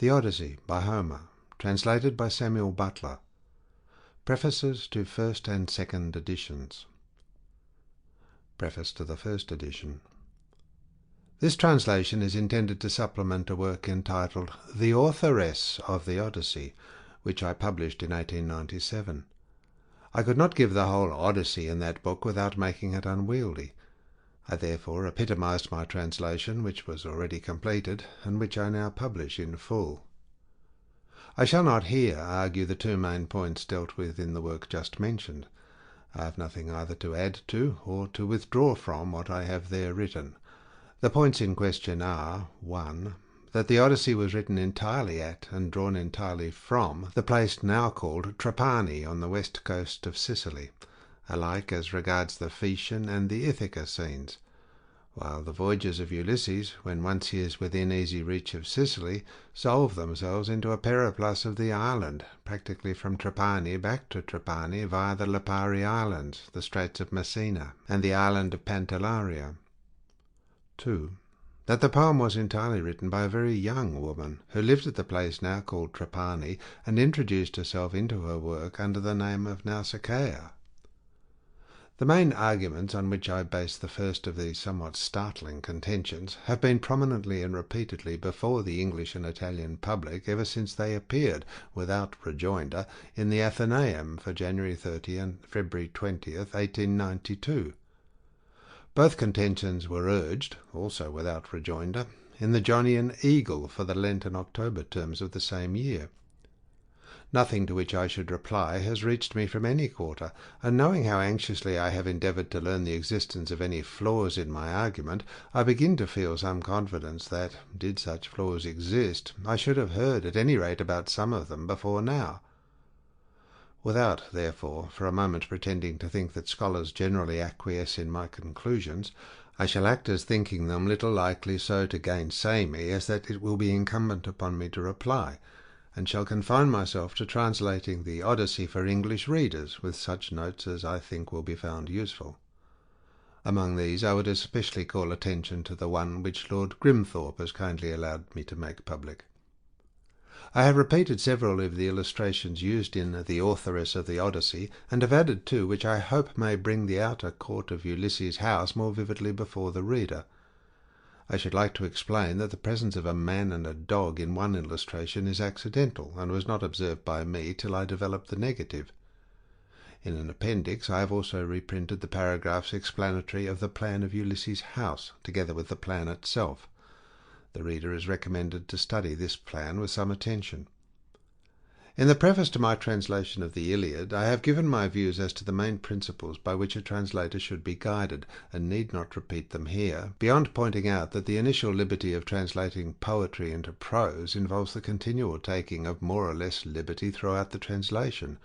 The Odyssey by Homer, translated by Samuel Butler. Prefaces to first and second editions. Preface to the first edition. This translation is intended to supplement a work entitled The Authoress of the Odyssey, which I published in 1897. I could not give the whole Odyssey in that book without making it unwieldy. I therefore epitomized my translation, which was already completed, and which I now publish in full. I shall not here argue the two main points dealt with in the work just mentioned. I have nothing either to add to or to withdraw from what I have there written. The points in question are, 1. That the Odyssey was written entirely at and drawn entirely from the place now called Trapani on the west coast of Sicily, alike as regards the Phaeacian and the Ithaca scenes, while the voyages of Ulysses, when once he is within easy reach of Sicily, solve themselves into a periplus of the island, practically from Trapani back to Trapani via the Lipari Islands, the Straits of Messina, and the island of Pantellaria. 2. That the poem was entirely written by a very young woman, who lived at the place now called Trapani, and introduced herself into her work under the name of Nausicaa. The main arguments on which I base the first of these somewhat startling contentions have been prominently and repeatedly before the English and Italian public ever since they appeared, without rejoinder, in the Athenaeum for January 30 and February 20th, 1892. Both contentions were urged, also without rejoinder, in the Johnnian Eagle for the Lent and October terms of the same year. Nothing to which I should reply has reached me from any quarter, and knowing how anxiously I have endeavoured to learn the existence of any flaws in my argument, I begin to feel some confidence that, did such flaws exist, I should have heard at any rate about some of them before now. Without, therefore, for a moment pretending to think that scholars generally acquiesce in my conclusions, I shall act as thinking them little likely so to gainsay me as that it will be incumbent upon me to reply, and shall confine myself to translating the Odyssey for English readers, with such notes as I think will be found useful. Among these I would especially call attention to the one which Lord Grimthorpe has kindly allowed me to make public. I have repeated several of the illustrations used in The Authoress of the Odyssey, and have added two which I hope may bring the outer court of Ulysses' house more vividly before the reader. I should like to explain that the presence of a man and a dog in one illustration is accidental, and was not observed by me till I developed the negative. In an appendix I have also reprinted the paragraphs explanatory of the plan of Ulysses' house, together with the plan itself. The reader is recommended to study this plan with some attention. In the preface to my translation of the Iliad, I have given my views as to the main principles by which a translator should be guided, and need not repeat them here, beyond pointing out that the initial liberty of translating poetry into prose involves the continual taking of more or less liberty throughout the translation,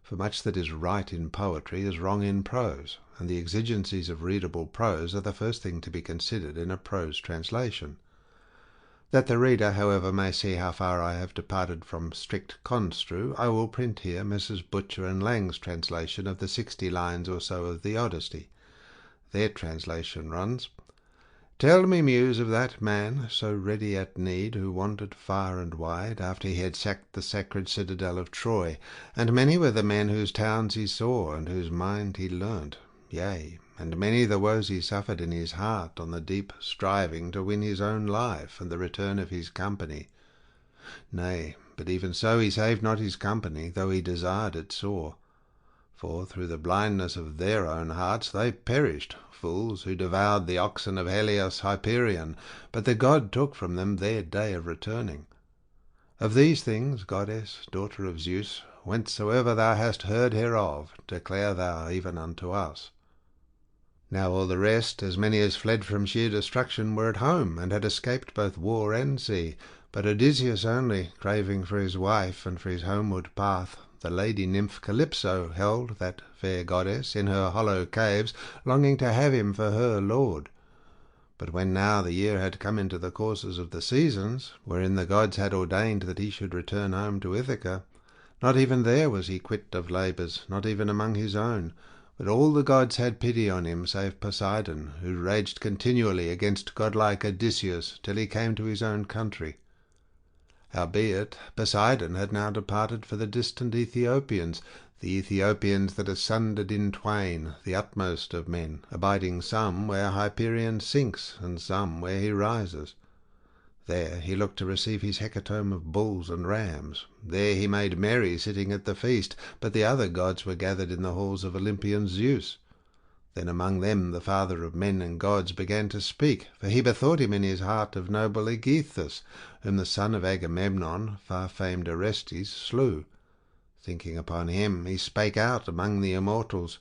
for much that is right in poetry is wrong in prose, and the exigencies of readable prose are the first thing to be considered in a prose translation. That the reader, however, may see how far I have departed from strict construe, I will print here Messrs. Butcher and Lang's translation of the 60 lines or so of the Odyssey. Their translation runs, "Tell me, Muse, of that man, so ready at need, who wandered far and wide, after he had sacked the sacred citadel of Troy, and many were the men whose towns he saw, and whose mind he learnt, yea, and many the woes he suffered in his heart on the deep striving to win his own life and the return of his company. Nay, but even so he saved not his company, though he desired it sore. For through the blindness of their own hearts they perished, fools, who devoured the oxen of Helios Hyperion, but the god took from them their day of returning. Of these things, goddess, daughter of Zeus, whencesoever thou hast heard hereof, declare thou even unto us." Now all the rest, as many as fled from sheer destruction, were at home, and had escaped both war and sea, but Odysseus only, craving for his wife and for his homeward path, the lady nymph Calypso held that fair goddess in her hollow caves, longing to have him for her lord. But when now the year had come into the courses of the seasons, wherein the gods had ordained that he should return home to Ithaca, not even there was he quit of labours, not even among his own, but all the gods had pity on him, save Poseidon, who raged continually against godlike Odysseus till he came to his own country. Howbeit, Poseidon had now departed for the distant Ethiopians, the Ethiopians that are sundered in twain, the utmost of men, abiding some where Hyperion sinks, and some where he rises. There he looked to receive his hecatomb of bulls and rams. There he made merry, sitting at the feast, but the other gods were gathered in the halls of Olympian Zeus. Then among them the father of men and gods began to speak, for he bethought him in his heart of noble Aegisthus, whom the son of Agamemnon, far-famed Orestes, slew. Thinking upon him, he spake out among the immortals.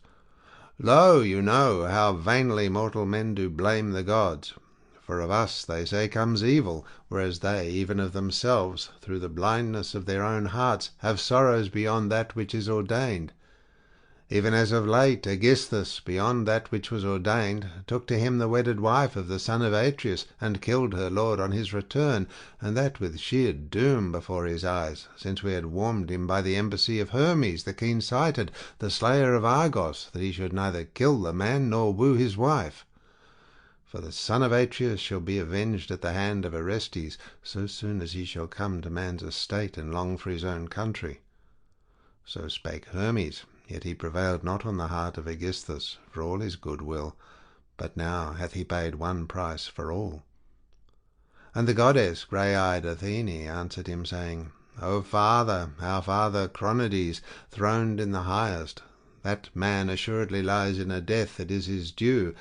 Lo, you know how vainly mortal men do blame the gods. For of us, they say, comes evil, whereas they, even of themselves, through the blindness of their own hearts, have sorrows beyond that which is ordained. Even as of late Aegisthus, beyond that which was ordained, took to him the wedded wife of the son of Atreus, and killed her lord on his return, and that with sheer doom before his eyes, since we had warned him by the embassy of Hermes, the keen-sighted, the slayer of Argos, that he should neither kill the man nor woo his wife. For the son of Atreus shall be avenged at the hand of Orestes, so soon as he shall come to man's estate and long for his own country. So spake Hermes, yet he prevailed not on the heart of Aegisthus, for all his good will, but now hath he paid one price for all. And the goddess grey-eyed Athene answered him, saying, O father, our father Cronades, throned in the highest, that man assuredly lies in a death that is his due,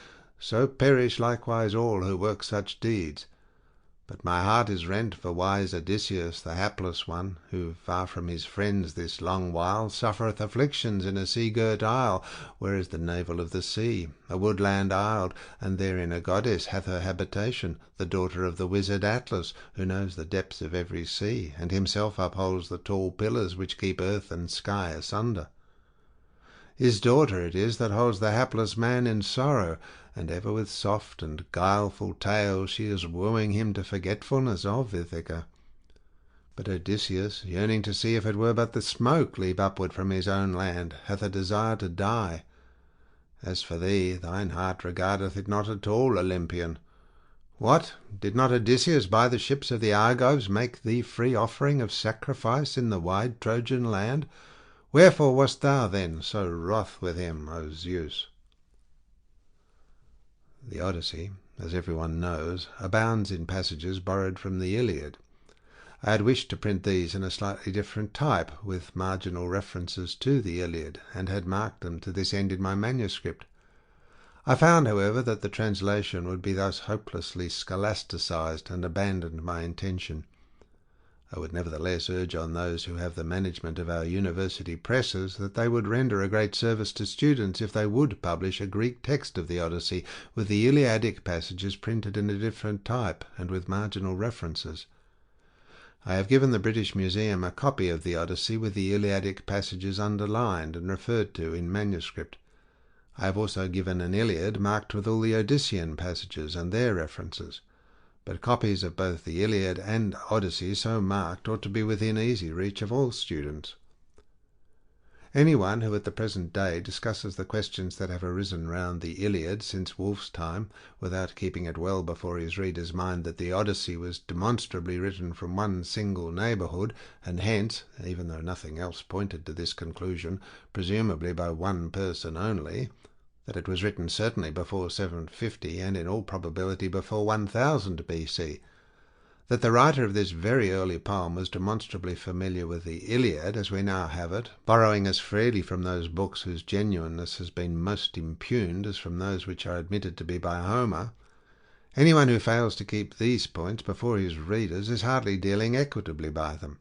so perish likewise all who work such deeds. But my heart is rent for wise Odysseus, the hapless one, who, far from his friends this long while, suffereth afflictions in a sea-girt isle, where is the navel of the sea, a woodland isle, and therein a goddess hath her habitation, the daughter of the wizard Atlas, who knows the depths of every sea, and himself upholds the tall pillars which keep earth and sky asunder. His daughter it is that holds the hapless man in sorrow, and ever with soft and guileful tales she is wooing him to forgetfulness of Ithaca. But Odysseus, yearning to see if it were but the smoke leap upward from his own land, hath a desire to die. As for thee, thine heart regardeth it not at all, Olympian. What, did not Odysseus by the ships of the Argives make thee free offering of sacrifice in the wide Trojan land? Wherefore wast thou then so wroth with him, O Zeus? The Odyssey, as everyone knows, abounds in passages borrowed from the Iliad. I had wished to print these in a slightly different type, with marginal references to the Iliad, and had marked them to this end in my manuscript. I found, however, that the translation would be thus hopelessly scholasticized, and abandoned my intention. I would nevertheless urge on those who have the management of our university presses that they would render a great service to students if they would publish a Greek text of the Odyssey, with the Iliadic passages printed in a different type, and with marginal references. I have given the British Museum a copy of the Odyssey with the Iliadic passages underlined and referred to in manuscript. I have also given an Iliad marked with all the Odyssean passages and their references. But copies of both the Iliad and Odyssey so marked ought to be within easy reach of all students. Anyone who at the present day discusses the questions that have arisen round the Iliad since Wolfe's time, without keeping it well before his reader's mind that the Odyssey was demonstrably written from one single neighbourhood, and hence, even though nothing else pointed to this conclusion, presumably by one person only, that it was written certainly before 750 and in all probability before 1000 BC, that the writer of this very early poem was demonstrably familiar with the Iliad as we now have it, borrowing as freely from those books whose genuineness has been most impugned as from those which are admitted to be by Homer. Anyone who fails to keep these points before his readers is hardly dealing equitably by them.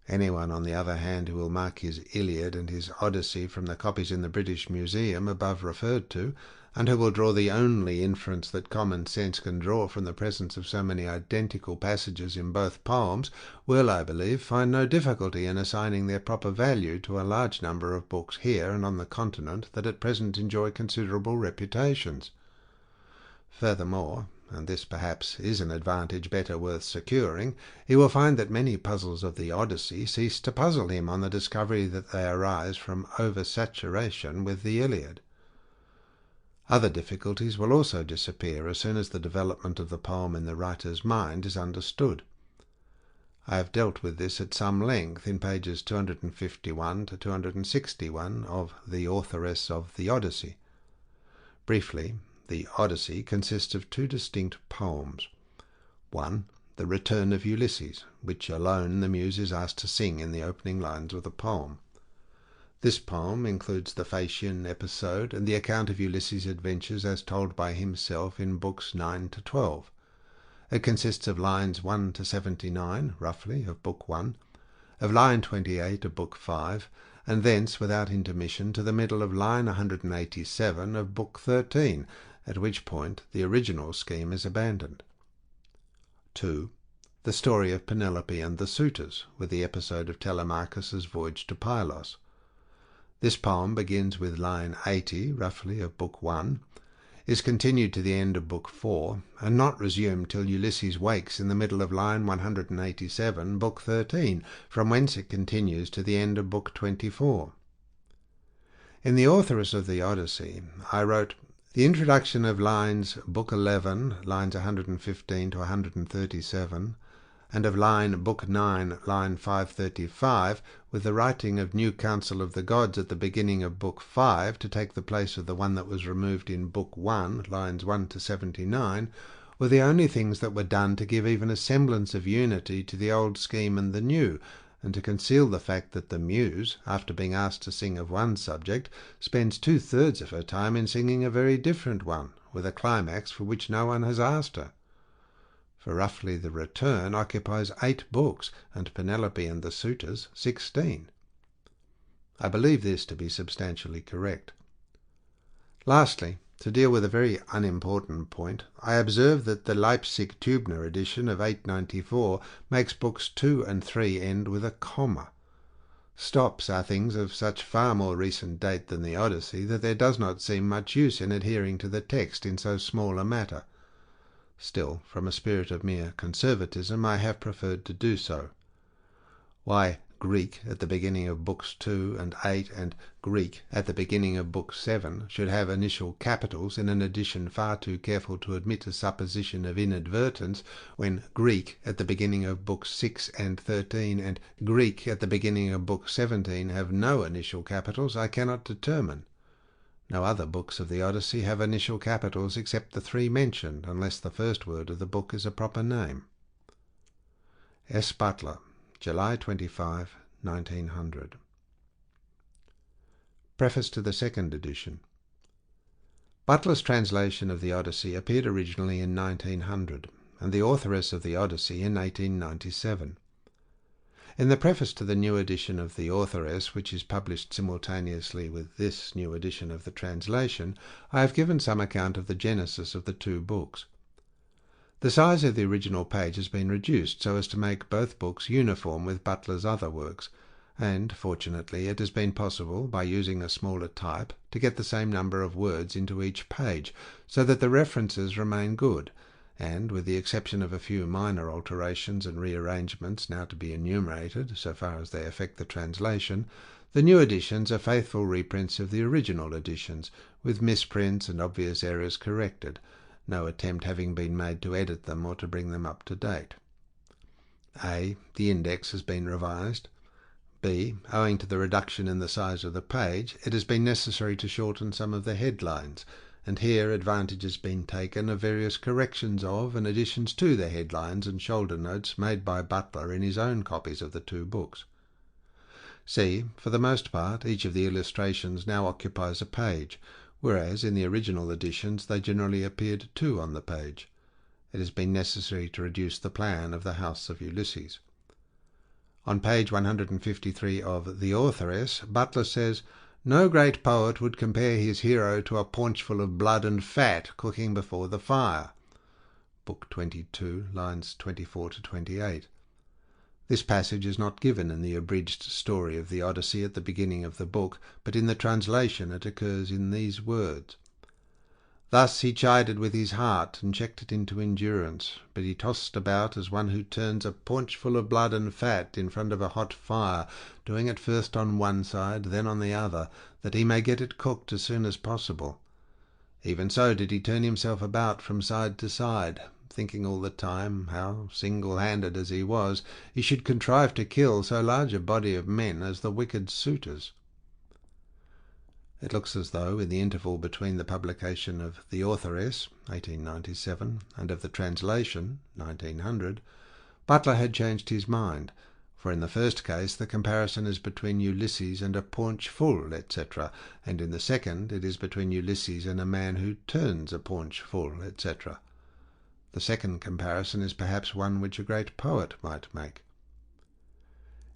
Anyone, on the other hand, who will mark his Iliad and his Odyssey from the copies in the British Museum above referred to, and who will draw the only inference that common sense can draw from the presence of so many identical passages in both poems, will, I believe, find no difficulty in assigning their proper value to a large number of books here and on the continent that at present enjoy considerable reputations. Furthermore, and this perhaps is an advantage better worth securing, he will find that many puzzles of the Odyssey cease to puzzle him on the discovery that they arise from oversaturation with the Iliad. Other difficulties will also disappear as soon as the development of the poem in the writer's mind is understood. I have dealt with this at some length in pages 251 to 261 of The Authoress of the Odyssey. Briefly, the Odyssey consists of two distinct poems. One, the Return of Ulysses, which alone the muse is asked to sing in the opening lines of the poem. This poem includes the Phaeacian episode and the account of Ulysses' adventures as told by himself in books 9 to 12. It consists of lines 1 to 79, roughly, of Book 1, of line 28 of Book 5, and thence, without intermission, to the middle of line 187 of Book 13, at which point the original scheme is abandoned. 2. The story of Penelope and the suitors, with the episode of Telemachus's voyage to Pylos. This poem begins with line 80, roughly, of Book 1, is continued to the end of Book 4, and not resumed till Ulysses wakes in the middle of line 187, Book 13, from whence it continues to the end of Book 24. In The Authoress of the Odyssey, I wrote, the introduction of lines Book 11, lines 115 to 137, and of Book 9, line 535, with the writing of New Council of the Gods at the beginning of Book 5 to take the place of the one that was removed in Book 1, lines 1 to 79, were the only things that were done to give even a semblance of unity to the old scheme and the new, and to conceal the fact that the muse, after being asked to sing of one subject, spends 2/3 of her time in singing a very different one, with a climax for which no one has asked her. For roughly the Return occupies 8 books, and Penelope and the Suitors 16. I believe this to be substantially correct. Lastly, to deal with a very unimportant point, I observe that the Leipzig Tubner edition of 894 makes books 2 and 3 end with a comma. Stops are things of such far more recent date than the Odyssey that there does not seem much use in adhering to the text in so small a matter. Still, from a spirit of mere conservatism, I have preferred to do so. Why Greek at the beginning of Books 2 and 8 and Greek at the beginning of Book 7 should have initial capitals in an edition far too careful to admit a supposition of inadvertence, when Greek at the beginning of Books 6 and 13 and Greek at the beginning of Book 17 have no initial capitals, I cannot determine. No other books of the Odyssey have initial capitals except the 3 mentioned, unless the first word of the book is a proper name. S. Butler, July 25, 1900. Preface to the second edition. Butler's translation of the Odyssey appeared originally in 1900, and the Authoress of the Odyssey in 1897. In the preface to the new edition of The Authoress, which is published simultaneously with this new edition of the translation, I have given some account of the genesis of the 2 books. The size of the original page has been reduced so as to make both books uniform with Butler's other works, and, fortunately, it has been possible, by using a smaller type, to get the same number of words into each page, so that the references remain good, and, with the exception of a few minor alterations and rearrangements now to be enumerated, so far as they affect the translation, the new editions are faithful reprints of the original editions, with misprints and obvious errors corrected, no attempt having been made to edit them or to bring them up to date. A. The index has been revised. B. Owing to the reduction in the size of the page, it has been necessary to shorten some of the headlines, and here advantage has been taken of various corrections of and additions to the headlines and shoulder notes made by Butler in his own copies of the 2 books. C. For the most part, each of the illustrations now occupies a page, whereas in the original editions they generally appeared 2 on the page. It has been necessary to reduce the plan of the House of Ulysses. On page 153 of The Authoress, Butler says, "No great poet would compare his hero to a paunchful of blood and fat cooking before the fire." Book 22, lines 24 to 28. This passage is not given in the abridged story of the Odyssey at the beginning of the book, but in the translation it occurs in these words: "Thus he chided with his heart, and checked it into endurance, but he tossed about as one who turns a paunchful of blood and fat in front of a hot fire, doing it first on one side, then on the other, that he may get it cooked as soon as possible. Even so did he turn himself about from side to side, thinking all the time how, single-handed as he was, he should contrive to kill so large a body of men as the wicked suitors. It looks as though, in the interval between the publication of The Authoress, 1897, and of the translation, 1900, Butler had changed his mind, for in the first case the comparison is between Ulysses and a paunch full, etc., and in the second it is between Ulysses and a man who turns a paunch full, etc. The second comparison is perhaps one which a great poet might make.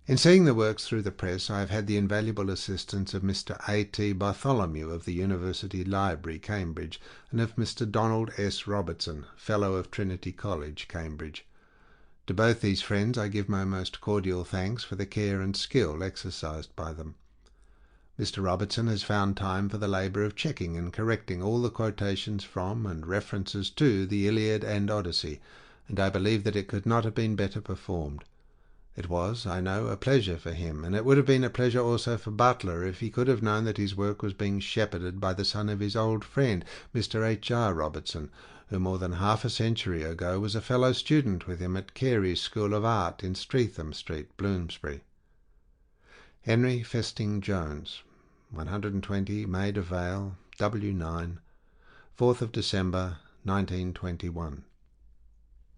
In seeing the works through the press, I have had the invaluable assistance of Mr. A.T. Bartholomew of the University Library, Cambridge, and of Mr. Donald S. Robertson, Fellow of Trinity College, Cambridge. To both these friends I give my most cordial thanks for the care and skill exercised by them. Mr. Robertson has found time for the labour of checking and correcting all the quotations from and references to the Iliad and Odyssey, and I believe that it could not have been better performed. It was, I know, a pleasure for him, and it would have been a pleasure also for Butler if he could have known that his work was being shepherded by the son of his old friend, Mr. H.R. Robertson, who more than half a century ago was a fellow student with him at Carey's School of Art in Streatham Street, Bloomsbury. Henry Festing Jones, 120 Maida Vale, W9, 4th of December, 1921.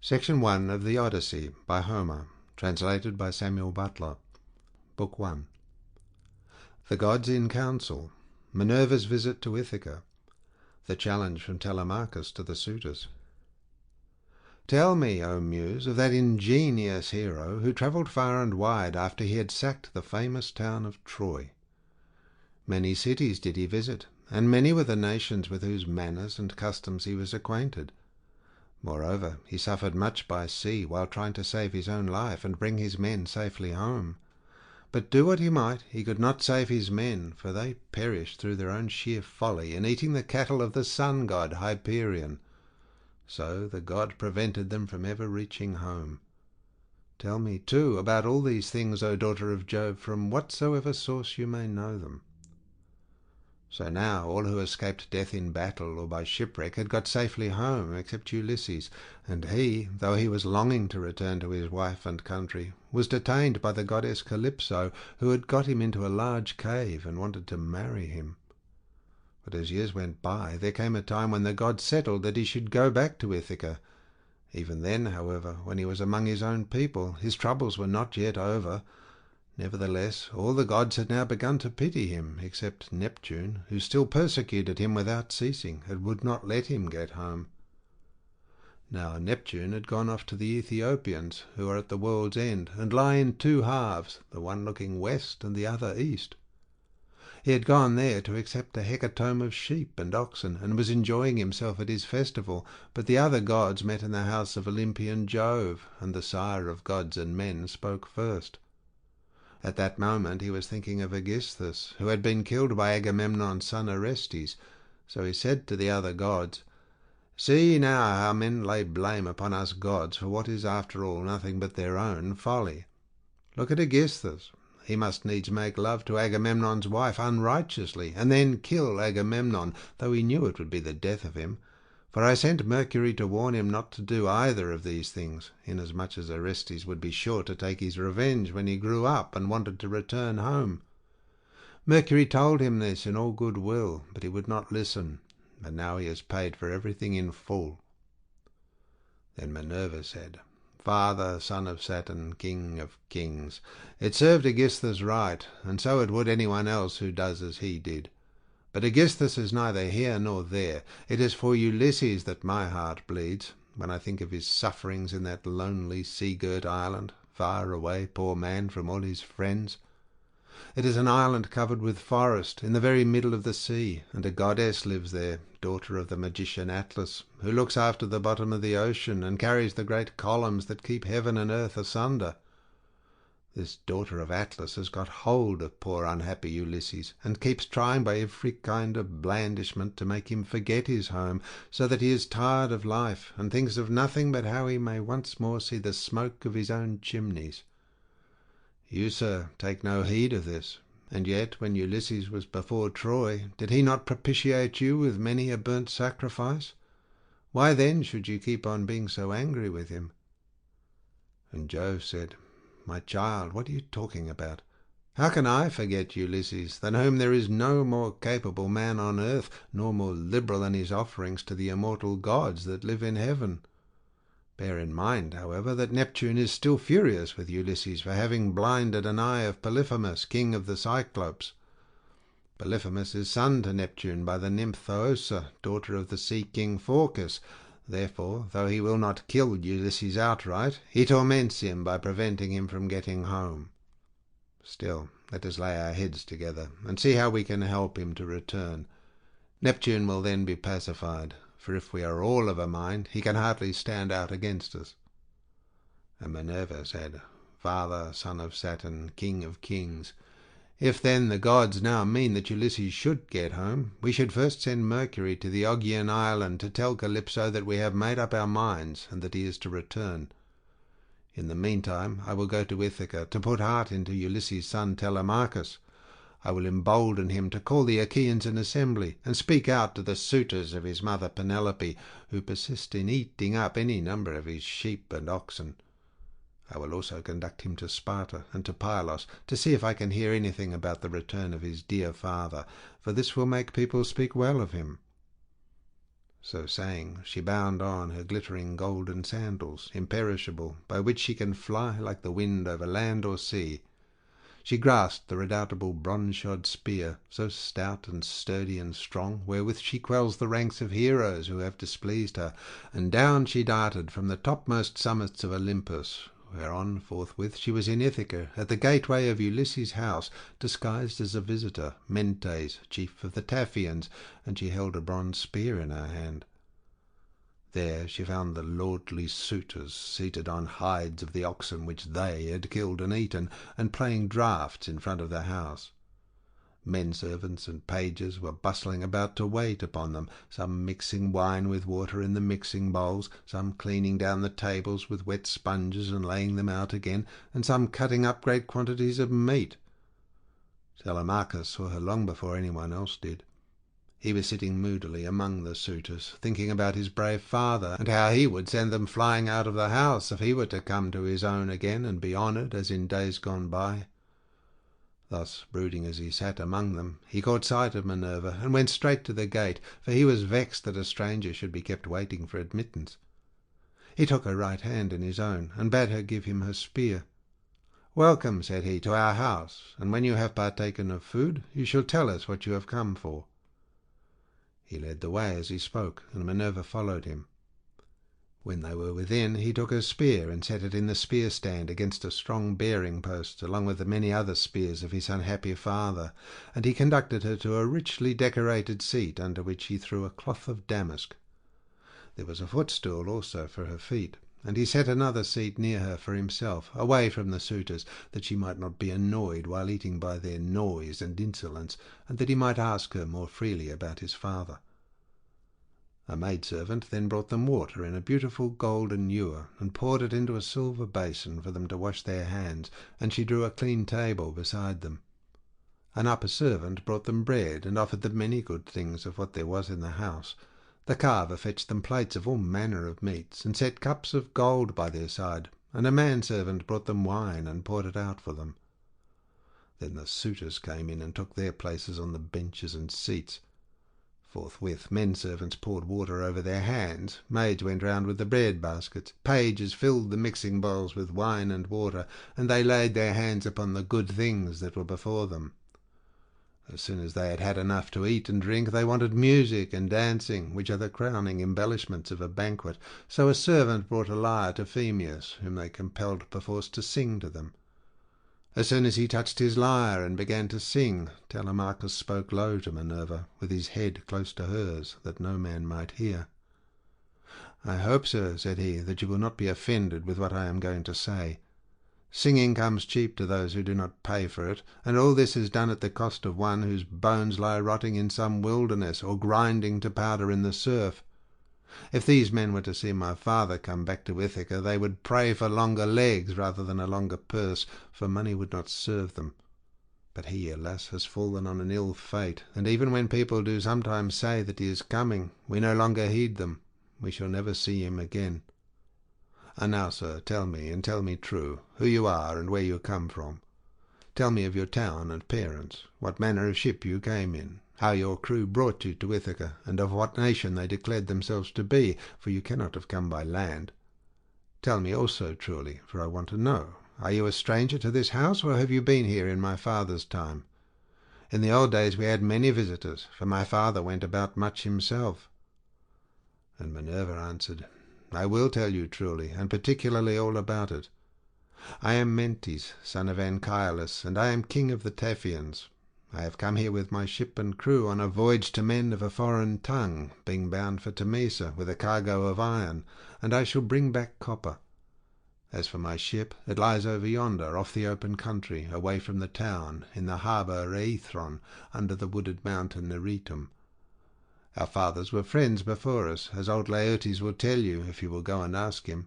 Section 1 of the Odyssey by Homer, translated by Samuel Butler. Book 1. The Gods in Council. Minerva's visit to Ithaca. The challenge from Telemachus to the suitors. Tell me, O Muse, of that ingenious hero who travelled far and wide after he had sacked the famous town of Troy. Many cities did he visit, and many were the nations with whose manners and customs he was acquainted. Moreover, he suffered much by sea while trying to save his own life and bring his men safely home. But do what he might, he could not save his men, for they perished through their own sheer folly in eating the cattle of the sun god Hyperion. So the god prevented them from ever reaching home. Tell me, too, about all these things, O daughter of Jove, from whatsoever source you may know them. So now all who escaped death in battle or by shipwreck had got safely home, except Ulysses, and he, though he was longing to return to his wife and country, was detained by the goddess Calypso, who had got him into a large cave and wanted to marry him. But as years went by, there came a time when the god settled that he should go back to Ithaca. Even then, however, when he was among his own people, his troubles were not yet over. Nevertheless, all the gods had now begun to pity him, except Neptune, who still persecuted him without ceasing, and would not let him get home. Now Neptune had gone off to the Ethiopians, who are at the world's end, and lie in two halves, the one looking west and the other east. He had gone there to accept a hecatomb of sheep and oxen, and was enjoying himself at his festival, but the other gods met in the house of Olympian Jove, and the sire of gods and men spoke first. At that moment he was thinking of Aegisthus, who had been killed by Agamemnon's son Orestes. So he said to the other gods, "See now how men lay blame upon us gods for what is after all nothing but their own folly. Look at Aegisthus. He must needs make love to Agamemnon's wife unrighteously, and then kill Agamemnon, though he knew it would be the death of him. For I sent Mercury to warn him not to do either of these things, inasmuch as Orestes would be sure to take his revenge when he grew up and wanted to return home. Mercury told him this in all good will, but he would not listen, and now he has paid for everything in full." Then Minerva said, "Father, son of Saturn, king of kings, it served Aegisthus right, and so it would anyone else who does as he did. But Aegisthus is neither here nor there. It is for Ulysses that my heart bleeds, when I think of his sufferings in that lonely sea-girt island, far away, poor man, from all his friends. It is an island covered with forest, in the very middle of the sea, and a goddess lives there, daughter of the magician Atlas, who looks after the bottom of the ocean, and carries the great columns that keep heaven and earth asunder. This daughter of Atlas has got hold of poor unhappy Ulysses, and keeps trying by every kind of blandishment to make him forget his home, so that he is tired of life, and thinks of nothing but how he may once more see the smoke of his own chimneys. You, sir, take no heed of this, and yet when Ulysses was before Troy, did he not propitiate you with many a burnt sacrifice? Why then should you keep on being so angry with him?" And Jove said, "My child, what are you talking about? How can I forget Ulysses, than whom there is no more capable man on earth, nor more liberal in his offerings to the immortal gods that live in heaven? Bear in mind, however, that Neptune is still furious with Ulysses for having blinded an eye of Polyphemus, king of the Cyclops. Polyphemus is son to Neptune by the nymph Thoosa, daughter of the sea king Phorcys. Therefore, though he will not kill Ulysses outright, he torments him by preventing him from getting home. Still, let us lay our heads together, and see how we can help him to return. Neptune will then be pacified, for if we are all of a mind, he can hardly stand out against us." And Minerva said, "Father, son of Saturn, king of kings, if then the gods now mean that Ulysses should get home, we should first send Mercury to the Augean island to tell Calypso that we have made up our minds, and that he is to return. In the meantime I will go to Ithaca to put heart into Ulysses' son Telemachus. I will embolden him to call the Achaeans in assembly, and speak out to the suitors of his mother Penelope, who persist in eating up any number of his sheep and oxen. I will also conduct him to Sparta and to Pylos, to see if I can hear anything about the return of his dear father, for this will make people speak well of him." So saying, she bound on her glittering golden sandals, imperishable, by which she can fly like the wind over land or sea. She grasped the redoubtable bronze-shod spear, so stout and sturdy and strong, wherewith she quells the ranks of heroes who have displeased her, and down she darted from the topmost summits of Olympus, whereon forthwith she was in Ithaca, at the gateway of Ulysses' house, disguised as a visitor, Mentes, chief of the Taphians, and she held a bronze spear in her hand. There she found the lordly suitors seated on hides of the oxen which they had killed and eaten, and playing draughts in front of the house. Men-servants and pages were bustling about to wait upon them, some mixing wine with water in the mixing bowls, some cleaning down the tables with wet sponges and laying them out again, and some cutting up great quantities of meat. Telemachus saw her long before anyone else did. He was sitting moodily among the suitors, thinking about his brave father, and how he would send them flying out of the house if he were to come to his own again and be honoured as in days gone by. Thus brooding as he sat among them, he caught sight of Minerva, and went straight to the gate, for he was vexed that a stranger should be kept waiting for admittance. He took her right hand in his own, and bade her give him her spear. "Welcome," said he, "to our house, and when you have partaken of food, you shall tell us what you have come for." He led the way as he spoke, and Minerva followed him. When they were within, he took her spear and set it in the spear-stand against a strong bearing-post, along with the many other spears of his unhappy father, and he conducted her to a richly decorated seat, under which he threw a cloth of damask. There was a footstool also for her feet, and he set another seat near her for himself, away from the suitors, that she might not be annoyed while eating by their noise and insolence, and that he might ask her more freely about his father. A maidservant then brought them water in a beautiful golden ewer, and poured it into a silver basin for them to wash their hands, and she drew a clean table beside them. An upper servant brought them bread, and offered them many good things of what there was in the house. The carver fetched them plates of all manner of meats, and set cups of gold by their side, and a manservant brought them wine, and poured it out for them. Then the suitors came in and took their places on the benches and seats. Forthwith men-servants poured water over their hands, maids went round with the bread-baskets, pages filled the mixing bowls with wine and water, and they laid their hands upon the good things that were before them. As soon as they had had enough to eat and drink, they wanted music and dancing, which are the crowning embellishments of a banquet. So a servant brought a lyre to Phemius, whom they compelled perforce to sing to them. As soon as he touched his lyre and began to sing, Telemachus spoke low to Minerva, with his head close to hers, that no man might hear. "I hope, sir," said he, "that you will not be offended with what I am going to say. Singing comes cheap to those who do not pay for it, and all this is done at the cost of one whose bones lie rotting in some wilderness, or grinding to powder in the surf. If these men were to see my father come back to Ithaca, they would pray for longer legs rather than a longer purse, for money would not serve them. But he, alas, has fallen on an ill fate, and even when people do sometimes say that he is coming, we no longer heed them. We shall never see him again. And now, sir, tell me, and tell me true, who you are and where you come from. Tell me of your town and parents, what manner of ship you came in, how your crew brought you to Ithaca, and of what nation they declared themselves to be, for you cannot have come by land. Tell me also truly, for I want to know. Are you a stranger to this house, or have you been here in my father's time? In the old days we had many visitors, for my father went about much himself. And Minerva answered, I will tell you truly, and particularly all about it. I am Mentes, son of Anchialus, and I am king of the Taphians. I have come here with my ship and crew on a voyage to men of a foreign tongue, being bound for Temesa with a cargo of iron, and I shall bring back copper. As for my ship, it lies over yonder, off the open country, away from the town, in the harbour Aethron, under the wooded mountain Neritum. Our fathers were friends before us, as old Laertes will tell you, if you will go and ask him.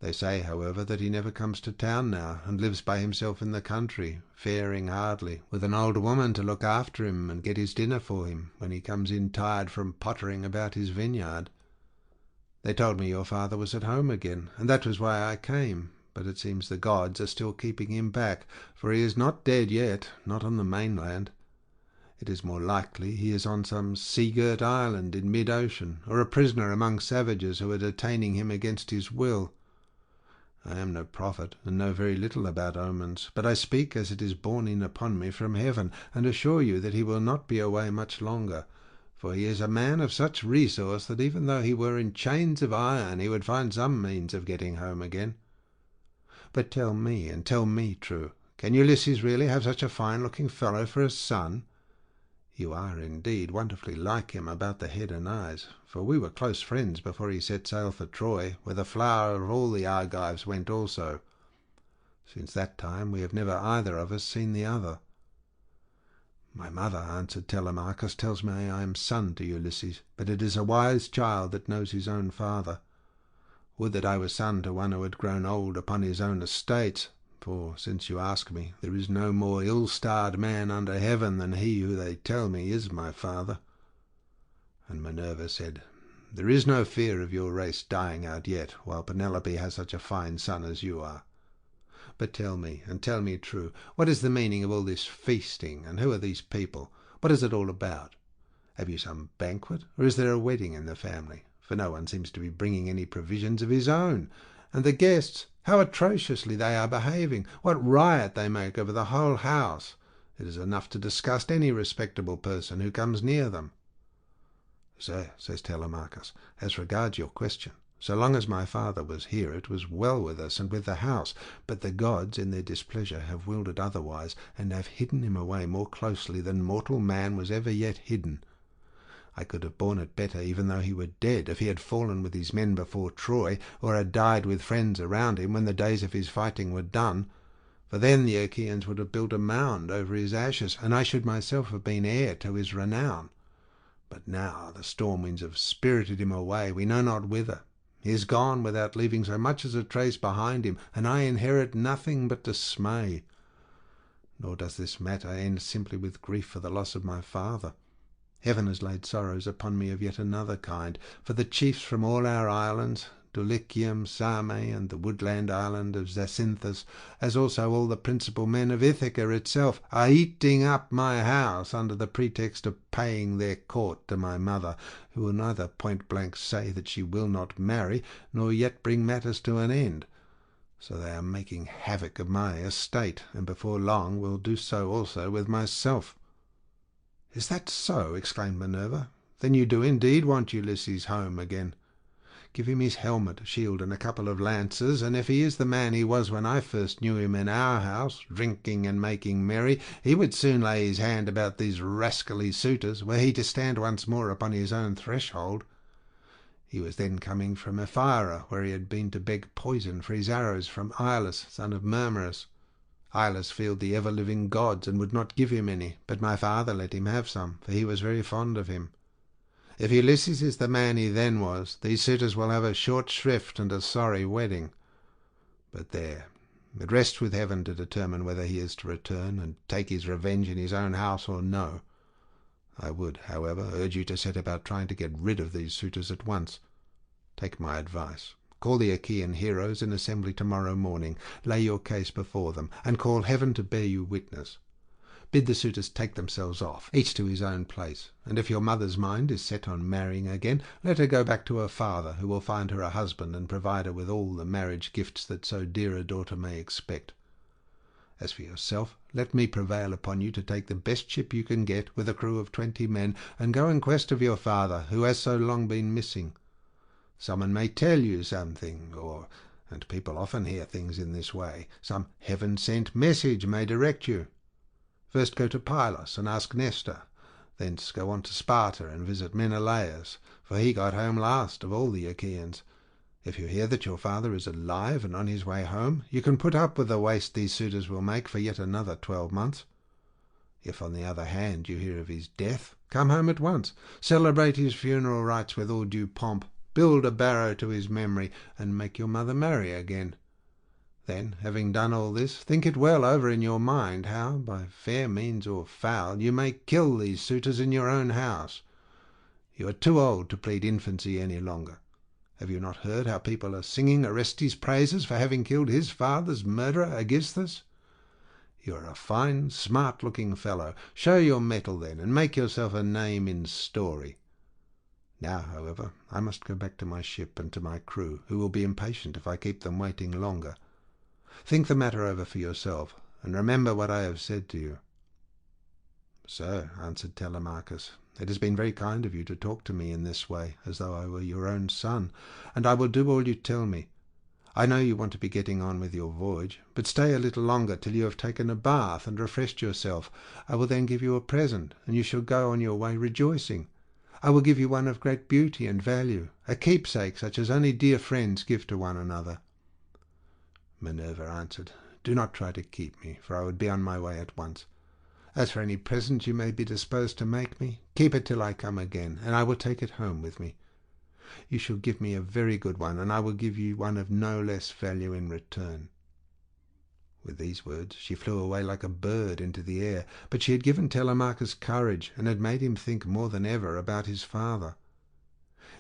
They say, however, that he never comes to town now, and lives by himself in the country, faring hardly, with an old woman to look after him and get his dinner for him, when he comes in tired from pottering about his vineyard. They told me your father was at home again, and that was why I came, but it seems the gods are still keeping him back, for he is not dead yet, not on the mainland. It is more likely he is on some sea-girt island in mid-ocean, or a prisoner among savages who are detaining him against his will. I am no prophet, and know very little about omens, but I speak as it is borne in upon me from heaven, and assure you that he will not be away much longer, for he is a man of such resource that even though he were in chains of iron he would find some means of getting home again. But tell me, and tell me true, can Ulysses really have such a fine-looking fellow for a son? You are indeed wonderfully like him about the head and eyes, for we were close friends before he set sail for Troy, where the flower of all the Argives went also. Since that time we have never either of us seen the other. My mother, answered Telemachus, tells me I am son to Ulysses, but it is a wise child that knows his own father. Would that I were son to one who had grown old upon his own estates, for, since you ask me, there is no more ill-starred man under heaven than he who they tell me is my father. And Minerva said, There is no fear of your race dying out yet, while Penelope has such a fine son as you are. But tell me, and tell me true, what is the meaning of all this feasting, and who are these people? What is it all about? Have you some banquet, or is there a wedding in the family? For no one seems to be bringing any provisions of his own. And the guests, how atrociously they are behaving! What riot they make over the whole house! It is enough to disgust any respectable person who comes near them. Sir, says Telemachus, as regards your question, so long as my father was here it was well with us and with the house, but the gods in their displeasure have willed it otherwise, and have hidden him away more closely than mortal man was ever yet hidden. I could have borne it better even though he were dead, if he had fallen with his men before Troy, or had died with friends around him when the days of his fighting were done. For then the Achaeans would have built a mound over his ashes, and I should myself have been heir to his renown. But now the storm winds have spirited him away, we know not whither. He is gone without leaving so much as a trace behind him, and I inherit nothing but dismay. Nor does this matter end simply with grief for the loss of my father. Heaven has laid sorrows upon me of yet another kind, for the chiefs from all our islands, Dulichium, Same, and the woodland island of Zacynthus, as also all the principal men of Ithaca itself, are eating up my house under the pretext of paying their court to my mother, who will neither point-blank say that she will not marry, nor yet bring matters to an end. So they are making havoc of my estate, and before long will do so also with myself. Is that so? Exclaimed Minerva. Then you do indeed want Ulysses home again. Give him his helmet, shield, and a couple of lances, and if he is the man he was when I first knew him in our house, drinking and making merry, he would soon lay his hand about these rascally suitors, were he to stand once more upon his own threshold. He was then coming from Ephyra, where he had been to beg poison for his arrows from Ilus, son of Murmerus. Ilus feared the ever-living gods, and would not give him any, but my father let him have some, for he was very fond of him. If Ulysses is the man he then was, these suitors will have a short shrift and a sorry wedding. But there, it rests with heaven to determine whether he is to return and take his revenge in his own house or no. I would, however, urge you to set about trying to get rid of these suitors at once. Take my advice. Call the Achaean heroes in assembly tomorrow morning, lay your case before them, and call heaven to bear you witness. Bid the suitors take themselves off, each to his own place, and if your mother's mind is set on marrying again, let her go back to her father, who will find her a husband and provide her with all the marriage gifts that so dear a daughter may expect. As for yourself, let me prevail upon you to take the best ship you can get, with a crew of 20 men, and go in quest of your father, who has so long been missing. Someone may tell you something, and people often hear things in this way, some heaven-sent message may direct you. First go to Pylos and ask Nestor, thence go on to Sparta and visit Menelaus, for he got home last of all the Achaeans. If you hear that your father is alive and on his way home, you can put up with the waste these suitors will make for yet another 12 months. If, on the other hand, you hear of his death, come home at once, celebrate his funeral rites with all due pomp, build a barrow to his memory, and make your mother marry again. Then, having done all this, think it well over in your mind how, by fair means or foul, you may kill these suitors in your own house. You are too old to plead infancy any longer. Have you not heard how people are singing Orestes' praises for having killed his father's murderer, Aegisthus? You are a fine, smart-looking fellow. Show your mettle, then, and make yourself a name in story. Now, however, I must go back to my ship and to my crew, who will be impatient if I keep them waiting longer. Think the matter over for yourself, and remember what I have said to you." "Sir," answered Telemachus, "it has been very kind of you to talk to me in this way, as though I were your own son, and I will do all you tell me. I know you want to be getting on with your voyage, but stay a little longer till you have taken a bath and refreshed yourself. I will then give you a present, and you shall go on your way rejoicing. I will give you one of great beauty and value, a keepsake such as only dear friends give to one another." Minerva answered, "Do not try to keep me, for I would be on my way at once. As for any present you may be disposed to make me, keep it till I come again, and I will take it home with me. You shall give me a very good one, and I will give you one of no less value in return." With these words she flew away like a bird into the air, but she had given Telemachus courage, and had made him think more than ever about his father.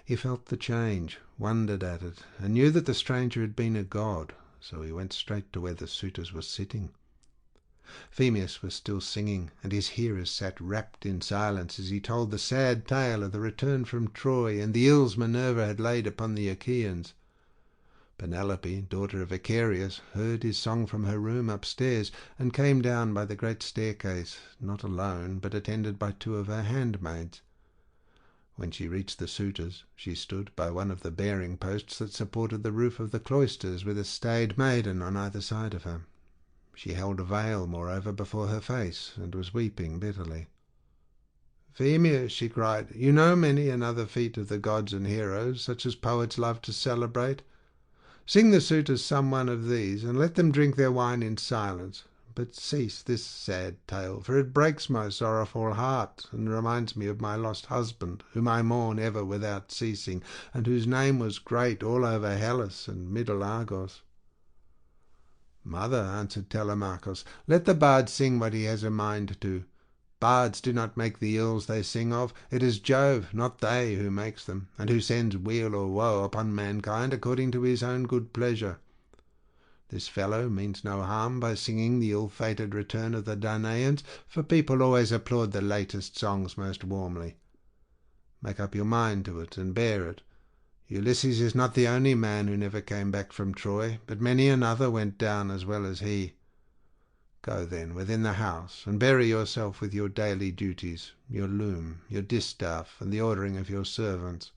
He felt the change, wondered at it, and knew that the stranger had been a god, so he went straight to where the suitors were sitting. Phemius was still singing, and his hearers sat wrapped in silence as he told the sad tale of the return from Troy and the ills Minerva had laid upon the Achaeans. Penelope, daughter of Icarius, heard his song from her room upstairs, and came down by the great staircase, not alone, but attended by 2 of her handmaids. When she reached the suitors, she stood by one of the bearing posts that supported the roof of the cloisters, with a staid maiden on either side of her. She held a veil, moreover, before her face, and was weeping bitterly. "Phemius," she cried, "you know many another feat of the gods and heroes, such as poets love to celebrate. Sing the suitors some one of these, and let them drink their wine in silence. But cease this sad tale, for it breaks my sorrowful heart, and reminds me of my lost husband, whom I mourn ever without ceasing, and whose name was great all over Hellas and middle Argos." "Mother," answered Telemachus, "let the bard sing what he has a mind to. Bards do not make the ills they sing of. It is Jove, not they, who makes them, and who sends weal or woe upon mankind according to his own good pleasure. This fellow means no harm by singing the ill-fated return of the Danaans, for people always applaud the latest songs most warmly. Make up your mind to it, and bear it. Ulysses is not the only man who never came back from Troy, but many another went down as well as he. Go, then, within the house, and bury yourself with your daily duties, your loom, your distaff, and the ordering of your servants.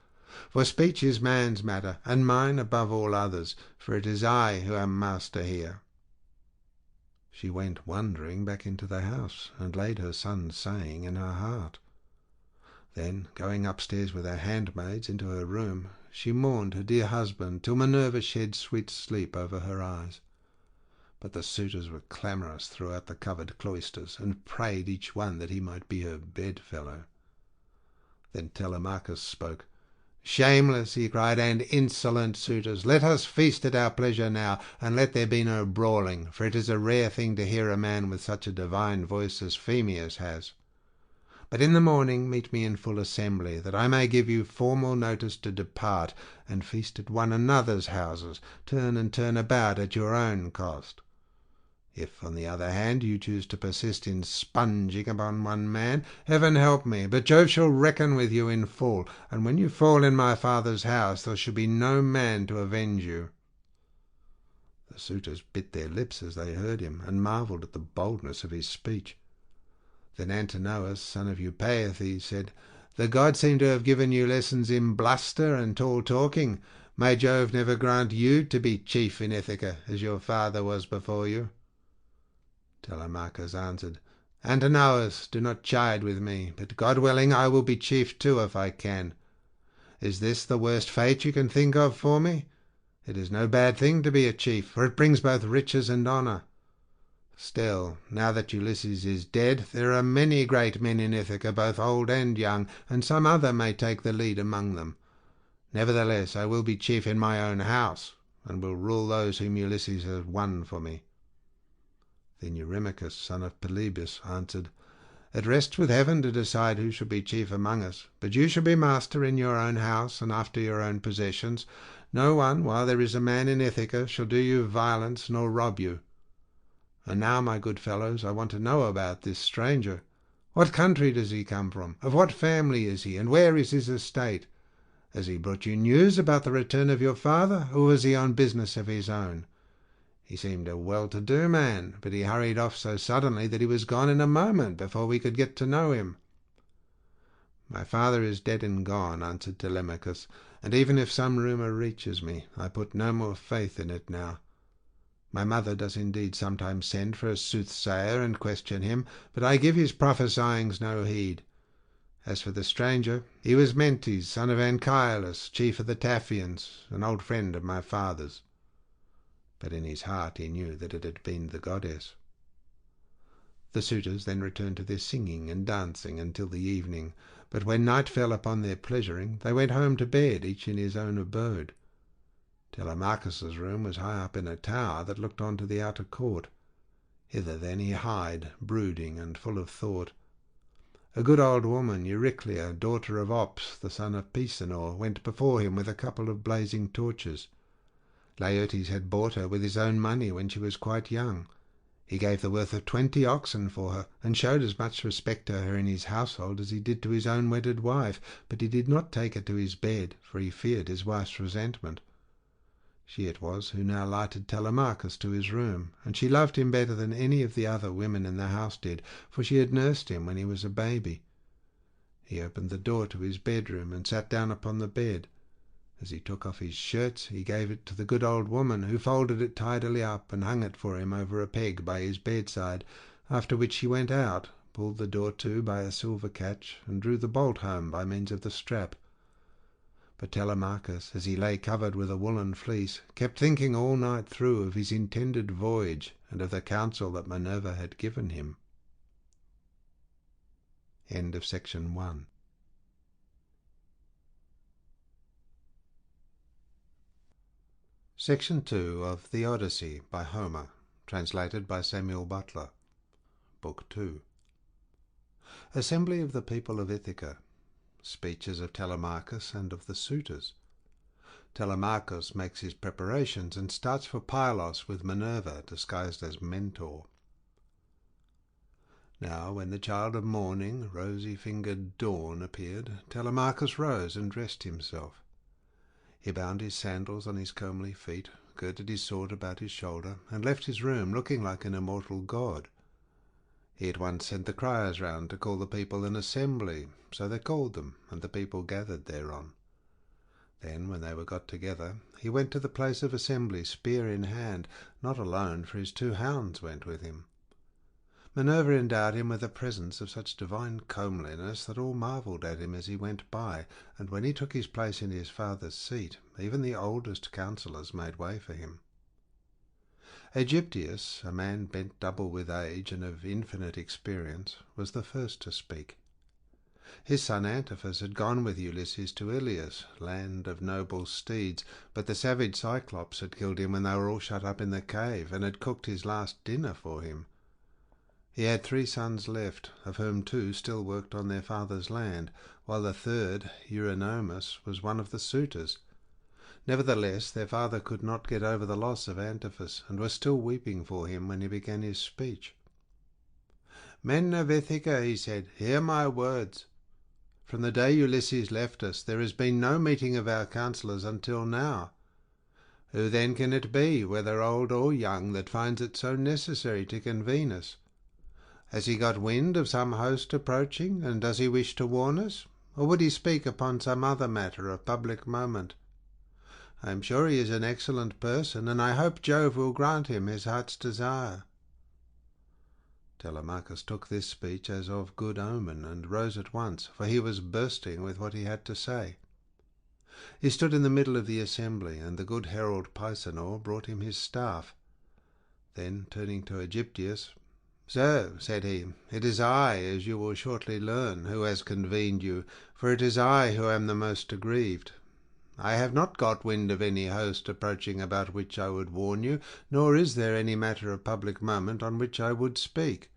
For speech is man's matter, and mine above all others, for it is I who am master here." She went wondering back into the house, and laid her son's saying in her heart. Then, going upstairs with her handmaids into her room, she mourned her dear husband till Minerva shed sweet sleep over her eyes. But the suitors were clamorous throughout the covered cloisters, and prayed each one that he might be her bedfellow. Then Telemachus spoke. "Shameless," he cried, "and insolent suitors, let us feast at our pleasure now, and let there be no brawling, for it is a rare thing to hear a man with such a divine voice as Phemius has. But in the morning meet me in full assembly, that I may give you formal notice to depart, and feast at one another's houses, turn and turn about at your own cost. If, on the other hand, you choose to persist in sponging upon one man, heaven help me, but Jove shall reckon with you in full, and when you fall in my father's house there shall be no man to avenge you." The suitors bit their lips as they heard him, and marvelled at the boldness of his speech. Then Antinous, son of Eupeithes, said, "The gods seem to have given you lessons in bluster and tall talking. May Jove never grant you to be chief in Ithaca, as your father was before you." Telemachus answered, "Antinous, do not chide with me, but God willing I will be chief too if I can. Is this the worst fate you can think of for me? It is no bad thing to be a chief, for it brings both riches and honour. Still, now that Ulysses is dead, there are many great men in Ithaca, both old and young, and some other may take the lead among them. Nevertheless, I will be chief in my own house, and will rule those whom Ulysses has won for me." Then Eurymachus, son of Polybus, answered, "It rests with heaven to decide who shall be chief among us, but you shall be master in your own house and after your own possessions. No one, while there is a man in Ithaca, shall do you violence nor rob you. And now, my good fellows, I want to know about this stranger. What country does he come from? Of what family is he, and where is his estate? Has he brought you news about the return of your father, or was he on business of his own? He seemed a well-to-do man, but he hurried off so suddenly that he was gone in a moment before we could get to know him." "My father is dead and gone," answered Telemachus, "and even if some rumour reaches me, I put no more faith in it now. My mother does indeed sometimes send for a soothsayer and question him, but I give his prophesyings no heed. As for the stranger, he was Mentes, son of Anchialus, chief of the Taphians, an old friend of my father's." But in his heart he knew that it had been the goddess. The suitors then returned to their singing and dancing until the evening, but when night fell upon their pleasuring, they went home to bed, each in his own abode. Telemachus's room was high up in a tower that looked on to the outer court. Hither then he hied, brooding and full of thought. A good old woman, Euryclea, daughter of Ops, the son of Pisenor, went before him with a couple of blazing torches. Laertes had bought her with his own money when she was quite young. He gave the worth of 20 oxen for her, and showed as much respect to her in his household as he did to his own wedded wife, but he did not take her to his bed, for he feared his wife's resentment. She it was who now lighted Telemachus to his room, and she loved him better than any of the other women in the house did, for she had nursed him when he was a baby. He opened the door to his bedroom and sat down upon the bed. As he took off his shirt, he gave it to the good old woman, who folded it tidily up and hung it for him over a peg by his bedside, after which he went out, pulled the door to by a silver catch, and drew the bolt home by means of the strap. But Telemachus, as he lay covered with a woolen fleece, kept thinking all night through of his intended voyage and of the counsel that Minerva had given him. End of section 1. Section 2 of The Odyssey by Homer, translated by Samuel Butler. Book 2. Assembly of the people of Ithaca. Speeches of Telemachus and of the suitors. Telemachus makes his preparations and starts for Pylos with Minerva disguised as Mentor. Now when the child of morning, rosy-fingered Dawn, appeared, Telemachus rose and dressed himself. He bound his sandals on his comely feet, girded his sword about his shoulder, and left his room looking like an immortal god. He at once sent the criers round to call the people in assembly, so they called them, and the people gathered thereon. Then, when they were got together, he went to the place of assembly, spear in hand, not alone, for his 2 hounds went with him. Minerva endowed him with a presence of such divine comeliness that all marvelled at him as he went by, and when he took his place in his father's seat, even the oldest counsellors made way for him. Aegyptius, a man bent double with age and of infinite experience, was the first to speak. His son Antiphus had gone with Ulysses to Ilios, land of noble steeds, but the savage Cyclops had killed him when they were all shut up in the cave, and had cooked his last dinner for him. He had 3 sons left, of whom 2 still worked on their father's land, while the third, Eurynomus, was one of the suitors. Nevertheless, their father could not get over the loss of Antiphus, and was still weeping for him when he began his speech. "Men of Ithaca," he said, "hear my words. From the day Ulysses left us, there has been no meeting of our counsellors until now. Who then can it be, whether old or young, that finds it so necessary to convene us? Has he got wind of some host approaching, and does he wish to warn us? Or would he speak upon some other matter of public moment? I am sure he is an excellent person, and I hope Jove will grant him his heart's desire." Telemachus took this speech as of good omen, and rose at once, for he was bursting with what he had to say. He stood in the middle of the assembly, and the good herald Pisanor brought him his staff. Then, turning to Aegyptius, "Sir," said he, "it is I, as you will shortly learn, who has convened you, for it is I who am the most aggrieved. I have not got wind of any host approaching about which I would warn you, nor is there any matter of public moment on which I would speak.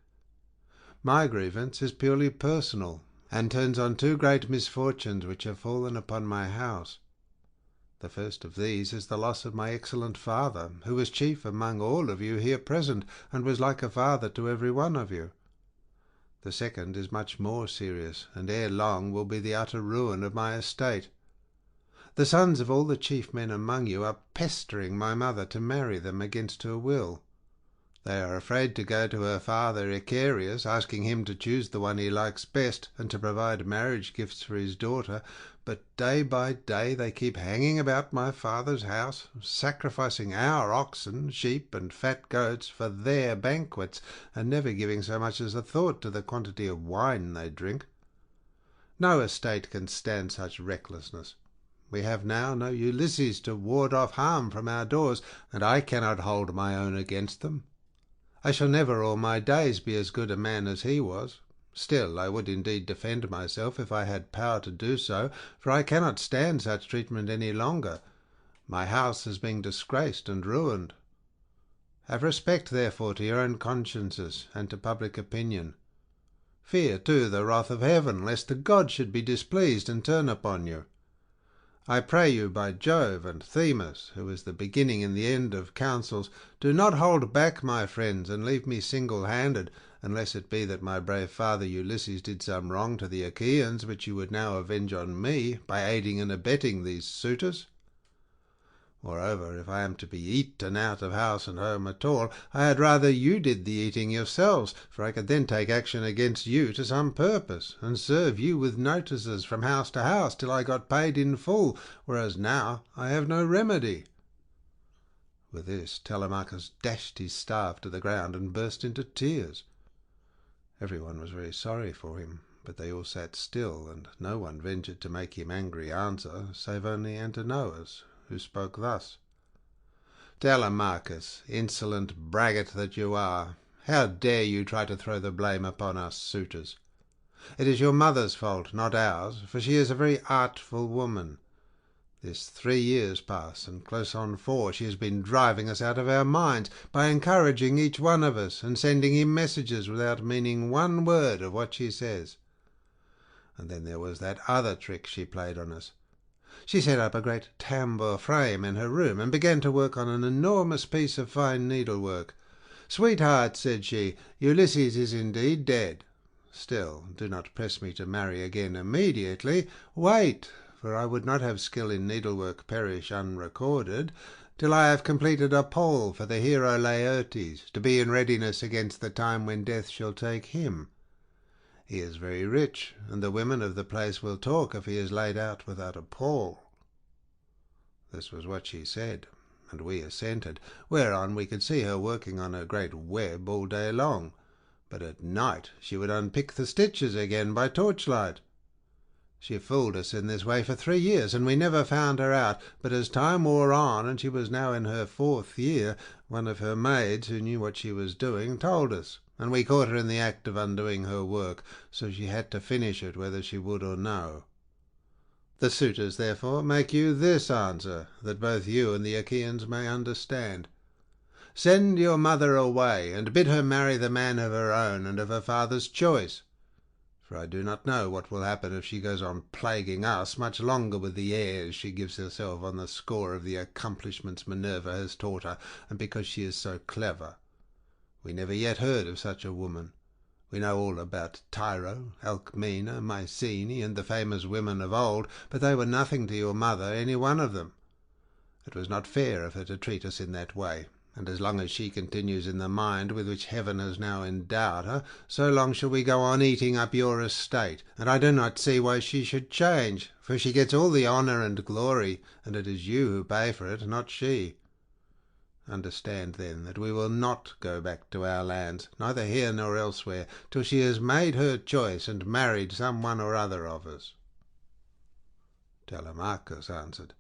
My grievance is purely personal, and turns on 2 great misfortunes which have fallen upon my house. The first of these is the loss of my excellent father, who was chief among all of you here present, and was like a father to every one of you. The second is much more serious, and ere long will be the utter ruin of my estate. The sons of all the chief men among you are pestering my mother to marry them against her will. They are afraid to go to her father Icarius, asking him to choose the one he likes best, and to provide marriage gifts for his daughter, but day by day they keep hanging about my father's house, sacrificing our oxen, sheep, and fat goats for their banquets, and never giving so much as a thought to the quantity of wine they drink. No estate can stand such recklessness. We have now no Ulysses to ward off harm from our doors, and I cannot hold my own against them. I shall never all my days be as good a man as he was. Still, I would indeed defend myself if I had power to do so, for I cannot stand such treatment any longer. My house has been disgraced and ruined. Have respect, therefore, to your own consciences and to public opinion. Fear, too, the wrath of heaven, lest the gods should be displeased and turn upon you. I pray you by Jove and Themis, who is the beginning and the end of counsels, do not hold back, my friends, and leave me single-handed, unless it be that my brave father Ulysses did some wrong to the Achaeans, which you would now avenge on me by aiding and abetting these suitors. Moreover, if I am to be eaten out of house and home at all, I had rather you did the eating yourselves, for I could then take action against you to some purpose, and serve you with notices from house to house till I got paid in full, whereas now I have no remedy." With this Telemachus dashed his staff to the ground and burst into tears. Everyone was very sorry for him, but they all sat still, and no one ventured to make him angry answer, save only Antinous, who spoke thus: "Telemachus, insolent braggart that you are, how dare you try to throw the blame upon us suitors? It is your mother's fault, not ours, for she is a very artful woman. This 3 years past, and close on 4, she has been driving us out of our minds by encouraging each one of us, and sending him messages without meaning one word of what she says. And then there was that other trick she played on us. She set up a great tambour frame in her room, and began to work on an enormous piece of fine needlework. 'Sweetheart,' said she, 'Ulysses is indeed dead. Still, do not press me to marry again immediately. Wait, for I would not have skill in needlework perish unrecorded, till I have completed a pole for the hero Laertes, to be in readiness against the time when death shall take him. He is very rich, and the women of the place will talk if he is laid out without a pall.' This was what she said, and we assented, whereon we could see her working on her great web all day long, but at night she would unpick the stitches again by torchlight. She fooled us in this way for 3 years, and we never found her out, but as time wore on, and she was now in her 4th year, one of her maids, who knew what she was doing, told us, and we caught her in the act of undoing her work, so she had to finish it whether she would or no. The suitors, therefore, make you this answer, that both you and the Achaeans may understand. Send your mother away, and bid her marry the man of her own and of her father's choice. For I do not know what will happen if she goes on plaguing us much longer with the airs she gives herself on the score of the accomplishments Minerva has taught her, and because she is so clever. We never yet heard of such a woman. We know all about Tyro, Alcmena, Mycenae, and the famous women of old, but they were nothing to your mother, any one of them. It was not fair of her to treat us in that way, and as long as she continues in the mind with which heaven has now endowed her, so long shall we go on eating up your estate, and I do not see why she should change, for she gets all the honour and glory, and it is you who pay for it, not she. Understand, then, that we will not go back to our lands, neither here nor elsewhere, till she has made her choice and married some one or other of us." Telemachus answered,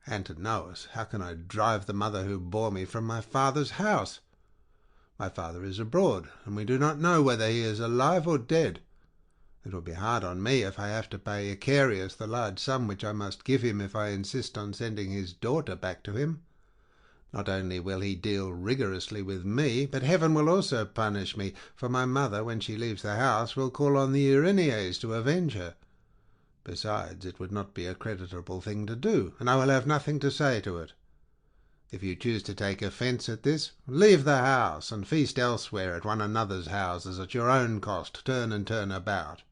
"Antinous, how can I drive the mother who bore me from my father's house? My father is abroad, and we do not know whether he is alive or dead. It will be hard on me if I have to pay Icarius the large sum which I must give him if I insist on sending his daughter back to him. Not only will he deal rigorously with me, but heaven will also punish me, for my mother, when she leaves the house, will call on the Erinyes to avenge her. Besides, it would not be a creditable thing to do, and I will have nothing to say to it. If you choose to take offence at this, leave the house, and feast elsewhere at one another's houses at your own cost, turn and turn about.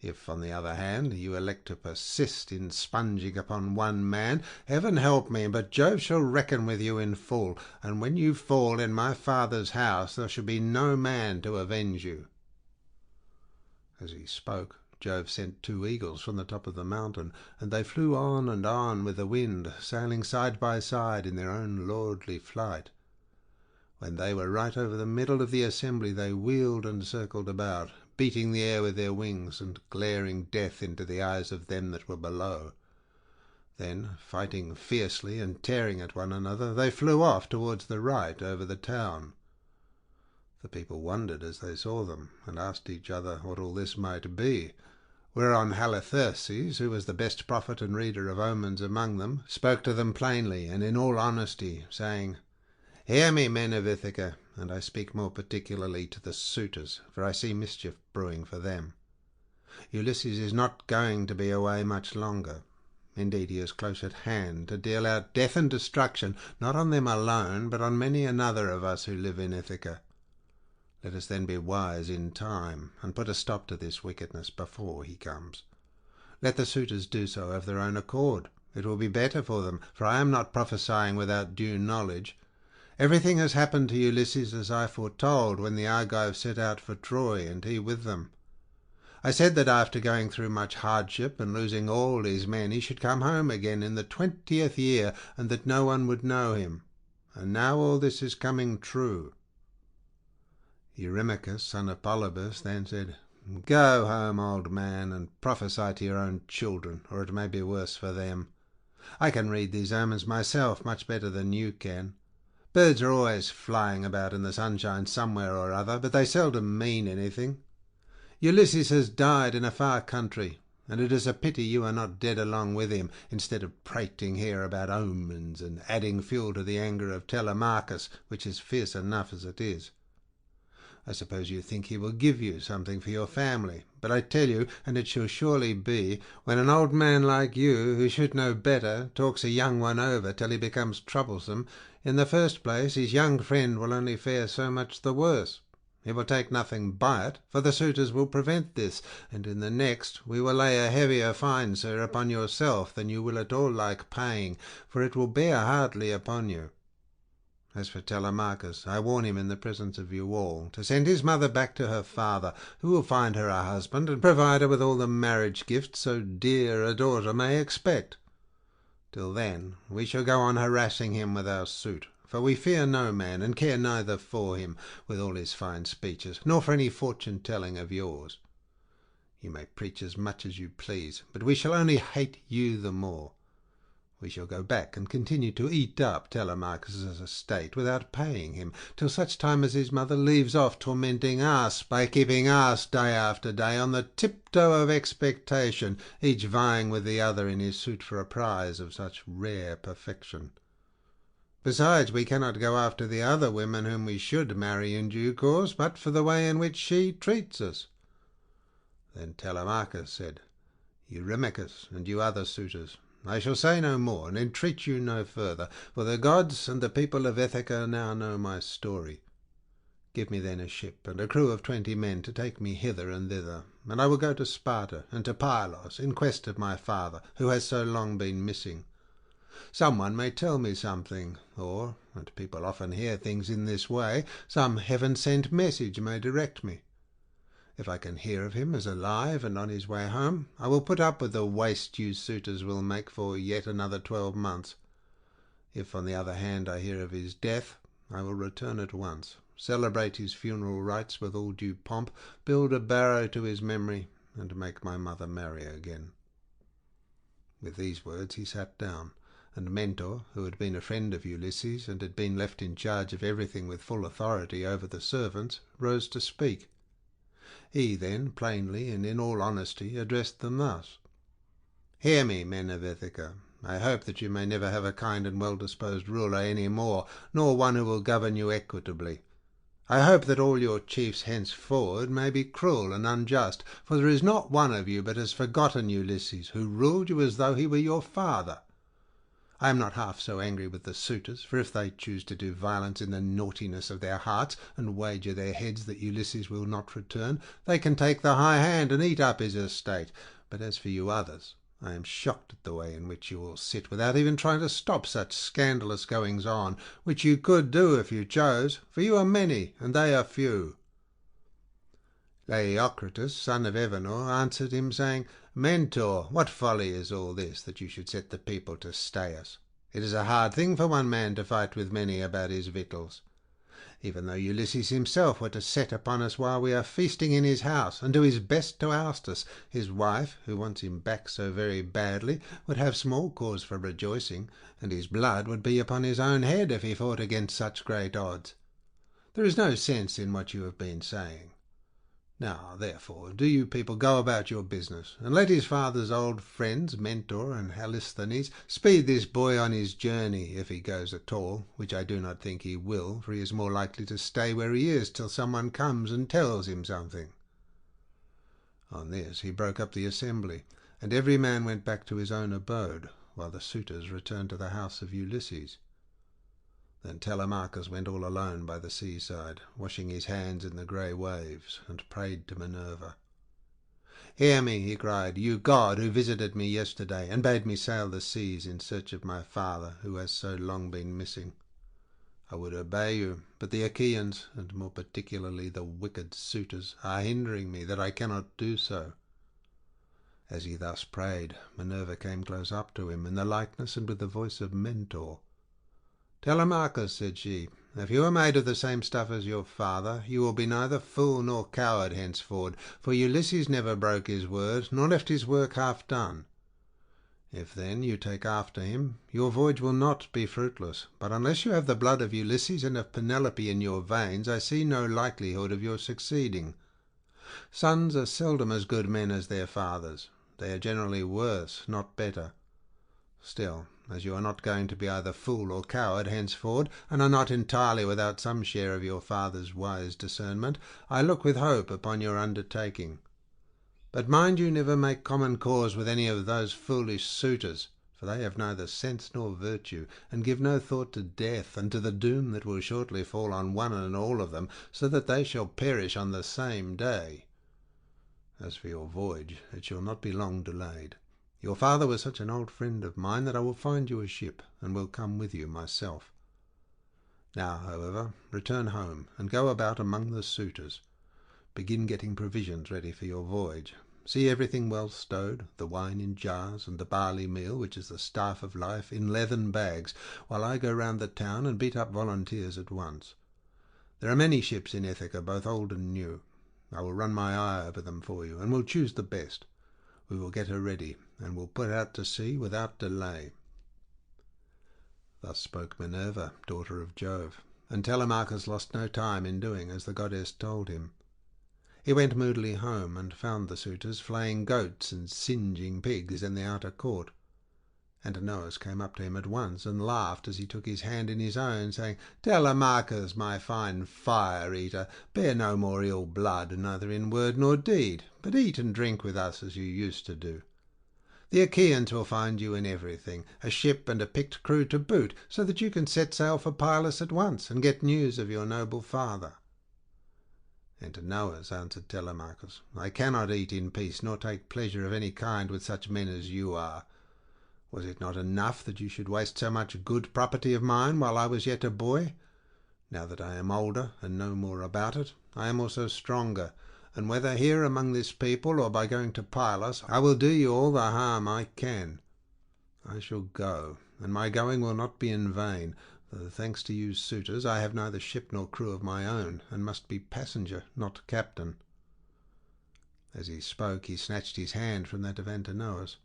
If, on the other hand, you elect to persist in sponging upon one man, heaven help me, but Jove shall reckon with you in full, and when you fall in my father's house there shall be no man to avenge you." As he spoke, Jove sent 2 eagles from the top of the mountain, and they flew on with the wind, sailing side by side in their own lordly flight. When they were right over the middle of the assembly, they wheeled and circled about, beating the air with their wings, and glaring death into the eyes of them that were below. Then, fighting fiercely and tearing at one another, they flew off towards the right over the town. The people wondered as they saw them, and asked each other what all this might be, whereon Halitherses, who was the best prophet and reader of omens among them, spoke to them plainly and in all honesty, saying, "Hear me, men of Ithaca, and I speak more particularly to the suitors, for I see mischief brewing for them. Ulysses is not going to be away much longer. Indeed, he is close at hand to deal out death and destruction, not on them alone, but on many another of us who live in Ithaca. Let us then be wise in time, and put a stop to this wickedness before he comes. Let the suitors do so of their own accord. It will be better for them, for I am not prophesying without due knowledge. Everything has happened to Ulysses as I foretold when the Argives set out for Troy, and he with them. I said that after going through much hardship and losing all his men, he should come home again in the 20th year, and that no one would know him. And now all this is coming true." Eurymachus, son of Polybus, then said, "Go home, old man, and prophesy to your own children, or it may be worse for them. I can read these omens myself much better than you can. Birds are always flying about in the sunshine somewhere or other, but they seldom mean anything. Ulysses has died in a far country, and it is a pity you are not dead along with him, instead of prating here about omens and adding fuel to the anger of Telemachus, which is fierce enough as it is. I suppose you think he will give you something for your family, but I tell you, and it shall surely be, when an old man like you, who should know better, talks a young one over till he becomes troublesome, in the first place his young friend will only fare so much the worse. He will take nothing by it, for the suitors will prevent this, and in the next we will lay a heavier fine, sir, upon yourself than you will at all like paying, for it will bear hardly upon you. As for Telemachus, I warn him in the presence of you all to send his mother back to her father, who will find her a husband and provide her with all the marriage gifts so dear a daughter may expect. Till then we shall go on harassing him with our suit, for we fear no man, and care neither for him, with all his fine speeches, nor for any fortune-telling of yours. You may preach as much as you please, but we shall only hate you the more. We shall go back and continue to eat up Telemachus's estate without paying him, till such time as his mother leaves off tormenting us by keeping us day after day on the tiptoe of expectation, each vying with the other in his suit for a prize of such rare perfection. Besides, we cannot go after the other women whom we should marry in due course, but for the way in which she treats us." Then Telemachus said, "Eurymachus, and you other suitors, I shall say no more, and entreat you no further, for the gods and the people of Ithaca now know my story. Give me then a ship and a crew of 20 men to take me hither and thither, and I will go to Sparta and to Pylos in quest of my father, who has so long been missing. Some one may tell me something, or, and people often hear things in this way, some heaven-sent message may direct me. If I can hear of him as alive and on his way home, I will put up with the waste you suitors will make for yet another 12 months. If, on the other hand, I hear of his death, I will return at once, celebrate his funeral rites with all due pomp, build a barrow to his memory, and make my mother marry again." With these words he sat down, and Mentor, who had been a friend of Ulysses and had been left in charge of everything with full authority over the servants, rose to speak. He then, plainly and in all honesty, addressed them thus: "Hear me, men of Ithaca. I hope that you may never have a kind and well-disposed ruler any more, nor one who will govern you equitably. I hope that all your chiefs henceforward may be cruel and unjust, for there is not one of you but has forgotten Ulysses, who ruled you as though he were your father. I am not half so angry with the suitors, for if they choose to do violence in the naughtiness of their hearts, and wager their heads that Ulysses will not return, they can take the high hand and eat up his estate. But as for you others, I am shocked at the way in which you all sit without even trying to stop such scandalous goings-on, which you could do if you chose, for you are many and they are few." Leiocritus, son of Evenor, answered him, saying, "Mentor, what folly is all this, that you should set the people to stay us? It is a hard thing for one man to fight with many about his victuals. Even though Ulysses himself were to set upon us while we are feasting in his house, and do his best to oust us, his wife, who wants him back so very badly, would have small cause for rejoicing, and his blood would be upon his own head if he fought against such great odds. There is no sense in what you have been saying. Now, therefore, do you people go about your business, and let his father's old friends, Mentor and Halisthenes, speed this boy on his journey, if he goes at all, which I do not think he will, for he is more likely to stay where he is till someone comes and tells him something." On this he broke up the assembly, and every man went back to his own abode, while the suitors returned to the house of Ulysses. Then Telemachus went all alone by the seaside, washing his hands in the grey waves, and prayed to Minerva. "Hear me," he cried, "you god who visited me yesterday, and bade me sail the seas in search of my father, who has so long been missing. I would obey you, but the Achaeans, and more particularly the wicked suitors, are hindering me, that I cannot do so." As he thus prayed, Minerva came close up to him in the likeness and with the voice of Mentor. "Telemachus," said she, "if you are made of the same stuff as your father, you will be neither fool nor coward henceforward, for Ulysses never broke his word, nor left his work half done. If then you take after him, your voyage will not be fruitless, but unless you have the blood of Ulysses and of Penelope in your veins, I see no likelihood of your succeeding. Sons are seldom as good men as their fathers. They are generally worse, not better. Still, as you are not going to be either fool or coward henceforward, and are not entirely without some share of your father's wise discernment, I look with hope upon your undertaking. But mind you never make common cause with any of those foolish suitors, for they have neither sense nor virtue, and give no thought to death, and to the doom that will shortly fall on one and all of them, so that they shall perish on the same day. As for your voyage, it shall not be long delayed. Your father was such an old friend of mine that I will find you a ship, and will come with you myself. Now, however, return home, and go about among the suitors. Begin getting provisions ready for your voyage. See everything well stowed, the wine in jars, and the barley meal, which is the staff of life, in leathern bags, while I go round the town and beat up volunteers at once. There are many ships in Ithaca, both old and new. I will run my eye over them for you, and will choose the best. We will get her ready, and will put out to sea without delay." Thus spoke Minerva, daughter of Jove, and Telemachus lost no time in doing as the goddess told him. He went moodily home, and found the suitors flaying goats and singeing pigs in the outer court. Antinous came up to him at once and laughed as he took his hand in his own, saying, "Telemachus, my fine fire-eater, bear no more ill blood, neither in word nor deed, but eat and drink with us as you used to do. The Achaeans will find you in everything, a ship and a picked crew to boot, so that you can set sail for Perilous at once and get news of your noble father." "Antinous," answered Telemachus, "I cannot eat in peace nor take pleasure of any kind with such men as you are. Was it not enough that you should waste so much good property of mine while I was yet a boy? Now that I am older and know more about it, I am also stronger, and whether here among this people or by going to Perilous, I will do you all the harm I can. I shall go, and my going will not be in vain, though thanks to you suitors I have neither ship nor crew of my own, and must be passenger, not captain." As he spoke he snatched his hand from that of Antinous.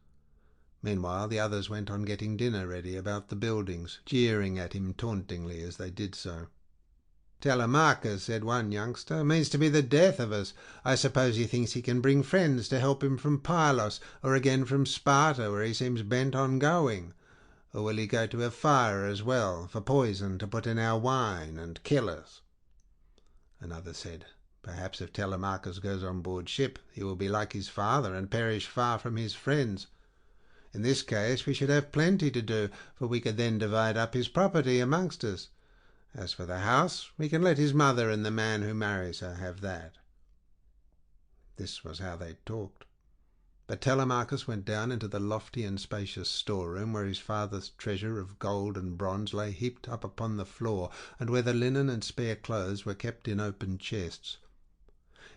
Meanwhile the others went on getting dinner ready about the buildings, jeering at him tauntingly as they did so. "Telemachus," said one youngster, "means to be the death of us. I suppose he thinks he can bring friends to help him from Pylos, or again from Sparta, where he seems bent on going. Or will he go to a fire as well, for poison to put in our wine, and kill us?" Another said, "Perhaps if Telemachus goes on board ship, he will be like his father and perish far from his friends. In this case we should have plenty to do, for we could then divide up his property amongst us. As for the house, we can let his mother and the man who marries her have that." This was how they talked. But Telemachus went down into the lofty and spacious storeroom, where his father's treasure of gold and bronze lay heaped up upon the floor, and where the linen and spare clothes were kept in open chests.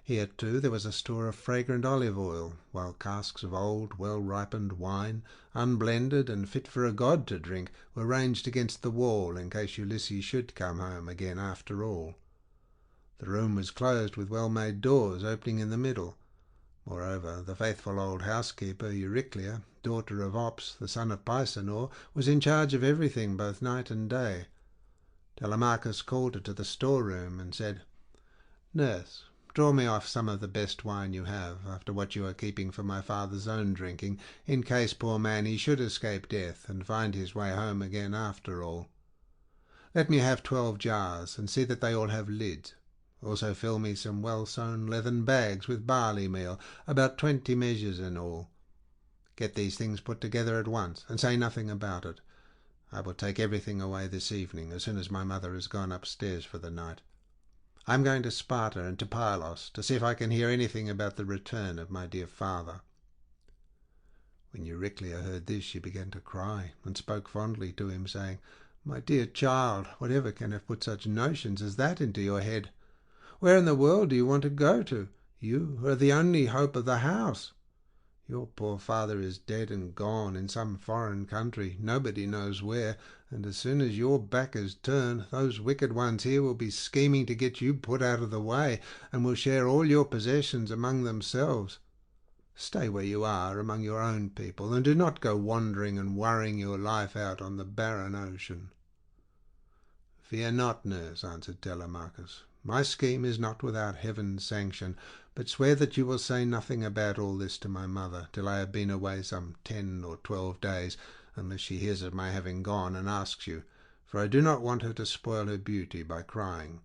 Here, too, there was a store of fragrant olive oil, while casks of old, well-ripened wine, unblended and fit for a god to drink, were ranged against the wall in case Ulysses should come home again after all. The room was closed with well-made doors opening in the middle. Moreover, the faithful old housekeeper, Euryclea, daughter of Ops, the son of Pisenor, was in charge of everything both night and day. Telemachus called her to the storeroom and said, "Nurse, draw me off some of the best wine you have, after what you are keeping for my father's own drinking, in case, poor man, he should escape death and find his way home again after all. Let me have 12 jars, and see that they all have lids. Also fill me some well-sewn leathern bags with barley meal, about 20 measures in all. Get these things put together at once, and say nothing about it. I will take everything away this evening, as soon as my mother has gone upstairs for the night. I am going to Sparta and to Pylos, to see if I can hear anything about the return of my dear father." When Euryclea heard this, she began to cry, and spoke fondly to him, saying, "My dear child, whatever can have put such notions as that into your head? Where in the world do you want to go to, you who are the only hope of the house? Your poor father is dead and gone in some foreign country, nobody knows where, and as soon as your back is turned, those wicked ones here will be scheming to get you put out of the way, and will share all your possessions among themselves. Stay where you are among your own people, and do not go wandering and worrying your life out on the barren ocean." "Fear not, nurse," answered Telemachus. "My scheme is not without heaven's sanction, but swear that you will say nothing about all this to my mother till I have been away some 10 or 12 days, unless she hears of my having gone and asks you, for I do not want her to spoil her beauty by crying."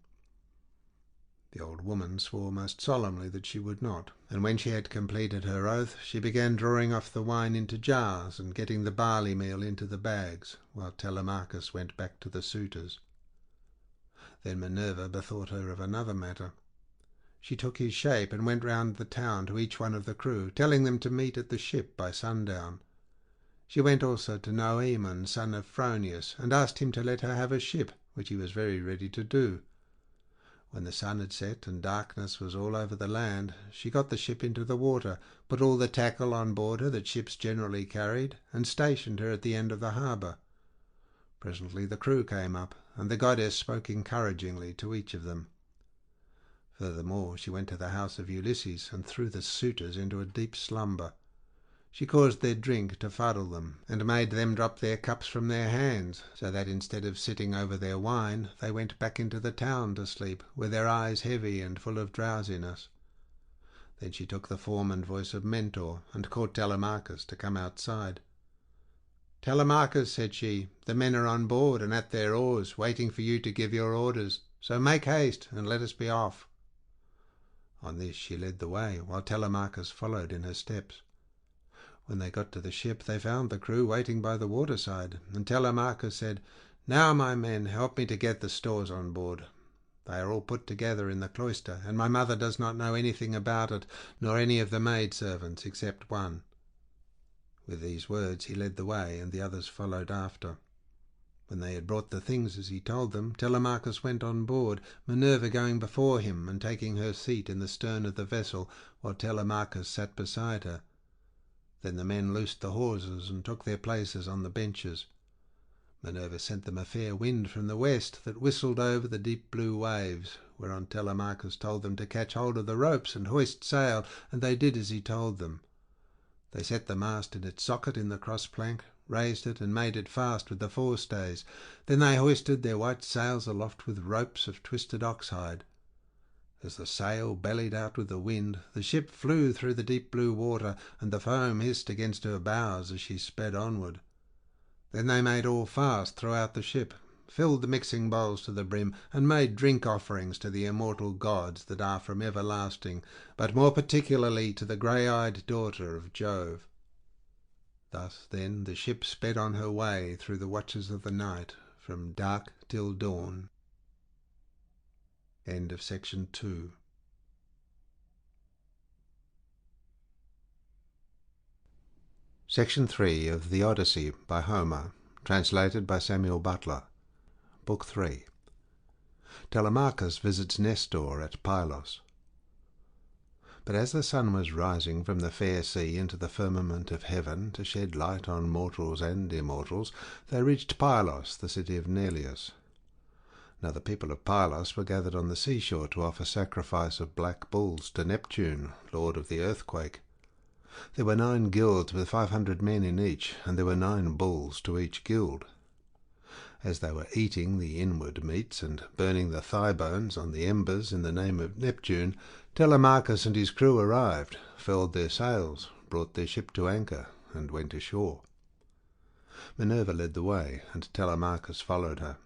The old woman swore most solemnly that she would not, and when she had completed her oath, she began drawing off the wine into jars and getting the barley meal into the bags, while Telemachus went back to the suitors. Then Minerva bethought her of another matter. She took his shape and went round the town to each one of the crew, telling them to meet at the ship by sundown. She went also to Noemon, son of Phronius, and asked him to let her have a ship, which he was very ready to do. When the sun had set and darkness was all over the land, she got the ship into the water, put all the tackle on board her that ships generally carried, and stationed her at the end of the harbour. Presently the crew came up, and the goddess spoke encouragingly to each of them. Furthermore, she went to the house of Ulysses, and threw the suitors into a deep slumber. She caused their drink to fuddle them, and made them drop their cups from their hands, so that instead of sitting over their wine, they went back into the town to sleep, with their eyes heavy and full of drowsiness. Then she took the form and voice of Mentor, and called Telemachus to come outside. "Telemachus," said she, "the men are on board and at their oars, waiting for you to give your orders. So make haste and let us be off." On this she led the way, while Telemachus followed in her steps. When they got to the ship, they found the crew waiting by the waterside, and Telemachus said, "Now, my men, help me to get the stores on board. They are all put together in the cloister, and my mother does not know anything about it, nor any of the maidservants except one." With these words he led the way, and the others followed after. When they had brought the things as he told them, Telemachus went on board, Minerva going before him and taking her seat in the stern of the vessel, while Telemachus sat beside her. Then the men loosed the hawsers and took their places on the benches. Minerva sent them a fair wind from the west that whistled over the deep blue waves, whereon Telemachus told them to catch hold of the ropes and hoist sail, and they did as he told them. They set the mast in its socket in the cross plank, raised it, and made it fast with the forestays. Then they hoisted their white sails aloft with ropes of twisted oxhide. As the sail bellied out with the wind, the ship flew through the deep blue water, and the foam hissed against her bows as she sped onward. Then they made all fast throughout the ship, filled the mixing bowls to the brim, and made drink offerings to the immortal gods that are from everlasting, but more particularly to the grey-eyed daughter of Jove. Thus, then, the ship sped on her way through the watches of the night, from dark till dawn. End of section 2. Section 3 of the Odyssey by Homer, translated by Samuel Butler. Book 3. Telemachus visits Nestor at Pylos. But as the sun was rising from the fair sea into the firmament of heaven to shed light on mortals and immortals, they reached Pylos, the city of Neleus. Now the people of Pylos were gathered on the seashore to offer sacrifice of black bulls to Neptune, lord of the earthquake. There were 9 guilds with 500 men in each, and there were 9 bulls to each guild. As they were eating the inward meats and burning the thigh bones on the embers in the name of Neptune, Telemachus and his crew arrived, furled their sails, brought their ship to anchor, and went ashore. Minerva led the way, and Telemachus followed her.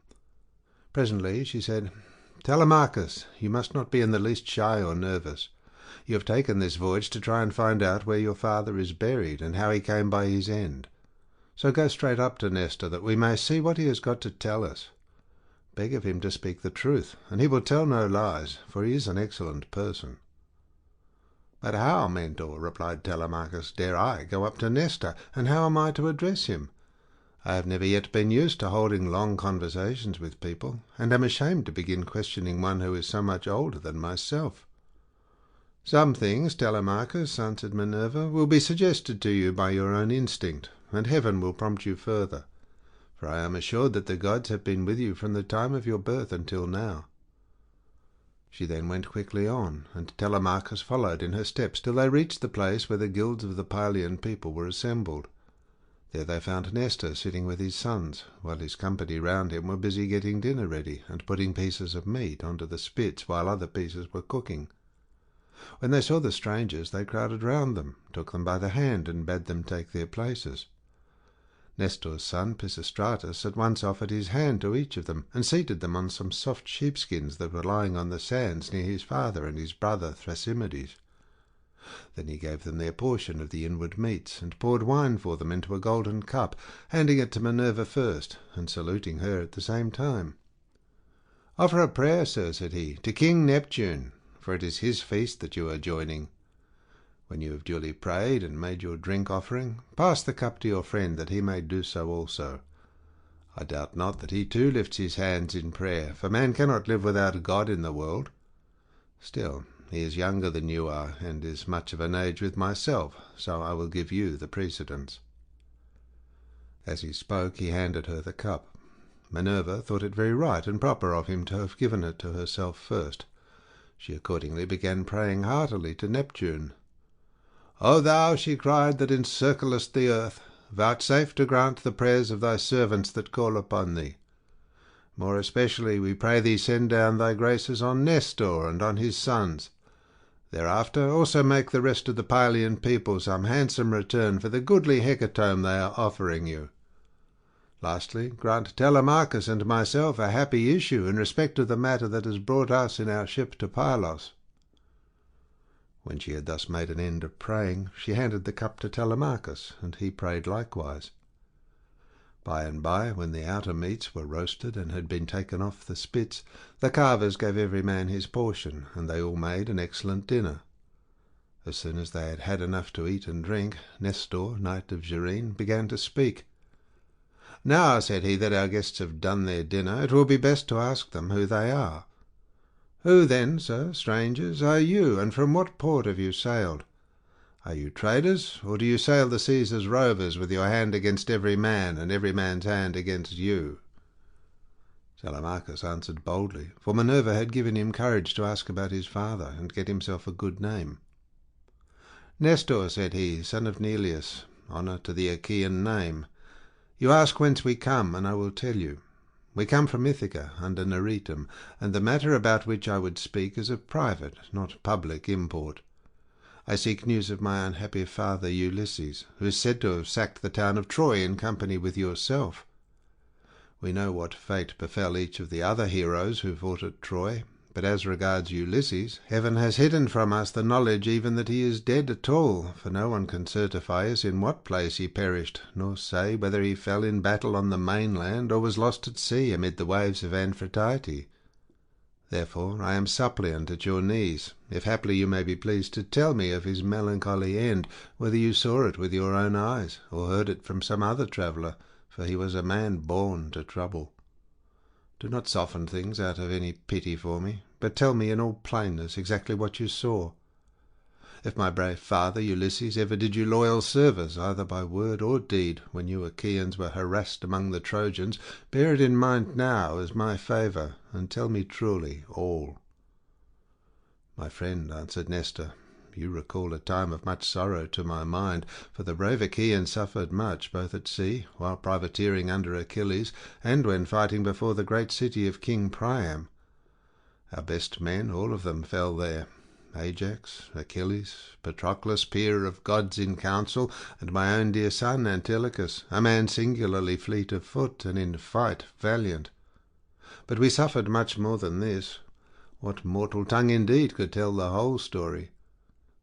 Presently she said, "Telemachus, you must not be in the least shy or nervous. You have taken this voyage to try and find out where your father is buried, and how he came by his end. So go straight up to Nestor, that we may see what he has got to tell us. Beg of him to speak the truth, and he will tell no lies, for he is an excellent person." "But how, Mentor," replied Telemachus, "dare I go up to Nestor, and how am I to address him? I have never yet been used to holding long conversations with people, and am ashamed to begin questioning one who is so much older than myself." "Some things, Telemachus," answered Minerva, "will be suggested to you by your own instinct, and heaven will prompt you further. For I am assured that the gods have been with you from the time of your birth until now." She then went quickly on, and Telemachus followed in her steps till they reached the place where the guilds of the Pylian people were assembled. There they found Nestor sitting with his sons, while his company round him were busy getting dinner ready and putting pieces of meat onto the spits while other pieces were cooking. When they saw the strangers, they crowded round them, took them by the hand, and bade them take their places. Nestor's son Pisistratus at once offered his hand to each of them, and seated them on some soft sheepskins that were lying on the sands near his father and his brother Thrasymedes. Then he gave them their portion of the inward meats, and poured wine for them into a golden cup, handing it to Minerva first, and saluting her at the same time. "Offer a prayer, sir," said he, "to King Neptune, for it is his feast that you are joining. When you have duly prayed and made your drink offering, pass the cup to your friend, that he may do so also. I doubt not that he too lifts his hands in prayer, for man cannot live without a God in the world. Still, he is younger than you are, and is much of an age with myself, so I will give you the precedence." As he spoke, he handed her the cup. Minerva thought it very right and proper of him to have given it to herself first. She accordingly began praying heartily to Neptune. "O thou," she cried, "that encirclest the earth, vouchsafe to grant the prayers of thy servants that call upon thee. More especially, we pray thee, send down thy graces on Nestor and on his sons. Thereafter also make the rest of the Pylian people some handsome return for the goodly hecatomb they are offering you. Lastly, grant Telemachus and myself a happy issue in respect of the matter that has brought us in our ship to Pylos." When she had thus made an end of praying, she handed the cup to Telemachus, and he prayed likewise. By and by, when the outer meats were roasted and had been taken off the spits, the carvers gave every man his portion, and they all made an excellent dinner. As soon as they had had enough to eat and drink, Nestor, knight of Gerene, began to speak. "Now," said he, "that our guests have done their dinner, it will be best to ask them who they are. Who then, sir, strangers, are you, and from what port have you sailed? Are you traders, or do you sail the seas as rovers, with your hand against every man, and every man's hand against you?" Telemachus answered boldly, for Minerva had given him courage to ask about his father, and get himself a good name. "Nestor," said he, "son of Neleus, honour to the Achaean name. You ask whence we come, and I will tell you. We come from Ithaca, under Neritum, and the matter about which I would speak is of private, not public import. I seek news of my unhappy father Ulysses, who is said to have sacked the town of Troy in company with yourself. We know what fate befell each of the other heroes who fought at Troy, but as regards Ulysses, heaven has hidden from us the knowledge even that he is dead at all, for no one can certify us in what place he perished, nor say whether he fell in battle on the mainland or was lost at sea amid the waves of Amphitrite. Therefore I am suppliant at your knees, if haply you may be pleased to tell me of his melancholy end, whether you saw it with your own eyes, or heard it from some other traveller, for he was a man born to trouble. Do not soften things out of any pity for me, but tell me in all plainness exactly what you saw. If my brave father Ulysses ever did you loyal service, either by word or deed, when you Achaeans were harassed among the Trojans, bear it in mind now as my favour, and tell me truly all." "My friend," answered Nestor, "you recall a time of much sorrow to my mind, for the brave Achaeans suffered much, both at sea, while privateering under Achilles, and when fighting before the great city of King Priam. Our best men, all of them, fell there. Ajax, Achilles, Patroclus, peer of gods in council, and my own dear son Antilochus, a man singularly fleet of foot, and in fight valiant. But we suffered much more than this. What mortal tongue indeed could tell the whole story?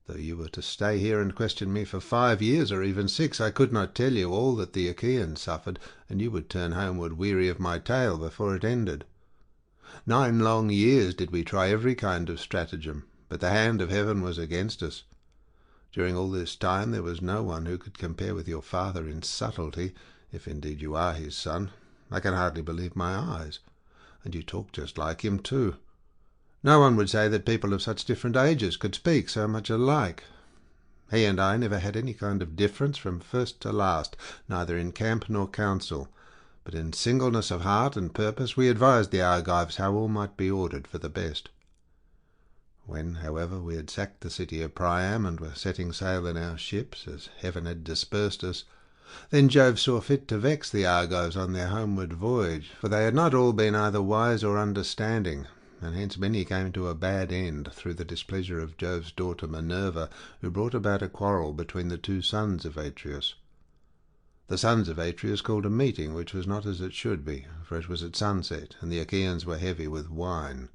Though you were to stay here and question me for 5 years, or even 6, I could not tell you all that the Achaeans suffered, and you would turn homeward weary of my tale before it ended. 9 long years did we try every kind of stratagem, but the hand of heaven was against us. During all this time there was no one who could compare with your father in subtlety, if indeed you are his son. I can hardly believe my eyes. And you talk just like him, too. No one would say that people of such different ages could speak so much alike. He and I never had any kind of difference from first to last, neither in camp nor council, but in singleness of heart and purpose we advised the Argives how all might be ordered for the best. When, however, we had sacked the city of Priam, and were setting sail in our ships, as heaven had dispersed us, then Jove saw fit to vex the Argives on their homeward voyage, for they had not all been either wise or understanding, and hence many came to a bad end through the displeasure of Jove's daughter Minerva, who brought about a quarrel between the 2 sons of Atreus. The sons of Atreus called a meeting, which was not as it should be, for it was at sunset, and the Achaeans were heavy with wine.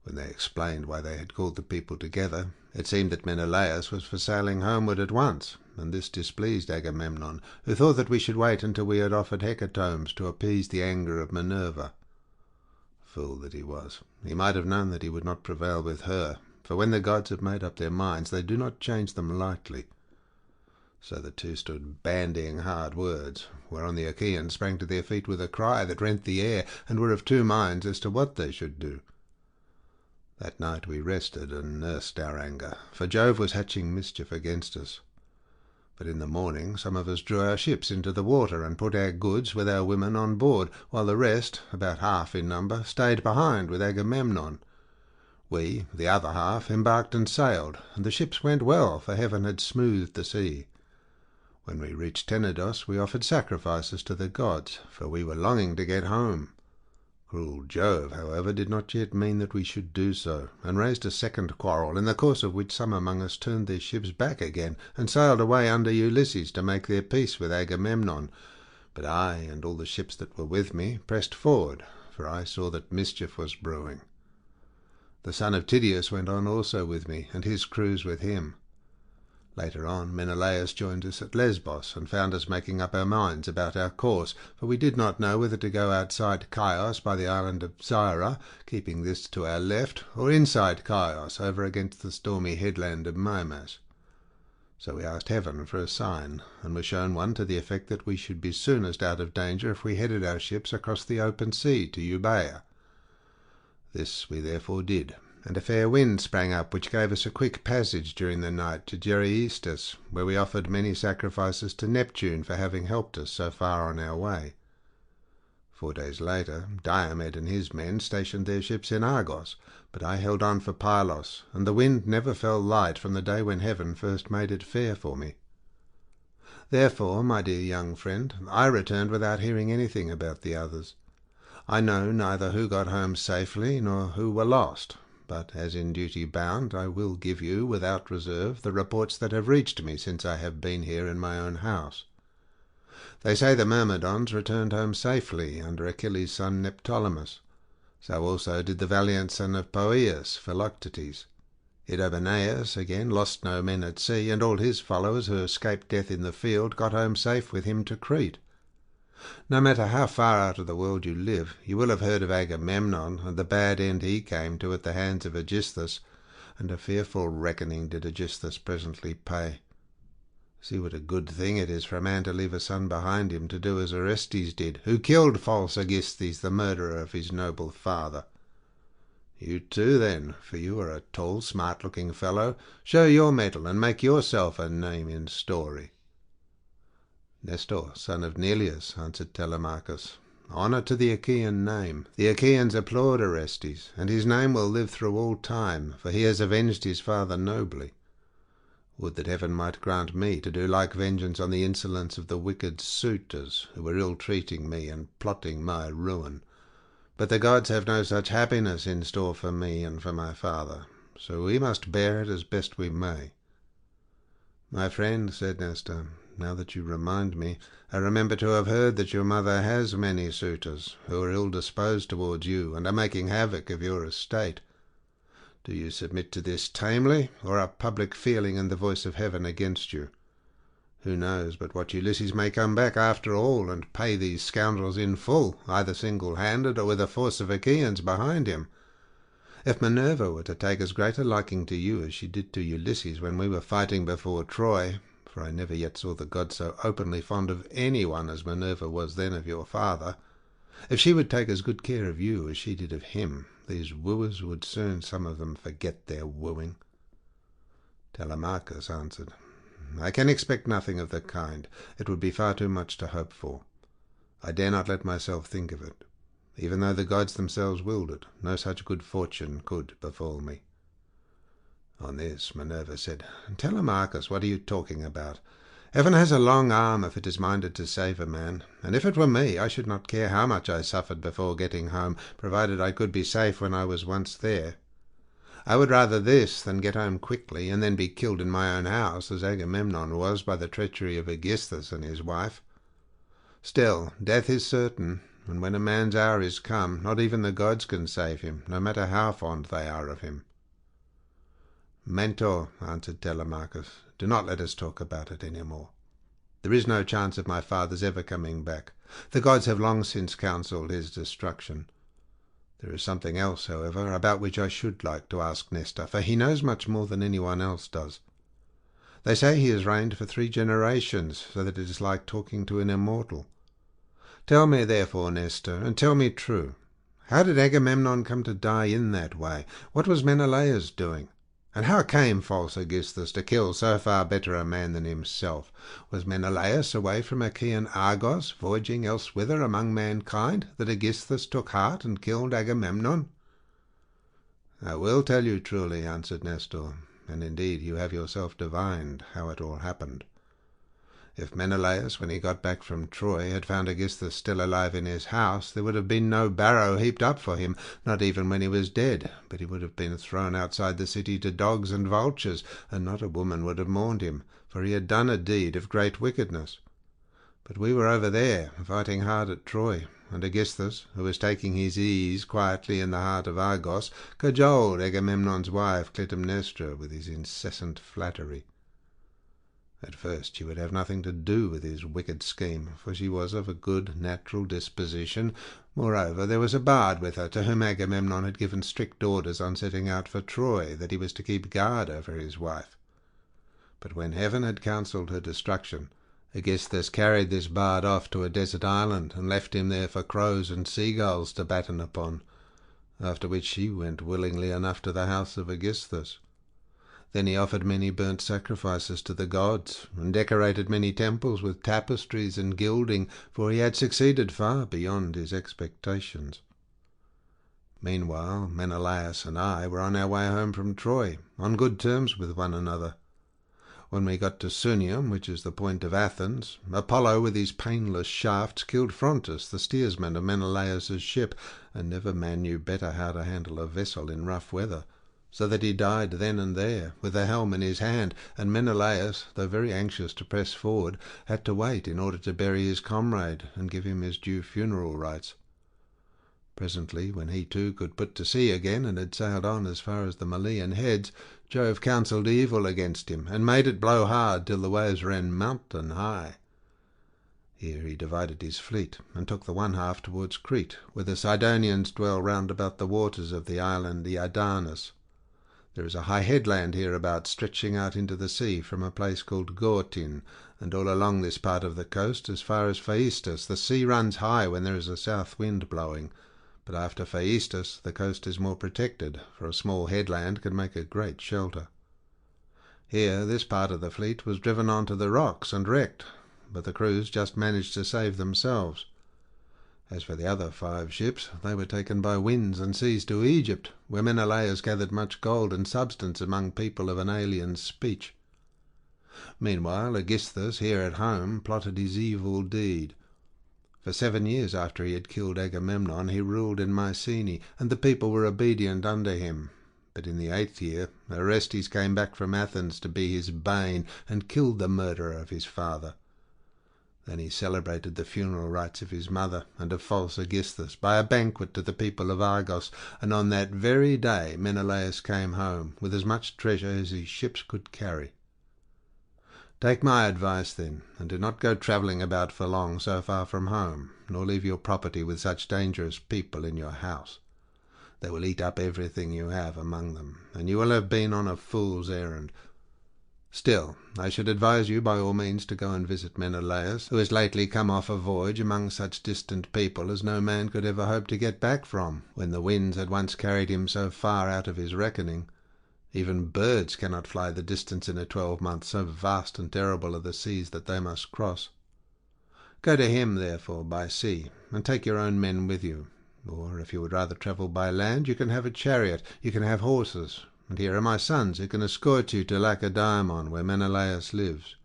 When they explained why they had called the people together, it seemed that Menelaus was for sailing homeward at once, and this displeased Agamemnon, who thought that we should wait until we had offered hecatombs to appease the anger of Minerva. Fool that he was! He might have known that he would not prevail with her, for when the gods have made up their minds they do not change them lightly. So the 2 stood bandying hard words, whereon the Achaeans sprang to their feet with a cry that rent the air, and were of 2 minds as to what they should do. That night we rested and nursed our anger, for Jove was hatching mischief against us. But in the morning some of us drew our ships into the water, and put our goods with our women on board, while the rest, about half in number, stayed behind with Agamemnon. We, the other half, embarked and sailed, and the ships went well, for heaven had smoothed the sea. When we reached Tenedos we offered sacrifices to the gods, for we were longing to get home. Cruel Jove, however, did not yet mean that we should do so, and raised a second quarrel, in the course of which some among us turned their ships back again, and sailed away under Ulysses to make their peace with Agamemnon. But I and all the ships that were with me pressed forward, for I saw that mischief was brewing. The son of Tydeus went on also with me, and his crews with him. Later on, Menelaus joined us at Lesbos, and found us making up our minds about our course, for we did not know whether to go outside Chios by the island of Syra, keeping this to our left, or inside Chios, over against the stormy headland of Mimas. So we asked heaven for a sign, and were shown one to the effect that we should be soonest out of danger if we headed our ships across the open sea to Euboea. This we therefore did, and a fair wind sprang up, which gave us a quick passage during the night to Gereistus, where we offered many sacrifices to Neptune for having helped us so far on our way. 4 days later, Diomed and his men stationed their ships in Argos, but I held on for Pylos, and the wind never fell light from the day when heaven first made it fair for me. Therefore, my dear young friend, I returned without hearing anything about the others. I know neither who got home safely nor who were lost, but as in duty bound, I will give you, without reserve, the reports that have reached me since I have been here in my own house. They say the Myrmidons returned home safely under Achilles' son Neoptolemus. So also did the valiant son of Poeas, Philoctetes. Idomeneus, again, lost no men at sea, and all his followers who escaped death in the field got home safe with him to Crete. No matter how far out of the world you live, you will have heard of Agamemnon, and the bad end he came to at the hands of Aegisthus, and a fearful reckoning did Aegisthus presently pay. See what a good thing it is for a man to leave a son behind him to do as Orestes did, who killed false Aegisthus, the murderer of his noble father. You too, then, for you are a tall, smart-looking fellow, show your mettle and make yourself a name in story. Nestor, son of Neleus, answered Telemachus, honour to the Achaean name. The Achaeans applaud Orestes, and his name will live through all time, for he has avenged his father nobly. Would that heaven might grant me to do like vengeance on the insolence of the wicked suitors, who were ill-treating me and plotting my ruin. But the gods have no such happiness in store for me and for my father, so we must bear it as best we may. My friend, said Nestor, now that you remind me, I remember to have heard that your mother has many suitors, who are ill-disposed towards you, and are making havoc of your estate. Do you submit to this tamely, or are public feeling and the voice of heaven against you? Who knows but what Ulysses may come back after all, and pay these scoundrels in full, either single-handed or with a force of Achaeans behind him? If Minerva were to take as great a liking to you as she did to Ulysses when we were fighting before Troy, for I never yet saw the gods so openly fond of any one as Minerva was then of your father, if she would take as good care of you as she did of him, these wooers would soon some of them forget their wooing. Telemachus answered, I can expect nothing of the kind. It would be far too much to hope for. I dare not let myself think of it. Even though the gods themselves willed it, no such good fortune could befall me. On this Minerva said, Telemachus, what are you talking about? Heaven has a long arm if it is minded to save a man, and if it were me, I should not care how much I suffered before getting home, provided I could be safe when I was once there. I would rather this than get home quickly, and then be killed in my own house, as Agamemnon was by the treachery of Aegisthus and his wife. Still, death is certain, and when a man's hour is come, not even the gods can save him, no matter how fond they are of him. Mentor, answered Telemachus, do not let us talk about it any more. There is no chance of my father's ever coming back. The gods have long since counselled his destruction. There is something else, however, about which I should like to ask Nestor, for he knows much more than anyone else does. They say he has reigned for 3 generations, so that it is like talking to an immortal. Tell me, therefore, Nestor, and tell me true. How did Agamemnon come to die in that way? What was Menelaus doing? And how came false Aegisthus to kill so far better a man than himself? Was Menelaus away from Achaean Argos, voyaging elsewhither among mankind, that Aegisthus took heart and killed Agamemnon? I will tell you truly, answered Nestor, and indeed you have yourself divined how it all happened. If Menelaus, when he got back from Troy, had found Aegisthus still alive in his house, there would have been no barrow heaped up for him, not even when he was dead, but he would have been thrown outside the city to dogs and vultures, and not a woman would have mourned him, for he had done a deed of great wickedness. But we were over there, fighting hard at Troy, and Aegisthus, who was taking his ease quietly in the heart of Argos, cajoled Agamemnon's wife Clytemnestra with his incessant flattery. At first she would have nothing to do with his wicked scheme, for she was of a good natural disposition. Moreover, there was a bard with her, to whom Agamemnon had given strict orders on setting out for Troy, that he was to keep guard over his wife. But when heaven had counselled her destruction, Aegisthus carried this bard off to a desert island, and left him there for crows and seagulls to batten upon, after which she went willingly enough to the house of Aegisthus. Then he offered many burnt sacrifices to the gods, and decorated many temples with tapestries and gilding, for he had succeeded far beyond his expectations. Meanwhile Menelaus and I were on our way home from Troy, on good terms with one another. When we got to Sunium, which is the point of Athens, Apollo with his painless shafts killed Phrontis, the steersman of Menelaus's ship, and never man knew better how to handle a vessel in rough weather, so that he died then and there, with the helm in his hand, and Menelaus, though very anxious to press forward, had to wait in order to bury his comrade and give him his due funeral rites. Presently, when he too could put to sea again, and had sailed on as far as the Malian heads, Jove counselled evil against him, and made it blow hard till the waves ran mountain high. Here he divided his fleet, and took the one half towards Crete, where the Sidonians dwell round about the waters of the island the Dardanus. There is a high headland hereabouts, stretching out into the sea from a place called Gortyn, and all along this part of the coast, as far as Phaestus, the sea runs high when there is a south wind blowing. But after Phaestus the coast is more protected, for a small headland can make a great shelter. Here this part of the fleet was driven on to the rocks and wrecked, but the crews just managed to save themselves. As for the other 5 ships, they were taken by winds and seas to Egypt, where Menelaus gathered much gold and substance among people of an alien speech. Meanwhile Aegisthus, here at home, plotted his evil deed. For 7 years after he had killed Agamemnon, he ruled in Mycenae, and the people were obedient under him. But in the 8th year Orestes came back from Athens to be his bane, and killed the murderer of his father. Then he celebrated the funeral rites of his mother and of false Aegisthus by a banquet to the people of Argos, and on that very day Menelaus came home with as much treasure as his ships could carry. Take my advice, then, and do not go travelling about for long so far from home, nor leave your property with such dangerous people in your house. They will eat up everything you have among them, and you will have been on a fool's errand. Still, I should advise you by all means to go and visit Menelaus, who has lately come off a voyage among such distant people as no man could ever hope to get back from, when the winds had once carried him so far out of his reckoning. Even birds cannot fly the distance in a 12-month, so vast and terrible are the seas that they must cross. Go to him, therefore, by sea, and take your own men with you. Or, if you would rather travel by land, you can have a chariot, you can have horses, and here are my sons who can escort you to Lacedaemon, where Menelaus lives.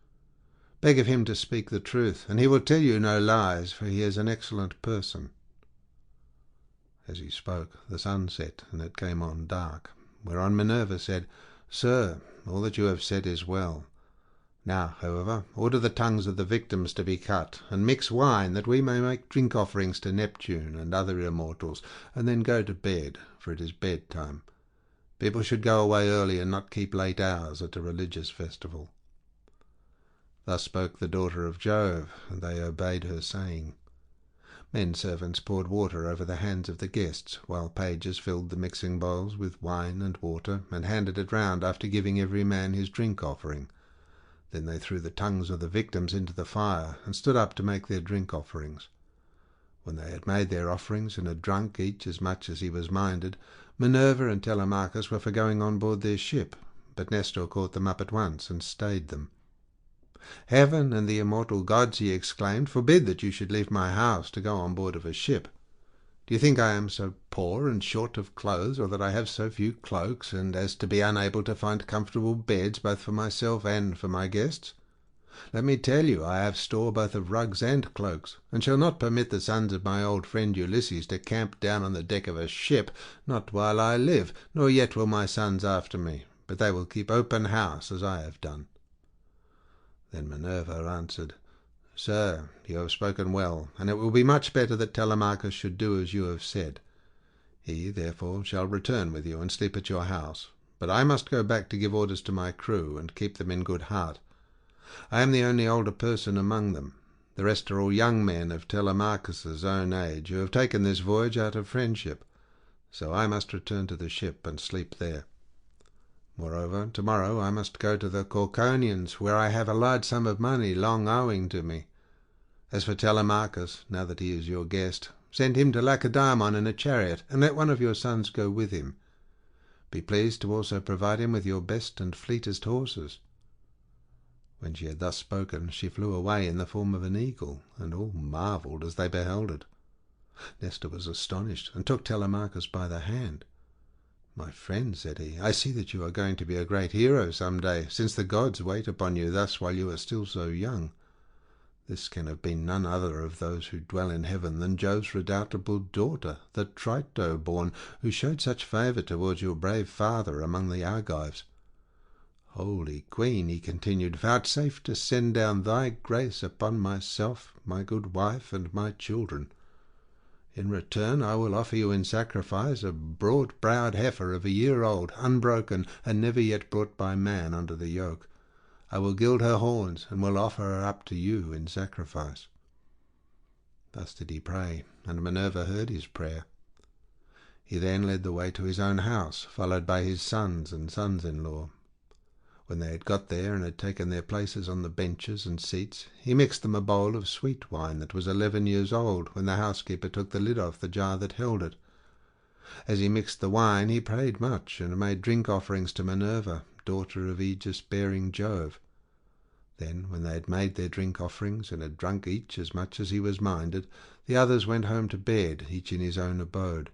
Beg of him to speak the truth, and he will tell you no lies, for he is an excellent person." As he spoke, the sun set, and it came on dark. Whereon Minerva said, "Sir, all that you have said is well. Now, however, order the tongues of the victims to be cut, and mix wine, that we may make drink offerings to Neptune and other immortals, and then go to bed, for it is bedtime. People should go away early and not keep late hours at a religious festival." Thus spoke the daughter of Jove, and they obeyed her saying. Men-servants poured water over the hands of the guests, while pages filled the mixing bowls with wine and water, and handed it round after giving every man his drink-offering. Then they threw the tongues of the victims into the fire, and stood up to make their drink-offerings. When they had made their offerings, and had drunk each as much as he was minded, Minerva and Telemachus were for going on board their ship, but Nestor caught them up at once, and stayed them. "Heaven and the immortal gods," he exclaimed, "forbid that you should leave my house to go on board of a ship. Do you think I am so poor and short of clothes, or that I have so few cloaks, and as to be unable to find comfortable beds both for myself and for my guests? Let me tell you, I have store both of rugs and cloaks, and shall not permit the sons of my old friend Ulysses to camp down on the deck of a ship, not while I live, nor yet will my sons after me, but they will keep open house as I have done." Then Minerva answered, Sir, you have spoken well, and it will be much better that Telemachus should do as you have said. He, therefore, shall return with you and sleep at your house. But I must go back to give orders to my crew, and keep them in good heart. I am the only older person among them. The rest are all young men of Telemachus's own age, who have taken this voyage out of friendship. So I must return to the ship and sleep there. Moreover, tomorrow I must go to the Corconians, where I have a large sum of money long owing to me. As for Telemachus, now that he is your guest, send him to Lacedaemon in a chariot, and let one of your sons go with him. Be pleased to also provide him with your best and fleetest horses." When she had thus spoken, she flew away in the form of an eagle, and all marvelled as they beheld it. Nestor was astonished, and took Telemachus by the hand. "My friend," said he, "I see that you are going to be a great hero some day, since the gods wait upon you thus while you are still so young. This can have been none other of those who dwell in heaven than Jove's redoubtable daughter, the Trito-born, who showed such favour towards your brave father among the Argives. Holy Queen," he continued, "vouchsafe to send down thy grace upon myself, my good wife, and my children. In return I will offer you in sacrifice a broad-browed heifer of a year old, unbroken, and never yet brought by man under the yoke. I will gild her horns, and will offer her up to you in sacrifice." Thus did he pray, and Minerva heard his prayer. He then led the way to his own house, followed by his sons and sons-in-law. When they had got there and had taken their places on the benches and seats, he mixed them a bowl of sweet wine that was 11 years old, when the housekeeper took the lid off the jar that held it. As he mixed the wine, he prayed much, and made drink offerings to Minerva, daughter of aegis-bearing Jove. Then, when they had made their drink offerings, and had drunk each as much as he was minded, the others went home to bed, each in his own abode.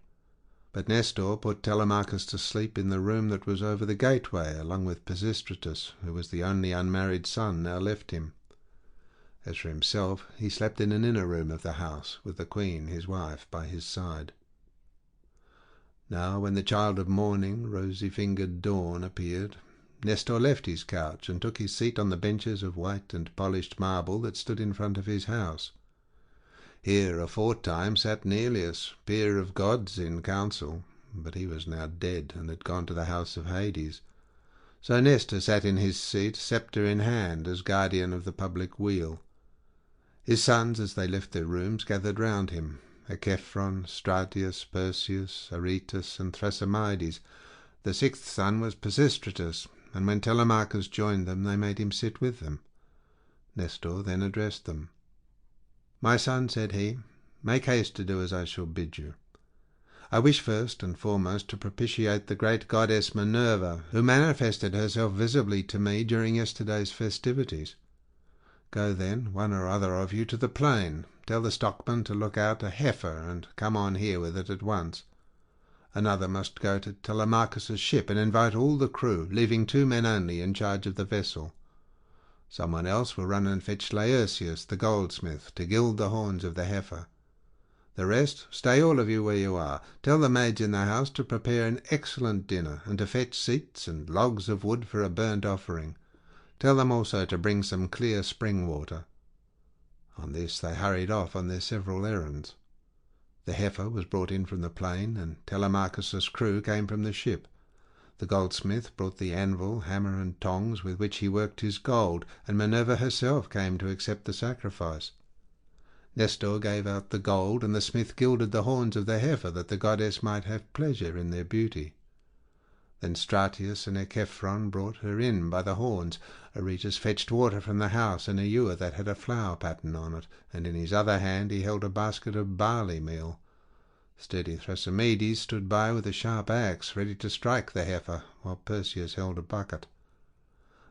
But Nestor put Telemachus to sleep in the room that was over the gateway, along with Pisistratus, who was the only unmarried son now left him. As for himself, he slept in an inner room of the house, with the queen, his wife, by his side. Now, when the child of morning, rosy-fingered dawn, appeared, Nestor left his couch and took his seat on the benches of white and polished marble that stood in front of his house. Here aforetime sat Neleus, peer of gods in council, but he was now dead and had gone to the house of Hades. So Nestor sat in his seat, sceptre in hand, as guardian of the public weal. His sons, as they left their rooms, gathered round him: Echephron, Stratius, Perseus, Aretus, and Thrasymedes. The sixth son was Pisistratus, and when Telemachus joined them, they made him sit with them. Nestor then addressed them. "My son," said he, "make haste to do as I shall bid you. I wish first and foremost to propitiate the great goddess Minerva, who manifested herself visibly to me during yesterday's festivities. Go then, one or other of you, to the plain. Tell the stockman to look out a heifer, and come on here with it at once. Another must go to Telemachus's ship and invite all the crew, leaving 2 men only in charge of the vessel. Someone else will run and fetch Laertius the goldsmith to gild the horns of the heifer. The rest, stay all of you where you are. Tell the maids in the house to prepare an excellent dinner, and to fetch seats and logs of wood for a burnt offering. Tell them also to bring some clear spring water." On this they hurried off on their several errands. The heifer was brought in from the plain, and Telemachus's crew came from the ship. The goldsmith brought the anvil, hammer, and tongs with which he worked his gold, and Minerva herself came to accept the sacrifice. Nestor gave out the gold, and the smith gilded the horns of the heifer, that the goddess might have pleasure in their beauty. Then Stratius and Echephron brought her in by the horns. Aretus fetched water from the house in a ewer that had a flower pattern on it, and in his other hand he held a basket of barley meal. Sturdy Thrasymedes stood by with a sharp axe, ready to strike the heifer, while Perseus held a bucket.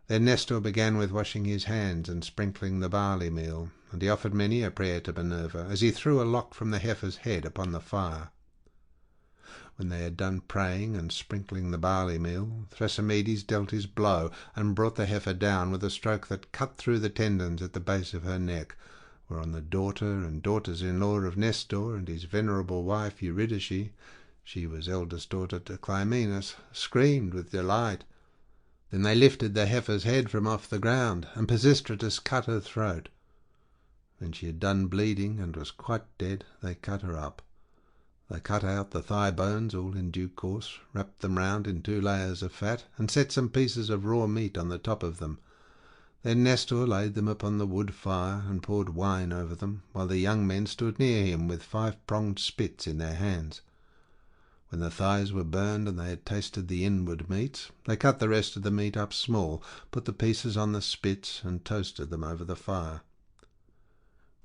Then Nestor began with washing his hands and sprinkling the barley meal, and he offered many a prayer to Minerva, as he threw a lock from the heifer's head upon the fire. When they had done praying and sprinkling the barley meal, Thrasymedes dealt his blow, and brought the heifer down with a stroke that cut through the tendons at the base of her neck, whereon the daughter and daughters-in-law of Nestor and his venerable wife Eurydice, she was eldest daughter to Clymenus, screamed with delight. Then they lifted the heifer's head from off the ground, and Pisistratus cut her throat. When she had done bleeding and was quite dead, they cut her up. They cut out the thigh bones all in due course, wrapped them round in 2 layers of fat, and set some pieces of raw meat on the top of them. Then Nestor laid them upon the wood fire and poured wine over them, while the young men stood near him with 5-pronged spits in their hands. When the thighs were burned and they had tasted the inward meats, they cut the rest of the meat up small, put the pieces on the spits, and toasted them over the fire.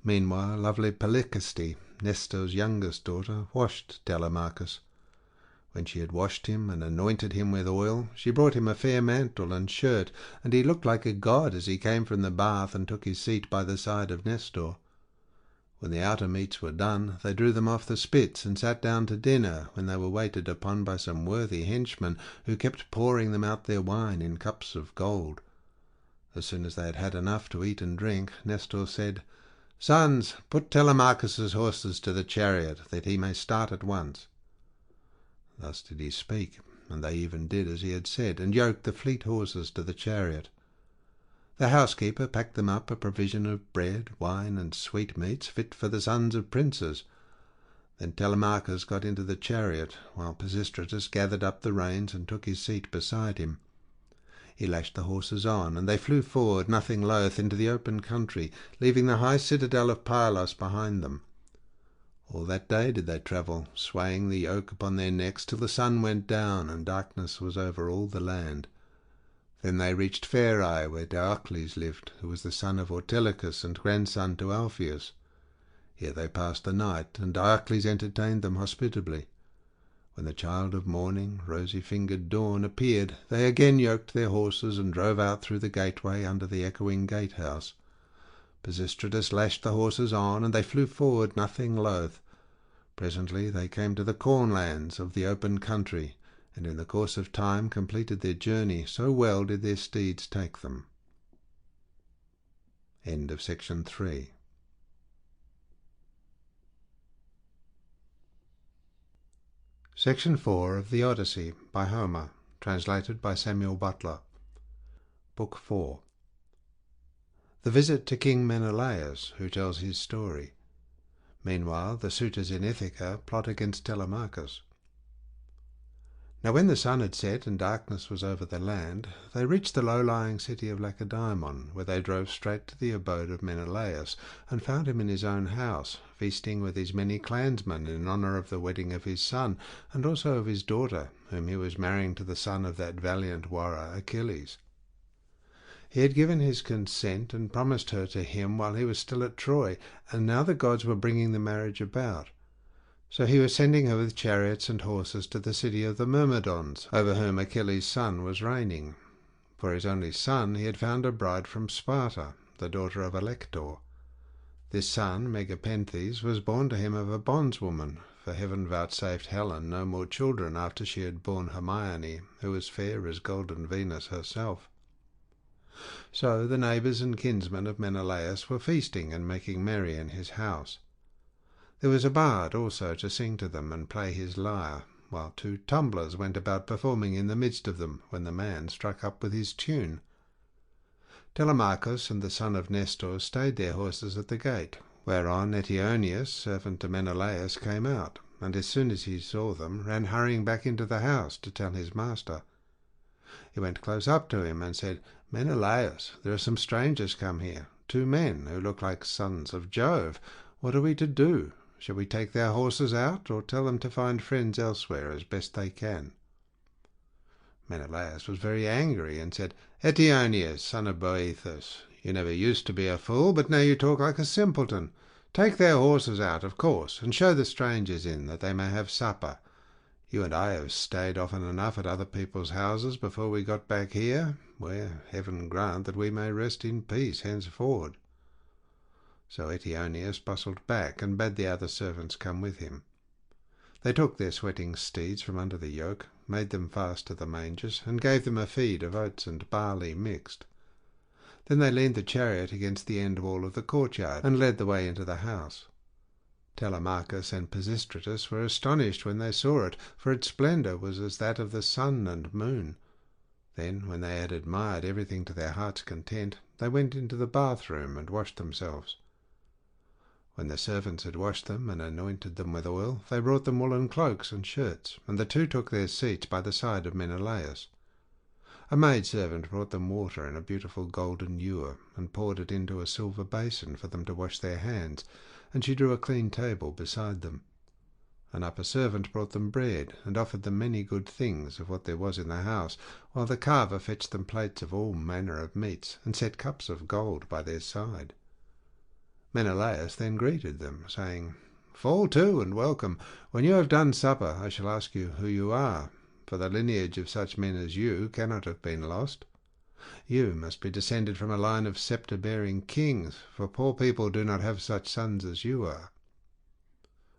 Meanwhile, lovely Polycaste, Nestor's youngest daughter, washed Telemachus. When she had washed him and anointed him with oil, she brought him a fair mantle and shirt, and he looked like a god as he came from the bath and took his seat by the side of Nestor. When the outer meats were done, they drew them off the spits and sat down to dinner, when they were waited upon by some worthy henchmen, who kept pouring them out their wine in cups of gold. As soon as they had had enough to eat and drink, Nestor said, "Sons, put Telemachus's horses to the chariot, that he may start at once." Thus did he speak, and they even did as he had said, and yoked the fleet horses to the chariot. The housekeeper packed them up a provision of bread, wine, and sweetmeats fit for the sons of princes. Then Telemachus got into the chariot, while Pisistratus gathered up the reins and took his seat beside him. He lashed the horses on, and they flew forward, nothing loath, into the open country, leaving the high citadel of perilous behind them. All that day did they travel, swaying the yoke upon their necks, till the sun went down and darkness was over all the land. Then they reached Pherae, where Diocles lived, who was the son of Ortilochus and grandson to Alpheus. Here they passed the night, and Diocles entertained them hospitably. When the child of morning, rosy-fingered Dawn, appeared, they again yoked their horses and drove out through the gateway under the echoing gatehouse. Pisistratus lashed the horses on, and they flew forward, nothing loath. Presently they came to the cornlands of the open country, and in the course of time completed their journey, so well did their steeds take them. End of section 3. Section 4 of the Odyssey by Homer, translated by Samuel Butler. Book 4. The visit to King Menelaus, who tells his story. Meanwhile, the suitors in Ithaca plot against Telemachus. Now when the sun had set and darkness was over the land, they reached the low-lying city of Lacedaemon, where they drove straight to the abode of Menelaus, and found him in his own house, feasting with his many clansmen in honour of the wedding of his son, and also of his daughter, whom he was marrying to the son of that valiant warrior Achilles. He had given his consent and promised her to him while he was still at Troy, and now the gods were bringing the marriage about. So he was sending her with chariots and horses to the city of the Myrmidons, over whom Achilles' son was reigning. For his only son he had found a bride from Sparta, the daughter of Alector. This son, Megapenthes, was born to him of a bondswoman, for heaven vouchsafed Helen no more children after she had borne Hermione, who was fair as golden Venus herself. So the neighbours and kinsmen of Menelaus were feasting and making merry in his house. There was a bard also to sing to them and play his lyre, while 2 tumblers went about performing in the midst of them, when the man struck up with his tune. Telemachus and the son of Nestor stayed their horses at the gate, whereon Eteoneus, servant to Menelaus, came out, and as soon as he saw them, ran hurrying back into the house to tell his master. He went close up to him and said, "Menelaus, there are some strangers come here, 2 men who look like sons of Jove. What are we to do? Shall we take their horses out, or tell them to find friends elsewhere as best they can?" Menelaus was very angry and said, "Eteoneus, son of Boethus, you never used to be a fool, but now you talk like a simpleton. Take their horses out, of course, and show the strangers in, that they may have supper. You and I have stayed often enough at other people's houses before we got back here, where heaven grant that we may rest in peace henceforward." So Eteoneus bustled back and bade the other servants come with him. They took their sweating steeds from under the yoke, made them fast to the mangers, and gave them a feed of oats and barley mixed. Then they leaned the chariot against the end wall of the courtyard, and led the way into the house. Telemachus and Pisistratus were astonished when they saw it, for its splendour was as that of the sun and moon. Then, when they had admired everything to their heart's content, they went into the bathroom and washed themselves. When the servants had washed them and anointed them with oil, they brought them woolen cloaks and shirts, and the two took their seats by the side of Menelaus. A maidservant brought them water in a beautiful golden ewer, and poured it into a silver basin for them to wash their hands, and she drew a clean table beside them. An upper servant brought them bread, and offered them many good things of what there was in the house, while the carver fetched them plates of all manner of meats, and set cups of gold by their side. Menelaus then greeted them, saying, "Fall to and welcome. When you have done supper, I shall ask you who you are, for the lineage of such men as you cannot have been lost. You must be descended from a line of sceptre-bearing kings, for poor people do not have such sons as you are."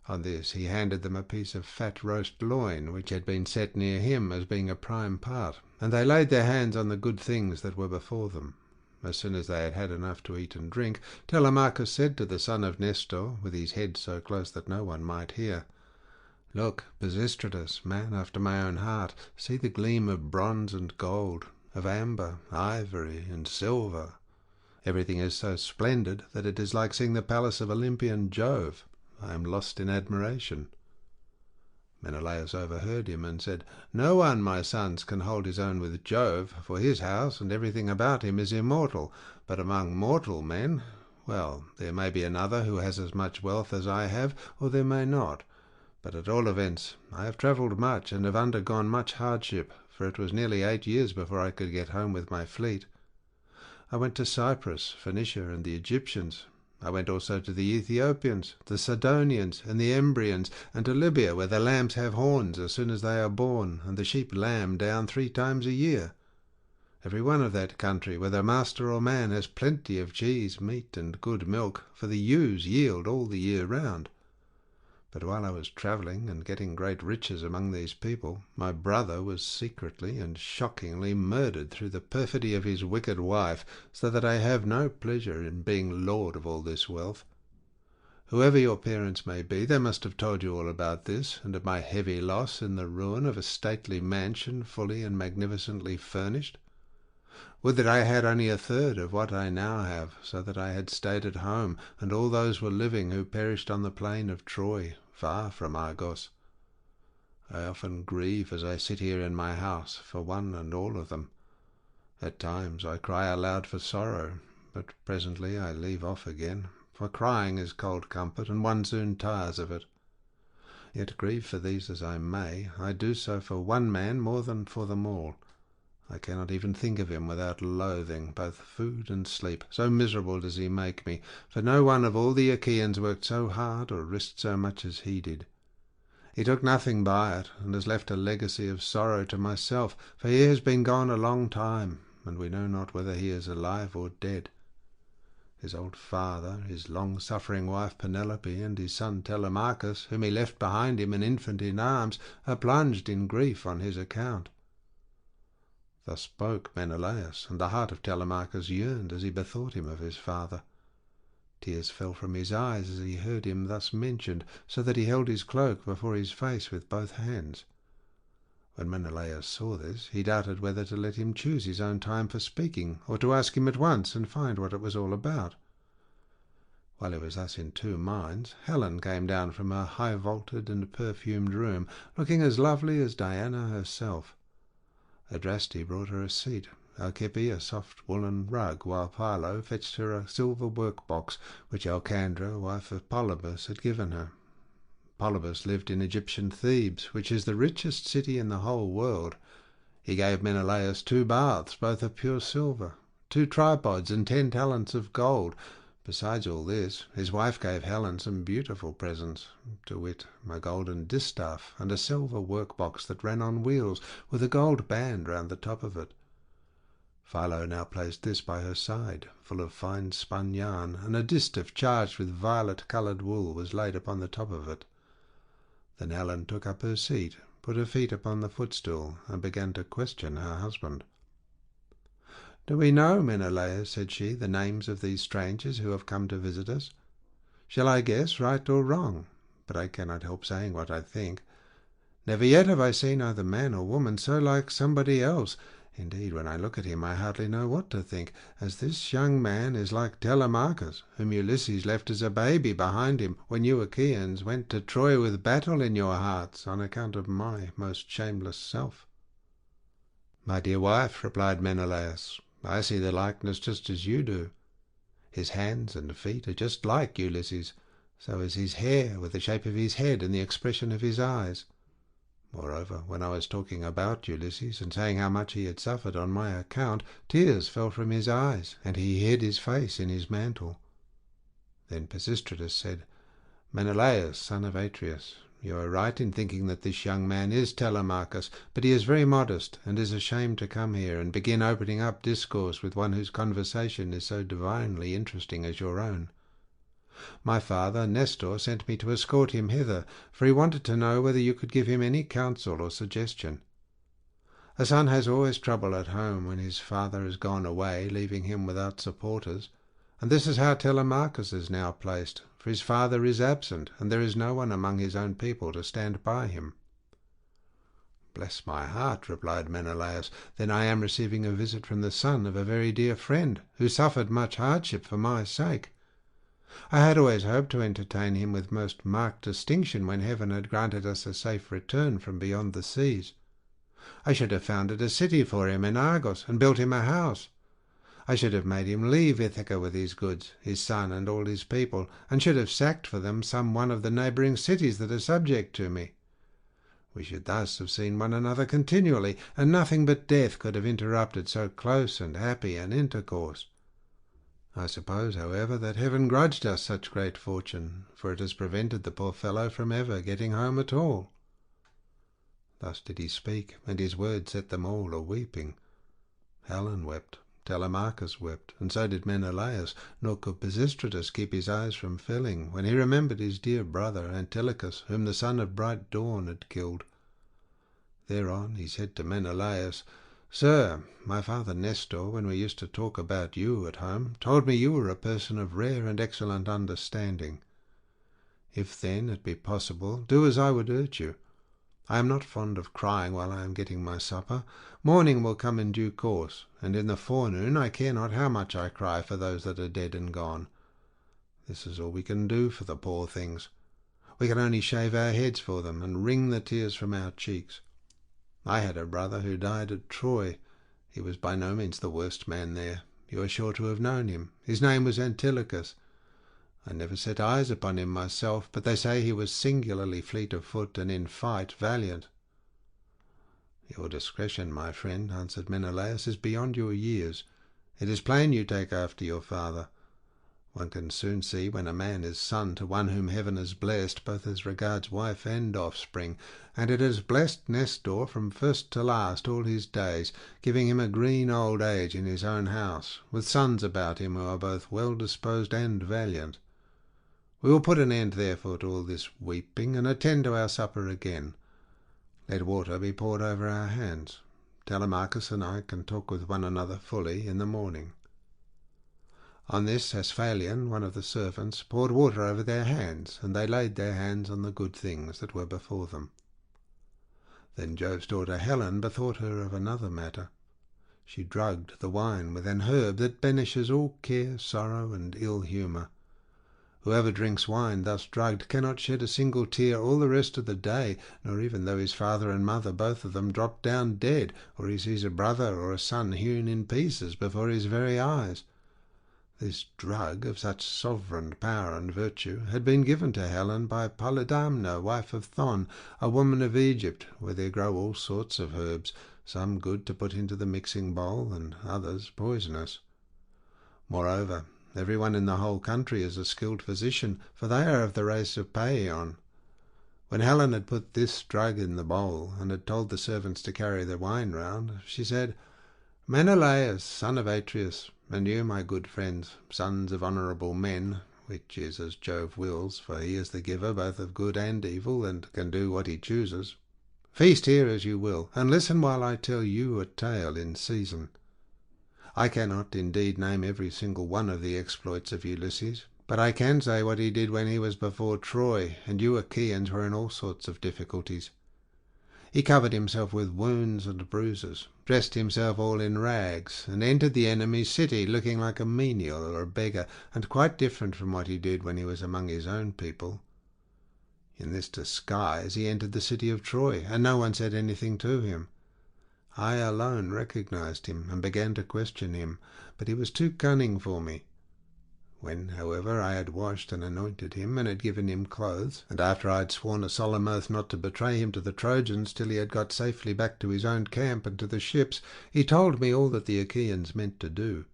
On this he handed them a piece of fat roast loin, which had been set near him as being a prime part, and they laid their hands on the good things that were before them. As soon as they had had enough to eat and drink, Telemachus said to the son of Nestor, with his head so close that no one might hear, "Look, Pisistratus, man after my own heart, see the gleam of bronze and gold, of amber, ivory, and silver. Everything is so splendid that it is like seeing the palace of Olympian Jove. I am lost in admiration." Menelaus overheard him and said, "No one, my sons, can hold his own with Jove, for his house and everything about him is immortal. But among mortal men, well, there may be another who has as much wealth as I have, or there may not. But at all events, I have travelled much and have undergone much hardship, for it was nearly 8 years before I could get home with my fleet. I went to Cyprus, Phoenicia, and the Egyptians. I went also to the Ethiopians, the Sidonians, and the Embrians, and to Libya, where the lambs have horns as soon as they are born, and the sheep lamb down 3 times a year. Every one of that country, whether master or man, has plenty of cheese, meat, and good milk, for the ewes yield all the year round. But while I was travelling and getting great riches among these people, my brother was secretly and shockingly murdered through the perfidy of his wicked wife, so that I have no pleasure in being lord of all this wealth. Whoever your parents may be, they must have told you all about this, and of my heavy loss in the ruin of a stately mansion fully and magnificently furnished. Would that I had only 1/3 of what I now have, so that I had stayed at home, and all those were living who perished on the plain of Troy, far from Argos. I often grieve as I sit here in my house for one and all of them. At times I cry aloud for sorrow, but presently I leave off again, for crying is cold comfort, and one soon tires of it. Yet grieve for these as I may, I do so for one man more than for them all. I cannot even think of him without loathing both food and sleep, so miserable does he make me, for no one of all the Achaeans worked so hard or risked so much as he did. He took nothing by it, and has left a legacy of sorrow to myself, for he has been gone a long time, and we know not whether he is alive or dead. His old father, his long-suffering wife Penelope, and his son Telemachus, whom he left behind him an infant in arms, are plunged in grief on his account." Thus spoke Menelaus, and the heart of Telemachus yearned as he bethought him of his father. Tears fell from his eyes as he heard him thus mentioned, so that he held his cloak before his face with both hands. When Menelaus saw this, he doubted whether to let him choose his own time for speaking, or to ask him at once and find what it was all about. While he was thus in 2 minds, Helen came down from her high-vaulted and perfumed room, looking as lovely as Diana herself. Adraste brought her a seat, Alcippe a soft woollen rug, while Philo fetched her a silver work-box, which Alcandra, wife of Polybus, had given her. Polybus lived in Egyptian Thebes, which is the richest city in the whole world. He gave Menelaus 2 baths, both of pure silver, 2 tripods, and 10 talents of gold. Besides all this, his wife gave Helen some beautiful presents, to wit, a golden distaff and a silver work-box that ran on wheels, with a gold band round the top of it. Philo now placed this by her side, full of fine spun yarn, and a distaff charged with violet-coloured wool was laid upon the top of it. Then Helen took up her seat, put her feet upon the footstool, and began to question her husband. "Do we know, Menelaus," said she, "the names of these strangers who have come to visit us? Shall I guess right or wrong? But I cannot help saying what I think. Never yet have I seen either man or woman so like somebody else. Indeed, when I look at him, I hardly know what to think, as this young man is like Telemachus, whom Ulysses left as a baby behind him when you Achaeans went to Troy with battle in your hearts on account of my most shameless self." "My dear wife," replied Menelaus, "I see the likeness just as you do. His hands and feet are just like Ulysses, so is his hair, with the shape of his head and the expression of his eyes. Moreover, when I was talking about Ulysses and saying how much he had suffered on my account, tears fell from his eyes, and he hid his face in his mantle." Then Pisistratus said, "Menelaus, son of Atreus, you are right in thinking that this young man is Telemachus, but he is very modest, and is ashamed to come here and begin opening up discourse with one whose conversation is so divinely interesting as your own. My father, Nestor, sent me to escort him hither, for he wanted to know whether you could give him any counsel or suggestion. A son has always trouble at home when his father has gone away, leaving him without supporters, and this is how Telemachus is now placed, for his father is absent, and there is no one among his own people to stand by him." "Bless my heart," replied Menelaus, "then I am receiving a visit from the son of a very dear friend, who suffered much hardship for my sake. I had always hoped to entertain him with most marked distinction when heaven had granted us a safe return from beyond the seas. I should have founded a city for him in Argos, and built him a house. I should have made him leave Ithaca with his goods, his son, and all his people, and should have sacked for them some one of the neighbouring cities that are subject to me. We should thus have seen one another continually, and nothing but death could have interrupted so close and happy an intercourse. I suppose, however, that heaven grudged us such great fortune, for it has prevented the poor fellow from ever getting home at all." Thus did he speak, and his words set them all a-weeping. Helen wept, Telemachus wept, and so did Menelaus, nor could Pisistratus keep his eyes from filling when he remembered his dear brother Antilochus, whom the son of bright dawn had killed. Thereon he said to Menelaus, "Sir, my father Nestor, when we used to talk about you at home, told me you were a person of rare and excellent understanding. If, then, it be possible, do as I would urge you. I am not fond of crying while I am getting my supper. Morning will come in due course, and in the forenoon I care not how much I cry for those that are dead and gone. This is all we can do for the poor things. We can only shave our heads for them and wring the tears from our cheeks. I had a brother who died at Troy. He was by no means the worst man there. You are sure to have known him. His name was Antilochus. I never set eyes upon him myself, but they say he was singularly fleet of foot and in fight valiant." "Your discretion, my friend," answered Menelaus, "is beyond your years. It is plain you take after your father. One can soon see when a man is son to one whom heaven has blessed, both as regards wife and offspring, and it has blessed Nestor from first to last all his days, giving him a green old age in his own house, with sons about him who are both well disposed and valiant. We will put an end therefore to all this weeping, and attend to our supper again. Let water be poured over our hands. Telemachus and I can talk with one another fully in the morning." On this Asphalion, one of the servants, poured water over their hands, and they laid their hands on the good things that were before them. Then Jove's daughter Helen bethought her of another matter. She drugged the wine with an herb that banishes all care, sorrow, and ill humour. Whoever drinks wine thus drugged cannot shed a single tear all the rest of the day, nor even though his father and mother, both of them, drop down dead, or he sees a brother or a son hewn in pieces before his very eyes. This drug, of such sovereign power and virtue, had been given to Helen by Polydamna, wife of Thon, a woman of Egypt, where there grow all sorts of herbs, some good to put into the mixing bowl, and others poisonous. Moreover, everyone in the whole country is a skilled physician, for they are of the race of Paeon. When Helen had put this drug in the bowl, and had told the servants to carry the wine round, she said, "Menelaus, son of Atreus, and you, my good friends, sons of honourable men, which is as Jove wills, for he is the giver both of good and evil, and can do what he chooses, feast here as you will, and listen while I tell you a tale in season. I cannot indeed name every single one of the exploits of Ulysses, but I can say what he did when he was before Troy, and you Achaeans were in all sorts of difficulties. He covered himself with wounds and bruises, dressed himself all in rags, and entered the enemy's city looking like a menial or a beggar, and quite different from what he did when he was among his own people. In this disguise he entered the city of Troy, and no one said anything to him. I alone recognized him, and began to question him, but he was too cunning for me. When, however, I had washed and anointed him, and had given him clothes, and after I had sworn a solemn oath not to betray him to the Trojans till he had got safely back to his own camp and to the ships, he told me all that the Achaeans meant to do.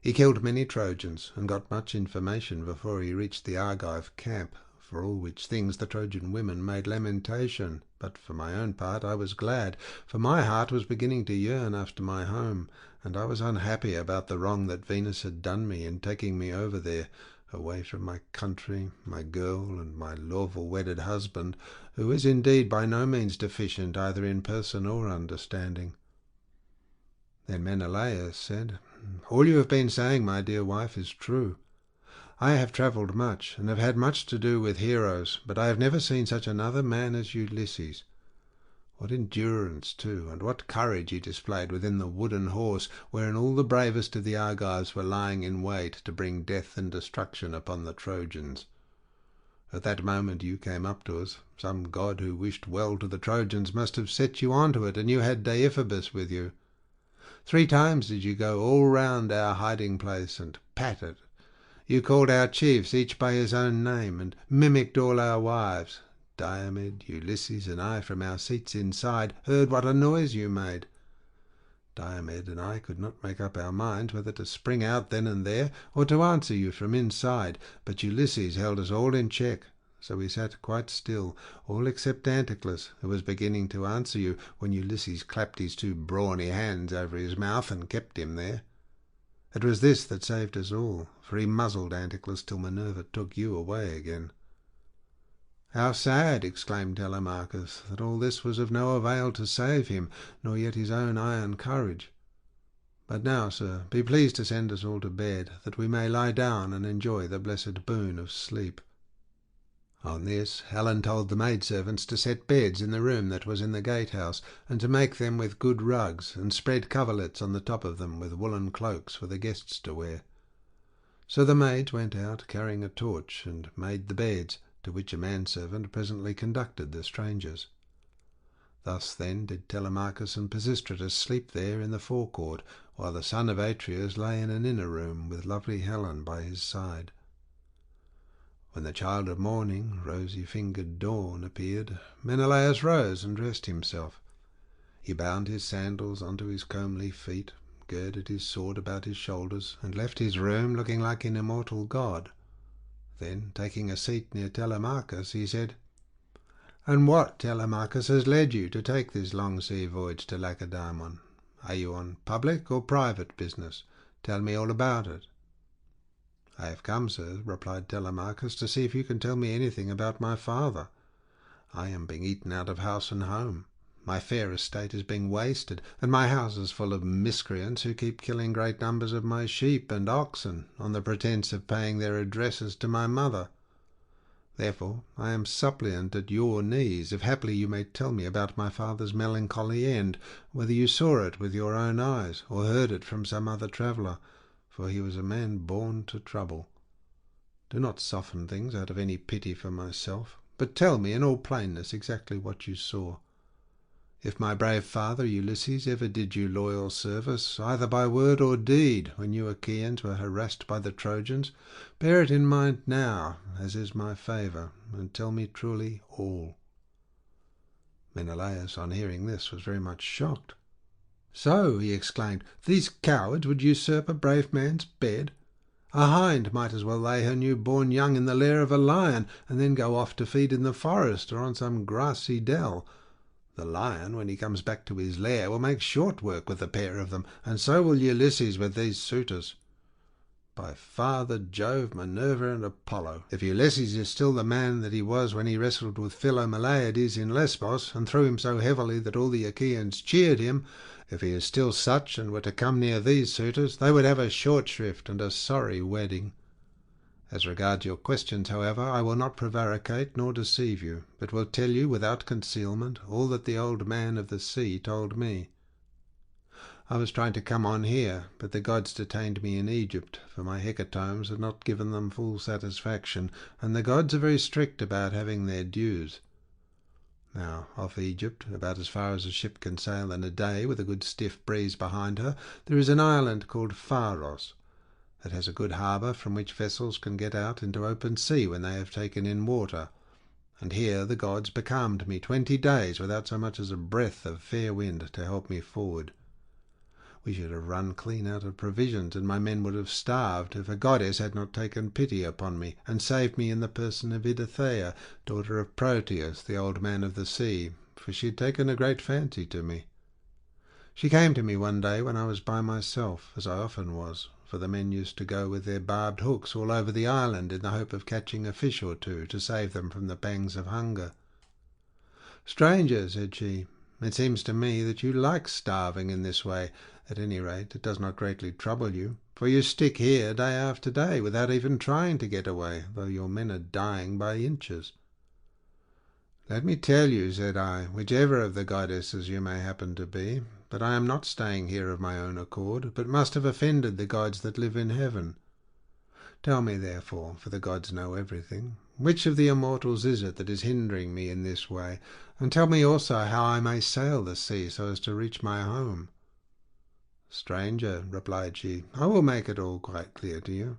He killed many Trojans, and got much information before he reached the Argive camp, for all which things the Trojan women made lamentation. But for my own part I was glad, for my heart was beginning to yearn after my home, and I was unhappy about the wrong that Venus had done me in taking me over there, away from my country, my girl, and my lawful wedded husband, who is indeed by no means deficient either in person or understanding. Then Menelaus said, "All you have been saying, my dear wife, is true. I have travelled much, and have had much to do with heroes, but I have never seen such another man as Ulysses. What endurance, too, and what courage he displayed within the wooden horse, wherein all the bravest of the Argives were lying in wait to bring death and destruction upon the Trojans. At that moment you came up to us. Some god who wished well to the Trojans must have set you on to it, and you had Deiphobus with you. 3 times did you go all round our hiding place and pat it. You called our chiefs each by his own name, and mimicked all our wives. Diomed, Ulysses, and I from our seats inside heard what a noise you made. Diomed and I could not make up our minds whether to spring out then and there, or to answer you from inside, but Ulysses held us all in check, so we sat quite still, all except Anticlus, who was beginning to answer you, when Ulysses clapped his 2 brawny hands over his mouth and kept him there. It was this that saved us all, for he muzzled Anticlus till Minerva took you away again." "How sad," exclaimed Telemachus, "that all this was of no avail to save him, nor yet his own iron courage. But now, sir, be pleased to send us all to bed, that we may lie down and enjoy the blessed boon of sleep." On this Helen told the maidservants to set beds in the room that was in the gatehouse, and to make them with good rugs, and spread coverlets on the top of them with woolen cloaks for the guests to wear. So the maids went out carrying a torch, and made the beds, to which a manservant presently conducted the strangers. Thus then did Telemachus and Pisistratus sleep there in the forecourt, while the son of Atreus lay in an inner room with lovely Helen by his side. When the child of morning, rosy-fingered Dawn, appeared, Menelaus rose and dressed himself. He bound his sandals onto his comely feet, girded his sword about his shoulders, and left his room looking like an immortal god. Then, taking a seat near Telemachus, he said, "And what, Telemachus, has led you to take this long sea voyage to Lacedaemon? Are you on public or private business? Tell me all about it." "I have come, sir," replied Telemachus, "to see if you can tell me anything about my father. I am being eaten out of house and home. My fair estate is being wasted, and my house is full of miscreants who keep killing great numbers of my sheep and oxen, on the pretence of paying their addresses to my mother. Therefore I am suppliant at your knees, if haply you may tell me about my father's melancholy end, whether you saw it with your own eyes, or heard it from some other traveller, for he was a man born to trouble. Do not soften things out of any pity for myself, but tell me in all plainness exactly what you saw. If my brave father Ulysses ever did you loyal service, either by word or deed, when you Achaeans were harassed by the Trojans, bear it in mind now, as is my favour, and tell me truly all." Menelaus, on hearing this, was very much shocked. "So," he exclaimed, "these cowards would usurp a brave man's bed? A hind might as well lay her new-born young in the lair of a lion, and then go off to feed in the forest or on some grassy dell. The lion, when he comes back to his lair, will make short work with the pair of them, and so will Ulysses with these suitors. By Father Jove, Minerva, and Apollo, if Ulysses is still the man that he was when he wrestled with Philomeleides in Lesbos, and threw him so heavily that all the Achaeans cheered him, if he is still such, and were to come near these suitors, they would have a short shrift and a sorry wedding. As regards your questions, however, I will not prevaricate nor deceive you, but will tell you without concealment all that the old man of the sea told me. I was trying to come on here, but the gods detained me in Egypt, for my hecatombs had not given them full satisfaction, and the gods are very strict about having their dues. Now, off Egypt, about as far as a ship can sail in a day, with a good stiff breeze behind her, there is an island called Pharos. It has a good harbour from which vessels can get out into open sea when they have taken in water, and here the gods becalmed me 20 days without so much as a breath of fair wind to help me forward. We should have run clean out of provisions, and my men would have starved, if a goddess had not taken pity upon me, and saved me in the person of Idothea, daughter of Proteus, the old man of the sea, for she had taken a great fancy to me. She came to me one day when I was by myself, as I often was, for the men used to go with their barbed hooks all over the island in the hope of catching a fish or two to save them from the pangs of hunger. "Stranger," said she, "it seems to me that you like starving in this way. At any rate, it does not greatly trouble you, for you stick here day after day without even trying to get away, though your men are dying by inches." "Let me tell you," said I, "whichever of the goddesses you may happen to be, that I am not staying here of my own accord, but must have offended the gods that live in heaven. Tell me, therefore, for the gods know everything, which of the immortals is it that is hindering me in this way, and tell me also how I may sail the sea so as to reach my home." "Stranger," replied she, "I will make it all quite clear to you.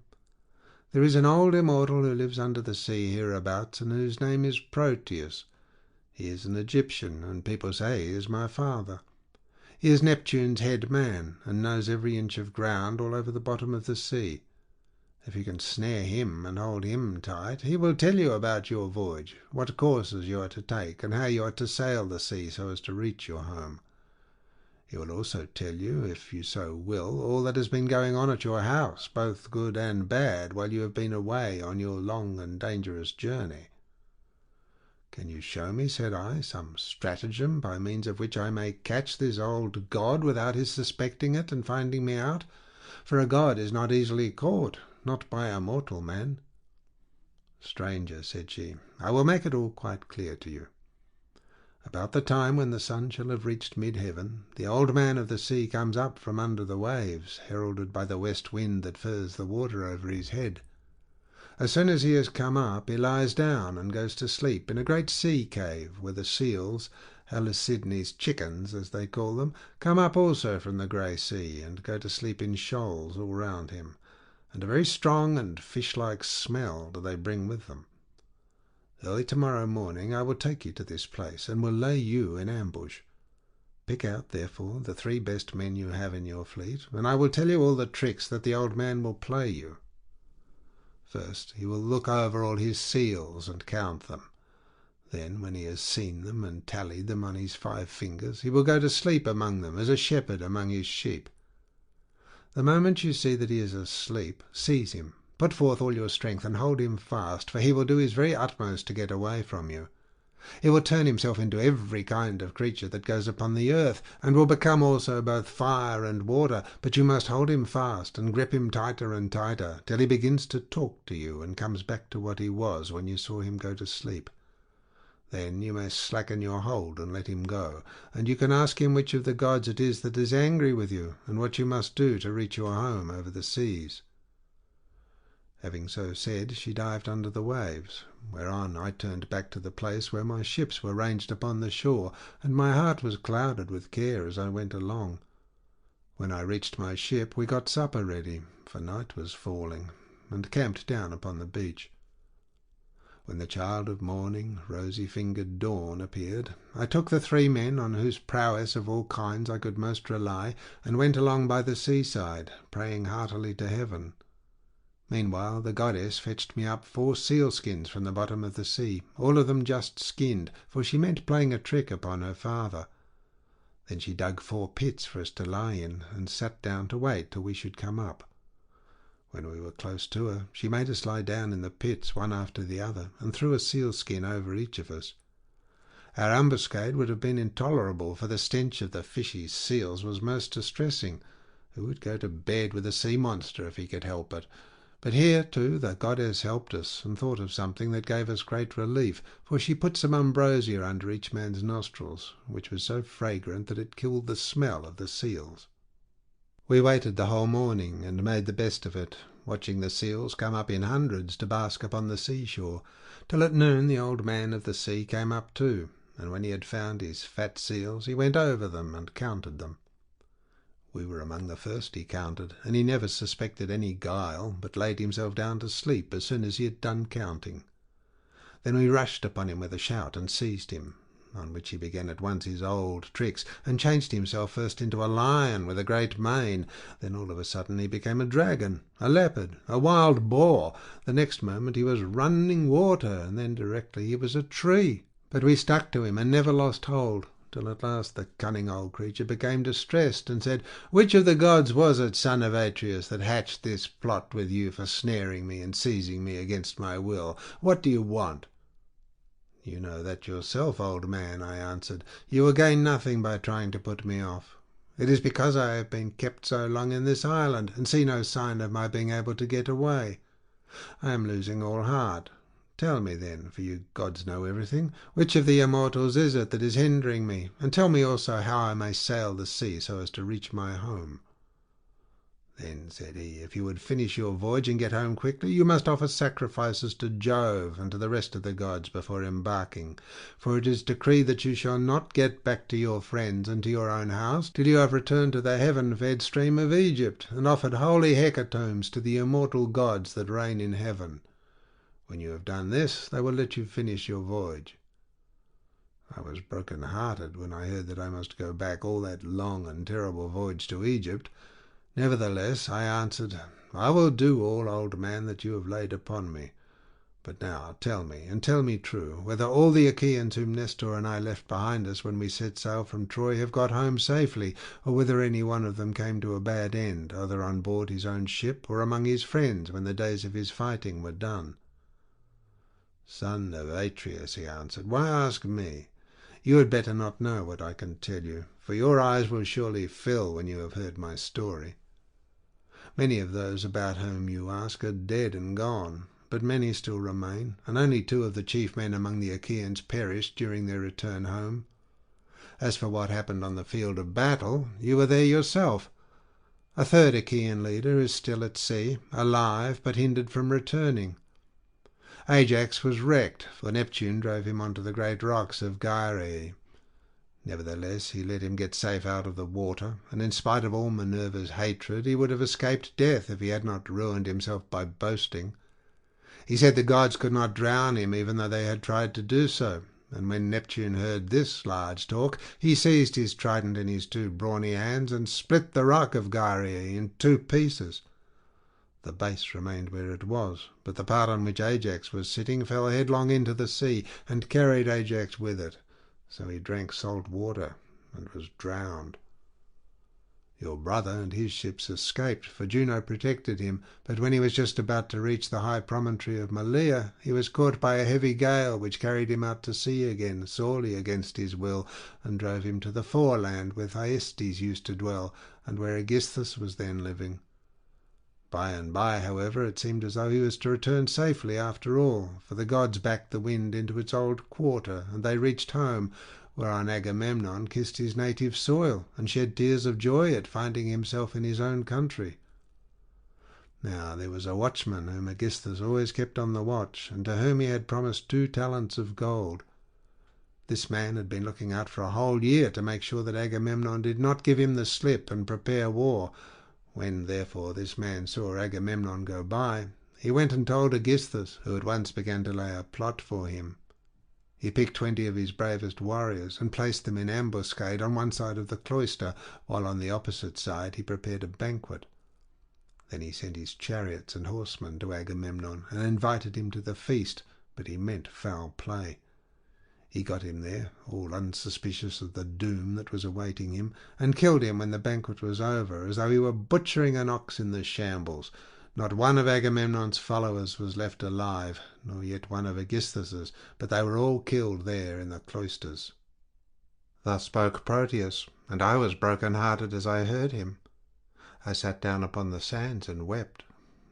There is an old immortal who lives under the sea hereabouts, and whose name is Proteus. He is an Egyptian, and people say he is my father. He is Neptune's head man, and knows every inch of ground all over the bottom of the sea. If you can snare him and hold him tight, he will tell you about your voyage, what courses you are to take, and how you are to sail the sea so as to reach your home. He will also tell you, if you so will, all that has been going on at your house, both good and bad, while you have been away on your long and dangerous journey." "Can you show me," said I, "some stratagem by means of which I may catch this old god without his suspecting it and finding me out? For a god is not easily caught, not by a mortal man." "Stranger," said she, "I will make it all quite clear to you. About the time when the sun shall have reached mid-heaven, the old man of the sea comes up from under the waves, heralded by the west wind that furs the water over his head. As soon as he has come up, he lies down and goes to sleep in a great sea cave, where the seals, Halicydne's chickens, as they call them, come up also from the grey sea, and go to sleep in shoals all round him, and a very strong and fish-like smell do they bring with them. Early tomorrow morning I will take you to this place, and will lay you in ambush. Pick out, therefore, the 3 best men you have in your fleet, and I will tell you all the tricks that the old man will play you. First, he will look over all his seals and count them. Then, when he has seen them and tallied them on his 5 fingers, he will go to sleep among them, as a shepherd among his sheep. The moment you see that he is asleep, seize him, put forth all your strength, and hold him fast, for he will do his very utmost to get away from you. He will turn himself into every kind of creature that goes upon the earth, and will become also both fire and water, but you must hold him fast and grip him tighter and tighter, till he begins to talk to you and comes back to what he was when you saw him go to sleep. Then you may slacken your hold and let him go, and you can ask him which of the gods it is that is angry with you, and what you must do to reach your home over the seas." Having so said, she dived under the waves, whereon I turned back to the place where my ships were ranged upon the shore, and my heart was clouded with care as I went along. When I reached my ship, we got supper ready, for night was falling, and camped down upon the beach. When the child of morning, rosy-fingered dawn, appeared, I took the 3 men on whose prowess of all kinds I could most rely, and went along by the seaside, praying heartily to heaven. Meanwhile the goddess fetched me up 4 sealskins from the bottom of the sea, all of them just skinned, for she meant playing a trick upon her father. Then she dug 4 pits for us to lie in, and sat down to wait till we should come up. When we were close to her, she made us lie down in the pits one after the other, and threw a sealskin over each of us. Our ambuscade would have been intolerable, for the stench of the fishy seals was most distressing. Who would go to bed with a sea monster if he could help it? But here, too, the goddess helped us, and thought of something that gave us great relief, for she put some ambrosia under each man's nostrils, which was so fragrant that it killed the smell of the seals. We waited the whole morning, and made the best of it, watching the seals come up in hundreds to bask upon the seashore, till at noon the old man of the sea came up too, and when he had found his fat seals he went over them and counted them. We were among the first he counted, and he never suspected any guile, but laid himself down to sleep as soon as he had done counting. Then we rushed upon him with a shout and seized him, on which he began at once his old tricks, and changed himself first into a lion with a great mane. Then all of a sudden he became a dragon, a leopard, a wild boar. The next moment he was running water, and then directly he was a tree. But we stuck to him and never lost hold, till at last the cunning old creature became distressed, and said, "Which of the gods was it, son of Atreus, that hatched this plot with you for snaring me and seizing me against my will? What do you want?" "You know that yourself, old man," I answered. "You will gain nothing by trying to put me off. It is because I have been kept so long in this island, and see no sign of my being able to get away. I am losing all heart. Tell me then, for you gods know everything, which of the immortals is it that is hindering me, and tell me also how I may sail the sea so as to reach my home." "Then," said he, "if you would finish your voyage and get home quickly, you must offer sacrifices to Jove and to the rest of the gods before embarking, for it is decreed that you shall not get back to your friends and to your own house till you have returned to the heaven-fed stream of Egypt, and offered holy hecatombs to the immortal gods that reign in heaven. When you have done this, they will let you finish your voyage." I was broken-hearted when I heard that I must go back all that long and terrible voyage to Egypt. Nevertheless, I answered, "I will do all, old man, that you have laid upon me. But now tell me, and tell me true, whether all the Achaeans whom Nestor and I left behind us when we set sail from Troy have got home safely, or whether any one of them came to a bad end, either on board his own ship or among his friends when the days of his fighting were done." "Son of Atreus," he answered, "why ask me? You had better not know what I can tell you, for your eyes will surely fill when you have heard my story. Many of those about whom you ask are dead and gone, but many still remain, and only 2 of the chief men among the Achaeans perished during their return home. As for what happened on the field of battle, you were there yourself. A 3rd Achaean leader is still at sea, alive, but hindered from returning. Ajax was wrecked, for Neptune drove him onto the great rocks of Gyrae. Nevertheless, he let him get safe out of the water, and in spite of all Minerva's hatred, he would have escaped death if he had not ruined himself by boasting. He said the gods could not drown him, even though they had tried to do so, and when Neptune heard this large talk, he seized his trident in his 2 brawny hands and split the rock of Gyrae in 2 pieces. The base remained where it was, but the part on which Ajax was sitting fell headlong into the sea, and carried Ajax with it. So he drank salt water, and was drowned. Your brother and his ships escaped, for Juno protected him, but when he was just about to reach the high promontory of Malea, he was caught by a heavy gale, which carried him out to sea again, sorely against his will, and drove him to the foreland where Thyestes used to dwell, and where Aegisthus was then living. By and by, however, it seemed as though he was to return safely after all, for the gods backed the wind into its old quarter, and they reached home, whereon Agamemnon kissed his native soil, and shed tears of joy at finding himself in his own country. Now there was a watchman whom Aegisthus always kept on the watch, and to whom he had promised 2 talents of gold. This man had been looking out for a whole year to make sure that Agamemnon did not give him the slip and prepare war. When, therefore, this man saw Agamemnon go by, he went and told Aegisthus, who at once began to lay a plot for him. He picked 20 of his bravest warriors and placed them in ambuscade on one side of the cloister, while on the opposite side he prepared a banquet. Then he sent his chariots and horsemen to Agamemnon and invited him to the feast, but he meant foul play. He got him there, all unsuspicious of the doom that was awaiting him, and killed him when the banquet was over, as though he were butchering an ox in the shambles. Not one of Agamemnon's followers was left alive, nor yet one of Aegisthus's, but they were all killed there in the cloisters." Thus spoke Proteus, and I was broken-hearted as I heard him. I sat down upon the sands and wept,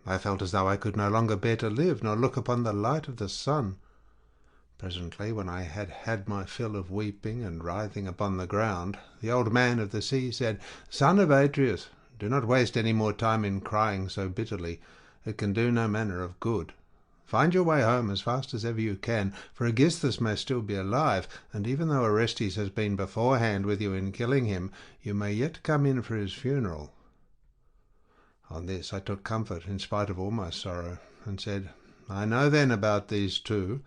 I felt as though I could no longer bear to live, nor look upon the light of the sun. Presently, when I had had my fill of weeping and writhing upon the ground, the old man of the sea said, "Son of Atreus, do not waste any more time in crying so bitterly. It can do no manner of good. Find your way home as fast as ever you can, for Aegisthus may still be alive, and even though Orestes has been beforehand with you in killing him, you may yet come in for his funeral." On this I took comfort in spite of all my sorrow, and said, "I know then about these two.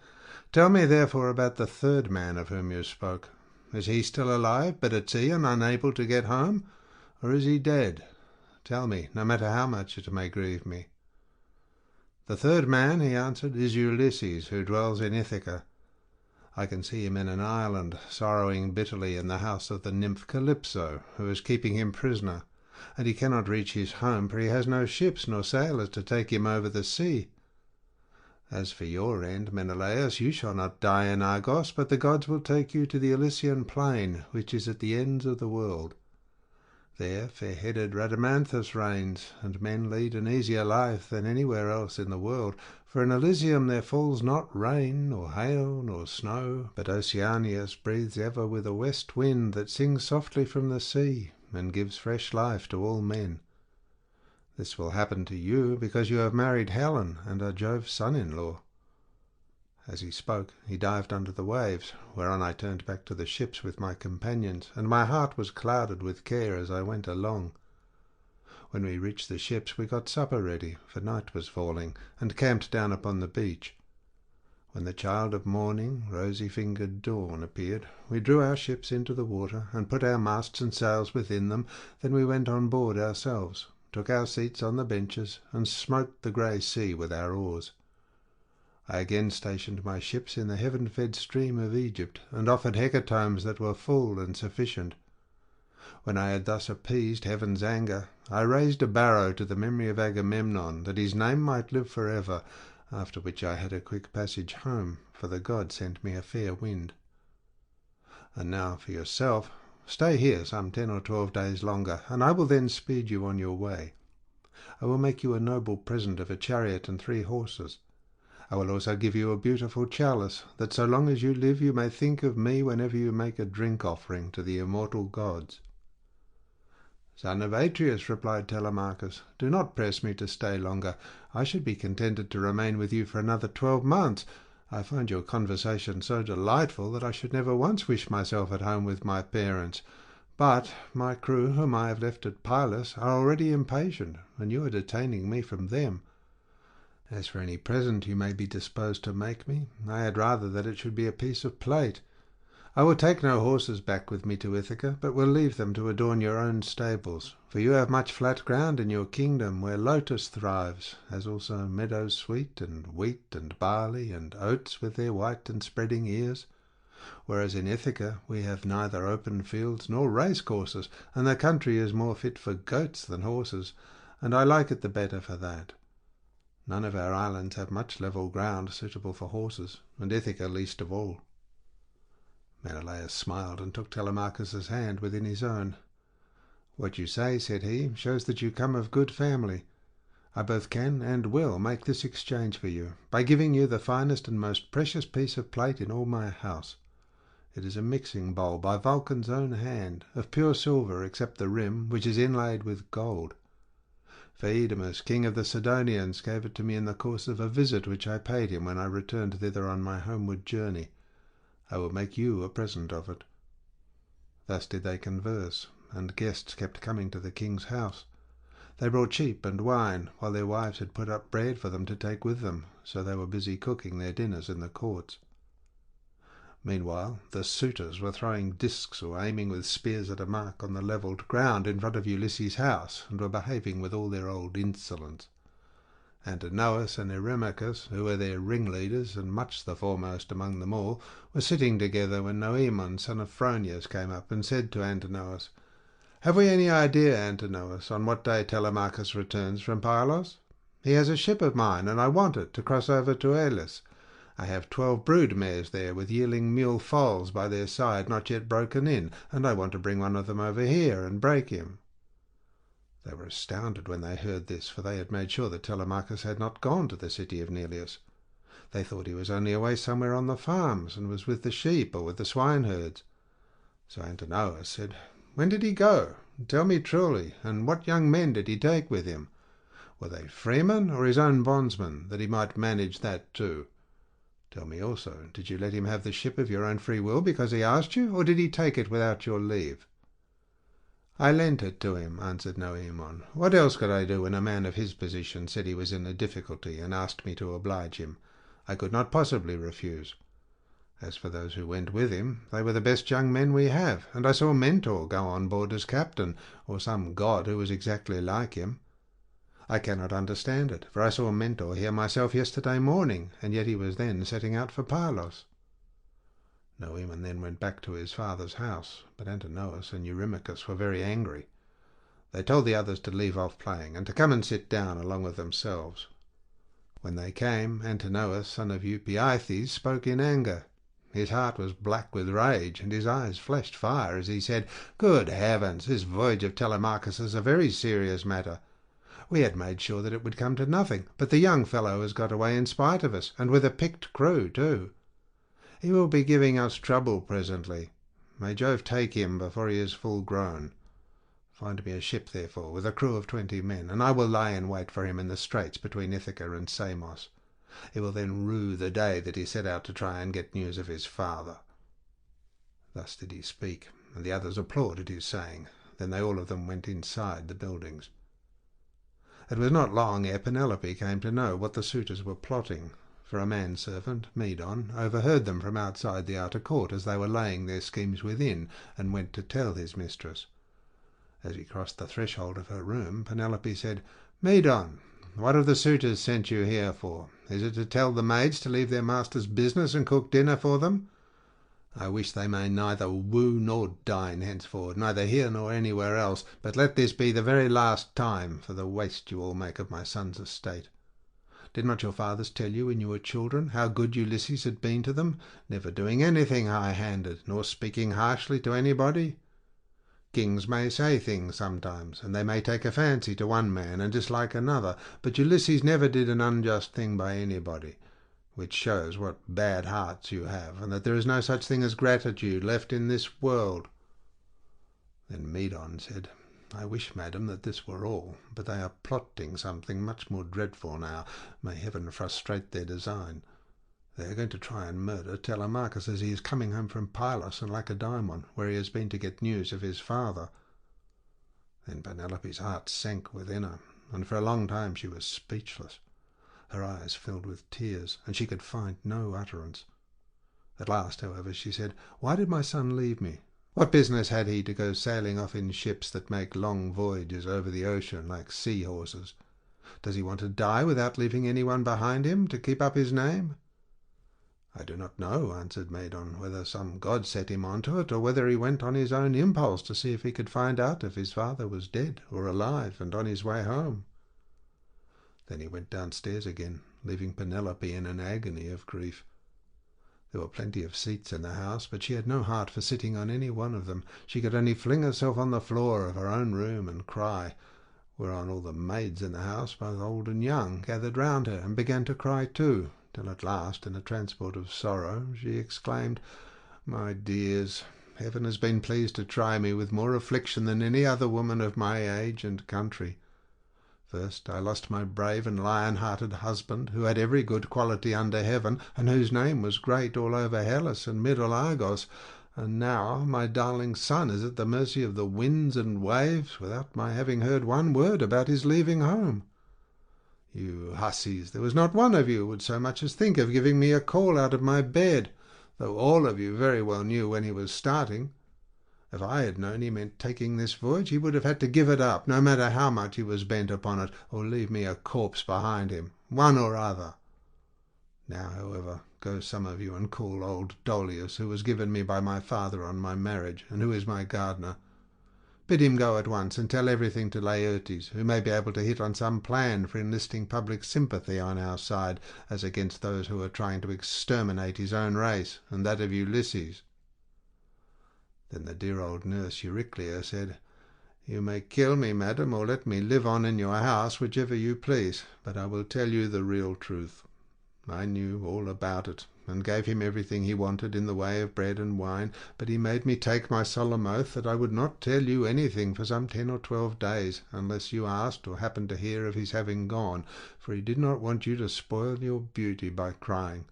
Tell me therefore about the third man of whom you spoke. Is he still alive, but at sea and unable to get home? Or is he dead? Tell me, no matter how much it may grieve me." "The third man," he answered, "is Ulysses, who dwells in Ithaca. I can see him in an island, sorrowing bitterly in the house of the nymph Calypso, who is keeping him prisoner, and he cannot reach his home, for he has no ships nor sailors to take him over the sea. As for your end, Menelaus, you shall not die in Argos, but the gods will take you to the Elysian plain, which is at the ends of the world. There fair-headed Rhadamanthus reigns, and men lead an easier life than anywhere else in the world, for in Elysium there falls not rain, nor hail, nor snow, but Oceanus breathes ever with a west wind that sings softly from the sea, and gives fresh life to all men. This will happen to you because you have married Helen and are Jove's son-in-law." As he spoke, he dived under the waves, whereon I turned back to the ships with my companions, and my heart was clouded with care as I went along. When we reached the ships, we got supper ready, for night was falling, and camped down upon the beach. When the child of morning, rosy-fingered dawn, appeared, we drew our ships into the water, and put our masts and sails within them. Then we went on board ourselves, took our seats on the benches, and smote the grey sea with our oars. I again stationed my ships in the heaven-fed stream of Egypt, and offered hecatombs that were full and sufficient. When I had thus appeased heaven's anger, I raised a barrow to the memory of Agamemnon, that his name might live for ever, after which I had a quick passage home, for the god sent me a fair wind. And now for yourself, stay here some 10 or 12 days longer, and I will then speed you on your way. I will make you a noble present of a chariot and 3 horses. I will also give you a beautiful chalice, that so long as you live you may think of me whenever you make a drink offering to the immortal gods." "Son of Atreus," replied Telemachus, "do not press me to stay longer. I should be contented to remain with you for another 12 months. I find your conversation so delightful that I should never once wish myself at home with my parents. But my crew, whom I have left at Perilous, are already impatient, and you are detaining me from them. As for any present you may be disposed to make me, I had rather that it should be a piece of plate. I will take no horses back with me to Ithaca, but will leave them to adorn your own stables, for you have much flat ground in your kingdom where lotus thrives, as also meadows sweet, and wheat and barley, and oats with their white and spreading ears. Whereas in Ithaca we have neither open fields nor race-courses, and the country is more fit for goats than horses, and I like it the better for that. None of our islands have much level ground suitable for horses, and Ithaca least of all." Menelaus smiled and took Telemachus's hand within his own. "What you say," said he, "shows that you come of good family. I both can and will make this exchange for you, by giving you the finest and most precious piece of plate in all my house. It is a mixing bowl by Vulcan's own hand, of pure silver except the rim, which is inlaid with gold. Phaedamus, king of the Sidonians, gave it to me in the course of a visit which I paid him when I returned thither on my homeward journey. I will make you a present of it." Thus did they converse, and guests kept coming to the king's house. They brought sheep and wine, while their wives had put up bread for them to take with them, so they were busy cooking their dinners in the courts. Meanwhile the suitors were throwing discs or aiming with spears at a mark on the levelled ground in front of Ulysses' house, and were behaving with all their old insolence. Antinous and Eurymachus, who were their ringleaders and much the foremost among them all, were sitting together when Noemon, son of Phronius, came up and said to Antinous, "Have we any idea, Antinous, on what day Telemachus returns from Pylos? He has a ship of mine, and I want it to cross over to Elis. I have 12 brood mares there, with yearling mule foals by their side not yet broken in, and I want to bring one of them over here and break him." They were astounded when they heard this, for they had made sure that Telemachus had not gone to the city of Neleus. They thought he was only away somewhere on the farms, and was with the sheep or with the swineherds. So Antinous said, "When did he go? Tell me truly, and what young men did he take with him? Were they freemen or his own bondsmen, that he might manage that too? Tell me also, did you let him have the ship of your own free will because he asked you, or did he take it without your leave?" "I lent it to him," answered Noemon. "What else could I do when a man of his position said he was in a difficulty and asked me to oblige him? I could not possibly refuse. As for those who went with him, they were the best young men we have, and I saw Mentor go on board as captain, or some god who was exactly like him. I cannot understand it, for I saw Mentor here myself yesterday morning, and yet he was then setting out for Pylos." Noemon then went back to his father's house, but Antinous and Eurymachus were very angry. They told the others to leave off playing, and to come and sit down along with themselves. When they came, Antinous, son of Eupeithes, spoke in anger. His heart was black with rage, and his eyes flashed fire as he said, "Good heavens, this voyage of Telemachus is a very serious matter. We had made sure that it would come to nothing, but the young fellow has got away in spite of us, and with a picked crew too. He will be giving us trouble presently. May Jove take him before he is full grown. Find me a ship, therefore, with a crew of 20 men, and I will lie in wait for him in the straits between Ithaca and Samos. He will then rue the day that he set out to try and get news of his father." Thus did he speak, and the others applauded his saying. Then they all of them went inside the buildings. It was not long ere Penelope came to know what the suitors were plotting, for a manservant, Medon, overheard them from outside the outer court as they were laying their schemes within, and went to tell his mistress. As he crossed the threshold of her room, Penelope said, "Medon, what have the suitors sent you here for? Is it to tell the maids to leave their master's business and cook dinner for them? I wish they may neither woo nor dine henceforward, neither here nor anywhere else, but let this be the very last time for the waste you all make of my son's estate. Did not your fathers tell you when you were children how good Ulysses had been to them, never doing anything high-handed, nor speaking harshly to anybody? Kings may say things sometimes, and they may take a fancy to one man and dislike another, but Ulysses never did an unjust thing by anybody, which shows what bad hearts you have, and that there is no such thing as gratitude left in this world." Then Medon said, "I wish, madam, that this were all, but they are plotting something much more dreadful now. May heaven frustrate their design. They are going to try and murder Telemachus as he is coming home from Pylos and Lacedaemon, where he has been to get news of his father." Then Penelope's heart sank within her, and for a long time she was speechless. Her eyes filled with tears, and she could find no utterance. At last, however, she said, "Why did my son leave me? What business had he to go sailing off in ships that make long voyages over the ocean like sea-horses? Does he want to die without leaving anyone behind him to keep up his name?" "I do not know," answered Medon, "whether some god set him on to it, or whether he went on his own impulse to see if he could find out if his father was dead or alive and on his way home." Then he went downstairs again, leaving Penelope in an agony of grief. There were plenty of seats in the house, but she had no heart for sitting on any one of them. She could only fling herself on the floor of her own room and cry, whereon all the maids in the house, both old and young, gathered round her and began to cry too, till at last, in a transport of sorrow, she exclaimed, "My dears, heaven has been pleased to try me with more affliction than any other woman of my age and country. First I lost my brave and lion-hearted husband, who had every good quality under heaven, and whose name was great all over Hellas and middle Argos, and now my darling son is at the mercy of the winds and waves, without my having heard one word about his leaving home. You hussies, there was not one of you would so much as think of giving me a call out of my bed, though all of you very well knew when he was starting. If I had known he meant taking this voyage, he would have had to give it up, no matter how much he was bent upon it, or leave me a corpse behind him, one or other. Now, however, go some of you and call old Dolius, who was given me by my father on my marriage, and who is my gardener. Bid him go at once and tell everything to Laertes, who may be able to hit on some plan for enlisting public sympathy on our side, as against those who are trying to exterminate his own race, and that of Ulysses." Then the dear old nurse Euryclea said, You may kill me, madam, or let me live on in your house, whichever you please, but I will tell you the real truth. I knew all about it, and gave him everything he wanted in the way of bread and wine, but he made me take my solemn oath that I would not tell you anything for some 10 or 12 days, unless you asked or happened to hear of his having gone, for he did not want you to spoil your beauty by crying.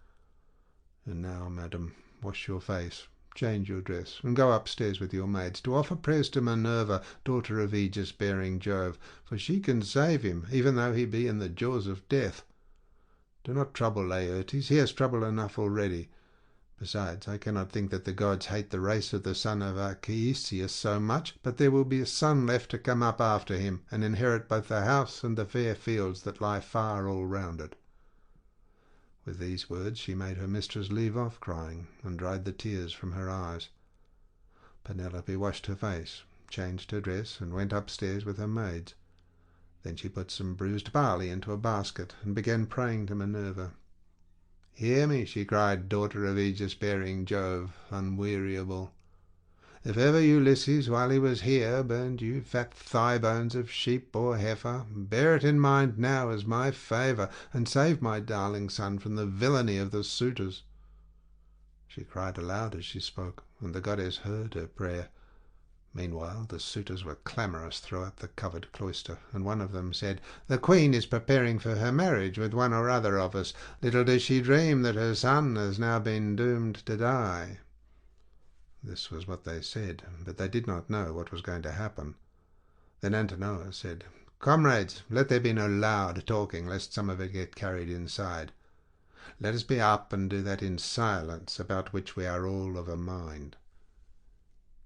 And now, madam, wash your face, change your dress, and go upstairs with your maids to offer prayers to Minerva, daughter of aegis-bearing Jove, for she can save him, even though he be in the jaws of death. Do not trouble Laertes, he has trouble enough already. Besides, I cannot think that the gods hate the race of the son of Odysseus so much, but there will be a son left to come up after him, and inherit both the house and the fair fields that lie far all round it. With these words she made her mistress leave off crying, and dried the tears from her eyes. Penelope washed her face, changed her dress, and went upstairs with her maids. Then she put some bruised barley into a basket, and began praying to Minerva. "Hear me," she cried, "daughter of aegis-bearing Jove, unweariable. If ever Ulysses, while he was here, burned you fat thigh-bones of sheep or heifer, bear it in mind now as my favour, and save my darling son from the villainy of the suitors." She cried aloud as she spoke, and the goddess heard her prayer. Meanwhile the suitors were clamorous throughout the covered cloister, and one of them said, "The queen is preparing for her marriage with one or other of us. Little does she dream that her son has now been doomed to die." This was what they said, but they did not know what was going to happen. Then Antenor said, "Comrades, let there be no loud talking, lest some of it get carried inside. Let us be up and do that in silence, about which we are all of a mind."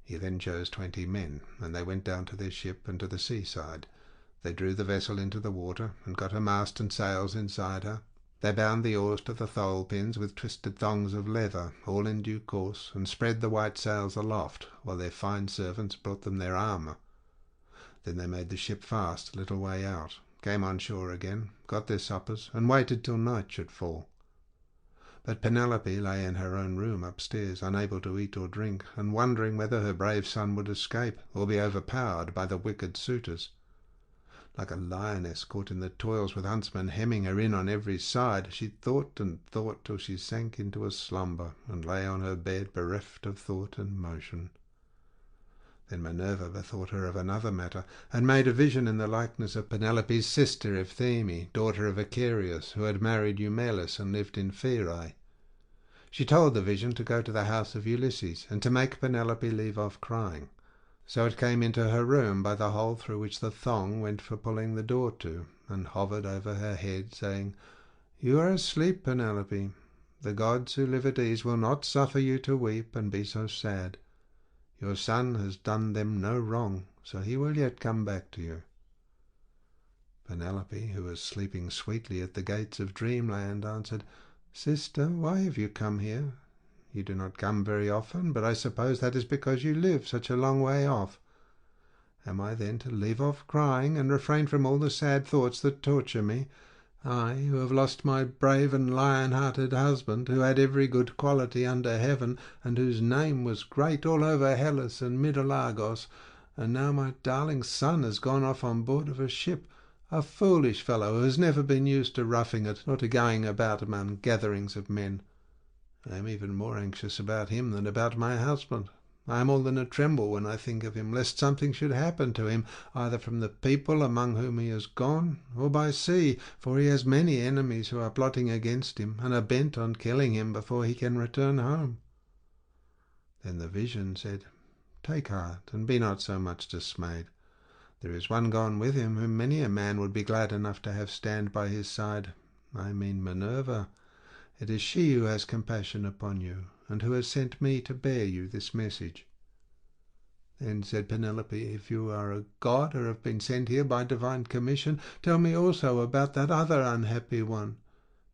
He then chose 20 men, and they went down to their ship and to the seaside. They drew the vessel into the water, and got her mast and sails inside her. They bound the oars to the thole-pins with twisted thongs of leather, all in due course, and spread the white sails aloft, while their fine servants brought them their armour. Then they made the ship fast a little way out, came on shore again, got their suppers, and waited till night should fall. But Penelope lay in her own room upstairs, unable to eat or drink, and wondering whether her brave son would escape, or be overpowered by the wicked suitors. Like a lioness caught in the toils, with huntsmen hemming her in on every side, she thought and thought till she sank into a slumber, and lay on her bed bereft of thought and motion. Then Minerva bethought her of another matter, and made a vision in the likeness of Penelope's sister Euphtheme, daughter of Icarius, who had married Eumelus and lived in Pheræ. She told the vision to go to the house of Ulysses, and to make Penelope leave off crying. So it came into her room by the hole through which the thong went for pulling the door to, and hovered over her head, saying, "You are asleep, Penelope. The gods who live at ease will not suffer you to weep and be so sad. Your son has done them no wrong, so he will yet come back to you." Penelope, who was sleeping sweetly at the gates of dreamland, answered, "Sister, why have you come here? You do not come very often, but I suppose that is because you live such a long way off. Am I then to leave off crying and refrain from all the sad thoughts that torture me? I, who have lost my brave and lion-hearted husband, who had every good quality under heaven, and whose name was great all over Hellas and Middle-Argos, and now my darling son has gone off on board of a ship, a foolish fellow who has never been used to roughing it, nor to going about among gatherings of men. I am even more anxious about him than about my husband. I am all in a tremble when I think of him, lest something should happen to him, either from the people among whom he has gone, or by sea, for he has many enemies who are plotting against him, and are bent on killing him before he can return home." Then the vision said, "Take heart, and be not so much dismayed. There is one gone with him whom many a man would be glad enough to have stand by his side. I mean Minerva. It is she who has compassion upon you, and who has sent me to bear you this message." Then said Penelope, "If you are a god, or have been sent here by divine commission, tell me also about that other unhappy one.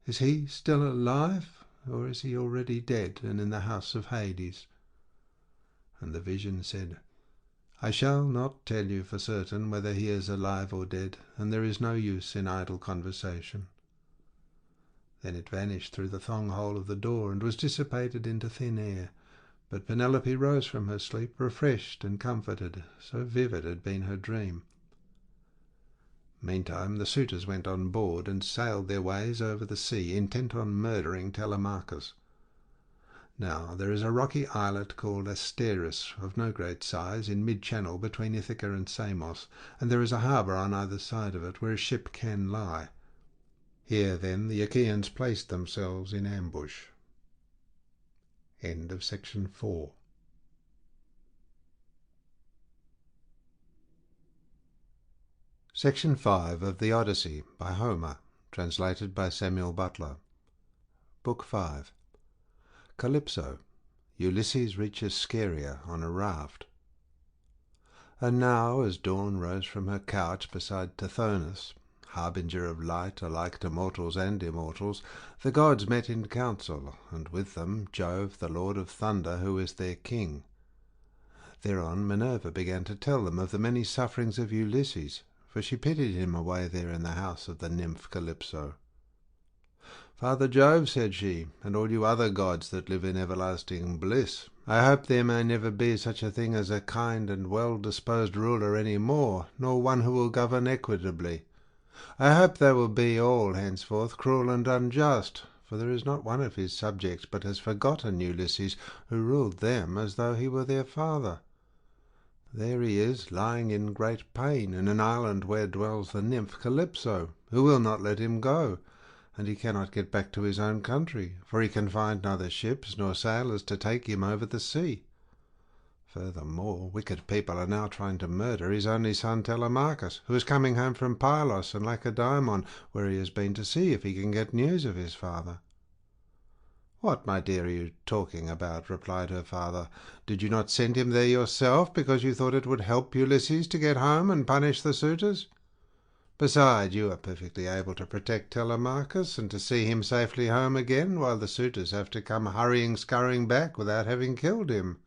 Is he still alive, or is he already dead and in the house of Hades?" And the vision said, "I shall not tell you for certain whether he is alive or dead, and there is no use in idle conversation." Then it vanished through the thong hole of the door, and was dissipated into thin air. But Penelope rose from her sleep, refreshed and comforted, so vivid had been her dream. Meantime the suitors went on board and sailed their ways over the sea, intent on murdering Telemachus. Now there is a rocky islet called Asteris, of no great size, in mid-channel between Ithaca and Samos, and there is a harbour on either side of it where a ship can lie. Here, then, the Achaeans placed themselves in ambush. End of section 4. Section 5 of the Odyssey by Homer, translated by Samuel Butler. Book 5. Calypso. Ulysses reaches Scheria on a raft. And now, as dawn rose from her couch beside Tithonus, harbinger of light alike to mortals and immortals, the gods met in council, and with them Jove, the lord of thunder, who is their king. Thereon Minerva began to tell them of the many sufferings of Ulysses, for she pitied him away there in the house of the nymph Calypso. "Father Jove," said she, "and all you other gods that live in everlasting bliss, I hope there may never be such a thing as a kind and well-disposed ruler any more, nor one who will govern equitably. I hope they will be all henceforth cruel and unjust, for there is not one of his subjects but has forgotten Ulysses, who ruled them as though he were their father. There he is, lying in great pain in an island where dwells the nymph Calypso, who will not let him go, and he cannot get back to his own country, for he can find neither ships nor sailors to take him over the sea. Furthermore, wicked people are now trying to murder his only son Telemachus, who is coming home from Pylos and Lacedaemon, where he has been to see if he can get news of his father." "What, my dear, are you talking about?" replied her father. "Did you not send him there yourself because you thought it would help Ulysses to get home and punish the suitors? Besides, you are perfectly able to protect Telemachus and to see him safely home again, while the suitors have to come scurrying back without having killed him."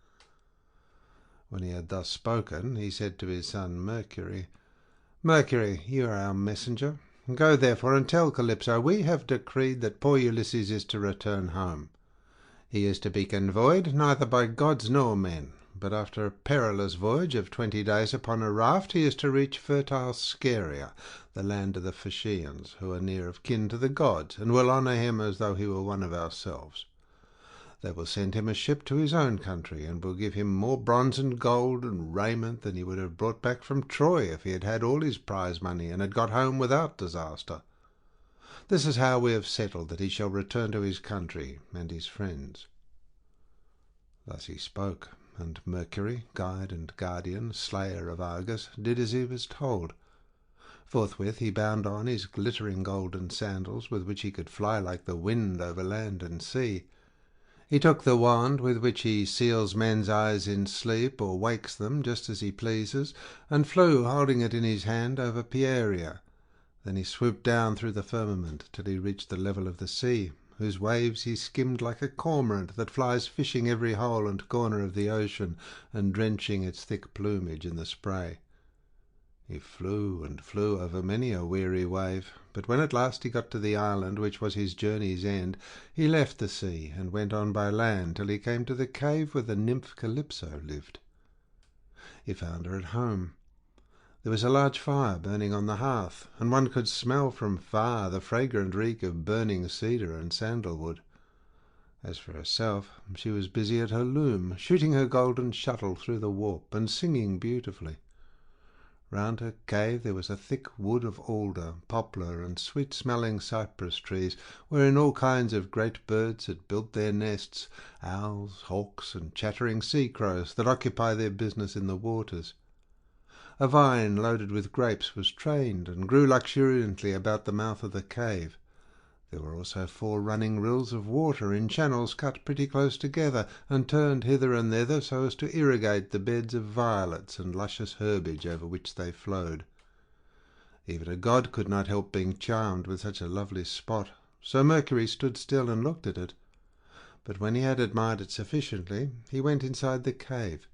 When he had thus spoken, he said to his son Mercury, "Mercury, you are our messenger. Go therefore and tell Calypso we have decreed that poor Ulysses is to return home. He is to be convoyed neither by gods nor men, but after a perilous voyage of 20 days upon a raft he is to reach fertile Scheria, the land of the Phaeacians, who are near of kin to the gods, and will honour him as though he were one of ourselves. They will send him a ship to his own country, and will give him more bronze and gold and raiment than he would have brought back from Troy if he had had all his prize money and had got home without disaster. This is how we have settled that he shall return to his country and his friends." Thus he spoke, and Mercury, guide and guardian, slayer of Argus, did as he was told. Forthwith he bound on his glittering golden sandals, with which he could fly like the wind over land and sea. He took the wand with which he seals men's eyes in sleep, or wakes them just as he pleases, and flew, holding it in his hand, over Pieria. Then he swooped down through the firmament till he reached the level of the sea, whose waves he skimmed like a cormorant that flies fishing every hole and corner of the ocean, and drenching its thick plumage in the spray. He flew and flew over many a weary wave, but when at last he got to the island which was his journey's end, he left the sea and went on by land till he came to the cave where the nymph Calypso lived. He found her at home. There was a large fire burning on the hearth, and one could smell from far the fragrant reek of burning cedar and sandalwood. As for herself, she was busy at her loom, shooting her golden shuttle through the warp, and singing beautifully. Round her cave there was a thick wood of alder, poplar, and sweet-smelling cypress trees, wherein all kinds of great birds had built their nests, owls, hawks, and chattering sea-crows that occupy their business in the waters. A vine loaded with grapes was trained, and grew luxuriantly about the mouth of the cave. There were also 4 running rills of water in channels cut pretty close together, and turned hither and thither so as to irrigate the beds of violets and luscious herbage over which they flowed. Even a god could not help being charmed with such a lovely spot, so Mercury stood still and looked at it. But when he had admired it sufficiently, he went inside the cave.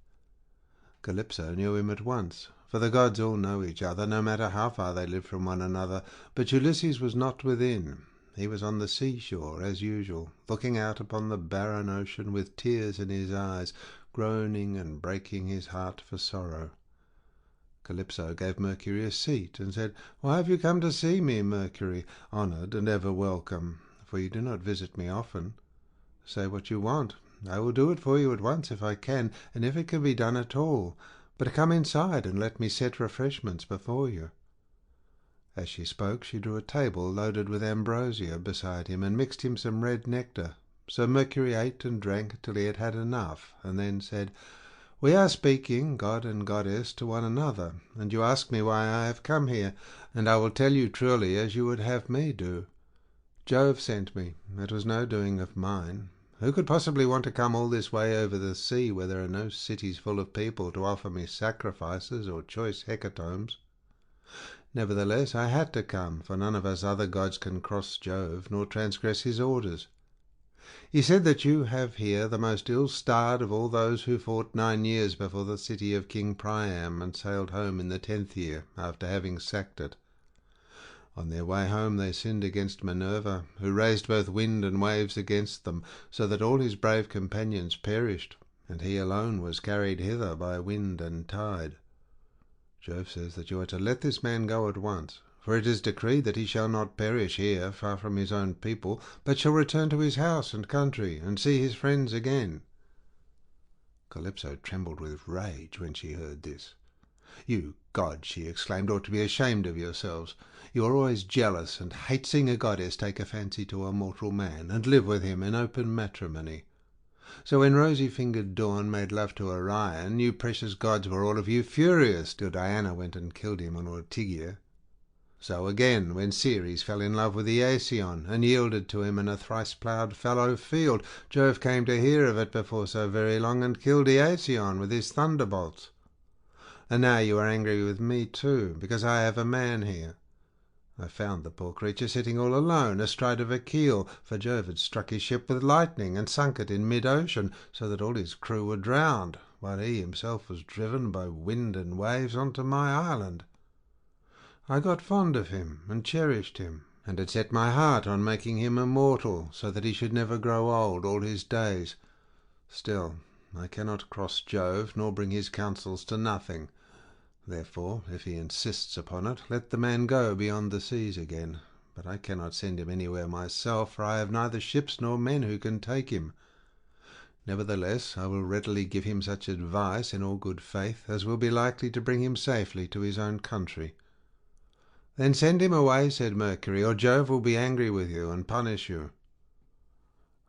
Calypso knew him at once, for the gods all know each other, no matter how far they live from one another, but Ulysses was not within. He was on the seashore, as usual, looking out upon the barren ocean with tears in his eyes, groaning and breaking his heart for sorrow. Calypso gave Mercury a seat, and said, "Why have you come to see me, Mercury, honoured and ever welcome? For you do not visit me often. Say what you want. I will do it for you at once if I can, and if it can be done at all. But come inside and let me set refreshments before you." As she spoke, she drew a table loaded with ambrosia beside him, and mixed him some red nectar. So Mercury ate and drank till he had had enough, and then said, "We are speaking, god and goddess, to one another, and you ask me why I have come here, and I will tell you truly as you would have me do. Jove sent me. It was no doing of mine. Who could possibly want to come all this way over the sea, where there are no cities full of people to offer me sacrifices or choice hecatombs? Nevertheless, I had to come, for none of us other gods can cross Jove, nor transgress his orders. He said that you have here the most ill-starred of all those who fought 9 years before the city of King Priam, and sailed home in the 10th year, after having sacked it. On their way home they sinned against Minerva, who raised both wind and waves against them, so that all his brave companions perished, and he alone was carried hither by wind and tide. Jove says that you are to let this man go at once, for it is decreed that he shall not perish here, far from his own people, but shall return to his house and country, and see his friends again." Calypso trembled with rage when she heard this. "You gods," she exclaimed, "ought to be ashamed of yourselves. You are always jealous, and hate seeing a goddess take a fancy to a mortal man, and live with him in open matrimony. So when rosy-fingered Dawn made love to Orion, you precious gods were all of you furious, till Diana went and killed him on Ortygia. So again, when Ceres fell in love with Iasion, and yielded to him in a thrice-ploughed fallow field, Jove came to hear of it before so very long, and killed Iasion with his thunderbolts. And now you are angry with me too, because I have a man here. I found the poor creature sitting all alone astride of a keel, for Jove had struck his ship with lightning and sunk it in mid-ocean, so that all his crew were drowned, while he himself was driven by wind and waves onto my island. I got fond of him and cherished him, and had set my heart on making him immortal, so that he should never grow old all his days. Still, I cannot cross Jove, nor bring his counsels to nothing. Therefore, if he insists upon it, let the man go beyond the seas again. But I cannot send him anywhere myself, for I have neither ships nor men who can take him. Nevertheless, I will readily give him such advice, in all good faith, as will be likely to bring him safely to his own country." "Then send him away," said Mercury, "or Jove will be angry with you and punish you."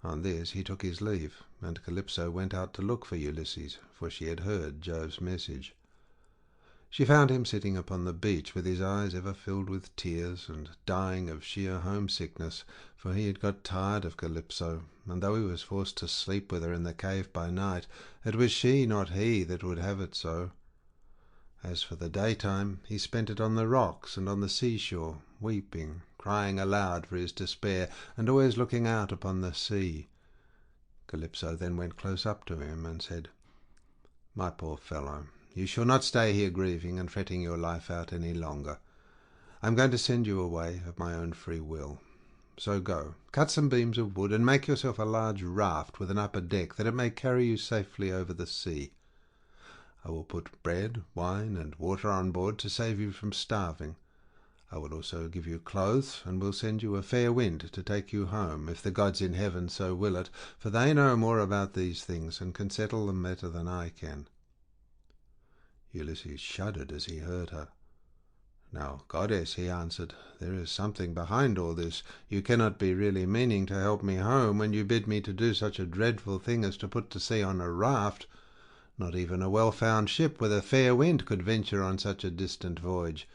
On this he took his leave, and Calypso went out to look for Ulysses, for she had heard Jove's message. She found him sitting upon the beach, with his eyes ever filled with tears, and dying of sheer homesickness, for he had got tired of Calypso, and though he was forced to sleep with her in the cave by night, it was she, not he, that would have it so. As for the daytime, he spent it on the rocks and on the seashore, weeping, crying aloud for his despair, and always looking out upon the sea. Calypso then went close up to him and said, "My poor fellow, you shall not stay here grieving and fretting your life out any longer. I am going to send you away of my own free will. So go, cut some beams of wood, and make yourself a large raft with an upper deck, that it may carry you safely over the sea. I will put bread, wine, and water on board to save you from starving. I will also give you clothes, and will send you a fair wind to take you home, if the gods in heaven so will it, for they know more about these things, and can settle them better than I can." Ulysses shuddered as he heard her. "Now, goddess," he answered, "there is something behind all this. You cannot be really meaning to help me home, when you bid me to do such a dreadful thing as to put to sea on a raft. Not even a well-found ship with a fair wind could venture on such a distant voyage.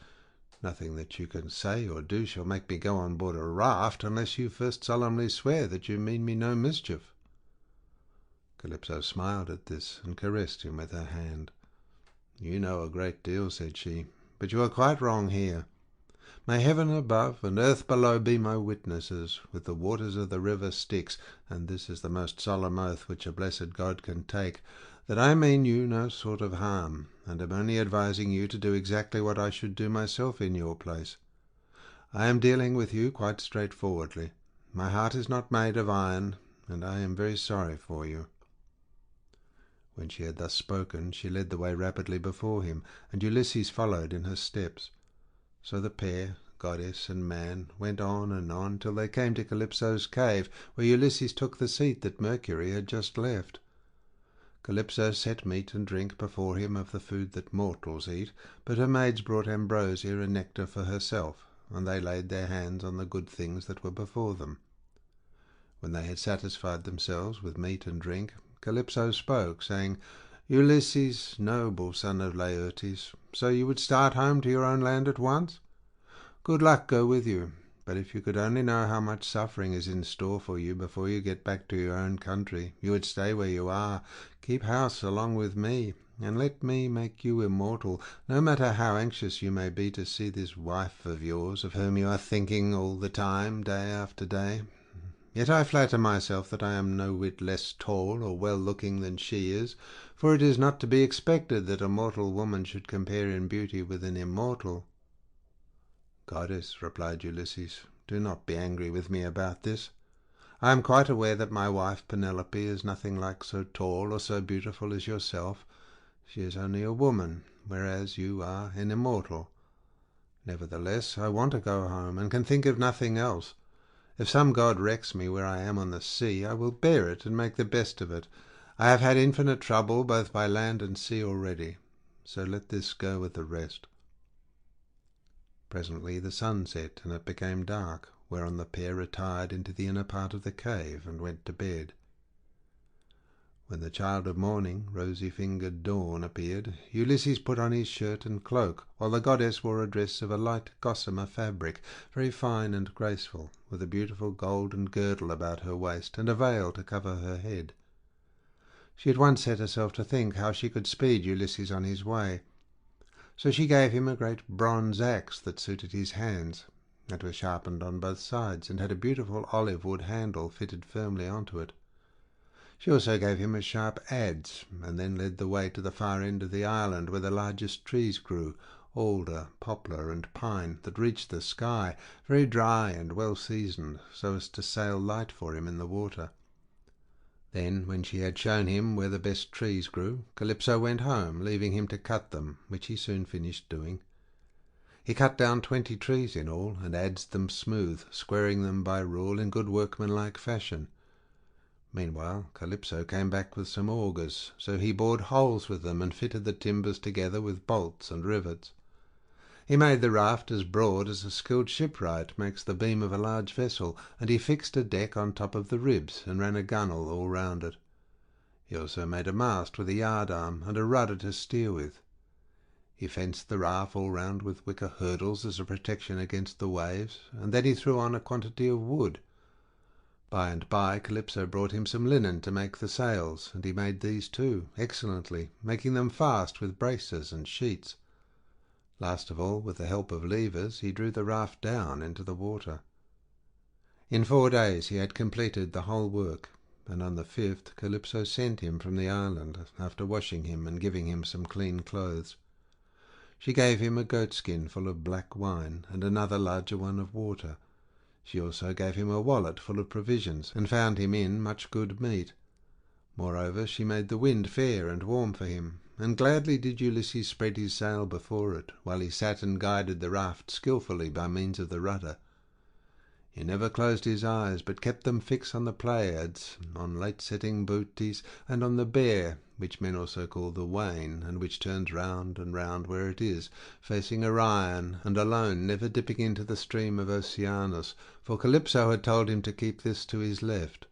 Nothing that you can say or do shall make me go on board a raft, unless you first solemnly swear that you mean me no mischief." Calypso smiled at this, and caressed him with her hand. "You know a great deal," said she, "but you are quite wrong here. May heaven above and earth below be my witnesses, with the waters of the river Styx, and this is the most solemn oath which a blessed god can take, that I mean you no sort of harm, and am only advising you to do exactly what I should do myself in your place. I am dealing with you quite straightforwardly. My heart is not made of iron, and I am very sorry for you." When she had thus spoken, she led the way rapidly before him, and Ulysses followed in her steps. So the pair, goddess and man, went on till they came to Calypso's cave, where Ulysses took the seat that Mercury had just left. Calypso set meat and drink before him of the food that mortals eat, but her maids brought ambrosia and nectar for herself, and they laid their hands on the good things that were before them. When they had satisfied themselves with meat and drink, Calypso spoke, saying, "Ulysses, noble son of Laertes, so you would start home to your own land at once? Good luck go with you, but if you could only know how much suffering is in store for you before you get back to your own country, you would stay where you are, keep house along with me, and let me make you immortal, no matter how anxious you may be to see this wife of yours, of whom you are thinking all the time, day after day. Yet I flatter myself that I am no whit less tall or well-looking than she is, for it is not to be expected that a mortal woman should compare in beauty with an immortal." "Goddess," replied Ulysses, "do not be angry with me about this. I am quite aware that my wife Penelope is nothing like so tall or so beautiful as yourself. She is only a woman, whereas you are an immortal. Nevertheless, I want to go home, and can think of nothing else. If some god wrecks me where I am on the sea, I will bear it and make the best of it. I have had infinite trouble both by land and sea already, so let this go with the rest." Presently the sun set, and it became dark, whereon the pair retired into the inner part of the cave and went to bed. When the child of morning, rosy-fingered Dawn, appeared, Ulysses put on his shirt and cloak, while the goddess wore a dress of a light gossamer fabric, very fine and graceful, with a beautiful golden girdle about her waist and a veil to cover her head. She at once set herself to think how she could speed Ulysses on his way. So she gave him a great bronze axe that suited his hands. It was sharpened on both sides, and had a beautiful olive wood handle fitted firmly onto it. She also gave him a sharp adze, and then led the way to the far end of the island, where the largest trees grew, alder, poplar, and pine, that reached the sky, very dry and well seasoned, so as to sail light for him in the water. Then, when she had shown him where the best trees grew, Calypso went home, leaving him to cut them, which he soon finished doing. He cut down 20 trees in all, and adzed them smooth, squaring them by rule in good workmanlike fashion. Meanwhile Calypso came back with some augers, so he bored holes with them and fitted the timbers together with bolts and rivets. He made the raft as broad as a skilled shipwright makes the beam of a large vessel, and he fixed a deck on top of the ribs and ran a gunwale all round it. He also made a mast with a yard-arm and a rudder to steer with. He fenced the raft all round with wicker hurdles as a protection against the waves, and then he threw on a quantity of wood. By and by Calypso brought him some linen to make the sails, and he made these too, excellently, making them fast with braces and sheets. Last of all, with the help of levers, he drew the raft down into the water. In 4 days he had completed the whole work, and on the 5th Calypso sent him from the island, after washing him and giving him some clean clothes. She gave him a goatskin full of black wine, and another larger one of water. She also gave him a wallet full of provisions, and found him in much good meat. Moreover, she made the wind fair and warm for him, and gladly did Ulysses spread his sail before it, while he sat and guided the raft skilfully by means of the rudder. He never closed his eyes, but kept them fixed on the Pleiades, on late-setting Bootes, and on the Bear, which men also call the Wain, and which turns round and round where it is, facing Orion, and alone, never dipping into the stream of Oceanus, for Calypso had told him to keep this to his left.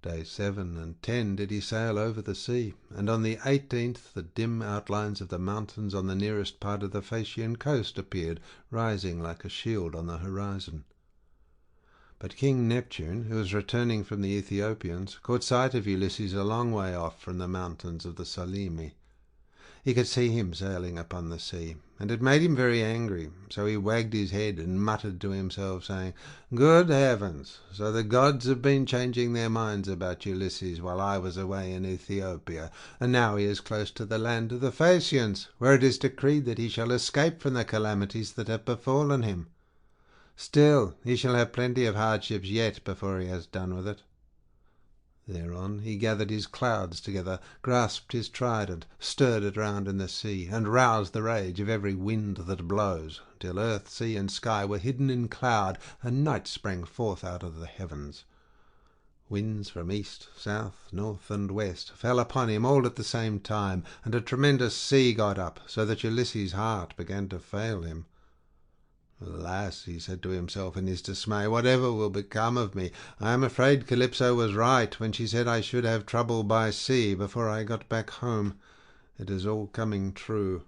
Days 7 and 10 did he sail over the sea, and on the 18th the dim outlines of the mountains on the nearest part of the Phaeacian coast appeared, rising like a shield on the horizon. But King Neptune, who was returning from the Ethiopians, caught sight of Ulysses a long way off from the mountains of the Solymi. He could see him sailing upon the sea, and it made him very angry, so he wagged his head and muttered to himself, saying, "Good heavens! So the gods have been changing their minds about Ulysses while I was away in Ethiopia, and now he is close to the land of the Phaeacians, where it is decreed that he shall escape from the calamities that have befallen him. Still, he shall have plenty of hardships yet before he has done with it." Thereon he gathered his clouds together, grasped his trident, stirred it round in the sea, and roused the rage of every wind that blows, till earth, sea, and sky were hidden in cloud, and night sprang forth out of the heavens. Winds from east, south, north, and west fell upon him all at the same time, and a tremendous sea got up, so that Ulysses' heart began to fail him. "Alas," he said to himself in his dismay, "whatever will become of me? I am afraid Calypso was right when she said I should have trouble by sea before I got back home. It is all coming true.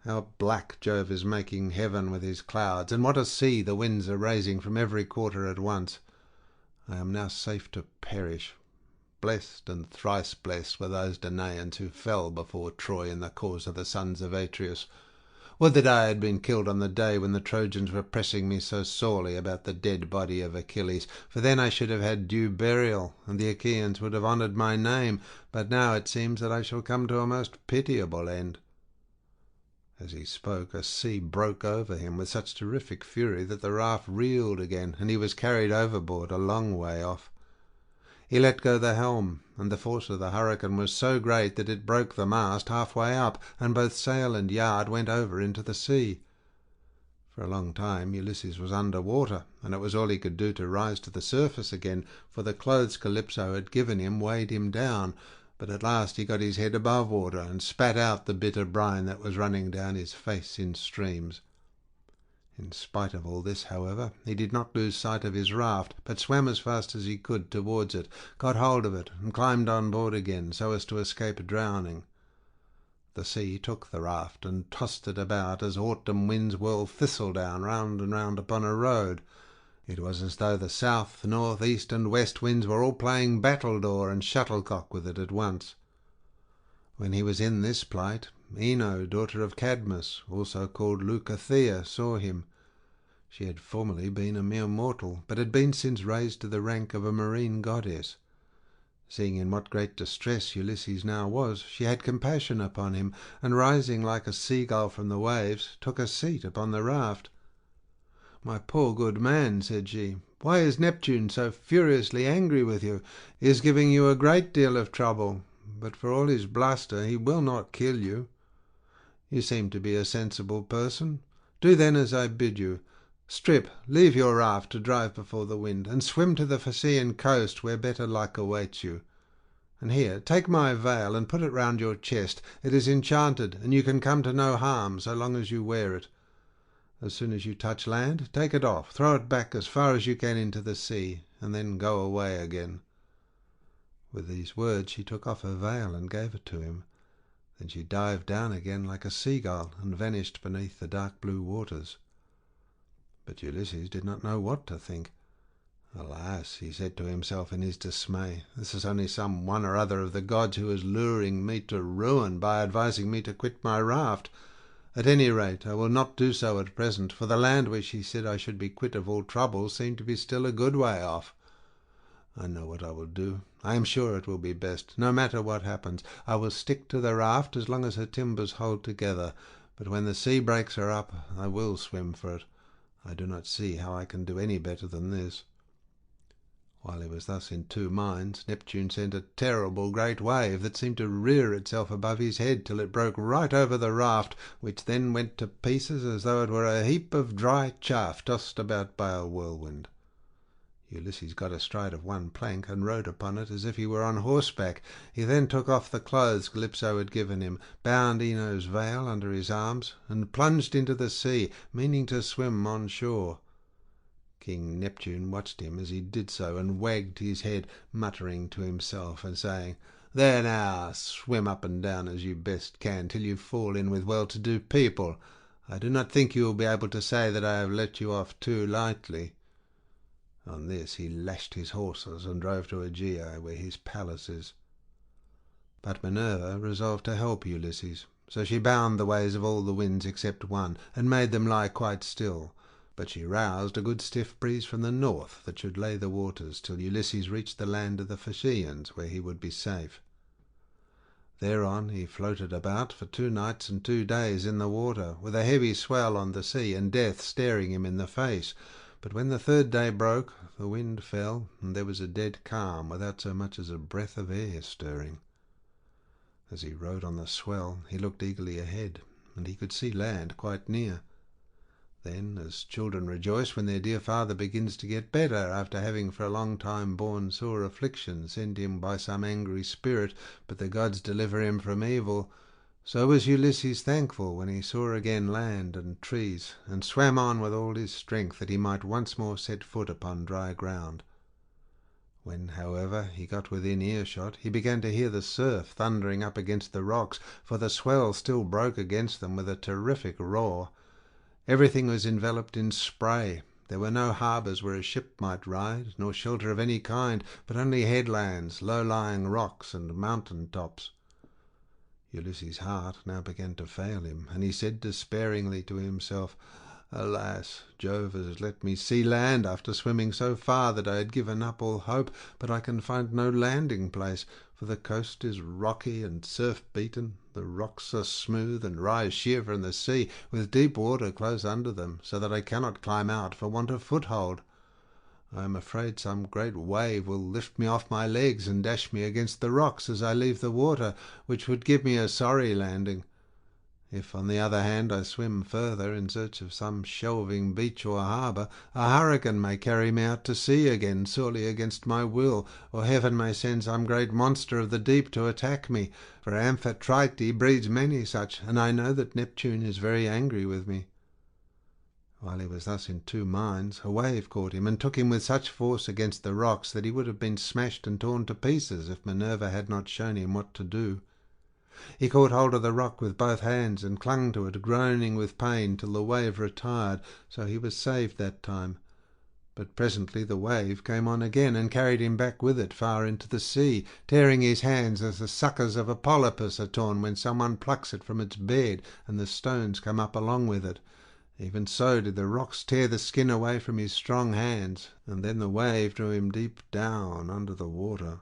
How black Jove is making heaven with his clouds, and what a sea the winds are raising from every quarter at once! I am now safe to perish. Blessed and thrice blessed were those Danaans who fell before Troy in the cause of the sons of Atreus. Would that I had been killed on the day when the Trojans were pressing me so sorely about the dead body of Achilles, for then I should have had due burial, and the Achaeans would have honoured my name. But now it seems that I shall come to a most pitiable end." As he spoke, a sea broke over him with such terrific fury that the raft reeled again, and he was carried overboard a long way off. He let go the helm, and the force of the hurricane was so great that it broke the mast halfway up, and both sail and yard went over into the sea. For a long time Ulysses was under water, and it was all he could do to rise to the surface again, for the clothes Calypso had given him weighed him down. But at last he got his head above water, and spat out the bitter brine that was running down his face in streams. In spite of all this, however, he did not lose sight of his raft, but swam as fast as he could towards it, got hold of it, and climbed on board again, so as to escape drowning. The sea took the raft and tossed it about as autumn winds whirl thistledown round and round upon a road. It was as though the south, north, east, and west winds were all playing battledore and shuttlecock with it at once. When he was in this plight, Ino, daughter of Cadmus, also called Leucothea, saw him. She had formerly been a mere mortal, but had been since raised to the rank of a marine goddess. Seeing in what great distress Ulysses now was, she had compassion upon him, and rising like a seagull from the waves, took a seat upon the raft. "My poor good man," said she, "why is Neptune so furiously angry with you? He is giving you a great deal of trouble, but for all his bluster he will not kill you. You seem to be a sensible person. Do then as I bid you. Strip, leave your raft to drive before the wind, and swim to the Phaeacian coast, where better luck awaits you. And here, take my veil and put it round your chest. It is enchanted, and you can come to no harm so long as you wear it. As soon as you touch land, take it off, throw it back as far as you can into the sea, and then go away again." With these words she took off her veil and gave it to him. Then she dived down again like a seagull, and vanished beneath the dark blue waters. But Ulysses did not know what to think. "Alas," he said to himself in his dismay, "this is only some one or other of the gods who is luring me to ruin by advising me to quit my raft. At any rate, I will not do so at present, for the land where she said I should be quit of all trouble seemed to be still a good way off. I know what I will do. I am sure it will be best. No matter what happens, I will stick to the raft as long as her timbers hold together, but when the sea breaks her up, I will swim for it. I do not see how I can do any better than this." While he was thus in two minds, Neptune sent a terrible great wave that seemed to rear itself above his head till it broke right over the raft, which then went to pieces as though it were a heap of dry chaff tossed about by a whirlwind. Ulysses got astride of one plank and rode upon it as if he were on horseback. He then took off the clothes Calypso had given him, bound Ino's veil under his arms, and plunged into the sea, meaning to swim on shore. King Neptune watched him as he did so, and wagged his head, muttering to himself and saying, "There now, swim up and down as you best can till you fall in with well-to-do people. I do not think you will be able to say that I have let you off too lightly." On this he lashed his horses and drove to Aegea, where his palace is. But Minerva resolved to help Ulysses, so she bound the ways of all the winds except one, and made them lie quite still. But she roused a good stiff breeze from the north that should lay the waters till Ulysses reached the land of the Phaeacians, where he would be safe. Thereon he floated about for 2 nights and 2 days in the water, with a heavy swell on the sea, and death staring him in the face. But when the third day broke, the wind fell, and there was a dead calm, without so much as a breath of air stirring. As he rode on the swell, he looked eagerly ahead, and he could see land quite near. Then, as children rejoice when their dear father begins to get better after having for a long time borne sore affliction sent him by some angry spirit, but the gods deliver him from evil, so was Ulysses thankful when he saw again land and trees, and swam on with all his strength that he might once more set foot upon dry ground. When, however, he got within earshot, he began to hear the surf thundering up against the rocks, for the swell still broke against them with a terrific roar. Everything was enveloped in spray. There were no harbours where a ship might ride, nor shelter of any kind, but only headlands, low-lying rocks, and mountain tops. Ulysses' heart now began to fail him, and he said despairingly to himself, "Alas, Jove has let me see land after swimming so far that I had given up all hope, but I can find no landing place, for the coast is rocky and surf-beaten, the rocks are smooth and rise sheer from the sea, with deep water close under them, so that I cannot climb out for want of foothold. I am afraid some great wave will lift me off my legs and dash me against the rocks as I leave the water, which would give me a sorry landing. If, on the other hand, I swim further in search of some shelving beach or harbour, a hurricane may carry me out to sea again, sorely against my will, or heaven may send some great monster of the deep to attack me, for Amphitrite breeds many such, and I know that Neptune is very angry with me." While he was thus in two minds, a wave caught him and took him with such force against the rocks that he would have been smashed and torn to pieces if Minerva had not shown him what to do. He caught hold of the rock with both hands and clung to it, groaning with pain, till the wave retired, so he was saved that time. But presently the wave came on again and carried him back with it far into the sea, tearing his hands as the suckers of a polypus are torn when someone plucks it from its bed and the stones come up along with it. Even so did the rocks tear the skin away from his strong hands, and then the wave drew him deep down under the water.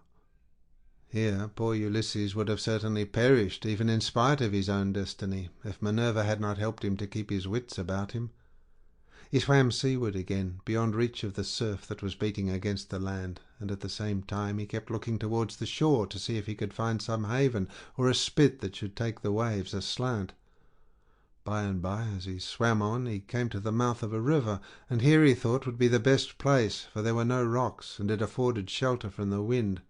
Here poor Ulysses would have certainly perished, even in spite of his own destiny, if Minerva had not helped him to keep his wits about him. He swam seaward again, beyond reach of the surf that was beating against the land, and at the same time he kept looking towards the shore to see if he could find some haven or a spit that should take the waves aslant. By and by, as he swam on, he came to the mouth of a river, and here he thought would be the best place, for there were no rocks, and it afforded shelter from the wind.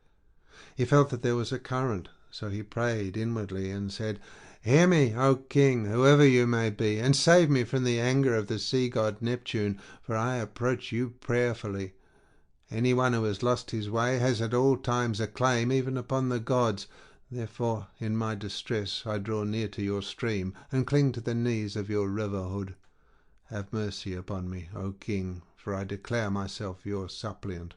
He felt that there was a current, so he prayed inwardly and said, "Hear me, O king, whoever you may be, and save me from the anger of the sea god Neptune, for I approach you prayerfully. Anyone who has lost his way has at all times a claim even upon the gods. Therefore, in my distress, I draw near to your stream and cling to the knees of your river hood. Have mercy upon me, O king, for I declare myself your suppliant."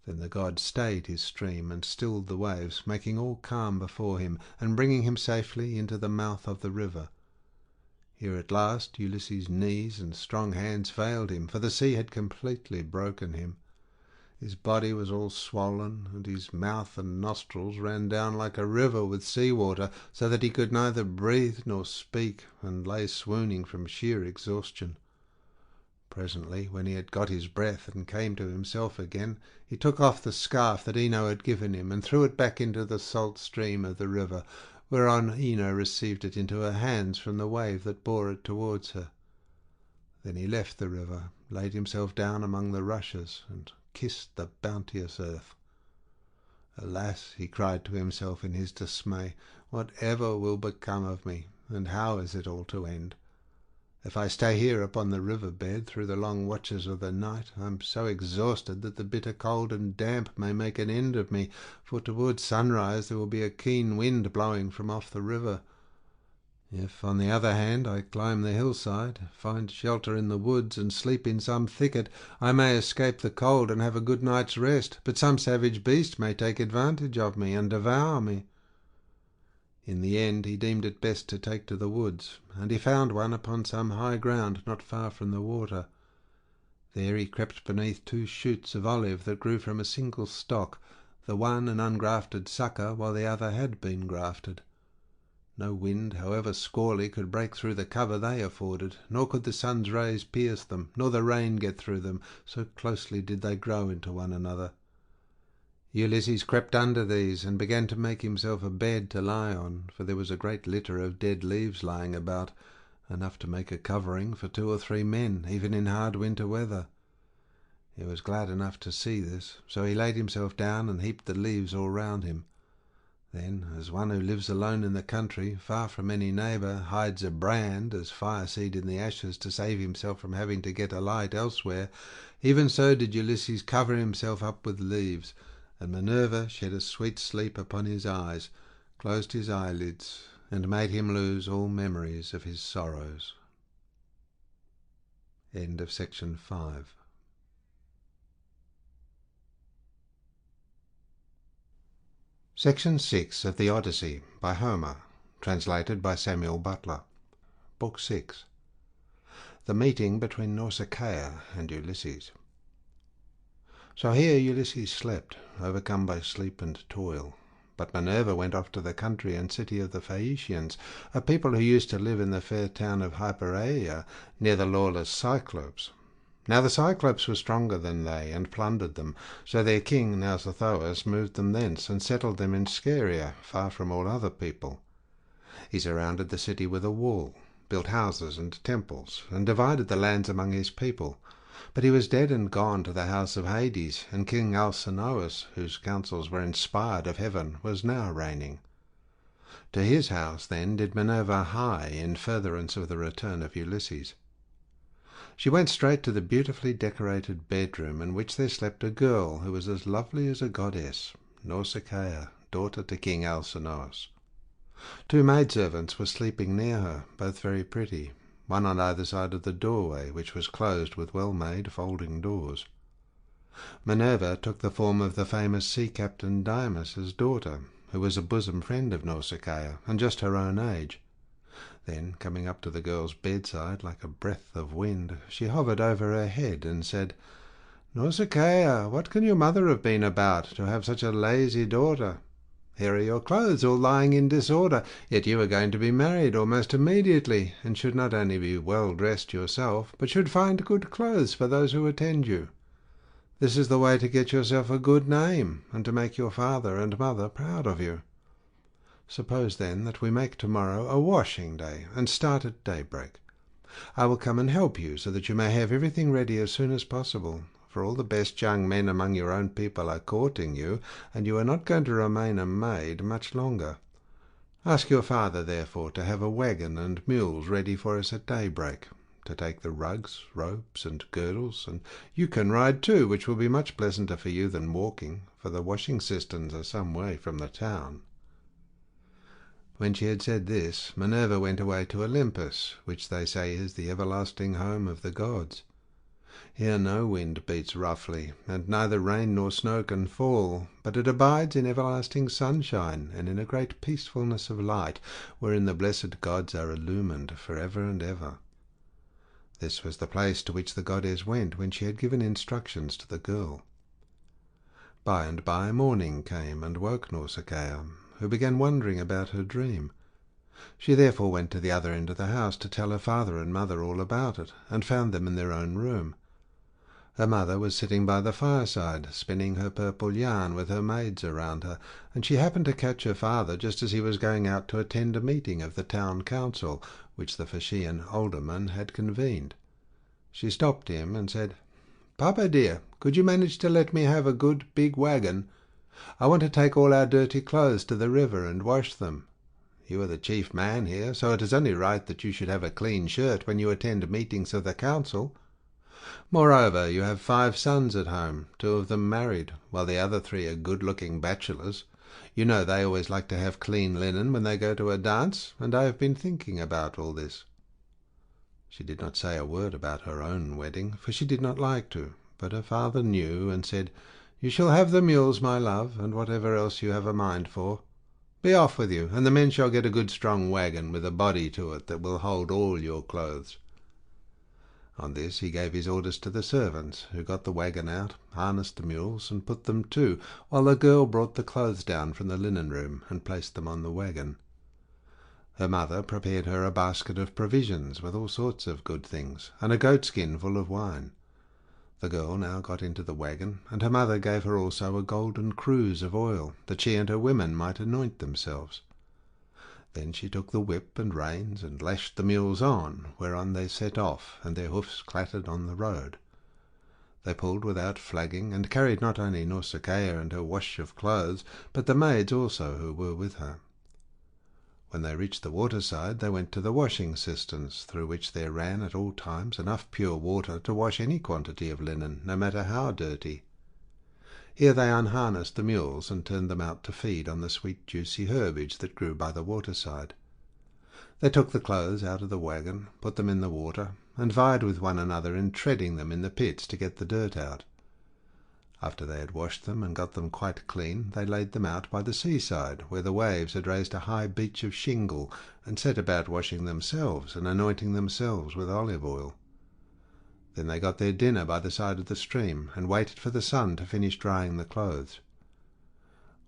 Then the god stayed his stream and stilled the waves, making all calm before him, and bringing him safely into the mouth of the river. Here at last Ulysses' knees and strong hands failed him, for the sea had completely broken him. His body was all swollen, and his mouth and nostrils ran down like a river with sea water, so that he could neither breathe nor speak, and lay swooning from sheer exhaustion. Presently, when he had got his breath and came to himself again, he took off the scarf that Ino had given him and threw it back into the salt stream of the river, whereon Ino received it into her hands from the wave that bore it towards her. Then he left the river, laid himself down among the rushes, and kissed the bounteous earth. "Alas," he cried to himself in his dismay, "whatever will become of me, and how is it all to end? If I stay here upon the river bed through the long watches of the night, I am so exhausted that the bitter cold and damp may make an end of me, for towards sunrise there will be a keen wind blowing from off the river. If, on the other hand, I climb the hillside, find shelter in the woods, and sleep in some thicket, I may escape the cold and have a good night's rest, but some savage beast may take advantage of me and devour me." In the end he deemed it best to take to the woods, and he found one upon some high ground not far from the water. There he crept beneath two shoots of olive that grew from a single stock, the one an ungrafted sucker, while the other had been grafted. No wind, however squally, could break through the cover they afforded, nor could the sun's rays pierce them, nor the rain get through them, so closely did they grow into one another. Ulysses crept under these, and began to make himself a bed to lie on, for there was a great litter of dead leaves lying about, enough to make a covering for 2 or 3 men, even in hard winter weather. He was glad enough to see this, so he laid himself down and heaped the leaves all round him. Then, as one who lives alone in the country, far from any neighbour, hides a brand as fire-seed in the ashes to save himself from having to get a light elsewhere, even so did Ulysses cover himself up with leaves, and Minerva shed a sweet sleep upon his eyes, closed his eyelids, and made him lose all memories of his sorrows. End of section 5. Section 6 of the Odyssey by Homer, translated by Samuel Butler. Book 6. The meeting between Nausicaa and Ulysses. So here Ulysses slept, overcome by sleep and toil. But Minerva went off to the country and city of the Phaeacians, a people who used to live in the fair town of Hypereia, near the lawless Cyclops. Now the Cyclops were stronger than they, and plundered them, so their king Nausithoeus moved them thence, and settled them in Scheria, far from all other people. He surrounded the city with a wall, built houses and temples, and divided the lands among his people. But he was dead and gone to the house of Hades, and King Alcinous, whose counsels were inspired of heaven, was now reigning. To his house, then, did Minerva hie, in furtherance of the return of Ulysses. She went straight to the beautifully decorated bedroom in which there slept a girl who was as lovely as a goddess, Nausicaa, daughter to King Alcinous. 2 maidservants were sleeping near her, both very pretty, one on either side of the doorway, which was closed with well-made folding doors. Minerva took the form of the famous sea captain Diomed's daughter, who was a bosom friend of Nausicaa, and just her own age. Then, coming up to the girl's bedside like a breath of wind, she hovered over her head and said, "Nausicaa, what can your mother have been about, to have such a lazy daughter? Here are your clothes all lying in disorder, yet you are going to be married almost immediately, and should not only be well dressed yourself, but should find good clothes for those who attend you. This is the way to get yourself a good name, and to make your father and mother proud of you. Suppose, then, that we make tomorrow a washing day, and start at daybreak. I will come and help you, so that you may have everything ready as soon as possible, for all the best young men among your own people are courting you, and you are not going to remain a maid much longer. Ask your father, therefore, to have a wagon and mules ready for us at daybreak, to take the rugs, ropes, and girdles, and you can ride too, which will be much pleasanter for you than walking, for the washing cisterns are some way from the town." When she had said this, Minerva went away to Olympus, which they say is the everlasting home of the gods. Here no wind beats roughly, and neither rain nor snow can fall, but it abides in everlasting sunshine, and in a great peacefulness of light, wherein the blessed gods are illumined for ever and ever. This was the place to which the goddess went when she had given instructions to the girl. By and by morning came and woke Nausicaa, who began wondering about her dream. She therefore went to the other end of the house to tell her father and mother all about it, and found them in their own room. Her mother was sitting by the fireside, spinning her purple yarn with her maids around her, and she happened to catch her father just as he was going out to attend a meeting of the town council, which the Phaeacian alderman had convened. She stopped him and said, "Papa dear, could you manage to let me have a good big wagon? I want to take all our dirty clothes to the river and wash them. You are the chief man here, so it is only right that you should have a clean shirt when you attend meetings of the council. Moreover, you have 5 sons at home, 2 of them married, while the other 3 are good-looking bachelors. You know they always like to have clean linen when they go to a dance, and I have been thinking about all this." She did not say a word about her own wedding, for she did not like to, but her father knew, and said, "You shall have the mules, my love, and whatever else you have a mind for. Be off with you, and the men shall get a good strong wagon with a body to it that will hold all your clothes." On this he gave his orders to the servants, who got the wagon out, harnessed the mules, and put them to, while the girl brought the clothes down from the linen room and placed them on the wagon. Her mother prepared her a basket of provisions with all sorts of good things, and a goatskin full of wine. The girl now got into the wagon, and her mother gave her also a golden cruse of oil, that she and her women might anoint themselves. Then she took the whip and reins and lashed the mules on, whereon they set off, and their hoofs clattered on the road. They pulled without flagging, and carried not only Nausicaa and her wash of clothes, but the maids also who were with her. When they reached the waterside, they went to the washing cisterns, through which there ran at all times enough pure water to wash any quantity of linen, no matter how dirty. Here they unharnessed the mules and turned them out to feed on the sweet juicy herbage that grew by the waterside. They took the clothes out of the wagon, put them in the water, and vied with one another in treading them in the pits to get the dirt out. After they had washed them and got them quite clean, they laid them out by the seaside, where the waves had raised a high beach of shingle, and set about washing themselves and anointing themselves with olive oil. Then they got their dinner by the side of the stream, and waited for the sun to finish drying the clothes.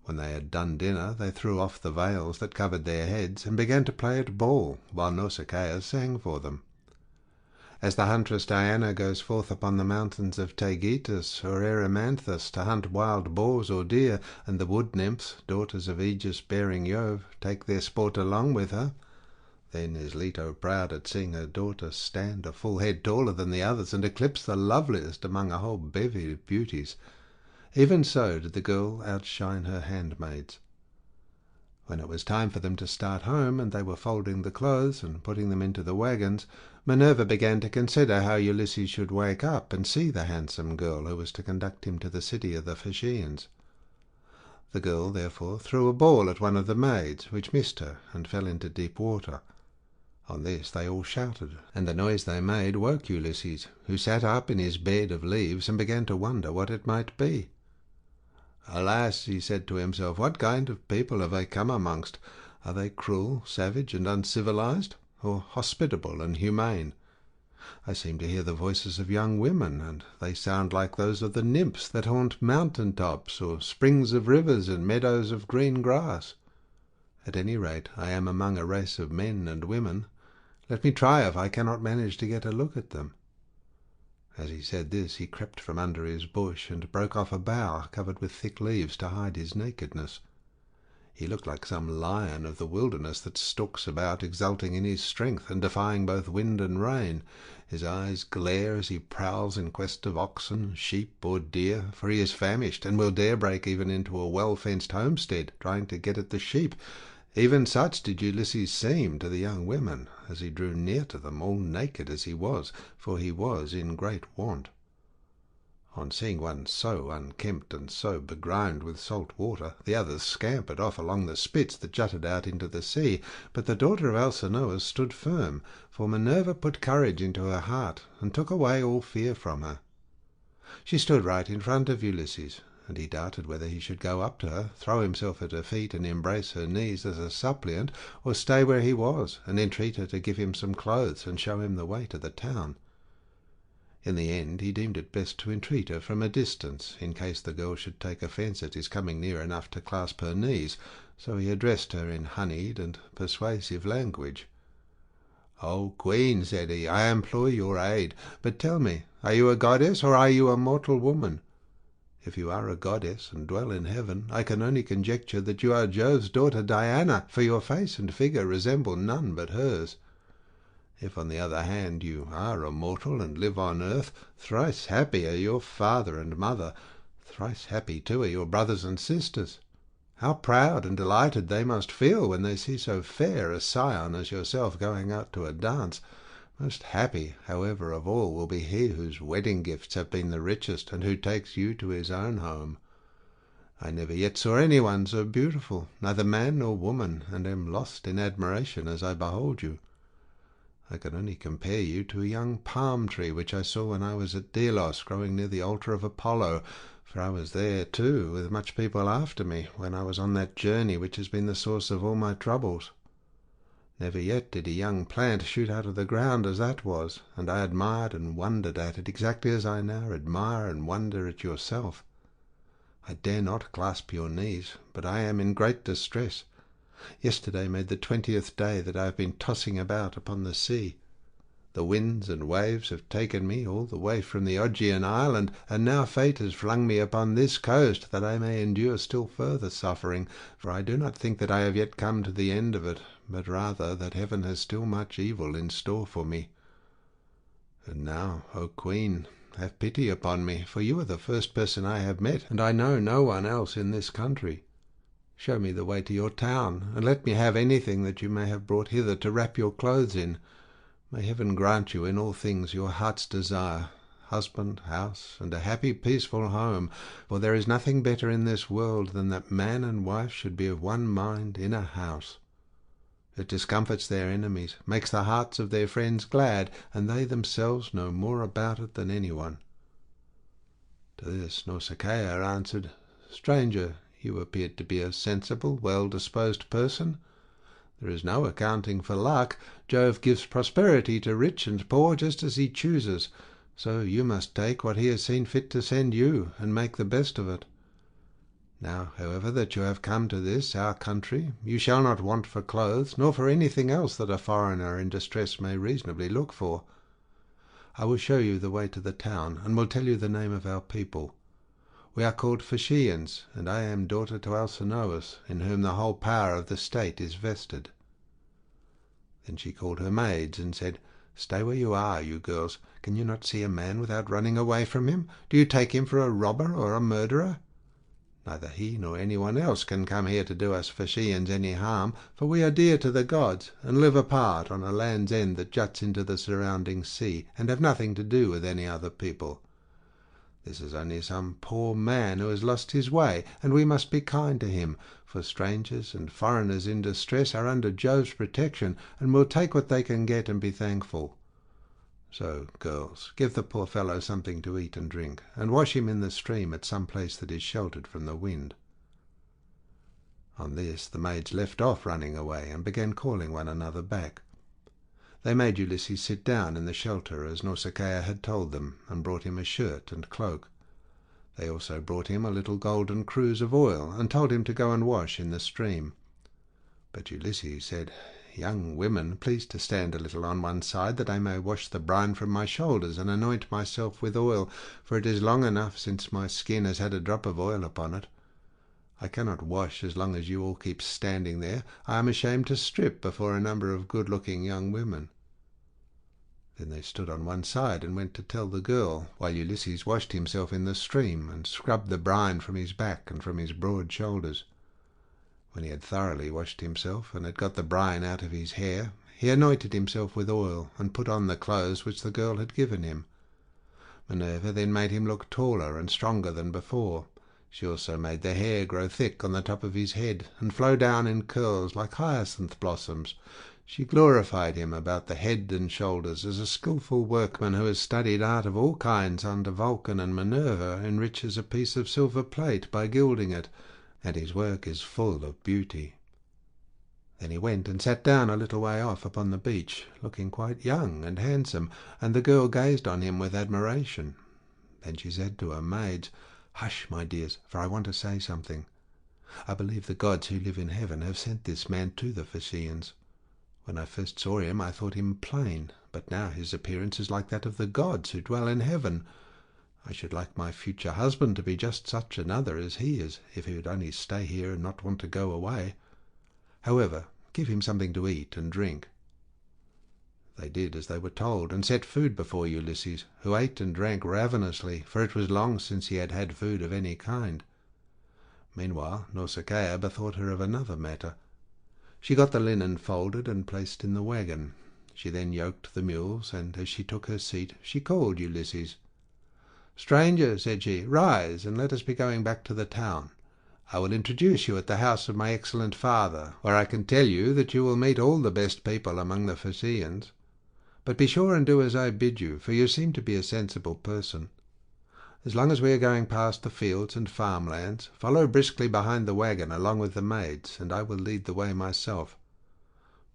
When they had done dinner, they threw off the veils that covered their heads, and began to play at ball, while Nausicaa sang for them. As the huntress Diana goes forth upon the mountains of Taygetus or Erymanthus to hunt wild boars or deer, and the wood nymphs, daughters of Aegis bearing Jove, take their sport along with her, then is Leto proud at seeing her daughter stand a full head taller than the others, and eclipse the loveliest among a whole bevy of beauties. Even so did the girl outshine her handmaids. When it was time for them to start home, and they were folding the clothes and putting them into the wagons, Minerva began to consider how Ulysses should wake up and see the handsome girl who was to conduct him to the city of the Phaeacians. The girl therefore threw a ball at one of the maids, which missed her and fell into deep water. On this they all shouted, and the noise they made woke Ulysses, who sat up in his bed of leaves and began to wonder what it might be. "Alas," he said to himself, "what kind of people have I come amongst? Are they cruel, savage, and uncivilized, or hospitable and humane? I seem to hear the voices of young women, and they sound like those of the nymphs that haunt mountain tops, or springs of rivers and meadows of green grass. At any rate, I am among a race of men and women. Let me try if I cannot manage to get a look at them." As he said this, he crept from under his bush and broke off a bough covered with thick leaves to hide his nakedness. He looked like some lion of the wilderness that stalks about, exulting in his strength and defying both wind and rain. His eyes glare as he prowls in quest of oxen, sheep, or deer, for he is famished, and will dare break even into a well-fenced homestead, trying to get at the sheep. Even such did Ulysses seem to the young women, as he drew near to them, all naked as he was, for he was in great want. On seeing one so unkempt and so begrimed with salt water, the others scampered off along the spits that jutted out into the sea, but the daughter of Alcinous stood firm, for Minerva put courage into her heart, and took away all fear from her. She stood right in front of Ulysses, and he doubted whether he should go up to her, throw himself at her feet, and embrace her knees as a suppliant, or stay where he was, and entreat her to give him some clothes and show him the way to the town. In the end he deemed it best to entreat her from a distance, in case the girl should take offence at his coming near enough to clasp her knees, so he addressed her in honeyed and persuasive language. "O Queen," said he, "I implore your aid, but tell me, are you a goddess, or are you a mortal woman? If you are a goddess and dwell in heaven, I can only conjecture that you are Jove's daughter Diana, for your face and figure resemble none but hers. If, on the other hand, you are a mortal and live on earth, thrice happy are your father and mother, thrice happy too are your brothers and sisters. How proud and delighted they must feel when they see so fair a scion as yourself going out to a dance. Most happy, however, of all will be he whose wedding gifts have been the richest, and who takes you to his own home. I never yet saw anyone so beautiful, neither man nor woman, and am lost in admiration as I behold you. I can only compare you to a young palm tree which I saw when I was at Delos, growing near the altar of Apollo, for I was there too, with much people after me, when I was on that journey which has been the source of all my troubles. Never yet did a young plant shoot out of the ground as that was, and I admired and wondered at it exactly as I now admire and wonder at yourself. I dare not clasp your knees, but I am in great distress. Yesterday made the 20th day that I have been tossing about upon the sea. The winds and waves have taken me all the way from the Augean island, and now fate has flung me upon this coast, that I may endure still further suffering, for I do not think that I have yet come to the end of it, but rather that heaven has still much evil in store for me. And now, O Queen, have pity upon me, for you are the first person I have met, and I know no one else in this country. Show me the way to your town, and let me have anything that you may have brought hither to wrap your clothes in. May heaven grant you in all things your heart's desire, husband, house, and a happy, peaceful home, for there is nothing better in this world than that man and wife should be of one mind in a house. It discomforts their enemies, makes the hearts of their friends glad, and they themselves know more about it than anyone. To this Nausicaa answered, Stranger, you appeared to be a sensible, well-disposed person. There is no accounting for luck. Jove gives prosperity to rich and poor just as he chooses, so you must take what he has seen fit to send you, and make the best of it. Now, however, that you have come to this, our country, you shall not want for clothes, nor for anything else that a foreigner in distress may reasonably look for. I will show you the way to the town, and will tell you the name of our people. We are called Phaeacians, and I am daughter to Alcinous, in whom the whole power of the state is vested. Then she called her maids, and said, Stay where you are, you girls. Can you not see a man without running away from him? Do you take him for a robber or a murderer? Neither he nor anyone else can come here to do us Phaeacians any harm, for we are dear to the gods, and live apart on a land's end that juts into the surrounding sea, and have nothing to do with any other people. This is only some poor man who has lost his way, and we must be kind to him, for strangers and foreigners in distress are under Jove's protection, and will take what they can get and be thankful. So, girls, give the poor fellow something to eat and drink, and wash him in the stream at some place that is sheltered from the wind." On this the maids left off running away, and began calling one another back. They made Ulysses sit down in the shelter as Nausicaa had told them, and brought him a shirt and cloak. They also brought him a little golden cruse of oil, and told him to go and wash in the stream. But Ulysses said, "Young women, please to stand a little on one side, that I may wash the brine from my shoulders, and anoint myself with oil, for it is long enough since my skin has had a drop of oil upon it. I cannot wash as long as you all keep standing there. I am ashamed to strip before a number of good-looking young women." Then they stood on one side and went to tell the girl, while Ulysses washed himself in the stream, and scrubbed the brine from his back and from his broad shoulders. When he had thoroughly washed himself, and had got the brine out of his hair, he anointed himself with oil, and put on the clothes which the girl had given him. Minerva then made him look taller and stronger than before. She also made the hair grow thick on the top of his head, and flow down in curls like hyacinth blossoms. She glorified him about the head and shoulders as a skilful workman who has studied art of all kinds under Vulcan and Minerva enriches a piece of silver plate by gilding it, and his work is full of beauty. Then he went and sat down a little way off upon the beach, looking quite young and handsome, and the girl gazed on him with admiration. Then she said to her maids, "Hush, my dears, for I want to say something. I believe the gods who live in heaven have sent this man to the Phaeacians. When I first saw him I thought him plain, but now his appearance is like that of the gods who dwell in heaven. I should like my future husband to be just such another as he is, if he would only stay here and not want to go away. However, give him something to eat and drink." They did as they were told, and set food before Ulysses, who ate and drank ravenously, for it was long since he had had food of any kind. Meanwhile Nausicaa bethought her of another matter. She got the linen folded and placed in the wagon. She then yoked the mules, and as she took her seat she called Ulysses. "Stranger," said she, "rise, and let us be going back to the town. I will introduce you at the house of my excellent father, where I can tell you that you will meet all the best people among the Phaeacians. But be sure and do as I bid you, for you seem to be a sensible person. As long as we are going past the fields and farmlands, follow briskly behind the wagon along with the maids, and I will lead the way myself.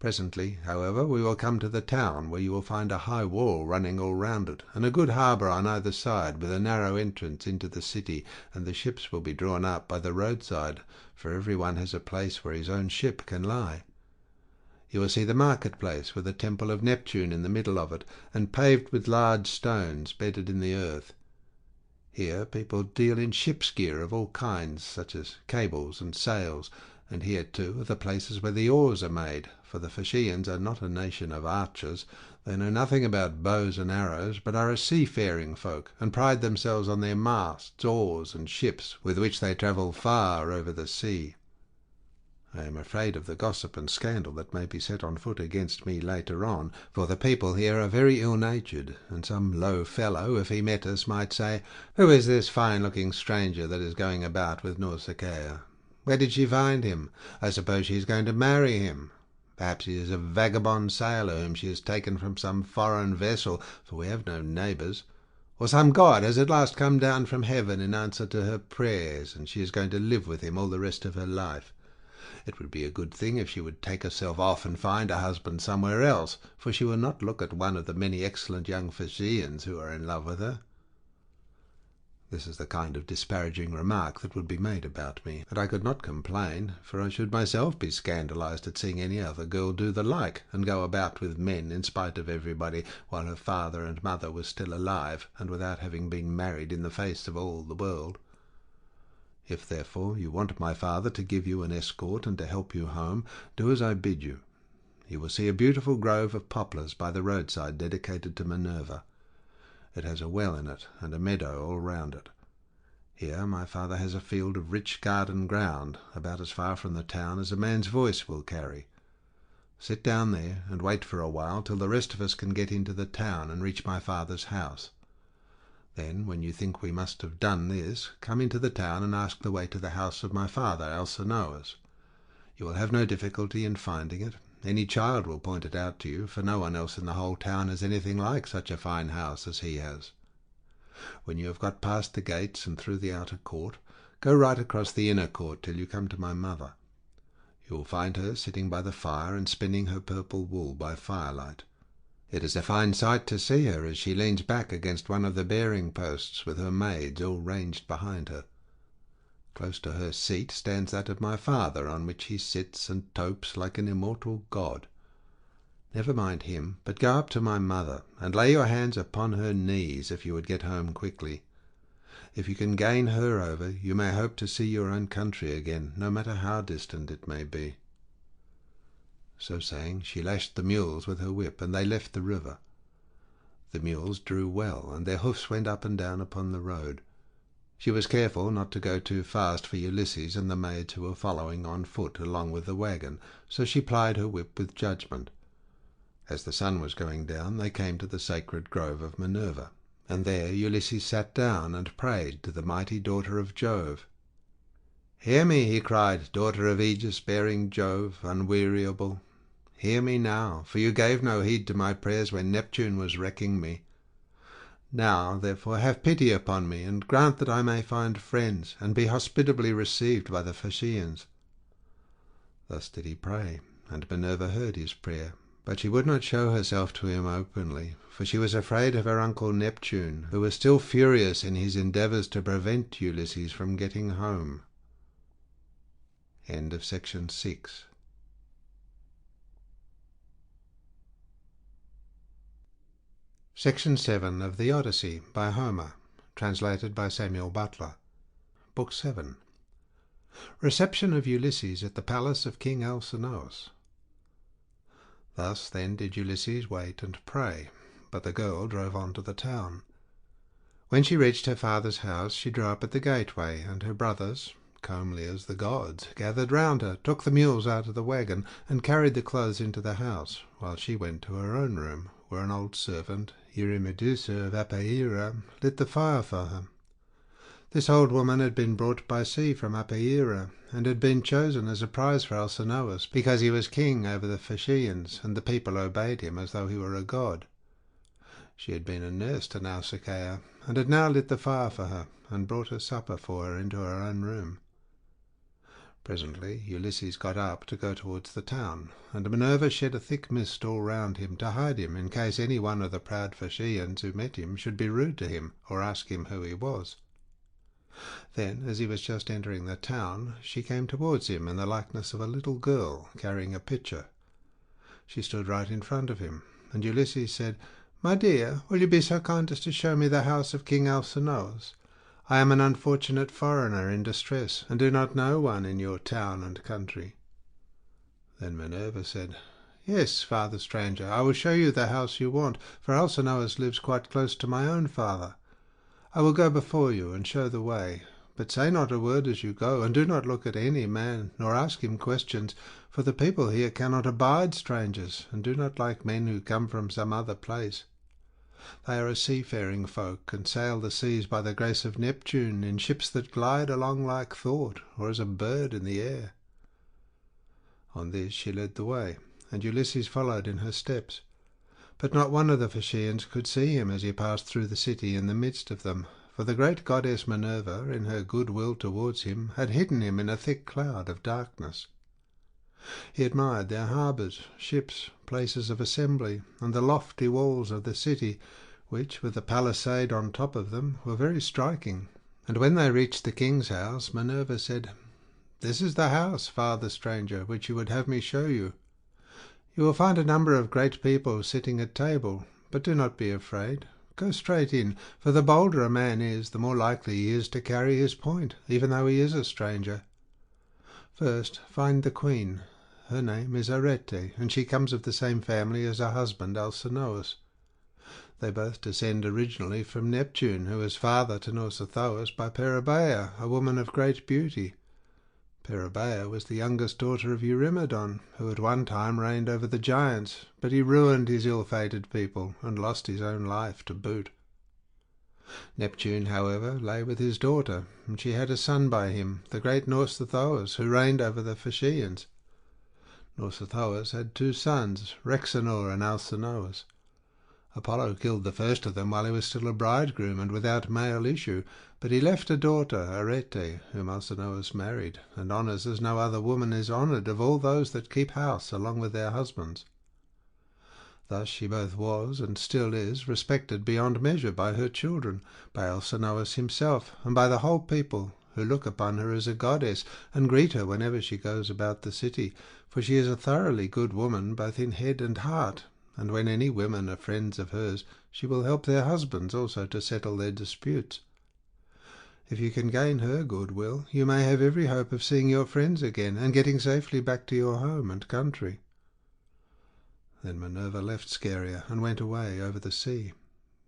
Presently, however, we will come to the town, where you will find a high wall running all round it, and a good harbour on either side, with a narrow entrance into the city, and the ships will be drawn up by the roadside, for every one has a place where his own ship can lie. You will see the marketplace, with a temple of Neptune in the middle of it, and paved with large stones bedded in the earth. Here people deal in ship's gear of all kinds, such as cables and sails, and here, too, are the places where the oars are made, for the Phaeacians are not a nation of archers. They know nothing about bows and arrows, but are a seafaring folk, and pride themselves on their masts, oars, and ships, with which they travel far over the sea. I am afraid of the gossip and scandal that may be set on foot against me later on, for the people here are very ill-natured, and some low fellow, if he met us, might say, "Who is this fine-looking stranger that is going about with Nausicaa? Where did she find him? I suppose she is going to marry him. Perhaps he is a vagabond sailor whom she has taken from some foreign vessel, for we have no neighbours. Or some god has at last come down from heaven in answer to her prayers, and she is going to live with him all the rest of her life. It would be a good thing if she would take herself off and find a husband somewhere else, for she will not look at one of the many excellent young Phaeacians who are in love with her." This is the kind of disparaging remark that would be made about me, and I could not complain, for I should myself be scandalized at seeing any other girl do the like, and go about with men in spite of everybody, while her father and mother were still alive, and without having been married in the face of all the world. If, therefore, you want my father to give you an escort and to help you home, do as I bid you. You will see a beautiful grove of poplars by the roadside dedicated to Minerva. It has a well in it, and a meadow all round it. Here my father has a field of rich garden ground, about as far from the town as a man's voice will carry. Sit down there, and wait for a while till the rest of us can get into the town and reach my father's house. Then, when you think we must have done this, come into the town and ask the way to the house of my father, Alcinous. You will have no difficulty in finding it. Any child will point it out to you, for no one else in the whole town has anything like such a fine house as he has. When you have got past the gates and through the outer court, go right across the inner court till you come to my mother. You will find her sitting by the fire and spinning her purple wool by firelight. It is a fine sight to see her as she leans back against one of the bearing posts, with her maids all ranged behind her. Close to her seat stands that of my father, on which he sits and topes like an immortal god. Never mind him, but go up to my mother, and lay your hands upon her knees if you would get home quickly. If you can gain her over, you may hope to see your own country again, no matter how distant it may be." So saying, she lashed the mules with her whip, and they left the river. The mules drew well, and their hoofs went up and down upon the road. She was careful not to go too fast for Ulysses and the maids who were following on foot along with the wagon, so she plied her whip with judgment. As the sun was going down, they came to the sacred grove of Minerva, and there Ulysses sat down and prayed to the mighty daughter of Jove. "Hear me," he cried, "daughter of aegis-bearing Jove, unweariable. Hear me now, for you gave no heed to my prayers when Neptune was wrecking me. Now, therefore, have pity upon me, and grant that I may find friends, and be hospitably received by the Phaeacians." Thus did he pray, and Minerva heard his prayer, but she would not show herself to him openly, for she was afraid of her uncle Neptune, who was still furious in his endeavours to prevent Ulysses from getting home. End of section 6. Section 7 of the Odyssey by Homer, translated by Samuel Butler. Book 7. Reception of Ulysses at the palace of King Alcinous. Thus then did Ulysses wait and pray, but the girl drove on to the town. When she reached her father's house, she drew up at the gateway, and her brothers, comely as the gods, gathered round her, took the mules out of the wagon, and carried the clothes into the house, while she went to her own room, where an old servant, Eurymedusa of Apaeira, lit the fire for her. This old woman had been brought by sea from Apaeira, and had been chosen as a prize for Alcinous, because he was king over the Phaeacians, and the people obeyed him as though he were a god. She had been a nurse to Nausicaa, and had now lit the fire for her, and brought her supper for her into her own room. Presently Ulysses got up to go towards the town, and Minerva shed a thick mist all round him to hide him in case any one of the proud Phaeacians who met him should be rude to him or ask him who he was. Then, as he was just entering the town, she came towards him in the likeness of a little girl carrying a pitcher. She stood right in front of him, and Ulysses said, "My dear, will you be so kind as to show me the house of King Alcinous? I am an unfortunate foreigner in distress, and do not know one in your town and country." Then Minerva said, "Yes, father stranger, I will show you the house you want, for Alcinous lives quite close to my own father. I will go before you and show the way, but say not a word as you go, and do not look at any man, nor ask him questions, for the people here cannot abide strangers, and do not like men who come from some other place. They are a seafaring folk, and sail the seas by the grace of Neptune in ships that glide along like thought, or as a bird in the air." On this she led the way, and Ulysses followed in her steps. But not one of the Phaeacians could see him as he passed through the city in the midst of them, for the great goddess Minerva, in her good will towards him, had hidden him in a thick cloud of darkness. He admired their harbours, ships, places of assembly, and the lofty walls of the city, which, with the palisade on top of them, were very striking. And when they reached the king's house, Minerva said, "This is the house, father stranger, which you would have me show you. You will find a number of great people sitting at table, but do not be afraid. Go straight in, for the bolder a man is, the more likely he is to carry his point, even though he is a stranger. First, find the queen. Her name is Arete, and she comes of the same family as her husband Alcinous. They both descend originally from Neptune, who was father to Nausithous by Peribaea, a woman of great beauty. Peribaea was the youngest daughter of Eurymedon, who at one time reigned over the giants, but he ruined his ill-fated people and lost his own life to boot. Neptune, however, lay with his daughter, and she had a son by him, the great Nausithous, who reigned over the Phaeacians. Nausithous had 2 sons, Rhexenor and Alcinous. Apollo killed the first of them while he was still a bridegroom and without male issue, but he left a daughter, Arete, whom Alcinous married, and honours as no other woman is honoured of all those that keep house along with their husbands. Thus she both was, and still is, respected beyond measure by her children, by Alcinous himself, and by the whole people, who look upon her as a goddess, and greet her whenever she goes about the city, for she is a thoroughly good woman both in head and heart, and when any women are friends of hers, she will help their husbands also to settle their disputes. If you can gain her goodwill, you may have every hope of seeing your friends again, and getting safely back to your home and country." Then Minerva left Scheria and went away over the sea.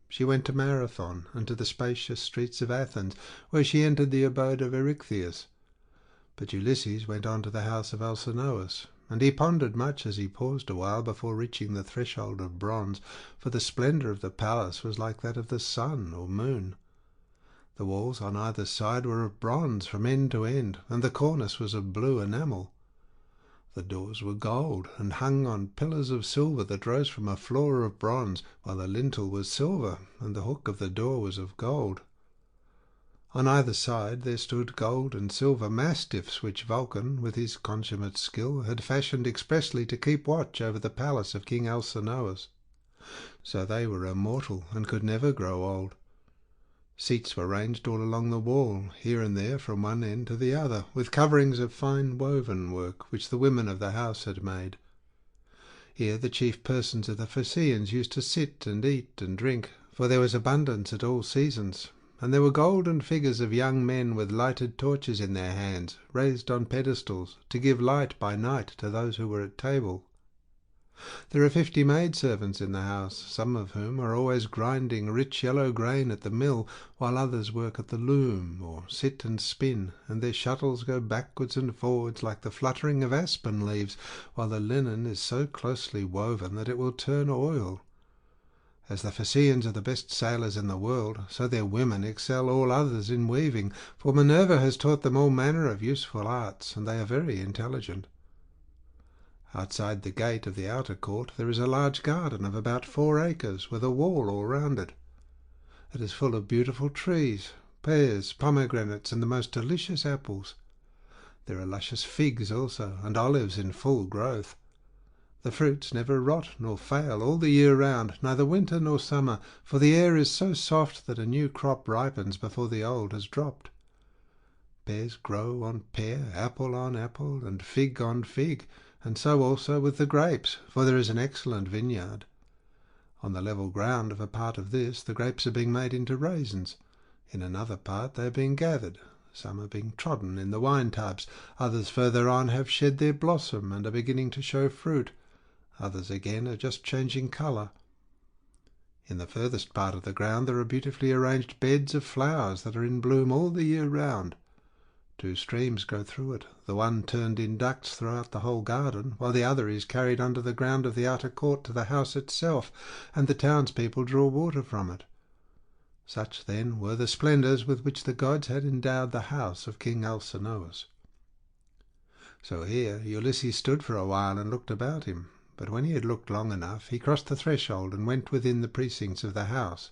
She went to Marathon and to the spacious streets of Athens, where she entered the abode of Erechtheus. But Ulysses went on to the house of Alcinous, and he pondered much as he paused a while before reaching the threshold of bronze, for the splendour of the palace was like that of the sun or moon. The walls on either side were of bronze from end to end, and the cornice was of blue enamel. The doors were gold, and hung on pillars of silver that rose from a floor of bronze, while the lintel was silver, and the hook of the door was of gold. On either side there stood gold and silver mastiffs, which Vulcan, with his consummate skill, had fashioned expressly to keep watch over the palace of King Alcinous. So they were immortal, and could never grow old. Seats were ranged all along the wall, here and there from one end to the other, with coverings of fine woven work which the women of the house had made. Here the chief persons of the Phaeacians used to sit and eat and drink, for there was abundance at all seasons, and there were golden figures of young men with lighted torches in their hands, raised on pedestals, to give light by night to those who were at table. There are 50 maidservants in the house, some of whom are always grinding rich yellow grain at the mill, while others work at the loom, or sit and spin, and their shuttles go backwards and forwards like the fluttering of aspen leaves, while the linen is so closely woven that it will turn oil. As the Phaeacians are the best sailors in the world, so their women excel all others in weaving, for Minerva has taught them all manner of useful arts, and they are very intelligent. Outside the gate of the outer court there is a large garden of about 4 acres, with a wall all round it. It is full of beautiful trees, pears, pomegranates, and the most delicious apples. There are luscious figs also, and olives in full growth. The fruits never rot nor fail all the year round, neither winter nor summer, for the air is so soft that a new crop ripens before the old has dropped. Pears grow on pear, apple on apple, and fig on fig, and so also with the grapes, for there is an excellent vineyard. On the level ground of a part of this the grapes are being made into raisins. In another part they are being gathered. Some are being trodden in the wine tubs. Others further on have shed their blossom and are beginning to show fruit. Others again are just changing colour. In the furthest part of the ground there are beautifully arranged beds of flowers that are in bloom all the year round. 2 streams go through it, the one turned in ducts throughout the whole garden, while the other is carried under the ground of the outer court to the house itself, and the townspeople draw water from it. Such, then, were the splendours with which the gods had endowed the house of King Alcinous. So here Ulysses stood for a while and looked about him, but when he had looked long enough, he crossed the threshold and went within the precincts of the house.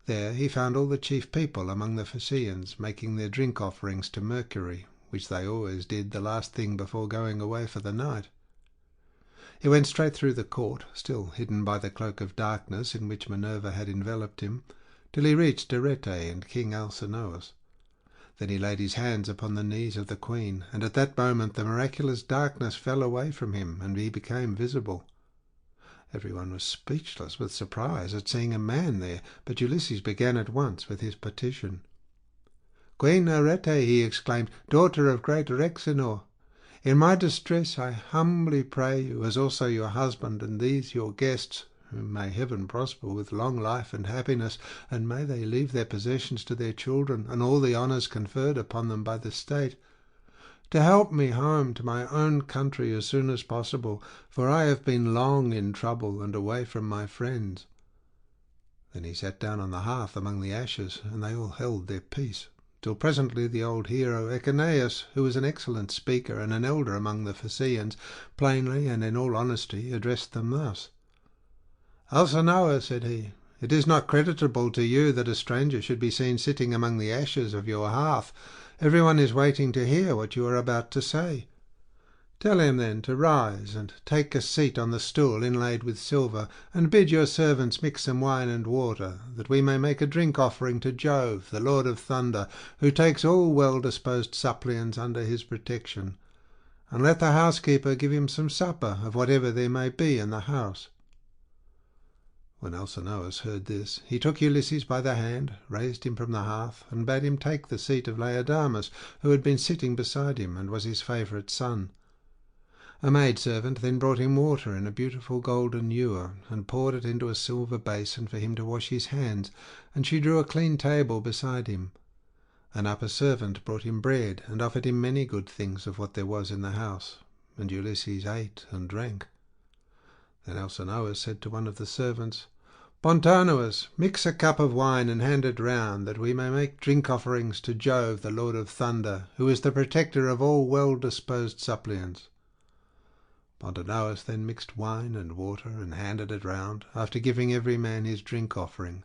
There he found all the chief people among the Phaeacians making their drink offerings to Mercury, which they always did the last thing before going away for the night. He went straight through the court, still hidden by the cloak of darkness in which Minerva had enveloped him, till he reached Arete and King Alcinous. Then he laid his hands upon the knees of the queen, and at that moment the miraculous darkness fell away from him, and he became visible. Everyone was speechless with surprise at seeing a man there, but Ulysses began at once with his petition. "Queen Arete," he exclaimed, "daughter of great Rhexenor, in my distress I humbly pray you, as also your husband and these your guests, whom may heaven prosper with long life and happiness, and may they leave their possessions to their children, and all the honours conferred upon them by the state, to help me home to my own country as soon as possible, for I have been long in trouble and away from my friends." Then he sat down on the hearth among the ashes, and they all held their peace, till presently the old hero Echeneus, who was an excellent speaker and an elder among the Phaeacians, plainly and in all honesty addressed them thus. "Alcinous," said he, "it is not creditable to you that a stranger should be seen sitting among the ashes of your hearth. Everyone is waiting to hear what you are about to say. Tell him, then, to rise and take a seat on the stool inlaid with silver, and bid your servants mix some wine and water, that we may make a drink offering to Jove, the Lord of Thunder, who takes all well-disposed suppliants under his protection. And let the housekeeper give him some supper of whatever there may be in the house." When Alcinous heard this, he took Ulysses by the hand, raised him from the hearth, and bade him take the seat of Laodamas, who had been sitting beside him and was his favourite son. A maidservant then brought him water in a beautiful golden ewer, and poured it into a silver basin for him to wash his hands, and she drew a clean table beside him. An upper servant brought him bread, and offered him many good things of what there was in the house, and Ulysses ate and drank. Then Alcinous said to one of the servants, "Pontanus, mix a cup of wine and hand it round, that we may make drink offerings to Jove, the Lord of Thunder, who is the protector of all well-disposed suppliants." Pontanus then mixed wine and water and handed it round, after giving every man his drink offering.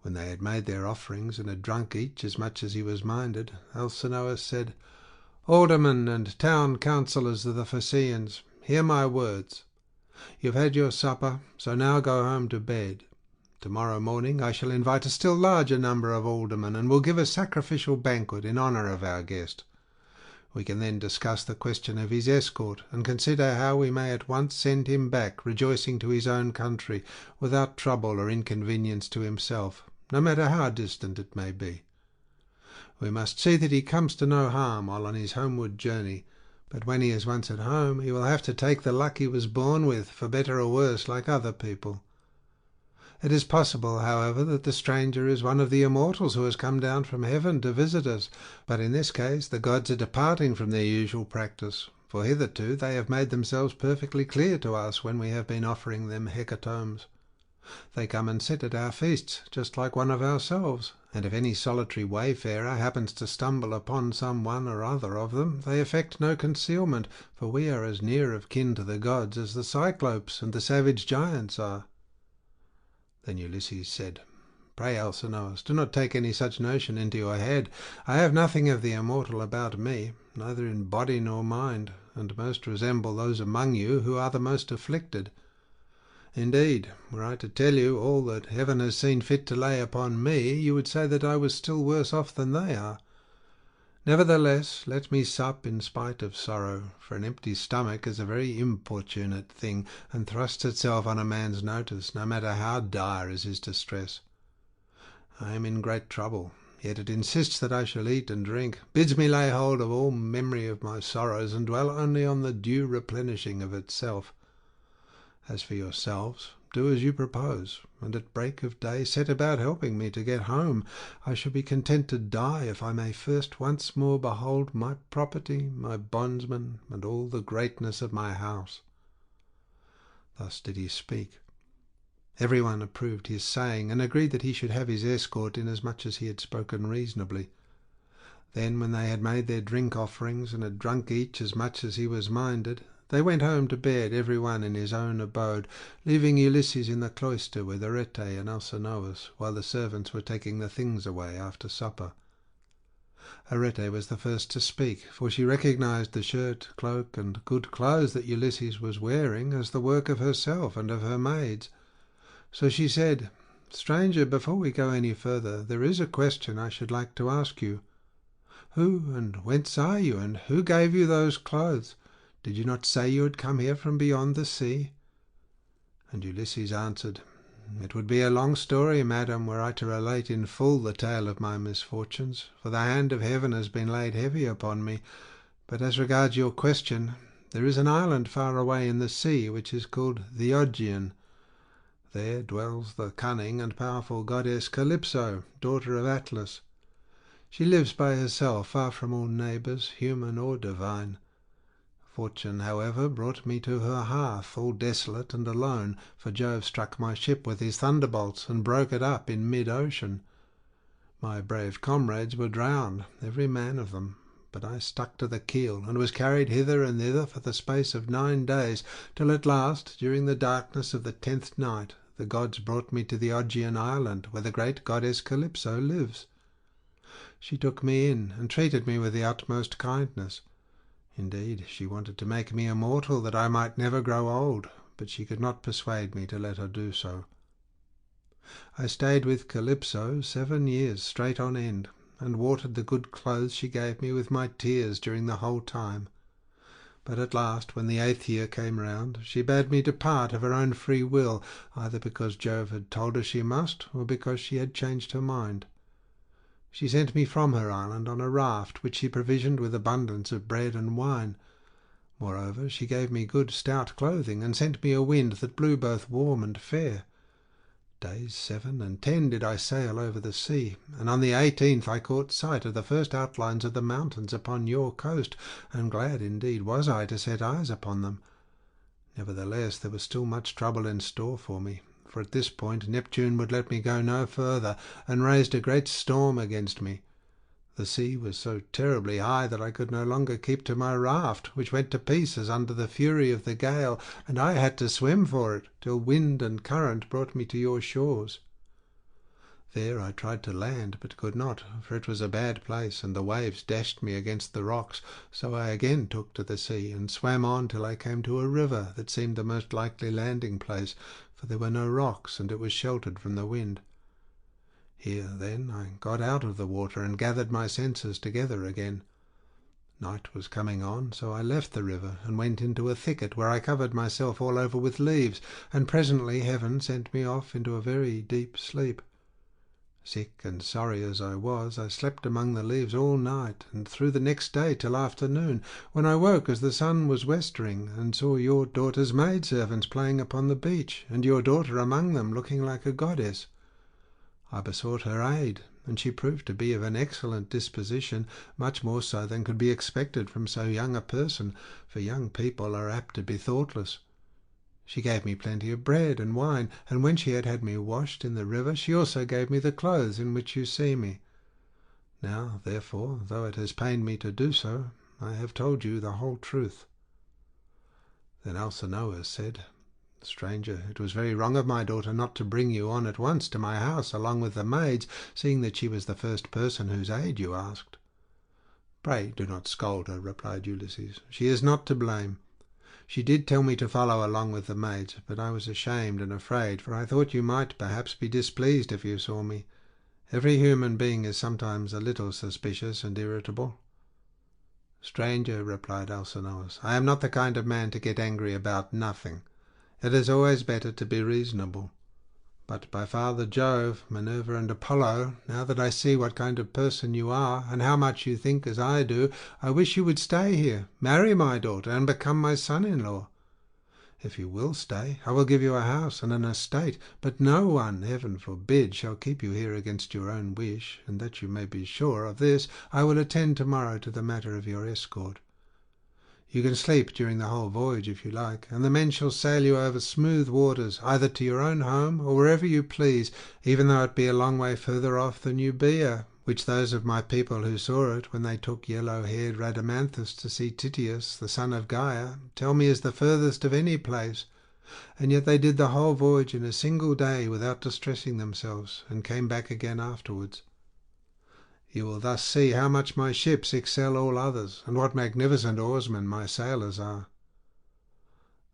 When they had made their offerings and had drunk each as much as he was minded, Alcinous said, "Aldermen and town councillors of the Phaeacians, hear my words. You've had your supper, so now go home to bed. Tomorrow morning I shall invite a still larger number of aldermen, and will give a sacrificial banquet in honour of our guest. We can then discuss the question of his escort, and consider how we may at once send him back, rejoicing, to his own country, without trouble or inconvenience to himself, no matter how distant it may be. We must see that he comes to no harm while on his homeward journey, but when he is once at home he will have to take the luck he was born with, for better or worse, like other people. It is possible, however, that the stranger is one of the immortals who has come down from heaven to visit us, but in this case the gods are departing from their usual practice, for hitherto they have made themselves perfectly clear to us when we have been offering them hecatombs. They come and sit at our feasts, just like one of ourselves, and if any solitary wayfarer happens to stumble upon some one or other of them, they affect no concealment, for we are as near of kin to the gods as the Cyclops and the savage giants are." Then Ulysses said, Pray, Alcinous, do not take any such notion into your head. I have nothing of the immortal about me, neither in body nor mind, and most resemble those among you who are the most afflicted. Indeed, were I to tell you all that heaven has seen fit to lay upon me, you would say that I was still worse off than they are. Nevertheless, let me sup in spite of sorrow, for an empty stomach is a very importunate thing, and thrusts itself on a man's notice, no matter how dire is his distress. I am in great trouble, yet it insists that I shall eat and drink, bids me lay hold of all memory of my sorrows, and dwell only on the due replenishing of itself. As for yourselves, do as you propose, and at break of day set about helping me to get home. I shall be content to die if I may first once more behold my property, my bondsmen, and all the greatness of my house." Thus did he speak. Everyone approved his saying, and agreed that he should have his escort, inasmuch as he had spoken reasonably. Then, when they had made their drink offerings, and had drunk each as much as he was minded, they went home to bed, every one in his own abode, leaving Ulysses in the cloister with Arete and Alcinous, while the servants were taking the things away after supper. Arete was the first to speak, for she recognized the shirt, cloak, and good clothes that Ulysses was wearing as the work of herself and of her maids. So she said, "Stranger, before we go any further, there is a question I should like to ask you. Who and whence are you, and who gave you those clothes? Did you not say you had come here from beyond the sea?" And Ulysses answered, "It would be a long story, madam, were I to relate in full the tale of my misfortunes, for the hand of heaven has been laid heavy upon me. But as regards your question, there is an island far away in the sea which is called the Augean. There dwells the cunning and powerful goddess Calypso, daughter of Atlas. She lives by herself, far from all neighbours, human or divine. Fortune, however, brought me to her hearth, all desolate and alone, for Jove struck my ship with his thunderbolts and broke it up in mid-ocean. My brave comrades were drowned, every man of them, but I stuck to the keel, and was carried hither and thither for the space of 9 days, till at last, during the darkness of the 10th night, the gods brought me to the Augean island, where the great goddess Calypso lives. She took me in, and treated me with the utmost kindness. Indeed, she wanted to make me immortal, that I might never grow old, but she could not persuade me to let her do so. I stayed with Calypso 7 years straight on end, and watered the good clothes she gave me with my tears during the whole time. But at last, when the 8th year came round, she bade me depart of her own free will, either because Jove had told her she must, or because she had changed her mind. She sent me from her island on a raft, which she provisioned with abundance of bread and wine. Moreover, she gave me good stout clothing, and sent me a wind that blew both warm and fair. Days 7 and 10 did I sail over the sea, and on the 18th I caught sight of the first outlines of the mountains upon your coast, and glad indeed was I to set eyes upon them. Nevertheless, there was still much trouble in store for me, for at this point Neptune would let me go no further, and raised a great storm against me. The sea was so terribly high that I could no longer keep to my raft, which went to pieces under the fury of the gale, and I had to swim for it, till wind and current brought me to your shores. There I tried to land, but could not, for it was a bad place, and the waves dashed me against the rocks. So I again took to the sea, and swam on till I came to a river that seemed the most likely landing place, for there were no rocks, and it was sheltered from the wind. Here, then, I got out of the water, and gathered my senses together again. Night was coming on, so I left the river, and went into a thicket, where I covered myself all over with leaves, and presently heaven sent me off into a very deep sleep. Sick and sorry as I was, I slept among the leaves all night, and through the next day till afternoon, when I woke as the sun was westering, and saw your daughter's maidservants playing upon the beach, and your daughter among them, looking like a goddess. I besought her aid, and she proved to be of an excellent disposition, much more so than could be expected from so young a person, for young people are apt to be thoughtless. She gave me plenty of bread and wine, and when she had had me washed in the river, she also gave me the clothes in which you see me. Now, therefore, though it has pained me to do so, I have told you the whole truth." Then Alcinous said, Stranger, it was very wrong of my daughter not to bring you on at once to my house along with the maids, seeing that she was the first person whose aid you asked. Pray do not scold her, replied Ulysses. She is not to blame. She did tell me to follow along with the maids, but I was ashamed and afraid, for I thought you might perhaps be displeased if you saw me. Every human being is sometimes a little suspicious and irritable. Stranger, replied Alcinous, I am not the kind of man to get angry about nothing. It is always better to be reasonable. But by Father Jove, Minerva, and Apollo, now that I see what kind of person you are, and how much you think as I do, I wish you would stay here, marry my daughter, and become my son-in-law. If you will stay, I will give you a house and an estate, but no one, heaven forbid, shall keep you here against your own wish, and that you may be sure of this, I will attend tomorrow to the matter of your escort. You can sleep during the whole voyage if you like, and the men shall sail you over smooth waters, either to your own home or wherever you please, even though it be a long way further off than Euboea, which those of my people who saw it when they took yellow-haired Rhadamanthus to see Tityus, the son of Gaia, tell me is the furthest of any place. And yet they did the whole voyage in a single day without distressing themselves, and came back again afterwards. You will thus see how much my ships excel all others, and what magnificent oarsmen my sailors are.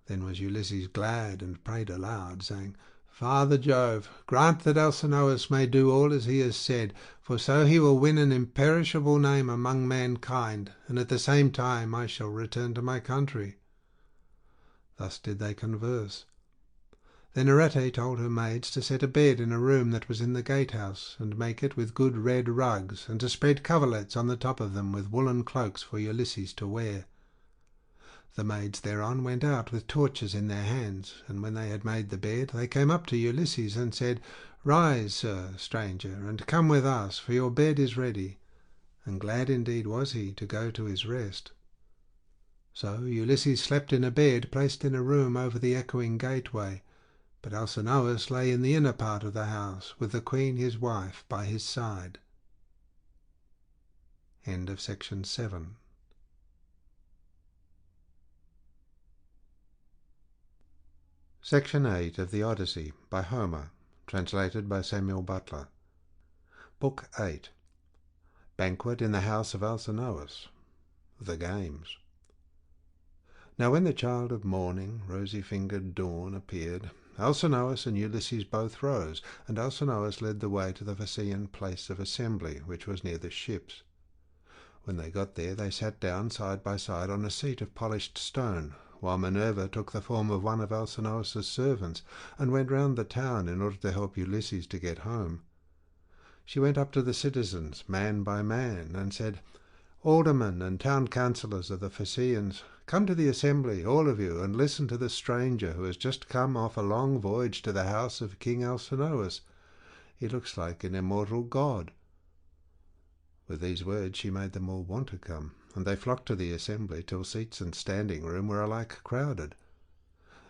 Then was Ulysses glad, and prayed aloud, saying, Father Jove, grant that Alcinous may do all as he has said, for so he will win an imperishable name among mankind, and at the same time I shall return to my country. Thus did they converse. Then Arete told her maids to set a bed in a room that was in the gatehouse, and make it with good red rugs, and to spread coverlets on the top of them with woolen cloaks for Ulysses to wear. The maids thereon went out with torches in their hands, and when they had made the bed, they came up to Ulysses and said, Rise, sir, stranger, and come with us, for your bed is ready. And glad indeed was he to go to his rest. So Ulysses slept in a bed placed in a room over the echoing gateway, but Alcinous lay in the inner part of the house, with the queen his wife by his side. End of section 7. Section 8 of the Odyssey by Homer, translated by Samuel Butler. Book 8. Banquet in the house of Alcinous. The Games. Now when the child of morning, rosy-fingered dawn, appeared, Alcinous and Ulysses both rose, and Alcinous led the way to the Phaeacian place of assembly, which was near the ships. When they got there, they sat down side by side on a seat of polished stone, while Minerva took the form of one of Alcinous's servants, and went round the town in order to help Ulysses to get home. She went up to the citizens, man by man, and said, Aldermen and town councillors of the Phaeacians, come to the assembly, all of you, and listen to the stranger who has just come off a long voyage to the house of King Alcinous. He looks like an immortal god. With these words she made them all want to come, and they flocked to the assembly till seats and standing room were alike crowded.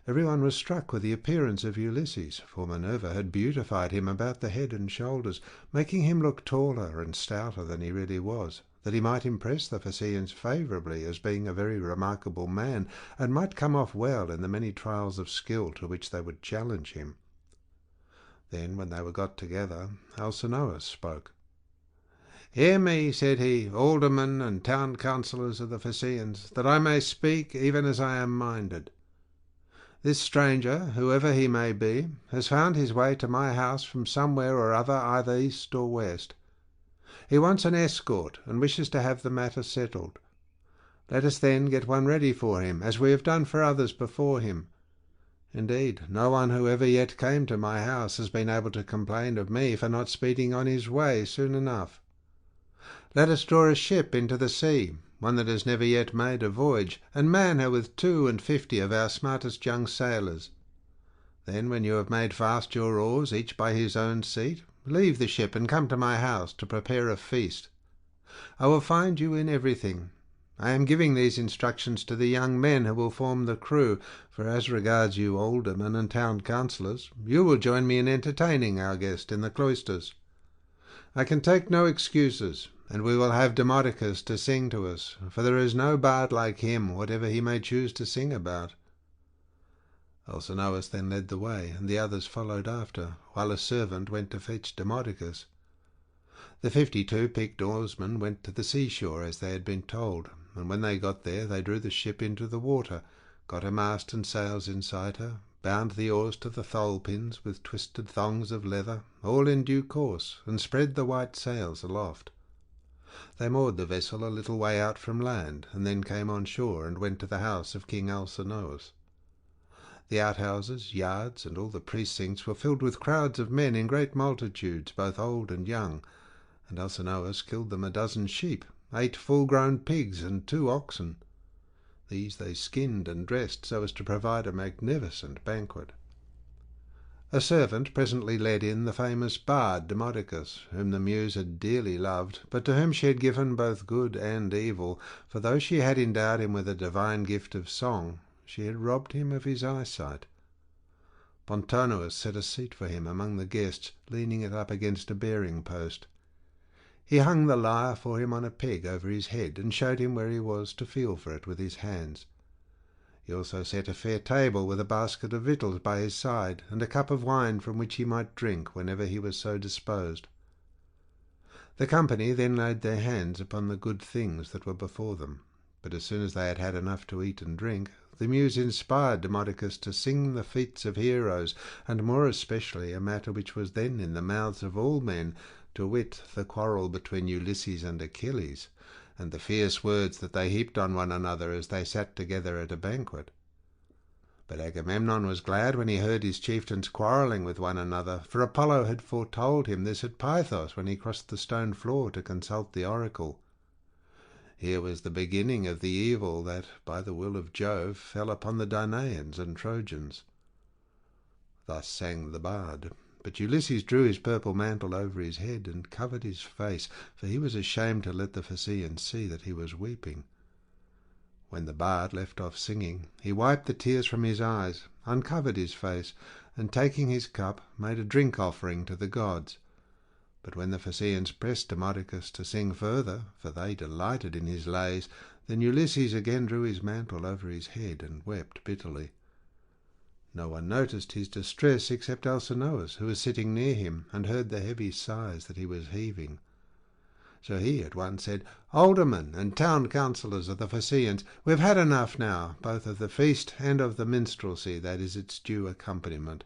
Everyone was struck with the appearance of Ulysses, for Minerva had beautified him about the head and shoulders, making him look taller and stouter than he really was, that he might impress the Phaeacians favourably as being a very remarkable man, and might come off well in the many trials of skill to which they would challenge him. Then, when they were got together, Alcinous spoke. Hear me, said he, aldermen and town councillors of the Phaeacians, that I may speak even as I am minded. This stranger, whoever he may be, has found his way to my house from somewhere or other, either east or west. He wants an escort, and wishes to have the matter settled. Let us then get one ready for him, as we have done for others before him. Indeed, no one who ever yet came to my house has been able to complain of me for not speeding on his way soon enough. Let us draw a ship into the sea, one that has never yet made a voyage, and man her with 52 of our smartest young sailors. Then, when you have made fast your oars, each by his own seat, leave the ship and come to my house to prepare a feast. I will find you in everything. I am giving these instructions to the young men who will form the crew, for as regards you aldermen and town councillors, you will join me in entertaining our guest in the cloisters. I can take no excuses, and we will have Demodocus to sing to us, for there is no bard like him, whatever he may choose to sing about. Alcinous then led the way, and the others followed after, while a servant went to fetch Demodocus. The 52 picked oarsmen went to the seashore as they had been told, and when they got there they drew the ship into the water, got her mast and sails inside her, bound the oars to the thole-pins with twisted thongs of leather, all in due course, and spread the white sails aloft. They moored the vessel a little way out from land, and then came on shore and went to the house of King Alcinous. The outhouses, yards, and all the precincts were filled with crowds of men in great multitudes, both old and young, and Alcinous killed them 12 sheep, 8 full-grown pigs, and 2 oxen. These they skinned and dressed so as to provide a magnificent banquet. A servant presently led in the famous bard Demodocus, whom the Muse had dearly loved, but to whom she had given both good and evil, for though she had endowed him with a divine gift of song, she had robbed him of his eyesight. Pontonous set a seat for him among the guests, leaning it up against a bearing-post. He hung the lyre for him on a peg over his head, and showed him where he was to feel for it with his hands. He also set a fair table with a basket of victuals by his side, and a cup of wine from which he might drink whenever he was so disposed. The company then laid their hands upon the good things that were before them, but as soon as they had had enough to eat and drink, the Muse inspired Demodocus to sing the feats of heroes, and more especially a matter which was then in the mouths of all men, to wit, the quarrel between Ulysses and Achilles, and the fierce words that they heaped on one another as they sat together at a banquet. But Agamemnon was glad when he heard his chieftains quarrelling with one another, for Apollo had foretold him this at Pythos when he crossed the stone floor to consult the oracle. Here was the beginning of the evil that, by the will of Jove, fell upon the Danaans and Trojans. Thus sang the bard, but Ulysses drew his purple mantle over his head and covered his face, for he was ashamed to let the Phaeacians see that he was weeping. When the bard left off singing, he wiped the tears from his eyes, uncovered his face, and taking his cup, made a drink offering to the gods. But when the Phaeacians pressed Demodocus to sing further, for they delighted in his lays, then Ulysses again drew his mantle over his head and wept bitterly. No one noticed his distress except Alcinous, who was sitting near him, and heard the heavy sighs that he was heaving. So he at once said, "Aldermen and town councillors of the Phaeacians, we have had enough now, both of the feast and of the minstrelsy that is its due accompaniment.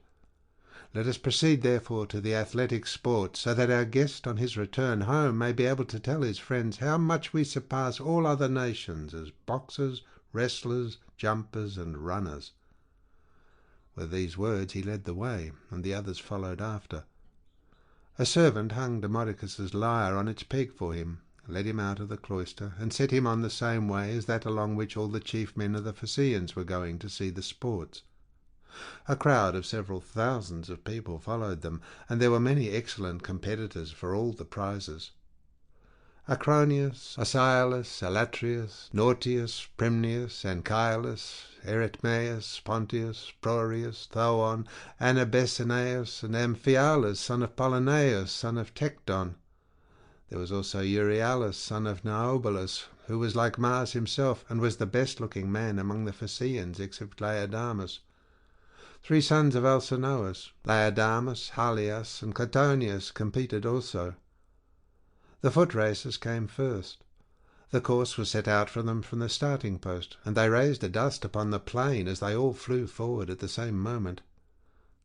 Let us proceed, therefore, to the athletic sports, so that our guest on his return home may be able to tell his friends how much we surpass all other nations as boxers, wrestlers, jumpers, and runners." With these words he led the way, and the others followed after. A servant hung Demodocus's lyre on its peg for him, led him out of the cloister, and set him on the same way as that along which all the chief men of the Phaeacians were going to see the sports. A crowd of several thousands of people followed them, and there were many excellent competitors for all the prizes. Acroneus, Asialus, Alatrius, Nautius, Primnius, Anchialus, Eretmaeus, Pontius, Proreus, Thoon, Anabesineus, and Amphialus, son of Polyneus, son of Tecton. There was also Euryalus, son of Neobalus, who was like Mars himself, and was the best-looking man among the Phaeacians except Laodamas. 3 sons of Alcinous, Laodamas, Halias, and Clotonius, competed also. The foot races came first. The course was set out for them from the starting post, and they raised a dust upon the plain as they all flew forward at the same moment.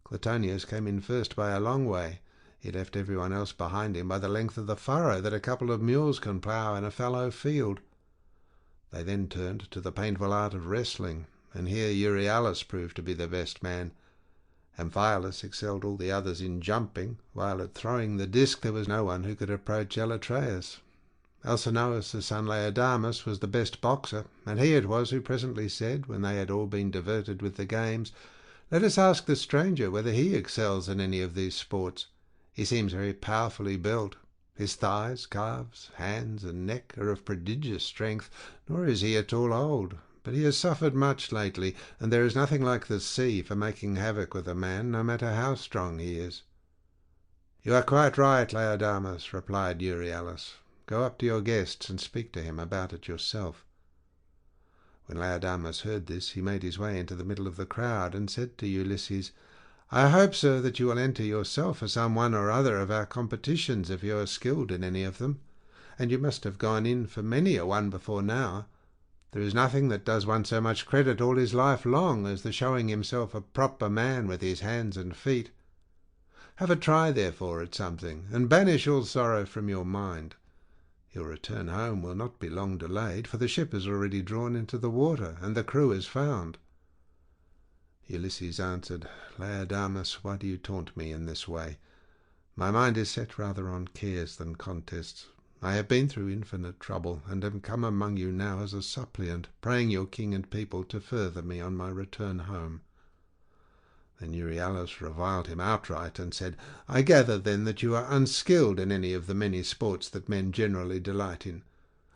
Clotonius came in first by a long way. He left everyone else behind him by the length of the furrow that a couple of mules can plough in a fallow field. They then turned to the painful art of wrestling, and here Euryalus proved to be the best man. Amphialus excelled all the others in jumping, while at throwing the disc there was no one who could approach Elatreus. Alcinous' son Laodamas was the best boxer, and he it was who presently said, when they had all been diverted with the games, "Let us ask the stranger whether he excels in any of these sports. He seems very powerfully built. His thighs, calves, hands, and neck are of prodigious strength, nor is he at all old. But he has suffered much lately, and there is nothing like the sea for making havoc with a man, no matter how strong he is." "You are quite right, Laodamas," replied Euryalus. "Go up to your guests and speak to him about it yourself." When Laodamas heard this, he made his way into the middle of the crowd, and said to Ulysses, "I hope, sir, that you will enter yourself for some one or other of our competitions, if you are skilled in any of them. And you must have gone in for many a one before now. There is nothing that does one so much credit all his life long as the showing himself a proper man with his hands and feet. Have a try, therefore, at something, and banish all sorrow from your mind. Your return home will not be long delayed, for the ship is already drawn into the water, and the crew is found." Ulysses answered, "Laodamas, why do you taunt me in this way? My mind is set rather on cares than contests. I have been through infinite trouble, and am come among you now as a suppliant, praying your king and people to further me on my return home." Then Euryalus reviled him outright, and said, "I gather then that you are unskilled in any of the many sports that men generally delight in.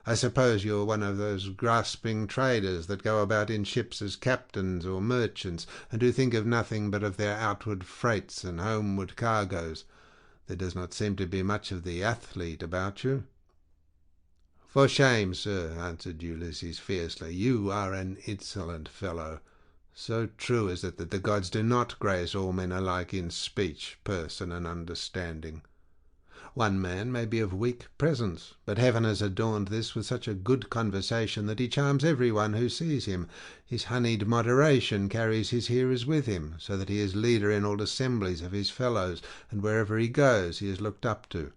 I suppose you are one of those grasping traders that go about in ships as captains or merchants, and who think of nothing but of their outward freights and homeward cargoes. There does not seem to be much of the athlete about you." "For shame, sir," answered Ulysses fiercely. "You are an insolent fellow. So true is it that the gods do not grace all men alike in speech, person, and understanding. One man may be of weak presence, but heaven has adorned this with such a good conversation that he charms every one who sees him. His honeyed moderation carries his hearers with him, so that he is leader in all assemblies of his fellows, and wherever he goes he is looked up to.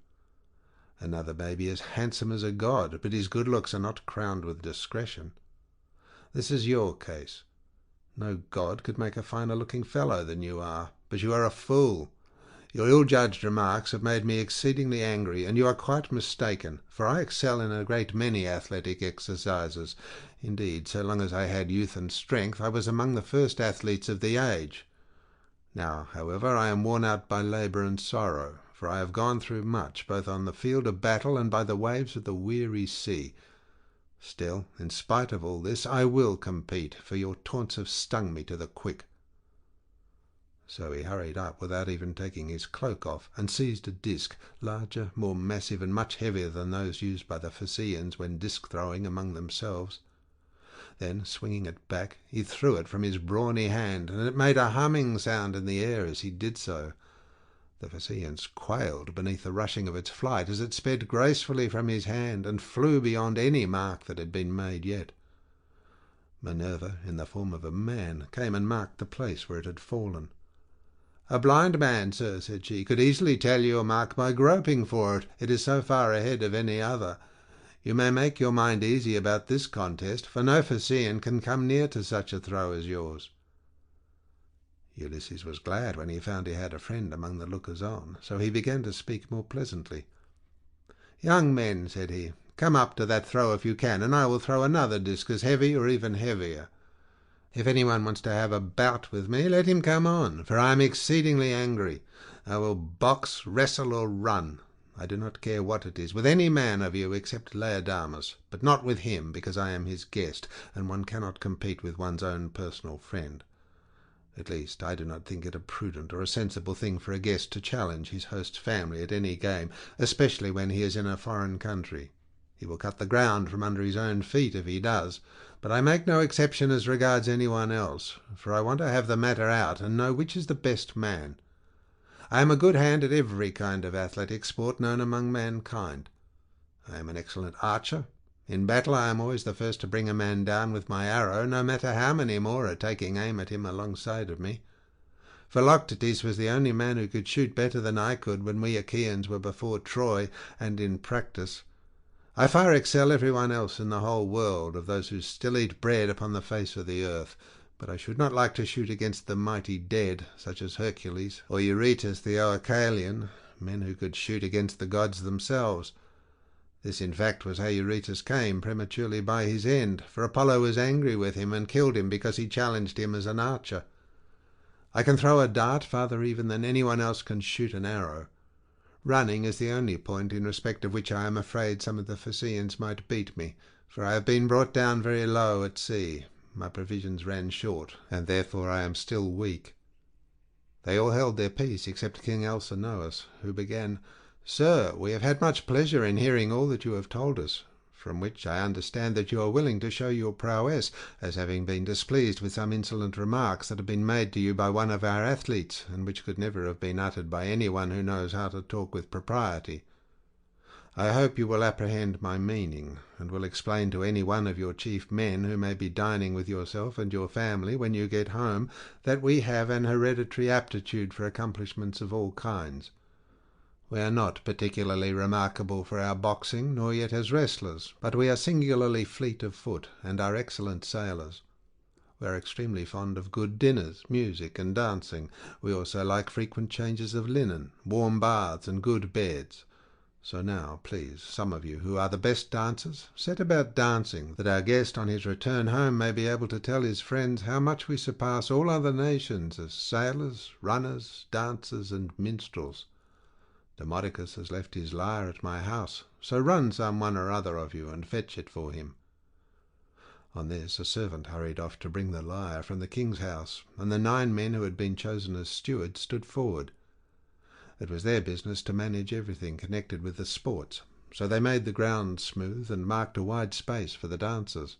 Another may be as handsome as a god, but his good looks are not crowned with discretion. This is your case. No god could make a finer looking fellow than you are, but you are a fool. Your ill-judged remarks have made me exceedingly angry, and you are quite mistaken, for I excel in a great many athletic exercises. Indeed, so long as I had youth and strength, I was among the first athletes of the age. Now, however, I am worn out by labour and sorrow, for I have gone through much, both on the field of battle and by the waves of the weary sea. Still, in spite of all this, I will compete, for your taunts have stung me to the quick." So he hurried up without even taking his cloak off, and seized a disc, larger, more massive, and much heavier than those used by the Phaeacians when disc-throwing among themselves. Then, swinging it back, he threw it from his brawny hand, and it made a humming sound in the air as he did so. The Phaeacians quailed beneath the rushing of its flight as it sped gracefully from his hand, and flew beyond any mark that had been made yet. Minerva, in the form of a man, came and marked the place where it had fallen. "A blind man, sir," said she, "could easily tell your mark by groping for it. It is so far ahead of any other. You may make your mind easy about this contest, for no Phaeacian can come near to such a throw as yours." Ulysses was glad when he found he had a friend among the lookers-on, so he began to speak more pleasantly. "Young men," said he, "come up to that throw if you can, and I will throw another disc as heavy or even heavier. If anyone wants to have a bout with me, let him come on, for I am exceedingly angry. I will box, wrestle, or run. I do not care what it is, with any man of you except Laodamas, but not with him, because I am his guest, and one cannot compete with one's own personal friend. At least, I do not think it a prudent or a sensible thing for a guest to challenge his host's family at any game, especially when he is in a foreign country. He will cut the ground from under his own feet if he does, but I make no exception as regards anyone else, for I want to have the matter out and know which is the best man. I am a good hand at every kind of athletic sport known among mankind. I am an excellent archer. In battle I am always the first to bring a man down with my arrow, no matter how many more are taking aim at him alongside of me. Philoctetes was the only man who could shoot better than I could when we Achaeans were before Troy and in practice. I far excel everyone else in the whole world, of those who still eat bread upon the face of the earth, but I should not like to shoot against the mighty dead, such as Hercules or Eurytus the Oechalian, men who could shoot against the gods themselves. This, in fact, was how Eurytus came prematurely by his end, for Apollo was angry with him and killed him because he challenged him as an archer. I can throw a dart farther even than anyone else can shoot an arrow. Running is the only point in respect of which I am afraid some of the Phaeacians might beat me, for I have been brought down very low at sea. My provisions ran short, and therefore I am still weak." They all held their peace except King Alcinous, who began, "Sir, we have had much pleasure in hearing all that you have told us, from which I understand that you are willing to show your prowess, as having been displeased with some insolent remarks that have been made to you by one of our athletes, and which could never have been uttered by anyone who knows how to talk with propriety. I hope you will apprehend my meaning, and will explain to any one of your chief men who may be dining with yourself and your family when you get home, that we have an hereditary aptitude for accomplishments of all kinds. We are not particularly remarkable for our boxing, nor yet as wrestlers, but we are singularly fleet of foot, and are excellent sailors. We are extremely fond of good dinners, music, and dancing. We also like frequent changes of linen, warm baths, and good beds. So now, please, some of you who are the best dancers, set about dancing, that our guest on his return home may be able to tell his friends how much we surpass all other nations as sailors, runners, dancers, and minstrels. Demodocus has left his lyre at my house, so run some one or other of you and fetch it for him." On this a servant hurried off to bring the lyre from the king's house, and the 9 men who had been chosen as stewards stood forward. It was their business to manage everything connected with the sports, so they made the ground smooth and marked a wide space for the dancers.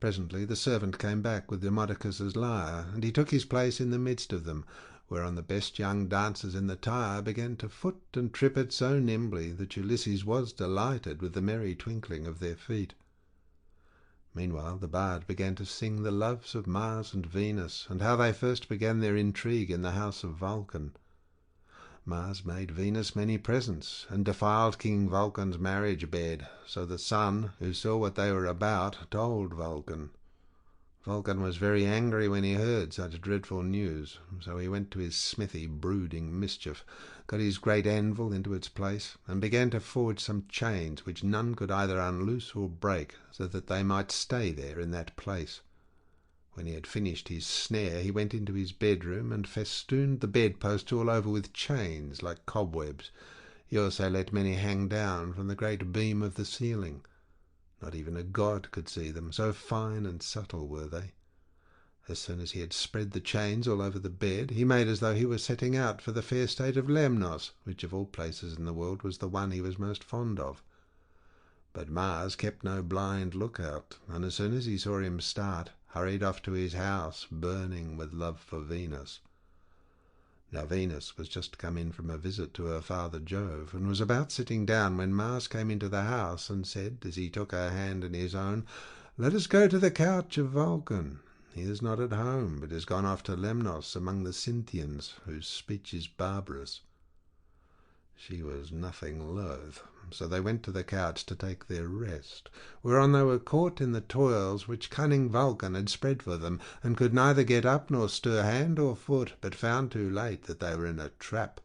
Presently the servant came back with Demodocus's lyre, and he took his place in the midst of them, whereon the best young dancers in the Tyre began to foot and trip it so nimbly that Ulysses was delighted with the merry twinkling of their feet. Meanwhile the bard began to sing the loves of Mars and Venus, and how they first began their intrigue in the house of Vulcan. Mars made Venus many presents, and defiled King Vulcan's marriage bed, so the Sun, who saw what they were about, told Vulcan. Vulcan was very angry when he heard such dreadful news, so he went to his smithy brooding mischief, got his great anvil into its place, and began to forge some chains which none could either unloose or break, so that they might stay there in that place. When he had finished his snare, he went into his bedroom and festooned the bedposts all over with chains like cobwebs. He also let many hang down from the great beam of the ceiling. Not even a god could see them, so fine and subtle were they. As soon as he had spread the chains all over the bed, he made as though he were setting out for the fair state of Lemnos, which of all places in the world was the one he was most fond of. But Mars kept no blind lookout, and as soon as he saw him start, hurried off to his house, burning with love for Venus. Now Venus was just come in from a visit to her father Jove, and was about sitting down when Mars came into the house and said, as he took her hand in his own, "Let us go to the couch of Vulcan. He is not at home, but is gone off to Lemnos among the Cynthians, whose speech is barbarous." She was nothing loath, so they went to the couch to take their rest, whereon they were caught in the toils which cunning Vulcan had spread for them, and could neither get up nor stir hand or foot, but found too late that they were in a trap.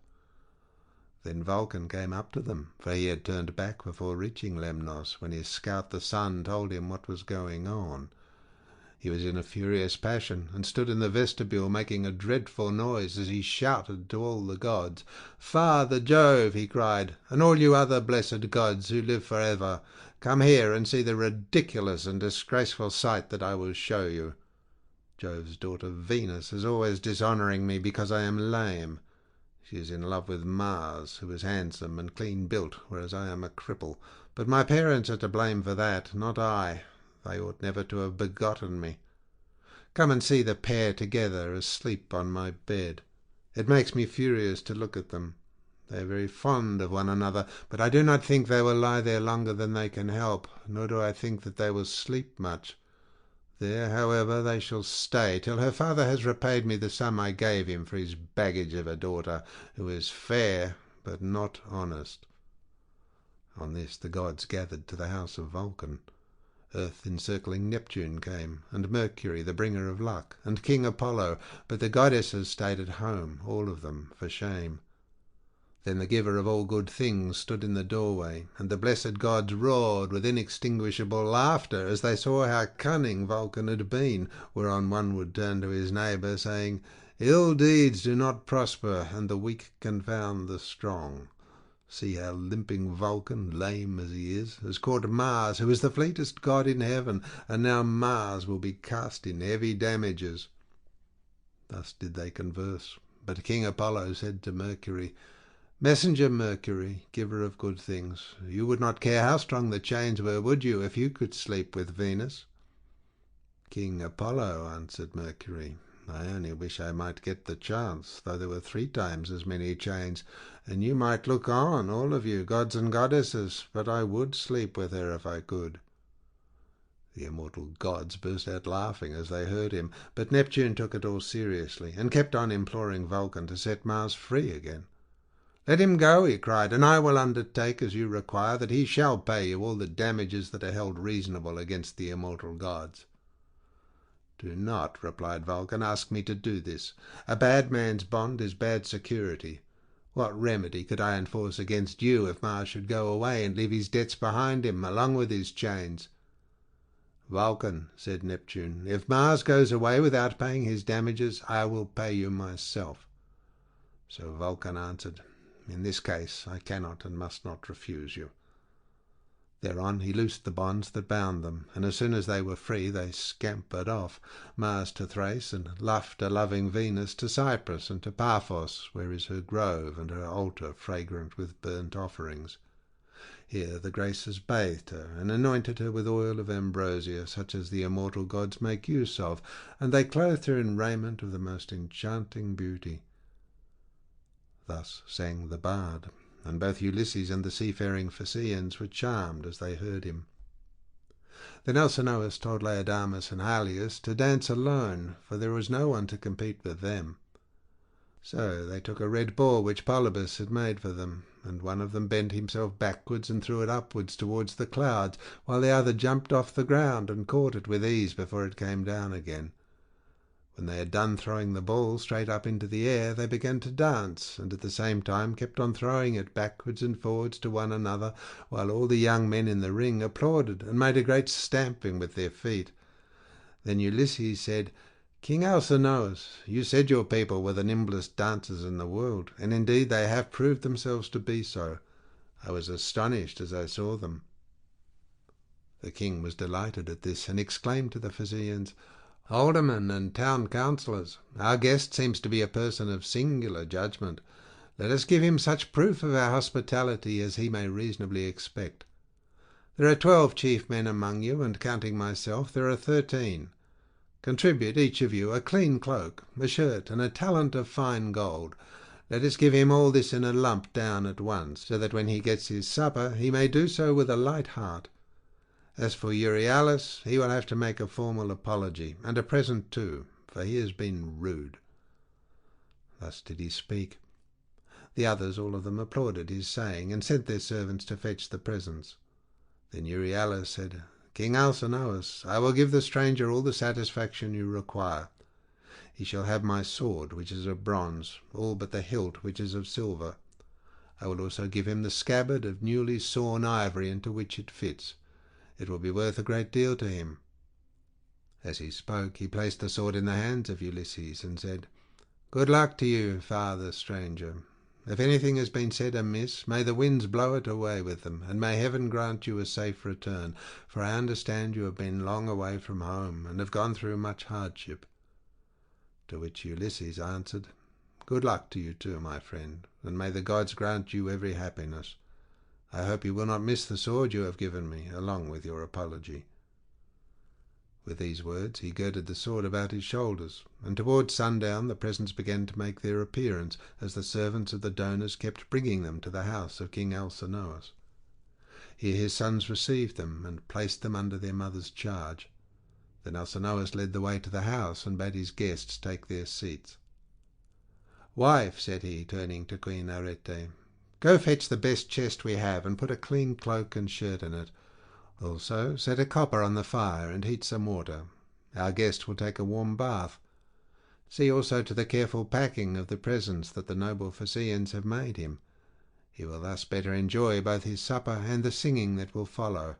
Then Vulcan came up to them, for he had turned back before reaching Lemnos, when his scout the Sun told him what was going on. He was in a furious passion, and stood in the vestibule making a dreadful noise as he shouted to all the gods. "Father Jove," he cried, "and all you other blessed gods who live for ever, come here and see the ridiculous and disgraceful sight that I will show you. Jove's daughter Venus is always dishonouring me because I am lame. She is in love with Mars, who is handsome and clean built, whereas I am a cripple. But my parents are to blame for that, not I. They ought never to have begotten me. Come and see the pair together asleep on my bed. It makes me furious to look at them. They are very fond of one another, but I do not think they will lie there longer than they can help, nor do I think that they will sleep much. There, however, they shall stay till her father has repaid me the sum I gave him for his baggage of a daughter, who is fair but not honest." On this the gods gathered to the house of Vulcan. Earth encircling Neptune came, and Mercury, the bringer of luck, and King Apollo, but the goddesses stayed at home, all of them, for shame. Then the giver of all good things stood in the doorway, and the blessed gods roared with inextinguishable laughter as they saw how cunning Vulcan had been, whereon one would turn to his neighbour, saying, "Ill deeds do not prosper, and the weak confound the strong. See how limping Vulcan, lame as he is, has caught Mars, who is the fleetest god in heaven, and now Mars will be cast in heavy damages." Thus did they converse, but King Apollo said to Mercury, Messenger Mercury, giver of good things, you would not care how strong the chains were, would you, if you could sleep with Venus?" "King Apollo," answered Mercury, "I only wish I might get the chance, though there were 3 times as many chains, and you might look on, all of you, gods and goddesses, but I would sleep with her if I could." The immortal gods burst out laughing as they heard him, but Neptune took it all seriously, and kept on imploring Vulcan to set Mars free again. "Let him go," he cried, "and I will undertake, as you require, that he shall pay you all the damages that are held reasonable against the immortal gods." "Do not," replied Vulcan, "ask me to do this. A bad man's bond is bad security. What remedy could I enforce against you if Mars should go away and leave his debts behind him, along with his chains?" "Vulcan," said Neptune, "if Mars goes away without paying his damages, I will pay you myself." So Vulcan answered, "In this case I cannot and must not refuse you." Thereon he loosed the bonds that bound them, and as soon as they were free they scampered off, Mars to Thrace, and laughter-loving Venus to Cyprus and to Paphos, where is her grove and her altar fragrant with burnt offerings. Here the Graces bathed her and anointed her with oil of ambrosia, such as the immortal gods make use of, and they clothed her in raiment of the most enchanting beauty. Thus sang the bard, and both Ulysses and the seafaring Phaeacians were charmed as they heard him. Then Alcinous told Laodamas and Halius to dance alone, for there was no one to compete with them. So they took a red ball which Polybus had made for them, and one of them bent himself backwards and threw it upwards towards the clouds, while the other jumped off the ground and caught it with ease before it came down again. When they had done throwing the ball straight up into the air, they began to dance, and at the same time kept on throwing it backwards and forwards to one another, while all the young men in the ring applauded and made a great stamping with their feet. Then Ulysses said, "King Alcinous, you said your people were the nimblest dancers in the world, and indeed they have proved themselves to be so. I was astonished as I saw them." The king was delighted at this, and exclaimed to the Phaeacians, "Aldermen and town councillors, our guest seems to be a person of singular judgment. Let us give him such proof of our hospitality as he may reasonably expect. There are 12 chief men among you, and counting myself there are 13. Contribute each of you a clean cloak, a shirt, and a talent of fine gold. Let us give him all this in a lump down at once, so that when he gets his supper he may do so with a light heart. As for Euryalus, he will have to make a formal apology, and a present too, for he has been rude." Thus did he speak. The others, all of them, applauded his saying, and sent their servants to fetch the presents. Then Euryalus said, "King Alcinous, I will give the stranger all the satisfaction you require. He shall have my sword, which is of bronze, all but the hilt, which is of silver. I will also give him the scabbard of newly sawn ivory into which it fits. It will be worth a great deal to him." As he spoke, he placed the sword in the hands of Ulysses, and said, "Good luck to you, father stranger. If anything has been said amiss, may the winds blow it away with them, and may heaven grant you a safe return, for I understand you have been long away from home, and have gone through much hardship." To which Ulysses answered, "Good luck to you too, my friend, and may the gods grant you every happiness. I hope you will not miss the sword you have given me, along with your apology." With these words he girded the sword about his shoulders, and towards sundown the presents began to make their appearance, as the servants of the donors kept bringing them to the house of King Alcinous. Here his sons received them, and placed them under their mother's charge. Then Alcinous led the way to the house, and bade his guests take their seats. "Wife," said he, turning to Queen Arete, "go fetch the best chest we have, and put a clean cloak and shirt in it. Also set a copper on the fire, and heat some water. Our guest will take a warm bath. See also to the careful packing of the presents that the noble Phaeacians have made him. He will thus better enjoy both his supper and the singing that will follow.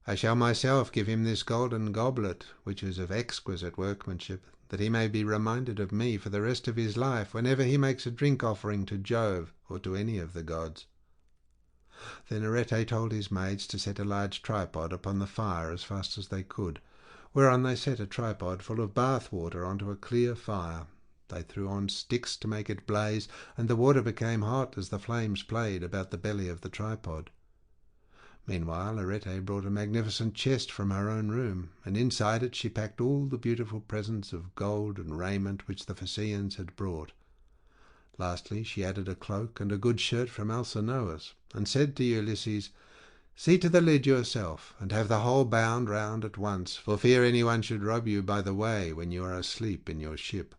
I shall myself give him this golden goblet, which is of exquisite workmanship, that he may be reminded of me for the rest of his life whenever he makes a drink offering to Jove or to any of the gods." Then Arete told his maids to set a large tripod upon the fire as fast as they could, whereon they set a tripod full of bath water onto a clear fire. They threw on sticks to make it blaze, and the water became hot as the flames played about the belly of the tripod. Meanwhile, Arete brought a magnificent chest from her own room, and inside it she packed all the beautiful presents of gold and raiment which the Phaeacians had brought. Lastly, she added a cloak and a good shirt from Alcinous, and said to Ulysses, "See to the lid yourself, and have the whole bound round at once, for fear anyone should rob you by the way when you are asleep in your ship."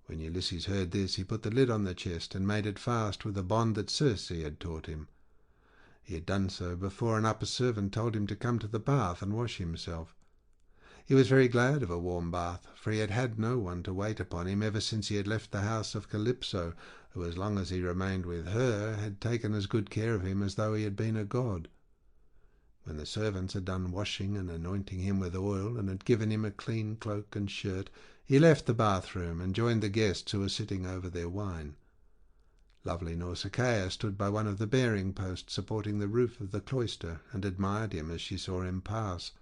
When Ulysses heard this, he put the lid on the chest and made it fast with a bond that Circe had taught him. He had done so before an upper servant told him to come to the bath and wash himself. He was very glad of a warm bath, for he had had no one to wait upon him ever since he had left the house of Calypso, who, as long as he remained with her, had taken as good care of him as though he had been a god. When the servants had done washing and anointing him with oil, and had given him a clean cloak and shirt, he left the bathroom and joined the guests who were sitting over their wine. Lovely Nausicaa stood by one of the bearing posts supporting the roof of the cloister, and admired him as she saw him pass.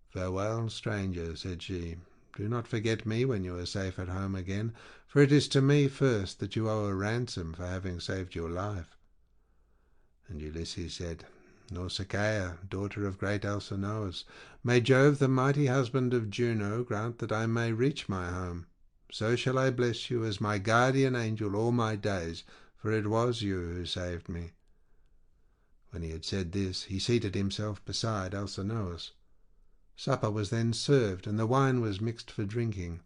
"Farewell, stranger," said she. "Do not forget me when you are safe at home again, for it is to me first that you owe a ransom for having saved your life." And Ulysses said, "Nausicaa, daughter of great Alcinous, may Jove, the mighty husband of Juno, grant that I may reach my home. So shall I bless you as my guardian angel all my days, for it was you who saved me." When he had said this, he seated himself beside Alcinous. Supper was then served, and the wine was mixed for drinking.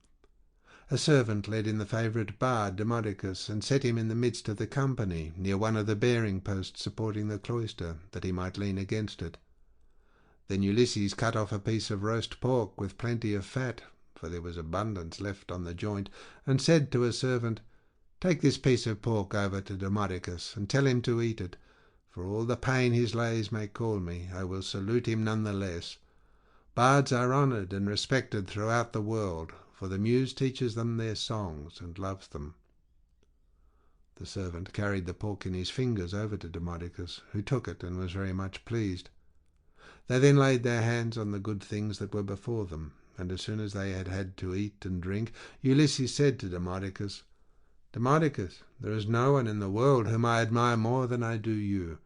A servant led in the favourite bard, Demodocus, and set him in the midst of the company, near one of the bearing posts supporting the cloister, that he might lean against it. Then Ulysses cut off a piece of roast pork with plenty of fat, for there was abundance left on the joint, and said to a servant, "Take this piece of pork over to Demodocus, and tell him to eat it. For all the pain his lays may call me, I will salute him none the less. Bards are honoured and respected throughout the world, for the muse teaches them their songs and loves them." The servant carried the pork in his fingers over to Demodocus, who took it and was very much pleased. They then laid their hands on the good things that were before them, and as soon as they had had to eat and drink, Ulysses said to Demodocus, "Demodocus, there is no one in the world whom I admire more than I do you.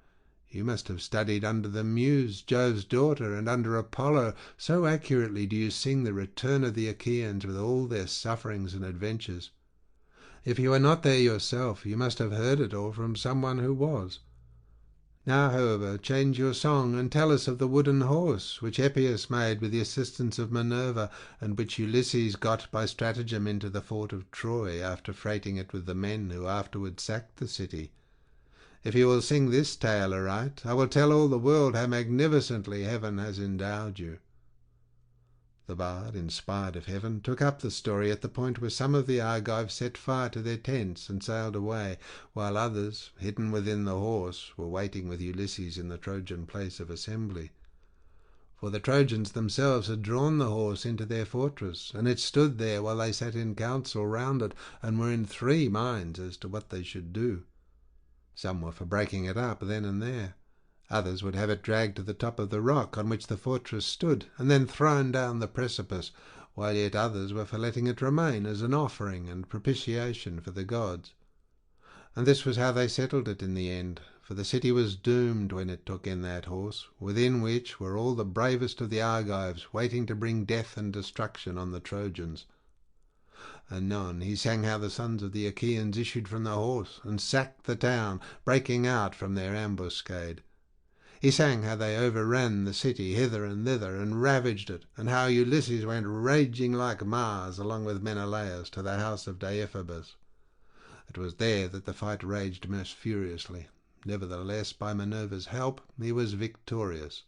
You must have studied under the Muse, Jove's daughter, and under Apollo, so accurately do you sing the return of the Achaeans with all their sufferings and adventures. If you were not there yourself, you must have heard it all from someone who was. Now, however, change your song, and tell us of the wooden horse, which Epeius made with the assistance of Minerva, and which Ulysses got by stratagem into the fort of Troy, after freighting it with the men who afterwards sacked the city. If you will sing this tale aright, I will tell all the world how magnificently heaven has endowed you." The bard, inspired of heaven, took up the story at the point where some of the Argives set fire to their tents and sailed away, while others, hidden within the horse, were waiting with Ulysses in the Trojan place of assembly. For the Trojans themselves had drawn the horse into their fortress, and it stood there while they sat in council round it, and were in 3 minds as to what they should do. Some were for breaking it up then and there. Others would have it dragged to the top of the rock on which the fortress stood, and then thrown down the precipice, while yet others were for letting it remain as an offering and propitiation for the gods. And this was how they settled it in the end, for the city was doomed when it took in that horse, within which were all the bravest of the Argives, waiting to bring death and destruction on the Trojans. Anon he sang how the sons of the Achaeans issued from the horse and sacked the town, breaking out from their ambuscade. He sang how they overran the city hither and thither, and ravaged it, and how Ulysses went raging like Mars along with Menelaus to the house of Deiphobus. It was there that the fight raged most furiously. Nevertheless, by Minerva's help, he was victorious.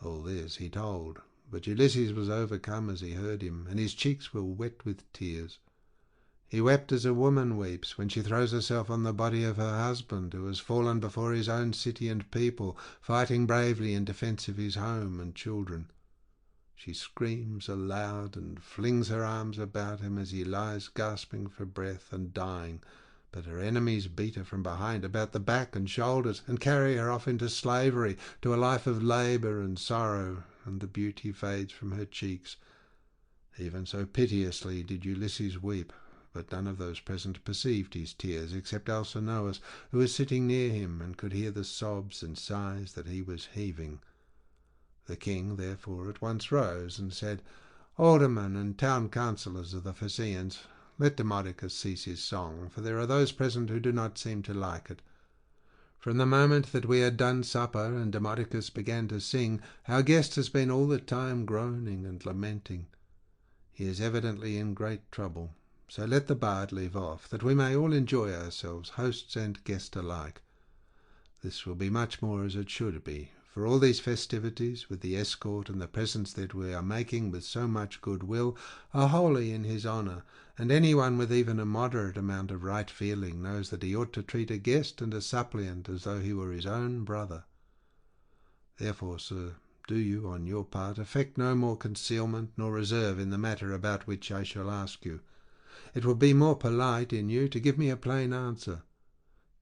All this he told, but Ulysses was overcome as he heard him, and his cheeks were wet with tears. He wept as a woman weeps when she throws herself on the body of her husband, who has fallen before his own city and people, fighting bravely in defence of his home and children. She screams aloud and flings her arms about him as he lies gasping for breath and dying, but her enemies beat her from behind about the back and shoulders, and carry her off into slavery, to a life of labour and sorrow, and the beauty fades from her cheeks. Even so piteously did Ulysses weep, but none of those present perceived his tears except Alcinous, who was sitting near him and could hear the sobs and sighs that he was heaving. The king, therefore, at once rose and said, "Aldermen and town councillors of the Phaeacians, let Demodocus cease his song, for there are those present who do not seem to like it. From the moment that we had done supper and Demodocus began to sing, our guest has been all the time groaning and lamenting. He is evidently in great trouble, so let the bard leave off, that we may all enjoy ourselves, hosts and guest alike. This will be much more as it should be, for all these festivities, with the escort and the presents that we are making with so much goodwill, are wholly in his honour, and anyone with even a moderate amount of right feeling knows that he ought to treat a guest and a suppliant as though he were his own brother. Therefore, sir, do you, on your part, affect no more concealment nor reserve in the matter about which I shall ask you. It will be more polite in you to give me a plain answer.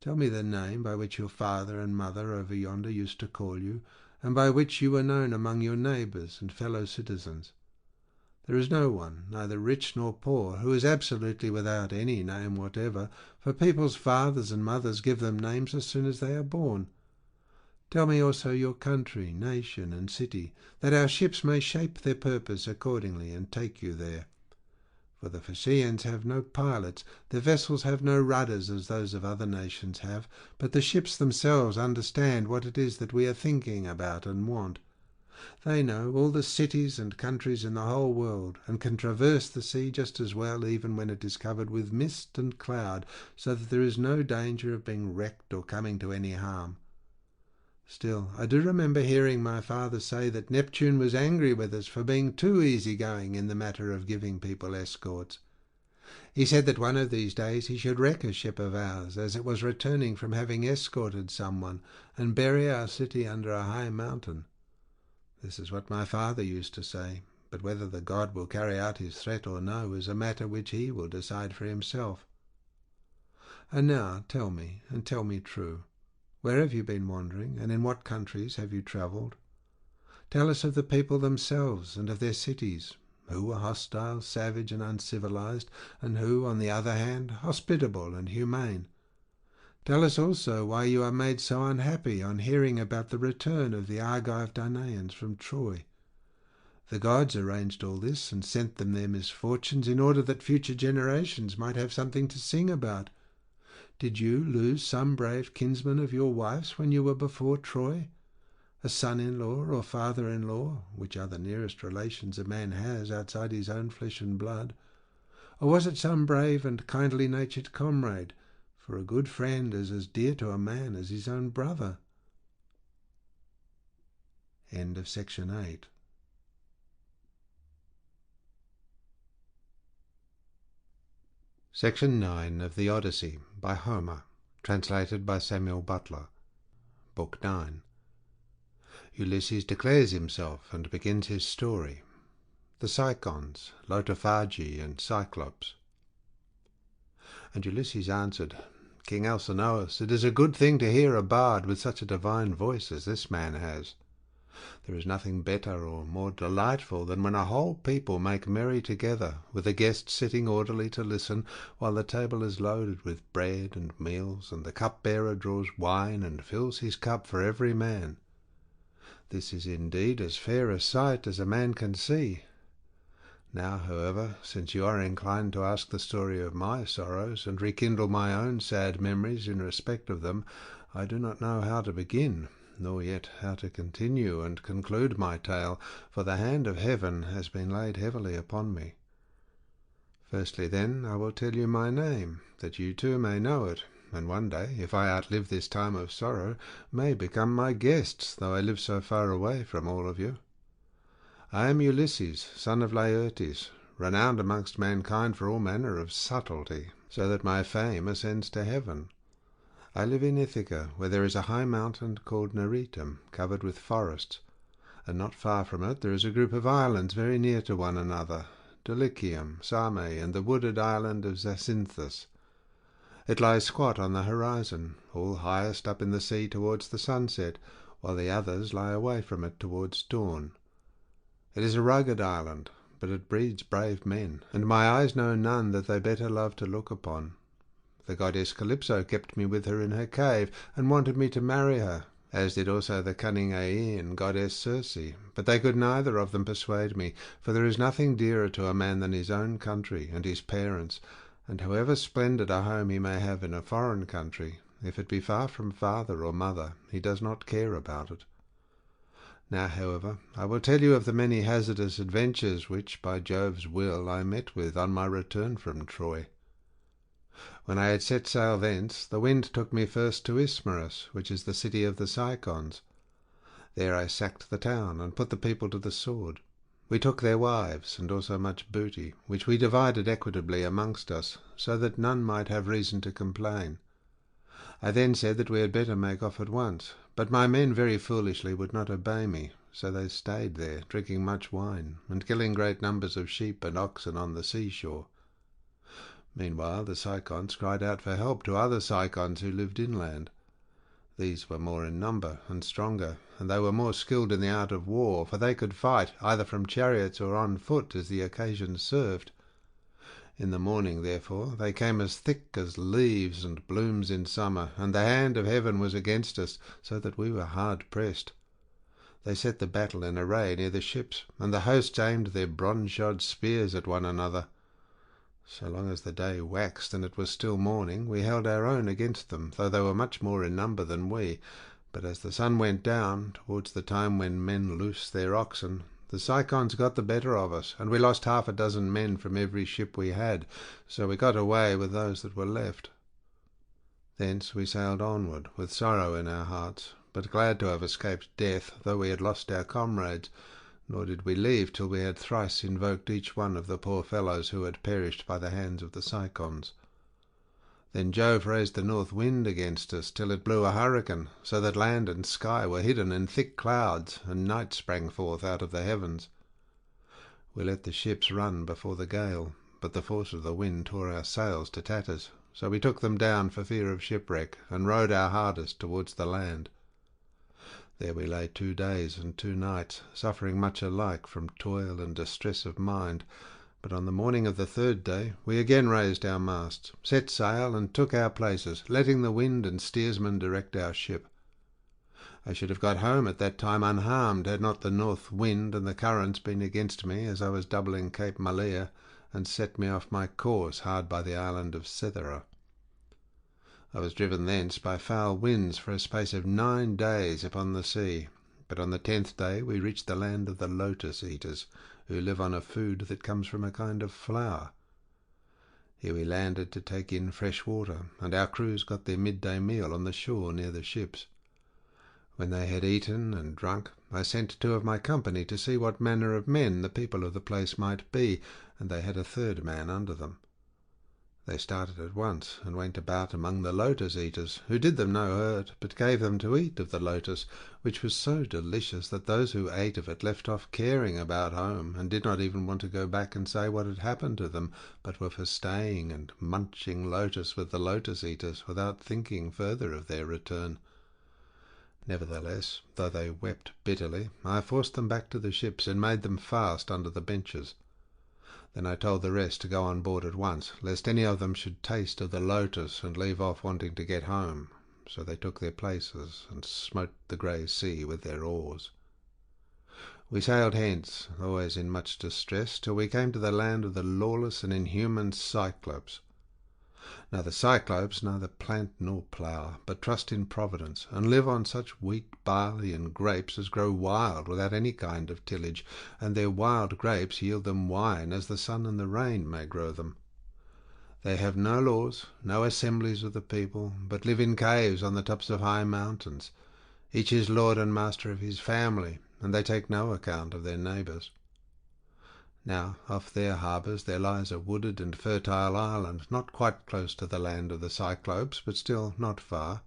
Tell me the name by which your father and mother over yonder used to call you, and by which you were known among your neighbours and fellow citizens. There is no one, neither rich nor poor, who is absolutely without any name whatever, for people's fathers and mothers give them names as soon as they are born. Tell me also your country, nation, and city, that our ships may shape their purpose accordingly and take you there. For the Phaeacians have no pilots, their vessels have no rudders as those of other nations have, but the ships themselves understand what it is that we are thinking about and want. They know all the cities and countries in the whole world, and can traverse the sea just as well even when it is covered with mist and cloud, so that there is no danger of being wrecked or coming to any harm. Still, I do remember hearing my father say that Neptune was angry with us for being too easy-going in the matter of giving people escorts. He said that one of these days he should wreck a ship of ours, as it was returning from having escorted someone, and bury our city under a high mountain. This is what my father used to say, but whether the god will carry out his threat or no is a matter which he will decide for himself. And now tell me, and tell me true. Where have you been wandering, and in what countries have you travelled? Tell us of the people themselves and of their cities, who were hostile, savage, and uncivilized, and who, on the other hand, hospitable and humane. Tell us also why you are made so unhappy on hearing about the return of the Argive Danaans from Troy. The gods arranged all this and sent them their misfortunes in order that future generations might have something to sing about. Did you lose some brave kinsman of your wife's when you were before Troy? A son-in-law or father-in-law, which are the nearest relations a man has outside his own flesh and blood? Or was it some brave and kindly-natured comrade? For a good friend is as dear to a man as his own brother. End of section 8. Section 9 of the Odyssey by Homer, translated by Samuel Butler. Book 9. Ulysses declares himself and begins his story. The Cicons, Lotophagi, and Cyclops. And Ulysses answered, King Alcinous, it is a good thing to hear a bard with such a divine voice as this man has. There is nothing better or more delightful than when a whole people make merry together, with the guests sitting orderly to listen, while the table is loaded with bread and meals, and the cupbearer draws wine and fills his cup for every man. This is indeed as fair a sight as a man can see. Now, however, since you are inclined to ask the story of my sorrows, and rekindle my own sad memories in respect of them, I do not know how to begin, nor yet how to continue and conclude my tale, for the hand of heaven has been laid heavily upon me. Firstly, then, I will tell you my name, that you too may know it, and one day, if I outlive this time of sorrow, may become my guests, though I live so far away from all of you. I am Ulysses, son of Laertes, renowned amongst mankind for all manner of subtlety, so that my fame ascends to heaven. I live in Ithaca, where there is a high mountain called Neritum, covered with forests, and not far from it there is a group of islands very near to one another, Dulichium, Same, and the wooded island of Zacynthus. It lies squat on the horizon, all highest up in the sea towards the sunset, while the others lie away from it towards dawn. It is a rugged island, but it breeds brave men, and my eyes know none that they better love to look upon. The goddess Calypso kept me with her in her cave, and wanted me to marry her, as did also the cunning Aeaean goddess Circe, but they could neither of them persuade me, for there is nothing dearer to a man than his own country and his parents, and however splendid a home he may have in a foreign country, if it be far from father or mother, he does not care about it. Now, however, I will tell you of the many hazardous adventures which, by Jove's will, I met with on my return from Troy. When I had set sail thence, the wind took me first to Ismarus, which is the city of the Cicons. There I sacked the town, and put the people to the sword. We took their wives, and also much booty, which we divided equitably amongst us, so that none might have reason to complain. I then said that we had better make off at once, but my men very foolishly would not obey me, so they stayed there, drinking much wine, and killing great numbers of sheep and oxen on the seashore. Meanwhile the Cicons cried out for help to other Cicons who lived inland. These were more in number and stronger, and they were more skilled in the art of war, for they could fight either from chariots or on foot as the occasion served. In the morning, therefore, they came as thick as leaves and blooms in summer, and the hand of heaven was against us, so that we were hard pressed. They set the battle in array near the ships, and the hosts aimed their bronze-shod spears at one another. So long as the day waxed and it was still morning, we held our own against them, though they were much more in number than we. But as the sun went down, towards the time when men loose their oxen, the Cicons got the better of us, and we lost 6 men from every ship we had, so we got away with those that were left. Thence we sailed onward, with sorrow in our hearts, but glad to have escaped death, though we had lost our comrades, nor did we leave till we had thrice invoked each one of the poor fellows who had perished by the hands of the Cicons. Then Jove raised the north wind against us, till it blew a hurricane, so that land and sky were hidden in thick clouds, and night sprang forth out of the heavens. We let the ships run before the gale, but the force of the wind tore our sails to tatters, so we took them down for fear of shipwreck, and rowed our hardest towards the land. There we lay 2 days and 2 nights, suffering much alike from toil and distress of mind, but on the morning of the 3rd day we again raised our masts, set sail, and took our places, letting the wind and steersman direct our ship. I should have got home at that time unharmed, had not the north wind and the currents been against me as I was doubling Cape Malea, and set me off my course hard by the island of Cythera. I was driven thence by foul winds for a space of 9 days upon the sea, but on the 10th day we reached the land of the lotus-eaters, who live on a food that comes from a kind of flower. Here we landed to take in fresh water, and our crews got their midday meal on the shore near the ships. When they had eaten and drunk, I sent 2 of my company to see what manner of men the people of the place might be, and they had a 3rd man under them. They started at once, and went about among the lotus-eaters, who did them no hurt, but gave them to eat of the lotus, which was so delicious that those who ate of it left off caring about home, and did not even want to go back and say what had happened to them, but were for staying and munching lotus with the lotus-eaters, without thinking further of their return. Nevertheless, though they wept bitterly, I forced them back to the ships, and made them fast under the benches. Then I told the rest to go on board at once, lest any of them should taste of the lotus and leave off wanting to get home. So they took their places, and smote the grey sea with their oars. We sailed hence, always in much distress, till we came to the land of the lawless and inhuman Cyclops. Now the Cyclops neither plant nor plough, but trust in Providence, and live on such wheat, barley, and grapes as grow wild without any kind of tillage, and their wild grapes yield them wine as the sun and the rain may grow them. They have no laws, no assemblies of the people, but live in caves on the tops of high mountains. Each is lord and master of his family, and they take no account of their neighbours. Now, off their harbours there lies a wooded and fertile island, not quite close to the land of the Cyclopes, but still not far.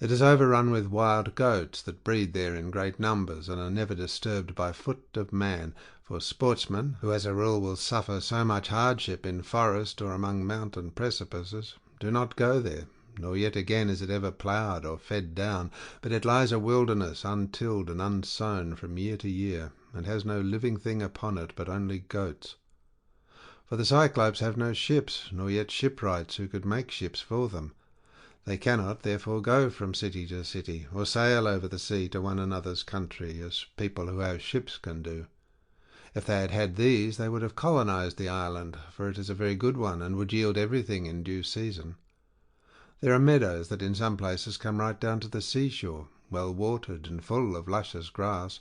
It is overrun with wild goats that breed there in great numbers, and are never disturbed by foot of man, for sportsmen, who as a rule will suffer so much hardship in forest or among mountain precipices, do not go there, nor yet again is it ever ploughed or fed down, but it lies a wilderness untilled and unsown from year to year, and has no living thing upon it, but only goats. For the Cyclops have no ships, nor yet shipwrights who could make ships for them. They cannot, therefore, go from city to city, or sail over the sea to one another's country, as people who have ships can do. If they had had these, they would have colonized the island, for it is a very good one, and would yield everything in due season. There are meadows that in some places come right down to the seashore, well watered and full of luscious grass.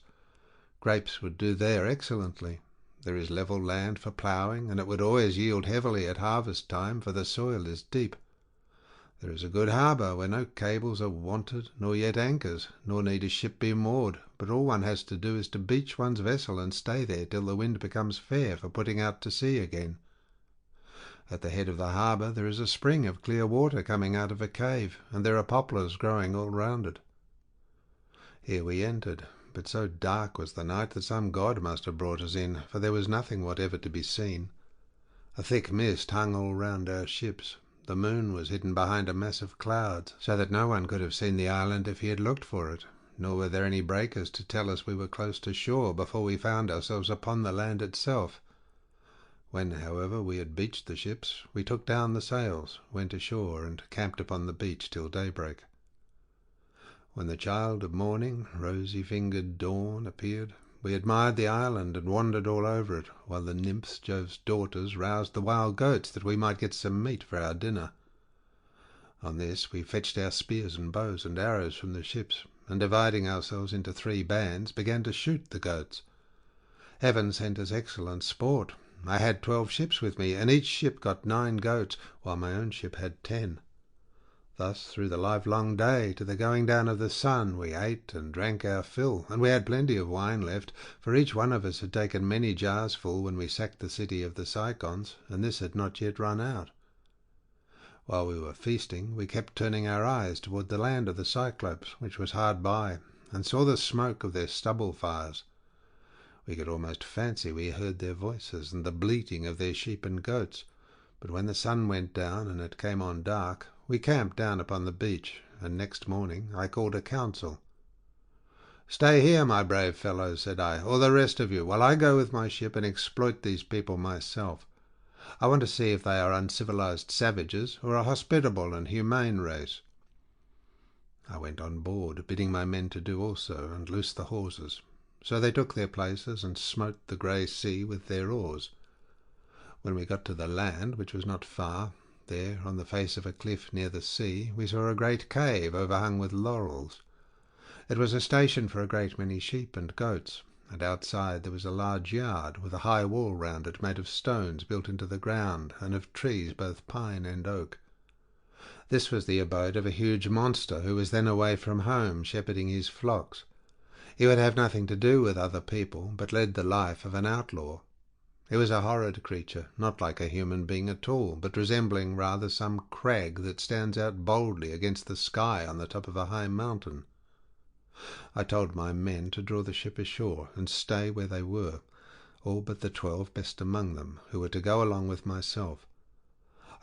Grapes would do there excellently. There is level land for ploughing, and it would always yield heavily at harvest time, for the soil is deep. There is a good harbour where no cables are wanted, nor yet anchors, nor need a ship be moored, but all one has to do is to beach one's vessel and stay there till the wind becomes fair for putting out to sea again. At the head of the harbour there is a spring of clear water coming out of a cave, and there are poplars growing all round it. Here we entered, but so dark was the night that some god must have brought us in, for there was nothing whatever to be seen. A thick mist hung all round our ships. The moon was hidden behind a mass of clouds, so that no one could have seen the island if he had looked for it, nor were there any breakers to tell us we were close to shore before we found ourselves upon the land itself. When, however, we had beached the ships, we took down the sails, went ashore, and camped upon the beach till daybreak. When the child of morning, rosy-fingered dawn, appeared, we admired the island and wandered all over it, while the nymphs, Jove's daughters, roused the wild goats that we might get some meat for our dinner. On this we fetched our spears and bows and arrows from the ships, and dividing ourselves into 3 bands, began to shoot the goats. Heaven sent us excellent sport. I had 12 ships with me, and each ship got 9 goats, while my own ship had 10. Thus through the livelong day to the going down of the sun we ate and drank our fill, and we had plenty of wine left, for each one of us had taken many jars full when we sacked the city of the Cicons, and this had not yet run out. While we were feasting, we kept turning our eyes toward the land of the Cyclops, which was hard by, and saw the smoke of their stubble fires. We could almost fancy we heard their voices and the bleating of their sheep and goats, but when the sun went down and it came on dark, we camped down upon the beach, and next morning I called a council. "Stay here, my brave fellows," said I, "all the rest of you, while I go with my ship and exploit these people myself. I want to see if they are uncivilized savages or a hospitable and humane race." I went on board, bidding my men to do also, and loose the hawsers. So they took their places and smote the grey sea with their oars. When we got to the land, which was not far, there, on the face of a cliff near the sea, we saw a great cave overhung with laurels. It was a station for a great many sheep and goats, and outside there was a large yard, with a high wall round it made of stones built into the ground, and of trees both pine and oak. This was the abode of a huge monster who was then away from home, shepherding his flocks. He would have nothing to do with other people, but led the life of an outlaw. He was a horrid creature, not like a human being at all, but resembling rather some crag that stands out boldly against the sky on the top of a high mountain. I told my men to draw the ship ashore and stay where they were, all but the 12 best among them, who were to go along with myself.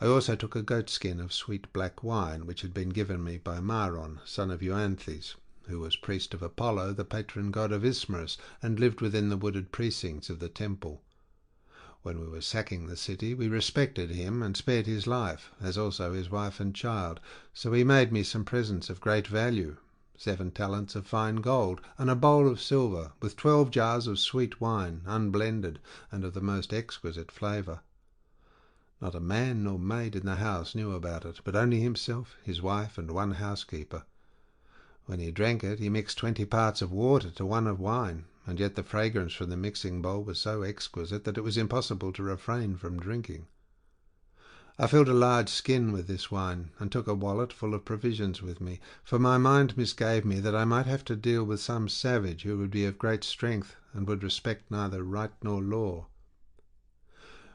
I also took a goatskin of sweet black wine, which had been given me by Maron, son of Euanthes, who was priest of Apollo, the patron god of Ismarus, and lived within the wooded precincts of the temple. When we were sacking the city, we respected him and spared his life, as also his wife and child, so he made me some presents of great value, 7 talents of fine gold, and a bowl of silver, with 12 jars of sweet wine, unblended, and of the most exquisite flavour. Not a man nor maid in the house knew about it, but only himself, his wife, and 1 housekeeper. When he drank it, he mixed 20 parts of water to 1 of wine, and yet the fragrance from the mixing bowl was so exquisite that it was impossible to refrain from drinking. I filled a large skin with this wine, and took a wallet full of provisions with me, for my mind misgave me that I might have to deal with some savage who would be of great strength, and would respect neither right nor law.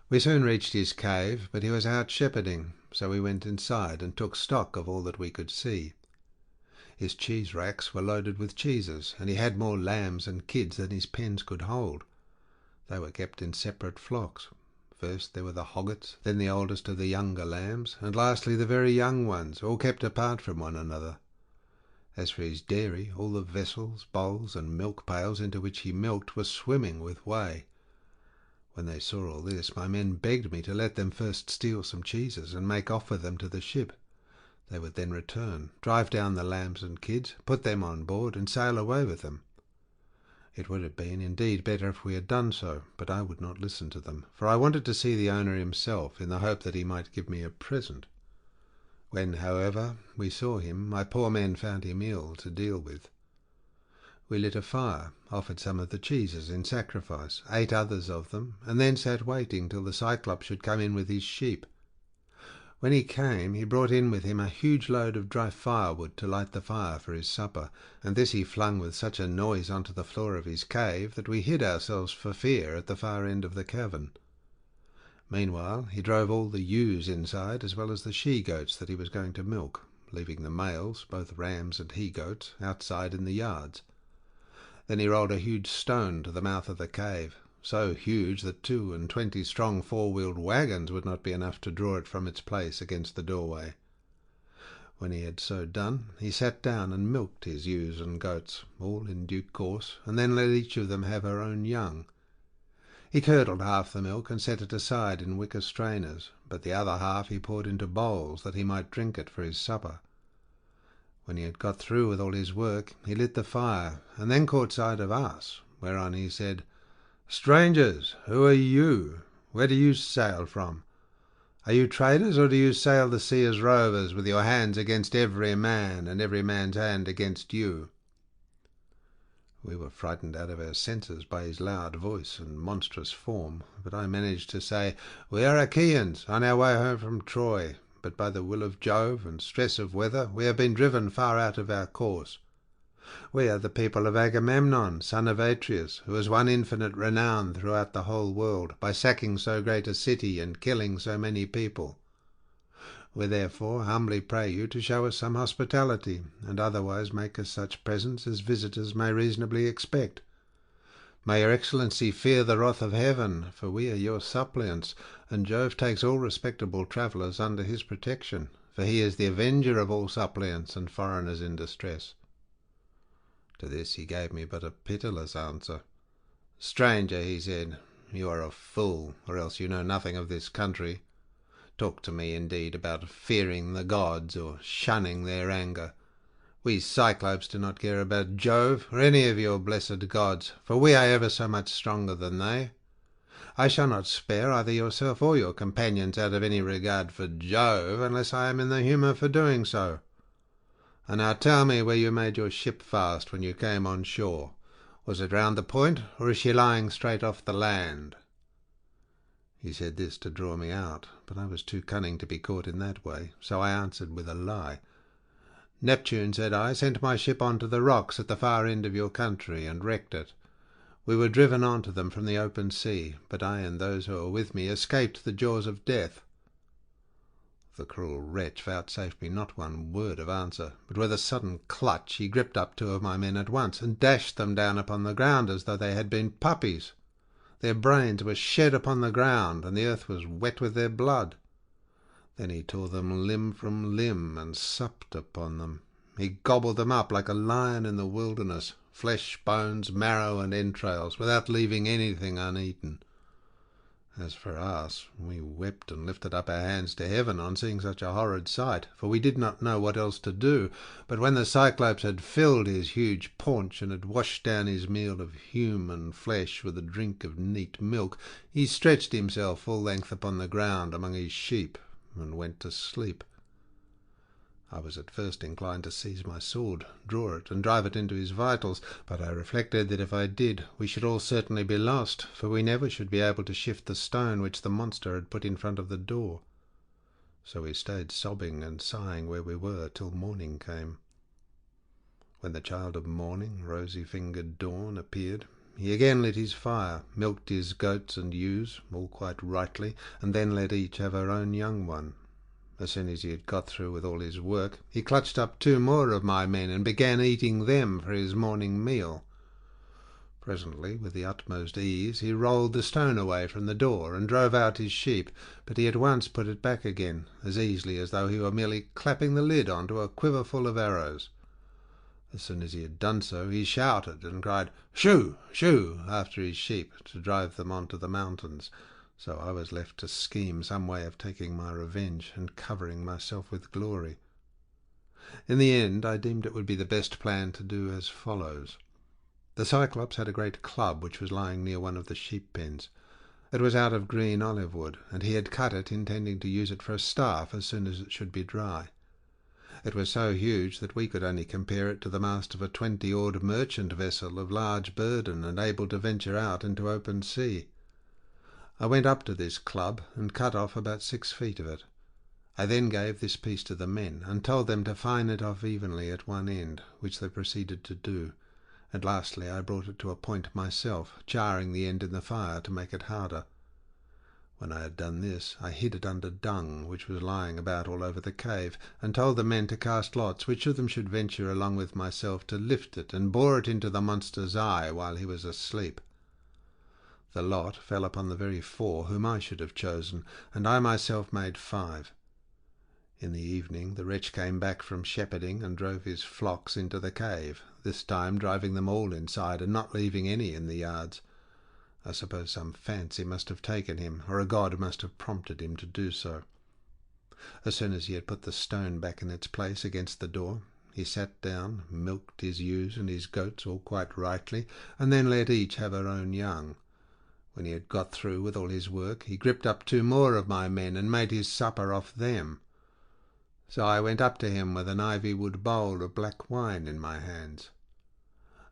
We soon reached his cave, but he was out shepherding, so we went inside and took stock of all that we could see. His cheese racks were loaded with cheeses, and he had more lambs and kids than his pens could hold. They were kept in separate flocks. First there were the hoggets, then the oldest of the younger lambs, and lastly the very young ones, all kept apart from one another. As for his dairy, all the vessels, bowls, and milk pails into which he milked were swimming with whey. When they saw all this, my men begged me to let them first steal some cheeses and make off with them to the ship. They would then return, drive down the lambs and kids, put them on board, and sail away with them. It would have been indeed better if we had done so, but I would not listen to them, for I wanted to see the owner himself, in the hope that he might give me a present. When, however, we saw him, my poor men found him ill to deal with. We lit a fire, offered some of the cheeses in sacrifice, ate others of them, and then sat waiting till the Cyclops should come in with his sheep. When he came, he brought in with him a huge load of dry firewood to light the fire for his supper, and this he flung with such a noise onto the floor of his cave that we hid ourselves for fear at the far end of the cavern. Meanwhile, he drove all the ewes inside, as well as the she-goats that he was going to milk, leaving the males, both rams and he-goats, outside in the yards. Then he rolled a huge stone to the mouth of the cave, so huge that 22 strong four-wheeled wagons would not be enough to draw it from its place against the doorway. When he had so done, he sat down and milked his ewes and goats, all in due course, and then let each of them have her own young. He curdled half the milk and set it aside in wicker strainers, but the other half he poured into bowls that he might drink it for his supper. When he had got through with all his work, he lit the fire, and then caught sight of us, whereon he said, "Strangers, who are you? Where do you sail from? Are you traders, or do you sail the sea as rovers, with your hands against every man, and every man's hand against you?" We were frightened out of our senses by his loud voice and monstrous form, but I managed to say, "We are Achaeans, on our way home from Troy, but by the will of Jove and stress of weather we have been driven far out of our course. We are the people of Agamemnon, son of Atreus, who has won infinite renown throughout the whole world by sacking so great a city and killing so many people. We therefore humbly pray you to show us some hospitality, and otherwise make us such presents as visitors may reasonably expect. May your Excellency fear the wrath of heaven, for we are your suppliants, and Jove takes all respectable travellers under his protection, for he is the avenger of all suppliants and foreigners in distress." To this he gave me but a pitiless answer. "Stranger," he said, "you are a fool, or else you know nothing of this country. Talk to me, indeed, about fearing the gods or shunning their anger. We Cyclops do not care about Jove or any of your blessed gods, for we are ever so much stronger than they. I shall not spare either yourself or your companions out of any regard for Jove, unless I am in the humour for doing so. And now tell me where you made your ship fast when you came on shore. Was it round the point, or is she lying straight off the land?" He said this to draw me out, but I was too cunning to be caught in that way, so I answered with a lie. "Neptune," said I, "sent my ship on to the rocks at the far end of your country, and wrecked it. We were driven on to them from the open sea, but I and those who were with me escaped the jaws of death." The cruel wretch vouchsafed me not one word of answer, but with a sudden clutch he gripped up 2 of my men at once, and dashed them down upon the ground as though they had been puppies. Their brains were shed upon the ground, and the earth was wet with their blood. Then he tore them limb from limb, and supped upon them. He gobbled them up like a lion in the wilderness, flesh, bones, marrow, and entrails, without leaving anything uneaten. As for us, we wept and lifted up our hands to heaven on seeing such a horrid sight, for we did not know what else to do. But when the Cyclops had filled his huge paunch and had washed down his meal of human flesh with a drink of neat milk, he stretched himself full length upon the ground among his sheep, and went to sleep. I was at first inclined to seize my sword, draw it, and drive it into his vitals, but I reflected that if I did, we should all certainly be lost, for we never should be able to shift the stone which the monster had put in front of the door. So we stayed sobbing and sighing where we were till morning came. When the child of morning, rosy-fingered dawn, appeared, he again lit his fire, milked his goats and ewes, all quite rightly, and then let each have her own young one. As soon as he had got through with all his work, he clutched up 2 more of my men and began eating them for his morning meal. Presently, with the utmost ease, he rolled the stone away from the door and drove out his sheep, but he at once put it back again, as easily as though he were merely clapping the lid on to a quiver full of arrows. As soon as he had done so, he shouted and cried, "Shoo! Shoo!" after his sheep, to drive them on to the mountains, so I was left to scheme some way of taking my revenge and covering myself with glory. In the end, I deemed it would be the best plan to do as follows. The Cyclops had a great club which was lying near one of the sheep pens. It was out of green olive wood, and he had cut it, intending to use it for a staff as soon as it should be dry. It was so huge that we could only compare it to the mast of a 20-oared merchant vessel of large burden and able to venture out into open sea. I went up to this club and cut off about 6 feet of it. I then gave this piece to the men and told them to fine it off evenly at one end, which they proceeded to do, and lastly I brought it to a point myself, charring the end in the fire to make it harder. When I had done this, I hid it under dung, which was lying about all over the cave, and told the men to cast lots which of them should venture along with myself to lift it and bore it into the monster's eye while he was asleep. The lot fell upon the very 4 whom I should have chosen, and I myself made 5. In the evening the wretch came back from shepherding and drove his flocks into the cave, this time driving them all inside and not leaving any in the yards. I suppose some fancy must have taken him, or a god must have prompted him to do so. As soon as he had put the stone back in its place against the door, he sat down, milked his ewes and his goats all quite rightly, and then let each have her own young. When he had got through with all his work, he gripped up 2 more of my men and made his supper off them. So I went up to him with an ivy-wood bowl of black wine in my hands.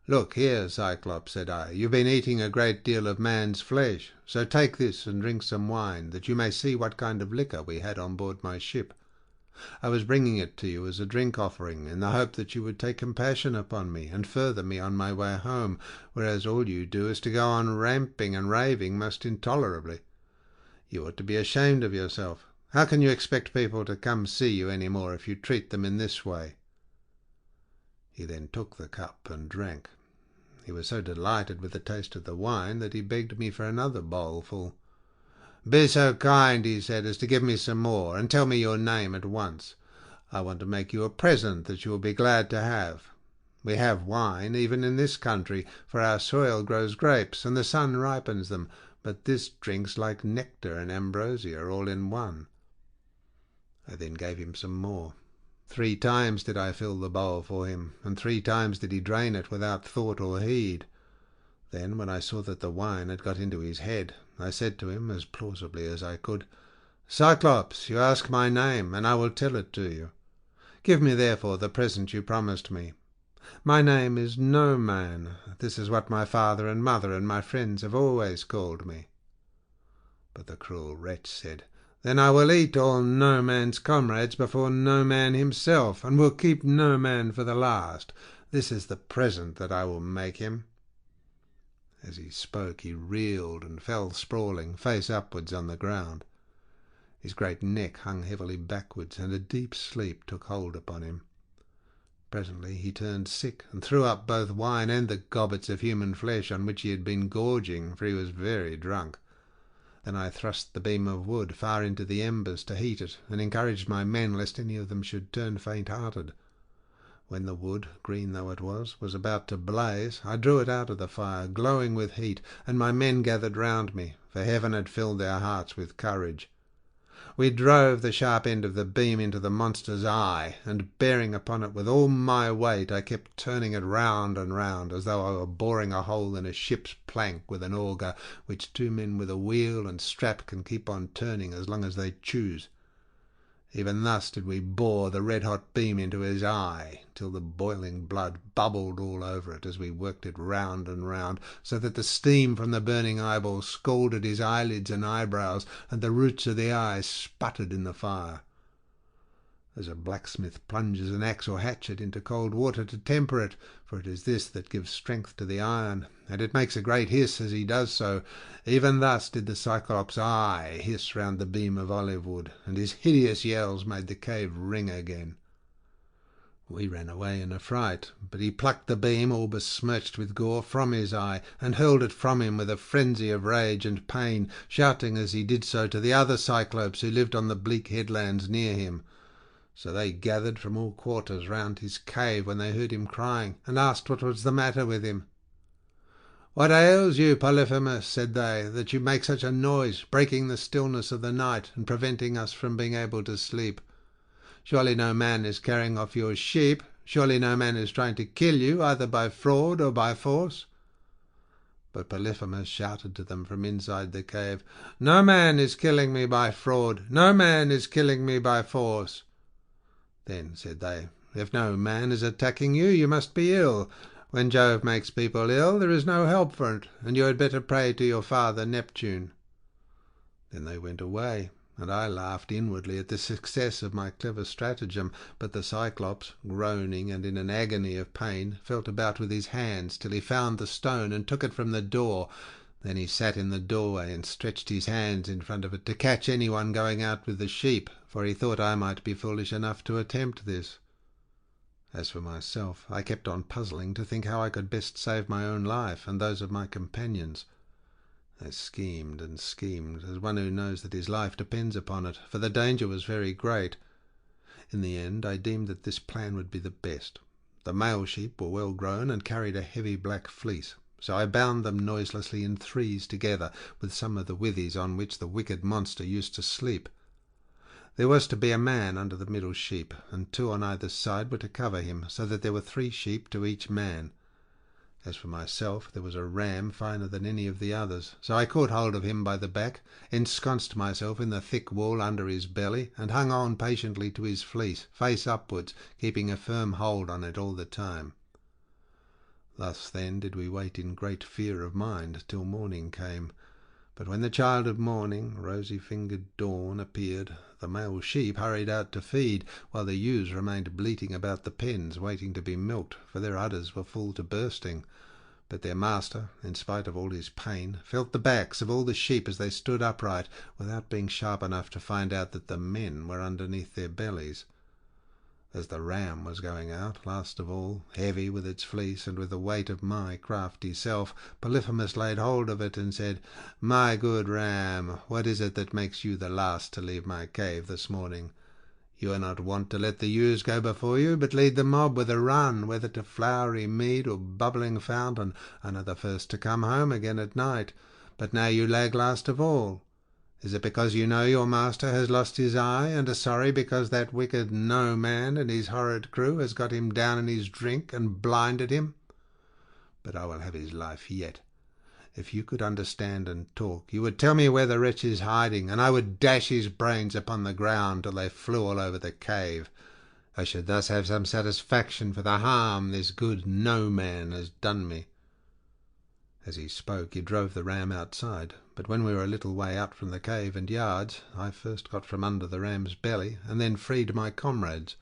"Look here, Cyclops," said I, "you've been eating a great deal of man's flesh, so take this and drink some wine, that you may see what kind of liquor we had on board my ship. I was bringing it to you as a drink offering, in the hope that you would take compassion upon me and further me on my way home, whereas all you do is to go on ramping and raving most intolerably. You ought to be ashamed of yourself. How can you expect people to come see you any more if you treat them in this way?" He then took the cup and drank. He was so delighted with the taste of the wine that he begged me for another bowlful. "Be so kind," he said, "as to give me some more, and tell me your name at once. I want to make you a present that you will be glad to have. We have wine even in this country, for our soil grows grapes, and the sun ripens them, but this drinks like nectar and ambrosia all in one." I then gave him some more. 3 times did I fill the bowl for him, and 3 times did he drain it without thought or heed. Then, when I saw that the wine had got into his head, I said to him, as plausibly as I could, "Cyclops, you ask my name, and I will tell it to you. Give me, therefore, the present you promised me. My name is No Man. This is what my father and mother and my friends have always called me." But the cruel wretch said, "Then I will eat all No Man's comrades before No Man himself, and will keep No Man for the last. This is the present that I will make him." As he spoke he reeled and fell sprawling, face upwards, on the ground. His great neck hung heavily backwards, and a deep sleep took hold upon him. Presently he turned sick, and threw up both wine and the gobbets of human flesh on which he had been gorging, for he was very drunk. Then I thrust the beam of wood far into the embers to heat it, and encouraged my men lest any of them should turn faint-hearted. When the wood, green though it was about to blaze, I drew it out of the fire, glowing with heat, and my men gathered round me, for heaven had filled their hearts with courage. We drove the sharp end of the beam into the monster's eye, and bearing upon it with all my weight, I kept turning it round and round, as though I were boring a hole in a ship's plank with an auger, which 2 men with a wheel and strap can keep on turning as long as they choose. Even thus did we bore the red-hot beam into his eye, till the boiling blood bubbled all over it as we worked it round and round, so that the steam from the burning eyeballs scalded his eyelids and eyebrows, and the roots of the eyes sputtered in the fire. As a blacksmith plunges an axe or hatchet into cold water to temper it, for it is this that gives strength to the iron, and it makes a great hiss as he does so, even thus did the Cyclops' eye hiss round the beam of olive wood, and his hideous yells made the cave ring again. We ran away in a fright, but he plucked the beam, all besmirched with gore, from his eye, and hurled it from him with a frenzy of rage and pain, shouting as he did so to the other Cyclopes who lived on the bleak headlands near him. So they gathered from all quarters round his cave when they heard him crying, and asked what was the matter with him. "What ails you, Polyphemus?" said they, "that you make such a noise, breaking the stillness of the night and preventing us from being able to sleep? Surely no man is carrying off your sheep? Surely no man is trying to kill you, either by fraud or by force?" But Polyphemus shouted to them from inside the cave, "No man is killing me by fraud. No man is killing me by force." "Then," said they, "if no man is attacking you, you must be ill. When Jove makes people ill, there is no help for it, and you had better pray to your father Neptune." Then they went away, and I laughed inwardly at the success of my clever stratagem. But the Cyclops, groaning and in an agony of pain, felt about with his hands till he found the stone and took it from the door. Then he sat in the doorway and stretched his hands in front of it to catch anyone going out with the sheep, for he thought I might be foolish enough to attempt this. As for myself, I kept on puzzling to think how I could best save my own life and those of my companions. I schemed and schemed, as one who knows that his life depends upon it, for the danger was very great. In the end I deemed that this plan would be the best. The male sheep were well grown and carried a heavy black fleece, so I bound them noiselessly in threes together with some of the withies on which the wicked monster used to sleep. There was to be a man under the middle sheep, and 2 on either side were to cover him, so that there were 3 sheep to each man. As for myself, there was a ram finer than any of the others, so I caught hold of him by the back, ensconced myself in the thick wall under his belly, and hung on patiently to his fleece, face upwards, keeping a firm hold on it all the time. Thus then did we wait in great fear of mind till morning came. But when the child of morning, rosy-fingered dawn, appeared, the male sheep hurried out to feed, while the ewes remained bleating about the pens, waiting to be milked, for their udders were full to bursting. But their master, in spite of all his pain, felt the backs of all the sheep as they stood upright, without being sharp enough to find out that the men were underneath their bellies. As the ram was going out, last of all, heavy with its fleece and with the weight of my crafty self, Polyphemus laid hold of it and said, "My good ram, what is it that makes you the last to leave my cave this morning? You are not wont to let the ewes go before you, but lead the mob with a run, whether to flowery mead or bubbling fountain, and are the first to come home again at night. But now you lag last of all. Is it because you know your master has lost his eye, and are sorry because that wicked No Man and his horrid crew has got him down in his drink and blinded him? But I will have his life yet. If you could understand and talk, you would tell me where the wretch is hiding, and I would dash his brains upon the ground till they flew all over the cave. I should thus have some satisfaction for the harm this good No Man has done me." As he spoke, he drove the ram outside, but when we were a little way out from the cave and yards, I first got from under the ram's belly, and then freed my comrades.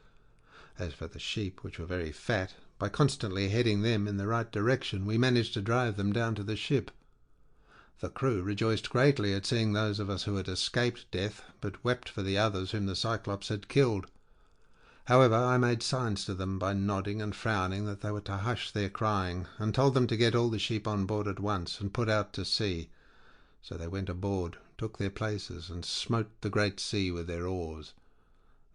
As for the sheep, which were very fat, by constantly heading them in the right direction, we managed to drive them down to the ship. The crew rejoiced greatly at seeing those of us who had escaped death, but wept for the others whom the Cyclops had killed. However, I made signs to them by nodding and frowning that they were to hush their crying, and told them to get all the sheep on board at once and put out to sea. So they went aboard, took their places, and smote the great sea with their oars.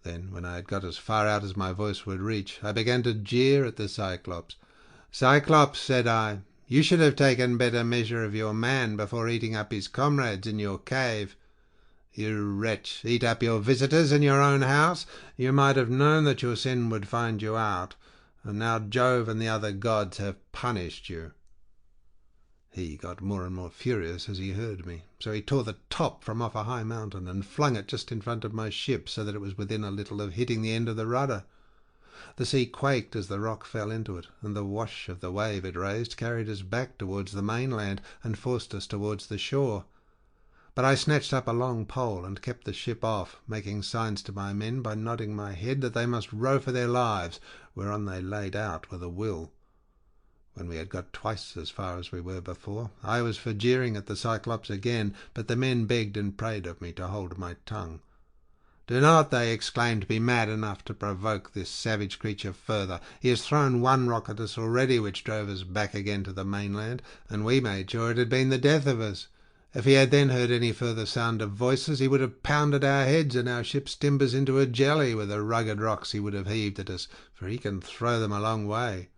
Then, when I had got as far out as my voice would reach, I began to jeer at the Cyclops. "Cyclops," said I, "you should have taken better measure of your man before eating up his comrades in your cave. You wretch, eat up your visitors in your own house! You might have known that your sin would find you out, and now Jove and the other gods have punished you." He got more and more furious as he heard me, so he tore the top from off a high mountain and flung it just in front of my ship, so that it was within a little of hitting the end of the rudder. The sea quaked as the rock fell into it, and the wash of the wave it raised carried us back towards the mainland and forced us towards the shore. But I snatched up a long pole and kept the ship off, making signs to my men by nodding my head that they must row for their lives, whereon they laid out with a will. When we had got twice as far as we were before, I was for jeering at the Cyclops again, but the men begged and prayed of me to hold my tongue. "Do not," they exclaimed, "be mad enough to provoke this savage creature further. He has thrown one rock at us already, which drove us back again to the mainland, and we made sure it had been the death of us. If he had then heard any further sound of voices, he would have pounded our heads and our ship's timbers into a jelly with the rugged rocks he would have heaved at us, for he can throw them a long way.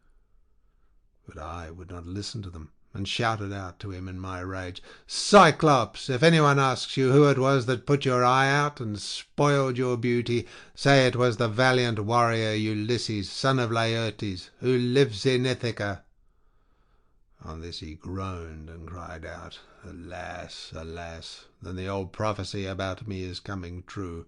But I would not listen to them, and shouted out to him in my rage, "Cyclops, if anyone asks you who it was that put your eye out and spoiled your beauty, say it was the valiant warrior Ulysses, son of Laertes, who lives in Ithaca." On this he groaned and cried out, "Alas, alas, then the old prophecy about me is coming true.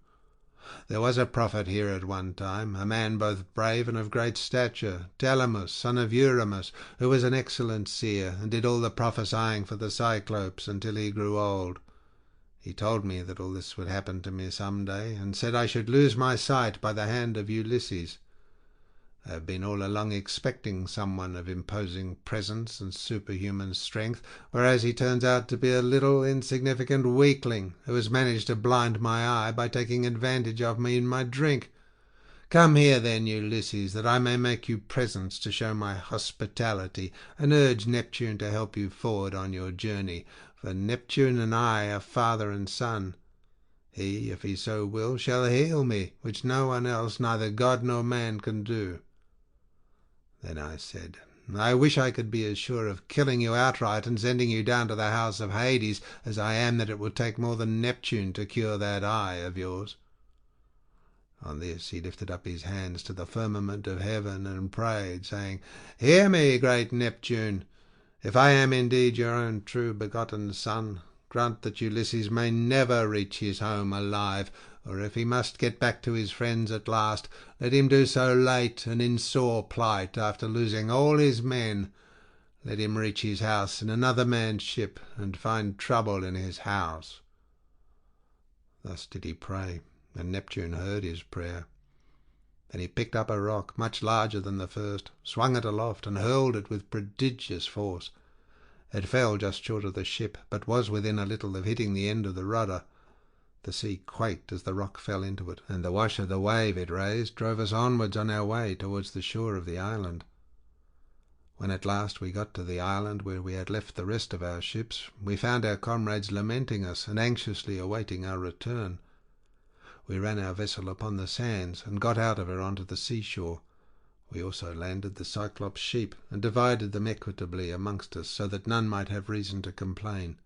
There was a prophet here at one time, a man both brave and of great stature, Telemus, son of Eurymus, who was an excellent seer, and did all the prophesying for the Cyclops until he grew old. He told me that all this would happen to me some day, and said I should lose my sight by the hand of Ulysses. I have been all along expecting someone of imposing presence and superhuman strength, whereas he turns out to be a little insignificant weakling who has managed to blind my eye by taking advantage of me in my drink. Come here then, Ulysses, that I may make you presents to show my hospitality, and urge Neptune to help you forward on your journey, for Neptune and I are father and son. He, if he so will, shall heal me, which no one else, neither god nor man, can do." Then I said, "I wish I could be as sure of killing you outright and sending you down to the house of Hades as I am that it will take more than Neptune to cure that eye of yours." On this he lifted up his hands to the firmament of heaven and prayed, saying, "Hear me, great Neptune. If I am indeed your own true begotten son, grant that Ulysses may never reach his home alive, or if he must get back to his friends at last, let him do so late and in sore plight after losing all his men. Let him reach his house in another man's ship, and find trouble in his house." Thus did he pray, and Neptune heard his prayer. Then he picked up a rock much larger than the first, swung it aloft, and hurled it with prodigious force. It fell just short of the ship, but was within a little of hitting the end of the rudder. The sea quaked as the rock fell into it, and the wash of the wave it raised drove us onwards on our way towards the shore of the island. When at last we got to the island where we had left the rest of our ships, we found our comrades lamenting us and anxiously awaiting our return. We ran our vessel upon the sands and got out of her onto the seashore. We also landed the Cyclops sheep and divided them equitably amongst us, so that none might have reason to complain.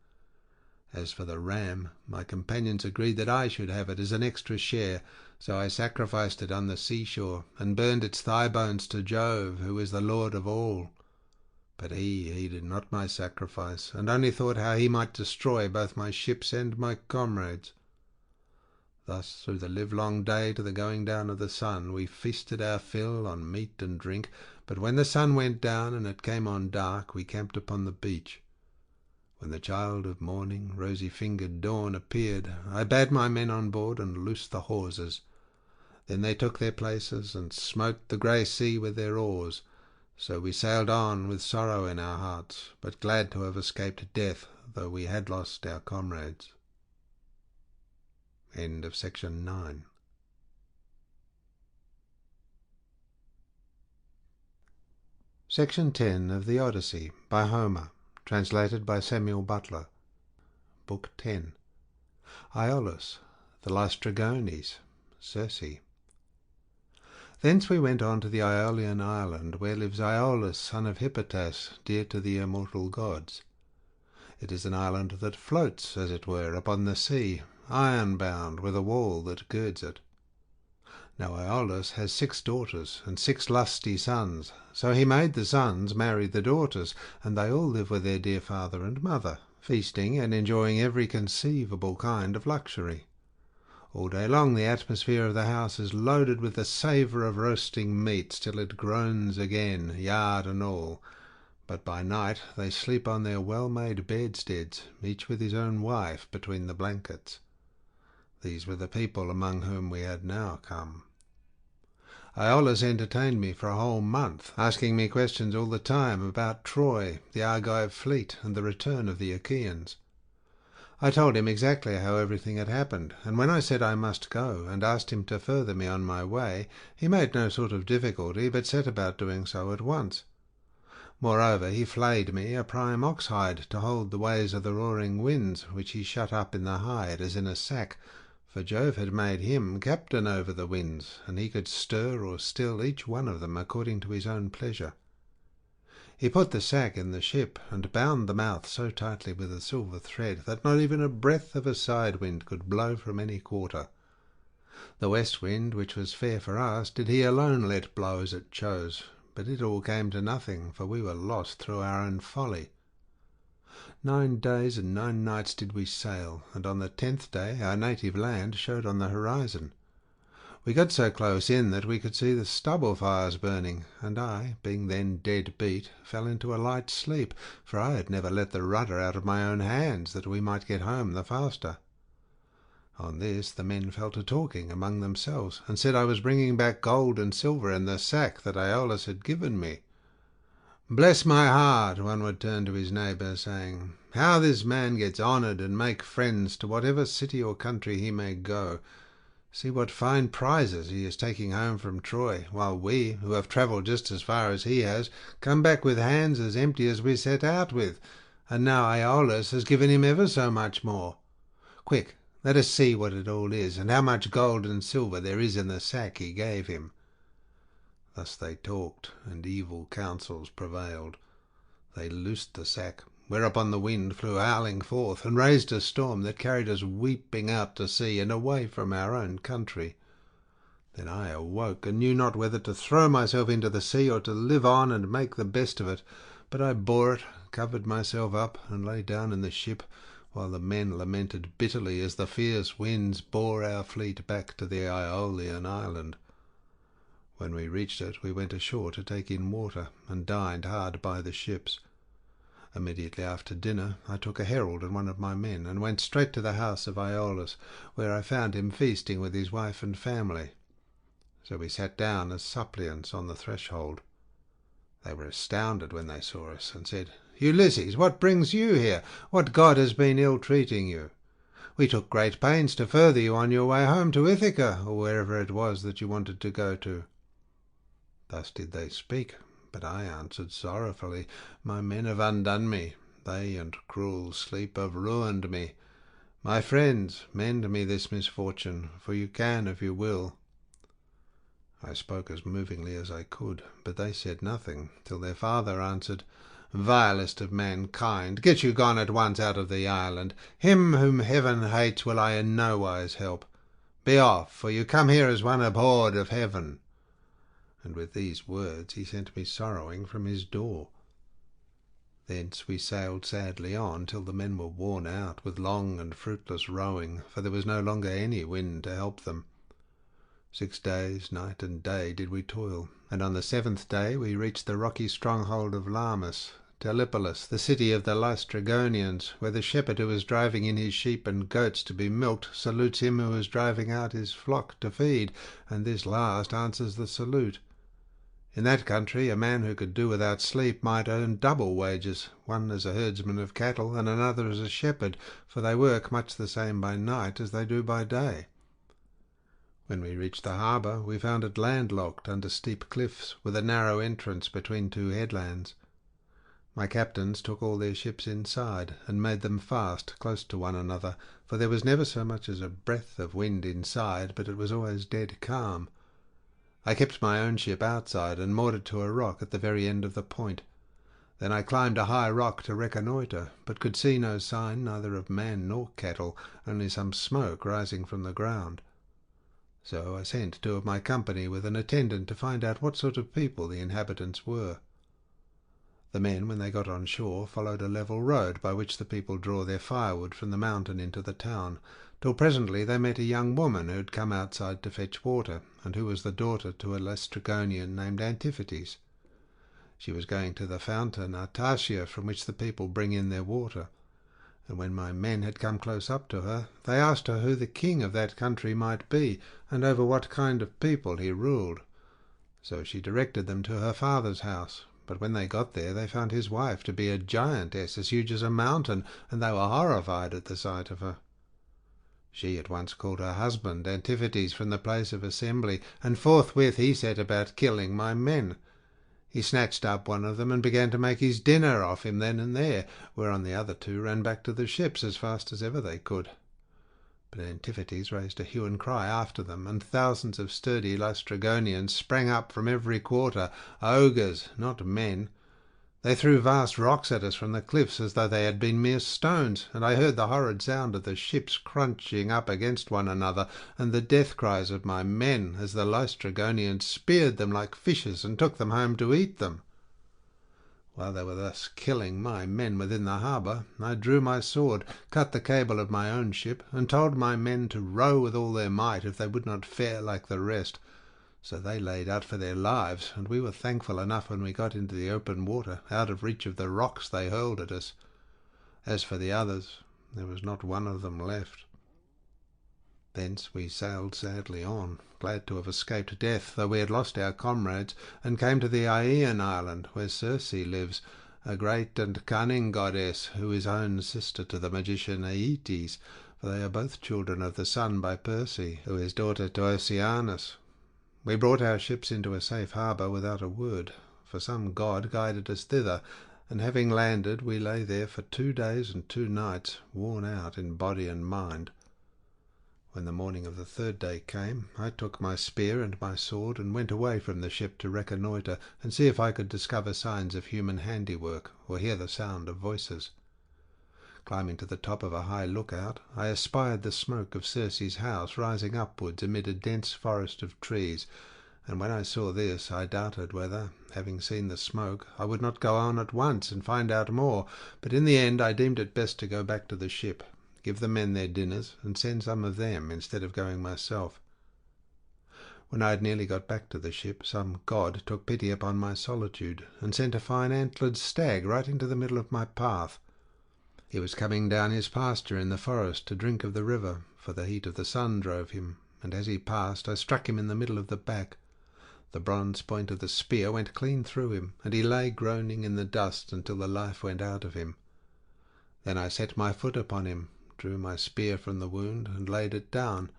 As for the ram, my companions agreed that I should have it as an extra share, so I sacrificed it on the seashore and burned its thigh bones to Jove, who is the lord of all. But he heeded not my sacrifice, and only thought how he might destroy both my ships and my comrades. Thus through the livelong day to the going down of the sun we feasted our fill on meat and drink, but when the sun went down and it came on dark, we camped upon the beach. When the child of morning, rosy-fingered dawn, appeared, I bade my men on board and loosed the hawsers. Then they took their places and smote the grey sea with their oars. So we sailed on with sorrow in our hearts, but glad to have escaped death, though we had lost our comrades. End of section 9. Section 10 of the Odyssey by Homer, translated by Samuel Butler. Book 10. Iolus, the Laestrygones, Circe. Thence we went on to the Aeolian island, where lives Iolus, son of Hippotas, dear to the immortal gods. It is an island that floats, as it were, upon the sea, iron-bound, with a wall that girds it. Now Iolus has 6 daughters and 6 lusty sons, so he made the sons marry the daughters, and they all live with their dear father and mother, feasting and enjoying every conceivable kind of luxury. All day long the atmosphere of the house is loaded with the savour of roasting meats, till it groans again, yard and all. But by night they sleep on their well-made bedsteads, each with his own wife between the blankets. These were the people among whom we had now come. Iolus entertained me for a whole month, asking me questions all the time about Troy, the Argive fleet, and the return of the Achaeans. I told him exactly how everything had happened, and when I said I must go, and asked him to further me on my way, he made no sort of difficulty, but set about doing so at once. Moreover, he flayed me a prime ox-hide to hold the ways of the roaring winds, which he shut up in the hide as in a sack, for Jove had made him captain over the winds, and he could stir or still each one of them according to his own pleasure. He put the sack in the ship, and bound the mouth so tightly with a silver thread that not even a breath of a side wind could blow from any quarter. The west wind, which was fair for us, did he alone let blow as it chose, but it all came to nothing, for we were lost through our own folly. 9 days and 9 nights did we sail, and on the 10th day our native land showed on the horizon. We got so close in that we could see the stubble fires burning, and I, being then dead beat, fell into a light sleep, for I had never let the rudder out of my own hands, that we might get home the faster. On this the men fell to talking among themselves, and said I was bringing back gold and silver in the sack that Aeolus had given me. "Bless my heart," one would turn to his neighbour, saying, "how this man gets honoured and make friends to whatever city or country he may go. See what fine prizes he is taking home from Troy, while we, who have travelled just as far as he has, come back with hands as empty as we set out with, and now Aeolus has given him ever so much more. Quick, let us see what it all is, and how much gold and silver there is in the sack he gave him." Thus they talked, and evil counsels prevailed. They loosed the sack, whereupon the wind flew howling forth, and raised a storm that carried us weeping out to sea and away from our own country. Then I awoke, and knew not whether to throw myself into the sea or to live on and make the best of it. But I bore it, covered myself up, and lay down in the ship, while the men lamented bitterly as the fierce winds bore our fleet back to the Aeolian island. When we reached it, we went ashore to take in water, and dined hard by the ships. Immediately after dinner I took a herald and one of my men, and went straight to the house of Aeolus, where I found him feasting with his wife and family. So we sat down as suppliants on the threshold. They were astounded when they saw us, and said, "Ulysses, what brings you here? What god has been ill-treating you? We took great pains to further you on your way home to Ithaca, or wherever it was that you wanted to go to." Thus did they speak, but I answered sorrowfully, "My men have undone me. They and cruel sleep have ruined me. My friends, mend me this misfortune, for you can if you will." I spoke as movingly as I could, but they said nothing, till their father answered, "Vilest of mankind, get you gone at once out of the island. Him whom heaven hates will I in no wise help. Be off, for you come here as one abhorred of heaven." And with these words he sent me sorrowing from his door. Thence we sailed sadly on till the men were worn out with long and fruitless rowing, for there was no longer any wind to help them. 6 days, night and day, did we toil, and on the 7th day we reached the rocky stronghold of Lamus, Telepolis, the city of the Laestrygonians, where the shepherd who was driving in his sheep and goats to be milked salutes him who is driving out his flock to feed, and this last answers the salute. In that country a man who could do without sleep might earn double wages, one as a herdsman of cattle and another as a shepherd, for they work much the same by night as they do by day. When we reached the harbour, we found it landlocked under steep cliffs, with a narrow entrance between 2 headlands. My captains took all their ships inside, and made them fast close to one another, for there was never so much as a breath of wind inside, but it was always dead calm. I kept my own ship outside, and moored it to a rock at the very end of the point. Then I climbed a high rock to reconnoitre, but could see no sign neither of man nor cattle, only some smoke rising from the ground. So I sent 2 of my company with an attendant to find out what sort of people the inhabitants were. The men, when they got on shore, followed a level road by which the people draw their firewood from the mountain into the town, till presently they met a young woman who had come outside to fetch water, and who was the daughter to a Laestrygonian named Antiphates. She was going to the fountain Artacia, from which the people bring in their water, and when my men had come close up to her, they asked her who the king of that country might be, and over what kind of people he ruled. So she directed them to her father's house, but when they got there they found his wife to be a giantess as huge as a mountain, and they were horrified at the sight of her. She at once called her husband Antiphates from the place of assembly, and forthwith he set about killing my men. He snatched up one of them and began to make his dinner off him then and there, whereon the other two ran back to the ships as fast as ever they could. But Antiphates raised a hue and cry after them, and thousands of sturdy Laestrygonians sprang up from every quarter, ogres, not men. They threw vast rocks at us from the cliffs as though they had been mere stones, and I heard the horrid sound of the ships crunching up against one another, and the death cries of my men as the Laestrygonians speared them like fishes and took them home to eat them. While they were thus killing my men within the harbour, I drew my sword, cut the cable of my own ship, and told my men to row with all their might if they would not fare like the rest. So they laid out for their lives, and we were thankful enough when we got into the open water, out of reach of the rocks they hurled at us. As for the others, there was not one of them left. Thence we sailed sadly on, glad to have escaped death, though we had lost our comrades, and came to the Aeaean island, where Circe lives, a great and cunning goddess, who is own sister to the magician Aeetes, for they are both children of the sun by Perse, who is daughter to Oceanus. We brought our ships into a safe harbour without a word, for some god guided us thither, and having landed, we lay there for 2 days and 2 nights, worn out in body and mind. When the morning of the 3rd day came, I took my spear and my sword and went away from the ship to reconnoitre and see if I could discover signs of human handiwork or hear the sound of voices. Climbing to the top of a high lookout, I espied the smoke of Circe's house rising upwards amid a dense forest of trees, and when I saw this I doubted whether, having seen the smoke, I would not go on at once and find out more, but in the end I deemed it best to go back to the ship, give the men their dinners, and send some of them instead of going myself. When I had nearly got back to the ship, some god took pity upon my solitude, and sent a fine antlered stag right into the middle of my path. He was coming down his pasture in the forest to drink of the river, for the heat of the sun drove him, and as he passed I struck him in the middle of the back. The bronze point of the spear went clean through him, and he lay groaning in the dust until the life went out of him. Then I set my foot upon him, drew my spear from the wound, and laid it down.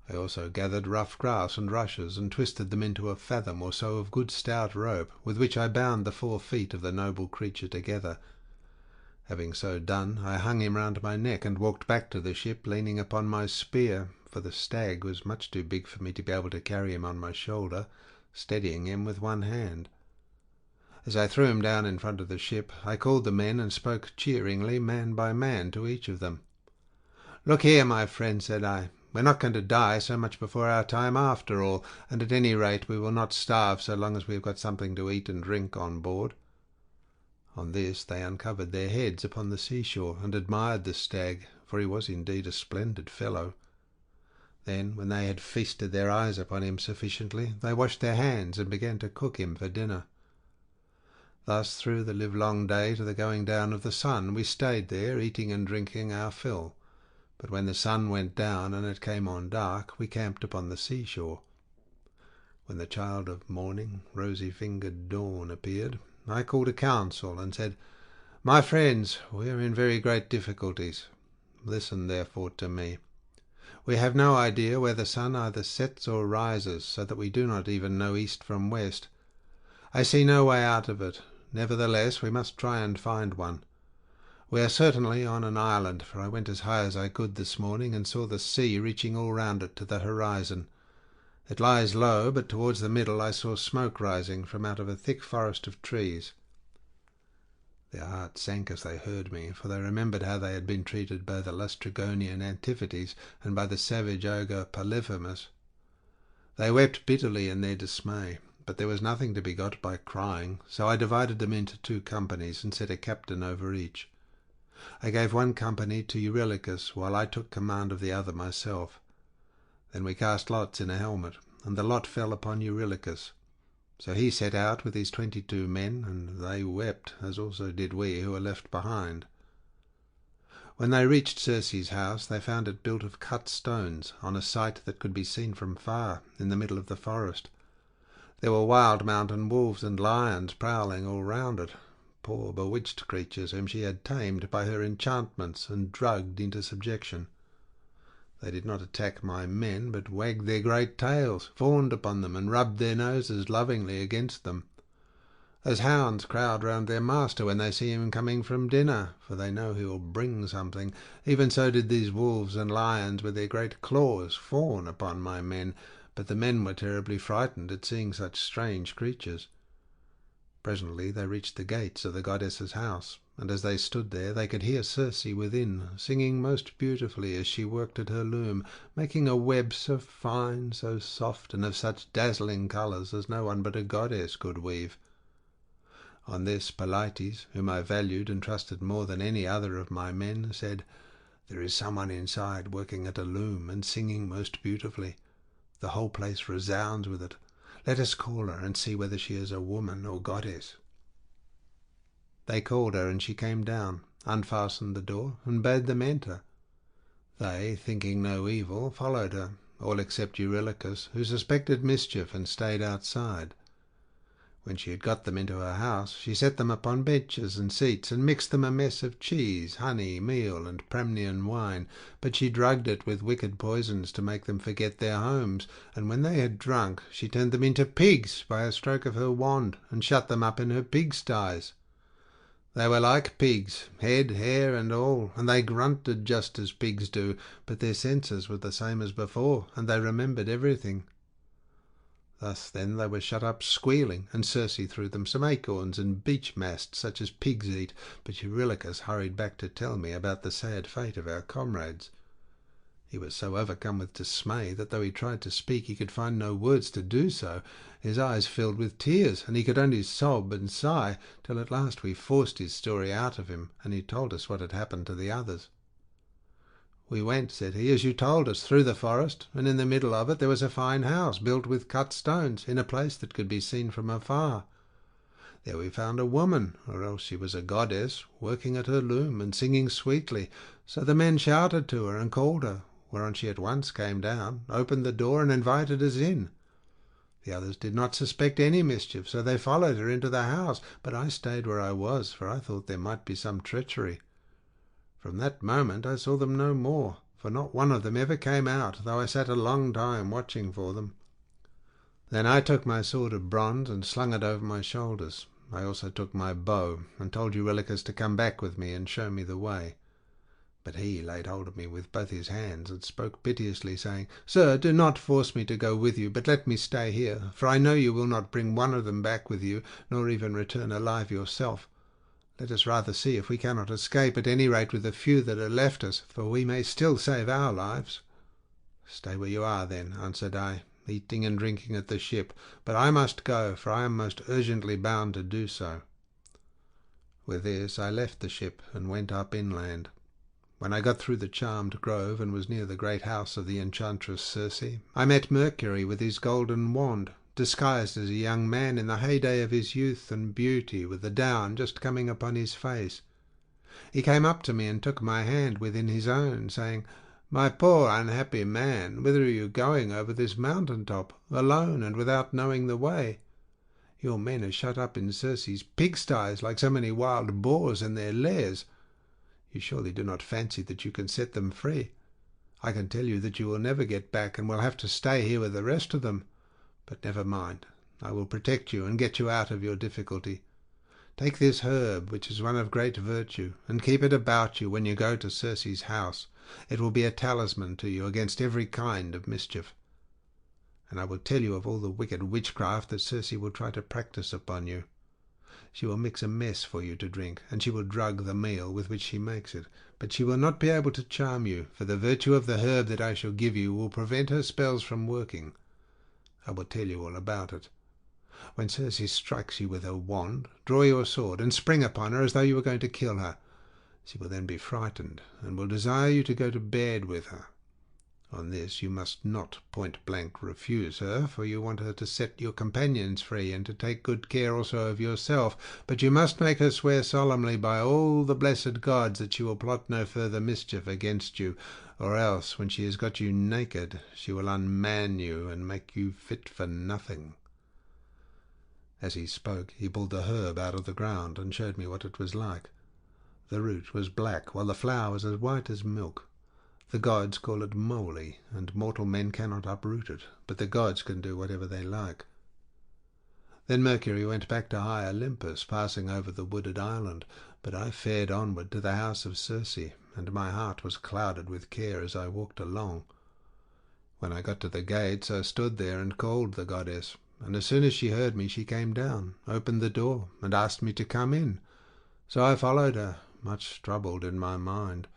I also gathered rough grass and rushes, and twisted them into a fathom or so of good stout rope, with which I bound the 4 feet of the noble creature together. Having so done, I hung him round my neck, and walked back to the ship, leaning upon my spear, for the stag was much too big for me to be able to carry him on my shoulder, steadying him with one hand. As I threw him down in front of the ship, I called the men and spoke cheeringly, man by man, to each of them. "Look here, my friend," said I, "we're not going to die so much before our time after all, and at any rate we will not starve so long as we have got something to eat and drink on board." On this they uncovered their heads upon the seashore, and admired the stag, for he was indeed a splendid fellow. Then, when they had feasted their eyes upon him sufficiently, they washed their hands and began to cook him for dinner. Thus through the livelong day to the going down of the sun we stayed there, eating and drinking our fill. But when the sun went down and it came on dark, we camped upon the seashore. When the child of morning, rosy-fingered dawn, appeared, I called a council and said, "My friends, we are in very great difficulties. Listen, therefore, to me. We have no idea where the sun either sets or rises, so that we do not even know east from west. I see no way out of it. Nevertheless, we must try and find one. We are certainly on an island, for I went as high as I could this morning and saw the sea reaching all round it to the horizon. It lies low, but towards the middle I saw smoke rising from out of a thick forest of trees." Their hearts sank as they heard me, for they remembered how they had been treated by the Laestrygonian Antiphates and by the savage ogre Polyphemus. They wept bitterly in their dismay, but there was nothing to be got by crying, so I divided them into 2 companies and set a captain over each. I gave one company to Eurylochus, while I took command of the other myself. Then we cast lots in a helmet, and the lot fell upon Eurylochus. So he set out with his 22 men, and they wept, as also did we who were left behind. When they reached Circe's house, they found it built of cut stones, on a site that could be seen from far, in the middle of the forest. There were wild mountain wolves and lions prowling all round it, poor bewitched creatures whom she had tamed by her enchantments and drugged into subjection. They did not attack my men, but wagged their great tails, fawned upon them, and rubbed their noses lovingly against them. as hounds crowd round their master when they see him coming from dinner, for they know he will bring something. Even so did these wolves and lions with their great claws fawn upon my men, but the men were terribly frightened at seeing such strange creatures. Presently they reached the gates of the goddess's house, and as they stood there they could hear Circe within, singing most beautifully as she worked at her loom, making a web so fine, so soft, and of such dazzling colours as no one but a goddess could weave. On this Polites, whom I valued and trusted more than any other of my men, said, "There is someone inside working at a loom and singing most beautifully. The whole place resounds with it. Let us call her and see whether she is a woman or goddess." They called her, and she came down, unfastened the door, and bade them enter. They, thinking no evil, followed her, all except Eurylochus, who suspected mischief and stayed outside. When she had got them into her house, she set them upon benches and seats, and mixed them a mess of cheese, honey, meal, and Pramnian wine. But she drugged it with wicked poisons to make them forget their homes, and when they had drunk, she turned them into pigs by a stroke of her wand, and shut them up in her pigsties. They were like pigs, head, hair, and all, and they grunted just as pigs do, but their senses were the same as before, and they remembered everything. Thus then they were shut up squealing, and Circe threw them some acorns and beech mast such as pigs eat, but Eurylochus hurried back to tell me about the sad fate of our comrades. He was so overcome with dismay that though he tried to speak he could find no words to do so. His eyes filled with tears, and he could only sob and sigh, till at last we forced his story out of him, and he told us what had happened to the others. "We went," said he, "as you told us, through the forest, and in the middle of it there was a fine house built with cut stones, in a place that could be seen from afar. There we found a woman, or else she was a goddess, working at her loom and singing sweetly. So the men shouted to her and called her, whereon she at once came down, opened the door, and invited us in. The others did not suspect any mischief, so they followed her into the house, but I stayed where I was, for I thought there might be some treachery. From that moment I saw them no more, for not one of them ever came out, though I sat a long time watching for them. Then I took my sword of bronze and slung it over my shoulders. I also took my bow, and told Eurylochus to come back with me and show me the way. But he laid hold of me with both his hands, and spoke piteously, saying, "Sir, do not force me to go with you, but let me stay here, for I know you will not bring one of them back with you, nor even return alive yourself. Let us rather see if we cannot escape, at any rate with the few that are left us, for we may still save our lives." "Stay where you are, then," answered I, "eating and drinking at the ship, but I must go, for I am most urgently bound to do so." With this I left the ship and went up inland. When I got through the charmed grove and was near the great house of the enchantress Circe, I met Mercury with his golden wand, disguised as a young man in the heyday of his youth and beauty, with the down just coming upon his face. He came up to me and took my hand within his own, saying, "My poor unhappy man, whither are you going over this mountain top, alone and without knowing the way? Your men are shut up in Circe's pigsties like so many wild boars in their lairs. You surely do not fancy that you can set them free? I can tell you that you will never get back, and will have to stay here with the rest of them. But never mind, I will protect you and get you out of your difficulty. Take this herb, which is one of great virtue, and keep it about you when you go to Circe's house. It will be a talisman to you against every kind of mischief. And I will tell you of all the wicked witchcraft that Circe will try to practice upon you. She will mix a mess for you to drink, and she will drug the meal with which she makes it. But she will not be able to charm you, for the virtue of the herb that I shall give you will prevent her spells from working. I will tell you all about it. When Circe strikes you with her wand, draw your sword and spring upon her as though you were going to kill her. She will then be frightened, and will desire you to go to bed with her. On this you must not point-blank refuse her, for you want her to set your companions free, and to take good care also of yourself. But you must make her swear solemnly by all the blessed gods that she will plot no further mischief against you, or else, when she has got you naked, she will unman you and make you fit for nothing." As he spoke, he pulled the herb out of the ground and showed me what it was like. The root was black, while the flower was as white as milk. The gods call it moly, and mortal men cannot uproot it, but the gods can do whatever they like. Then Mercury went back to high Olympus, passing over the wooded island, but I fared onward to the house of Circe, and my heart was clouded with care as I walked along. When I got to the gates, I stood there and called the goddess, and as soon as she heard me she came down, opened the door, and asked me to come in. So I followed her, much troubled in my mind.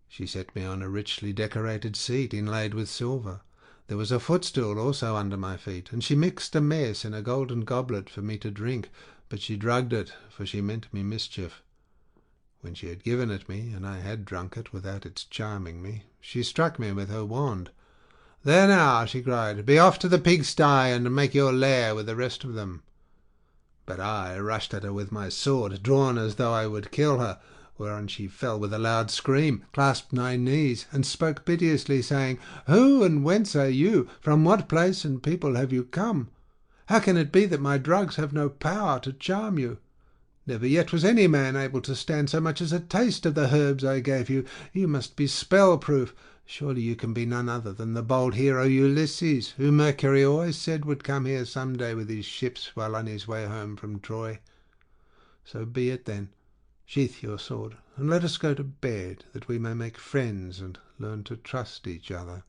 She set me on a richly decorated seat inlaid with silver. There was a footstool also under my feet, and she mixed a mess in a golden goblet for me to drink, but she drugged it, for she meant me mischief. When she had given it me, and I had drunk it without its charming me, she struck me with her wand. "There now," she cried, "be off to the pigsty and make your lair with the rest of them." But I rushed at her with my sword, drawn as though I would kill her, whereon she fell with a loud scream, clasped my knees, and spoke piteously, saying, "Who and whence are you? From what place and people have you come? How can it be that my drugs have no power to charm you? Never yet was any man able to stand so much as a taste of the herbs I gave you. You must be spell-proof. Surely you can be none other than the bold hero Ulysses, who Mercury always said would come here some day with his ships while on his way home from Troy. So be it then. Sheath your sword, and let us go to bed, that we may make friends and learn to trust each other."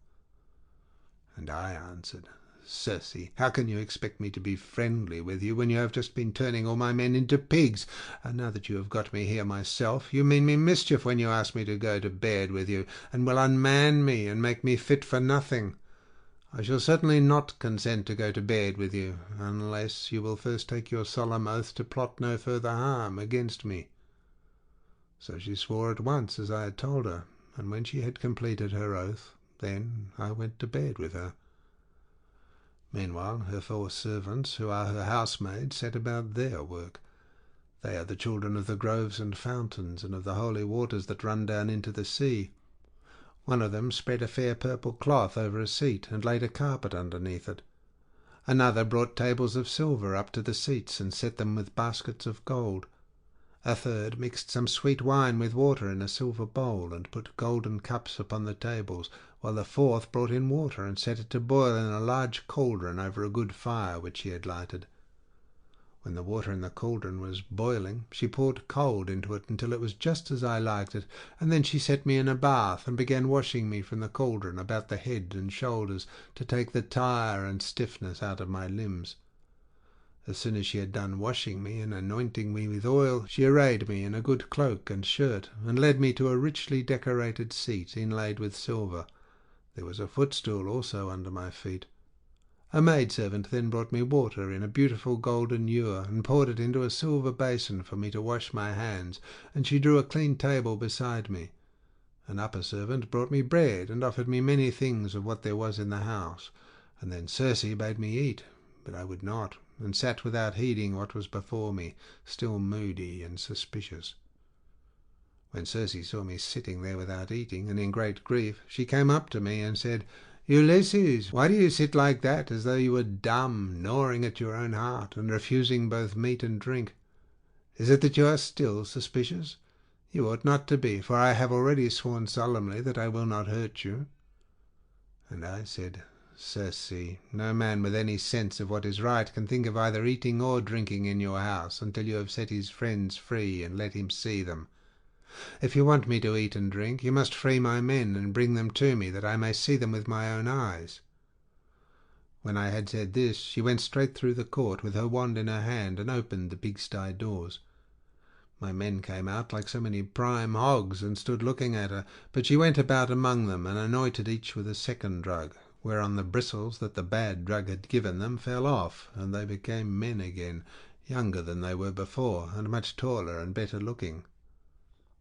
And I answered, "Circe, how can you expect me to be friendly with you when you have just been turning all my men into pigs? And now that you have got me here myself, you mean me mischief when you ask me to go to bed with you, and will unman me and make me fit for nothing. I shall certainly not consent to go to bed with you, unless you will first take your solemn oath to plot no further harm against me." So she swore at once as I had told her, and when she had completed her oath, then I went to bed with her. Meanwhile her 4 servants, who are her housemaids, set about their work. They are the children of the groves and fountains, and of the holy waters that run down into the sea. One of them spread a fair purple cloth over a seat, and laid a carpet underneath it. Another brought tables of silver up to the seats, and set them with baskets of gold. A third mixed some sweet wine with water in a silver bowl, and put golden cups upon the tables, while the fourth brought in water and set it to boil in a large cauldron over a good fire which she had lighted. When the water in the cauldron was boiling, she poured cold into it until it was just as I liked it, and then she set me in a bath and began washing me from the cauldron about the head and shoulders, to take the tire and stiffness out of my limbs. As soon as she had done washing me and anointing me with oil, she arrayed me in a good cloak and shirt, and led me to a richly decorated seat inlaid with silver. There was a footstool also under my feet. A maidservant then brought me water in a beautiful golden ewer, and poured it into a silver basin for me to wash my hands, and she drew a clean table beside me. An upper servant brought me bread, and offered me many things of what there was in the house, and then Circe bade me eat, but I would not, and sat without heeding what was before me, still moody and suspicious. When Circe saw me sitting there without eating, and in great grief, she came up to me and said, "Ulysses, why do you sit like that, as though you were dumb, gnawing at your own heart, and refusing both meat and drink? Is it that you are still suspicious? You ought not to be, for I have already sworn solemnly that I will not hurt you." And I said, "Circe, no man with any sense of what is right can think of either eating or drinking in your house until you have set his friends free and let him see them. If you want me to eat and drink, you must free my men and bring them to me, that I may see them with my own eyes." When I had said this, she went straight through the court with her wand in her hand, and opened the pigsty doors. My men came out like so many prime hogs, and stood looking at her, but she went about among them, and anointed each with a second drug, whereon the bristles that the bad drug had given them fell off, and they became men again, younger than they were before, and much taller and better looking.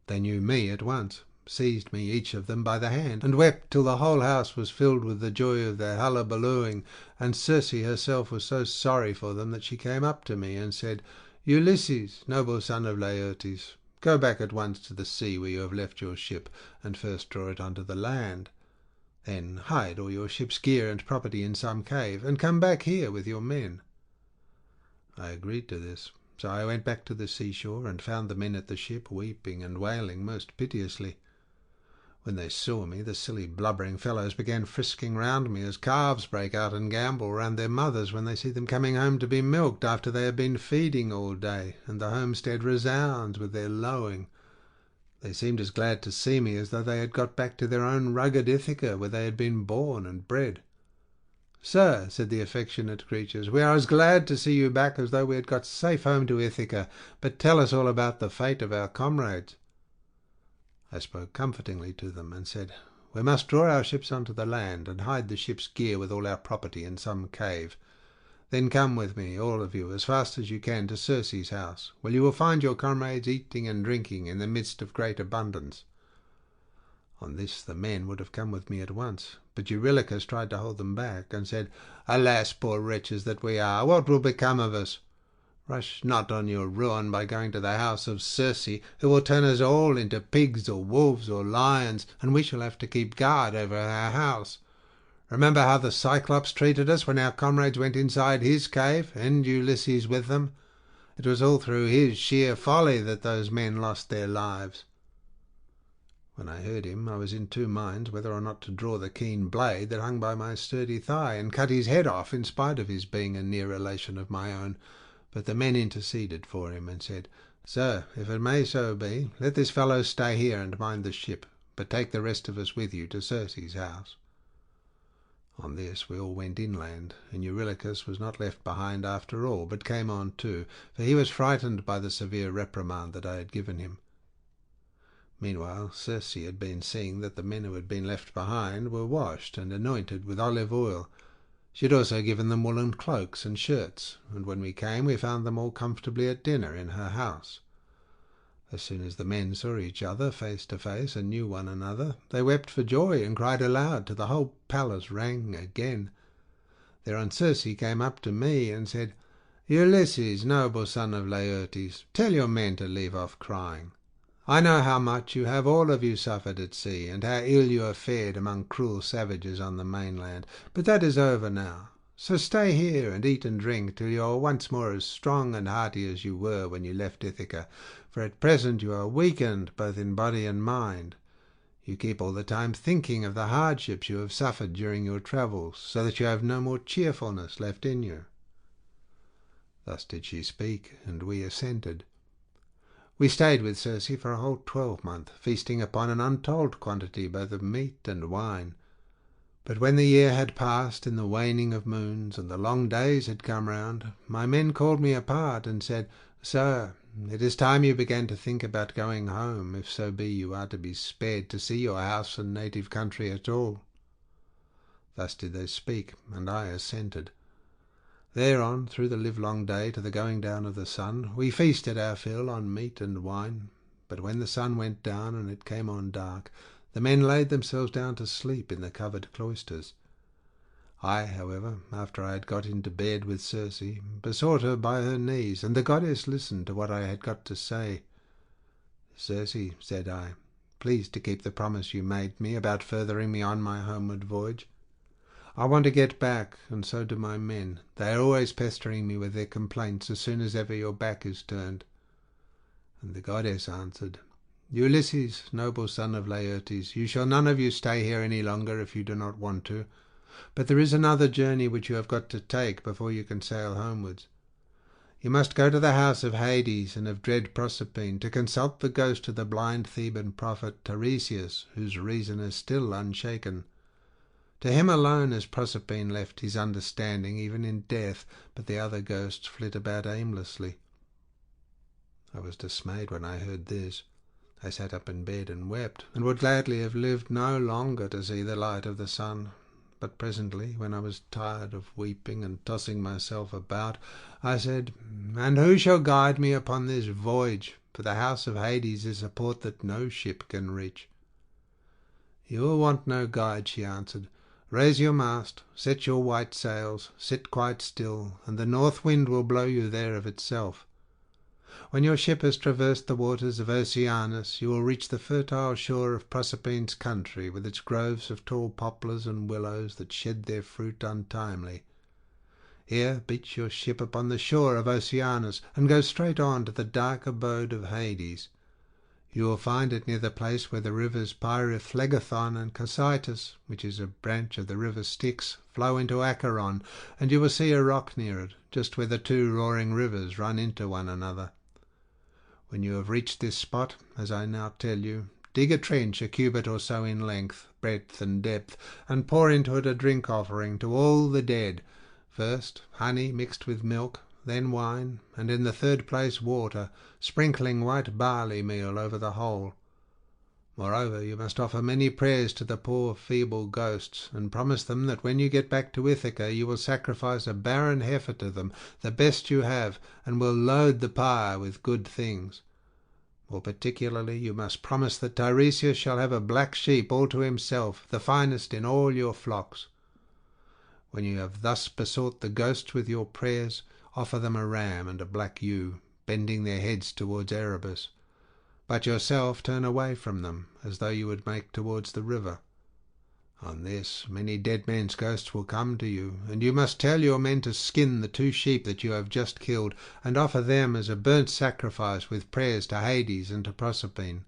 They knew me at once, seized me each of them by the hand, and wept till the whole house was filled with the joy of their hullabalooing, and Circe herself was so sorry for them that she came up to me and said, "Ulysses, noble son of Laertes, go back at once to the sea where you have left your ship, and first draw it onto the land. Then hide all your ship's gear and property in some cave, and come back here with your men." I agreed to this, so I went back to the seashore, and found the men at the ship weeping and wailing most piteously. When they saw me, the silly blubbering fellows began frisking round me as calves break out and gambol round their mothers when they see them coming home to be milked after they have been feeding all day, and the homestead resounds with their lowing. They seemed as glad to see me as though they had got back to their own rugged Ithaca, where they had been born and bred. "Sir," said the affectionate creatures, "we are as glad to see you back as though we had got safe home to Ithaca. But tell us all about the fate of our comrades." I spoke comfortingly to them and said, "We must draw our ships onto the land and hide the ship's gear with all our property in some cave. Then come with me, all of you, as fast as you can to Circe's house, where you will find your comrades eating and drinking in the midst of great abundance." On this the men would have come with me at once, but Eurylochus tried to hold them back, and said, "Alas, poor wretches that we are, what will become of us? Rush not on your ruin by going to the house of Circe, who will turn us all into pigs or wolves or lions, and we shall have to keep guard over our house. Remember how the Cyclops treated us when our comrades went inside his cave, and Ulysses with them. It was all through his sheer folly that those men lost their lives." When I heard him, I was in two minds whether or not to draw the keen blade that hung by my sturdy thigh and cut his head off, in spite of his being a near relation of my own. But the men interceded for him and said, "Sir, if it may so be, let this fellow stay here and mind the ship, but take the rest of us with you to Circe's house." On this we all went inland, and Eurylochus was not left behind after all, but came on too, for he was frightened by the severe reprimand that I had given him. Meanwhile Circe had been seeing that the men who had been left behind were washed and anointed with olive oil. She had also given them woolen cloaks and shirts, and when we came we found them all comfortably at dinner in her house. As soon as the men saw each other face to face and knew one another, they wept for joy and cried aloud till the whole palace rang again. Thereon Circe came up to me and said, "Ulysses, noble son of Laertes, tell your men to leave off crying. I know how much you have all of you suffered at sea, and how ill you have fared among cruel savages on the mainland, but that is over now. So stay here and eat and drink till you are once more as strong and hearty as you were when you left Ithaca, for at present you are weakened both in body and mind. You keep all the time thinking of the hardships you have suffered during your travels, so that you have no more cheerfulness left in you." Thus did she speak, and we assented. We stayed with Circe for a whole 12-month, feasting upon an untold quantity both of meat and wine. But when the year had passed in the waning of moons, and the long days had come round, my men called me apart and said, "Sir, it is time you began to think about going home, if so be you are to be spared to see your house and native country at all." Thus did they speak, and I assented. Thereon, through the livelong day to the going down of the sun, we feasted our fill on meat and wine. But when the sun went down and it came on dark, the men laid themselves down to sleep in the covered cloisters. I, however, after I had got into bed with Circe, besought her by her knees, and the goddess listened to what I had got to say. "Circe," said I, "please to keep the promise you made me about furthering me on my homeward voyage. I want to get back, and so do my men. They are always pestering me with their complaints as soon as ever your back is turned." And the goddess answered, "Ulysses, noble son of Laertes, you shall none of you stay here any longer if you do not want to. But there is another journey which you have got to take before you can sail homewards. You must go to the house of Hades and of dread Proserpine to consult the ghost of the blind Theban prophet Tiresias, whose reason is still unshaken. To him alone has Proserpine left his understanding even in death, but the other ghosts flit about aimlessly." I was dismayed when I heard this. I sat up in bed and wept, and would gladly have lived no longer to see the light of the sun. But presently, when I was tired of weeping and tossing myself about, I said, "And who shall guide me upon this voyage? For the house of Hades is a port that no ship can reach." "You will want no guide," she answered. "Raise your mast, set your white sails, sit quite still, and the north wind will blow you there of itself. When your ship has traversed the waters of Oceanus, you will reach the fertile shore of Proserpine's country, with its groves of tall poplars and willows that shed their fruit untimely. Here beach your ship upon the shore of Oceanus, and go straight on to the dark abode of Hades. You will find it near the place where the rivers Pyriphlegethon and Cocytus, which is a branch of the river Styx, flow into Acheron, and you will see a rock near it, just where the two roaring rivers run into one another. When you have reached this spot, as I now tell you, dig a trench a cubit or so in length, breadth, and depth, and pour into it a drink offering to all the dead, first honey mixed with milk, then wine, and in the third place water, sprinkling white barley meal over the whole. Moreover, you must offer many prayers to the poor feeble ghosts, and promise them that when you get back to Ithaca you will sacrifice a barren heifer to them, the best you have, and will load the pyre with good things. More particularly, you must promise that Tiresias shall have a black sheep all to himself, the finest in all your flocks. When you have thus besought the ghosts with your prayers, offer them a ram and a black ewe, bending their heads towards Erebus, but yourself turn away from them, as though you would make towards the river. On this, many dead men's ghosts will come to you, and you must tell your men to skin the 2 sheep that you have just killed, and offer them as a burnt sacrifice with prayers to Hades and to Proserpine.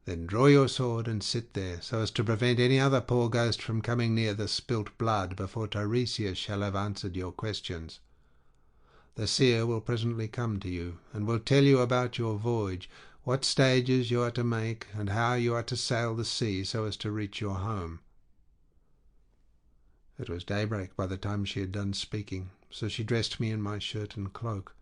Then draw your sword and sit there, so as to prevent any other poor ghost from coming near the spilt blood before Tiresias shall have answered your questions. The seer will presently come to you, and will tell you about your voyage, what stages you are to make, and how you are to sail the sea so as to reach your home." It was daybreak by the time she had done speaking, so she dressed me in my shirt and cloak.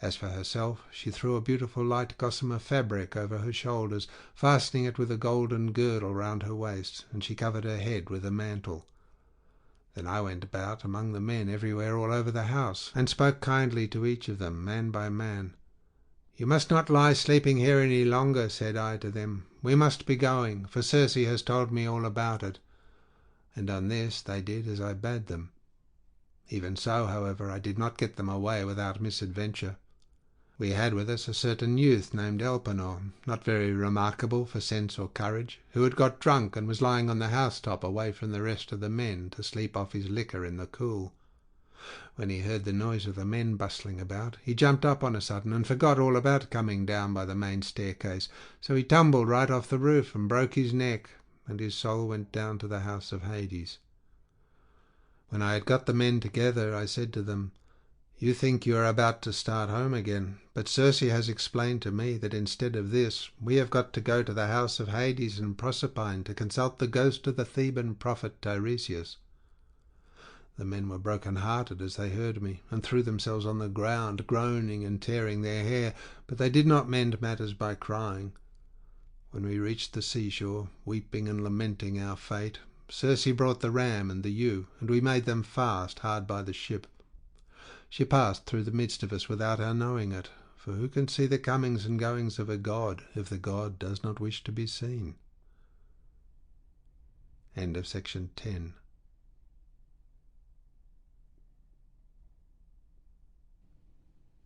As for herself, she threw a beautiful light gossamer fabric over her shoulders, fastening it with a golden girdle round her waist, and she covered her head with a mantle. Then I went about among the men everywhere all over the house, and spoke kindly to each of them, man by man. "You must not lie sleeping here any longer," said I to them. "We must be going, for Circe has told me all about it." And on this they did as I bade them. Even so, however, I did not get them away without misadventure. We had with us a certain youth named Elpenor, not very remarkable for sense or courage, who had got drunk and was lying on the housetop away from the rest of the men to sleep off his liquor in the cool. When he heard the noise of the men bustling about, he jumped up on a sudden and forgot all about coming down by the main staircase, so he tumbled right off the roof and broke his neck, and his soul went down to the house of Hades. When I had got the men together, I said to them, "You think you are about to start home again, but Circe has explained to me that instead of this we have got to go to the house of Hades and Proserpine to consult the ghost of the Theban prophet Tiresias." The men were broken-hearted as they heard me, and threw themselves on the ground, groaning and tearing their hair, but they did not mend matters by crying. When we reached the seashore, weeping and lamenting our fate, Circe brought the ram and the ewe, and we made them fast hard by the ship. She passed through the midst of us without our knowing it, for who can see the comings and goings of a god if the god does not wish to be seen? End of section 10.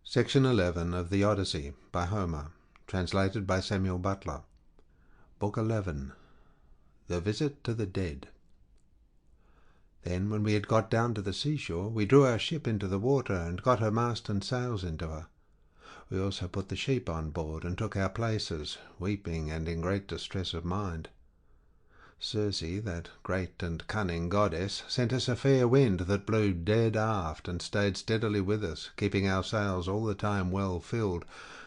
Section 11 of the Odyssey by Homer, translated by Samuel Butler. Book 11. The Visit to the Dead. Then, when we had got down to the seashore, we drew our ship into the water and got her mast and sails into her. We also put the sheep on board and took our places, weeping and in great distress of mind. Circe, that great and cunning goddess, sent us a fair wind that blew dead aft and stayed steadily with us, keeping our sails all the time well filled.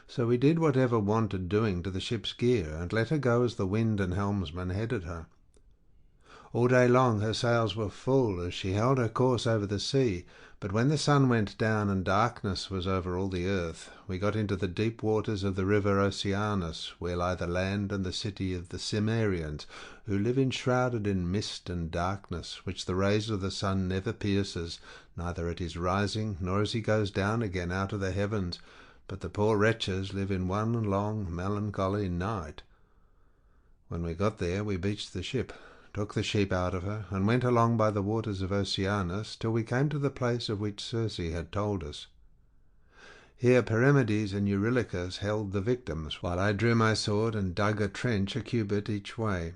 So we did whatever wanted doing to the ship's gear, and let her go as the wind and helmsman headed her. All day long her sails were full as she held her course over the sea, but when the sun went down and darkness was over all the earth, we got into the deep waters of the river Oceanus, where lie the land and the city of the Cimmerians, who live enshrouded in mist and darkness, which the rays of the sun never pierces, neither at his rising nor as he goes down again out of the heavens, but the poor wretches live in one long melancholy night. When we got there, we beached the ship, took the sheep out of her, and went along by the waters of Oceanus till we came to the place of which Circe had told us. Here Perimedes and Eurylochus held the victims, while I drew my sword and dug a trench a cubit each way.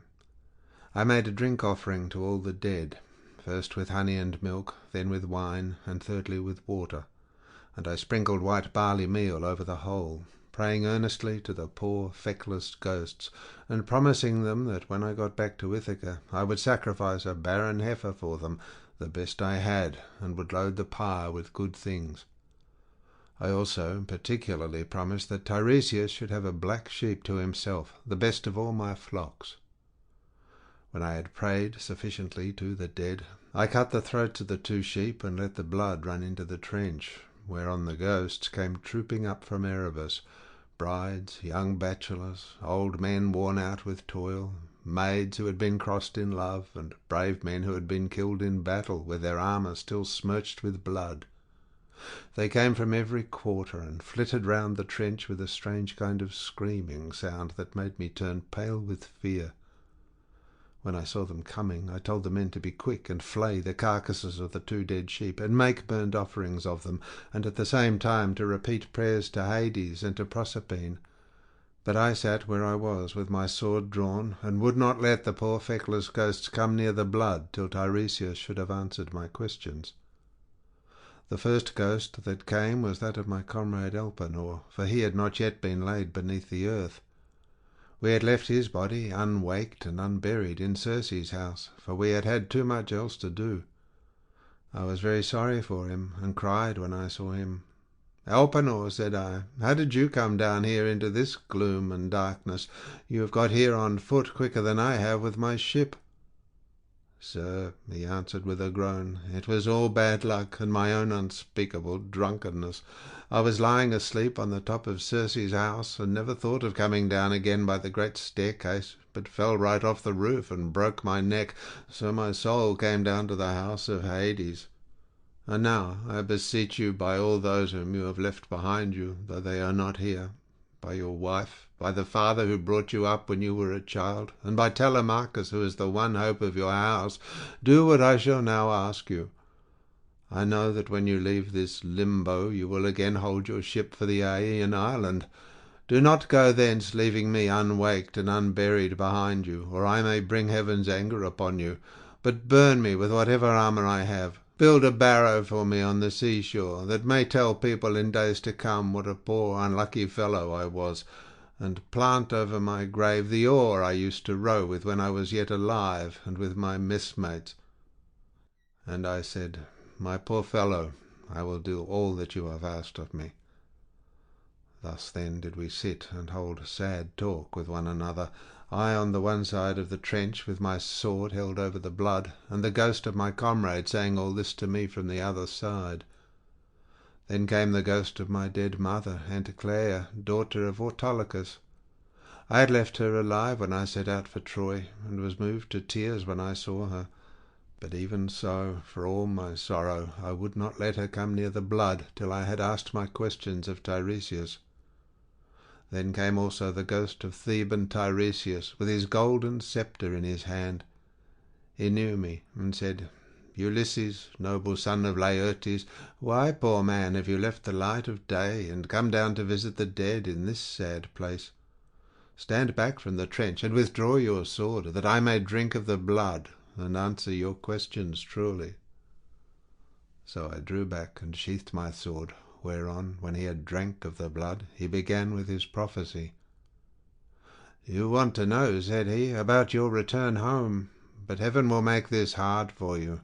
I made a drink offering to all the dead, first with honey and milk, then with wine, and thirdly with water, and I sprinkled white barley meal over the whole, praying earnestly to the poor feckless ghosts, and promising them that when I got back to Ithaca I would sacrifice a barren heifer for them, the best I had, and would load the pyre with good things. I also particularly promised that Tiresias should have a black sheep to himself, the best of all my flocks. When I had prayed sufficiently to the dead, I cut the throats of the 2 sheep and let the blood run into the trench, whereon the ghosts came trooping up from Erebus, brides, young bachelors, old men worn out with toil, maids who had been crossed in love, and brave men who had been killed in battle, with their armour still smirched with blood. They came from every quarter, and flitted round the trench with a strange kind of screaming sound that made me turn pale with fear. When I saw them coming, I told the men to be quick and flay the carcasses of the 2 dead sheep, and make burnt offerings of them, and at the same time to repeat prayers to Hades and to Proserpine. But I sat where I was with my sword drawn, and would not let the poor feckless ghosts come near the blood till Tiresias should have answered my questions. The first ghost that came was that of my comrade Elpenor, for he had not yet been laid beneath the earth. We had left his body unwaked and unburied in Circe's house, for we had had too much else to do. I was very sorry for him, and cried when I saw him. "Elpenor," said I, "how did you come down here into this gloom and darkness? You have got here on foot quicker than I have with my ship." "Sir," he answered with a groan, "it was all bad luck, and my own unspeakable drunkenness. I was lying asleep on the top of Circe's house, and never thought of coming down again by the great staircase, but fell right off the roof and broke my neck, so my soul came down to the house of Hades. And now I beseech you by all those whom you have left behind you, though they are not here, by your wife, by the father who brought you up when you were a child, and by Telemachus, who is the one hope of your house, do what I shall now ask you. I know that when you leave this limbo you will again hold your ship for the Aeaean island. Do not go thence, leaving me unwaked and unburied behind you, or I may bring heaven's anger upon you, but burn me with whatever armour I have. Build a barrow for me on the seashore, that may tell people in days to come what a poor unlucky fellow I was, and plant over my grave the oar I used to row with when I was yet alive, and with my messmates." And I said, "My poor fellow, I will do all that you have asked of me." Thus then did we sit and hold sad talk with one another, I on the one side of the trench with my sword held over the blood, and the ghost of my comrade saying all this to me from the other side. Then came the ghost of my dead mother, Anticleia, daughter of Autolycus. I had left her alive when I set out for Troy, and was moved to tears when I saw her. But even so, for all my sorrow, I would not let her come near the blood till I had asked my questions of Tiresias. Then came also the ghost of Theban Tiresias, with his golden sceptre in his hand. He knew me, and said, "Ulysses, noble son of Laertes, why, poor man, have you left the light of day, and come down to visit the dead in this sad place? Stand back from the trench, and withdraw your sword, that I may drink of the blood, and answer your questions truly." So I drew back and sheathed my sword, whereon, when he had drank of the blood, he began with his prophecy. "You want to know," said he, "about your return home, but heaven will make this hard for you.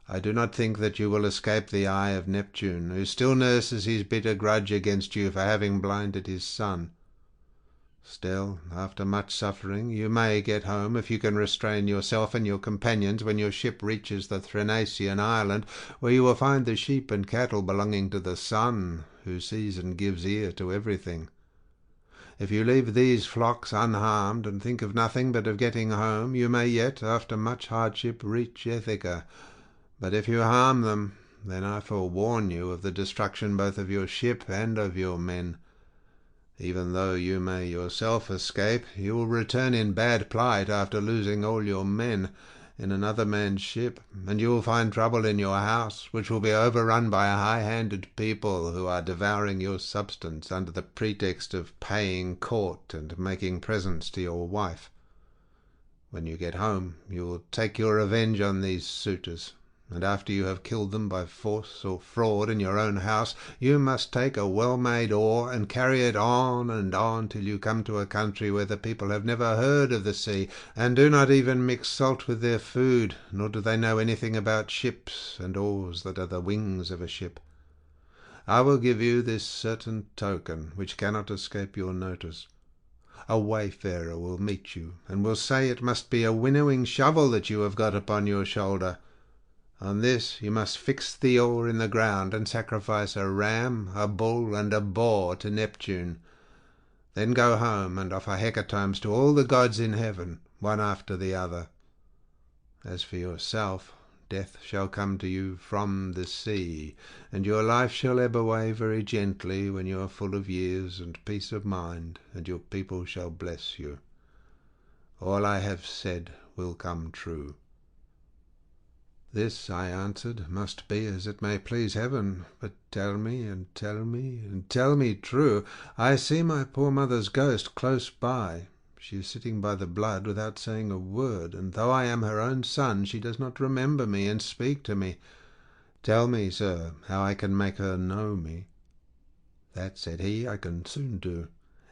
I do not think that you will escape the eye of Neptune, who still nurses his bitter grudge against you for having blinded his son. Still, after much suffering, you may get home if you can restrain yourself and your companions when your ship reaches the Thrinacian island, where you will find the sheep and cattle belonging to the Sun, who sees and gives ear to everything. If you leave these flocks unharmed, and think of nothing but of getting home, you may yet, after much hardship, reach Ithaca. But if you harm them, then I forewarn you of the destruction both of your ship and of your men. Even though you may yourself escape, you will return in bad plight after losing all your men in another man's ship, and you will find trouble in your house, which will be overrun by a high-handed people who are devouring your substance under the pretext of paying court and making presents to your wife. When you get home, you will take your revenge on these suitors, and after you have killed them by force or fraud in your own house, you must take a well-made oar and carry it on till you come to a country where the people have never heard of the sea, and do not even mix salt with their food, nor do they know anything about ships and oars that are the wings of a ship. I will give you this certain token, which cannot escape your notice. A wayfarer will meet you, and will say it must be a winnowing shovel that you have got upon your shoulder. On this you must fix the oar in the ground, and sacrifice a ram, a bull, and a boar to Neptune. Then go home and offer hecatombs to all the gods in heaven, one after the other. As for yourself, death shall come to you from the sea, and your life shall ebb away very gently when you are full of years and peace of mind, and your people shall bless you. All I have said will come true." "This," I answered, "must be as it may please heaven. But tell me, and tell me, and tell me true. I see my poor mother's ghost close by. She is sitting by the blood without saying a word, and though I am her own son, she does not remember me and speak to me. Tell me, sir, how I can make her know me." "That," said he, "I can soon do.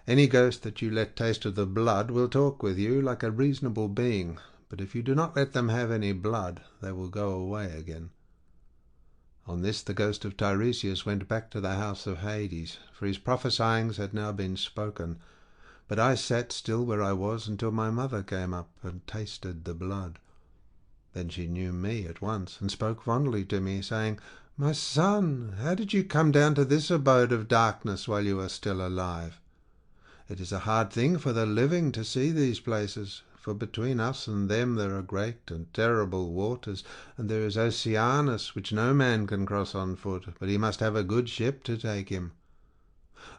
Any ghost that you let taste of the blood will talk with you like a reasonable being. But if you do not let them have any blood, they will go away again." On this the ghost of Tiresias went back to the house of Hades, for his prophesyings had now been spoken. But I sat still where I was until my mother came up and tasted the blood. Then she knew me at once, and spoke fondly to me, saying, "My son, how did you come down to this abode of darkness while you are still alive? It is a hard thing for the living to see these places, for between us and them there are great and terrible waters, and there is Oceanus, which no man can cross on foot, but he must have a good ship to take him.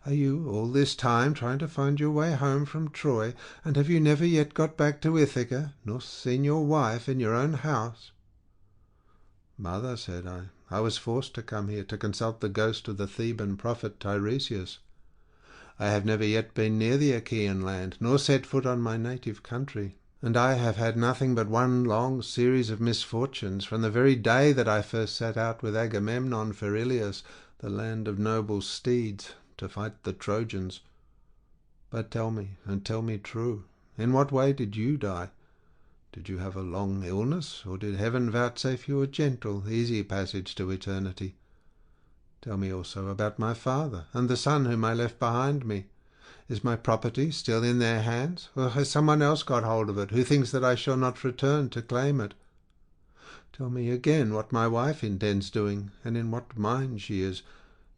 Are you all this time trying to find your way home from Troy, and have you never yet got back to Ithaca, nor seen your wife in your own house?" "Mother," said I was forced to come here to consult the ghost of the Theban prophet Tiresias. I have never yet been near the Achaean land, nor set foot on my native country, and I have had nothing but one long series of misfortunes from the very day that I first set out with Agamemnon for Ilios, the land of noble steeds, to fight the Trojans. But tell me, and tell me true, in what way did you die? Did you have a long illness, or did heaven vouchsafe you a gentle, easy passage to eternity? Tell me also about my father and the son whom I left behind me. Is my property still in their hands, or has someone else got hold of it, who thinks that I shall not return to claim it? Tell me again what my wife intends doing, and in what mind she is.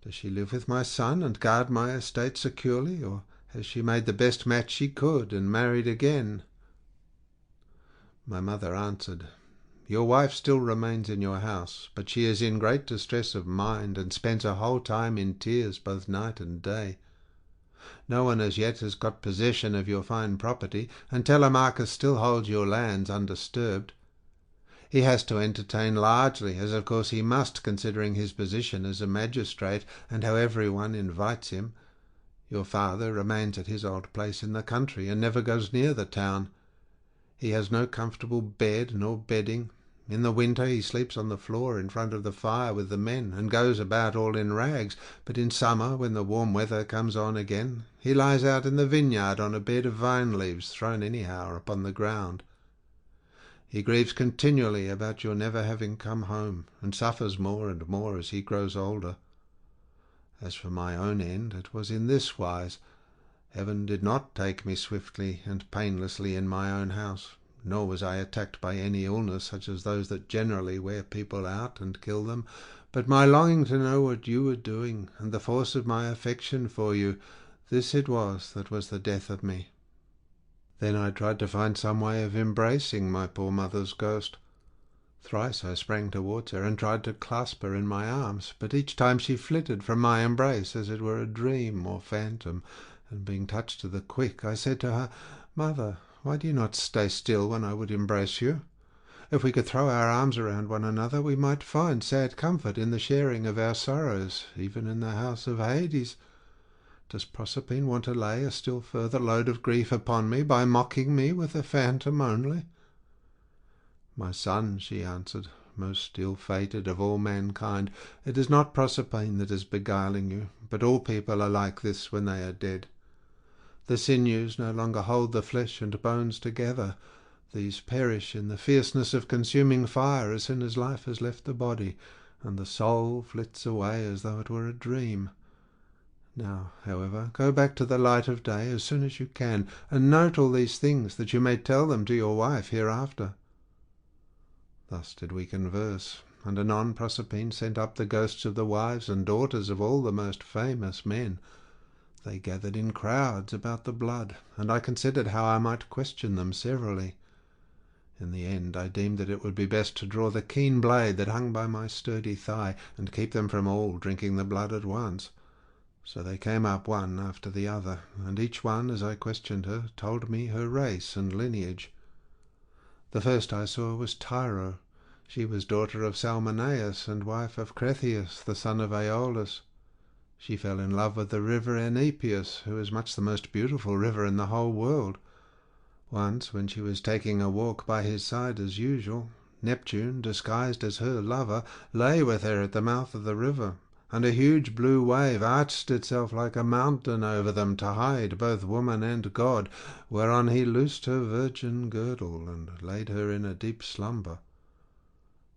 Does she live with my son and guard my estate securely, or has she made the best match she could and married again?" My mother answered, "Your wife still remains in your house, but she is in great distress of mind, and spends her whole time in tears both night and day. No one as yet has got possession of your fine property, and Telemachus still holds your lands undisturbed. He has to entertain largely, as of course he must, considering his position as a magistrate, and how every one invites him. Your father remains at his old place in the country, and never goes near the town. He has no comfortable bed nor bedding. In the winter he sleeps on the floor in front of the fire with the men, and goes about all in rags, but in summer, when the warm weather comes on again, he lies out in the vineyard on a bed of vine leaves thrown anyhow upon the ground. He grieves continually about your never having come home, and suffers more and more as he grows older. As for my own end, it was in this wise. Heaven did not take me swiftly and painlessly in my own house, nor was I attacked by any illness such as those that generally wear people out and kill them, but my longing to know what you were doing, and the force of my affection for you, this it was that was the death of me. Then I tried to find some way of embracing my poor mother's ghost. Thrice I sprang towards her and tried to clasp her in my arms, but each time she flitted from my embrace as it were a dream or phantom, and being touched to the quick, I said to her, "Mother, why do you not stay still when I would embrace you? If we could throw our arms around one another, we might find sad comfort in the sharing of our sorrows, even in the house of Hades. Does Proserpine want to lay a still further load of grief upon me by mocking me with a phantom only?" "My son," she answered, most ill-fated of all mankind, it is not Proserpine that is beguiling you, but all people are like this when they are dead. The sinews no longer hold the flesh and bones together. These perish in the fierceness of consuming fire as soon as life has left the body, and the soul flits away as though it were a dream. Now, however, go back to the light of day as soon as you can, and note all these things, that you may tell them to your wife hereafter." Thus did we converse, and anon Proserpine sent up the ghosts of the wives and daughters of all the most famous men. They gathered in crowds about the blood, and I considered how I might question them severally. In the end I deemed that it would be best to draw the keen blade that hung by my sturdy thigh, and keep them from all drinking the blood at once. So they came up one after the other, and each one, as I questioned her, told me her race and lineage. The first I saw was Tyro. She was daughter of Salmoneus and wife of Cretheus, the son of Aeolus. She fell in love with the river Enipeus, who is much the most beautiful river in the whole world. Once, when she was taking a walk by his side as usual, Neptune, disguised as her lover, lay with her at the mouth of the river, and a huge blue wave arched itself like a mountain over them to hide both woman and god, whereon he loosed her virgin girdle and laid her in a deep slumber.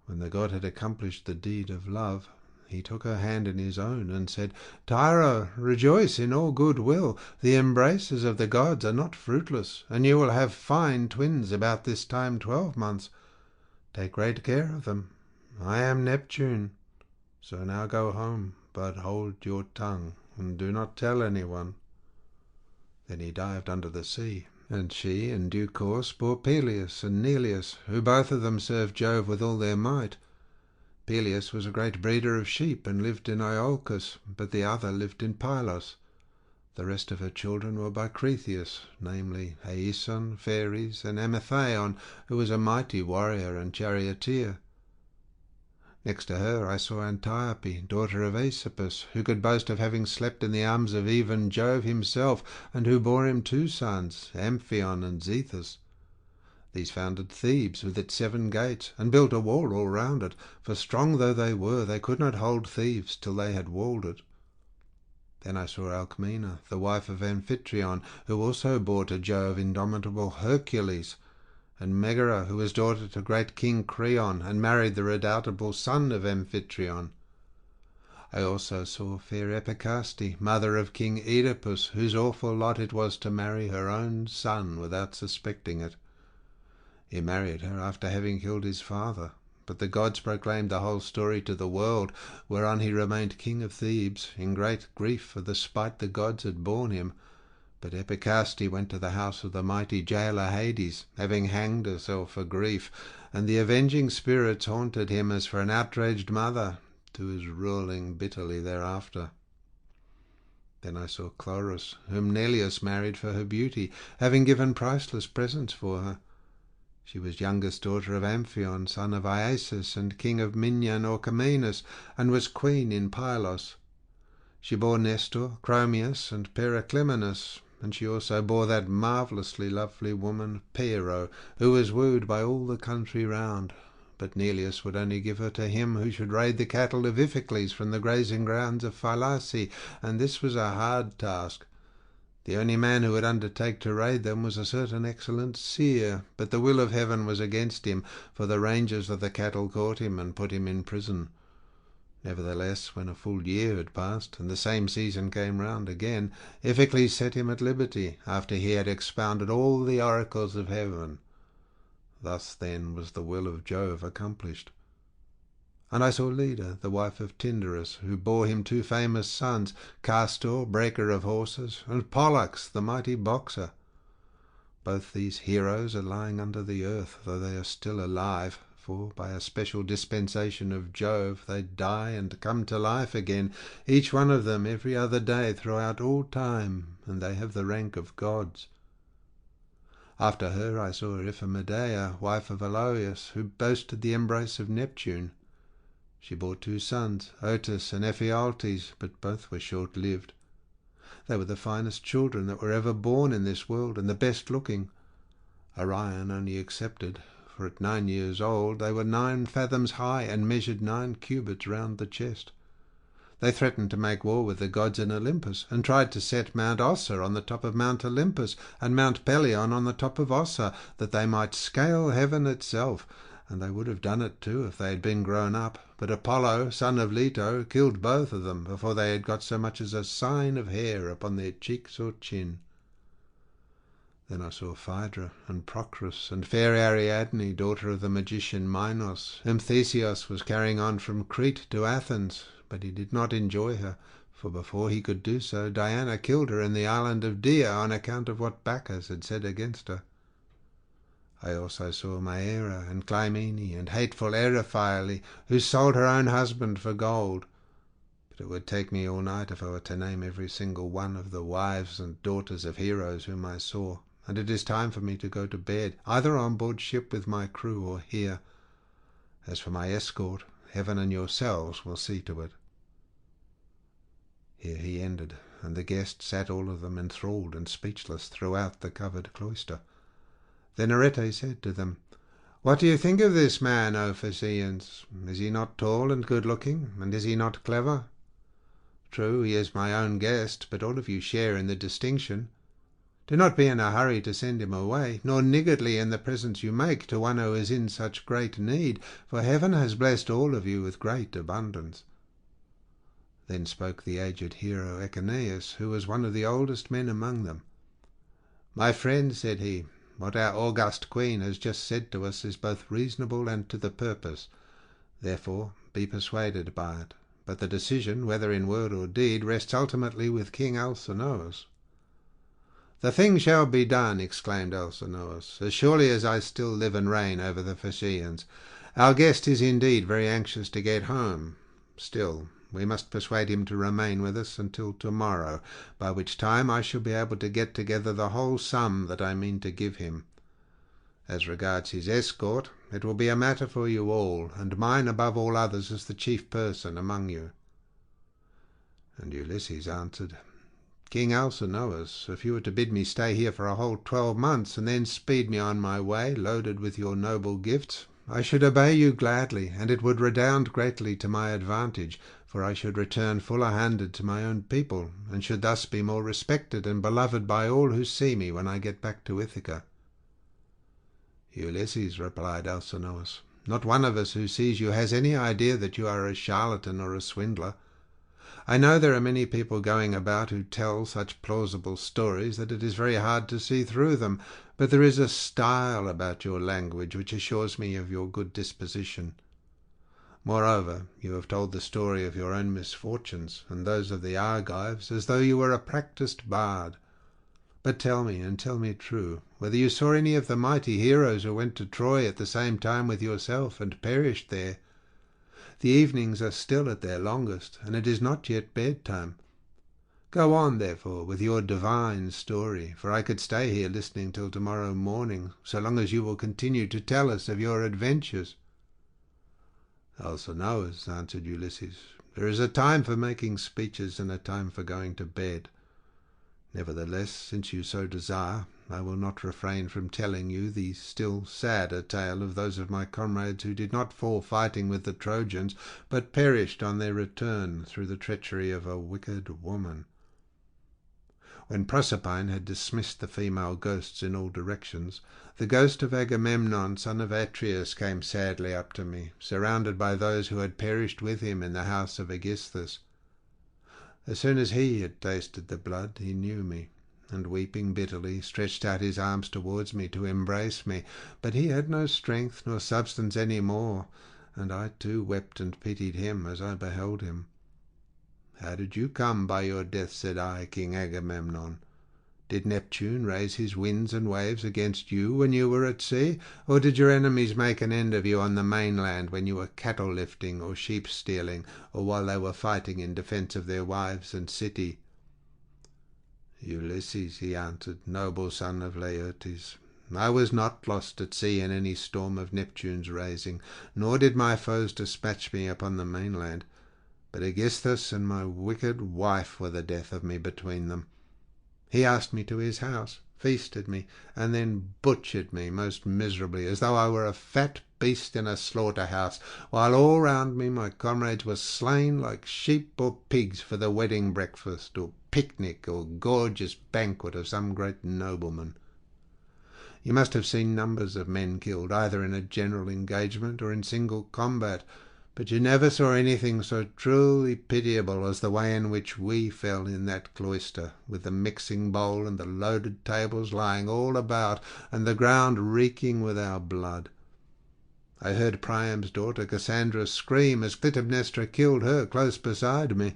When the god had accomplished the deed of love, he took her hand in his own and said, "Tyro, rejoice in all good will. The embraces of the gods are not fruitless, and you will have fine twins about this time 12 months. Take great care of them. I am Neptune. So now go home, but hold your tongue, and do not tell anyone." Then he dived under the sea, and she in due course bore Peleus and Neleus, who both of them served Jove with all their might. Peleus was a great breeder of sheep and lived in Iolcus, but the other lived in Pylos. The rest of her children were by Cretheus, namely Aeson, Pheres, and Amethaon, who was a mighty warrior and charioteer. Next to her I saw Antiope, daughter of Aesopus, who could boast of having slept in the arms of even Jove himself, and who bore him 2 sons, Amphion and Zethus. These founded Thebes with its 7 gates, and built a wall all round it, for strong though they were, they could not hold Thebes till they had walled it. Then I saw Alcmena, the wife of Amphitryon, who also bore to Jove indomitable Hercules, and Megara, who was daughter to great King Creon, and married the redoubtable son of Amphitryon. I also saw fair Epicaste, mother of King Oedipus, whose awful lot it was to marry her own son without suspecting it. He married her after having killed his father, but the gods proclaimed the whole story to the world, whereon he remained king of Thebes, in great grief for the spite the gods had borne him. But Epicaste went to the house of the mighty jailer Hades, having hanged herself for grief, and the avenging spirits haunted him as for an outraged mother, who is ruling bitterly thereafter. Then I saw Chloris, whom Neleus married for her beauty, having given priceless presents for her. She was youngest daughter of Amphion, son of Iasus and king of Minyan Orchomenus, and was queen in Pylos. She bore Nestor, Chromius, and Periclymenus, and she also bore that marvellously lovely woman Pero, who was wooed by all the country round. But Neleus would only give her to him who should raid the cattle of Iphicles from the grazing grounds of Phylace, and this was a hard task. The only man who would undertake to raid them was a certain excellent seer, but the will of heaven was against him, for the rangers of the cattle caught him and put him in prison. Nevertheless, when a full year had passed, and the same season came round again, Iphicles set him at liberty, after he had expounded all the oracles of heaven. Thus then was the will of Jove accomplished. And I saw Leda, the wife of Tyndarus, who bore him 2 famous sons, Castor, breaker of horses, and Pollux, the mighty boxer. Both these heroes are lying under the earth, though they are still alive, for by a special dispensation of Jove they die and come to life again, each one of them every other day throughout all time, and they have the rank of gods. After her I saw Iphimedeia, wife of Aloeus, who boasted the embrace of Neptune. She bore 2 sons, Otus and Ephialtes, but both were short-lived. They were the finest children that were ever born in this world, and the best looking, Orion only excepted, for at 9 years old they were 9 fathoms high and measured 9 cubits round the chest. They threatened to make war with the gods in Olympus, and tried to set Mount Ossa on the top of Mount Olympus, and Mount Pelion on the top of Ossa, that they might scale heaven itself, and they would have done it too if they had been grown up. But Apollo, son of Leto, killed both of them before they had got so much as a sign of hair upon their cheeks or chin. Then I saw Phaedra and Procrus and fair Ariadne, daughter of the magician Minos, whom Theseus was carrying on from Crete to Athens, but he did not enjoy her, for before he could do so, Diana killed her in the island of Dia on account of what Bacchus had said against her. I also saw Maera and Clymene and hateful Eriphyle, who sold her own husband for gold. But it would take me all night if I were to name every single one of the wives and daughters of heroes whom I saw, and it is time for me to go to bed, either on board ship with my crew or here. As for my escort, heaven and yourselves will see to it." Here he ended, and the guests sat all of them enthralled and speechless throughout the covered cloister. Then Arete said to them, "What do you think of this man, O Phaeacians? Is he not tall and good-looking, and is he not clever? True, he is my own guest, but all of you share in the distinction. Do not be in a hurry to send him away, nor niggardly in the presents you make to one who is in such great need, for heaven has blessed all of you with great abundance." Then spoke the aged hero Echeneus, who was one of the oldest men among them. "My friend," said he, "what our august queen has just said to us is both reasonable and to the purpose. Therefore be persuaded by it. But the decision, whether in word or deed, rests ultimately with King Alcinous." "The thing shall be done," exclaimed Alcinous, "as surely as I still live and reign over the Phaeacians. Our guest is indeed very anxious to get home. Still, we must persuade him to remain with us until tomorrow, by which time I shall be able to get together the whole sum that I mean to give him. As regards his escort, it will be a matter for you all, and mine above all others as the chief person among you." And Ulysses answered, "King Alcinous, if you were to bid me stay here for a whole 12 months, and then speed me on my way, loaded with your noble gifts, I should obey you gladly, and it would redound greatly to my advantage, for I should return fuller-handed to my own people, and should thus be more respected and beloved by all who see me when I get back to Ithaca." "Ulysses," replied Alcinous, "not one of us who sees you has any idea that you are a charlatan or a swindler. I know there are many people going about who tell such plausible stories that it is very hard to see through them, but there is a style about your language which assures me of your good disposition. Moreover, you have told the story of your own misfortunes and those of the Argives as though you were a practised bard. But tell me, and tell me true, whether you saw any of the mighty heroes who went to Troy at the same time with yourself and perished there. The evenings are still at their longest, and it is not yet bedtime. Go on, therefore, with your divine story, for I could stay here listening till tomorrow morning, so long as you will continue to tell us of your adventures." "Alcinous," answered Ulysses, "there is a time for making speeches and a time for going to bed. Nevertheless, since you so desire, I will not refrain from telling you the still sadder tale of those of my comrades who did not fall fighting with the Trojans, but perished on their return through the treachery of a wicked woman. When Proserpine had dismissed the female ghosts in all directions, the ghost of Agamemnon, son of Atreus, came sadly up to me, surrounded by those who had perished with him in the house of Aegisthus. As soon as he had tasted the blood, he knew me, and weeping bitterly, stretched out his arms towards me to embrace me. But he had no strength nor substance any more, and I too wept and pitied him as I beheld him. 'How did you come by your death?' said I, King Agamemnon. 'Did Neptune raise his winds and waves against you when you were at sea, or did your enemies make an end of you on the mainland when you were cattle lifting or sheep stealing, or while they were fighting in defence of their wives and city?' 'Ulysses,' he answered, 'noble son of Laertes, I was not lost at sea in any storm of Neptune's raising, nor did my foes dispatch me upon the mainland, but Aegisthus and my wicked wife were the death of me between them. He asked me to his house, feasted me, and then butchered me most miserably, as though I were a fat beast in a slaughter-house, while all round me my comrades were slain like sheep or pigs for the wedding breakfast, or picnic, or gorgeous banquet of some great nobleman. You must have seen numbers of men killed, either in a general engagement or in single combat, but you never saw anything so truly pitiable as the way in which we fell in that cloister, with the mixing bowl and the loaded tables lying all about, and the ground reeking with our blood. I heard Priam's daughter Cassandra scream as Clytemnestra killed her close beside me.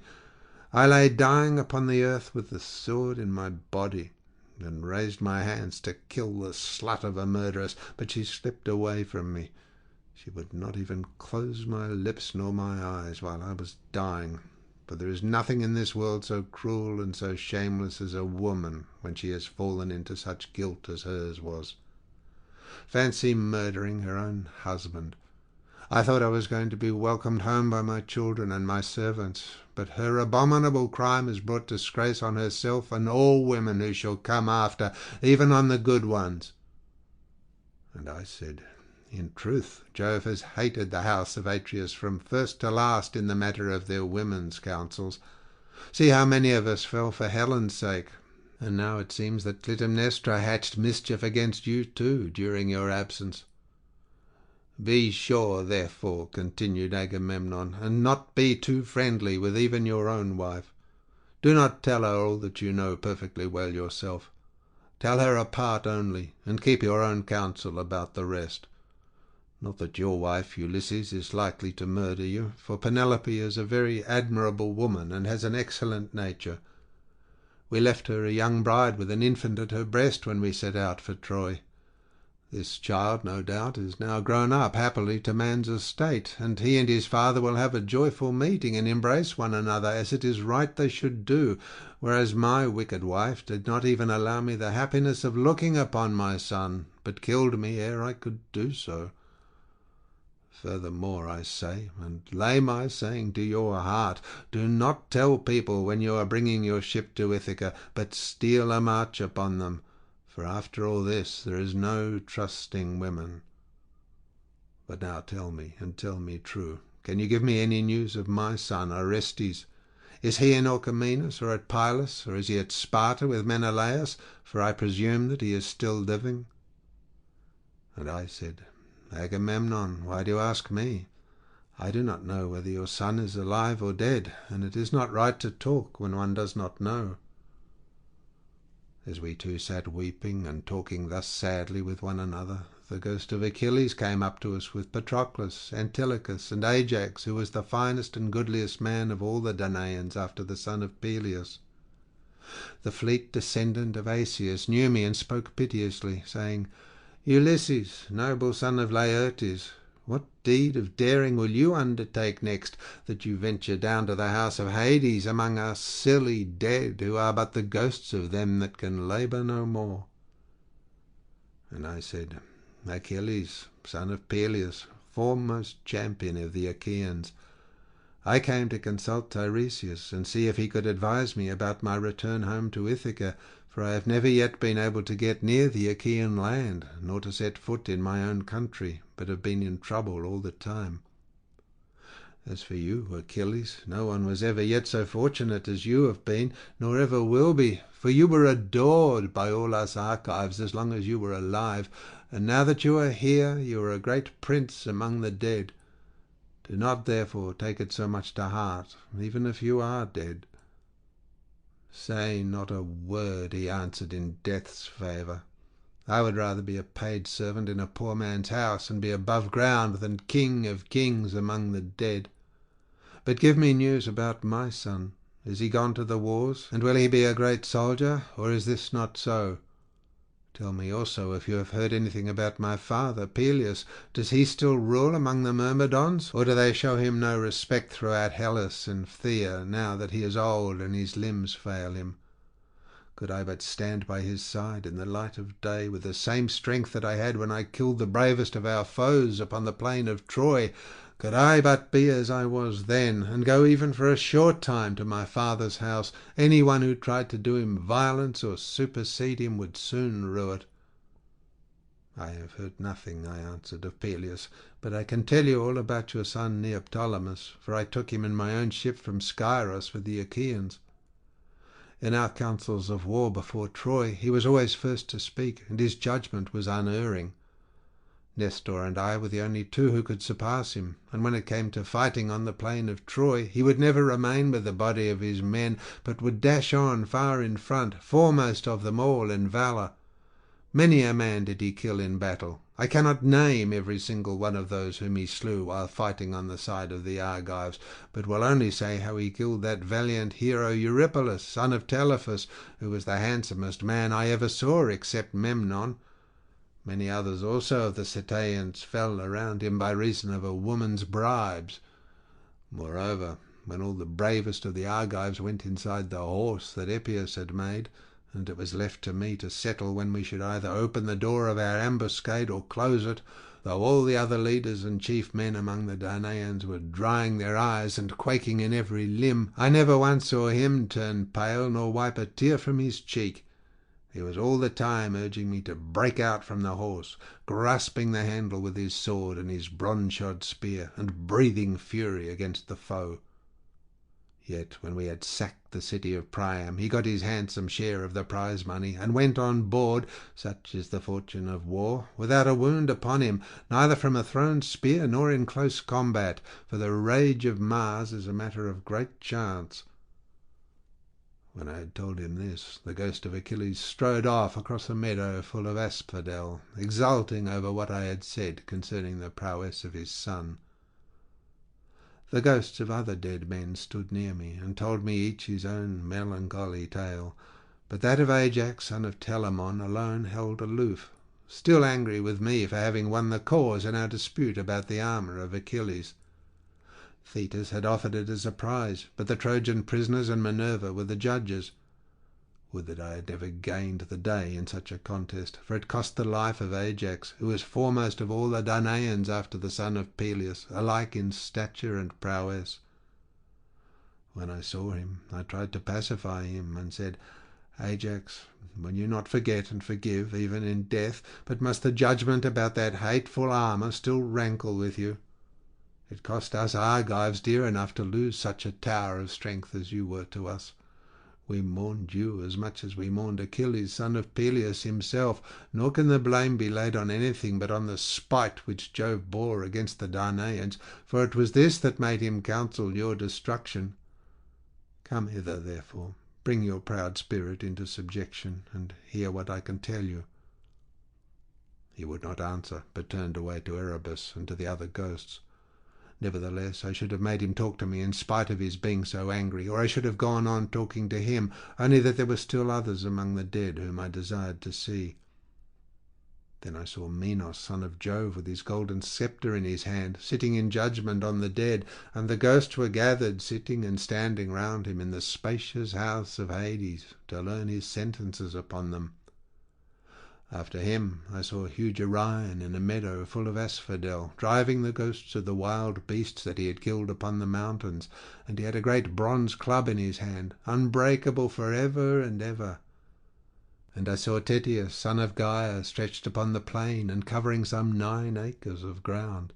I lay dying upon the earth with the sword in my body, and raised my hands to kill the slut of a murderess, but she slipped away from me. She would not even close my lips nor my eyes while I was dying, for there is nothing in this world so cruel and so shameless as a woman when she has fallen into such guilt as hers was. Fancy murdering her own husband! I thought I was going to be welcomed home by my children and my servants, but her abominable crime has brought disgrace on herself and all women who shall come after, even on the good ones. And I said, in truth, Jove has hated the house of Atreus from first to last in the matter of their women's counsels. See how many of us fell for Helen's sake, and now it seems that Clytemnestra hatched mischief against you too during your absence. Be sure, therefore, continued Agamemnon, and not be too friendly with even your own wife. Do not tell her all that you know perfectly well yourself. Tell her a part only, and keep your own counsel about the rest. Not that your wife, Ulysses, is likely to murder you, for Penelope is a very admirable woman and has an excellent nature. We left her a young bride with an infant at her breast when we set out for Troy. This child, no doubt, is now grown up happily to man's estate, and he and his father will have a joyful meeting and embrace one another, as it is right they should do, whereas my wicked wife did not even allow me the happiness of looking upon my son, but killed me ere I could do so. Furthermore, I say, and lay my saying to your heart, do not tell people when you are bringing your ship to Ithaca, but steal a march upon them. For after all this there is no trusting women. But now tell me, and tell me true, can you give me any news of my son Orestes? Is he in Orchomenus or at Pylos, or is he at Sparta with Menelaus? For I presume that he is still living. And I said, Agamemnon, why do you ask me? I do not know whether your son is alive or dead, and it is not right to talk when one does not know. As we two sat weeping and talking thus sadly with one another, the ghost of Achilles came up to us with Patroclus, Antilochus, and Ajax, who was the finest and goodliest man of all the Danaans after the son of Peleus. The fleet descendant of Asius knew me and spoke piteously, saying, Ulysses, noble son of Laertes, what deed of daring will you undertake next, that you venture down to the house of Hades among us silly dead, who are but the ghosts of them that can labour no more? And I said, Achilles, son of Peleus, foremost champion of the Achaeans, I came to consult Tiresias and see if he could advise me about my return home to Ithaca, for I have never yet been able to get near the Achaean land, nor to set foot in my own country, but have been in trouble all the time. As for you, Achilles, no one was ever yet so fortunate as you have been, nor ever will be, for you were adored by all us Argives as long as you were alive, and now that you are here, you are a great prince among the dead. Do not, therefore, take it so much to heart, even if you are dead. Say not a word, he answered in death's favour. I would rather be a paid servant in a poor man's house, and be above ground, than king of kings among the dead. But give me news about my son. Is he gone to the wars, and will he be a great soldier, or is this not so? Tell me also if you have heard anything about my father, Peleus. Does he still rule among the Myrmidons, or do they show him no respect throughout Hellas and Phthia, now that he is old and his limbs fail him? Could I but stand by his side in the light of day, with the same strength that I had when I killed the bravest of our foes upon the plain of Troy, could I but be as I was then, and go even for a short time to my father's house, any one who tried to do him violence or supersede him would soon rue it. I have heard nothing, I answered, of Peleus, but I can tell you all about your son Neoptolemus, for I took him in my own ship from Scyros with the Achaeans. In our councils of war before Troy he was always first to speak, and his judgment was unerring. Nestor and I were the only two who could surpass him, and when it came to fighting on the plain of Troy, he would never remain with the body of his men, but would dash on far in front, foremost of them all in valour. Many a man did he kill in battle. I cannot name every single one of those whom he slew while fighting on the side of the Argives, but will only say how he killed that valiant hero Eurypylus, son of Telephus, who was the handsomest man I ever saw except Memnon. Many others also of the Ceteians fell around him by reason of a woman's bribes. Moreover, when all the bravest of the Argives went inside the horse that Epeius had made, and it was left to me to settle when we should either open the door of our ambuscade or close it, though all the other leaders and chief men among the Danaans were drying their eyes and quaking in every limb, I never once saw him turn pale nor wipe a tear from his cheek. He was all the time urging me to break out from the horse, grasping the handle with his sword and his bronze-shod spear, and breathing fury against the foe. Yet when we had sacked the city of Priam, he got his handsome share of the prize money, and went on board, such is the fortune of war, without a wound upon him, neither from a thrown spear nor in close combat, for the rage of Mars is a matter of great chance. When I had told him this, the ghost of Achilles strode off across a meadow full of asphodel, exulting over what I had said concerning the prowess of his son. The ghosts of other dead men stood near me, and told me each his own melancholy tale, but that of Ajax, son of Telamon, alone held aloof, still angry with me for having won the cause in our dispute about the armour of Achilles. Thetis had offered it as a prize, but the Trojan prisoners and Minerva were the judges. Would that I had never gained the day in such a contest, for it cost the life of Ajax, who was foremost of all the Danaans after the son of Peleus, alike in stature and prowess. When I saw him, I tried to pacify him, and said, Ajax, will you not forget and forgive, even in death, but must the judgment about that hateful armour still rankle with you? It cost us Argives dear enough to lose such a tower of strength as you were to us. We mourned you as much as we mourned Achilles, son of Peleus himself, nor can the blame be laid on anything but on the spite which Jove bore against the Danaans, for it was this that made him counsel your destruction. Come hither, therefore, bring your proud spirit into subjection, and hear what I can tell you. He would not answer, but turned away to Erebus and to the other ghosts. Nevertheless, I should have made him talk to me in spite of his being so angry, or I should have gone on talking to him, only that there were still others among the dead whom I desired to see. Then I saw Minos, son of Jove, with his golden sceptre in his hand, sitting in judgment on the dead, and the ghosts were gathered, sitting and standing round him in the spacious house of Hades, to learn his sentences upon them. After him I saw huge Orion in a meadow full of asphodel, driving the ghosts of the wild beasts that he had killed upon the mountains, and he had a great bronze club in his hand, unbreakable for ever and ever. And I saw Tetius, son of Gaia, stretched upon the plain, and covering some 9 acres of ground.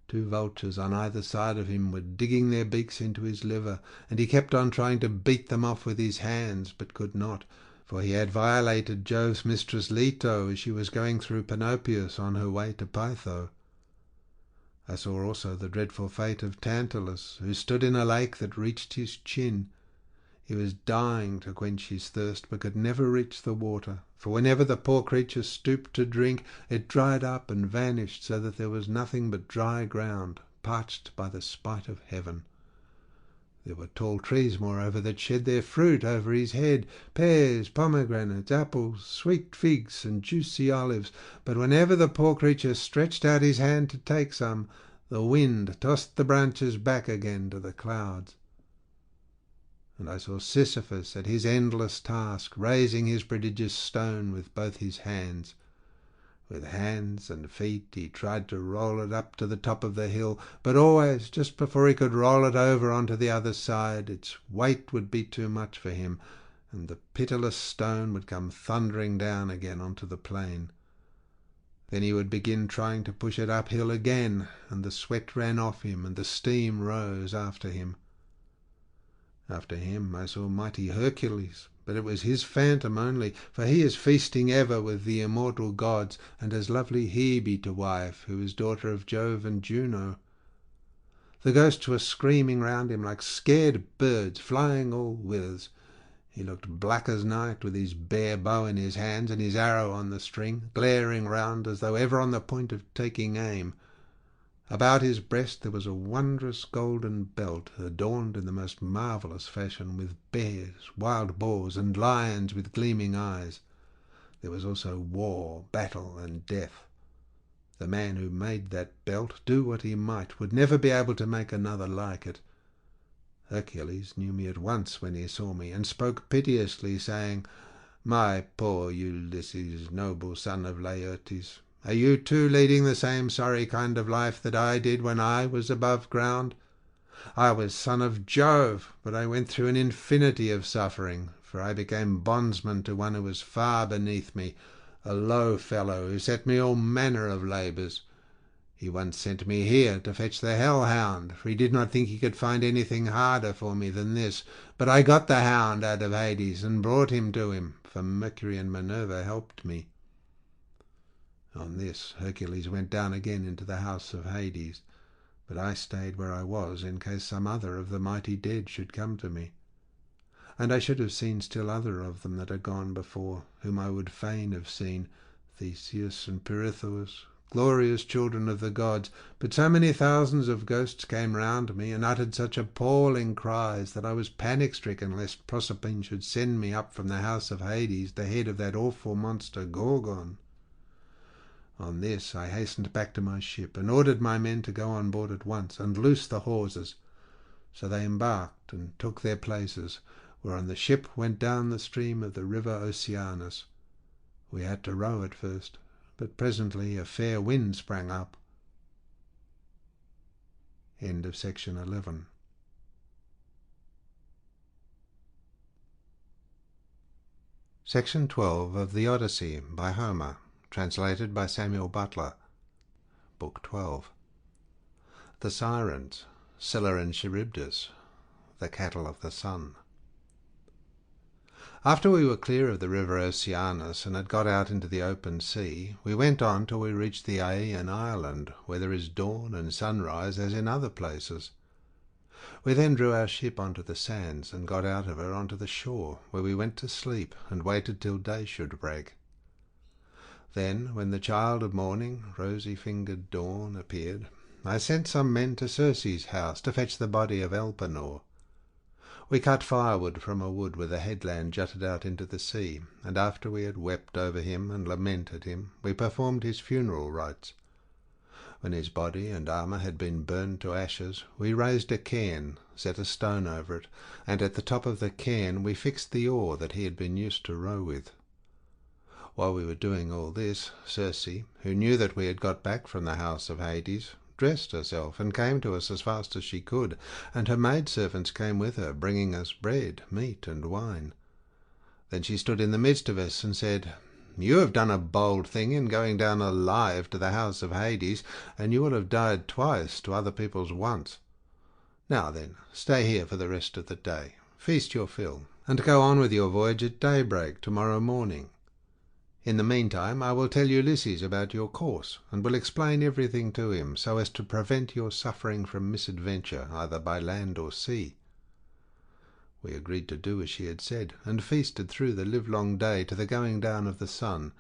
2 vultures on either side of him were digging their beaks into his liver, and he kept on trying to beat them off with his hands, but could not, for he had violated Jove's mistress Leto as she was going through Panopeus on her way to Pytho. I saw also the dreadful fate of Tantalus, who stood in a lake that reached his chin. He was dying to quench his thirst, but could never reach the water, for whenever the poor creature stooped to drink, it dried up and vanished, so that there was nothing but dry ground, parched by the spite of heaven. There were tall trees, moreover, that shed their fruit over his head, pears, pomegranates, apples, sweet figs, and juicy olives, but whenever the poor creature stretched out his hand to take some, the wind tossed the branches back again to the clouds. And I saw Sisyphus at his endless task, raising his prodigious stone with both his hands. With hands and feet he tried to roll it up to the top of the hill, but always, just before he could roll it over onto the other side, its weight would be too much for him, and the pitiless stone would come thundering down again onto the plain. Then he would begin trying to push it uphill again, and the sweat ran off him, and the steam rose after him. After him I saw mighty Hercules, but it was his phantom only, for he is feasting ever with the immortal gods, and has lovely Hebe to wife, who is daughter of Jove and Juno. The ghosts were screaming round him like scared birds, flying all whithers. He looked black as night, with his bare bow in his hands and his arrow on the string, glaring round as though ever on the point of taking aim. About his breast there was a wondrous golden belt, adorned in the most marvellous fashion with bears, wild boars, and lions with gleaming eyes. There was also war, battle, and death. The man who made that belt, do what he might, would never be able to make another like it. Hercules knew me at once when he saw me, and spoke piteously, saying, "My poor Ulysses, noble son of Laertes, are you too leading the same sorry kind of life that I did when I was above ground? I was son of Jove, but I went through an infinity of suffering, for I became bondsman to one who was far beneath me, a low fellow who set me all manner of labours. He once sent me here to fetch the hell-hound, for he did not think he could find anything harder for me than this. But I got the hound out of Hades and brought him to him, for Mercury and Minerva helped me." On this Hercules went down again into the house of Hades, but I stayed where I was in case some other of the mighty dead should come to me. And I should have seen still other of them that are gone before, whom I would fain have seen, Theseus and Pirithous, glorious children of the gods, but so many thousands of ghosts came round me and uttered such appalling cries that I was panic-stricken lest Proserpine should send me up from the house of Hades the head of that awful monster Gorgon. On this I hastened back to my ship, and ordered my men to go on board at once and loose the hawsers. So they embarked and took their places, whereon the ship went down the stream of the river Oceanus. We had to row at first, but presently a fair wind sprang up. End of section 11. Section 12 of the Odyssey by Homer, translated by Samuel Butler. Book 12. The Sirens, Scylla and Charybdis, the Cattle of the Sun. After we were clear of the river Oceanus and had got out into the open sea, we went on till we reached the Aeaean island, where there is dawn and sunrise as in other places. We then drew our ship onto the sands and got out of her onto the shore, where we went to sleep and waited till day should break. Then, when the child of morning, rosy-fingered dawn, appeared, I sent some men to Circe's house to fetch the body of Elpenor. We cut firewood from a wood where the headland jutted out into the sea, and after we had wept over him and lamented him, we performed his funeral rites. When his body and armour had been burned to ashes, we raised a cairn, set a stone over it, and at the top of the cairn we fixed the oar that he had been used to row with. While we were doing all this, Circe, who knew that we had got back from the house of Hades, dressed herself and came to us as fast as she could, and her maidservants came with her, bringing us bread, meat, and wine. Then she stood in the midst of us and said, "You have done a bold thing in going down alive to the house of Hades, and you will have died twice to other people's once. Now then, stay here for the rest of the day, feast your fill, and go on with your voyage at daybreak tomorrow morning. In the meantime I will tell Ulysses about your course, and will explain everything to him, so as to prevent your suffering from misadventure either by land or sea." We agreed to do as she had said, and feasted through the livelong day to the going down of the sun.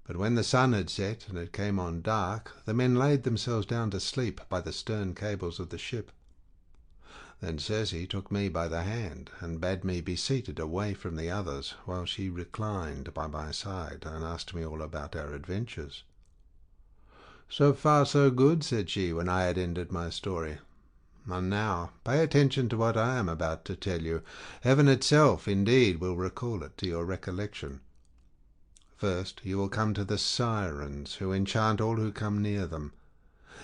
But when the sun had set and it came on dark, the men laid themselves down to sleep by the stern cables of the ship. Then Circe took me by the hand and bade me be seated away from the others, while she reclined by my side and asked me all about our adventures. "So far so good," said she, when I had ended my story. And now pay attention to what I am about to tell you. Heaven itself, indeed, will recall it to your recollection. First you will come to the sirens, who enchant all who come near them.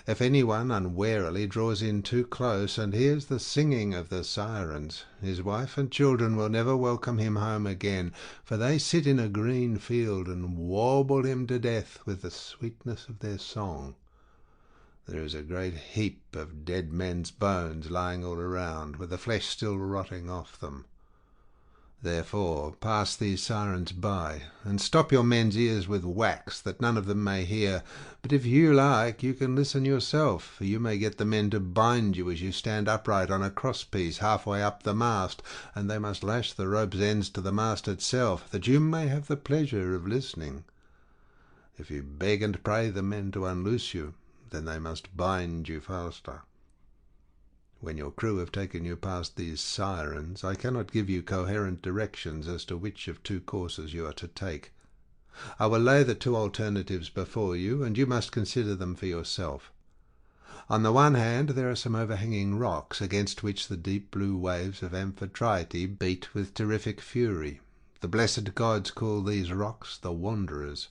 If anyone unwarily draws in too close and hears the singing of the sirens, his wife and children will never welcome him home again, for they sit in a green field and warble him to death with the sweetness of their song. There is a great heap of dead men's bones lying all around, with the flesh still rotting off them. Therefore pass these sirens by, and stop your men's ears with wax, that none of them may hear. But if you like, you can listen yourself, for you may get the men to bind you as you stand upright on a cross-piece halfway up the mast, and they must lash the rope's ends to the mast itself, that you may have the pleasure of listening. If you beg and pray the men to unloose you, then they must bind you faster. When your crew have taken you past these sirens, I cannot give you coherent directions as to which of two courses you are to take. I will lay the two alternatives before you, and you must consider them for yourself. On the one hand there are some overhanging rocks, against which the deep blue waves of Amphitrite beat with terrific fury. The blessed gods call these rocks the Wanderers.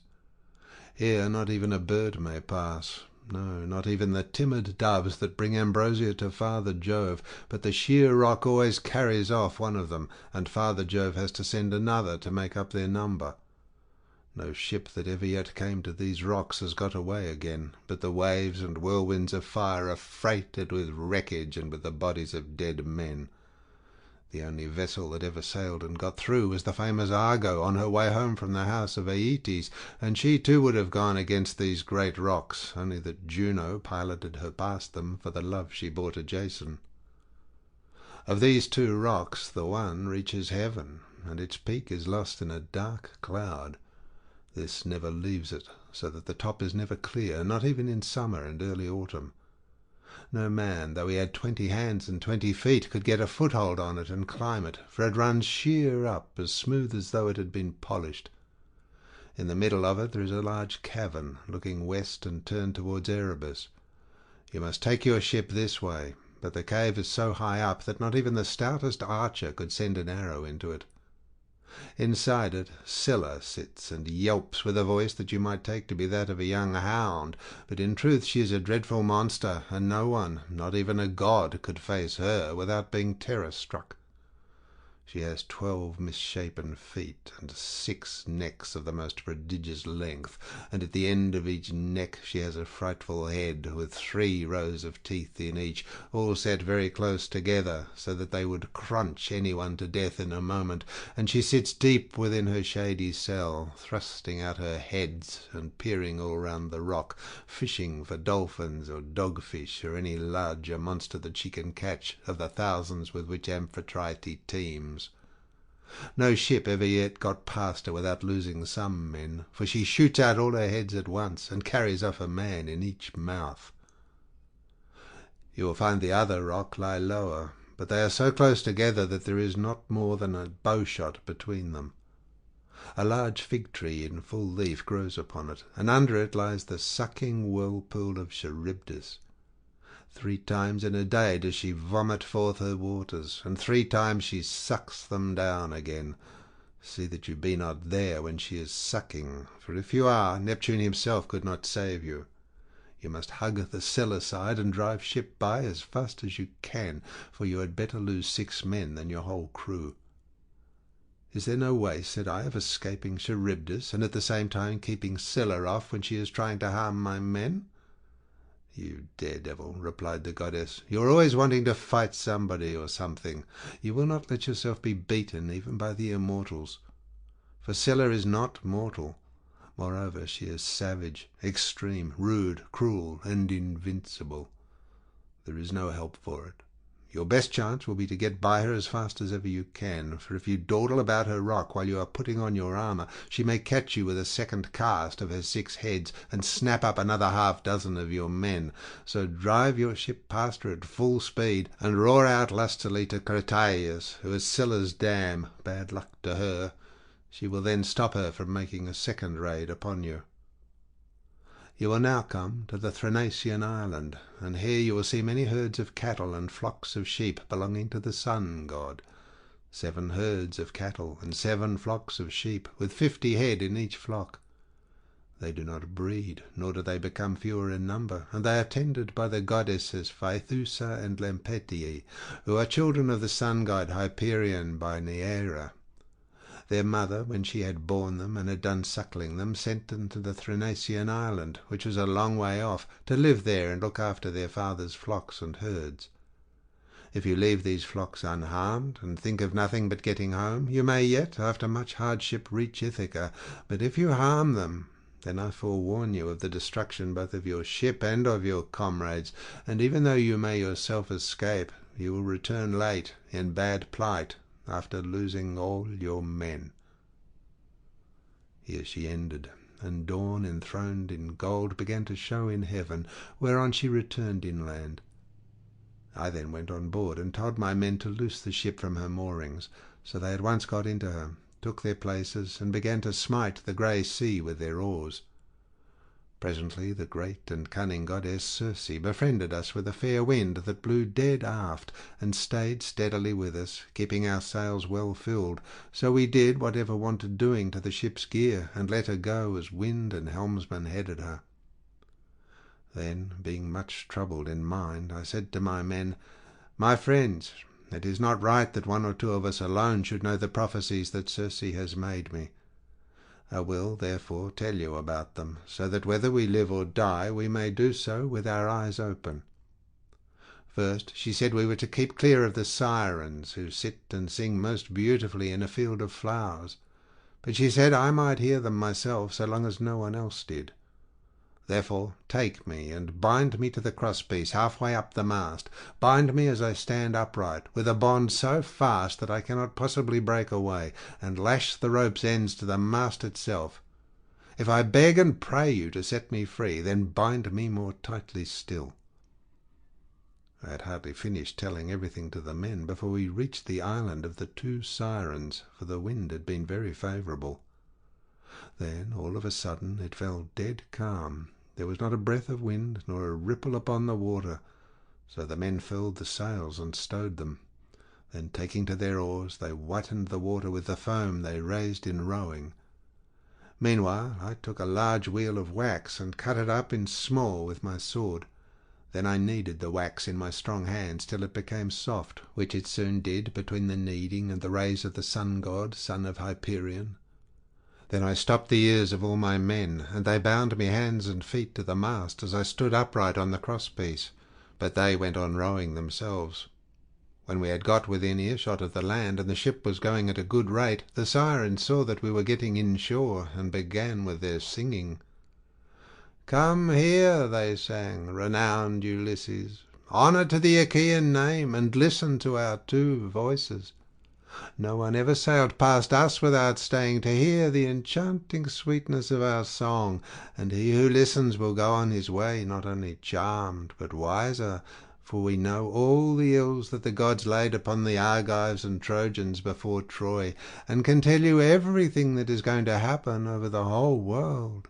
Here not even a bird may pass. No, not even the timid doves that bring ambrosia to Father Jove, but the sheer rock always carries off one of them, and Father Jove has to send another to make up their number. No ship that ever yet came to these rocks has got away again, but the waves and whirlwinds of fire are freighted with wreckage and with the bodies of dead men. The only vessel that ever sailed and got through was the famous Argo on her way home from the house of Aeetes, and she too would have gone against these great rocks, only that Juno piloted her past them for the love she bore to Jason. Of these two rocks the one reaches heaven, and its peak is lost in a dark cloud. This never leaves it, so that the top is never clear, not even in summer and early autumn. No man, though he had 20 hands and 20 feet, could get a foothold on it and climb it, for it runs sheer up, as smooth as though it had been polished. In the middle of it there is a large cavern, looking west and turned towards Erebus. You must take your ship this way, but the cave is so high up that not even the stoutest archer could send an arrow into it. Inside it Scylla sits and yelps with a voice that you might take to be that of a young hound, but in truth she is a dreadful monster, and no one, not even a god, could face her without being terror-struck. She has 12 misshapen feet and 6 necks of the most prodigious length, and at the end of each neck she has a frightful head with 3 rows of teeth in each, all set very close together, so that they would crunch anyone to death in a moment, and she sits deep within her shady cell, thrusting out her heads and peering all round the rock, fishing for dolphins or dogfish or any larger monster that she can catch of the thousands with which Amphitrite teems. No ship ever yet got past her without losing some men, for she shoots out all her heads at once, and carries off a man in each mouth. You will find the other rock lie lower, but they are so close together that there is not more than a bowshot between them. A large fig tree in full leaf grows upon it, and under it lies the sucking whirlpool of Charybdis. 3 times in a day does she vomit forth her waters, and 3 times she sucks them down again. See that you be not there when she is sucking, for if you are, Neptune himself could not save you. You must hug the Scylla side and drive ship by as fast as you can, for you had better lose 6 men than your whole crew. Is there no way, said I, of escaping Charybdis, and at the same time keeping Scylla off when she is trying to harm my men? You daredevil, replied the goddess, you are always wanting to fight somebody or something. You will not let yourself be beaten even by the immortals. For Scylla is not mortal. Moreover, she is savage, extreme, rude, cruel, and invincible. There is no help for it. Your best chance will be to get by her as fast as ever you can, for if you dawdle about her rock while you are putting on your armour, she may catch you with a second cast of her 6 heads, and snap up another 6 of your men. So drive your ship past her at full speed, and roar out lustily to Crataeis, who is Scylla's dam. Bad luck to her. She will then stop her from making a second raid upon you. You will now come to the Thrinacian island, and here you will see many herds of cattle and flocks of sheep belonging to the sun god. 7 herds of cattle and 7 flocks of sheep, with 50 head in each flock. They do not breed, nor do they become fewer in number, and they are tended by the goddesses Phaethusa and Lampetie, who are children of the sun god Hyperion by Neaera. Their mother, when she had borne them and had done suckling them, sent them to the Thrinacian island, which was a long way off, to live there and look after their father's flocks and herds. If you leave these flocks unharmed, and think of nothing but getting home, you may yet, after much hardship, reach Ithaca. But if you harm them, then I forewarn you of the destruction both of your ship and of your comrades, and even though you may yourself escape, you will return late, in bad plight, after losing all your men." Here she ended, and dawn enthroned in gold began to show in heaven, whereon she returned inland. I then went on board and told my men to loose the ship from her moorings, so they at once got into her, took their places, and began to smite the grey sea with their oars. Presently the great and cunning goddess Circe befriended us with a fair wind that blew dead aft, and stayed steadily with us, keeping our sails well filled. So we did whatever wanted doing to the ship's gear, and let her go as wind and helmsman headed her. Then, being much troubled in mind, I said to my men, "My friends, it is not right that 1 or 2 of us alone should know the prophecies that Circe has made me. I will, therefore, tell you about them, so that whether we live or die, we may do so with our eyes open." First, she said we were to keep clear of the sirens, who sit and sing most beautifully in a field of flowers. But she said I might hear them myself, so long as no one else did. Therefore take me, and bind me to the crosspiece halfway up the mast. Bind me as I stand upright, with a bond so fast that I cannot possibly break away, and lash the rope's ends to the mast itself. If I beg and pray you to set me free, then bind me more tightly still." I had hardly finished telling everything to the men before we reached the island of the 2 sirens, for the wind had been very favourable. Then, all of a sudden, it fell dead calm. There was not a breath of wind, nor a ripple upon the water, so the men furled the sails and stowed them. Then, taking to their oars, they whitened the water with the foam they raised in rowing. Meanwhile, I took a large wheel of wax and cut it up in small with my sword. Then I kneaded the wax in my strong hands till it became soft, which it soon did between the kneading and the rays of the sun god, son of Hyperion. Then I stopped the ears of all my men, and they bound me hands and feet to the mast as I stood upright on the crosspiece, but they went on rowing themselves. When we had got within earshot of the land, and the ship was going at a good rate, the sirens saw that we were getting inshore, and began with their singing. "Come here," they sang, "renowned Ulysses, honour to the Achaean name, and listen to our 2 voices. No one ever sailed past us without staying to hear the enchanting sweetness of our song, and he who listens will go on his way not only charmed but wiser, for we know all the ills that the gods laid upon the Argives and Trojans before Troy, and can tell you everything that is going to happen over the whole world."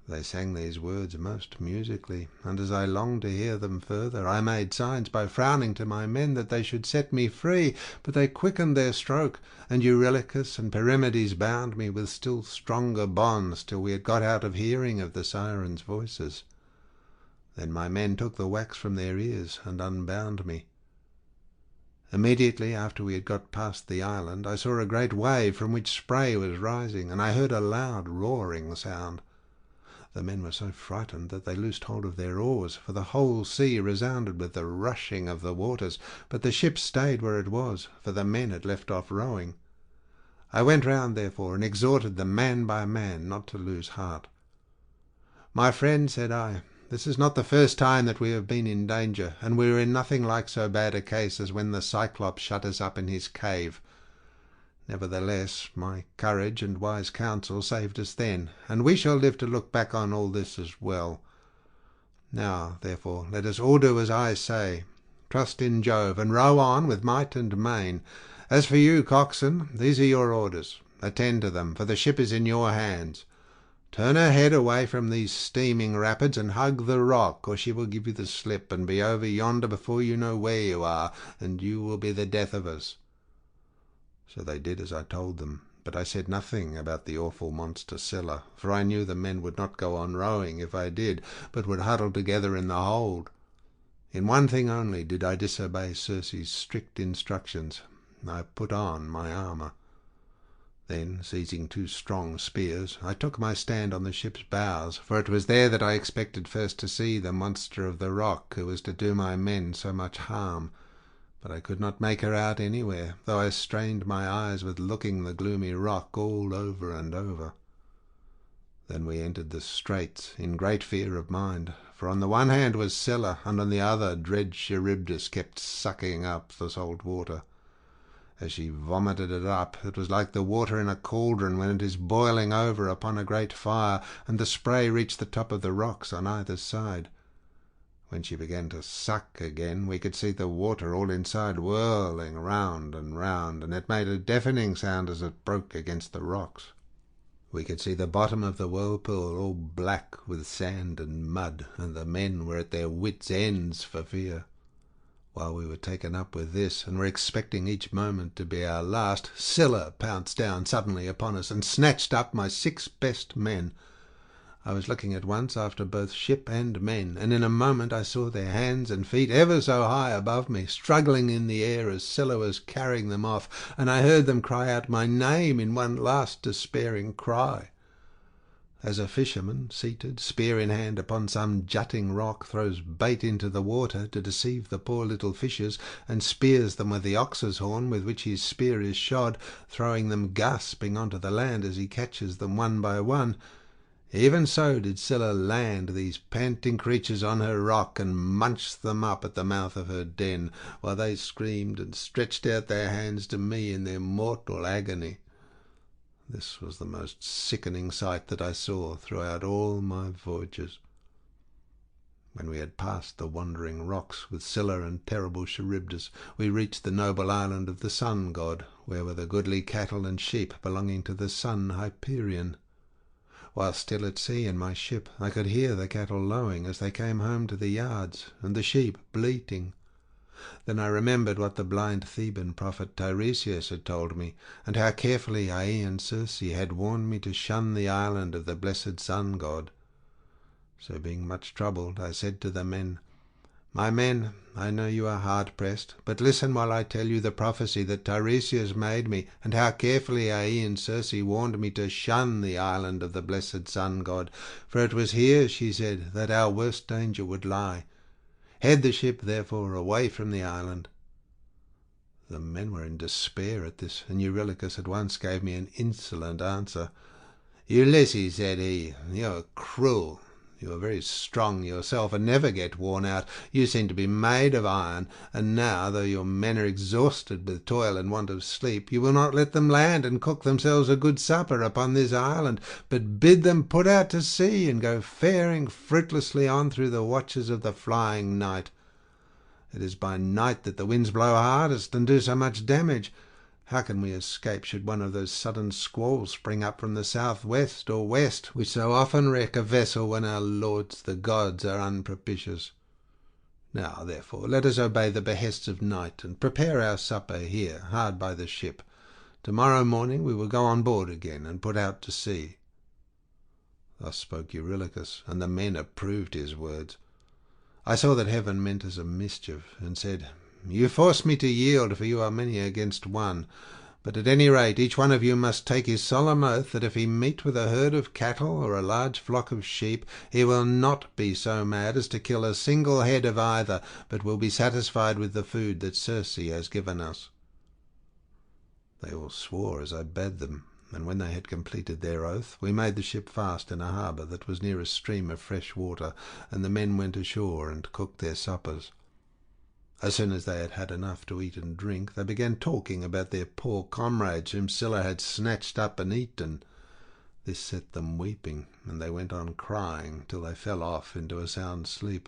They sang these words most musically, and as I longed to hear them further, I made signs by frowning to my men that they should set me free, but they quickened their stroke, and Eurylochus and Perimedes bound me with still stronger bonds till we had got out of hearing of the sirens' voices. Then my men took the wax from their ears and unbound me. Immediately after we had got past the island, I saw a great wave from which spray was rising, and I heard a loud roaring sound. The men were so frightened that they loosed hold of their oars, for the whole sea resounded with the rushing of the waters, but the ship stayed where it was, for the men had left off rowing. I went round, therefore, and exhorted them man by man not to lose heart. "My friend," said I, "this is not the first time that we have been in danger, and we were in nothing like so bad a case as when the Cyclops shut us up in his cave. Nevertheless, my courage and wise counsel saved us then, and we shall live to look back on all this as well. Now, therefore, let us all do as I say. Trust in Jove, and row on with might and main. As for you, coxswain, these are your orders. Attend to them, for the ship is in your hands. Turn her head away from these steaming rapids and hug the rock, or she will give you the slip and be over yonder before you know where you are, and you will be the death of us." So they did as I told them, but I said nothing about the awful monster Scylla, for I knew the men would not go on rowing if I did, but would huddle together in the hold. In one thing only did I disobey Circe's strict instructions. I put on my armour. Then, seizing 2 strong spears, I took my stand on the ship's bows, for it was there that I expected first to see the monster of the rock who was to do my men so much harm. But I could not make her out anywhere, though I strained my eyes with looking the gloomy rock all over and over. Then we entered the straits in great fear of mind, for on the one hand was Scylla, and on the other dread Charybdis kept sucking up the salt water. As she vomited it up, it was like the water in a cauldron when it is boiling over upon a great fire, and the spray reached the top of the rocks on either side. When she began to suck again, we could see the water all inside whirling round, and it made a deafening sound as it broke against the rocks. We could see the bottom of the whirlpool all black with sand and mud, and the men were at their wits' ends for fear. While we were taken up with this, and were expecting each moment to be our last, Scylla pounced down suddenly upon us, and snatched up my 6 best men. I was looking at once after both ship and men, and in a moment I saw their hands and feet ever so high above me, struggling in the air as Scylla was carrying them off, and I heard them cry out my name in one last despairing cry. As a fisherman, seated, spear in hand, upon some jutting rock, throws bait into the water to deceive the poor little fishes, and spears them with the ox's horn with which his spear is shod, throwing them gasping onto the land as he catches them one by one, even so did Scylla land these panting creatures on her rock, and munch them up at the mouth of her den, while they screamed and stretched out their hands to me in their mortal agony. This was the most sickening sight that I saw throughout all my voyages. When we had passed the wandering rocks with Scylla and terrible Charybdis, we reached the noble island of the sun god, where were the goodly cattle and sheep belonging to the sun Hyperion. While still at sea in my ship, I could hear the cattle lowing as they came home to the yards, and the sheep bleating. Then I remembered what the blind Theban prophet Tiresias had told me, and how carefully Aeaean Circe had warned me to shun the island of the blessed sun god. So being much troubled, I said to the men, "My men, I know you are hard-pressed, but listen while I tell you the prophecy that Tiresias made me, and how carefully Aeaean Circe warned me to shun the island of the blessed sun god, for it was here, she said, that our worst danger would lie. Head the ship, therefore, away from the island." The men were in despair at this, and Eurylochus at once gave me an insolent answer. "Ulysses," said he, "you are cruel. You are very strong yourself, and never get worn out. You seem to be made of iron, and now, though your men are exhausted with toil and want of sleep, you will not let them land and cook themselves a good supper upon this island, but bid them put out to sea and go faring fruitlessly on through the watches of the flying night. It is by night that the winds blow hardest and do so much damage. How can we escape should one of those sudden squalls spring up from the south-west or west, which so often wreck a vessel when our lords the gods are unpropitious? Now, therefore, let us obey the behests of night, and prepare our supper here, hard by the ship. Tomorrow morning we will go on board again, and put out to sea." Thus spoke Eurylochus, and the men approved his words. I saw that heaven meant us a mischief, and said, "You force me to yield, for you are many against one. But at any rate each one of you must take his solemn oath that if he meet with a herd of cattle or a large flock of sheep, he will not be so mad as to kill a single head of either, but will be satisfied with the food that Circe has given us." They all swore as I bade them, and when they had completed their oath, we made the ship fast in a harbour that was near a stream of fresh water, and the men went ashore and cooked their suppers. As soon as they had had enough to eat and drink, they began talking about their poor comrades whom Scylla had snatched up and eaten. This set them weeping, and they went on crying till they fell off into a sound sleep.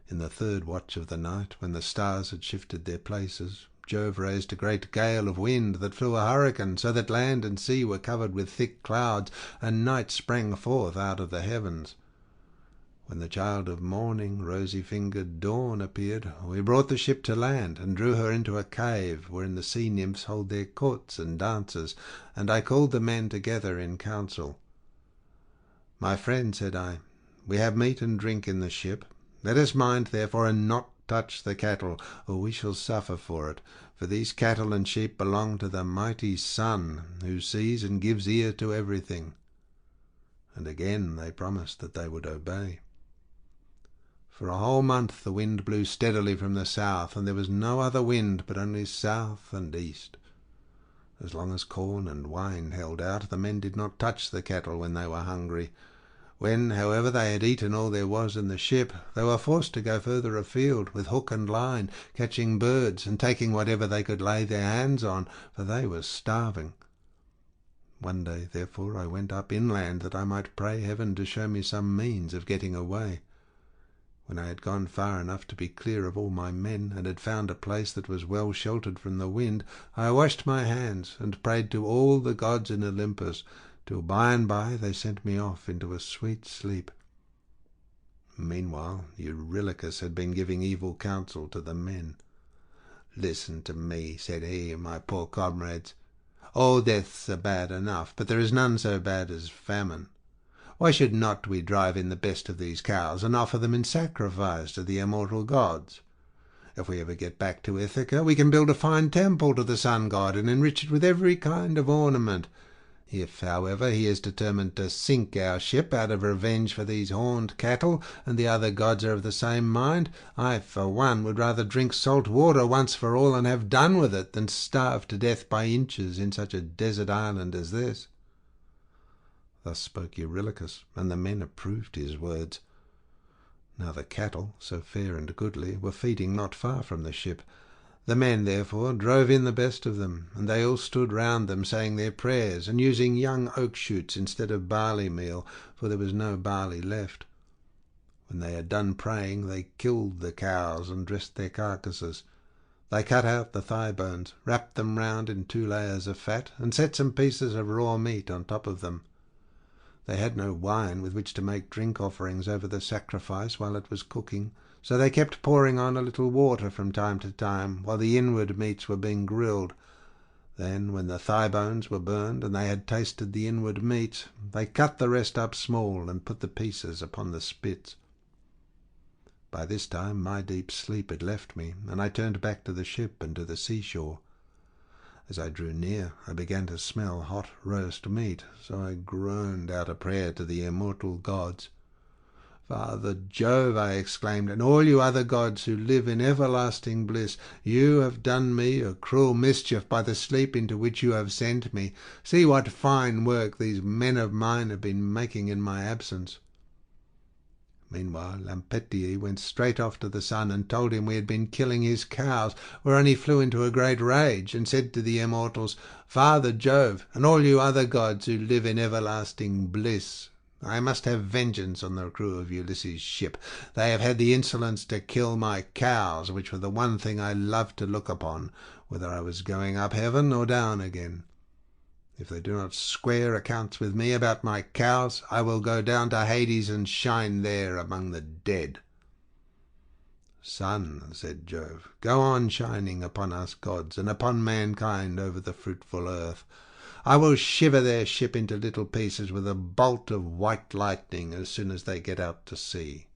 In the 3rd watch of the night, when the stars had shifted their places, Jove raised a great gale of wind that flew a hurricane, so that land and sea were covered with thick clouds, and night sprang forth out of the heavens. When the child of morning, rosy-fingered Dawn, appeared, we brought the ship to land and drew her into a cave wherein the sea nymphs hold their courts and dances, and I called the men together in council. "My friend," said I, "we have meat and drink in the ship. Let us mind, therefore, and not touch the cattle, or we shall suffer for it. For these cattle and sheep belong to the mighty Sun, who sees and gives ear to everything." And again they promised that they would obey. For a whole month the wind blew steadily from the south, and there was no other wind but only south and east. As long as corn and wine held out, the men did not touch the cattle when they were hungry. When, however, they had eaten all there was in the ship, they were forced to go further afield with hook and line, catching birds and taking whatever they could lay their hands on, for they were starving. One day, therefore, I went up inland that I might pray heaven to show me some means of getting away. When I had gone far enough to be clear of all my men, and had found a place that was well sheltered from the wind, I washed my hands and prayed to all the gods in Olympus, till by and by they sent me off into a sweet sleep. Meanwhile Eurylochus had been giving evil counsel to the men. "Listen to me," said he, "my poor comrades. All deaths are bad enough, but there is none so bad as famine. Why should not we drive in the best of these cows and offer them in sacrifice to the immortal gods? If we ever get back to Ithaca, we can build a fine temple to the sun god and enrich it with every kind of ornament. If, however, he is determined to sink our ship out of revenge for these horned cattle, and the other gods are of the same mind, I, for one, would rather drink salt water once for all and have done with it, than starve to death by inches in such a desert island as this." Thus spoke Eurylochus, and the men approved his words. Now the cattle, so fair and goodly, were feeding not far from the ship. The men, therefore, drove in the best of them, and they all stood round them, saying their prayers, and using young oak shoots instead of barley meal, for there was no barley left. When they had done praying, they killed the cows and dressed their carcasses. They cut out the thigh bones, wrapped them round in 2 layers of fat, and set some pieces of raw meat on top of them. They had no wine with which to make drink offerings over the sacrifice while it was cooking, so they kept pouring on a little water from time to time while the inward meats were being grilled. Then, when the thigh bones were burned and they had tasted the inward meat, they cut the rest up small and put the pieces upon the spits. By this time my deep sleep had left me, and I turned back to the ship and to the seashore. As I drew near, I began to smell hot roast meat, so I groaned out a prayer to the immortal gods. "Father Jove," I exclaimed, "and all you other gods who live in everlasting bliss, you have done me a cruel mischief by the sleep into which you have sent me. See what fine work these men of mine have been making in my absence." Meanwhile Lampetie went straight off to the Sun and told him we had been killing his cows, whereon he flew into a great rage and said to the immortals, "Father Jove, and all you other gods who live in everlasting bliss, I must have vengeance on the crew of Ulysses' ship. They have had the insolence to kill my cows, which were the one thing I loved to look upon, whether I was going up heaven or down again. If they do not square accounts with me about my cows, I will go down to Hades and shine there among the dead." "Sun," said Jove, "go on shining upon us gods and upon mankind over the fruitful earth. I will shiver their ship into little pieces with a bolt of white lightning as soon as they get out to sea."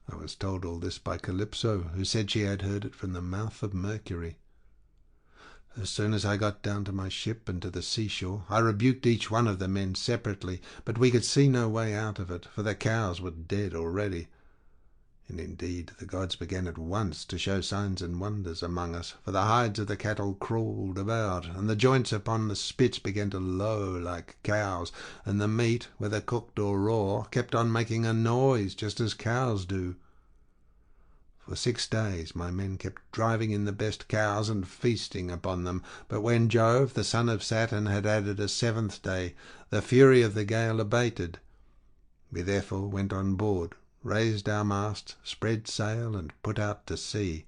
I was told all this by Calypso, who said she had heard it from the mouth of Mercury. As soon as I got down to my ship and to the seashore, I rebuked each one of the men separately, but we could see no way out of it, for the cows were dead already. And indeed the gods began at once to show signs and wonders among us, for the hides of the cattle crawled about, and the joints upon the spits began to low like cows, and the meat, whether cooked or raw, kept on making a noise just as cows do. For 6 days my men kept driving in the best cows and feasting upon them, but when Jove, the son of Saturn, had added a 7th day, the fury of the gale abated. We therefore went on board, raised our mast, spread sail, and put out to sea.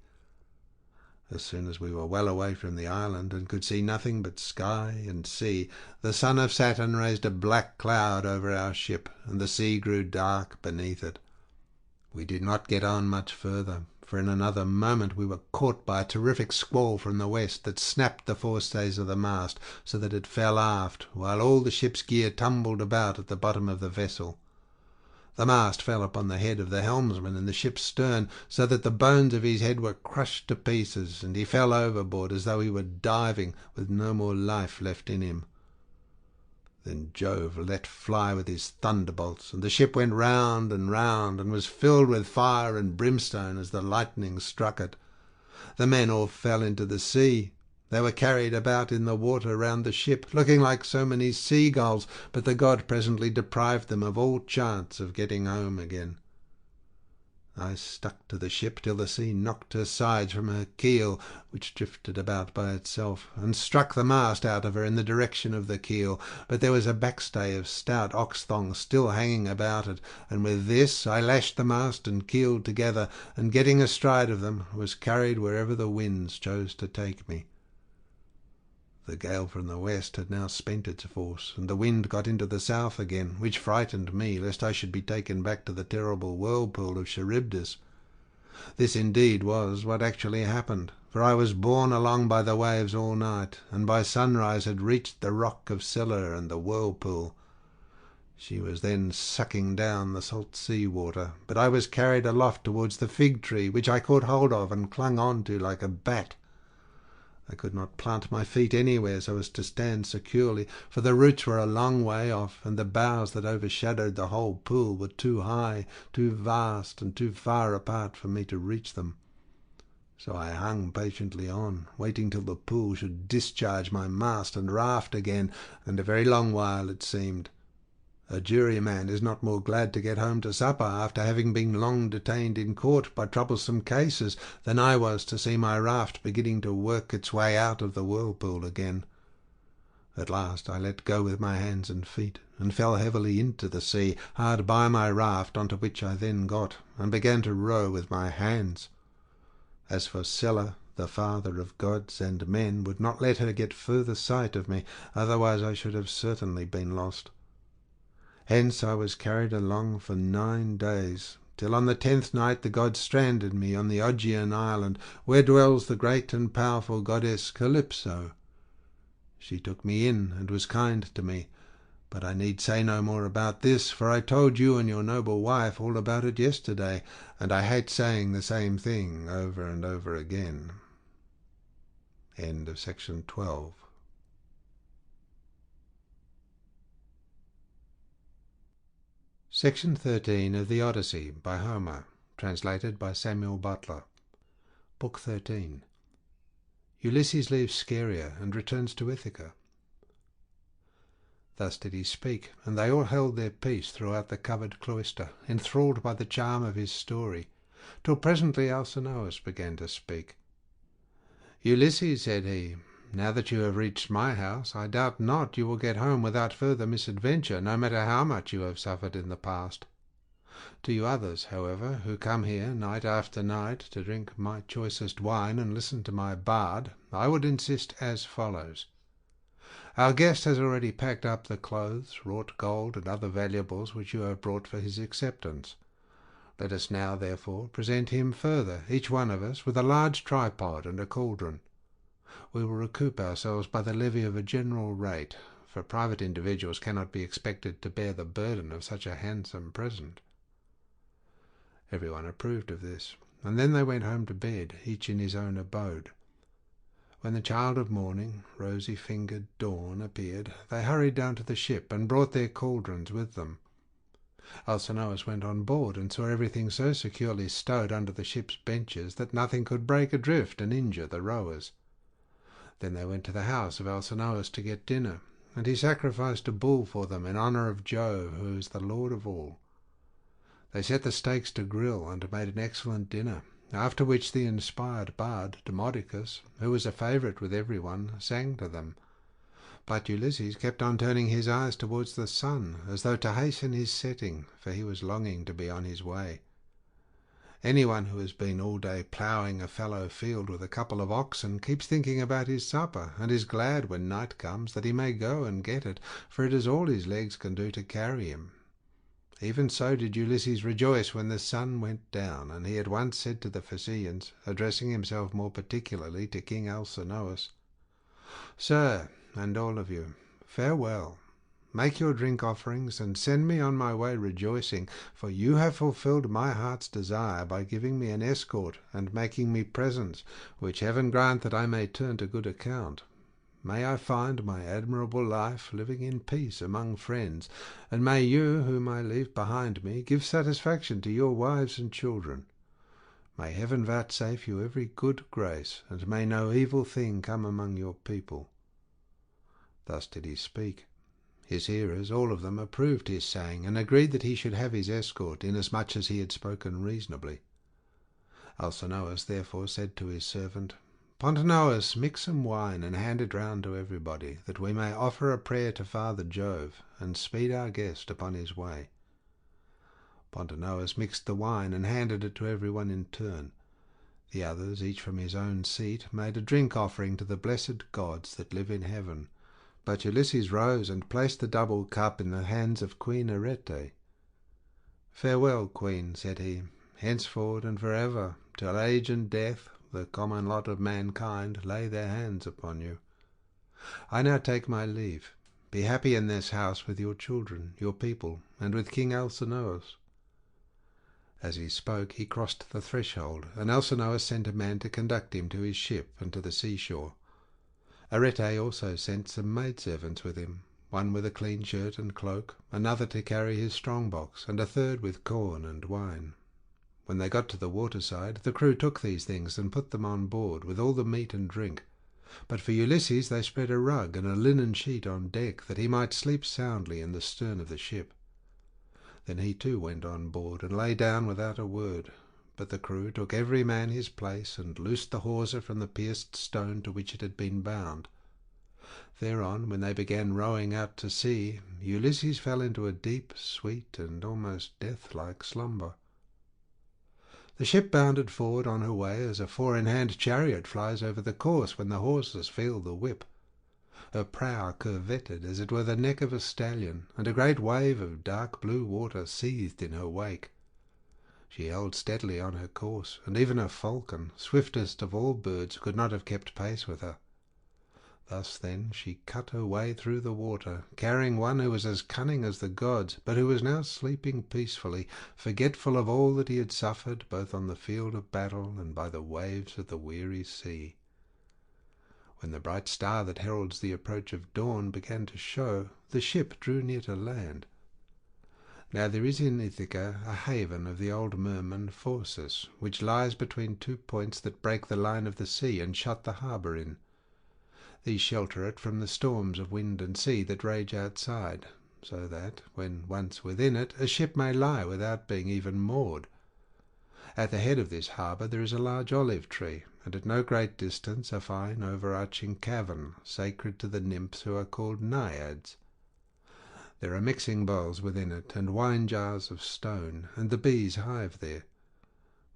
As soon as we were well away from the island, and could see nothing but sky and sea, the son of Saturn raised a black cloud over our ship, and the sea grew dark beneath it. We did not get on much further, for in another moment we were caught by a terrific squall from the west that snapped the forestays of the mast so that it fell aft, while all the ship's gear tumbled about at the bottom of the vessel. The mast fell upon the head of the helmsman in the ship's stern, so that the bones of his head were crushed to pieces, and he fell overboard as though he were diving, with no more life left in him. Then Jove let fly with his thunderbolts, and the ship went round, and was filled with fire and brimstone as the lightning struck it. The men all fell into the sea. They were carried about in the water round the ship, looking like so many seagulls, but the god presently deprived them of all chance of getting home again. I stuck to the ship till the sea knocked her sides from her keel, which drifted about by itself, and struck the mast out of her in the direction of the keel, but there was a backstay of stout ox thongs still hanging about it, and with this I lashed the mast and keel together, and getting astride of them, was carried wherever the winds chose to take me. The gale from the west had now spent its force, and the wind got into the south again, which frightened me lest I should be taken back to the terrible whirlpool of Charybdis. This indeed was what actually happened, for I was borne along by the waves all night, and by sunrise had reached the rock of Scylla and the whirlpool. She was then sucking down the salt sea water, but I was carried aloft towards the fig tree, which I caught hold of and clung on to like a bat. I could not plant my feet anywhere so as to stand securely, for the roots were a long way off, and the boughs that overshadowed the whole pool were too high, too vast, and too far apart for me to reach them. So I hung patiently on, waiting till the pool should discharge my mast and raft again, and a very long while it seemed. A juryman is not more glad to get home to supper after having been long detained in court by troublesome cases than I was to see my raft beginning to work its way out of the whirlpool again. At last I let go with my hands and feet, and fell heavily into the sea, hard by my raft, onto which I then got, and began to row with my hands. As for Scylla, the father of gods and men would not let her get further sight of me, otherwise I should have certainly been lost. Hence I was carried along for 9 days, till on the 10th night the gods stranded me on the Augean island, where dwells the great and powerful goddess Calypso. She took me in and was kind to me, but I need say no more about this, for I told you and your noble wife all about it yesterday, and I hate saying the same thing over and over again. End of section 12. Section 13 of the Odyssey by Homer, translated by Samuel Butler. Book 13. Ulysses leaves Scheria and returns to Ithaca. Thus did he speak, and they all held their peace throughout the covered cloister, enthralled by the charm of his story, till presently Alcinous began to speak. "Ulysses," said he, "now that you have reached my house, I doubt not you will get home without further misadventure, no matter how much you have suffered in the past. To you others, however, who come here night after night to drink my choicest wine and listen to my bard, I would insist as follows. Our guest has already packed up the clothes, wrought gold, and other valuables which you have brought for his acceptance. Let us now, therefore, present him further, each one of us, with a large tripod and a cauldron. We will recoup ourselves by the levy of a general rate, for private individuals cannot be expected to bear the burden of such a handsome present." Everyone approved of this, and then they went home to bed, each in his own abode. When the child of morning, rosy-fingered Dawn, appeared, they hurried down to the ship and brought their cauldrons with them. Alcinous went on board and saw everything so securely stowed under the ship's benches that nothing could break adrift and injure the rowers. Then they went to the house of Alcinous to get dinner, and he sacrificed a bull for them in honour of Jove, who is the lord of all. They set the steaks to grill and made an excellent dinner, after which the inspired bard Demodocus, who was a favourite with everyone, sang to them. But Ulysses kept on turning his eyes towards the sun, as though to hasten his setting, for he was longing to be on his way. Anyone who has been all day ploughing a fallow field with a couple of oxen keeps thinking about his supper, and is glad when night comes that he may go and get it, for it is all his legs can do to carry him. Even so did Ulysses rejoice when the sun went down, and he at once said to the Phaeacians, addressing himself more particularly to King Alcinous, "Sir, and all of you, farewell. Make your drink offerings, and send me on my way rejoicing, for you have fulfilled my heart's desire by giving me an escort and making me presents, which heaven grant that I may turn to good account. May I find my admirable life living in peace among friends, and may you, whom I leave behind me, give satisfaction to your wives and children. May heaven vouchsafe you every good grace, and may no evil thing come among your people." Thus did he speak. His hearers, all of them, approved his saying, and agreed that he should have his escort, inasmuch as he had spoken reasonably. Alcinous therefore said to his servant, "Pontonous, mix some wine and hand it round to everybody, that we may offer a prayer to Father Jove, and speed our guest upon his way." Pontonous mixed the wine and handed it to everyone in turn. The others, each from his own seat, made a drink offering to the blessed gods that live in heaven. But Ulysses rose and placed the double cup in the hands of Queen Arete. "Farewell, Queen," said he, "henceforward and forever, till age and death, the common lot of mankind, lay their hands upon you. I now take my leave. Be happy in this house with your children, your people, and with King Alcinous." As he spoke, he crossed the threshold, and Alcinous sent a man to conduct him to his ship and to the seashore. Arete also sent some maidservants with him, one with a clean shirt and cloak, another to carry his strong-box, and a third with corn and wine. When they got to the waterside, the crew took these things and put them on board, with all the meat and drink. But for Ulysses they spread a rug and a linen sheet on deck, that he might sleep soundly in the stern of the ship. Then he too went on board, and lay down without a word. But the crew took every man his place, and loosed the hawser from the pierced stone to which it had been bound. Thereon, when they began rowing out to sea, Ulysses fell into a deep, sweet, and almost death-like slumber. The ship bounded forward on her way as a four-in-hand chariot flies over the course when the horses feel the whip. Her prow curvetted as it were the neck of a stallion, and a great wave of dark blue water seethed in her wake. She held steadily on her course, and even a falcon, swiftest of all birds, could not have kept pace with her. Thus, then, she cut her way through the water, carrying one who was as cunning as the gods, but who was now sleeping peacefully, forgetful of all that he had suffered, both on the field of battle and by the waves of the weary sea. When the bright star that heralds the approach of dawn began to show, the ship drew near to land. Now there is in Ithaca a haven of the old merman Phorcys, which lies between two points that break the line of the sea and shut the harbour in. These shelter it from the storms of wind and sea that rage outside, so that, when once within it, a ship may lie without being even moored. At the head of this harbour there is a large olive tree, and at no great distance a fine overarching cavern, sacred to the nymphs who are called Naiads. There are mixing bowls within it, and wine jars of stone, and the bees hive there.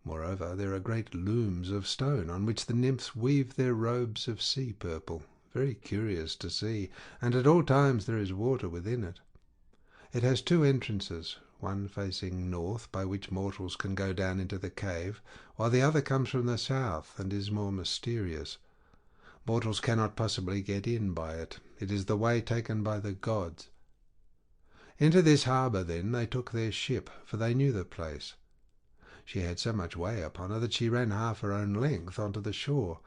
Moreover, there are great looms of stone, on which the nymphs weave their robes of sea purple, very curious to see, and at all times there is water within it. It has two entrances, one facing north, by which mortals can go down into the cave, while the other comes from the south, and is more mysterious. Mortals cannot possibly get in by it. It is the way taken by the gods. Into this harbour, then, they took their ship, for they knew the place. She had so much way upon her that she ran half her own length onto the shore.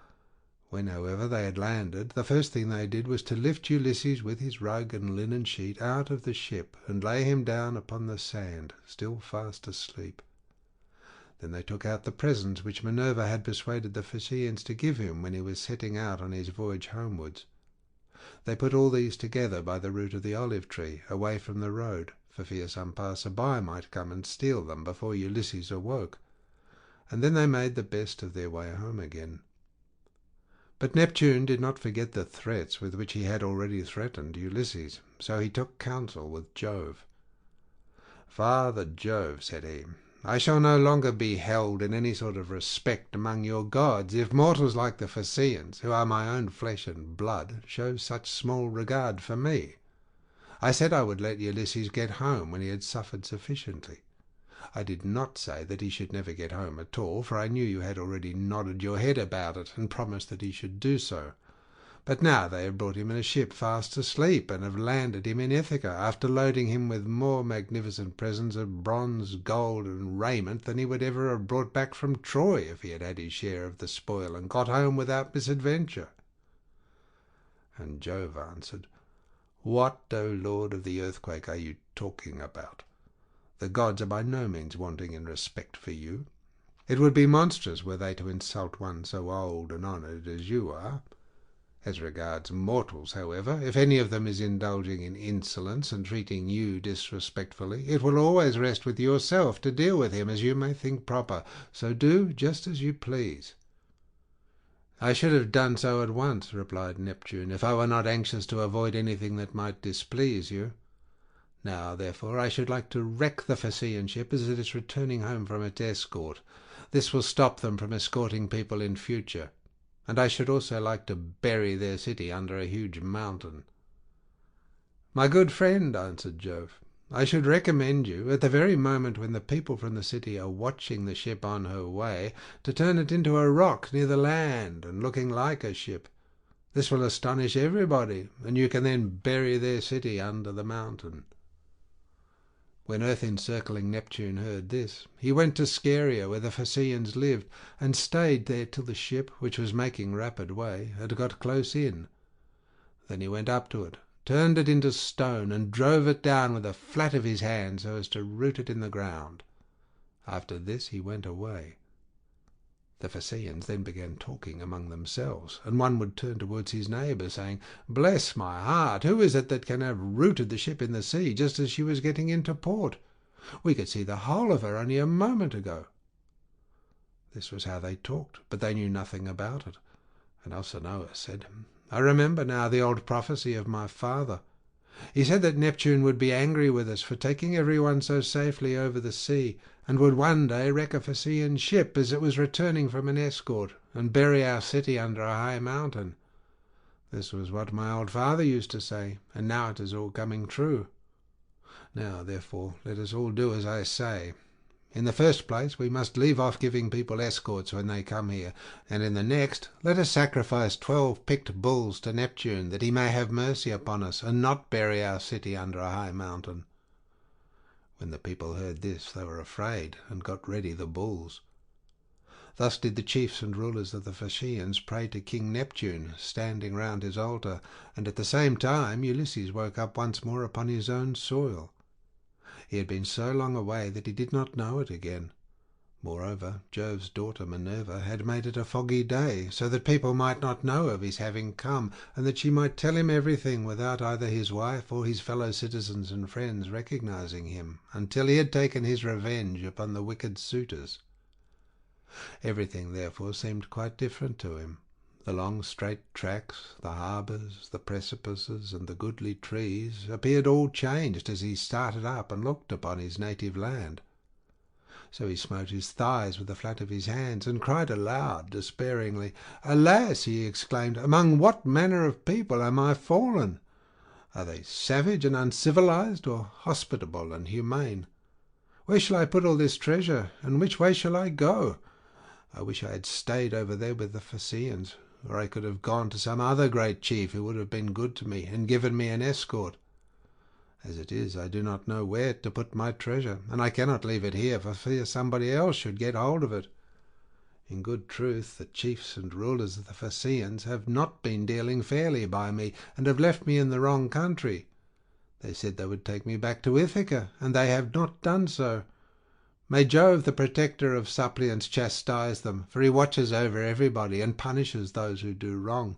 When, however, they had landed, the first thing they did was to lift Ulysses with his rug and linen sheet out of the ship, and lay him down upon the sand, still fast asleep. Then they took out the presents which Minerva had persuaded the Phaeacians to give him when he was setting out on his voyage homewards. They put all these together by the root of the olive tree, away from the road, for fear some passer-by might come and steal them before Ulysses awoke, and then they made the best of their way home again. But Neptune did not forget the threats with which he had already threatened Ulysses, so he took counsel with Jove. "Father Jove," said he, I shall no longer be held in any sort of respect among your gods, if mortals like the Phaeacians, who are my own flesh and blood, show such small regard for me. I said I would let Ulysses get home when he had suffered sufficiently. I did not say that he should never get home at all, for I knew you had already nodded your head about it, and promised that he should do so. But now they have brought him in a ship fast asleep, and have landed him in Ithaca, after loading him with more magnificent presents of bronze, gold, and raiment than he would ever have brought back from Troy if he had had his share of the spoil, and got home without misadventure. And Jove answered, What, O Lord of the earthquake, are you talking about? The gods are by no means wanting in respect for you. It would be monstrous were they to insult one so old and honoured as you are. As regards mortals, however, if any of them is indulging in insolence and treating you disrespectfully, it will always rest with yourself to deal with him as you may think proper, so do just as you please. I should have done so at once, replied Neptune, if I were not anxious to avoid anything that might displease you. Now, therefore, I should like to wreck the Phaeacian ship as it is returning home from its escort. This will stop them from escorting people in future. And I should also like to bury their city under a huge mountain. My good friend, answered Jove, I should recommend you, at the very moment when the people from the city are watching the ship on her way, to turn it into a rock near the land and looking like a ship. This will astonish everybody, and you can then bury their city under the mountain. When earth-encircling Neptune heard this, he went to Scheria, where the Phaeacians lived, and stayed there till the ship, which was making rapid way, had got close in. Then he went up to it, turned it into stone, and drove it down with the flat of his hand so as to root it in the ground. After this he went away. The Phaeacians then began talking among themselves, and one would turn towards his neighbour, saying, Bless my heart, who is it that can have rooted the ship in the sea just as she was getting into port? We could see the whole of her only a moment ago. This was how they talked, but they knew nothing about it. And Alcinous said, I remember now the old prophecy of my father. He said that Neptune would be angry with us for taking everyone so safely over the sea, and would one day wreck a Phaeacian ship as it was returning from an escort, and bury our city under a high mountain. This was what my old father used to say, and now it is all coming true. Now, therefore, let us all do as I say. In the first place, we must leave off giving people escorts when they come here, and in the next, let us sacrifice 12 picked bulls to Neptune, that he may have mercy upon us, and not bury our city under a high mountain. When the people heard this, they were afraid, and got ready the bulls. Thus did the chiefs and rulers of the Phaeacians pray to King Neptune, standing round his altar, and at the same time Ulysses woke up once more upon his own soil. He had been so long away that he did not know it again. Moreover, Jove's daughter Minerva had made it a foggy day, so that people might not know of his having come, and that she might tell him everything without either his wife or his fellow citizens and friends recognizing him, until he had taken his revenge upon the wicked suitors. Everything, therefore, seemed quite different to him. The long straight tracks, the harbours, the precipices, and the goodly trees appeared all changed as he started up and looked upon his native land. So he smote his thighs with the flat of his hands, and cried aloud despairingly. Alas, he exclaimed, among what manner of people am I fallen? Are they savage and uncivilized, or hospitable and humane? Where shall I put all this treasure, and which way shall I go? I wish I had stayed over there with the Phaeacians, or I could have gone to some other great chief who would have been good to me and given me an escort. As it is, I do not know where to put my treasure, and I cannot leave it here for fear somebody else should get hold of it. In good truth, the chiefs and rulers of the Phaeacians have not been dealing fairly by me, and have left me in the wrong country. They said they would take me back to Ithaca, and they have not done so. May Jove, the protector of suppliants, chastise them, for he watches over everybody and punishes those who do wrong.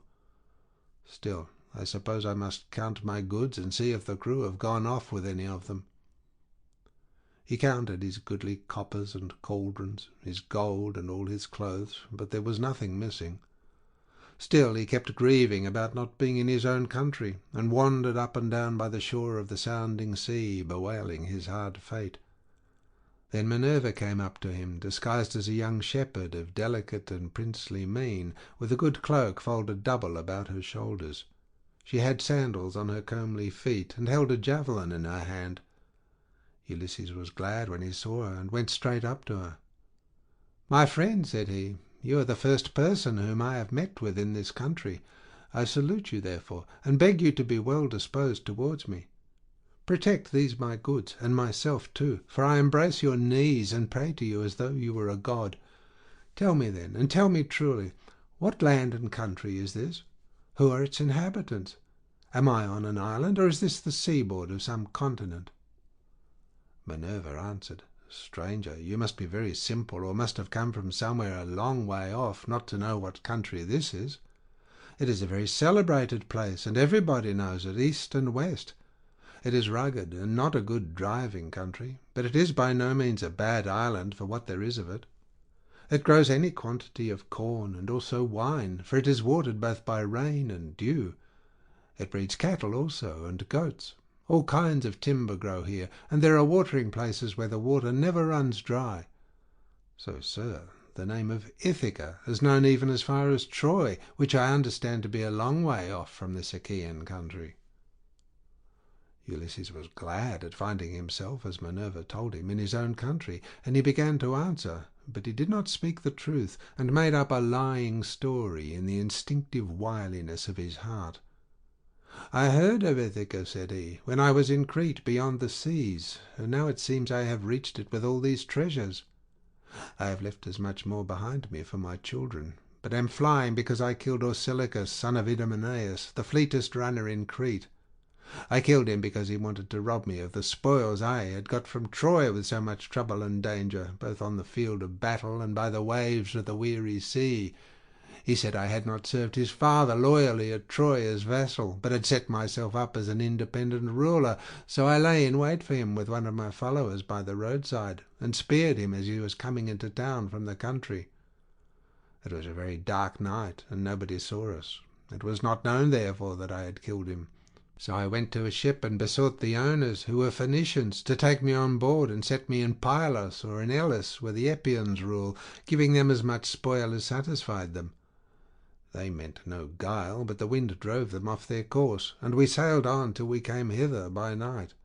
Still, I suppose I must count my goods and see if the crew have gone off with any of them. He counted his goodly coppers and cauldrons, his gold and all his clothes, but there was nothing missing. Still he kept grieving about not being in his own country, and wandered up and down by the shore of the sounding sea, bewailing his hard fate. Then Minerva came up to him, disguised as a young shepherd of delicate and princely mien, with a good cloak folded double about her shoulders. She had sandals on her comely feet, and held a javelin in her hand. Ulysses was glad when he saw her, and went straight up to her. "My friend," said he, "you are the first person whom I have met with in this country. I salute you, therefore, and beg you to be well disposed towards me. Protect these my goods, and myself too, for I embrace your knees and pray to you as though you were a god. Tell me then, and tell me truly, what land and country is this? Who are its inhabitants? Am I on an island, or is this the seaboard of some continent?" Minerva answered, "Stranger, you must be very simple, or must have come from somewhere a long way off, not to know what country this is. It is a very celebrated place, and everybody knows it, east and west. It is rugged, and not a good driving country, but it is by no means a bad island for what there is of it. It grows any quantity of corn, and also wine, for it is watered both by rain and dew. It breeds cattle also, and goats. All kinds of timber grow here, and there are watering places where the water never runs dry. So, sir, the name of Ithaca is known even as far as Troy, which I understand to be a long way off from this Achaean country." Ulysses was glad at finding himself, as Minerva told him, in his own country, and he began to answer, but he did not speak the truth, and made up a lying story in the instinctive wiliness of his heart. "I heard of Ithaca," said he, "when I was in Crete beyond the seas, and now it seems I have reached it with all these treasures. I have left as much more behind me for my children, but am flying because I killed Orsilochus, son of Idomeneus, the fleetest runner in Crete. I killed him because he wanted to rob me of the spoils I had got from Troy with so much trouble and danger, both on the field of battle and by the waves of the weary sea. He said I had not served his father loyally at Troy as vassal, but had set myself up as an independent ruler, so I lay in wait for him with one of my followers by the roadside, and speared him as he was coming into town from the country. It was a very dark night, and nobody saw us. It was not known, therefore, that I had killed him. So I went to a ship and besought the owners, who were Phoenicians, to take me on board and set me in Perilous or in Elis, where the Epeans rule, giving them as much spoil as satisfied them. They meant no guile, but the wind drove them off their course, and we sailed on till we came hither by night.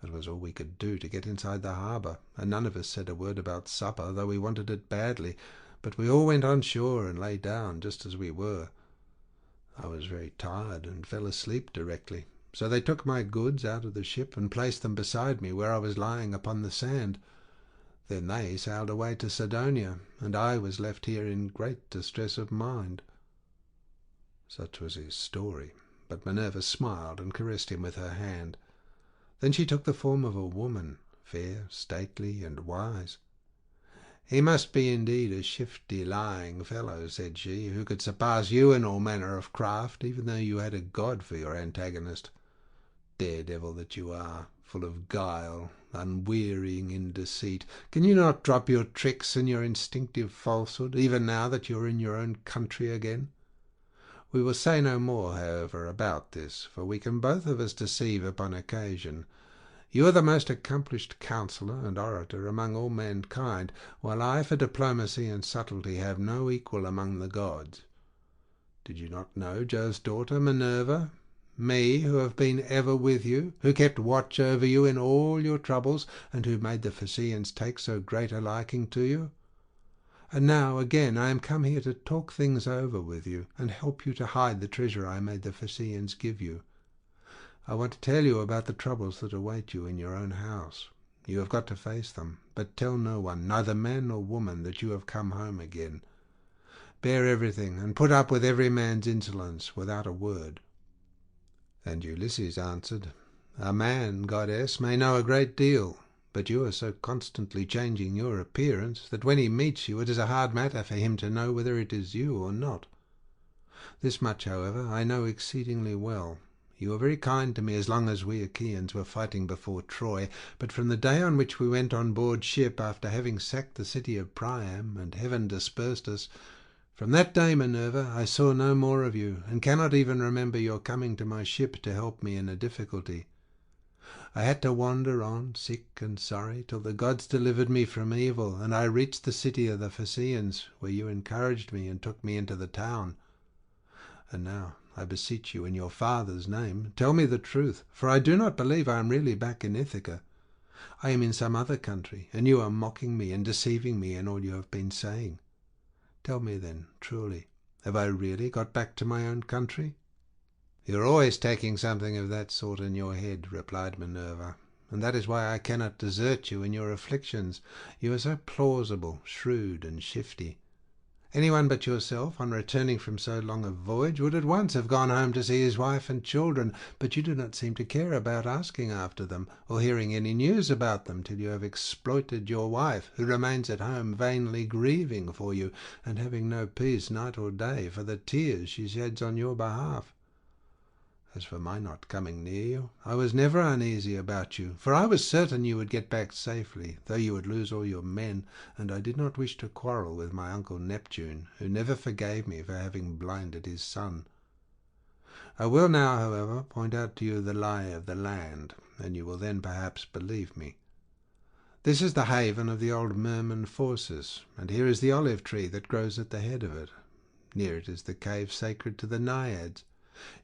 It was all we could do to get inside the harbour, and none of us said a word about supper, though we wanted it badly, but we all went on shore and lay down just as we were. I was very tired and fell asleep directly, so they took my goods out of the ship and placed them beside me where I was lying upon the sand. Then they sailed away to Sidonia, and I was left here in great distress of mind." Such was his story, but Minerva smiled and caressed him with her hand. Then she took the form of a woman, fair, stately, and wise. "He must be indeed a shifty, lying fellow," said she, "who could surpass you in all manner of craft, even though you had a god for your antagonist. Daredevil that you are, full of guile, unwearying in deceit, can you not drop your tricks and your instinctive falsehood, even now that you are in your own country again? We will say no more, however, about this, for we can both of us deceive upon occasion. You are the most accomplished counsellor and orator among all mankind, while I for diplomacy and subtlety have no equal among the gods. Did you not know Jove's daughter Minerva, me, who have been ever with you, who kept watch over you in all your troubles, and who made the Phaeacians take so great a liking to you? And now again I am come here to talk things over with you, and help you to hide the treasure I made the Phaeacians give you. I want to tell you about the troubles that await you in your own house. You have got to face them, but tell no one, neither man nor woman, that you have come home again. Bear everything, and put up with every man's insolence, without a word." And Ulysses answered, "A man, goddess, may know a great deal, but you are so constantly changing your appearance that when he meets you it is a hard matter for him to know whether it is you or not. This much, however, I know exceedingly well. You were very kind to me as long as we Achaeans were fighting before Troy, but from the day on which we went on board ship after having sacked the city of Priam, and heaven dispersed us, from that day, Minerva, I saw no more of you, and cannot even remember your coming to my ship to help me in a difficulty. I had to wander on, sick and sorry, till the gods delivered me from evil, and I reached the city of the Phaeacians, where you encouraged me and took me into the town. And now, I beseech you in your father's name, tell me the truth, for I do not believe I am really back in Ithaca. I am in some other country, and you are mocking me and deceiving me in all you have been saying. Tell me then, truly, have I really got back to my own country?" "You are always taking something of that sort in your head," replied Minerva, "and that is why I cannot desert you in your afflictions. You are so plausible, shrewd, and shifty. Anyone but yourself, on returning from so long a voyage, would at once have gone home to see his wife and children, but you do not seem to care about asking after them, or hearing any news about them, till you have exploited your wife, who remains at home vainly grieving for you, and having no peace night or day for the tears she sheds on your behalf. As for my not coming near you, I was never uneasy about you, for I was certain you would get back safely, though you would lose all your men, and I did not wish to quarrel with my uncle Neptune, who never forgave me for having blinded his son. I will now, however, point out to you the lie of the land, and you will then perhaps believe me. This is the haven of the old merman Phorcys, and here is the olive tree that grows at the head of it. Near it is the cave sacred to the Naiads.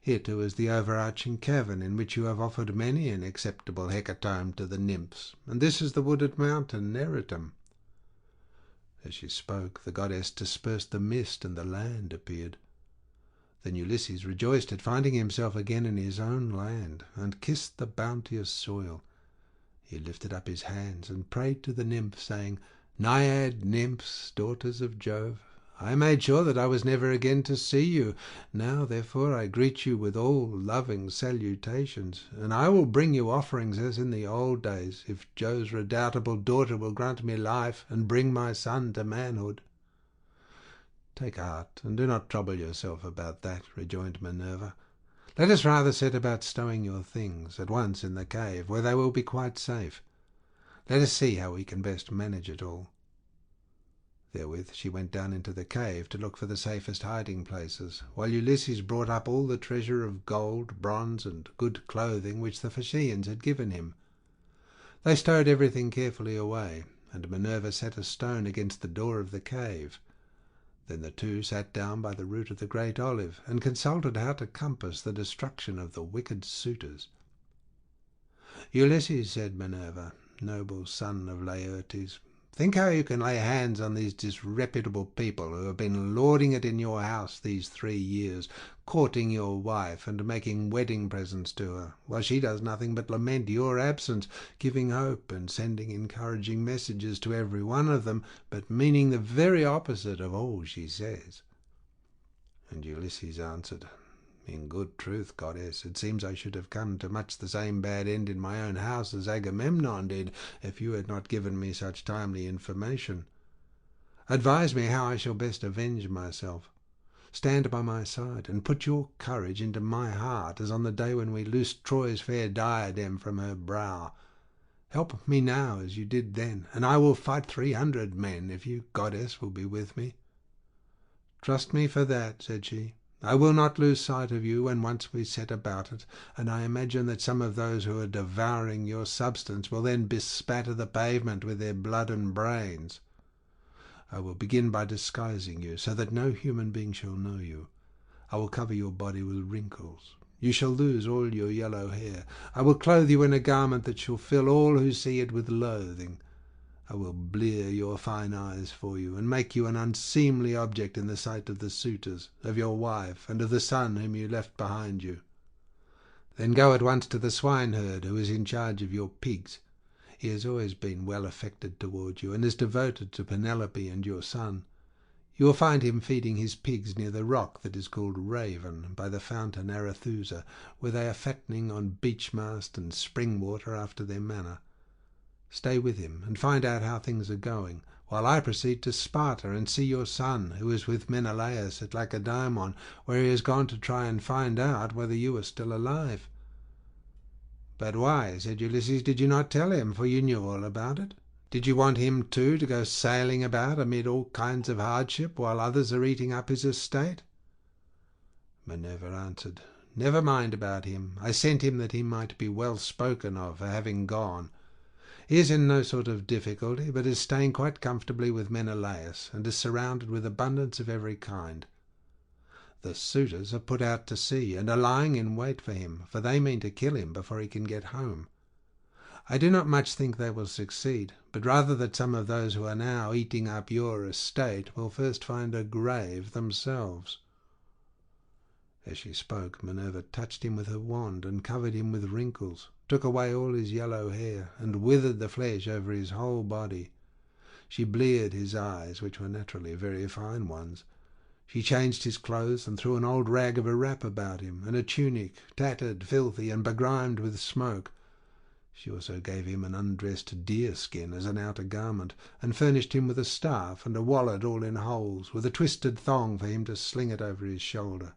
Here too is the overarching cavern in which you have offered many an acceptable hecatomb to the nymphs, and this is the wooded mountain Neritum." As she spoke, the goddess dispersed the mist, and the land appeared. Then Ulysses rejoiced at finding himself again in his own land, and kissed the bounteous soil. He lifted up his hands and prayed to the nymphs, saying, "Naiad nymphs, daughters of Jove, I made sure that I was never again to see you. Now, therefore, I greet you with all loving salutations, and I will bring you offerings as in the old days, if Jove's redoubtable daughter will grant me life and bring my son to manhood." "Take heart, and do not trouble yourself about that," rejoined Minerva. "Let us rather set about stowing your things at once in the cave, where they will be quite safe. Let us see how we can best manage it all." Therewith she went down into the cave to look for the safest hiding places, while Ulysses brought up all the treasure of gold, bronze, and good clothing which the Phaeacians had given him. They stowed everything carefully away, and Minerva set a stone against the door of the cave. Then the two sat down by the root of the great olive, and consulted how to compass the destruction of the wicked suitors. "Ulysses," said Minerva, "noble son of Laertes, think how you can lay hands on these disreputable people who have been lording it in your house these 3 years, courting your wife and making wedding presents to her, while she does nothing but lament your absence, giving hope and sending encouraging messages to every one of them, but meaning the very opposite of all she says." And Ulysses answered, "In good truth, goddess, it seems I should have come to much the same bad end in my own house as Agamemnon did, if you had not given me such timely information. Advise me how I shall best avenge myself. Stand by my side, and put your courage into my heart, as on the day when we loosed Troy's fair diadem from her brow. Help me now as you did then, and I will fight 300 men, if you, goddess, will be with me." "Trust me for that," said she. "I will not lose sight of you when once we set about it, and I imagine that some of those who are devouring your substance will then bespatter the pavement with their blood and brains. I will begin by disguising you, so that no human being shall know you. I will cover your body with wrinkles. You shall lose all your yellow hair. I will clothe you in a garment that shall fill all who see it with loathing. I will blear your fine eyes for you, and make you an unseemly object in the sight of the suitors, of your wife, and of the son whom you left behind you. Then go at once to the swineherd who is in charge of your pigs. He has always been well affected toward you, and is devoted to Penelope and your son. You will find him feeding his pigs near the rock that is called Raven, by the fountain Arethusa, where they are fattening on beech mast and spring water after their manner. Stay with him, and find out how things are going, while I proceed to Sparta and see your son, who is with Menelaus at Lacedaemon, where he has gone to try and find out whether you are still alive." "But why," said Ulysses, "did you not tell him, for you knew all about it? Did you want him too to go sailing about amid all kinds of hardship, while others are eating up his estate?" Minerva answered, Never mind about him. I sent him that he might be well spoken of for having gone. He is in no sort of difficulty, but is staying quite comfortably with Menelaus, and is surrounded with abundance of every kind. The suitors are put out to sea, and are lying in wait for him, for they mean to kill him before he can get home. I do not much think they will succeed, but rather that some of those who are now eating up your estate will first find a grave themselves." As she spoke, Minerva touched him with her wand and covered him with wrinkles, took away all his yellow hair, and withered the flesh over his whole body. She bleared his eyes, which were naturally very fine ones. She changed his clothes and threw an old rag of a wrap about him, and a tunic, tattered, filthy, and begrimed with smoke. She also gave him an undressed deer skin as an outer garment, and furnished him with a staff and a wallet all in holes, with a twisted thong for him to sling it over his shoulder.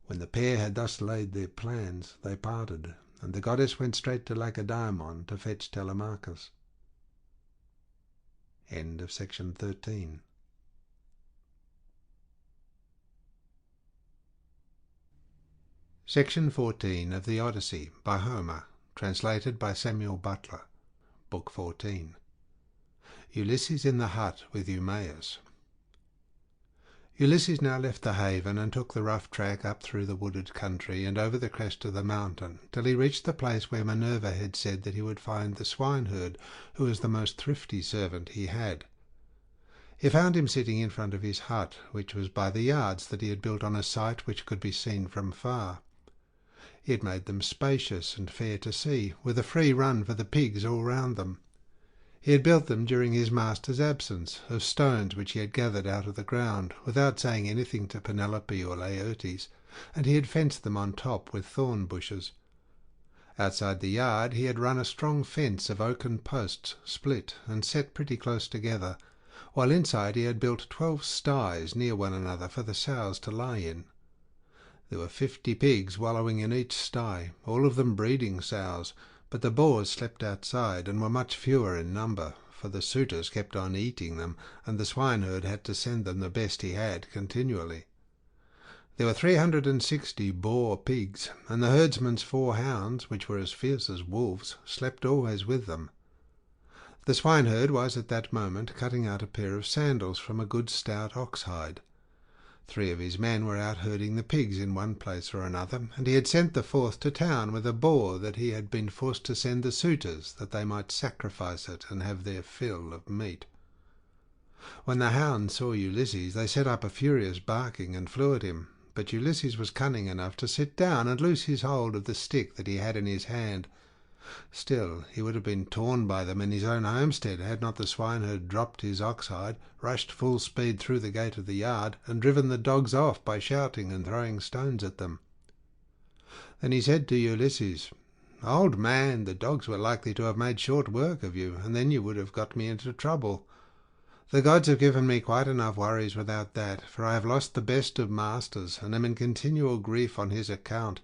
When the pair had thus laid their plans, they parted, and the goddess went straight to Lacedaemon to fetch Telemachus. End of section 13. Section 14 of the Odyssey by Homer, translated by Samuel Butler. Book 14. Ulysses in the hut with Eumaeus. Ulysses now left the haven and took the rough track up through the wooded country and over the crest of the mountain, till he reached the place where Minerva had said that he would find the swineherd, who was the most thrifty servant he had. He found him sitting in front of his hut, which was by the yards that he had built on a site which could be seen from far. He had made them spacious and fair to see, with a free run for the pigs all round them. He had built them during his master's absence, of stones which he had gathered out of the ground, without saying anything to Penelope or Laertes, and he had fenced them on top with thorn bushes. Outside the yard he had run a strong fence of oaken posts, split and set pretty close together, while inside he had built 12 sties near one another for the sows to lie in. There were 50 pigs wallowing in each sty, all of them breeding sows, but the boars slept outside and were much fewer in number, for the suitors kept on eating them, and the swineherd had to send them the best he had continually. There were 360 boar pigs, and the herdsman's 4 hounds, which were as fierce as wolves, slept always with them. The swineherd was at that moment cutting out a pair of sandals from a good stout ox hide. 3 of his men were out herding the pigs in one place or another, and he had sent the 4th to town with a boar that he had been forced to send the suitors, that they might sacrifice it and have their fill of meat. When the hounds saw Ulysses, they set up a furious barking and flew at him, but Ulysses was cunning enough to sit down and loose his hold of the stick that he had in his hand. Still, he would have been torn by them in his own homestead had not the swineherd dropped his ox-hide, rushed full speed through the gate of the yard, and driven the dogs off by shouting and throwing stones at them. Then he said to Ulysses, "Old man, the dogs were likely to have made short work of you, and then you would have got me into trouble. The gods have given me quite enough worries without that, for I have lost the best of masters, and am in continual grief on his account.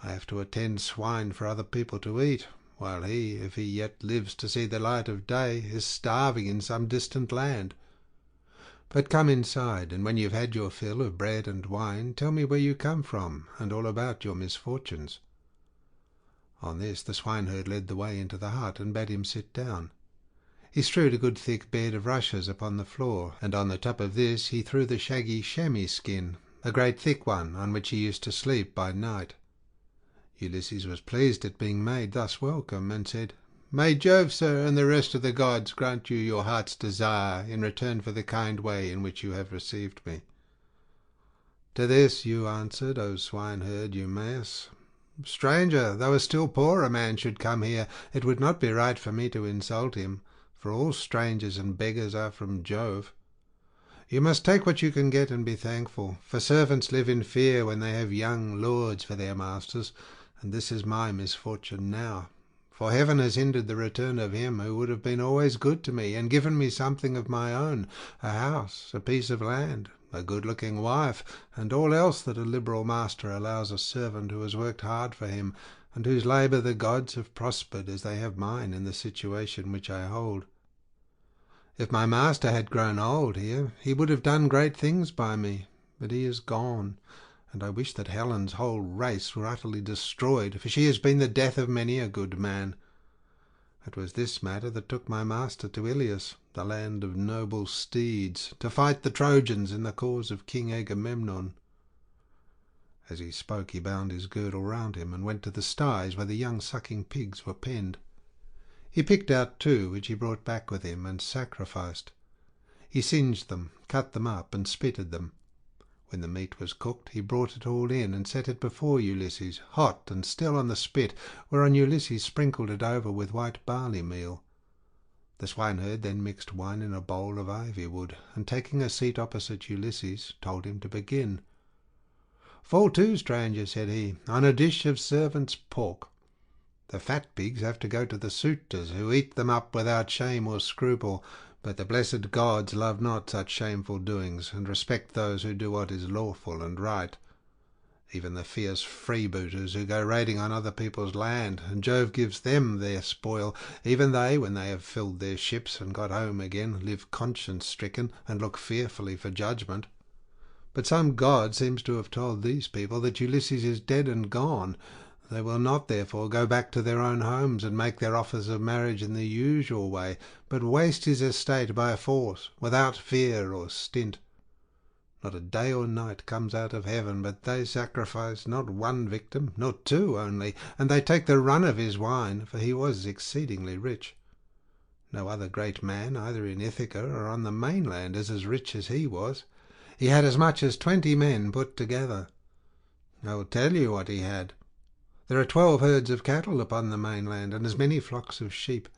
I have to attend swine for other people to eat, while he, if he yet lives to see the light of day, is starving in some distant land. But come inside, and when you've had your fill of bread and wine, tell me where you come from, and all about your misfortunes." On this the swineherd led the way into the hut, and bade him sit down. He strewed a good thick bed of rushes upon the floor, and on the top of this he threw the shaggy chamois skin, a great thick one, on which he used to sleep by night. Ulysses was pleased at being made thus welcome, and said, "May Jove, sir, and the rest of the gods grant you your heart's desire in return for the kind way in which you have received me." To this you answered, O swineherd Eumaeus, "Stranger, though a still poorer man should come here, it would not be right for me to insult him, for all strangers and beggars are from Jove. You must take what you can get and be thankful, for servants live in fear when they have young lords for their masters, and this is my misfortune now. For heaven has hindered the return of him who would have been always good to me, and given me something of my own, a house, a piece of land, a good-looking wife, and all else that a liberal master allows a servant who has worked hard for him, and whose labour the gods have prospered as they have mine in the situation which I hold. If my master had grown old here, he would have done great things by me, but he is gone, and I wish that Helen's whole race were utterly destroyed, for she has been the death of many a good man. It was this matter that took my master to Ilios, the land of noble steeds, to fight the Trojans in the cause of King Agamemnon." As he spoke he bound his girdle round him and went to the sties where the young sucking pigs were penned. He picked out 2 which he brought back with him and sacrificed. He singed them, cut them up, and spitted them. When the meat was cooked, he brought it all in and set it before Ulysses, hot and still on the spit, whereon Ulysses sprinkled it over with white barley meal. The swineherd then mixed wine in a bowl of ivy wood, and taking a seat opposite Ulysses, told him to begin. "Fall to, stranger," said he, "on a dish of servants' pork. The fat pigs have to go to the suitors, who eat them up without shame or scruple, but the blessed gods love not such shameful doings, and respect those who do what is lawful and right. Even the fierce freebooters who go raiding on other people's land, and Jove gives them their spoil, even they, when they have filled their ships and got home again, live conscience-stricken and look fearfully for judgment. But some god seems to have told these people that Ulysses is dead and gone. They will not, therefore, go back to their own homes and make their offers of marriage in the usual way, but waste his estate by force, without fear or stint. Not a day or night comes out of heaven but they sacrifice not 1 victim, nor 2 only, and they take the run of his wine, for he was exceedingly rich. No other great man, either in Ithaca or on the mainland, is as rich as he was. He had as much as 20 men put together. I will tell you what he had. There are 12 herds of cattle upon the mainland, and as many flocks of sheep.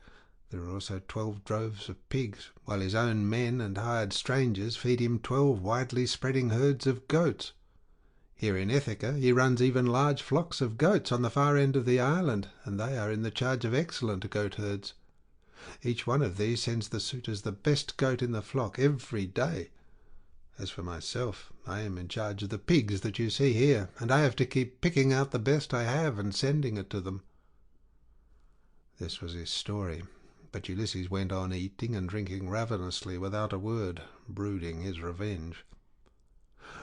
There are also 12 droves of pigs, while his own men and hired strangers feed him 12 widely spreading herds of goats. Here in Ithaca he runs even large flocks of goats on the far end of the island, and they are in the charge of excellent goat herds. Each one of these sends the suitors the best goat in the flock every day. As for myself, I am in charge of the pigs that you see here, and I have to keep picking out the best I have and sending it to them." This was his story, but Ulysses went on eating and drinking ravenously without a word, brooding his revenge.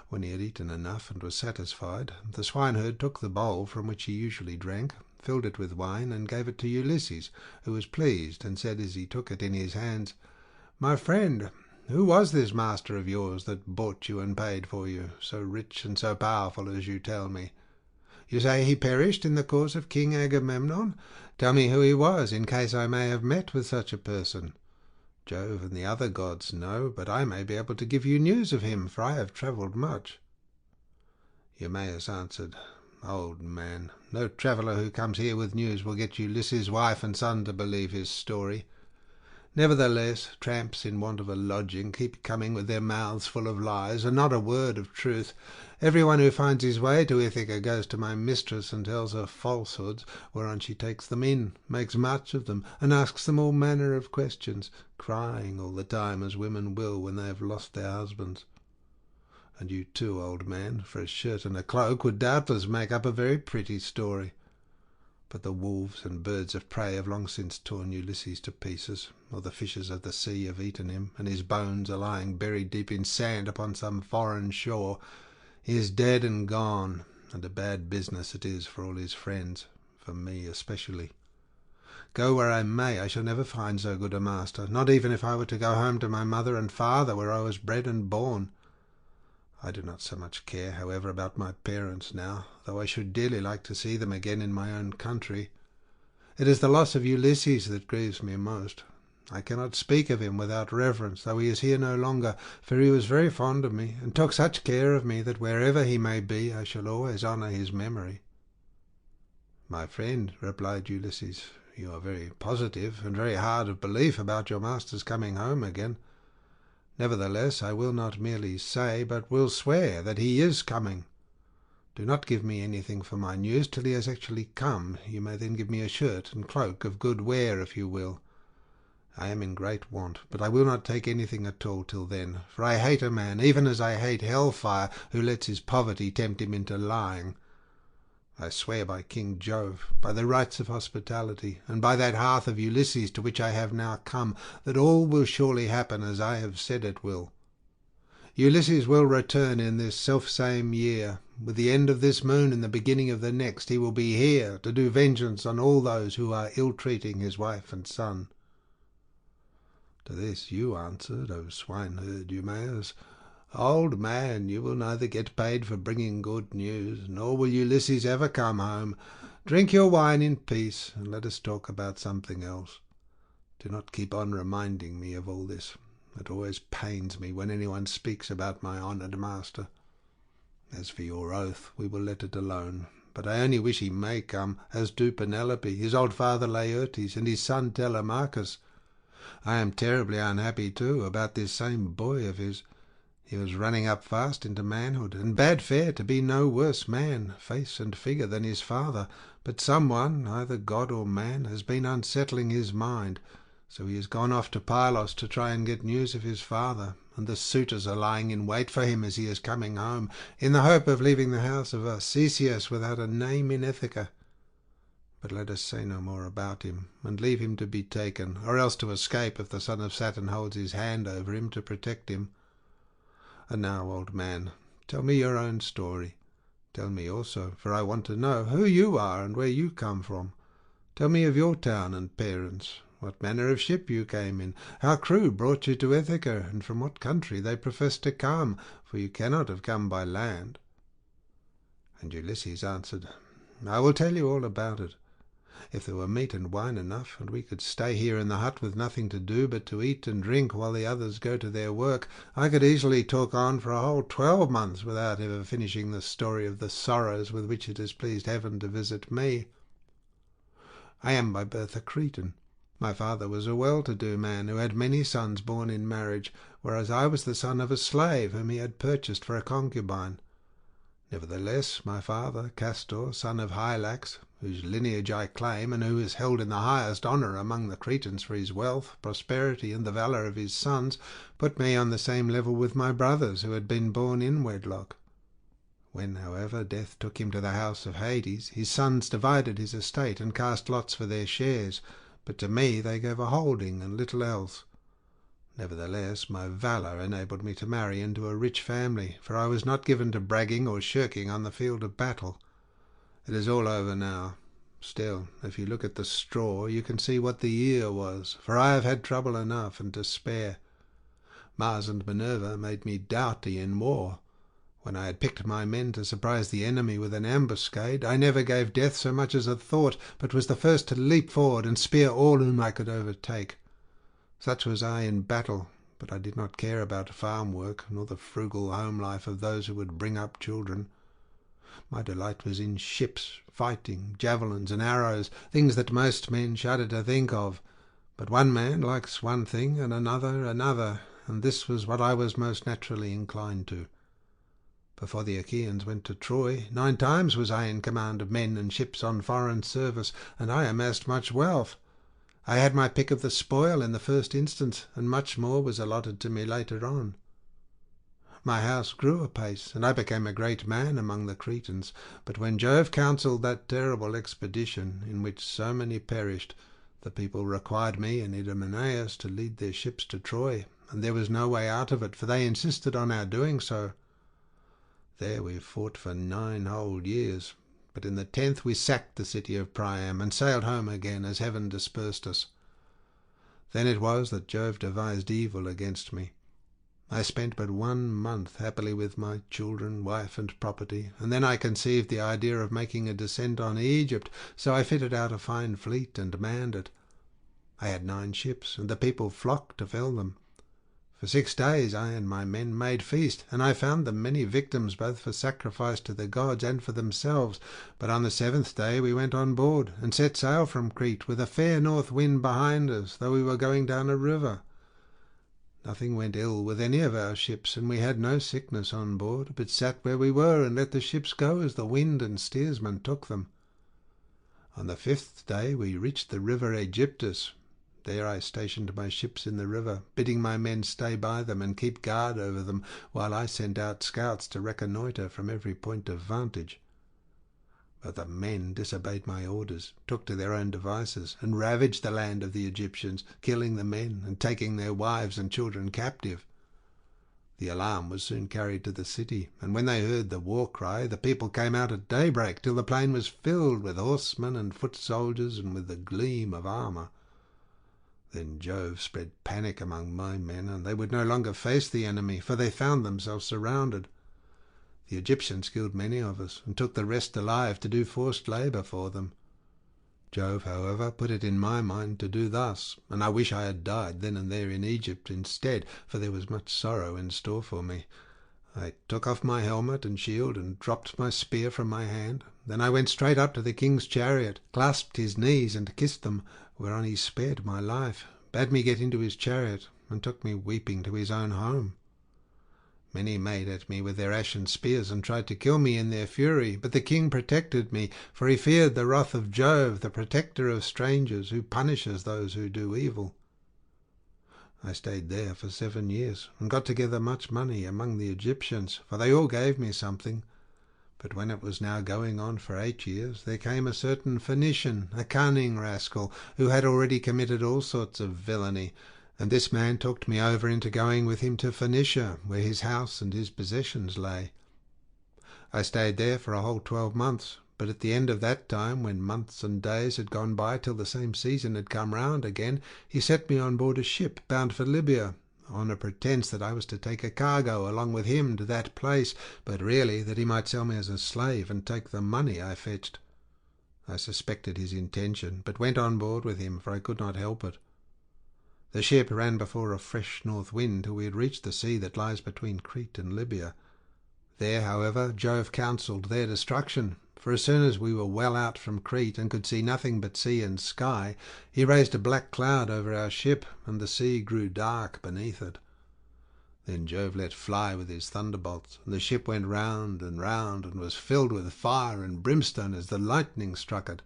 When he had eaten enough and was satisfied, the swineherd took the bowl from which he usually drank, filled it with wine, and gave it to Ulysses, who was pleased, and said as he took it in his hands, "My friend, who was this master of yours that bought you and paid for you, so rich and so powerful as you tell me? You say he perished in the cause of King Agamemnon? Tell me who he was, in case I may have met with such a person. Jove and the other gods know, but I may be able to give you news of him, for I have travelled much." Eumaeus answered, "Old man, no traveller who comes here with news will get Ulysses' wife and son to believe his story. Nevertheless, tramps in want of a lodging keep coming with their mouths full of lies, and not a word of truth. Everyone who finds his way to Ithaca goes to my mistress and tells her falsehoods, whereon she takes them in, makes much of them, and asks them all manner of questions, crying all the time as women will when they have lost their husbands. And you too, old man, for a shirt and a cloak would doubtless make up a very pretty story. But the wolves and birds of prey have long since torn Ulysses to pieces, or the fishes of the sea have eaten him, and his bones are lying buried deep in sand upon some foreign shore. He is dead and gone, and a bad business it is for all his friends, for me especially. Go where I may, I shall never find so good a master, not even if I were to go home to my mother and father, where I was bred and born. I do not so much care, however, about my parents now, though I should dearly like to see them again in my own country. It is the loss of Ulysses that grieves me most. I cannot speak of him without reverence, though he is here no longer, for he was very fond of me, and took such care of me that wherever he may be I shall always honour his memory." "My friend," replied Ulysses, "you are very positive and very hard of belief about your master's coming home again. Nevertheless, I will not merely say, but will swear that he is coming. Do not give me anything for my news till he has actually come. You may then give me a shirt and cloak of good wear, if you will. I am in great want, but I will not take anything at all till then, for I hate a man, even as I hate hellfire, who lets his poverty tempt him into lying. I swear by King Jove, by the rites of hospitality, and by that hearth of Ulysses to which I have now come, that all will surely happen as I have said it will. Ulysses will return in this selfsame year, With the end of this moon and the beginning of the next, he will be here to do vengeance on all those who are ill-treating his wife and son." To this you answered, O swineherd Eumaeus, "Old man, you will neither get paid for bringing good news, nor will Ulysses ever come home. Drink your wine in peace, and let us talk about something else. Do not keep on reminding me of all this. It always pains me when anyone speaks about my honoured master. As for your oath, we will let it alone. But I only wish he may come, as do Penelope, his old father Laertes, and his son Telemachus. I am terribly unhappy, too, about this same boy of his. He was running up fast into manhood, and bade fair to be no worse man, face and figure, than his father. But someone, either god or man, has been unsettling his mind, so he has gone off to Pylos to try and get news of his father, and the suitors are lying in wait for him as he is coming home, in the hope of leaving the house of Odysseus without a name in Ithaca. But let us say no more about him, and leave him to be taken, or else to escape if the son of Saturn holds his hand over him to protect him. And now, old man, tell me your own story. Tell me also, for I want to know, who you are and where you come from. Tell me of your town and parents, what manner of ship you came in, how crew brought you to Ithaca, and from what country they profess to come, for you cannot have come by land." And Ulysses answered, "I will tell you all about it. If there were meat and wine enough, and we could stay here in the hut with nothing to do but to eat and drink while the others go to their work, I could easily talk on for a whole 12 months without ever finishing the story of the sorrows with which it has pleased heaven to visit me. I am by birth a Cretan. My father was a well-to-do man who had many sons born in marriage, whereas I was the son of a slave whom he had purchased for a concubine. Nevertheless, my father, Castor, son of Hylax, whose lineage I claim, and who is held in the highest honour among the Cretans for his wealth, prosperity, and the valour of his sons, put me on the same level with my brothers who had been born in wedlock. When, however, death took him to the house of Hades, his sons divided his estate and cast lots for their shares, but to me they gave a holding and little else. Nevertheless, my valour enabled me to marry into a rich family, for I was not given to bragging or shirking on the field of battle. It is all over now. Still, if you look at the straw, you can see what the year was, for I have had trouble enough and to spare. Mars and Minerva made me doughty in war. When I had picked my men to surprise the enemy with an ambuscade, I never gave death so much as a thought, but was the first to leap forward and spear all whom I could overtake. Such was I in battle, but I did not care about farm work, nor the frugal home life of those who would bring up children. My delight was in ships, fighting, javelins, and arrows, things that most men shudder to think of. But one man likes one thing, and another another, and this was what I was most naturally inclined to. Before the Achaeans went to Troy, 9 times was I in command of men and ships on foreign service, and I amassed much wealth. I had my pick of the spoil in the first instance, and much more was allotted to me later on. My house grew apace, and I became a great man among the Cretans. But when Jove counselled that terrible expedition, in which so many perished, the people required me and Idomeneus to lead their ships to Troy, and there was no way out of it, for they insisted on our doing so. There we fought for 9 whole years, but in the 10th we sacked the city of Priam and sailed home again as heaven dispersed us. Then it was that Jove devised evil against me. I spent but 1 month happily with my children, wife, and property, and then I conceived the idea of making a descent on Egypt, so I fitted out a fine fleet and manned it. I had 9 ships, and the people flocked to fill them. For 6 days I and my men made feast, and I found them many victims both for sacrifice to the gods and for themselves. But on the 7th day we went on board, and set sail from Crete, with a fair north wind behind us, though we were going down a river. Nothing went ill with any of our ships, and we had no sickness on board, but sat where we were and let the ships go as the wind and steersman took them. On the 5th day we reached the river Aegyptus. There I stationed my ships in the river, bidding my men stay by them and keep guard over them, while I sent out scouts to reconnoitre from every point of vantage. But the men disobeyed my orders, took to their own devices, and ravaged the land of the Egyptians, killing the men and taking their wives and children captive. The alarm was soon carried to the city, and when they heard the war cry, the people came out at daybreak till the plain was filled with horsemen and foot soldiers and with the gleam of armour. Then Jove spread panic among my men, and they would no longer face the enemy, for they found themselves surrounded. The Egyptians killed many of us, and took the rest alive to do forced labour for them. Jove, however, put it in my mind to do thus, and I wish I had died then and there in Egypt instead, for there was much sorrow in store for me. I took off my helmet and shield, and dropped my spear from my hand. Then I went straight up to the king's chariot, clasped his knees and kissed them, whereon he spared my life, bade me get into his chariot, and took me weeping to his own home. Many made at me with their ashen spears and tried to kill me in their fury, but the king protected me, for he feared the wrath of Jove, the protector of strangers, who punishes those who do evil. I stayed there for 7 years, and got together much money among the Egyptians, for they all gave me something. But when it was now going on for 8 years, there came a certain Phoenician, a cunning rascal, who had already committed all sorts of villainy, and this man talked me over into going with him to Phoenicia, where his house and his possessions lay. I stayed there for a whole 12 months, but at the end of that time, when months and days had gone by till the same season had come round again, he set me on board a ship bound for Libya, on a pretence that I was to take a cargo along with him to that place, but really that he might sell me as a slave and take the money I fetched. I suspected his intention, but went on board with him, for I could not help it. The ship ran before a fresh north wind till we had reached the sea that lies between Crete and Libya. There, however, Jove counselled their destruction, for as soon as we were well out from Crete and could see nothing but sea and sky, he raised a black cloud over our ship, and the sea grew dark beneath it. Then Jove let fly with his thunderbolts, and the ship went round, and was filled with fire and brimstone as the lightning struck it.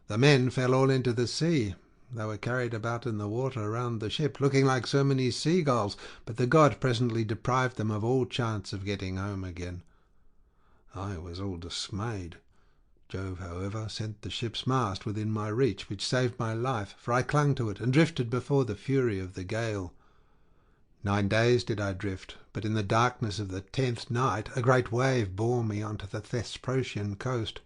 The men fell all into the sea. They were carried about in the water around the ship, looking like so many seagulls, but the god presently deprived them of all chance of getting home again. I was all dismayed. Jove, however, sent the ship's mast within my reach, which saved my life, for I clung to it and drifted before the fury of the gale. 9 days did I drift, but in the darkness of the 10th night a great wave bore me onto the Thesprotian coast.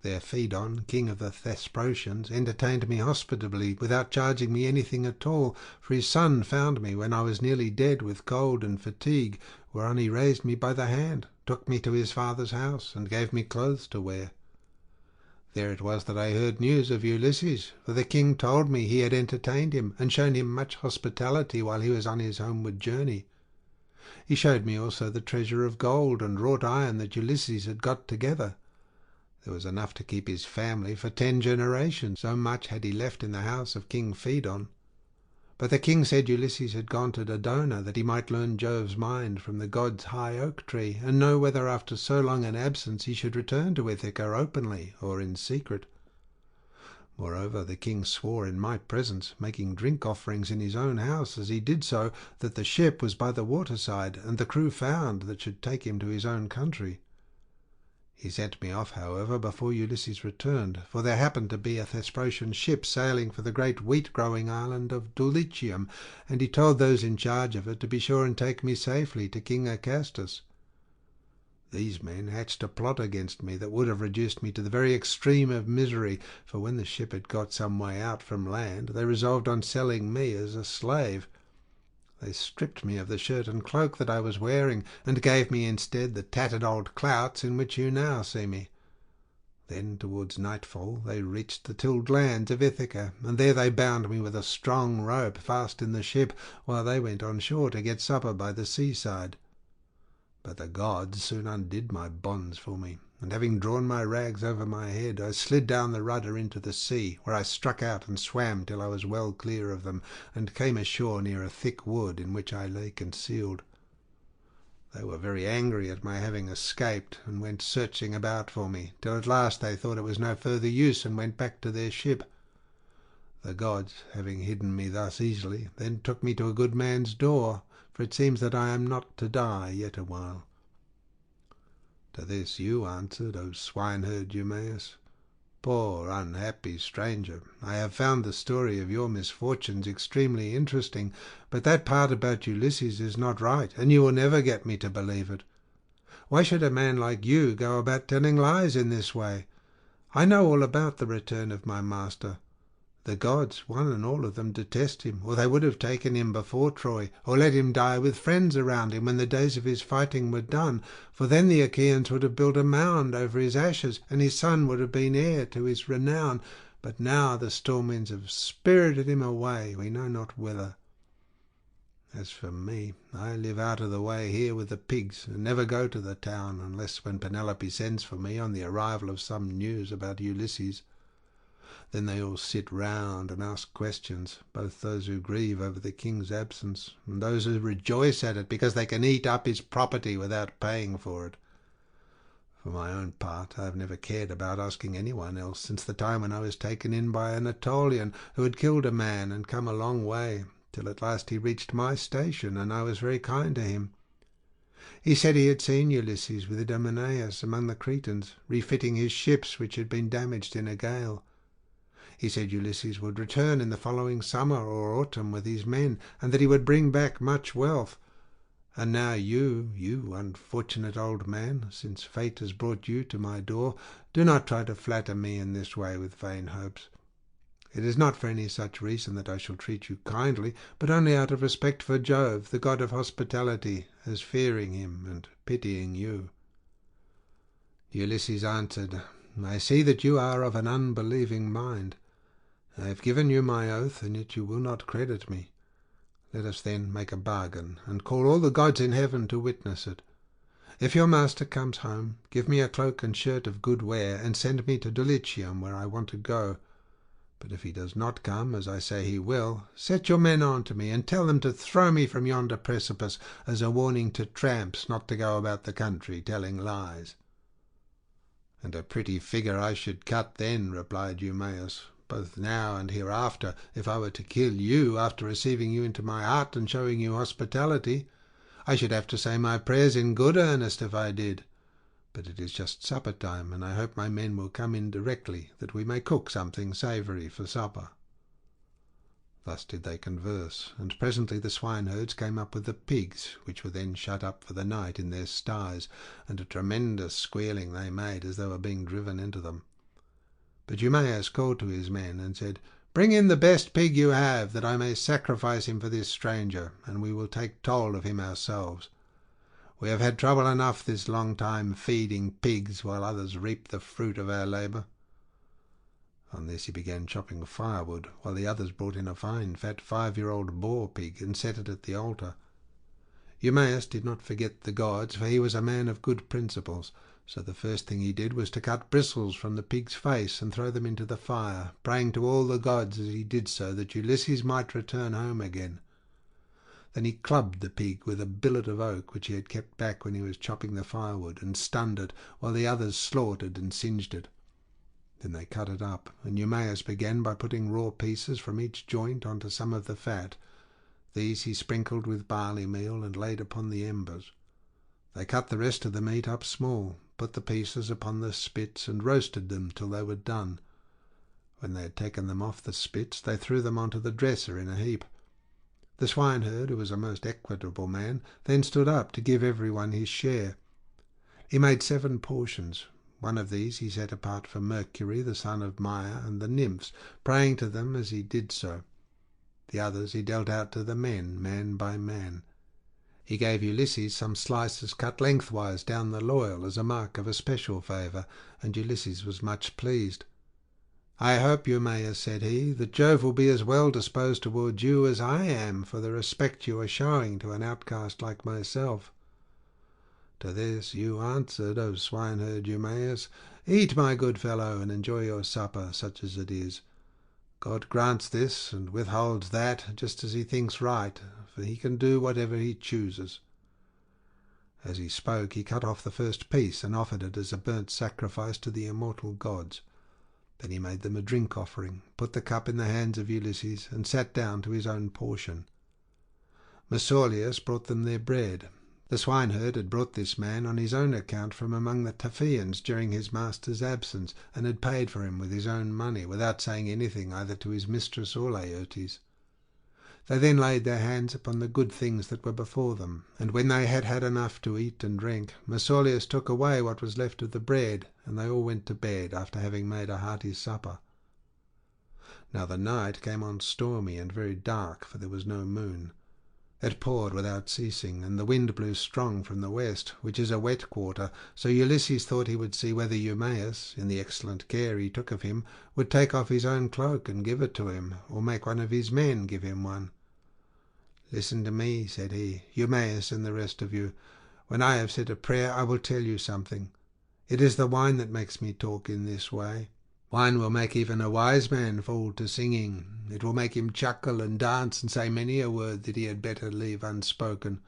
There Phaedon, king of the Thesprotians, entertained me hospitably without charging me anything at all, for his son found me when I was nearly dead with cold and fatigue, whereon he raised me by the hand, took me to his father's house, and gave me clothes to wear. There it was that I heard news of Ulysses, for the king told me he had entertained him and shown him much hospitality while he was on his homeward journey. He showed me also the treasure of gold and wrought iron that Ulysses had got together. There was enough to keep his family for 10 generations, so much had he left in the house of King Phaedon. But the king said Ulysses had gone to Dodona, that he might learn Jove's mind from the god's high oak tree, and know whether after so long an absence he should return to Ithaca openly or in secret. Moreover, the king swore in my presence, making drink offerings in his own house as he did so, that the ship was by the waterside, and the crew found that should take him to his own country. He sent me off, however, before Ulysses returned, for there happened to be a Thesprotian ship sailing for the great wheat-growing island of Dulichium, and he told those in charge of it to be sure and take me safely to King Acastus. These men hatched a plot against me that would have reduced me to the very extreme of misery, for when the ship had got some way out from land, they resolved on selling me as a slave. They stripped me of the shirt and cloak that I was wearing, and gave me instead the tattered old clouts in which you now see me. Then towards nightfall they reached the tilled lands of Ithaca, and there they bound me with a strong rope fast in the ship, while they went on shore to get supper by the seaside. But the gods soon undid my bonds for me, and having drawn my rags over my head, I slid down the rudder into the sea, where I struck out and swam till I was well clear of them, and came ashore near a thick wood in which I lay concealed. They were very angry at my having escaped, and went searching about for me, till at last they thought it was no further use, and went back to their ship. The gods, having hidden me thus easily, then took me to a good man's door, for it seems that I am not to die yet awhile. To this you answered, O swineherd Eumaeus, Poor unhappy stranger, I have found the story of your misfortunes extremely interesting, but that part about Ulysses is not right, and you will never get me to believe it. Why should a man like you go about telling lies in this way? I know all about the return of my master. The gods, one and all of them, detest him, or they would have taken him before Troy, or let him die with friends around him when the days of his fighting were done, for then the Achaeans would have built a mound over his ashes, and his son would have been heir to his renown. But now the storm winds have spirited him away, we know not whither. As for me, I live out of the way here with the pigs, and never go to the town, unless when Penelope sends for me on the arrival of some news about Ulysses. Then they all sit round and ask questions, both those who grieve over the king's absence, and those who rejoice at it because they can eat up his property without paying for it. For my own part, I have never cared about asking anyone else since the time when I was taken in by an Aetolian who had killed a man and come a long way, till at last he reached my station, and I was very kind to him. He said he had seen Ulysses with Idomeneus among the Cretans, refitting his ships which had been damaged in a gale. He said Ulysses would return in the following summer or autumn with his men, and that he would bring back much wealth. And now you unfortunate old man, since fate has brought you to my door, do not try to flatter me in this way with vain hopes. It is not for any such reason that I shall treat you kindly, but only out of respect for Jove, the god of hospitality, as fearing him and pitying you." Ulysses answered, "I see that you are of an unbelieving mind. I have given you my oath, and yet you will not credit me. Let us then make a bargain, and call all the gods in heaven to witness it. If your master comes home, give me a cloak and shirt of good wear, and send me to Dulichium, where I want to go. But if he does not come, as I say he will, set your men on to me, and tell them to throw me from yonder precipice, as a warning to tramps not to go about the country telling lies." "And a pretty figure I should cut then," replied Eumaeus, "both now and hereafter, if I were to kill you after receiving you into my hut and showing you hospitality. I should have to say my prayers in good earnest if I did. But it is just supper time, and I hope my men will come in directly, that we may cook something savoury for supper." Thus did they converse, and presently the swineherds came up with the pigs, which were then shut up for the night in their sties, and a tremendous squealing they made as they were being driven into them. But Eumaeus called to his men and said, "Bring in the best pig you have, that I may sacrifice him for this stranger, and we will take toll of him ourselves. We have had trouble enough this long time feeding pigs, while others reap the fruit of our labour." On this he began chopping firewood, while the others brought in a fine fat 5-year-old boar pig and set it at the altar. Eumaeus did not forget the gods, for he was a man of good principles, so the first thing he did was to cut bristles from the pig's face and throw them into the fire, praying to all the gods as he did so that Ulysses might return home again. Then he clubbed the pig with a billet of oak which he had kept back when he was chopping the firewood, and stunned it, while the others slaughtered and singed it. Then they cut it up, and Eumaeus began by putting raw pieces from each joint onto some of the fat. These he sprinkled with barley meal and laid upon the embers. They cut the rest of the meat up small, put the pieces upon the spits, and roasted them till they were done. When they had taken them off the spits, they threw them onto the dresser in a heap. The swineherd, who was a most equitable man, then stood up to give everyone his share. He made 7 portions. One of these he set apart for Mercury, the son of Maia, and the nymphs, praying to them as he did so. The others he dealt out to the men, man by man. He gave Ulysses some slices cut lengthwise down the loyal as a mark of especial favour, and Ulysses was much pleased. "I hope, Eumaeus," said he, "that Jove will be as well disposed towards you as I am for the respect you are showing to an outcast like myself." To this you answered, O swineherd Eumaeus, "Eat, my good fellow, and enjoy your supper, such as it is. God grants this and withholds that, just as he thinks right, for he can do whatever he chooses." As he spoke, he cut off the first piece and offered it as a burnt sacrifice to the immortal gods. Then he made them a drink offering, put the cup in the hands of Ulysses, and sat down to his own portion. Mesaulius brought them their bread. The swineherd had brought this man on his own account from among the Taphians during his master's absence, and had paid for him with his own money, without saying anything either to his mistress or Laertes. They then laid their hands upon the good things that were before them, and when they had had enough to eat and drink, Mercurius took away what was left of the bread, and they all went to bed after having made a hearty supper. Now the night came on stormy and very dark, for there was no moon. It poured without ceasing, and the wind blew strong from the west, which is a wet quarter, so Ulysses thought he would see whether Eumaeus, in the excellent care he took of him, would take off his own cloak and give it to him, or make one of his men give him one. "Listen to me," said he, "Eumaeus and the rest of you. When I have said a prayer I will tell you something. It is the wine that makes me talk in this way. Wine will make even a wise man fall to singing. It will make him chuckle and dance and say many a word that he had better leave unspoken.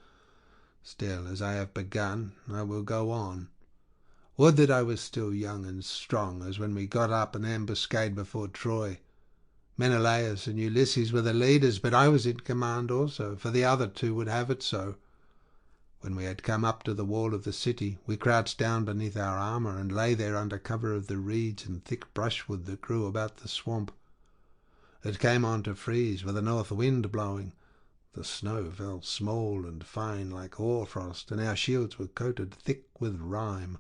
Still, as I have begun, I will go on. Would that I was still young and strong, as when we got up an ambuscade before Troy. Menelaus and Ulysses were the leaders, but I was in command also, for the other two would have it so. When we had come up to the wall of the city, we crouched down beneath our armour, and lay there under cover of the reeds and thick brushwood that grew about the swamp. It came on to freeze, with a north wind blowing. The snow fell small and fine like hoarfrost, and our shields were coated thick with rime.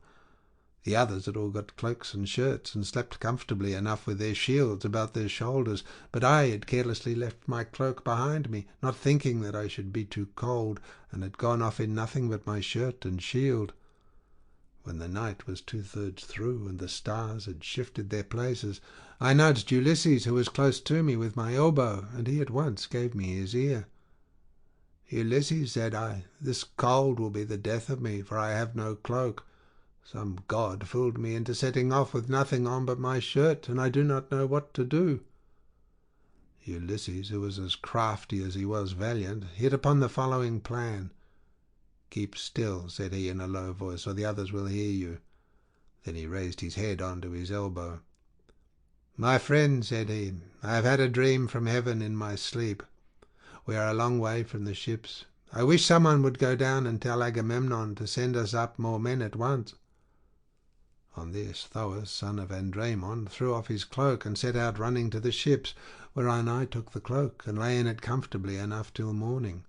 The others had all got cloaks and shirts, and slept comfortably enough with their shields about their shoulders, but I had carelessly left my cloak behind me, not thinking that I should be too cold, and had gone off in nothing but my shirt and shield. When the night was 2/3 through, and the stars had shifted their places, I nudged Ulysses, who was close to me, with my elbow, and he at once gave me his ear. "Ulysses," said I, "this cold will be the death of me, for I have no cloak. Some god fooled me into setting off with nothing on but my shirt, and I do not know what to do." Ulysses, who was as crafty as he was valiant, hit upon the following plan. "Keep still," said he in a low voice, "or the others will hear you." Then he raised his head on to his elbow. "My friend," said he, "I have had a dream from heaven in my sleep. We are a long way from the ships. I wish someone would go down and tell Agamemnon to send us up more men at once." On this Thoas, son of Andraemon, threw off his cloak and set out running to the ships, whereon I took the cloak and lay in it comfortably enough till morning.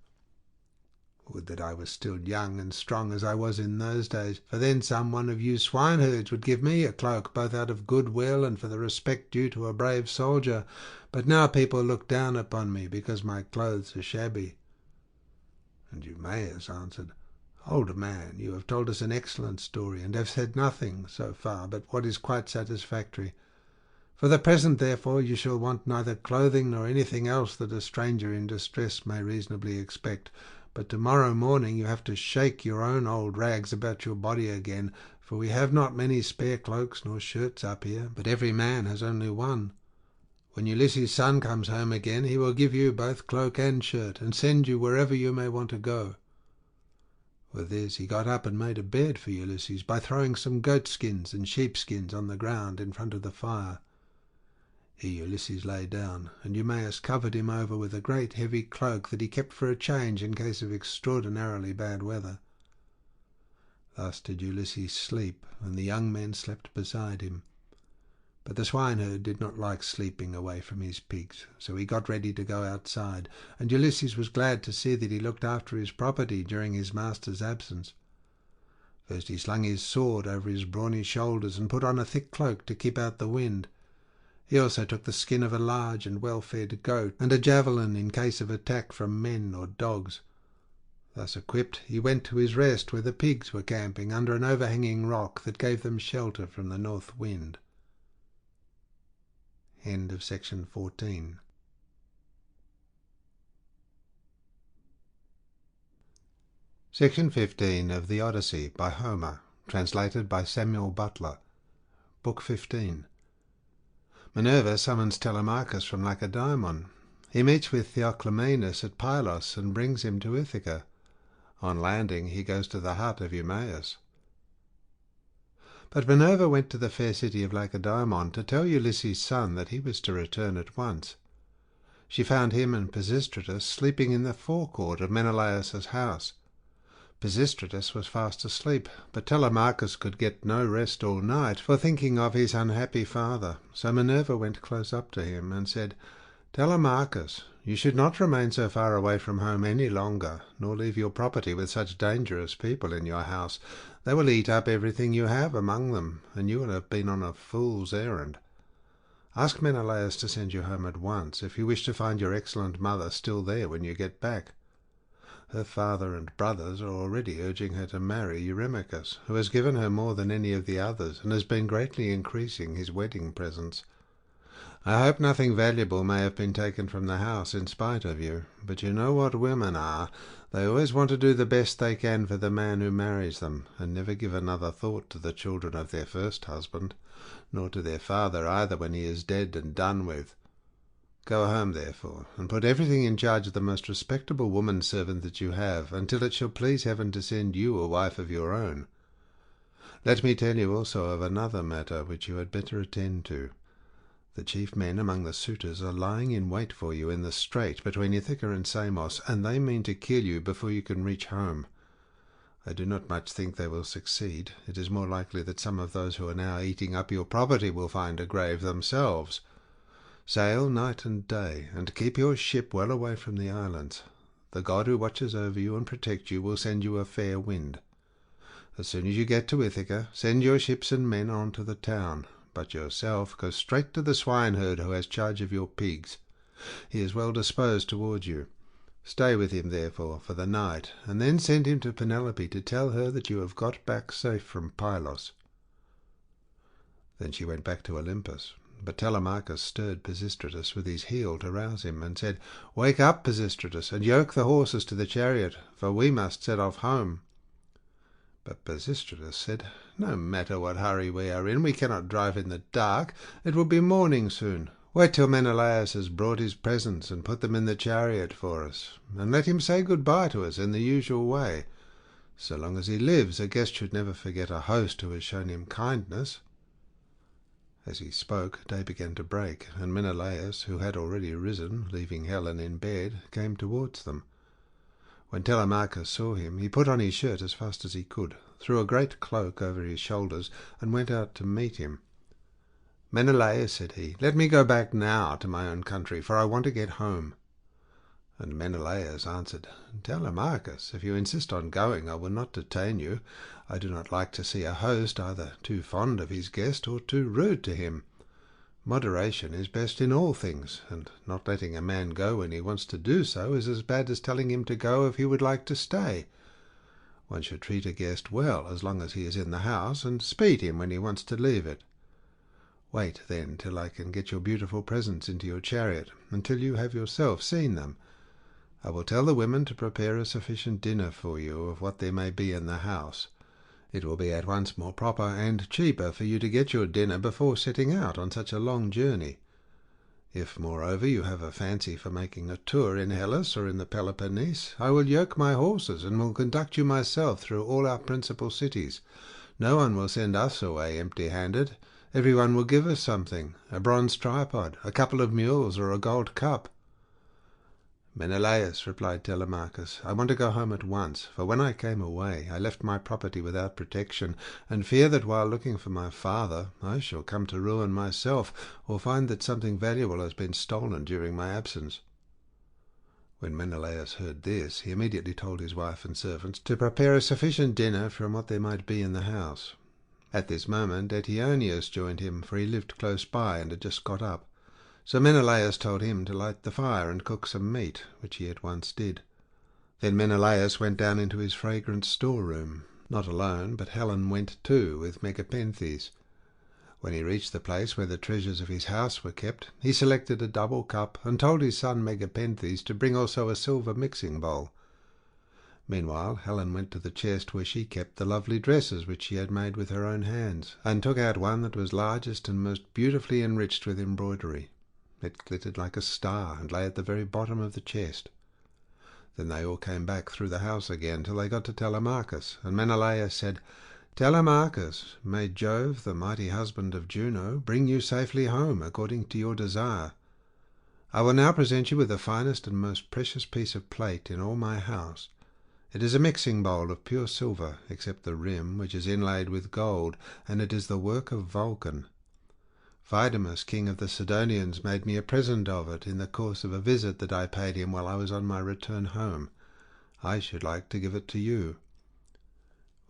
Would that I was still young and strong as I was in those days, for then some one of you swineherds would give me a cloak, both out of good will and for the respect due to a brave soldier. But now people look down upon me because my clothes are shabby." And Eumaeus answered, "Old man, you have told us an excellent story, and have said nothing, so far, but what is quite satisfactory. For the present, therefore, you shall want neither clothing nor anything else that a stranger in distress may reasonably expect. But tomorrow morning you have to shake your own old rags about your body again, for we have not many spare cloaks nor shirts up here, but every man has only one. When Ulysses' son comes home again, he will give you both cloak and shirt, and send you wherever you may want to go." With this he got up and made a bed for Ulysses by throwing some goat-skins and sheep-skins on the ground in front of the fire. Here Ulysses lay down, and Eumaeus covered him over with a great heavy cloak that he kept for a change in case of extraordinarily bad weather. Thus did Ulysses sleep, and the young men slept beside him. But the swineherd did not like sleeping away from his pigs, so he got ready to go outside, and Ulysses was glad to see that he looked after his property during his master's absence. First he slung his sword over his brawny shoulders and put on a thick cloak to keep out the wind. He also took the skin of a large and well-fed goat, and a javelin in case of attack from men or dogs. Thus equipped, he went to his rest where the pigs were camping under an overhanging rock that gave them shelter from the north wind. End of section 14. Section 15 of the Odyssey by Homer, translated by Samuel Butler. Book 15. Minerva summons Telemachus from Lacedaemon. He meets with Theoclymenus at Pylos and brings him to Ithaca. On landing, he goes to the hut of Eumaeus. But Minerva went to the fair city of Lacedaemon to tell Ulysses' son that he was to return at once. She found him and Pisistratus sleeping in the forecourt of Menelaus's house. Pisistratus was fast asleep, but Telemachus could get no rest all night for thinking of his unhappy father. So Minerva went close up to him and said, "Telemachus, you should not remain so far away from home any longer, nor leave your property with such dangerous people in your house. They will eat up everything you have among them, and you will have been on a fool's errand. Ask Menelaus to send you home at once, if you wish to find your excellent mother still there when you get back. Her father and brothers are already urging her to marry Eurymachus, who has given her more than any of the others, and has been greatly increasing his wedding presents. I hope nothing valuable may have been taken from the house in spite of you, but you know what women are. They always want to do the best they can for the man who marries them, and never give another thought to the children of their first husband, nor to their father either when he is dead and done with. Go home, therefore, and put everything in charge of the most respectable woman-servant that you have, until it shall please heaven to send you a wife of your own. Let me tell you also of another matter which you had better attend to. The chief men among the suitors are lying in wait for you in the strait between Ithaca and Samos, and they mean to kill you before you can reach home. I do not much think they will succeed. It is more likely that some of those who are now eating up your property will find a grave themselves. Sail night and day, and keep your ship well away from the islands. The god who watches over you and protects you will send you a fair wind. As soon as you get to Ithaca, send your ships and men on to the town, but yourself go straight to the swineherd who has charge of your pigs. He is well disposed towards you. Stay with him, therefore, for the night, and then send him to Penelope to tell her that you have got back safe from Pylos." Then she went back to Olympus. But Telemachus stirred Pisistratus with his heel to rouse him, and said, "Wake up, Pisistratus, and yoke the horses to the chariot, for we must set off home." But Pisistratus said, "No matter what hurry we are in, we cannot drive in the dark. It will be morning soon. Wait till Menelaus has brought his presents and put them in the chariot for us, and let him say good-bye to us in the usual way. So long as he lives, a guest should never forget a host who has shown him kindness." As he spoke, day began to break, and Menelaus, who had already risen, leaving Helen in bed, came towards them. When Telemachus saw him, he put on his shirt as fast as he could, threw a great cloak over his shoulders, and went out to meet him. "Menelaus," said he, "let me go back now to my own country, for I want to get home." And Menelaus answered, "Telemachus, if you insist on going, I will not detain you. I do not like to see a host either too fond of his guest or too rude to him. Moderation is best in all things, and not letting a man go when he wants to do so is as bad as telling him to go if he would like to stay. One should treat a guest well as long as he is in the house, and speed him when he wants to leave it. Wait, then, till I can get your beautiful presents into your chariot, until you have yourself seen them. I will tell the women to prepare a sufficient dinner for you of what there may be in the house. It will be at once more proper and cheaper for you to get your dinner before setting out on such a long journey. If, moreover, you have a fancy for making a tour in Hellas or in the Peloponnese, I will yoke my horses and will conduct you myself through all our principal cities. No one will send us away empty-handed. Everyone will give us something, a bronze tripod, a couple of mules, or a gold cup." "Menelaus," replied Telemachus, "I want to go home at once, for when I came away I left my property without protection, and fear that while looking for my father I shall come to ruin myself, or find that something valuable has been stolen during my absence." When Menelaus heard this, he immediately told his wife and servants to prepare a sufficient dinner from what there might be in the house. At this moment Eteoneus joined him, for he lived close by and had just got up. So Menelaus told him to light the fire and cook some meat, which he at once did. Then Menelaus went down into his fragrant storeroom, not alone, but Helen went too, with Megapenthes. When he reached the place where the treasures of his house were kept, he selected a double cup, and told his son Megapenthes to bring also a silver mixing bowl. Meanwhile Helen went to the chest where she kept the lovely dresses which she had made with her own hands, and took out one that was largest and most beautifully enriched with embroidery. It glittered like a star, and lay at the very bottom of the chest. Then they all came back through the house again till they got to Telemachus, and Menelaus said, "Telemachus, may Jove, the mighty husband of Juno, bring you safely home according to your desire. I will now present you with the finest and most precious piece of plate in all my house. It is a mixing bowl of pure silver, except the rim, which is inlaid with gold, and it is the work of Vulcan. Vidamus, king of the Sidonians, made me a present of it in the course of a visit that I paid him while I was on my return home. I should like to give it to you."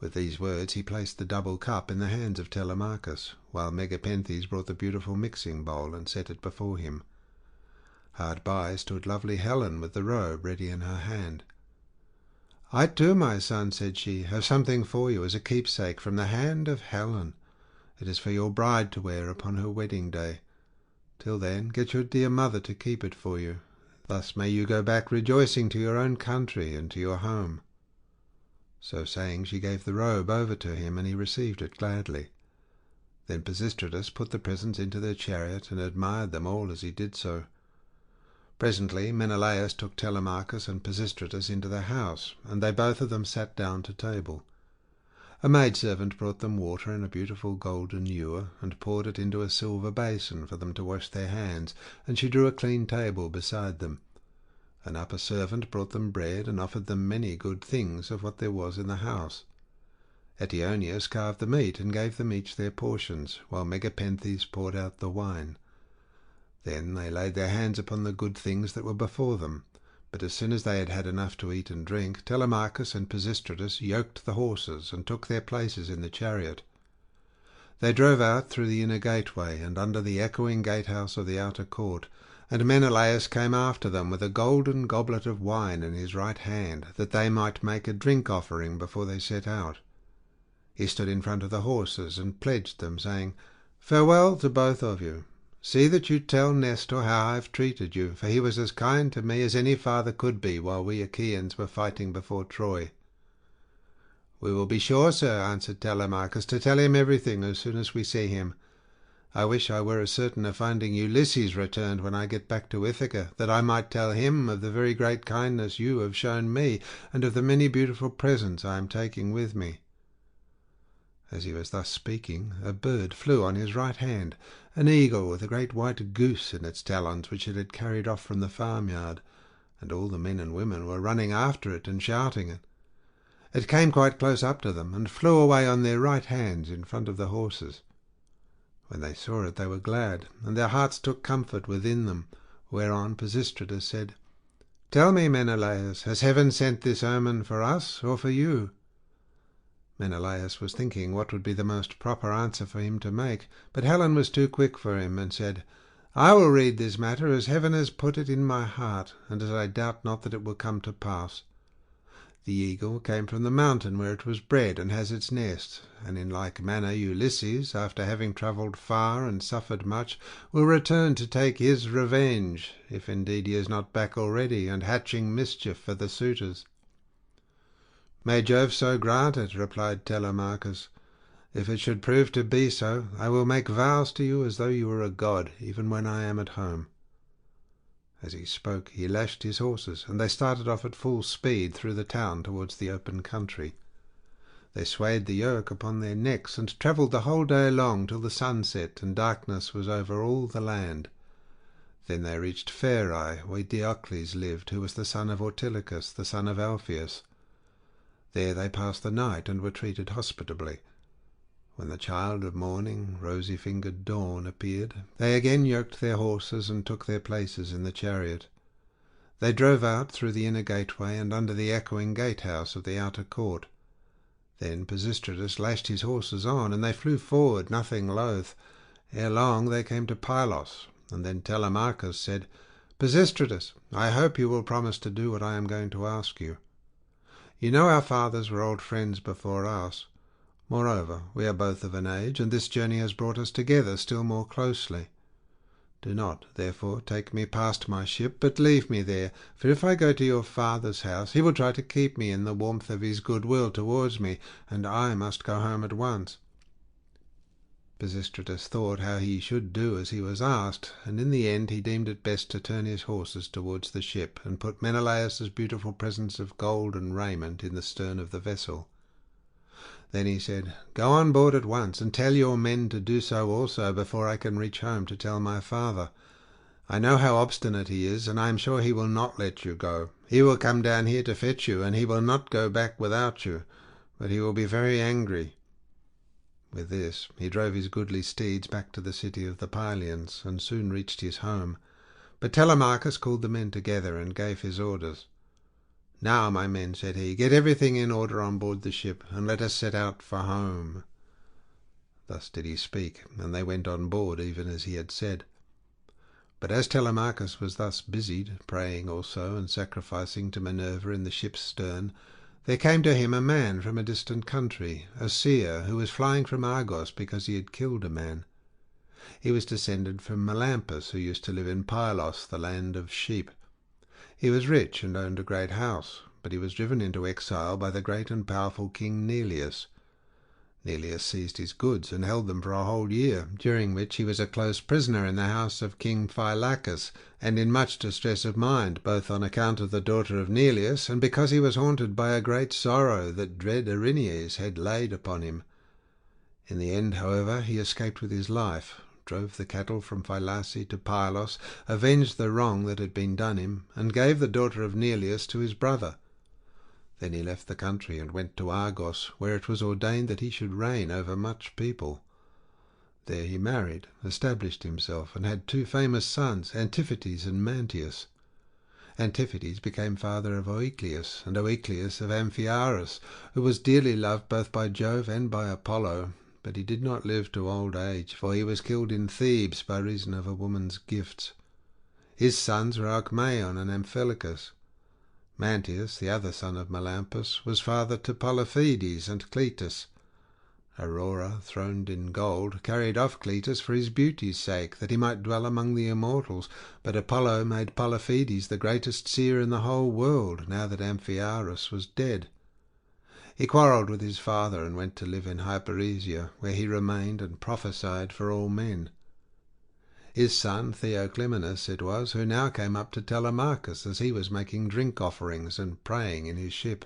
With these words he placed the double cup in the hands of Telemachus, while Megapenthes brought the beautiful mixing bowl and set it before him. Hard by stood lovely Helen with the robe ready in her hand. "I too, my son," said she, "have something for you as a keepsake from the hand of Helen. It is for your bride to wear upon her wedding day. Till then, get your dear mother to keep it for you. Thus may you go back rejoicing to your own country and to your home." So saying, she gave the robe over to him, and he received it gladly. Then Pisistratus put the presents into their chariot and admired them all as he did so. Presently Menelaus took Telemachus and Pisistratus into the house, and they both of them sat down to table. A maidservant brought them water in a beautiful golden ewer, and poured it into a silver basin for them to wash their hands, and she drew a clean table beside them. An upper servant brought them bread, and offered them many good things of what there was in the house. Eteoneus carved the meat, and gave them each their portions, while Megapenthes poured out the wine. Then they laid their hands upon the good things that were before them. But as soon as they had had enough to eat and drink, Telemachus and Pisistratus yoked the horses and took their places in the chariot. They drove out through the inner gateway and under the echoing gatehouse of the outer court, and Menelaus came after them with a golden goblet of wine in his right hand, that they might make a drink offering before they set out. He stood in front of the horses and pledged them, saying, "Farewell to both of you. See that you tell Nestor how I have treated you, for he was as kind to me as any father could be while we Achaeans were fighting before Troy." "We will be sure, sir," answered Telemachus, "to tell him everything as soon as we see him. I wish I were as certain of finding Ulysses returned when I get back to Ithaca, that I might tell him of the very great kindness you have shown me, and of the many beautiful presents I am taking with me." As he was thus speaking, a bird flew on his right hand, an eagle with a great white goose in its talons, which it had carried off from the farmyard, and all the men and women were running after it and shouting it. It came quite close up to them, and flew away on their right hands in front of the horses. When they saw it, they were glad, and their hearts took comfort within them, whereon Pisistratus said, "Tell me, Menelaus, has heaven sent this omen for us or for you?" Menelaus was thinking what would be the most proper answer for him to make, but Helen was too quick for him, and said, "I will read this matter as heaven has put it in my heart, and as I doubt not that it will come to pass. The eagle came from the mountain where it was bred and has its nest, and in like manner Ulysses, after having travelled far and suffered much, will return to take his revenge, if indeed he is not back already and hatching mischief for the suitors." "May Jove so grant it," replied Telemachus. "If it should prove to be so, I will make vows to you as though you were a god, even when I am at home." As he spoke, he lashed his horses, and they started off at full speed through the town towards the open country. They swayed the yoke upon their necks, and travelled the whole day long till the sun set and darkness was over all the land. Then they reached Pherae, where Diocles lived, who was the son of Ortilochus, the son of Alpheus. There they passed the night and were treated hospitably. When the child of morning, rosy-fingered Dawn, appeared, they again yoked their horses and took their places in the chariot. They drove out through the inner gateway and under the echoing gatehouse of the outer court. Then Pisistratus lashed his horses on, and they flew forward, nothing loath. Ere long they came to Pylos, and then Telemachus said, "Pisistratus, I hope you will promise to do what I am going to ask you. You know our fathers were old friends before us. Moreover, we are both of an age, and this journey has brought us together still more closely. Do not, therefore, take me past my ship, but leave me there, for if I go to your father's house, he will try to keep me in the warmth of his goodwill towards me, and I must go home at once." Pisistratus thought how he should do as he was asked, and in the end he deemed it best to turn his horses towards the ship, and put Menelaus's beautiful presents of gold and raiment in the stern of the vessel. Then he said, "Go on board at once, and tell your men to do so also before I can reach home to tell my father. I know how obstinate he is, and I am sure he will not let you go. He will come down here to fetch you, and he will not go back without you, but he will be very angry." With this he drove his goodly steeds back to the city of the Pylians, and soon reached his home. But Telemachus called the men together and gave his orders. "Now, my men," said he, "get everything in order on board the ship, and let us set out for home." Thus did he speak, and they went on board even as he had said. But as Telemachus was thus busied, praying also and sacrificing to Minerva in the ship's stern, there came to him a man from a distant country, a seer, who was flying from Argos because he had killed a man. He was descended from Melampus, who used to live in Pylos, the land of sheep. He was rich and owned a great house, but he was driven into exile by the great and powerful king Neleus. Neleus seized his goods and held them for a whole year, during which he was a close prisoner in the house of King Phylacus, and in much distress of mind, both on account of the daughter of Neleus, and because he was haunted by a great sorrow that dread Erinyes had laid upon him. In the end, however, he escaped with his life, drove the cattle from Phylace to Pylos, avenged the wrong that had been done him, and gave the daughter of Neleus to his brother. Then he left the country and went to Argos, where it was ordained that he should reign over much people. There he married, established himself, and had 2 famous sons, Antiphates and Mantius. Antiphates became father of Oicleus, and Oicleus of Amphiaraus, who was dearly loved both by Jove and by Apollo, but he did not live to old age, for he was killed in Thebes by reason of a woman's gifts. His sons were Alcmaeon and Amphilochus. Mantius, the other son of Melampus, was father to Polyphetes and Cletus. Aurora, throned in gold, carried off Cletus for his beauty's sake, that he might dwell among the immortals, but Apollo made Polyphetes the greatest seer in the whole world, now that Amphiaraus was dead. He quarrelled with his father and went to live in Hyperesia, where he remained and prophesied for all men. His son Theoclymenus it was who now came up to Telemachus as he was making drink offerings and praying in his ship.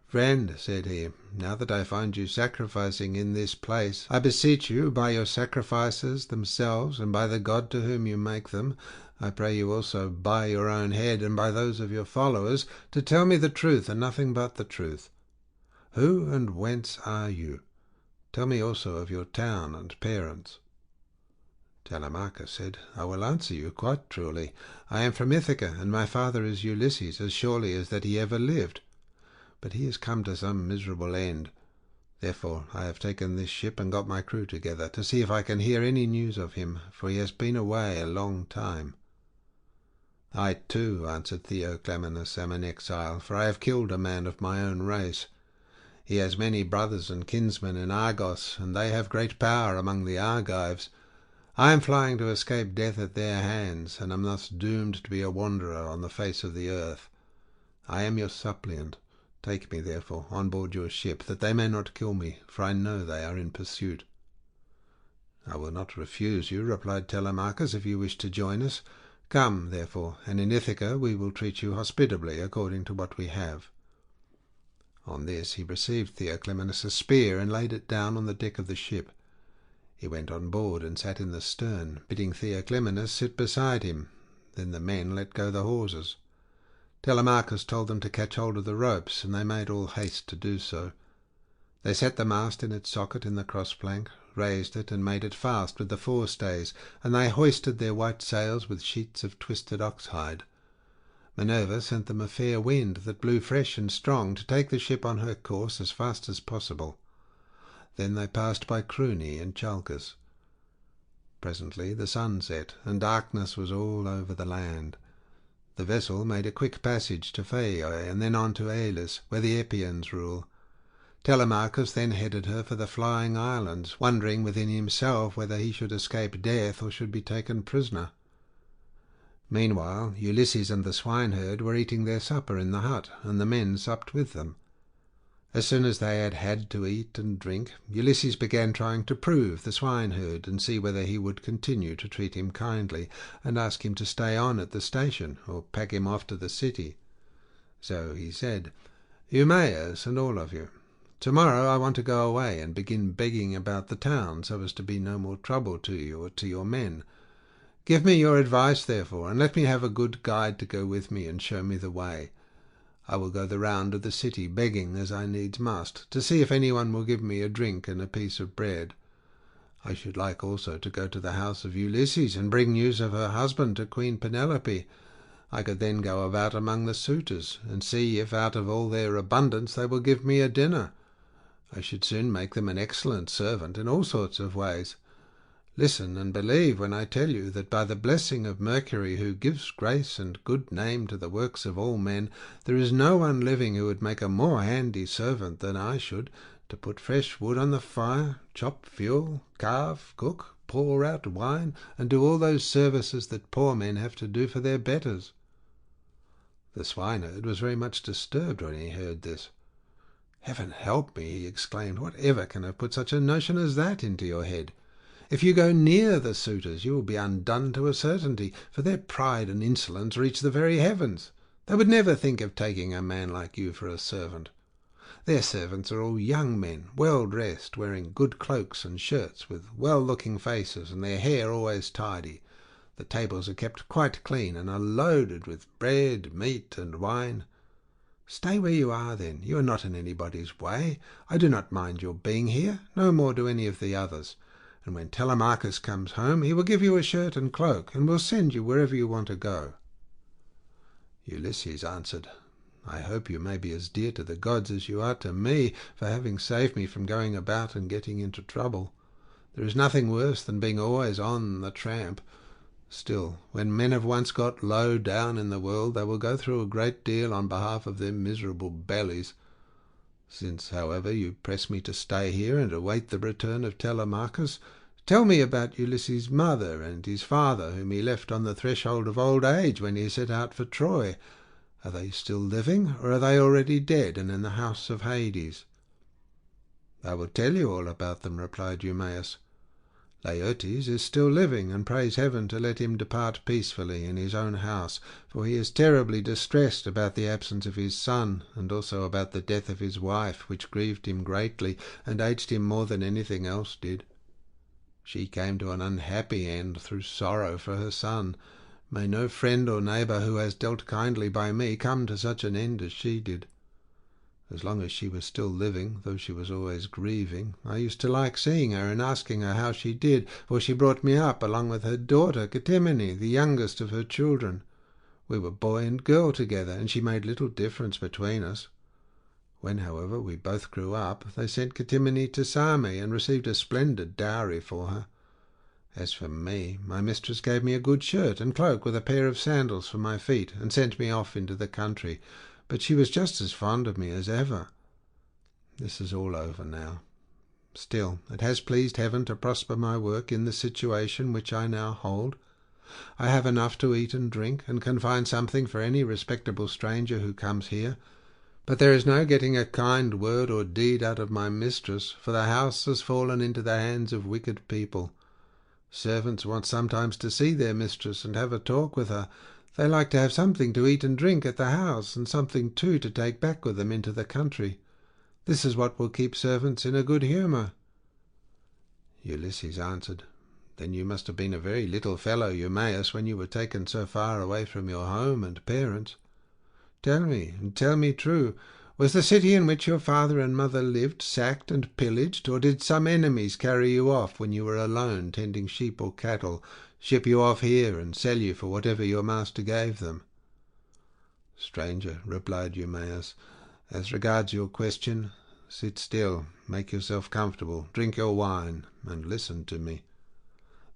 "Friend," said he, "now that I find you sacrificing in this place, I beseech you, by your sacrifices themselves and by the God to whom you make them, I pray you also by your own head and by those of your followers, to tell me the truth and nothing but the truth. Who and whence are you? Tell me also of your town and parents." Telemachus said, "I will answer you quite truly. I am from Ithaca, and my father is Ulysses, as surely as that he ever lived. But he has come to some miserable end. Therefore I have taken this ship and got my crew together, to see if I can hear any news of him, for he has been away a long time." "I too," answered Theoclymenus, "am an exile, for I have killed a man of my own race. He has many brothers and kinsmen in Argos, and they have great power among the Argives. I am flying to escape death at their hands, and am thus doomed to be a wanderer on the face of the earth. I am your suppliant. Take me, therefore, on board your ship, that they may not kill me, for I know they are in pursuit." "I will not refuse you," replied Telemachus, "if you wish to join us. Come, therefore, and in Ithaca we will treat you hospitably according to what we have." On this he received Theoclymenus' spear and laid it down on the deck of the ship. He went on board and sat in the stern, bidding Theoclymenus sit beside him. Then the men let go the hawsers. Telemachus told them to catch hold of the ropes, and they made all haste to do so. They set the mast in its socket in the cross-plank, raised it, and made it fast with the forestays, and they hoisted their white sails with sheets of twisted oxhide. Minerva sent them a fair wind that blew fresh and strong to take the ship on her course as fast as possible. Then they passed by Clooney and Chalcas. Presently the sun set, and darkness was all over the land. The vessel made a quick passage to Phaiae, and then on to Elis, where the Epeans rule. Telemachus then headed her for the flying islands, wondering within himself whether he should escape death or should be taken prisoner. Meanwhile Ulysses and the swineherd were eating their supper in the hut, and the men supped with them. As soon as they had had to eat and drink, Ulysses began trying to prove the swineherd and see whether he would continue to treat him kindly, and ask him to stay on at the station or pack him off to the city. So he said, "Eumaeus and all of you, tomorrow I want to go away and begin begging about the town, so as to be no more trouble to you or to your men. Give me your advice, therefore, and let me have a good guide to go with me and show me the way. I will go the round of the city, begging, as I needs must, to see if anyone will give me a drink and a piece of bread. I should like also to go to the house of Ulysses and bring news of her husband to Queen Penelope. I could then go about among the suitors, and see if out of all their abundance they will give me a dinner. I should soon make them an excellent servant in all sorts of ways. Listen and believe when I tell you that by the blessing of Mercury, who gives grace and good name to the works of all men, there is no one living who would make a more handy servant than I should, to put fresh wood on the fire, chop fuel, carve, cook, pour out wine, and do all those services that poor men have to do for their betters." The swineherd was very much disturbed when he heard this. "Heaven help me!" he exclaimed. "Whatever can have put such a notion as that into your head? If you go near the suitors, you will be undone to a certainty, for their pride and insolence reach the very heavens. They would never think of taking a man like you for a servant. Their servants are all young men, well dressed, wearing good cloaks and shirts, with well-looking faces, and their hair always tidy. The tables are kept quite clean, and are loaded with bread, meat, and wine. Stay where you are, then. You are not in anybody's way. I do not mind your being here, no more do any of the others. And when Telemachus comes home, he will give you a shirt and cloak, and will send you wherever you want to go." Ulysses answered, "I hope you may be as dear to the gods as you are to me, for having saved me from going about and getting into trouble. There is nothing worse than being always on the tramp. Still, when men have once got low down in the world, they will go through a great deal on behalf of their miserable bellies. Since, however, you press me to stay here and await the return of Telemachus, tell me about Ulysses' mother and his father, whom he left on the threshold of old age when he set out for Troy. Are they still living, or are they already dead and in the house of Hades?" "I will tell you all about them," replied Eumaeus. "Laertes is still living, and prays heaven to let him depart peacefully in his own house, for he is terribly distressed about the absence of his son, and also about the death of his wife, which grieved him greatly, and aged him more than anything else did. She came to an unhappy end through sorrow for her son. May no friend or neighbour who has dealt kindly by me come to such an end as she did. As long as she was still living, though she was always grieving, I used to like seeing her and asking her how she did, for she brought me up along with her daughter Ctimene, the youngest of her children. We were boy and girl together, and she made little difference between us. When, however, we both grew up, they sent Ctimene to Same, and received a splendid dowry for her. As for me, my mistress gave me a good shirt and cloak with a pair of sandals for my feet, and sent me off into the country, but she was just as fond of me as ever. This is all over now. Still, it has pleased heaven to prosper my work in the situation which I now hold. I have enough to eat and drink, and can find something for any respectable stranger who comes here. But there is no getting a kind word or deed out of my mistress, for the house has fallen into the hands of wicked people. Servants want sometimes to see their mistress and have a talk with her. They like to have something to eat and drink at the house, and something too to take back with them into the country. This is what will keep servants in a good humour." Ulysses answered, "Then you must have been a very little fellow, Eumaeus, when you were taken so far away from your home and parents. Tell me, and tell me true, was the city in which your father and mother lived sacked and pillaged, or did some enemies carry you off when you were alone tending sheep or cattle, ship you off here and sell you for whatever your master gave them?" "Stranger," replied Eumaeus, "as regards your question, sit still, make yourself comfortable, drink your wine, and listen to me.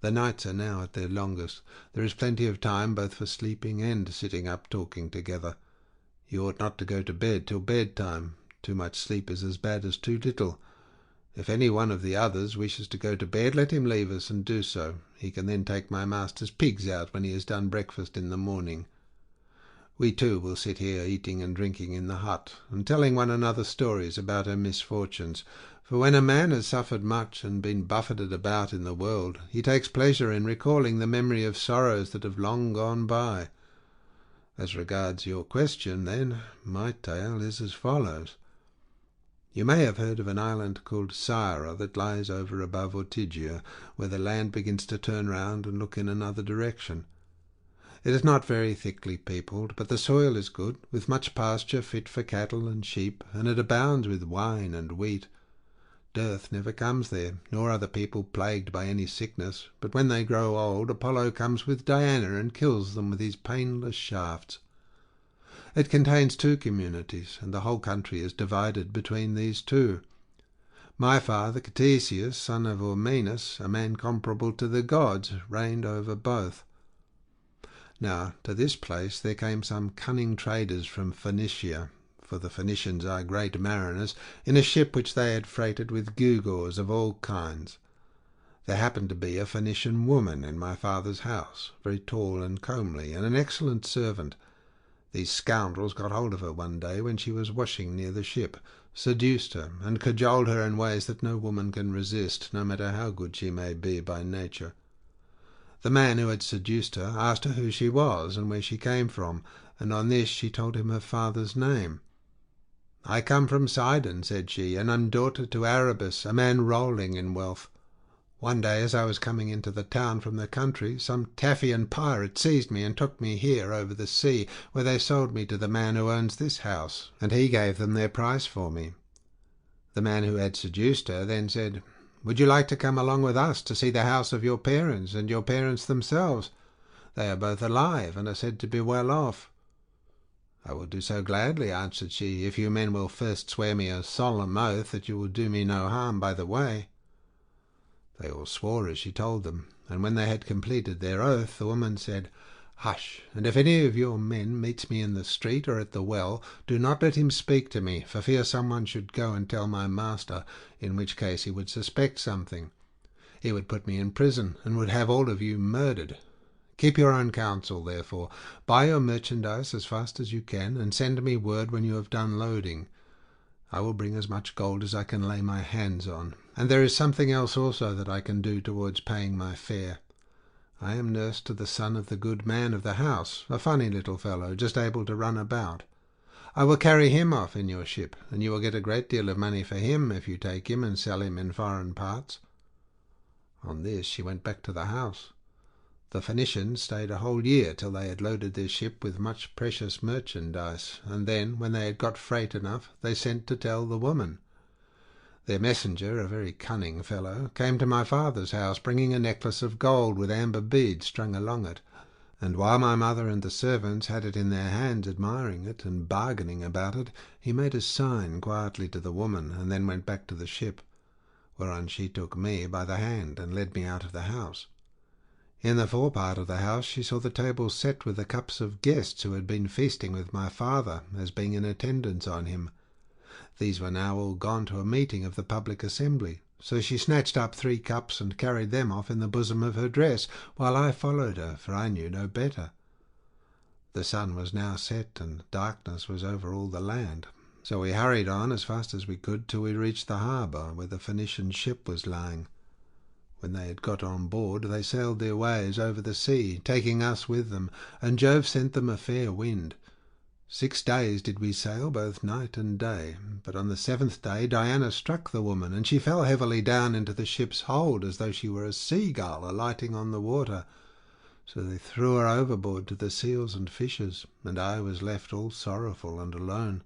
The nights are now at their longest. There is plenty of time both for sleeping and sitting up talking together. You ought not to go to bed till bedtime. Too much sleep is as bad as too little. If any one of the others wishes to go to bed, let him leave us and do so. He can then take my master's pigs out when he has done breakfast in the morning. We two will sit here eating and drinking in the hut, and telling one another stories about our misfortunes, for when a man has suffered much and been buffeted about in the world, he takes pleasure in recalling the memory of sorrows that have long gone by. As regards your question, then, my tale is as follows. You may have heard of an island called Circe that lies over above Ortygia, where the land begins to turn round and look in another direction. It is not very thickly peopled, but the soil is good, with much pasture fit for cattle and sheep, and it abounds with wine and wheat. Dearth never comes there, nor are the people plagued by any sickness, but when they grow old, Apollo comes with Diana and kills them with his painless shafts. It contains 2 communities, and the whole country is divided between these 2. My father, Odysseus, son of Ormenus, a man comparable to the gods, reigned over both. Now to this place there came some cunning traders from Phoenicia, for the Phoenicians are great mariners, in a ship which they had freighted with gewgaws of all kinds. There happened to be a Phoenician woman in my father's house, very tall and comely, and an excellent servant. These scoundrels got hold of her one day when she was washing near the ship, seduced her, and cajoled her in ways that no woman can resist, no matter how good she may be by nature. The man who had seduced her asked her who she was and where she came from, and on this she told him her father's name. "I come from Sidon," said she, "and am daughter to Erebus, a man rolling in wealth. One day as I was coming into the town from the country, some Taphian pirate seized me and took me here over the sea, where they sold me to the man who owns this house, and he gave them their price for me." The man who had seduced her then said, "Would you like to come along with us to see the house of your parents and your parents themselves? They are both alive and are said to be well off." "I will do so gladly," answered she, "if you men will first swear me a solemn oath that you will do me no harm by the way." They all swore as she told them, and when they had completed their oath, the woman said, "Hush, and if any of your men meets me in the street or at the well, do not let him speak to me, for fear someone should go and tell my master, in which case he would suspect something. He would put me in prison, and would have all of you murdered. Keep your own counsel, therefore. Buy your merchandise as fast as you can, and send me word when you have done loading. I will bring as much gold as I can lay my hands on, and there is something else also that I can do towards paying my fare. I am nurse to the son of the good man of the house, a funny little fellow, just able to run about. I will carry him off in your ship, and you will get a great deal of money for him if you take him and sell him in foreign parts." On this she went back to the house. The Phoenicians stayed a whole year till they had loaded their ship with much precious merchandise, and then, when they had got freight enough, they sent to tell the woman. Their messenger, a very cunning fellow, came to my father's house, bringing a necklace of gold with amber beads strung along it, and while my mother and the servants had it in their hands admiring it and bargaining about it, he made a sign quietly to the woman, and then went back to the ship, whereon she took me by the hand and led me out of the house. In the forepart of the house she saw the table set with the cups of guests who had been feasting with my father, as being in attendance on him. These were now all gone to a meeting of the public assembly, so she snatched up 3 cups and carried them off in the bosom of her dress, while I followed her, for I knew no better. The sun was now set, and darkness was over all the land, so we hurried on as fast as we could till we reached the harbour where the Phoenician ship was lying. When they had got on board, they sailed their ways over the sea, taking us with them, and Jove sent them a fair wind. 6 days did we sail, both night and day, but on the 7th day Diana struck the woman, and she fell heavily down into the ship's hold, as though she were a seagull alighting on the water. So they threw her overboard to the seals and fishes, and I was left all sorrowful and alone.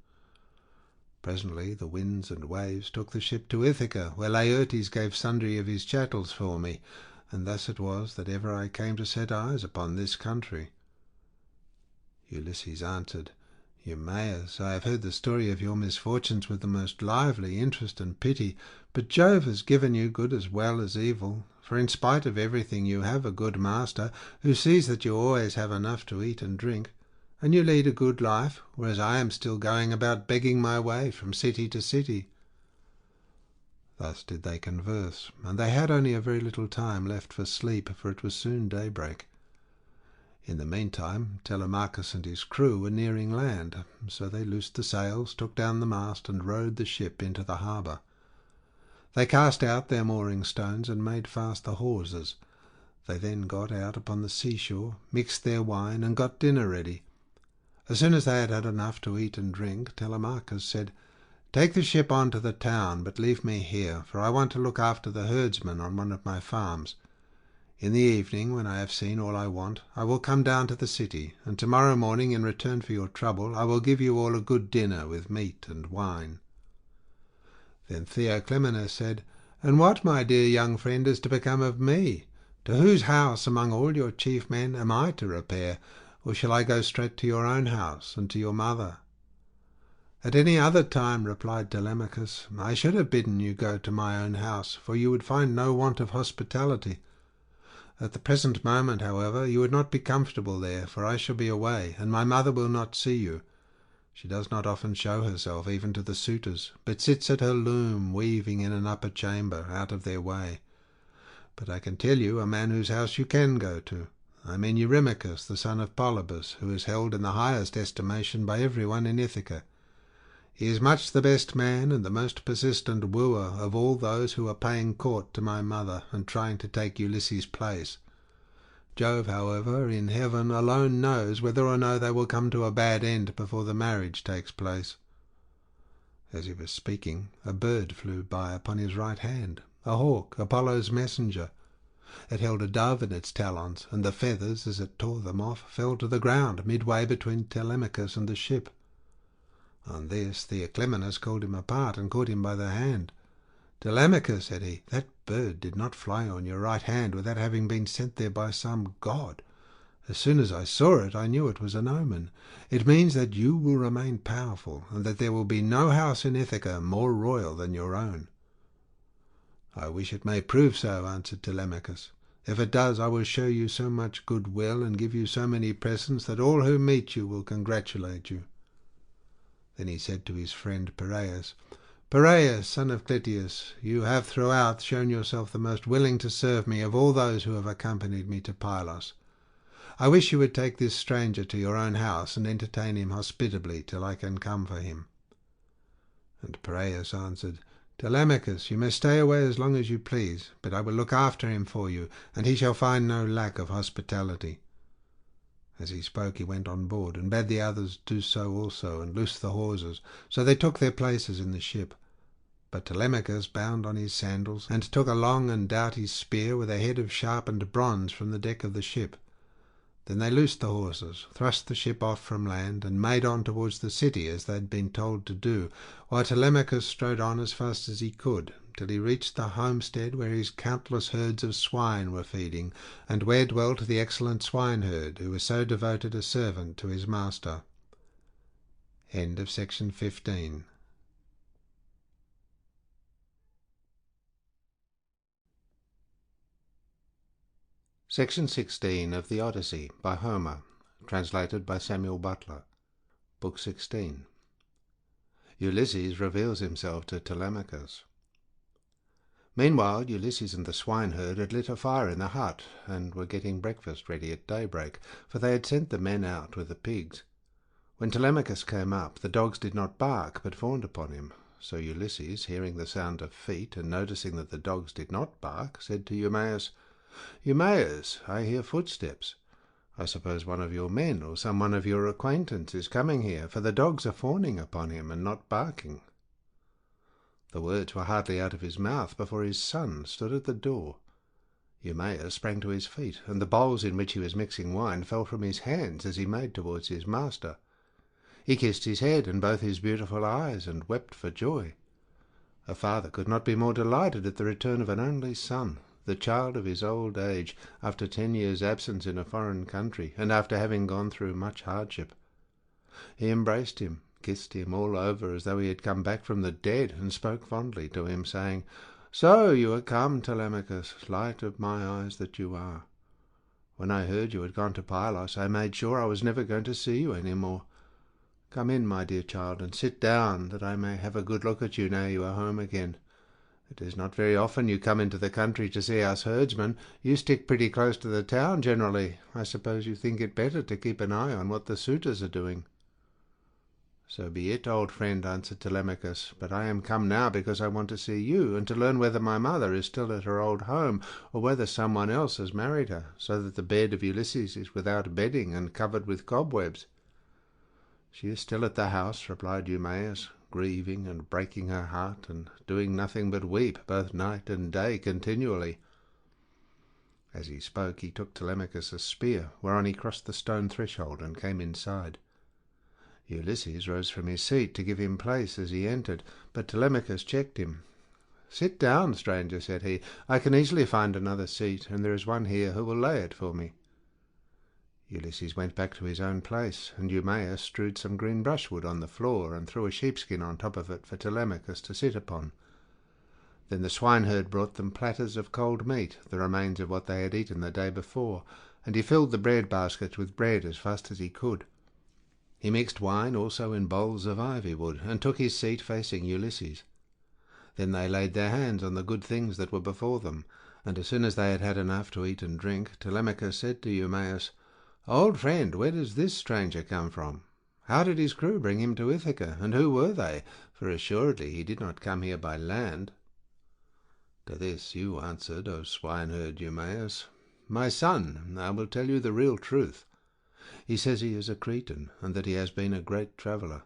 Presently the winds and waves took the ship to Ithaca, where Laertes gave sundry of his chattels for me, and thus it was that ever I came to set eyes upon this country." Ulysses answered, "Eumaeus, I have heard the story of your misfortunes with the most lively interest and pity, but Jove has given you good as well as evil, for in spite of everything you have a good master, who sees that you always have enough to eat and drink, and you lead a good life, whereas I am still going about begging my way from city to city." Thus did they converse, and they had only a very little time left for sleep, for it was soon daybreak. In the meantime Telemachus and his crew were nearing land, so they loosed the sails, took down the mast, and rowed the ship into the harbour. They cast out their mooring stones and made fast the hawsers. They then got out upon the seashore, mixed their wine, and got dinner ready. As soon as they had had enough to eat and drink, Telemachus said, Take the ship on to the town, but leave me here, for I want to look after the herdsmen on one of my farms. In the evening, when I have seen all I want, I will come down to the city, and tomorrow morning, in return for your trouble, I will give you all a good dinner with meat and wine." Then Theoclymenus said, "And what, my dear young friend, is to become of me? To whose house among all your chief men am I to repair, or shall I go straight to your own house and to your mother?" "At any other time," replied Telemachus, "I should have bidden you go to my own house, for you would find no want of hospitality. At the present moment, however, you would not be comfortable there, for I shall be away, and my mother will not see you. She does not often show herself even to the suitors, but sits at her loom weaving in an upper chamber, out of their way. But I can tell you a man whose house you can go to. I mean Eurymachus, the son of Polybus, who is held in the highest estimation by everyone in Ithaca. He is much the best man and the most persistent wooer of all those who are paying court to my mother and trying to take Ulysses' place. Jove, however, in heaven alone knows whether or no they will come to a bad end before the marriage takes place." As he was speaking, a bird flew by upon his right hand, a hawk, Apollo's messenger. It held a dove in its talons, and the feathers, as it tore them off, fell to the ground midway between Telemachus and the ship. On this Theoclymenus called him apart and caught him by the hand. "Telemachus," said he, "that bird did not fly on your right hand without having been sent there by some god. As soon as I saw it, I knew it was an omen. It means that you will remain powerful, and that there will be no house in Ithaca more royal than your own." "I wish it may prove so," answered Telemachus. "If it does, I will show you so much goodwill and give you so many presents that all who meet you will congratulate you." Then he said to his friend Piraeus, "Piraeus, son of Clytius, you have throughout shown yourself the most willing to serve me of all those who have accompanied me to Pylos. I wish you would take this stranger to your own house and entertain him hospitably till I can come for him." And Piraeus answered, "Telemachus, you may stay away as long as you please, but I will look after him for you, and he shall find no lack of hospitality." As he spoke, he went on board, and bade the others do so also, and loose the hawsers. So they took their places in the ship. But Telemachus bound on his sandals, and took a long and doughty spear with a head of sharpened bronze from the deck of the ship. Then they loosed the hawsers, thrust the ship off from land, and made on towards the city as they had been told to do, while Telemachus strode on as fast as he could, till he reached the homestead where his countless herds of swine were feeding, and where dwelt the excellent swineherd, who was so devoted a servant to his master. End of section 15. Section 16 of the Odyssey by Homer, translated by Samuel Butler. Book 16. Ulysses reveals himself to Telemachus. Meanwhile, Ulysses and the swineherd had lit a fire in the hut, and were getting breakfast ready at daybreak, for they had sent the men out with the pigs. When Telemachus came up, the dogs did not bark, but fawned upon him. So Ulysses, hearing the sound of feet, and noticing that the dogs did not bark, said to Eumaeus, "Eumaeus, I hear footsteps. I suppose one of your men or some one of your acquaintance is coming here, for the dogs are fawning upon him and not barking." The words were hardly out of his mouth before his son stood at the door. Eumaeus sprang to his feet, and the bowls in which he was mixing wine fell from his hands as he made towards his master. He kissed his head and both his beautiful eyes, and wept for joy. A father could not be more delighted at the return of an only son, the child of his old age, after 10 years' absence in a foreign country, and after having gone through much hardship. He embraced him, kissed him all over as though he had come back from the dead, and spoke fondly to him, saying, "So you are come, Telemachus, light of my eyes that you are. When I heard you had gone to Pylos, I made sure I was never going to see you any more. Come in, my dear child, and sit down, that I may have a good look at you now you are home again. It is not very often you come into the country to see us herdsmen. You stick pretty close to the town generally. I suppose you think it better to keep an eye on what the suitors are doing." "So be it, old friend," answered Telemachus, "but I am come now because I want to see you, and to learn whether my mother is still at her old home, or whether someone else has married her, so that the bed of Ulysses is without bedding and covered with cobwebs." "She is still at the house," replied Eumaeus, grieving and breaking her heart, and doing nothing but weep both night and day continually. As he spoke, he took Telemachus a spear, whereon he crossed the stone threshold and came inside. Ulysses rose from his seat to give him place as he entered, but Telemachus checked him. "Sit down, stranger," said he. "I can easily find another seat, and there is one here who will lay it for me." Ulysses went back to his own place, and Eumaeus strewed some green brushwood on the floor and threw a sheepskin on top of it for Telemachus to sit upon. Then the swineherd brought them platters of cold meat, the remains of what they had eaten the day before, and he filled the bread baskets with bread as fast as he could. He mixed wine also in bowls of ivy wood, and took his seat facing Ulysses. Then they laid their hands on the good things that were before them, and as soon as they had had enough to eat and drink, Telemachus said to Eumaeus, "Old friend, where does this stranger come from? How did his crew bring him to Ithaca, and who were they? For assuredly he did not come here by land." To this you answered, O swineherd Eumaeus, "My son, I will tell you the real truth. He says he is a Cretan, and that he has been a great traveller.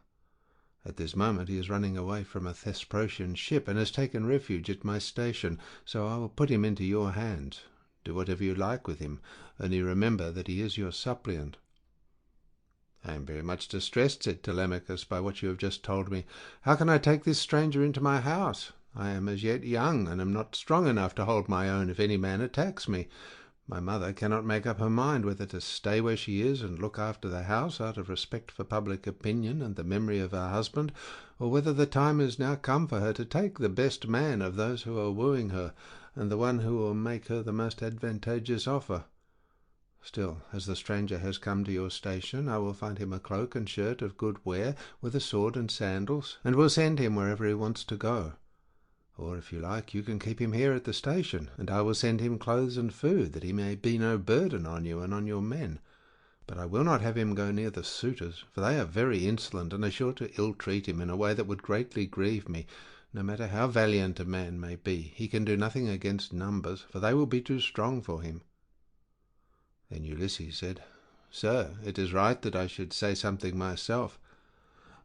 At this moment he is running away from a Thesprotian ship, and has taken refuge at my station, so I will put him into your hands. Do whatever you like with him, only remember that he is your suppliant." "I am very much distressed," said Telemachus, "by what you have just told me. How can I take this stranger into my house? I am as yet young, and am not strong enough to hold my own if any man attacks me. My mother cannot make up her mind whether to stay where she is and look after the house out of respect for public opinion and the memory of her husband, or whether the time has now come for her to take the best man of those who are wooing her, and the one who will make her the most advantageous offer. Still, as the stranger has come to your station, I will find him a cloak and shirt of good wear, with a sword and sandals, and will send him wherever he wants to go. Or, if you like, you can keep him here at the station, and I will send him clothes and food, that he may be no burden on you and on your men. But I will not have him go near the suitors, for they are very insolent, and are sure to ill-treat him in a way that would greatly grieve me. No matter how valiant a man may be, he can do nothing against numbers, for they will be too strong for him." Then Ulysses said, "Sir, it is right that I should say something myself.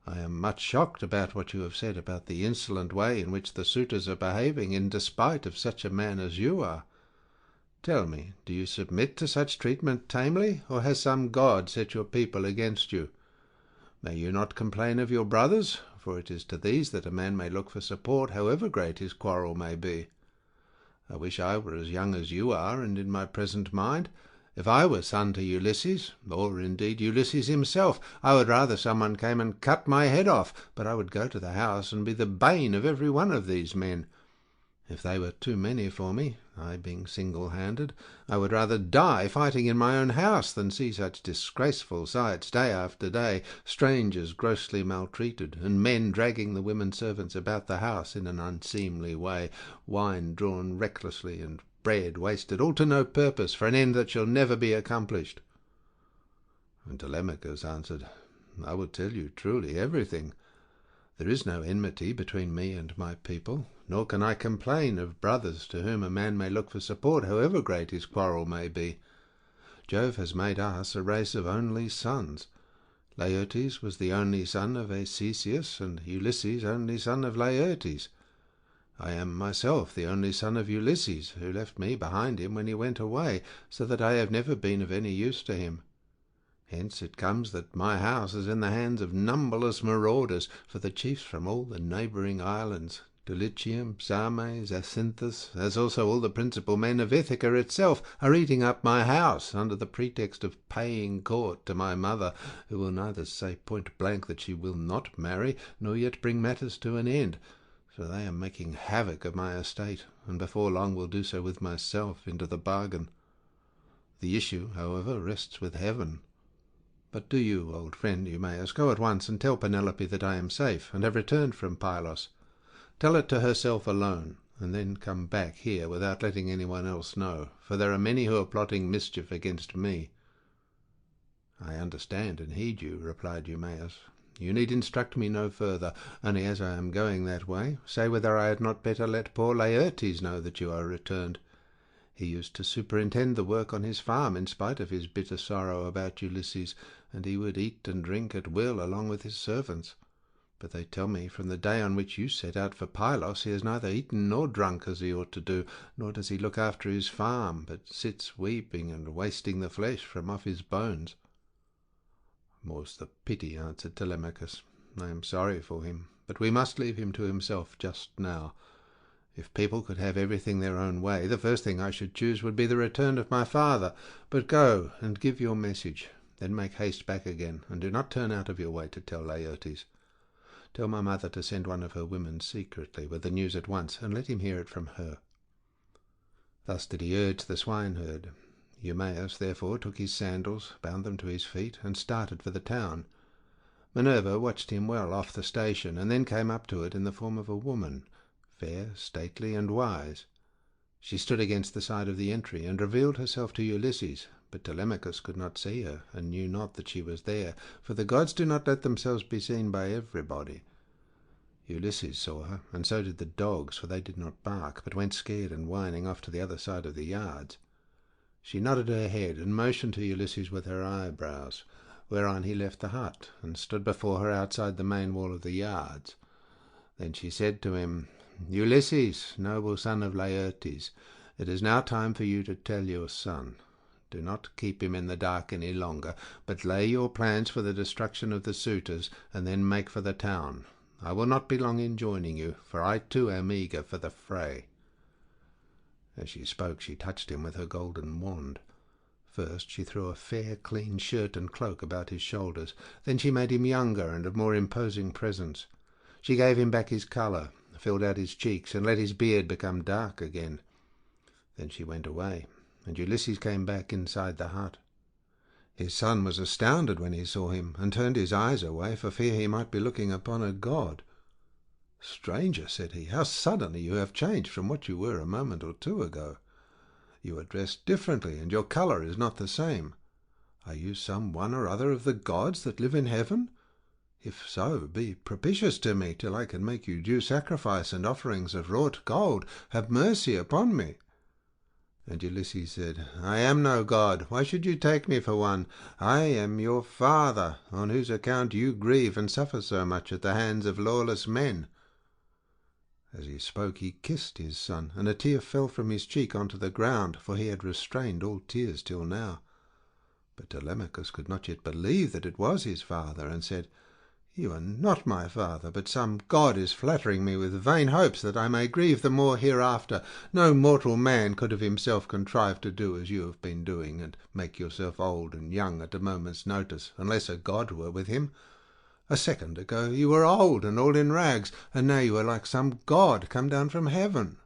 I am much shocked about what you have said about the insolent way in which the suitors are behaving in despite of such a man as you are. Tell me, do you submit to such treatment tamely, or has some god set your people against you? May you not complain of your brothers, for it is to these that a man may look for support, however great his quarrel may be. I wish I were as young as you are, and in my present mind. If I were son to Ulysses, or indeed Ulysses himself, I would rather someone came and cut my head off, but I would go to the house and be the bane of every one of these men. If they were too many for me, I being single-handed, I would rather die fighting in my own house than see such disgraceful sights day after day, strangers grossly maltreated, and men dragging the women servants about the house in an unseemly way, wine drawn recklessly, and bread wasted, all to no purpose, for an end that shall never be accomplished." And Telemachus answered, "I will tell you truly everything. There is no enmity between me and my people, nor can I complain of brothers to whom a man may look for support, however great his quarrel may be. Jove has made us a race of only sons. Laertes was the only son of Odysseus, and Ulysses only son of Laertes. I am myself the only son of Ulysses, who left me behind him when he went away, so that I have never been of any use to him. Hence it comes that my house is in the hands of numberless marauders, for the chiefs from all the neighbouring islands, Dulichium, Same, Zacynthus, as also all the principal men of Ithaca itself, are eating up my house, under the pretext of paying court to my mother, who will neither say point blank that she will not marry, nor yet bring matters to an end. So they are making havoc of my estate, and before long will do so with myself into the bargain. The issue, however, rests with heaven. But do you, old friend Eumaeus, go at once and tell Penelope that I am safe, and have returned from Pylos. Tell it to herself alone, and then come back here without letting anyone else know, for there are many who are plotting mischief against me." "I understand and heed you," replied Eumaeus. "You need instruct me no further, only as I am going that way, say whether I had not better let poor Laertes know that you are returned. He used to superintend the work on his farm in spite of his bitter sorrow about Ulysses, and he would eat and drink at will along with his servants. But they tell me from the day on which you set out for Pylos he has neither eaten nor drunk as he ought to do, nor does he look after his farm, but sits weeping and wasting the flesh from off his bones." "More's the pity," answered Telemachus. "I am sorry for him, but we must leave him to himself just now. If people could have everything their own way, the first thing I should choose would be the return of my father. But go and give your message, then make haste back again, and do not turn out of your way to tell Laertes. Tell my mother to send one of her women secretly with the news at once, and let him hear it from her." Thus did he urge the swineherd. Eumaeus therefore took his sandals, bound them to his feet, and started for the town. Minerva watched him well off the station, and then came up to it in the form of a woman, fair, stately, and wise. She stood against the side of the entry, and revealed herself to Ulysses, but Telemachus could not see her, and knew not that she was there, for the gods do not let themselves be seen by everybody. Ulysses saw her, and so did the dogs, for they did not bark, but went scared and whining off to the other side of the yards. She nodded her head, and motioned to Ulysses with her eyebrows, whereon he left the hut, and stood before her outside the main wall of the yards. Then she said to him, "Ulysses, noble son of Laertes, it is now time for you to tell your son. Do not keep him in the dark any longer, but lay your plans for the destruction of the suitors, and then make for the town. I will not be long in joining you, for I too am eager for the fray." As she spoke, she touched him with her golden wand. First she threw a fair, clean shirt and cloak about his shoulders. Then she made him younger and of more imposing presence. She gave him back his colour, filled out his cheeks, and let his beard become dark again. Then she went away, and Ulysses came back inside the hut. His son was astounded when he saw him, and turned his eyes away for fear he might be looking upon a god. "Stranger," said he, "how suddenly you have changed from what you were a moment or two ago. You are dressed differently, and your colour is not the same. Are you some one or other of the gods that live in heaven? If so, be propitious to me, till I can make you due sacrifice and offerings of wrought gold. Have mercy upon me." And Ulysses said, "I am no god. Why should you take me for one? I am your father, on whose account you grieve and suffer so much at the hands of lawless men." As he spoke, he kissed his son, and a tear fell from his cheek onto the ground, for he had restrained all tears till now. But Telemachus could not yet believe that it was his father, and said, "You are not my father, but some god is flattering me with vain hopes that I may grieve the more hereafter. No mortal man could of himself contrive to do as you have been doing, and make yourself old and young at a moment's notice, unless a god were with him. A second ago you were old and all in rags, and now you are like some god come down from heaven."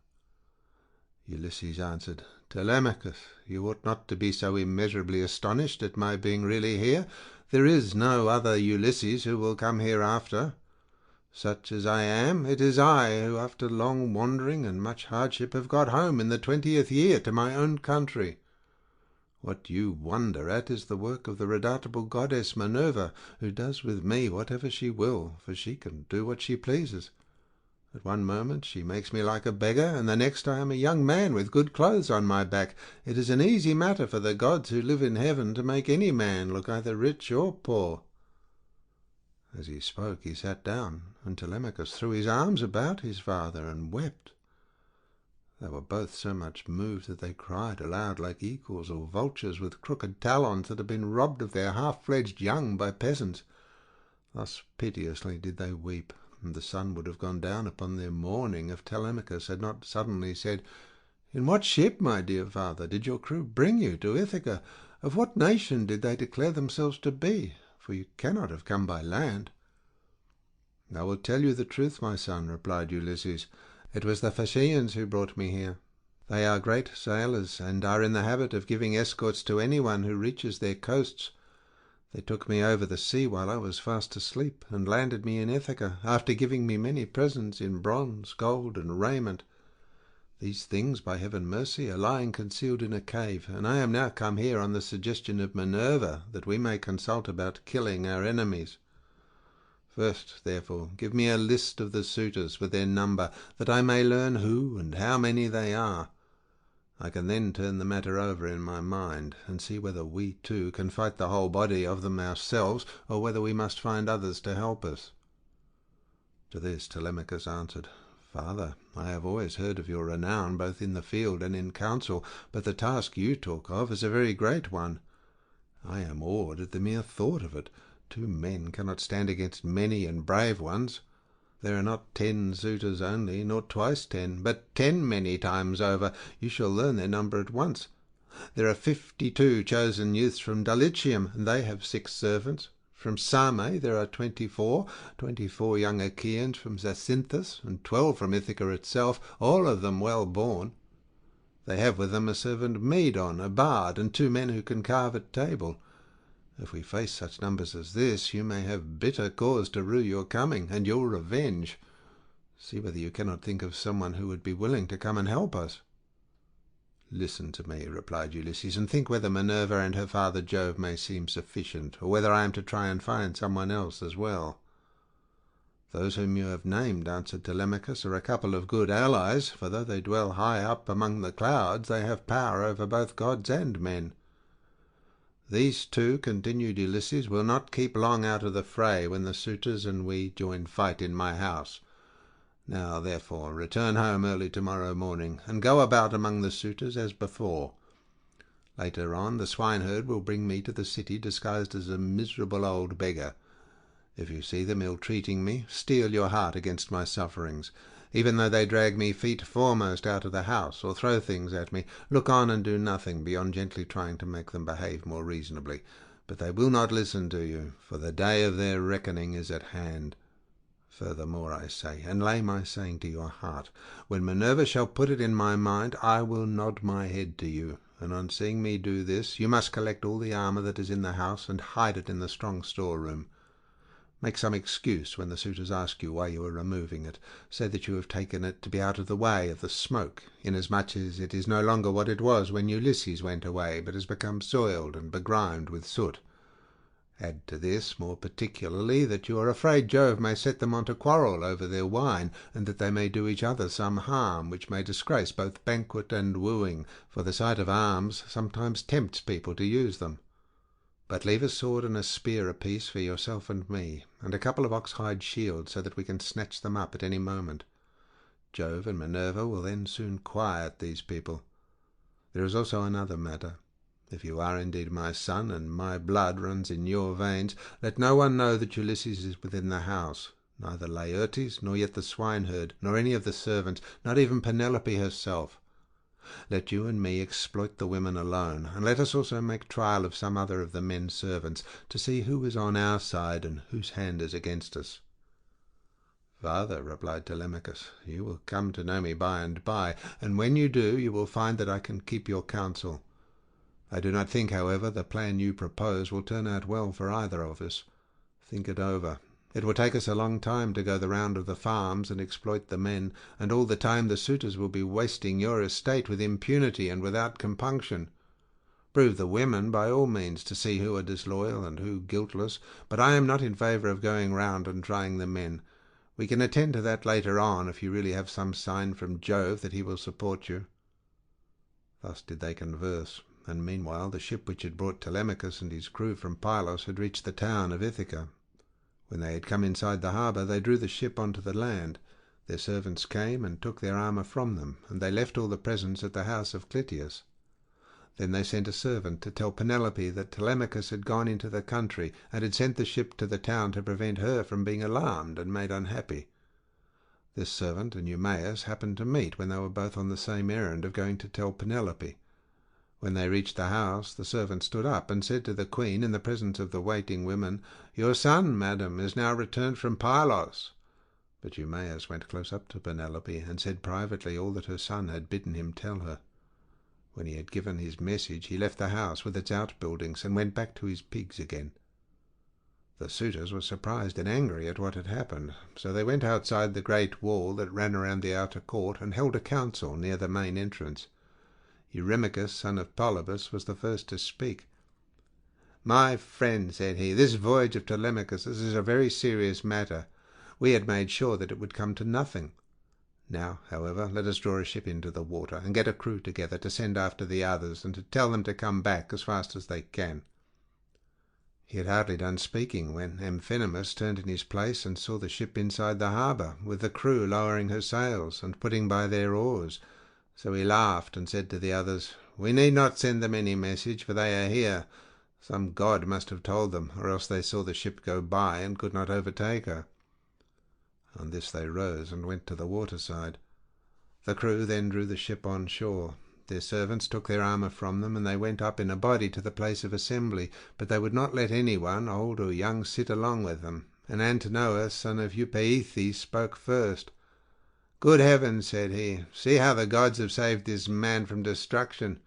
Ulysses answered, "Telemachus, you ought not to be so immeasurably astonished at my being really here. There is no other Ulysses who will come hereafter. Such as I am, it is I who, after long wandering and much hardship, have got home in the 20th year to my own country. What you wonder at is the work of the redoubtable goddess Minerva, who does with me whatever she will, for she can do what she pleases. At one moment she makes me like a beggar, and the next I am a young man with good clothes on my back. It is an easy matter for the gods who live in heaven to make any man look either rich or poor." As he spoke, he sat down, and Telemachus threw his arms about his father and wept. They were both so much moved that they cried aloud like eagles or vultures with crooked talons that have been robbed of their half-fledged young by peasants. Thus piteously did they weep, and the sun would have gone down upon their mourning if Telemachus had not suddenly said, "In what ship, my dear father, did your crew bring you to Ithaca? Of what nation did they declare themselves to be? For you cannot have come by land." "I will tell you the truth, my son," replied Ulysses. "It was the Phaeacians who brought me here. They are great sailors, and are in the habit of giving escorts to anyone who reaches their coasts. They took me over the sea while I was fast asleep, and landed me in Ithaca, after giving me many presents in bronze, gold, and raiment. These things, by heaven mercy, are lying concealed in a cave, and I am now come here on the suggestion of Minerva, that we may consult about killing our enemies. First, therefore, give me a list of the suitors with their number, that I may learn who and how many they are. I can then turn the matter over in my mind, and see whether we too can fight the whole body of them ourselves, or whether we must find others to help us." To this Telemachus answered, "Father, I have always heard of your renown both in the field and in council, but the task you talk of is a very great one. I am awed at the mere thought of it. 2 men cannot stand against many and brave ones. There are not 10 suitors only, nor twice 10, but 10 many times over. You shall learn their number at once. There are 52 chosen youths from Dulichium, and they have 6 servants. From Same there are 24 young Achaeans from Zacynthus, and 12 from Ithaca itself, all of them well born. They have with them a servant Medon, a bard, and 2 men who can carve at table. If we face such numbers as this, you may have bitter cause to rue your coming and your revenge. See whether you cannot think of someone who would be willing to come and help us." "Listen to me," replied Ulysses, "and think whether Minerva and her father Jove may seem sufficient, or whether I am to try and find someone else as well." "Those whom you have named," answered Telemachus, "are a couple of good allies, for though they dwell high up among the clouds, they have power over both gods and men." "These 2," continued Ulysses, "will not keep long out of the fray when the suitors and we join fight in my house. Now, therefore, return home early tomorrow morning, and go about among the suitors as before. Later on, the swineherd will bring me to the city disguised as a miserable old beggar. If you see them ill-treating me, steel your heart against my sufferings. Even though they drag me feet foremost out of the house, or throw things at me, look on and do nothing beyond gently trying to make them behave more reasonably. But they will not listen to you, for the day of their reckoning is at hand. Furthermore, I say, and lay my saying to your heart, when Minerva shall put it in my mind, I will nod my head to you, and on seeing me do this, you must collect all the armour that is in the house and hide it in the strong storeroom. Make some excuse when the suitors ask you why you are removing it. Say that you have taken it to be out of the way of the smoke, inasmuch as it is no longer what it was when Ulysses went away, but has become soiled and begrimed with soot. Add to this, more particularly, that you are afraid Jove may set them on to quarrel over their wine, and that they may do each other some harm, which may disgrace both banquet and wooing, for the sight of arms sometimes tempts people to use them. But leave a sword and a spear apiece for yourself and me, and a couple of ox-hide shields, so that we can snatch them up at any moment. Jove and Minerva will then soon quiet these people. There is also another matter. If you are indeed my son, and my blood runs in your veins, let no one know that Ulysses is within the house, neither Laertes, nor yet the swineherd, nor any of the servants, not even Penelope herself. Let you and me exploit the women alone, and let us also make trial of some other of the men servants, to see who is on our side and whose hand is against us." "Father," replied Telemachus, "you will come to know me by and by, and when you do, you will find that I can keep your counsel. I do not think, however, the plan you propose will turn out well for either of us. Think it over. It will take us a long time to go the round of the farms and exploit the men, and all the time the suitors will be wasting your estate with impunity and without compunction. Prove the women by all means, to see who are disloyal and who guiltless, but I am not in favour of going round and trying the men. We can attend to that later on, if you really have some sign from Jove that he will support you." Thus did they converse, and meanwhile the ship which had brought Telemachus and his crew from Pylos had reached the town of Ithaca. When they had come inside the harbour, they drew the ship onto the land. Their servants came and took their armour from them, and they left all the presents at the house of Clytius. Then they sent a servant to tell Penelope that Telemachus had gone into the country, and had sent the ship to the town to prevent her from being alarmed and made unhappy. This servant and Eumaeus happened to meet when they were both on the same errand of going to tell Penelope. When they reached the house, the servant stood up and said to the queen, in the presence of the waiting women, "Your son, madam, is now returned from Pylos." But Eumaeus went close up to Penelope and said privately all that her son had bidden him tell her. When he had given his message, he left the house with its outbuildings and went back to his pigs again. The suitors were surprised and angry at what had happened, so they went outside the great wall that ran around the outer court and held a council near the main entrance. Eurymachus, son of Polybus, was the first to speak. "My friend," said he, "this voyage of Telemachus's is a very serious matter. We had made sure that it would come to nothing. Now, however, let us draw a ship into the water, and get a crew together to send after the others, and to tell them to come back as fast as they can." He had hardly done speaking when Amphinomus turned in his place and saw the ship inside the harbour, with the crew lowering her sails and putting by their oars. So he laughed and said to the others, "We need not send them any message, for they are here. Some god must have told them, or else they saw the ship go by and could not overtake her." On this they rose and went to the waterside. The crew then drew the ship on shore. Their servants took their armour from them, and they went up in a body to the place of assembly, but they would not let anyone, old or young, sit along with them. And Antinous, son of Eupeithes, spoke first. "Good heavens," said he, "see how the gods have saved this man from destruction.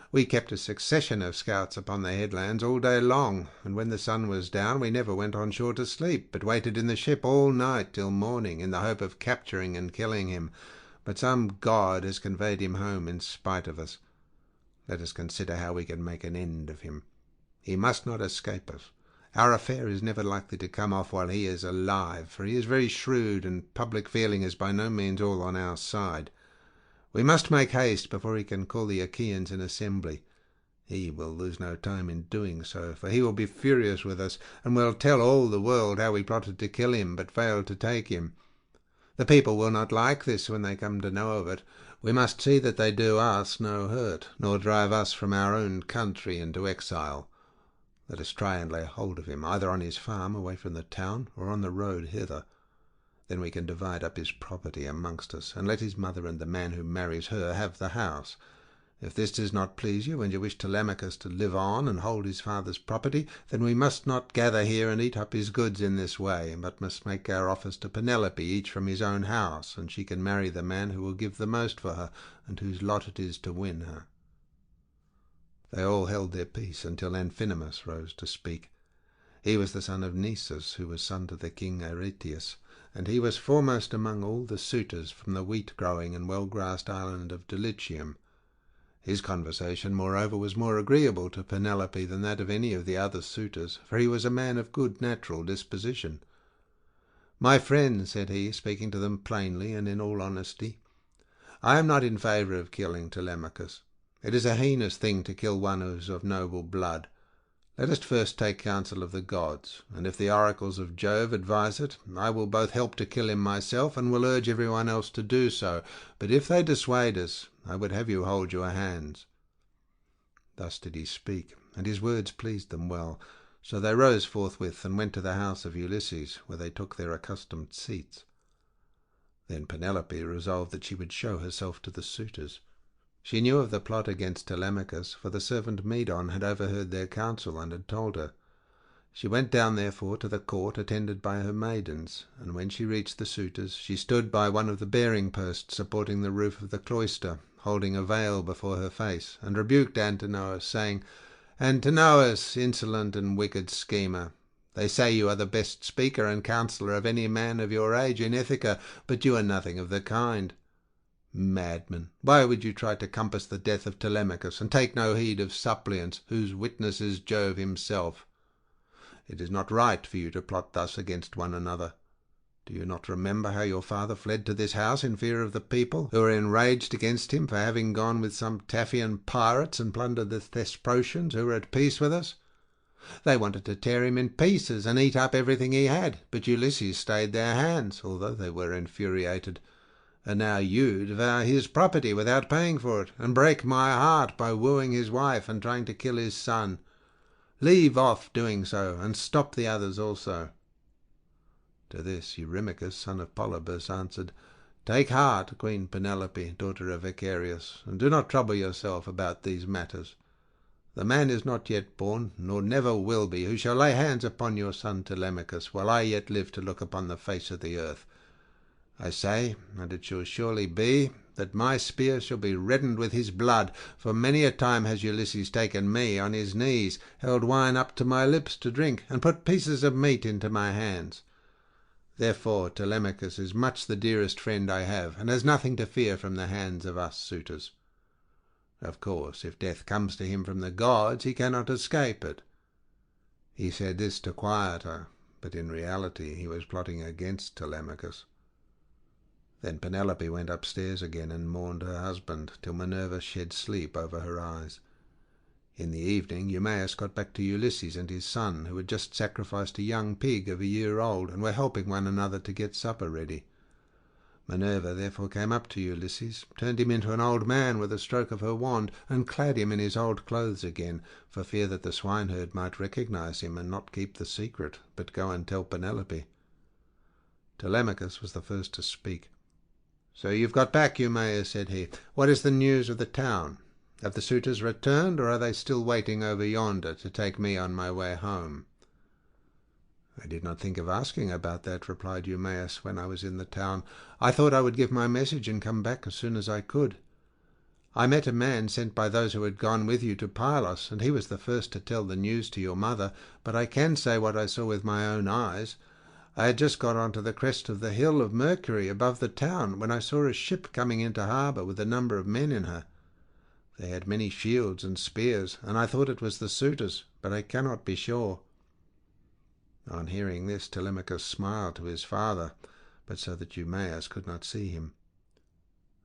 We kept a succession of scouts upon the headlands all day long, and when the sun was down we never went on shore to sleep, but waited in the ship all night till morning, in the hope of capturing and killing him. But some god has conveyed him home in spite of us. Let us consider how we can make an end of him. He must not escape us. Our affair is never likely to come off while he is alive, for he is very shrewd, and public feeling is by no means all on our side. We must make haste before he can call the Achaeans in assembly. He will lose no time in doing so, for he will be furious with us, and will tell all the world how we plotted to kill him, but failed to take him. The people will not like this when they come to know of it. We must see that they do us no hurt, nor drive us from our own country into exile. Let us try and lay hold of him, either on his farm away from the town, or on the road hither. Then we can divide up his property amongst us, and let his mother and the man who marries her have the house. If this does not please you, and you wish Telemachus to live on and hold his father's property, then we must not gather here and eat up his goods in this way, but must make our offers to Penelope, each from his own house, and she can marry the man who will give the most for her, and whose lot it is to win her." They all held their peace until Amphinomus rose to speak. He was the son of Nisus, who was son to the king Aretius, and he was foremost among all the suitors from the wheat-growing and well-grassed island of Dulichium. His conversation, moreover, was more agreeable to Penelope than that of any of the other suitors, for he was a man of good natural disposition. "My friends," said he, speaking to them plainly and in all honesty, "I am not in favour of killing Telemachus. It is a heinous thing to kill one who is of noble blood. Let us first take counsel of the gods, and if the oracles of Jove advise it, I will both help to kill him myself and will urge everyone else to do so. But if they dissuade us, I would have you hold your hands." Thus did he speak, and his words pleased them well. So they rose forthwith and went to the house of Ulysses, where they took their accustomed seats. Then Penelope resolved that she would show herself to the suitors. She knew of the plot against Telemachus, for the servant Medon had overheard their counsel and had told her. She went down therefore to the court, attended by her maidens, and when she reached the suitors, she stood by one of the bearing posts supporting the roof of the cloister, holding a veil before her face, and rebuked Antinous, saying, "Antinous, insolent and wicked schemer, they say you are the best speaker and counsellor of any man of your age in Ithaca, but you are nothing of the kind. Madman, why would you try to compass the death of Telemachus, and take no heed of suppliants, whose witness is Jove himself? It is not right for you to plot thus against one another. Do you not remember how your father fled to this house in fear of the people, who were enraged against him for having gone with some Taphian pirates and plundered the Thesprotians, who were at peace with us? They wanted to tear him in pieces and eat up everything he had, but Ulysses stayed their hands, although they were infuriated. And now you devour his property without paying for it, and break my heart by wooing his wife and trying to kill his son. Leave off doing so, and stop the others also." To this Eurymachus, son of Polybus, answered, "Take heart, Queen Penelope, daughter of Icarius, and do not trouble yourself about these matters. The man is not yet born, nor never will be, who shall lay hands upon your son Telemachus, while I yet live to look upon the face of the earth. I say, and it shall surely be, that my spear shall be reddened with his blood, for many a time has Ulysses taken me on his knees, held wine up to my lips to drink, and put pieces of meat into my hands. Therefore Telemachus is much the dearest friend I have, and has nothing to fear from the hands of us suitors. Of course, if death comes to him from the gods, he cannot escape it." He said this to quiet her, but in reality he was plotting against Telemachus. Then Penelope went upstairs again and mourned her husband, till Minerva shed sleep over her eyes. In the evening Eumaeus got back to Ulysses and his son, who had just sacrificed a young pig of a year old, and were helping one another to get supper ready. Minerva therefore came up to Ulysses, turned him into an old man with a stroke of her wand, and clad him in his old clothes again, for fear that the swineherd might recognize him and not keep the secret, but go and tell Penelope. Telemachus was the first to speak. "So you've got back, Eumaeus," said he. "What is the news of the town? Have the suitors returned, or are they still waiting over yonder to take me on my way home?" "I did not think of asking about that," replied Eumaeus, "when I was in the town. I thought I would give my message and come back as soon as I could. I met a man sent by those who had gone with you to Perilous, and he was the first to tell the news to your mother, but I can say what I saw with my own eyes. I had just got on to the crest of the hill of Mercury above the town, when I saw a ship coming into harbour with a number of men in her. They had many shields and spears, and I thought it was the suitors, but I cannot be sure." On hearing this, Telemachus smiled to his father, but so that Eumaeus could not see him.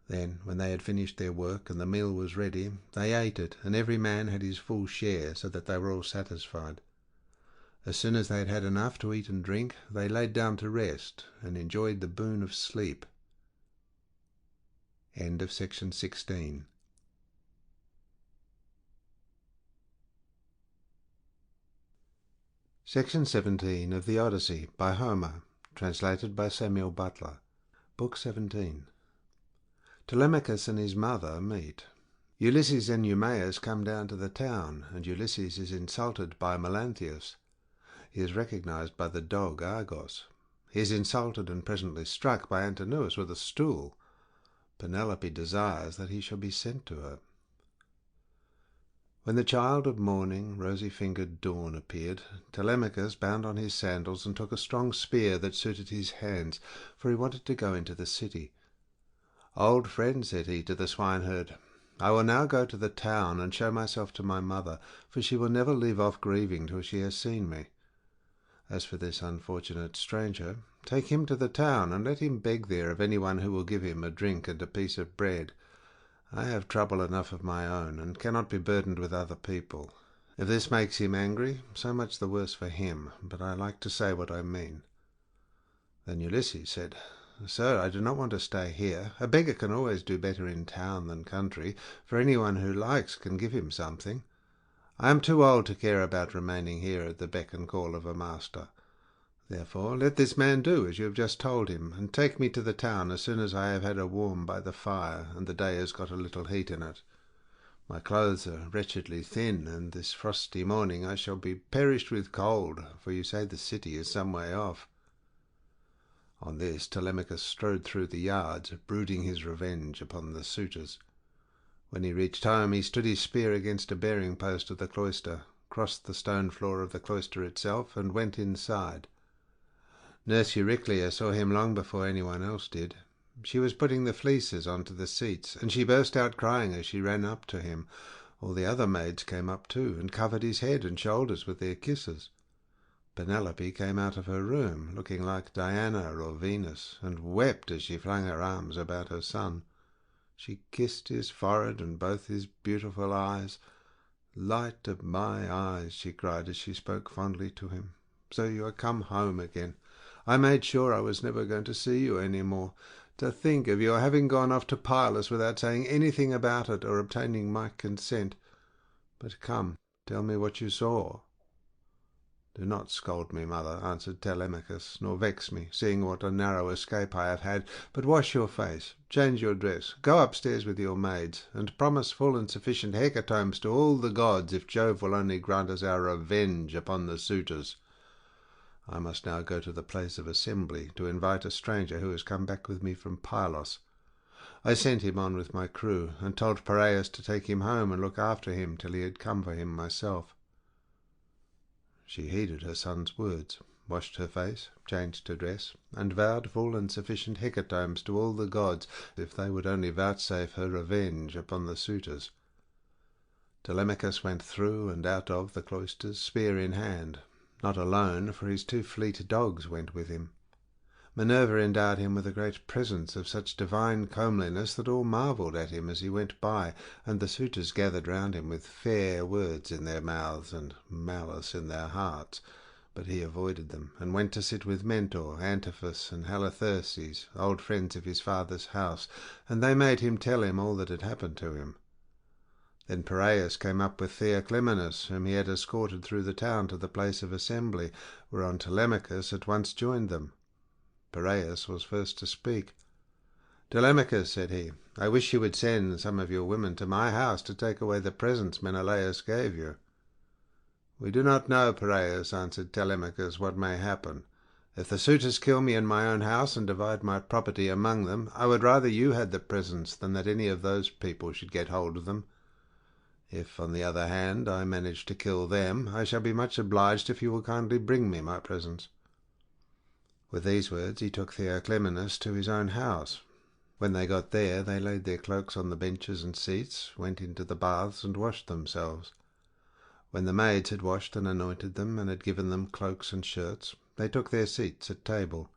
Then, when they had finished their work and the meal was ready, they ate it, and every man had his full share, so that they were all satisfied. As soon as they had had enough to eat and drink, they laid down to rest, and enjoyed the boon of sleep. End of section 16. Section 17 of the Odyssey by Homer, translated by Samuel Butler. Book 17. Telemachus and his mother meet. Ulysses and Eumaeus come down to the town, and Ulysses is insulted by Melanthius. He is recognized by the dog Argos. He is insulted and presently struck by Antinous with a stool. Penelope desires that he shall be sent to her. When the child of morning, rosy-fingered Dawn, appeared, Telemachus bound on his sandals and took a strong spear that suited his hands, for he wanted to go into the city. "Old friend," said he to the swineherd, "I will now go to the town and show myself to my mother, for she will never leave off grieving till she has seen me. As for this unfortunate stranger, take him to the town and let him beg there of anyone who will give him a drink and a piece of bread. I have trouble enough of my own, and cannot be burdened with other people. If this makes him angry, so much the worse for him, but I like to say what I mean." Then Ulysses said, "Sir, I do not want to stay here. A beggar can always do better in town than country, for anyone who likes can give him something. I am too old to care about remaining here at the beck and call of a master. Therefore let this man do as you have just told him, and take me to the town as soon as I have had a warm by the fire, and the day has got a little heat in it. My clothes are wretchedly thin, and this frosty morning I shall be perished with cold, for you say the city is some way off." On this Telemachus strode through the yards, brooding his revenge upon the suitors. When he reached home, he stood his spear against a bearing post of the cloister, crossed the stone floor of the cloister itself, and went inside. Nurse Euryclea saw him long before anyone else did. She was putting the fleeces onto the seats, and she burst out crying as she ran up to him. All the other maids came up too, and covered his head and shoulders with their kisses. Penelope came out of her room, looking like Diana or Venus, and wept as she flung her arms about her son. She kissed his forehead and both his beautiful eyes. "Light of my eyes," she cried as she spoke fondly to him, "so you are come home again. I made sure I was never going to see you any more. To think of your having gone off to Perilous without saying anything about it or obtaining my consent. But come, tell me what you saw." "Do not scold me, mother," answered Telemachus, "nor vex me, seeing what a narrow escape I have had, but wash your face, change your dress, go upstairs with your maids, and promise full and sufficient hecatombs to all the gods if Jove will only grant us our revenge upon the suitors. I must now go to the place of assembly to invite a stranger who has come back with me from Pylos. I sent him on with my crew, and told Piraeus to take him home and look after him till he had come for him myself." She heeded her son's words, washed her face, changed her dress, and vowed full and sufficient hecatombs to all the gods if they would only vouchsafe her revenge upon the suitors. Telemachus went through and out of the cloisters, spear in hand, not alone, for his 2 fleet dogs went with him. Minerva endowed him with a great presence of such divine comeliness that all marvelled at him as he went by, and the suitors gathered round him with fair words in their mouths and malice in their hearts. But he avoided them, and went to sit with Mentor, Antiphus, and Halitherses, old friends of his father's house, and they made him tell him all that had happened to him. Then Piraeus came up with Theoclymenus, whom he had escorted through the town to the place of assembly, whereon Telemachus at once joined them. Piraeus was first to speak. "Telemachus," said he, "I wish you would send some of your women to my house to take away the presents Menelaus gave you." "We do not know, Piraeus," answered Telemachus, "what may happen. If the suitors kill me in my own house and divide my property among them, I would rather you had the presents than that any of those people should get hold of them. If, on the other hand, I manage to kill them, I shall be much obliged if you will kindly bring me my presents." With these words he took Theoclymenus to his own house. When they got there, they laid their cloaks on the benches and seats, went into the baths, and washed themselves. When the maids had washed and anointed them, and had given them cloaks and shirts, they took their seats at table.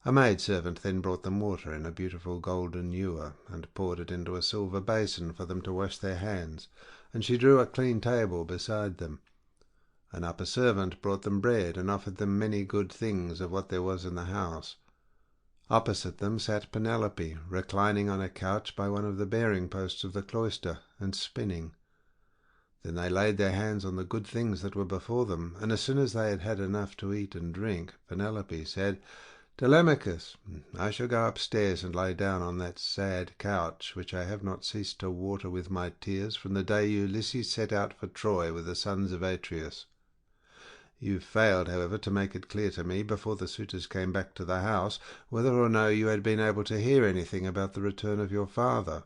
A maidservant then brought them water in a beautiful golden ewer, and poured it into a silver basin for them to wash their hands, and she drew a clean table beside them. An upper servant brought them bread, and offered them many good things of what there was in the house. Opposite them sat Penelope, reclining on a couch by one of the bearing posts of the cloister, and spinning. Then they laid their hands on the good things that were before them, and as soon as they had had enough to eat and drink, Penelope said, "Telemachus, I shall go upstairs and lie down on that sad couch, which I have not ceased to water with my tears from the day Ulysses set out for Troy with the sons of Atreus. You failed, however, to make it clear to me, before the suitors came back to the house, whether or no you had been able to hear anything about the return of your father."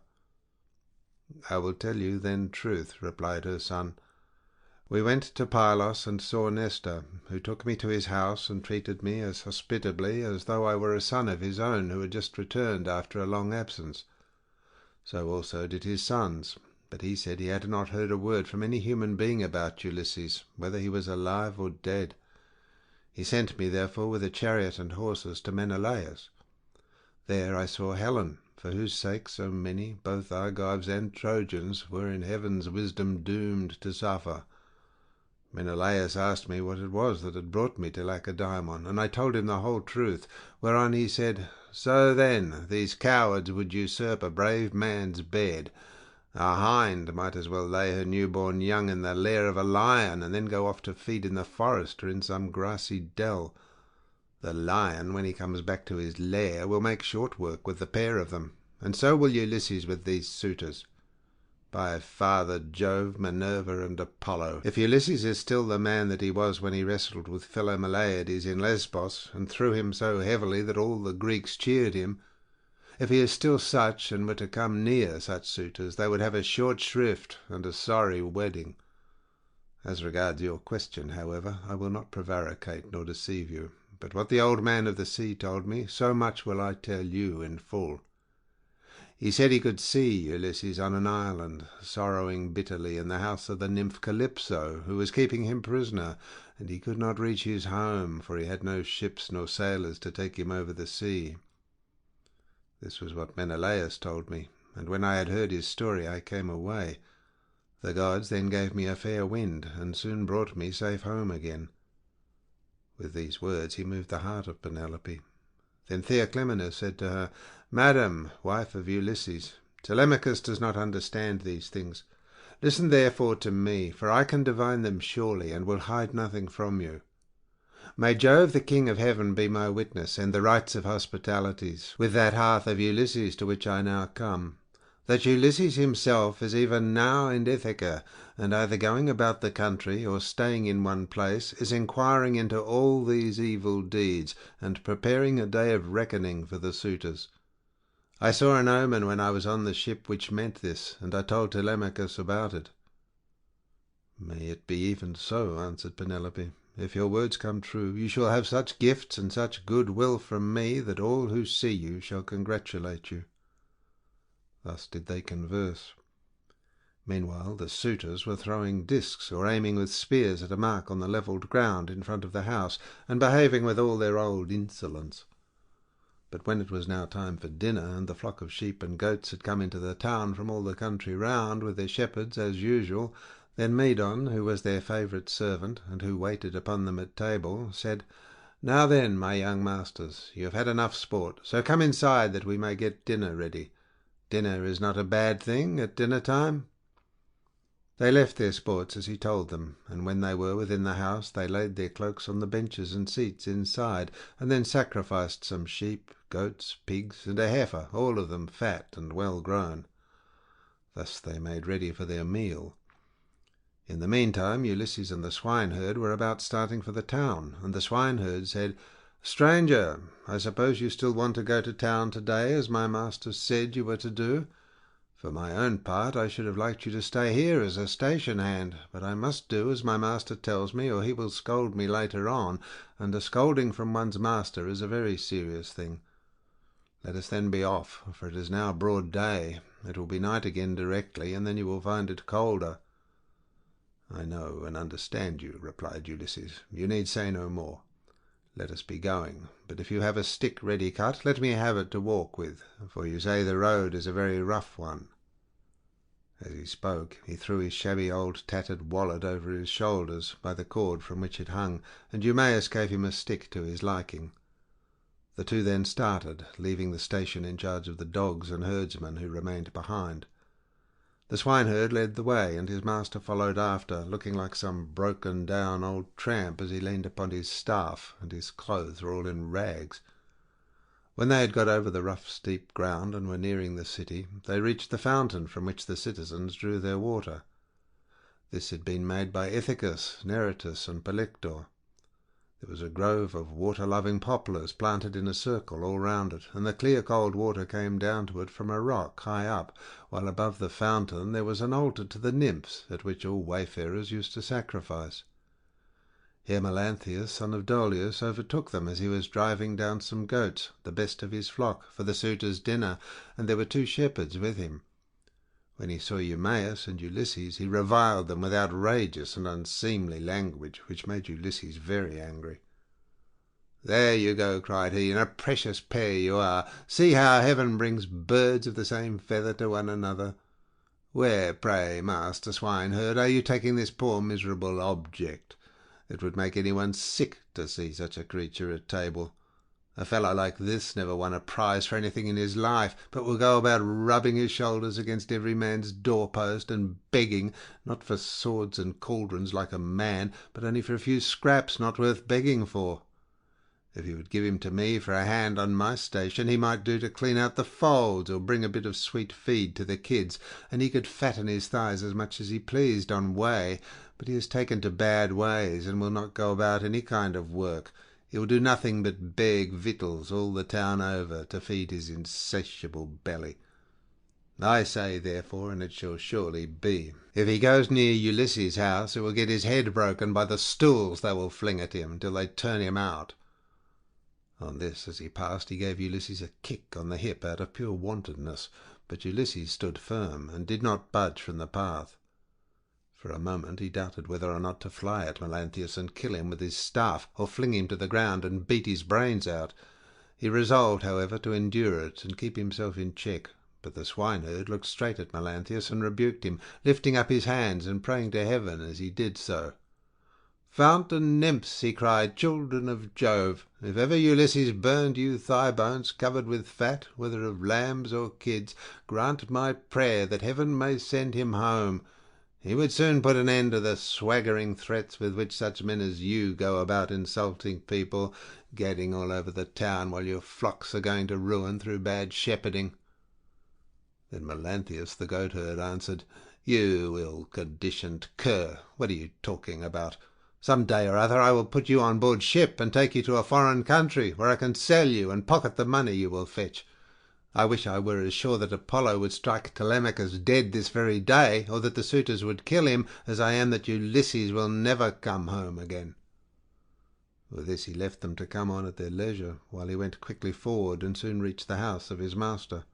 "I will tell you then truth," replied her son. "We went to Pylos and saw Nestor, who took me to his house and treated me as hospitably as though I were a son of his own who had just returned after a long absence. So also did his sons, but he said he had not heard a word from any human being about Ulysses, whether he was alive or dead. He sent me, therefore, with a chariot and horses to Menelaus. There I saw Helen, for whose sake so many, both Argives and Trojans, were in heaven's wisdom doomed to suffer. Menelaus asked me what it was that had brought me to Lacedaemon, and I told him the whole truth, whereon he said, 'So then these cowards would usurp a brave man's bed. A hind might as well lay her newborn young in the lair of a lion, and then go off to feed in the forest or in some grassy dell. The lion, when he comes back to his lair, will make short work with the pair of them, and so will Ulysses with these suitors. By Father Jove, Minerva, and Apollo, if Ulysses is still the man that he was when he wrestled with Philomeleides in Lesbos, and threw him so heavily that all the Greeks cheered him, if he is still such, and were to come near such suitors, they would have a short shrift and a sorry wedding. As regards your question, however, I will not prevaricate nor deceive you, but what the old man of the sea told me, so much will I tell you in full. He said he could see Ulysses on an island, sorrowing bitterly in the house of the nymph Calypso, who was keeping him prisoner, and he could not reach his home, for he had no ships nor sailors to take him over the sea. This was what Menelaus told me, and when I had heard his story I came away. The gods then gave me a fair wind, and soon brought me safe home again." With these words he moved the heart of Penelope. Then Theoclymenus said to her, "Madam, wife of Ulysses, Telemachus does not understand these things. Listen therefore to me, for I can divine them surely, and will hide nothing from you. May Jove the King of Heaven be my witness, and the rites of hospitalities, with that hearth of Ulysses to which I now come, that Ulysses himself is even now in Ithaca, and either going about the country, or staying in one place, is inquiring into all these evil deeds, and preparing a day of reckoning for the suitors. I saw an omen when I was on the ship which meant this, and I told Telemachus about it." "May it be even so," answered Penelope. "If your words come true, you shall have such gifts and such good will from me that all who see you shall congratulate you." Thus did they converse. Meanwhile the suitors were throwing discs or aiming with spears at a mark on the levelled ground in front of the house, and behaving with all their old insolence. But when it was now time for dinner, and the flock of sheep and goats had come into the town from all the country round, with their shepherds as usual, then Medon, who was their favourite servant, and who waited upon them at table, said, "Now then, my young masters, you have had enough sport, so come inside that we may get dinner ready. Dinner is not a bad thing at dinner time." They left their sports as he told them, and when they were within the house they laid their cloaks on the benches and seats inside, and then sacrificed some sheep, goats, pigs, and a heifer, all of them fat and well grown. Thus they made ready for their meal. In the meantime Ulysses and the swineherd were about starting for the town, and the swineherd said, "Stranger, I suppose you still want to go to town today, as my master said you were to do? For my own part, I should have liked you to stay here as a station hand, but I must do as my master tells me, or he will scold me later on, and a scolding from one's master is a very serious thing. Let us then be off, for it is now broad day. It will be night again directly, and then you will find it colder." "I know and understand you," replied Ulysses. "You need say no more. Let us be going. But if you have a stick ready cut, let me have it to walk with, for you say the road is a very rough one." As he spoke, he threw his shabby old tattered wallet over his shoulders by the cord from which it hung, and Eumaeus gave him a stick to his liking. The two then started, leaving the station in charge of the dogs and herdsmen who remained behind. The swineherd led the way, and his master followed after, looking like some broken-down old tramp as he leaned upon his staff, and his clothes were all in rags. When they had got over the rough steep ground and were nearing the city, they reached the fountain from which the citizens drew their water. This had been made by Ithacus, Neritus, and Polyctor. There was a grove of water-loving poplars planted in a circle all round it, and the clear cold water came down to it from a rock high up, while above the fountain there was an altar to the nymphs, at which all wayfarers used to sacrifice. Here Melanthius, son of Dolius, overtook them as he was driving down some goats, the best of his flock, for the suitors' dinner, and there were 2 shepherds with him. When he saw Eumaeus and Ulysses, he reviled them with outrageous and unseemly language, which made Ulysses very angry. "There you go," cried he, "and a precious pair you are. See how heaven brings birds of the same feather to one another. Where, pray, master swineherd, are you taking this poor miserable object? It would make anyone sick to see such a creature at table. A fellow like this never won a prize for anything in his life, but will go about rubbing his shoulders against every man's doorpost, and begging, not for swords and cauldrons like a man, but only for a few scraps not worth begging for. If you would give him to me for a hand on my station, he might do to clean out the folds, or bring a bit of sweet feed to the kids, and he could fatten his thighs as much as he pleased on whey. But he has taken to bad ways, and will not go about any kind of work. He will do nothing but beg victuals all the town over to feed his insatiable belly. I say, therefore, and it shall surely be, if he goes near Ulysses' house, it will get his head broken by the stools they will fling at him till they turn him out." On this, as he passed, he gave Ulysses a kick on the hip out of pure wantonness, but Ulysses stood firm, and did not budge from the path. For a moment he doubted whether or not to fly at Melanthius and kill him with his staff, or fling him to the ground and beat his brains out. He resolved, however, to endure it and keep himself in check. But the swineherd looked straight at Melanthius and rebuked him, lifting up his hands and praying to heaven as he did so. "Fountain nymphs," he cried, "children of Jove, if ever Ulysses burned you thigh bones covered with fat, whether of lambs or kids, grant my prayer that heaven may send him home. He would soon put an end to the swaggering threats with which such men as you go about insulting people, gadding all over the town while your flocks are going to ruin through bad shepherding." Then Melanthius the goatherd answered, "You ill-conditioned cur, what are you talking about? Some day or other I will put you on board ship and take you to a foreign country, where I can sell you and pocket the money you will fetch. I wish I were as sure that Apollo would strike Telemachus dead this very day, or that the suitors would kill him, as I am that Ulysses will never come home again." With this he left them to come on at their leisure, while he went quickly forward and soon reached the house of his master.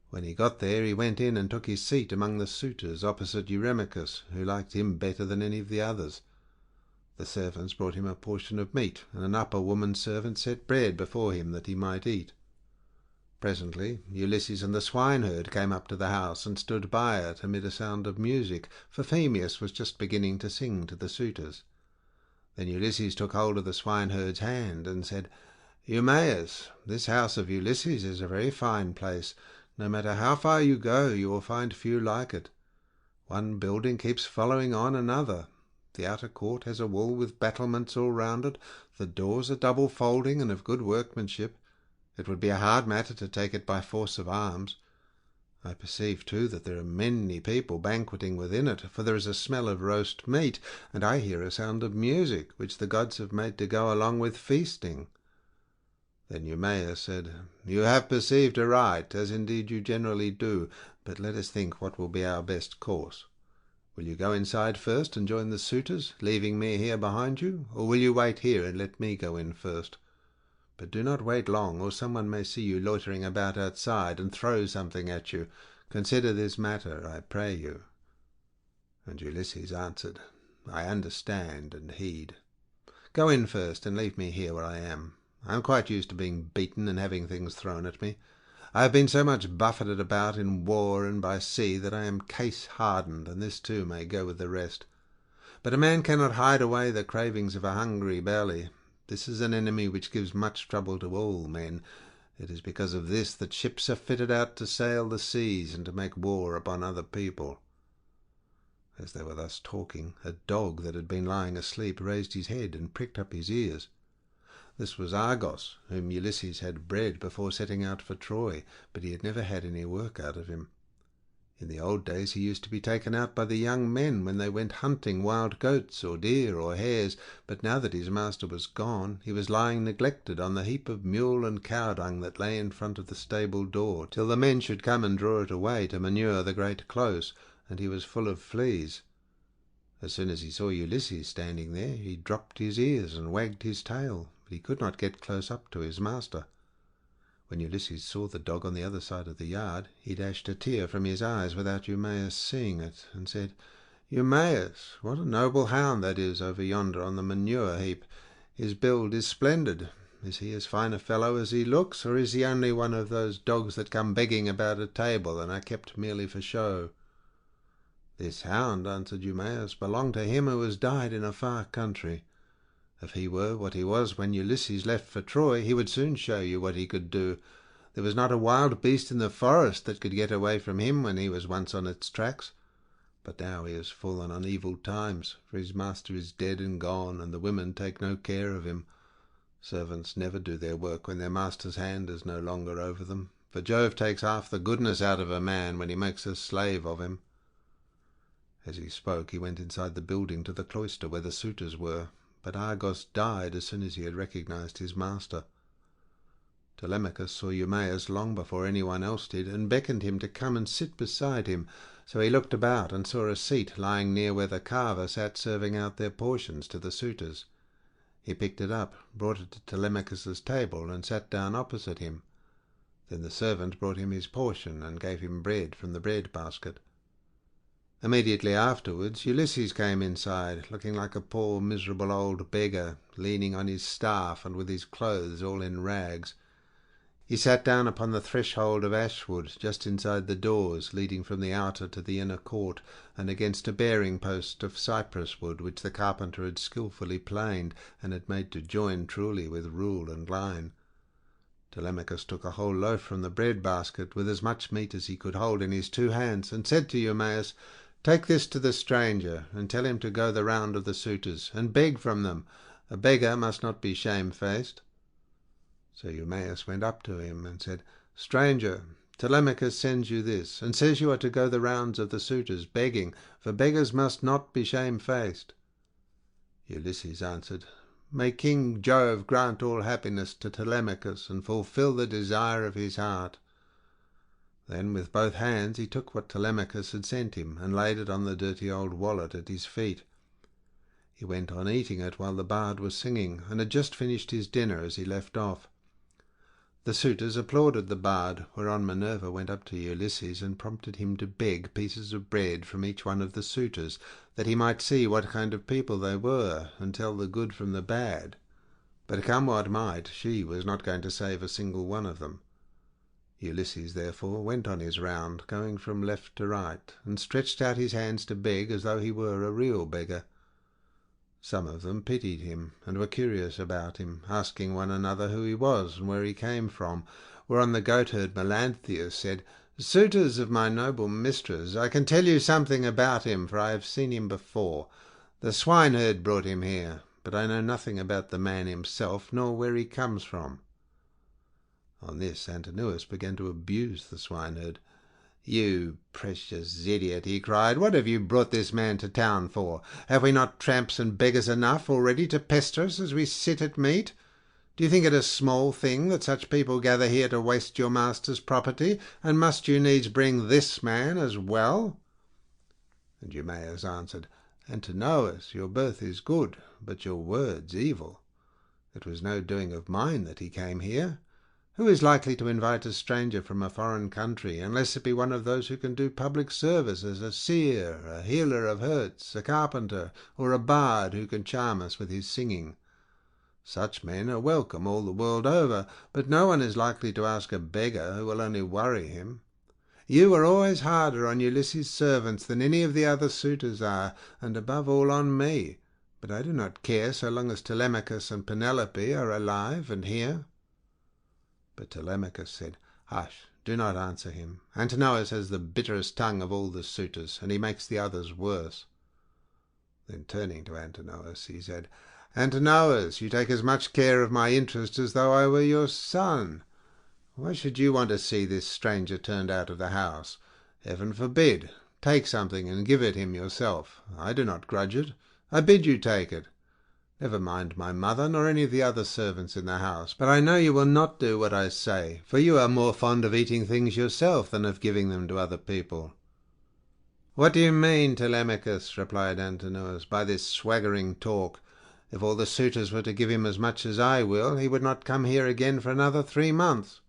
When he got there he went in and took his seat among the suitors opposite Eurymachus, who liked him better than any of the others. The servants brought him a portion of meat, and an upper woman servant set bread before him that he might eat. Presently Ulysses and the swineherd came up to the house and stood by it amid a sound of music, for Phemius was just beginning to sing to the suitors. Then Ulysses took hold of the swineherd's hand and said, "Eumaeus, this house of Ulysses is a very fine place. No matter how far you go, you will find few like it. One building keeps following on another. The outer court has a wall with battlements all round it. The doors are double folding and of good workmanship. It would be a hard matter to take it by force of arms. I perceive, too, that there are many people banqueting within it, for there is a smell of roast meat, and I hear a sound of music, which the gods have made to go along with feasting." Then Eumaeus said, "You have perceived aright, as indeed you generally do, but let us think what will be our best course. Will you go inside first and join the suitors, leaving me here behind you, or will you wait here and let me go in first? But do not wait long, or someone may see you loitering about outside and throw something at you. Consider this matter, I pray you." And Ulysses answered, "I understand and heed. Go in first and leave me here where I am. I am quite used to being beaten and having things thrown at me. I have been so much buffeted about in war and by sea that I am case hardened, and this too may go with the rest. But a man cannot hide away the cravings of a hungry belly. This is an enemy which gives much trouble to all men. It is because of this that ships are fitted out to sail the seas and to make war upon other people." As they were thus talking, a dog that had been lying asleep raised his head and pricked up his ears. This was Argos, whom Ulysses had bred before setting out for Troy, but he had never had any work out of him. In the old days he used to be taken out by the young men when they went hunting wild goats or deer or hares, but now that his master was gone, he was lying neglected on the heap of mule and cow dung that lay in front of the stable door, till the men should come and draw it away to manure the great close, and he was full of fleas. As soon as he saw Ulysses standing there, he dropped his ears and wagged his tail, but he could not get close up to his master. When Ulysses saw the dog on the other side of the yard, he dashed a tear from his eyes without Eumaeus seeing it, and said, "Eumaeus, what a noble hound that is over yonder on the manure heap! His build is splendid. Is he as fine a fellow as he looks, or is he only one of those dogs that come begging about a table and are kept merely for show?" "This hound," answered Eumaeus, "belonged to him who has died in a far country. If he were what he was when Ulysses left for Troy, he would soon show you what he could do. There was not a wild beast in the forest that could get away from him when he was once on its tracks. But now he has fallen on evil times, for his master is dead and gone, and the women take no care of him. Servants never do their work when their master's hand is no longer over them, for Jove takes half the goodness out of a man when he makes a slave of him." As he spoke, he went inside the building to the cloister where the suitors were, but Argos died as soon as he had recognized his master. Telemachus saw Eumaeus long before anyone else did, and beckoned him to come and sit beside him. So he looked about and saw a seat lying near where the carver sat serving out their portions to the suitors. He picked it up, brought it to Telemachus's table, and sat down opposite him. Then the servant brought him his portion and gave him bread from the bread basket. Immediately afterwards Ulysses came inside, looking like a poor miserable old beggar, leaning on his staff and with his clothes all in rags. He sat down upon the threshold of ashwood, just inside the doors leading from the outer to the inner court, and against a bearing post of cypress wood which the carpenter had skilfully planed, and had made to join truly with rule and line. Telemachus took a whole loaf from the bread basket, with as much meat as he could hold in his 2 hands, and said to Eumaeus, "Take this to the stranger, and tell him to go the round of the suitors, and beg from them. A beggar must not be shamefaced." So Eumaeus went up to him and said, "Stranger, Telemachus sends you this, and says you are to go the rounds of the suitors, begging, for beggars must not be shamefaced." Ulysses answered, "May King Jove grant all happiness to Telemachus, and fulfil the desire of his heart." Then with both hands he took what Telemachus had sent him, and laid it on the dirty old wallet at his feet. He went on eating it while the bard was singing, and had just finished his dinner as he left off. The suitors applauded the bard, whereon Minerva went up to Ulysses and prompted him to beg pieces of bread from each one of the suitors, that he might see what kind of people they were, and tell the good from the bad. But come what might, she was not going to save a single one of them. Ulysses, therefore, went on his round, going from left to right, and stretched out his hands to beg as though he were a real beggar. Some of them pitied him, and were curious about him, asking one another who he was and where he came from, whereon the goatherd Melanthius said, "Suitors of my noble mistress, I can tell you something about him, for I have seen him before. The swineherd brought him here, but I know nothing about the man himself, nor where he comes from." On this Antinous began to abuse the swineherd. "You precious idiot," he cried, "what have you brought this man to town for? Have we not tramps and beggars enough already to pester us as we sit at meat? Do you think it a small thing that such people gather here to waste your master's property, and must you needs bring this man as well?" And Eumaeus answered, "Antinous, your birth is good, but your words evil. It was no doing of mine that he came here. Who is likely to invite a stranger from a foreign country, unless it be one of those who can do public service as a seer, a healer of hurts, a carpenter, or a bard who can charm us with his singing? Such men are welcome all the world over, but no one is likely to ask a beggar who will only worry him. You are always harder on Ulysses' servants than any of the other suitors are, and above all on me, but I do not care so long as Telemachus and Penelope are alive and here." But Telemachus said, "Hush, do not answer him. Antinous has the bitterest tongue of all the suitors, and he makes the others worse." Then turning to Antinous, he said, "Antinous, you take as much care of my interest as though I were your son. Why should you want to see this stranger turned out of the house? Heaven forbid! Take something and give it him yourself. I do not grudge it. I bid you take it. Never mind my mother, nor any of the other servants in the house. But I know you will not do what I say, for you are more fond of eating things yourself than of giving them to other people." "What do you mean, Telemachus," replied Antinous, "by this swaggering talk? If all the suitors were to give him as much as I will, he would not come here again for another 3 months."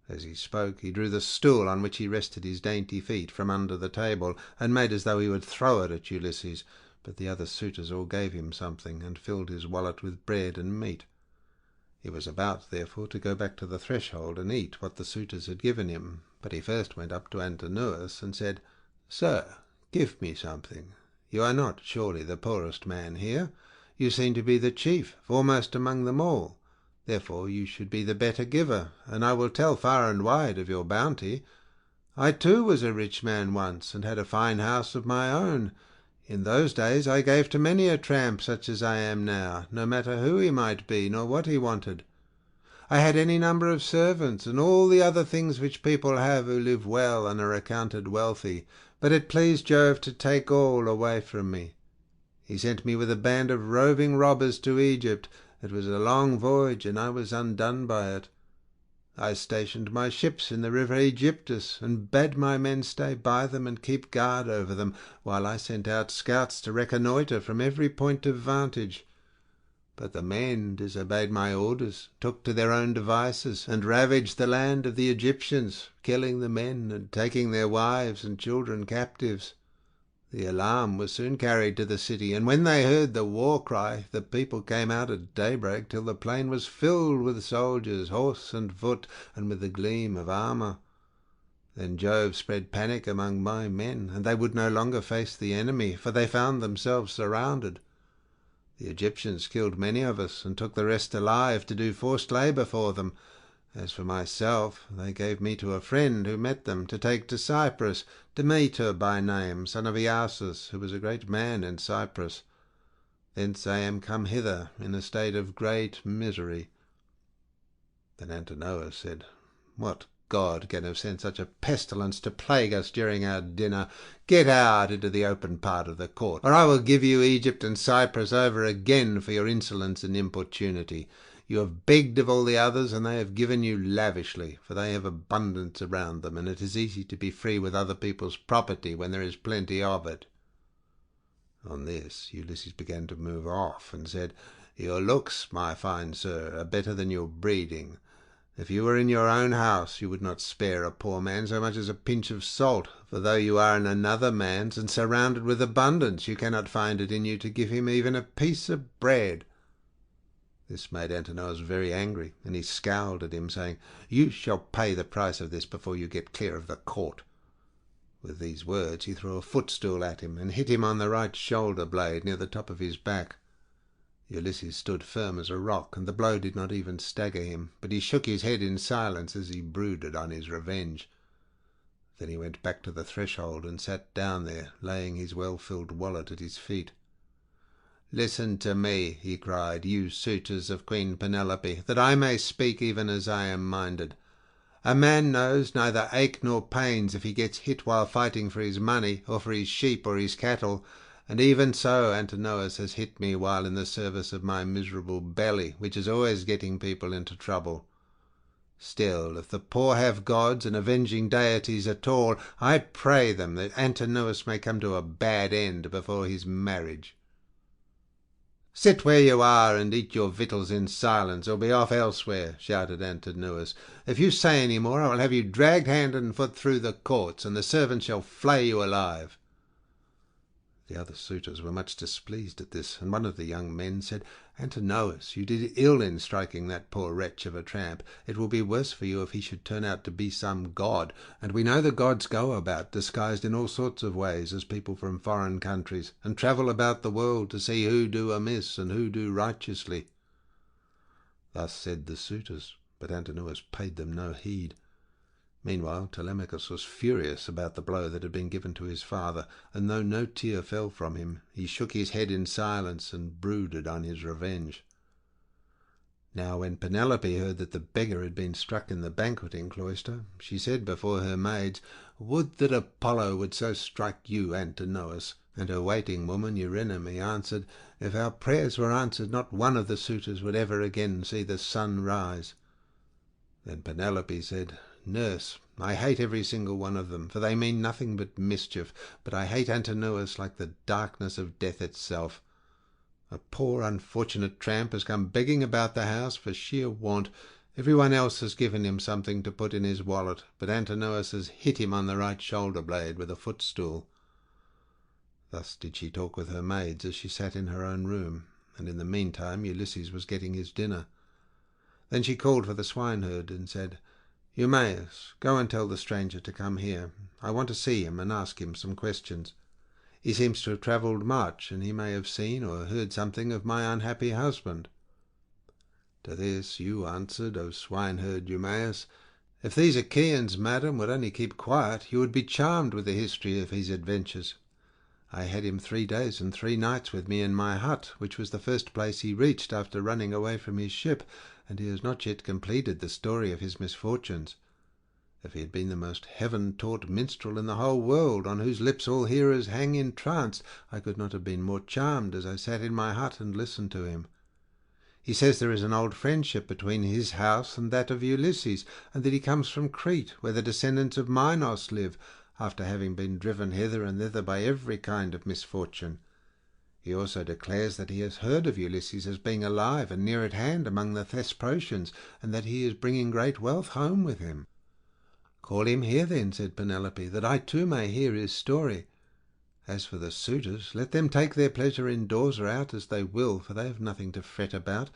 As he spoke, he drew the stool on which he rested his dainty feet from under the table, and made as though he would throw it at Ulysses. But the other suitors all gave him something, and filled his wallet with bread and meat. He was about, therefore, to go back to the threshold and eat what the suitors had given him, but he first went up to Antinous and said, "Sir, give me something. You are not, surely, the poorest man here. You seem to be the chief, foremost among them all. Therefore you should be the better giver, and I will tell far and wide of your bounty. I too was a rich man once, and had a fine house of my own. In those days I gave to many a tramp such as I am now, no matter who he might be, nor what he wanted. I had any number of servants, and all the other things which people have who live well and are accounted wealthy, but it pleased Jove to take all away from me. He sent me with a band of roving robbers to Egypt. It was a long voyage, and I was undone by it. I stationed my ships in the river Aegyptus, and bade my men stay by them and keep guard over them, while I sent out scouts to reconnoitre from every point of vantage. But the men disobeyed my orders, took to their own devices, and ravaged the land of the Egyptians, killing the men and taking their wives and children captives. The alarm was soon carried to the city, and when they heard the war cry, the people came out at daybreak till the plain was filled with soldiers, horse and foot, and with the gleam of armour. Then Jove spread panic among my men, and they would no longer face the enemy, for they found themselves surrounded. The Egyptians killed many of us, and took the rest alive to do forced labour for them. As for myself, they gave me to a friend who met them, to take to Cyprus, Demeter by name, son of Iasus, who was a great man in Cyprus. Thence I am come hither in a state of great misery." Then Antinous said, "What god can have sent such a pestilence to plague us during our dinner? Get out into the open part of the court, or I will give you Egypt and Cyprus over again for your insolence and importunity. You have begged of all the others, and they have given you lavishly, for they have abundance around them, and it is easy to be free with other people's property when there is plenty of it." On this Ulysses began to move off, and said, "Your looks, my fine sir, are better than your breeding. If you were in your own house, you would not spare a poor man so much as a pinch of salt, for though you are in another man's, and surrounded with abundance, you cannot find it in you to give him even a piece of bread." This made Antinous very angry, and he scowled at him, saying, "You shall pay the price of this before you get clear of the court." With these words he threw a footstool at him, and hit him on the right shoulder blade near the top of his back. Ulysses stood firm as a rock, and the blow did not even stagger him, but he shook his head in silence as he brooded on his revenge. Then he went back to the threshold and sat down there, laying his well-filled wallet at his feet. "Listen to me," he cried, "you suitors of Queen Penelope, that I may speak even as I am minded. A man knows neither ache nor pains if he gets hit while fighting for his money, or for his sheep or his cattle, and even so Antinous has hit me while in the service of my miserable belly, which is always getting people into trouble. Still, if the poor have gods and avenging deities at all, I pray them that Antinous may come to a bad end before his marriage." "Sit where you are and eat your victuals in silence, or be off elsewhere," shouted Antinous. "If you say any more, I will have you dragged hand and foot through the courts, and the servants shall flay you alive." The other suitors were much displeased at this, and one of the young men said, "Antinous, you did ill in striking that poor wretch of a tramp. It will be worse for you if he should turn out to be some god, and we know the gods go about disguised in all sorts of ways as people from foreign countries, and travel about the world to see who do amiss and who do righteously." Thus said the suitors, but Antinous paid them no heed. Meanwhile Telemachus was furious about the blow that had been given to his father, and though no tear fell from him, he shook his head in silence and brooded on his revenge. Now when Penelope heard that the beggar had been struck in the banqueting cloister, she said before her maids, "Would that Apollo would so strike you, Antinous." And her waiting woman Eurynome answered, "If our prayers were answered, not one of the suitors would ever again see the sun rise." Then Penelope said, "Nurse, I hate every single one of them, for they mean nothing but mischief, but I hate Antinous like the darkness of death itself. A poor unfortunate tramp has come begging about the house for sheer want. Everyone else has given him something to put in his wallet, but Antinous has hit him on the right shoulder blade with a footstool." Thus did she talk with her maids as she sat in her own room, and in the meantime Ulysses was getting his dinner. Then she called for the swineherd and said, "Eumaeus, go and tell the stranger to come here. I want to see him and ask him some questions. He seems to have travelled much, and he may have seen or heard something of my unhappy husband." To this you answered, O swineherd Eumaeus, "If these Achaeans, madam, would only keep quiet, you would be charmed with the history of his adventures. I had him 3 days and 3 nights with me in my hut, which was the first place he reached after running away from his ship, and he has not yet completed the story of his misfortunes. If he had been the most heaven-taught minstrel in the whole world, on whose lips all hearers hang entranced, I could not have been more charmed as I sat in my hut and listened to him. He says there is an old friendship between his house and that of Ulysses, and that he comes from Crete, where the descendants of Minos live, after having been driven hither and thither by every kind of misfortune. He also declares that he has heard of Ulysses as being alive and near at hand among the Thesprotians, and that he is bringing great wealth home with him." "Call him here then," said Penelope, "that I too may hear his story. As for the suitors, let them take their pleasure indoors or out as they will, for they have nothing to fret about.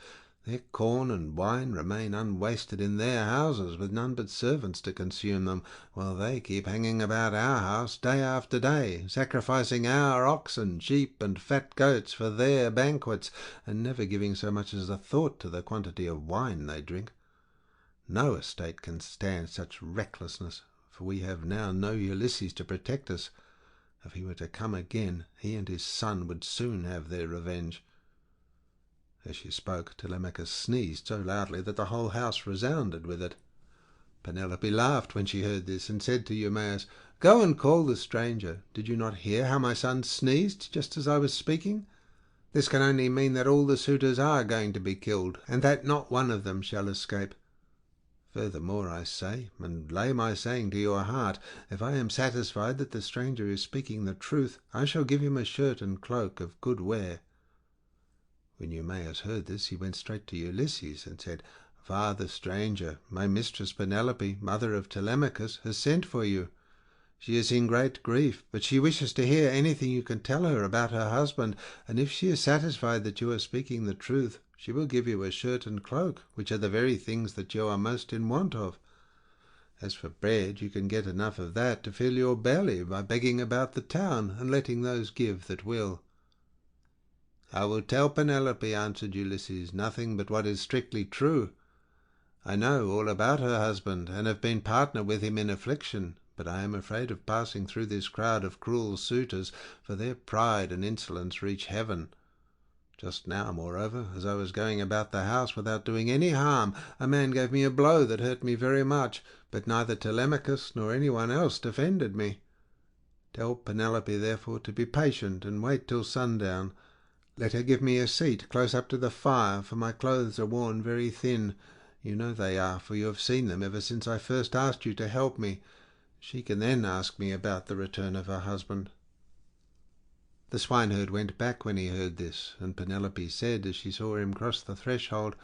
Their corn and wine remain unwasted in their houses, with none but servants to consume them, while they keep hanging about our house day after day, sacrificing our oxen, sheep, and fat goats for their banquets, and never giving so much as a thought to the quantity of wine they drink. No estate can stand such recklessness, for we have now no Ulysses to protect us. If he were to come again, he and his son would soon have their revenge." As she spoke, Telemachus sneezed so loudly that the whole house resounded with it. Penelope laughed when she heard this, and said to Eumaeus, "Go and call the stranger. Did you not hear how my son sneezed just as I was speaking? This can only mean that all the suitors are going to be killed, and that not one of them shall escape. Furthermore, I say, and lay my saying to your heart, if I am satisfied that the stranger is speaking the truth, I shall give him a shirt and cloak of good wear." When Eumaeus heard this, he went straight to Ulysses and said, "Father stranger, my mistress Penelope, mother of Telemachus, has sent for you. She is in great grief, but she wishes to hear anything you can tell her about her husband, and if she is satisfied that you are speaking the truth, she will give you a shirt and cloak, which are the very things that you are most in want of. As for bread, you can get enough of that to fill your belly by begging about the town and letting those give that will." "I will tell Penelope," answered Ulysses, "nothing but what is strictly true. I know all about her husband, and have been partner with him in affliction, but I am afraid of passing through this crowd of cruel suitors, for their pride and insolence reach heaven. Just now, moreover, as I was going about the house without doing any harm, a man gave me a blow that hurt me very much, but neither Telemachus nor anyone else defended me. Tell Penelope, therefore, to be patient and wait till sundown. Let her give me a seat close up to the fire, for my clothes are worn very thin. You know they are, for you have seen them ever since I first asked you to help me. She can then ask me about the return of her husband." The swineherd went back when he heard this, and Penelope said, as she saw him cross the threshold,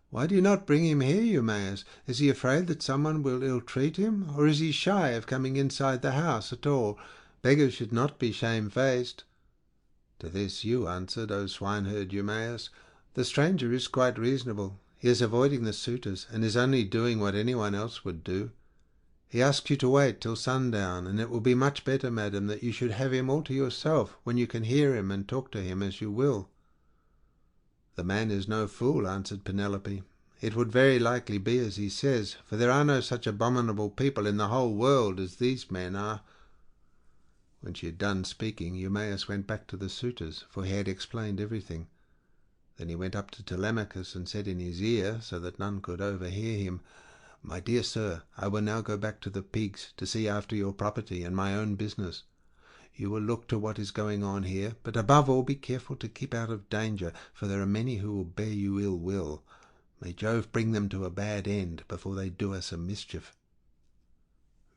"Why do you not bring him here, Eumaeus? Is he afraid that someone will ill-treat him, or is he shy of coming inside the house at all? Beggars should not be shamefaced." To this you answered, O swineherd Eumaeus, "The stranger is quite reasonable. He is avoiding the suitors, and is only doing what anyone else would do. He asks you to wait till sundown, and it will be much better, madam, that you should have him all to yourself, when you can hear him and talk to him as you will." "The man is no fool," answered Penelope. "It would very likely be as he says, for there are no such abominable people in the whole world as these men are." When she had done speaking, Eumaeus went back to the suitors, for he had explained everything. Then he went up to Telemachus and said in his ear, so that none could overhear him, "My dear sir, I will now go back to the pigs to see after your property and my own business. You will look to what is going on here, but above all be careful to keep out of danger, for there are many who will bear you ill will. May Jove bring them to a bad end before they do us a mischief."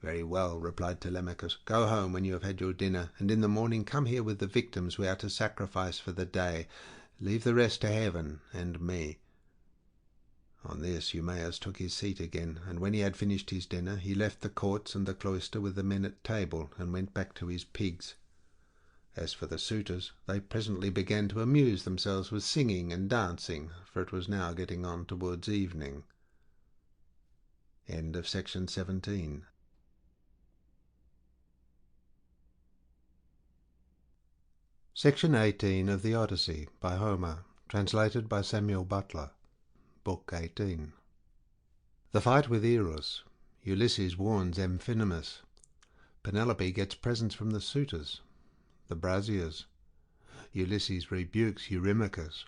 "Very well," replied Telemachus. "Go home when you have had your dinner, and in the morning come here with the victims we are to sacrifice for the day. Leave the rest to heaven and me." On this Eumaeus took his seat again, and when he had finished his dinner he left the courts and the cloister with the men at table, and went back to his pigs. As for the suitors, they presently began to amuse themselves with singing and dancing, for it was now getting on towards evening. End of section 17. Section 18 of the Odyssey by Homer, translated by Samuel Butler. Book 18. The fight with Eros. Ulysses warns Amphinomus. Penelope gets presents from the suitors. The braziers. Ulysses rebukes Eurymachus.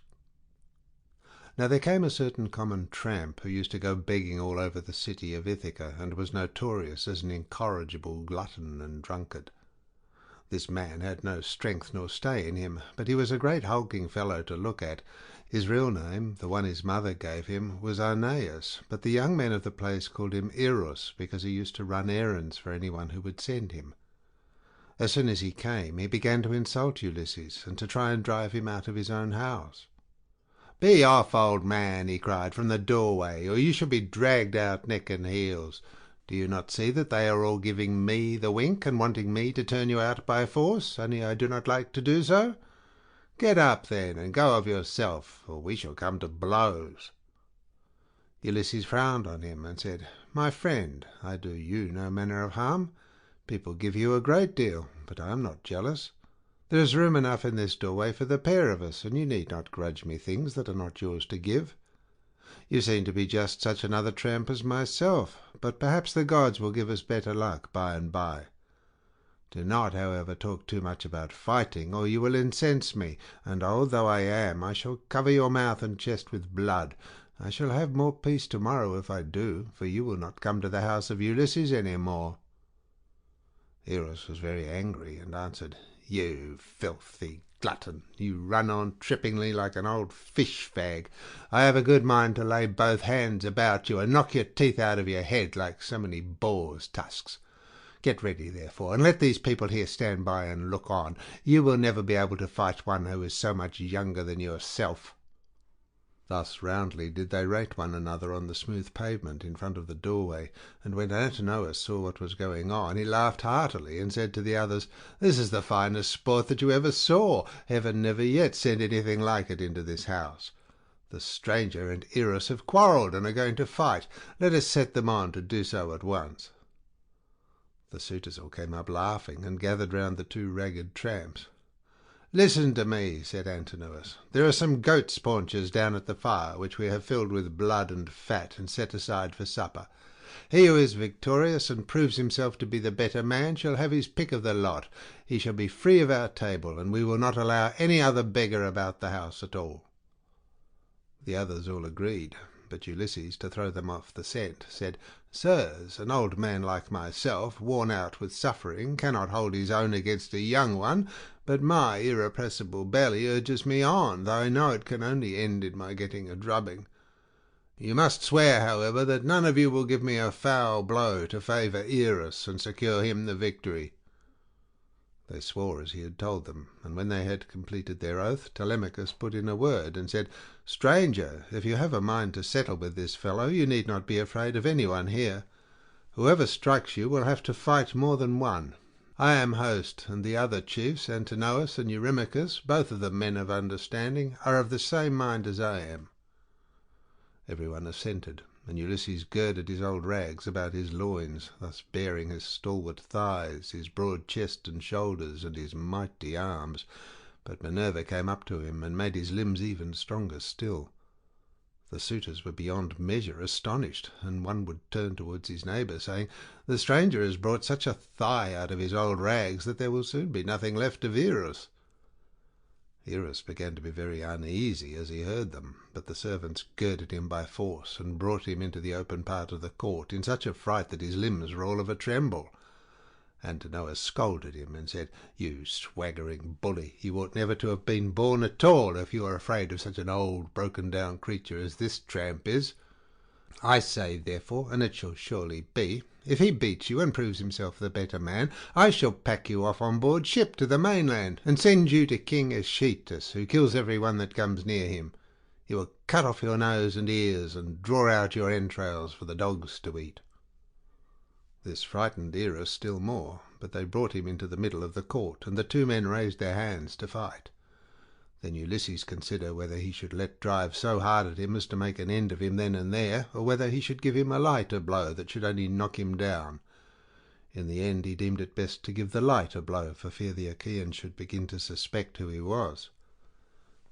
Now there came a certain common tramp who used to go begging all over the city of Ithaca, and was notorious as an incorrigible glutton and drunkard. This man had no strength nor stay in him, but he was a great hulking fellow to look at. His real name, the one his mother gave him, was Aeneas, but the young men of the place called him Eros, because he used to run errands for anyone who would send him. As soon as he came, he began to insult Ulysses, and to try and drive him out of his own house. "Be off, old man," he cried, "from the doorway, or you shall be dragged out neck and heels. Do you not see that they are all giving me the wink, and wanting me to turn you out by force, only I do not like to do so? Get up, then, and go of yourself, or we shall come to blows." Ulysses frowned on him, and said, "My friend, I do you no manner of harm. People give you a great deal, but I am not jealous. There is room enough in this doorway for the pair of us, and you need not grudge me things that are not yours to give. You seem to be just such another tramp as myself, but perhaps the gods will give us better luck by and by. Do not, however, talk too much about fighting, or you will incense me, and old though I am, I shall cover your mouth and chest with blood. I shall have more peace tomorrow if I do, for you will not come to the house of Ulysses any more." Eros was very angry, and answered, "You filthy glutton, you run on trippingly like an old fish-fag. I have a good mind to lay both hands about you, and knock your teeth out of your head like so many boars' tusks. Get ready, therefore, and let these people here stand by and look on. You will never be able to fight one who is so much younger than yourself." Thus roundly did they rate one another on the smooth pavement in front of the doorway, and when Antinous saw what was going on, he laughed heartily and said to the others, "This is the finest sport that you ever saw. Heaven never yet sent anything like it into this house. The stranger and Eros have quarrelled and are going to fight. Let us set them on to do so at once." The suitors all came up laughing and gathered round the two ragged tramps. "Listen to me," said Antinous. "There are some goat's paunches down at the fire, which we have filled with blood and fat and set aside for supper. He who is victorious and proves himself to be the better man shall have his pick of the lot. He shall be free of our table, and we will not allow any other beggar about the house at all." The others all agreed, but Ulysses, to throw them off the scent, said, "Sirs, an old man like myself, worn out with suffering, cannot hold his own against a young one, but my irrepressible belly urges me on, though I know it can only end in my getting a drubbing. You must swear, however, that none of you will give me a foul blow to favour Eros and secure him the victory." They swore as he had told them, and when they had completed their oath, Telemachus put in a word and said, "Stranger, if you have a mind to settle with this fellow, you need not be afraid of anyone here. Whoever strikes you will have to fight more than one. I am host, and the other chiefs, Antinous and Eurymachus, both of them men of understanding, are of the same mind as I am." Everyone assented, and Ulysses girded his old rags about his loins, thus baring his stalwart thighs, his broad chest and shoulders, and his mighty arms. But Minerva came up to him and made his limbs even stronger still. The suitors were beyond measure astonished, and one would turn towards his neighbour, saying, "The stranger has brought such a thigh out of his old rags that there will soon be nothing left of Eros." Eros began to be very uneasy as he heard them, but the servants girded him by force and brought him into the open part of the court in such a fright that his limbs were all of a tremble. Antinous scolded him and said, "You swaggering bully, you ought never to have been born at all if you are afraid of such an old broken-down creature as this tramp is. I say, therefore, and it shall surely be, if he beats you and proves himself the better man, I shall pack you off on board ship to the mainland, and send you to King Echetus, who kills every one that comes near him. He will cut off your nose and ears, and draw out your entrails for the dogs to eat." This frightened Eros still more, but they brought him into the middle of the court, and the two men raised their hands to fight. Then Ulysses considered whether he should let drive so hard at him as to make an end of him then and there, or whether he should give him a lighter blow that should only knock him down. In the end he deemed it best to give the lighter blow, for fear the Achaeans should begin to suspect who he was.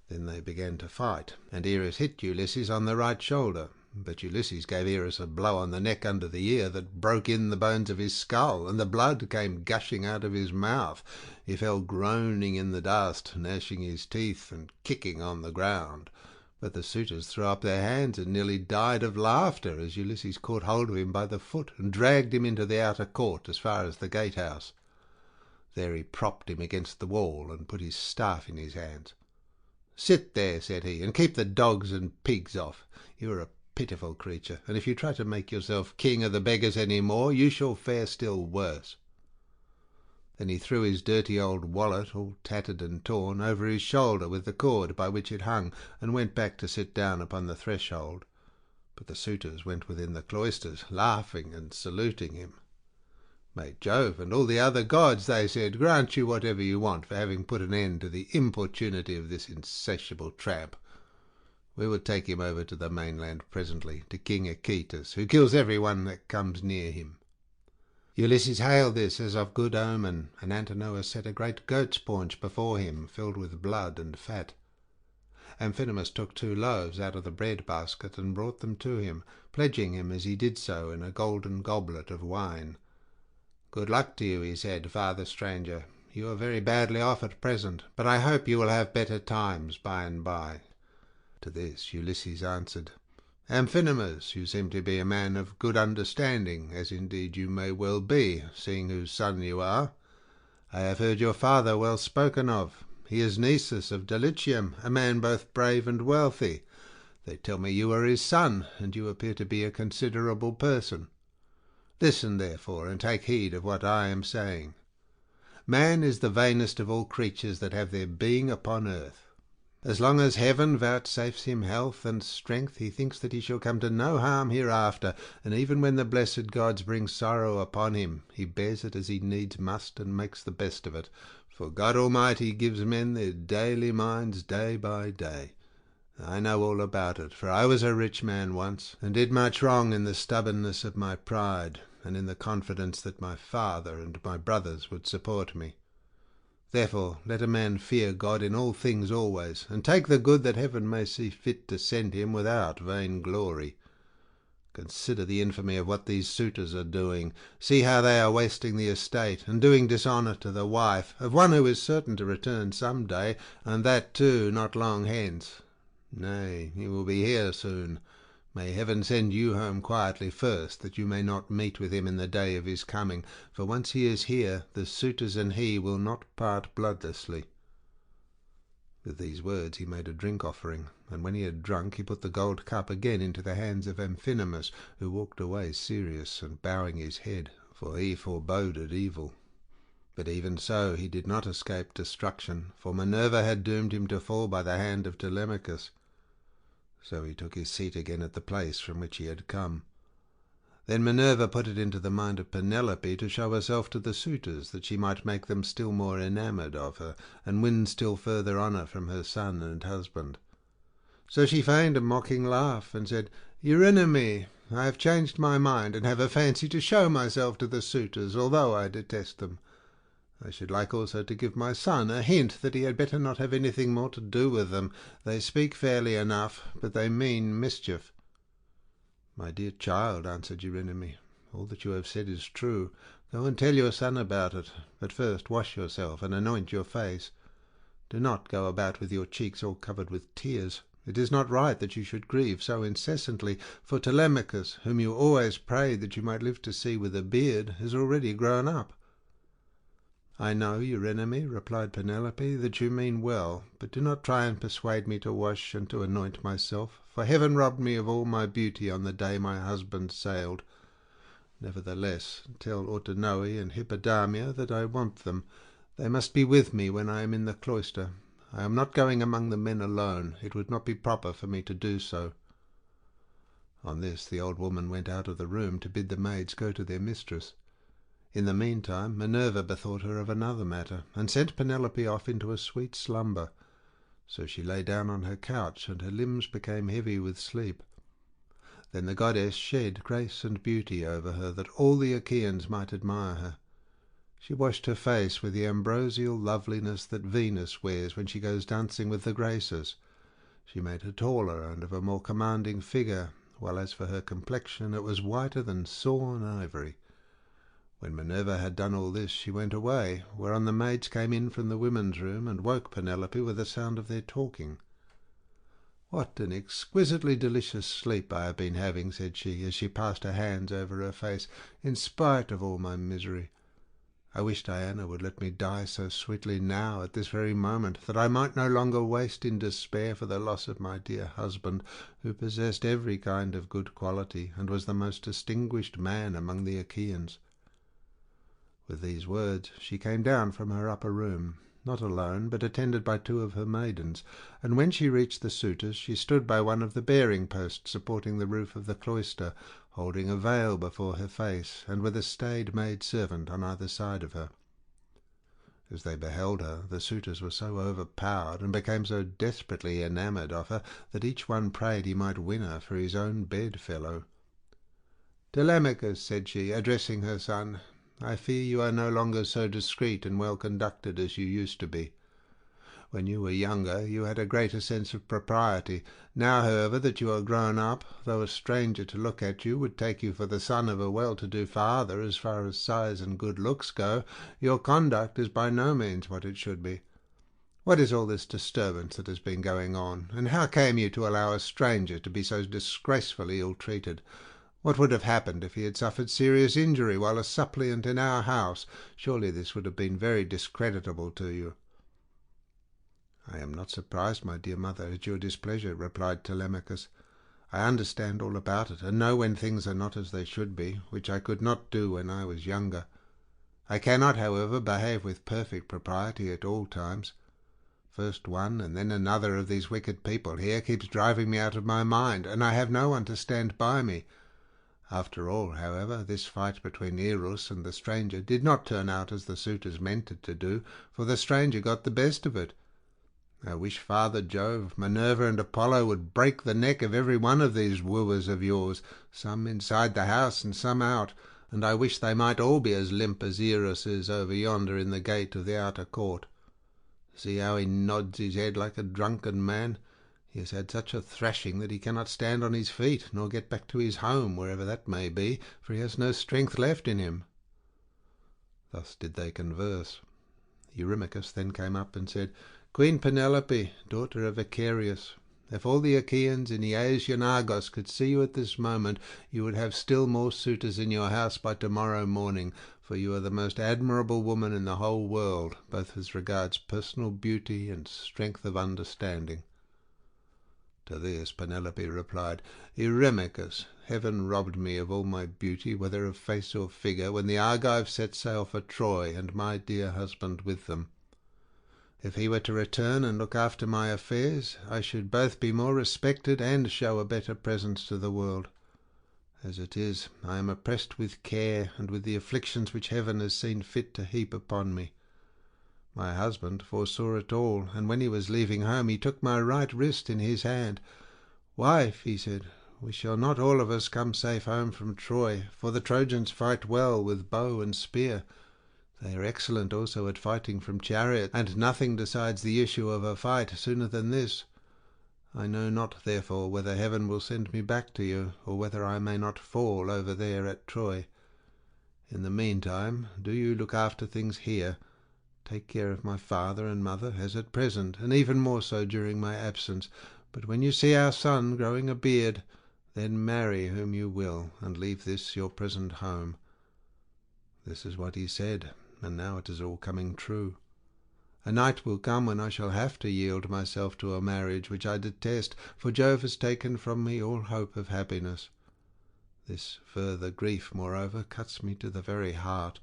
Then they began to fight, and Eros hit Ulysses on the right shoulder, but Ulysses gave Eros a blow on the neck under the ear that broke in the bones of his skull, and the blood came gushing out of his mouth. He fell groaning in the dust, gnashing his teeth and kicking on the ground. But the suitors threw up their hands and nearly died of laughter as Ulysses caught hold of him by the foot and dragged him into the outer court as far as the gatehouse. There he propped him against the wall and put his staff in his hands. "Sit there," said he, "and keep the dogs and pigs off. You are a pitiful creature, and if you try to make yourself king of the beggars any more, you shall fare still worse." Then he threw his dirty old wallet, all tattered and torn, over his shoulder with the cord by which it hung, and went back to sit down upon the threshold. But the suitors went within the cloisters, laughing and saluting him. "May Jove and all the other gods," they said, "grant you whatever you want for having put an end to the importunity of this insatiable tramp. We will take him over to the mainland presently, to King Echetus, who kills every one that comes near him." Ulysses hailed this as of good omen, and Antinous set a great goat's paunch before him, filled with blood and fat. Amphinomus took 2 loaves out of the bread basket and brought them to him, pledging him as he did so in a golden goblet of wine. "Good luck to you," he said, "father stranger. You are very badly off at present, but I hope you will have better times by and by." To this Ulysses answered, "Amphinomus, you seem to be a man of good understanding, as indeed you may well be, seeing whose son you are. I have heard your father well spoken of. He is Nisus of Dulichium, a man both brave and wealthy. They tell me you are his son, and you appear to be a considerable person. Listen, therefore, and take heed of what I am saying. Man is the vainest of all creatures that have their being upon earth. As long as heaven vouchsafes him health and strength, he thinks that he shall come to no harm hereafter, and even when the blessed gods bring sorrow upon him, he bears it as he needs must and makes the best of it, for God Almighty gives men their daily minds day by day. I know all about it, for I was a rich man once, and did much wrong in the stubbornness of my pride, and in the confidence that my father and my brothers would support me. Therefore let a man fear God in all things always, and take the good that heaven may see fit to send him without vain glory. Consider the infamy of what these suitors are doing. See how they are wasting the estate, and doing dishonour to the wife of one who is certain to return some day, and that too not long hence. Nay, he will be here soon. May heaven send you home quietly first, that you may not meet with him in the day of his coming, for once he is here, the suitors and he will not part bloodlessly. With these words he made a drink offering, and when he had drunk he put the gold cup again into the hands of Amphinomus, who walked away serious and bowing his head, for he foreboded evil. But even so he did not escape destruction, for Minerva had doomed him to fall by the hand of Telemachus. So he took his seat again at the place from which he had come. Then Minerva put it into the mind of Penelope to show herself to the suitors, that she might make them still more enamoured of her, and win still further honour from her son and husband. So she feigned a mocking laugh, and said, "Eurynome, I have changed my mind, and have a fancy to show myself to the suitors, although I detest them. I should like also to give my son a hint that he had better not have anything more to do with them. They speak fairly enough, but they mean mischief." "My dear child," answered Eurynome, "all that you have said is true. Go and tell your son about it, but first wash yourself and anoint your face. Do not go about with your cheeks all covered with tears. It is not right that you should grieve so incessantly, for Telemachus, whom you always prayed that you might live to see with a beard, is already grown up." "I know, Eurynome," replied Penelope, "that you mean well, but do not try and persuade me to wash and to anoint myself, for heaven robbed me of all my beauty on the day my husband sailed. Nevertheless, tell Autonoe and Hippodamia that I want them. They must be with me when I am in the cloister. I am not going among the men alone. It would not be proper for me to do so." On this the old woman went out of the room to bid the maids go to their mistress. In the meantime Minerva bethought her of another matter, and sent Penelope off into a sweet slumber. So she lay down on her couch, and her limbs became heavy with sleep. Then the goddess shed grace and beauty over her, that all the Achaeans might admire her. She washed her face with the ambrosial loveliness that Venus wears when she goes dancing with the Graces. She made her taller and of a more commanding figure, while as for her complexion it was whiter than sawn ivory. When Minerva had done all this, she went away, whereon the maids came in from the women's room and woke Penelope with the sound of their talking. "What an exquisitely delicious sleep I have been having," said she, as she passed her hands over her face, "in spite of all my misery. I wish Diana would let me die so sweetly now, at this very moment, that I might no longer waste in despair for the loss of my dear husband, who possessed every kind of good quality, and was the most distinguished man among the Achaeans." With these words she came down from her upper room, not alone, but attended by two of her maidens, and when she reached the suitors she stood by one of the bearing posts supporting the roof of the cloister, holding a veil before her face, and with a staid maid servant on either side of her. As they beheld her, the suitors were so overpowered, and became so desperately enamoured of her, that each one prayed he might win her for his own bedfellow. "Telemachus," said she, addressing her son, "I fear you are no longer so discreet and well conducted as you used to be. When you were younger you had a greater sense of propriety. Now, however, that you are grown up, though a stranger to look at you would take you for the son of a well-to-do father as far as size and good looks go, your conduct is by no means what it should be. What is all this disturbance that has been going on, and how came you to allow a stranger to be so disgracefully ill-treated? What would have happened if he had suffered serious injury while a suppliant in our house? Surely this would have been very discreditable to you." "I am not surprised, my dear mother, at your displeasure," replied Telemachus. "I understand all about it, and know when things are not as they should be, which I could not do when I was younger. I cannot, however, behave with perfect propriety at all times. First one and then another of these wicked people here keeps driving me out of my mind, and I have no one to stand by me. After all, however, this fight between Eros and the stranger did not turn out as the suitors meant it to do, for the stranger got the best of it. I wish Father Jove, Minerva, and Apollo would break the neck of every one of these wooers of yours, some inside the house and some out, and I wish they might all be as limp as Eros is over yonder in the gate of the outer court. See how he nods his head like a drunken man. He has had such a thrashing that he cannot stand on his feet, nor get back to his home, wherever that may be, for he has no strength left in him." Thus did they converse. Eurymachus then came up and said, "Queen Penelope, daughter of Icarius, if all the Achaeans in Aeacian Argos could see you at this moment, you would have still more suitors in your house by tomorrow morning, for you are the most admirable woman in the whole world, both as regards personal beauty and strength of understanding." To this Penelope replied, "Eurymachus, heaven robbed me of all my beauty, whether of face or figure, when the Argives set sail for Troy, and my dear husband with them. If he were to return and look after my affairs, I should both be more respected and show a better presence to the world. As it is, I am oppressed with care and with the afflictions which heaven has seen fit to heap upon me. My husband foresaw it all, and when he was leaving home he took my right wrist in his hand. 'Wife,' he said, 'we shall not all of us come safe home from Troy, for the Trojans fight well with bow and spear. They are excellent also at fighting from chariots, and nothing decides the issue of a fight sooner than this. I know not, therefore, whether heaven will send me back to you, or whether I may not fall over there at Troy. In the meantime, do you look after things here. Take care of my father and mother, as at present, and even more so during my absence. But when you see our son growing a beard, then marry whom you will, and leave this your present home.' This is what he said, and now it is all coming true. A night will come when I shall have to yield myself to a marriage which I detest, for Jove has taken from me all hope of happiness. This further grief, moreover, cuts me to the very heart.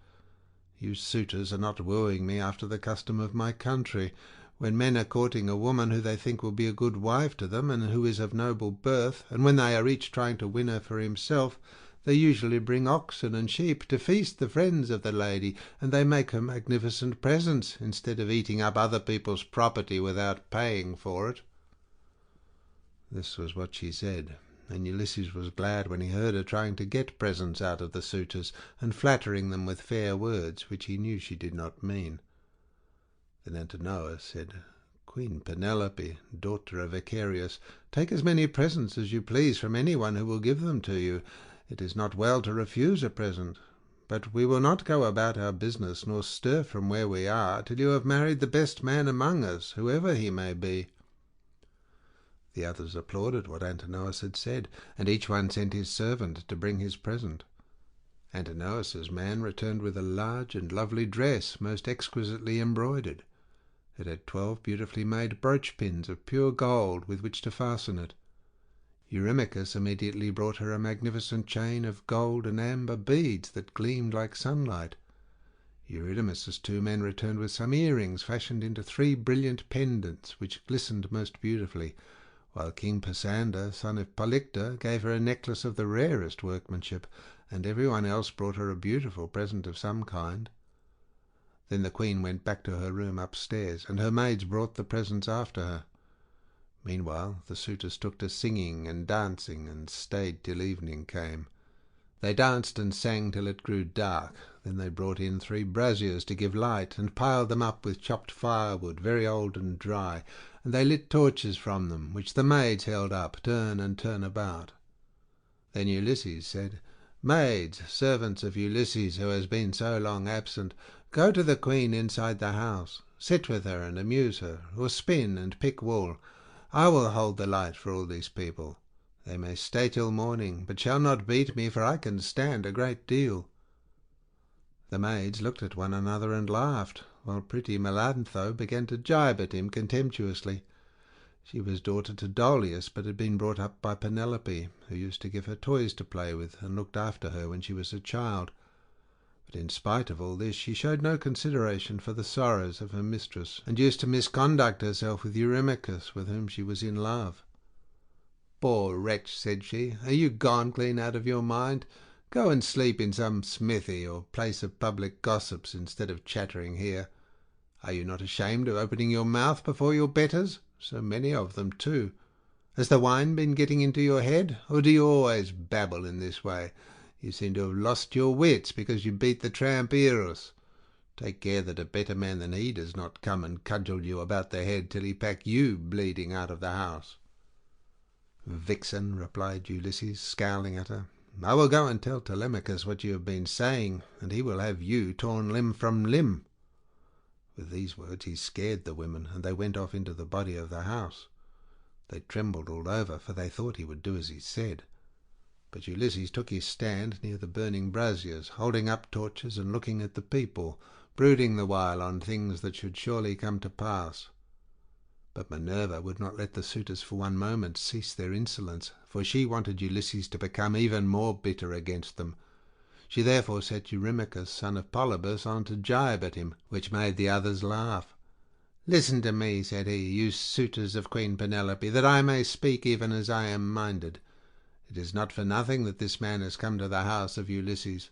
You suitors are not wooing me after the custom of my country, when men are courting a woman who they think will be a good wife to them, and who is of noble birth, and when they are each trying to win her for himself, they usually bring oxen and sheep to feast the friends of the lady, and they make her magnificent presents, instead of eating up other people's property without paying for it." This was what she said, and Ulysses was glad when he heard her trying to get presents out of the suitors, and flattering them with fair words, which he knew she did not mean. Then Antinous said, "Queen Penelope, daughter of Icarius, take as many presents as you please from anyone who will give them to you. It is not well to refuse a present, but we will not go about our business nor stir from where we are till you have married the best man among us, whoever he may be." The others applauded what Antinous had said, and each one sent his servant to bring his present. Antinous's man returned with a large and lovely dress, most exquisitely embroidered. It had 12 beautifully made brooch pins of pure gold with which to fasten it. Eurymachus immediately brought her a magnificent chain of gold and amber beads that gleamed like sunlight. Eurydamas's 2 men returned with some earrings fashioned into 3 brilliant pendants which glistened most beautifully, while King Pisander, son of Polyctor, gave her a necklace of the rarest workmanship, and everyone else brought her a beautiful present of some kind. Then the queen went back to her room upstairs, and her maids brought the presents after her. Meanwhile the suitors took to singing and dancing, and stayed till evening came. They danced and sang till it grew dark. Then they brought in 3 braziers to give light, and piled them up with chopped firewood, very old and dry, and they lit torches from them, which the maids held up, turn and turn about. Then Ulysses said, "Maids, servants of Ulysses, who has been so long absent, go to the queen inside the house. Sit with her and amuse her, or spin and pick wool. I will hold the light for all these people. They may stay till morning, but shall not beat me, for I can stand a great deal." The maids looked at one another and laughed, while pretty Melantho began to gibe at him contemptuously. She was daughter to Dolius, but had been brought up by Penelope, who used to give her toys to play with, and looked after her when she was a child. But in spite of all this, she showed no consideration for the sorrows of her mistress, and used to misconduct herself with Eurymachus, with whom she was in love. "Poor wretch," said she, "are you gone clean out of your mind? Go and sleep in some smithy or place of public gossips instead of chattering here. Are you not ashamed of opening your mouth before your betters? So many of them, too. Has the wine been getting into your head, or do you always babble in this way? You seem to have lost your wits because you beat the tramp Eros. Take care that a better man than he does not come and cudgel you about the head till he pack you bleeding out of the house." "Vixen," replied Ulysses, scowling at her, "I will go and tell Telemachus what you have been saying, and he will have you torn limb from limb." With these words he scared the women, and they went off into the body of the house. They trembled all over, for they thought he would do as he said. But Ulysses took his stand near the burning braziers, holding up torches and looking at the people, brooding the while on things that should surely come to pass. But Minerva would not let the suitors for one moment cease their insolence, for she wanted Ulysses to become even more bitter against them. She therefore set Eurymachus, son of Polybus, on to gibe at him, which made the others laugh. "Listen to me," said he, "you suitors of Queen Penelope, that I may speak even as I am minded. It is not for nothing that this man has come to the house of Ulysses.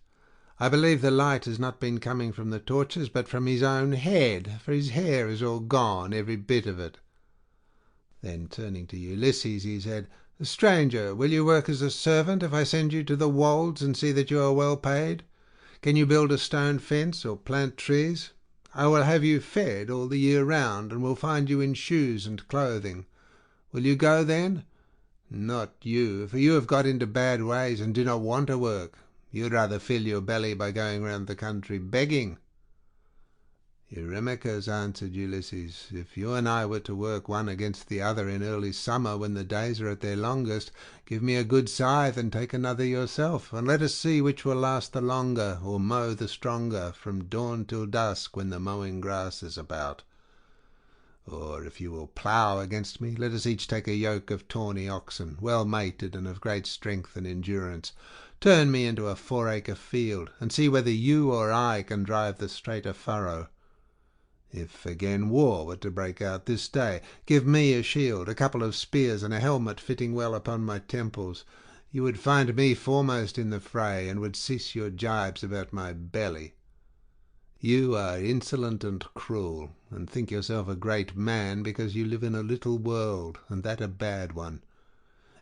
I believe the light has not been coming from the torches, but from his own head, for his hair is all gone, every bit of it." Then turning to Ulysses, he said, "Stranger, will you work as a servant if I send you to the wolds and see that you are well paid? Can you build a stone fence or plant trees? I will have you fed all the year round, and will find you in shoes and clothing. Will you go then? Not you, for you have got into bad ways and do not want to work. You'd rather fill your belly by going round the country begging." "Eurymachus," answered Ulysses, "if you and I were to work one against the other in early summer, when the days are at their longest, give me a good scythe and take another yourself, and let us see which will last the longer, or mow the stronger, from dawn till dusk, when the mowing grass is about. Or if you will plough against me, let us each take a yoke of tawny oxen, well mated and of great strength and endurance. Turn me into a 4-acre field, and see whether you or I can drive the straighter furrow. If again war were to break out this day, give me a shield, a couple of spears, and a helmet fitting well upon my temples. You would find me foremost in the fray, and would cease your gibes about my belly. You are insolent and cruel, and think yourself a great man because you live in a little world, and that a bad one.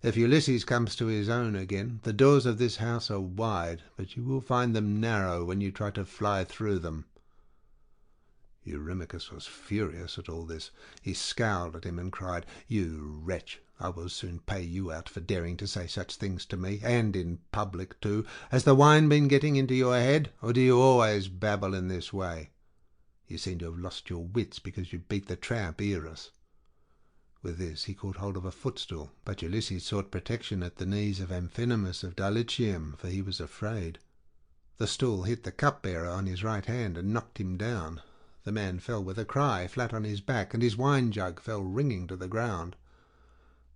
If Ulysses comes to his own again, the doors of this house are wide, but you will find them narrow when you try to fly through them." Eurymachus was furious at all this. He scowled at him and cried, "You wretch, I will soon pay you out for daring to say such things to me, and in public too. Has the wine been getting into your head, or do you always babble in this way? You seem to have lost your wits because you beat the tramp Eros." With this he caught hold of a footstool, but Ulysses sought protection at the knees of Amphinomus of Dulichium, for he was afraid. The stool hit the cupbearer on his right hand and knocked him down. The man fell with a cry, flat on his back, and his wine jug fell ringing to the ground.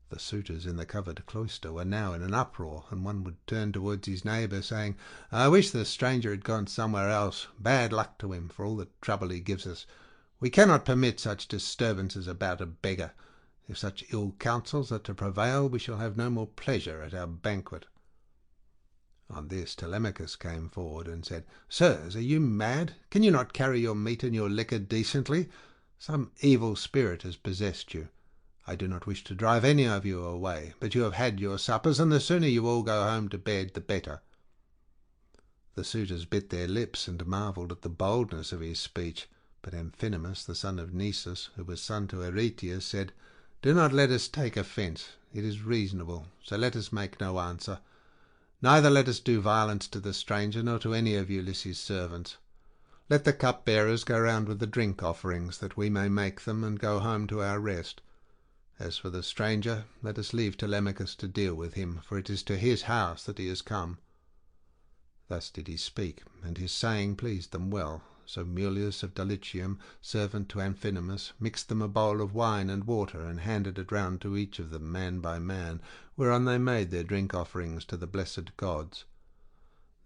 The suitors in the covered cloister were now in an uproar, and one would turn towards his neighbour, saying, "I wish the stranger had gone somewhere else. Bad luck to him for all the trouble he gives us. We cannot permit such disturbances about a beggar. If such ill counsels are to prevail, we shall have no more pleasure at our banquet." On this Telemachus came forward and said, "Sirs, are you mad? Can you not carry your meat and your liquor decently? Some evil spirit has possessed you. I do not wish to drive any of you away, but you have had your suppers, and the sooner you all go home to bed, the better." The suitors bit their lips and marvelled at the boldness of his speech, but Amphinomus, the son of Nisus, who was son to Aretius, said, "Do not let us take offence. It is reasonable, so let us make no answer. Neither let us do violence to the stranger, nor to any of Ulysses' servants. Let the cupbearers go round with the drink offerings, that we may make them and go home to our rest. As for the stranger, let us leave Telemachus to deal with him, for it is to his house that he has come." Thus did he speak, and his saying pleased them well. So Mulius of Dulichium, servant to Amphinomus, mixed them a bowl of wine and water, and handed it round to each of them man by man, whereon they made their drink offerings to the blessed gods.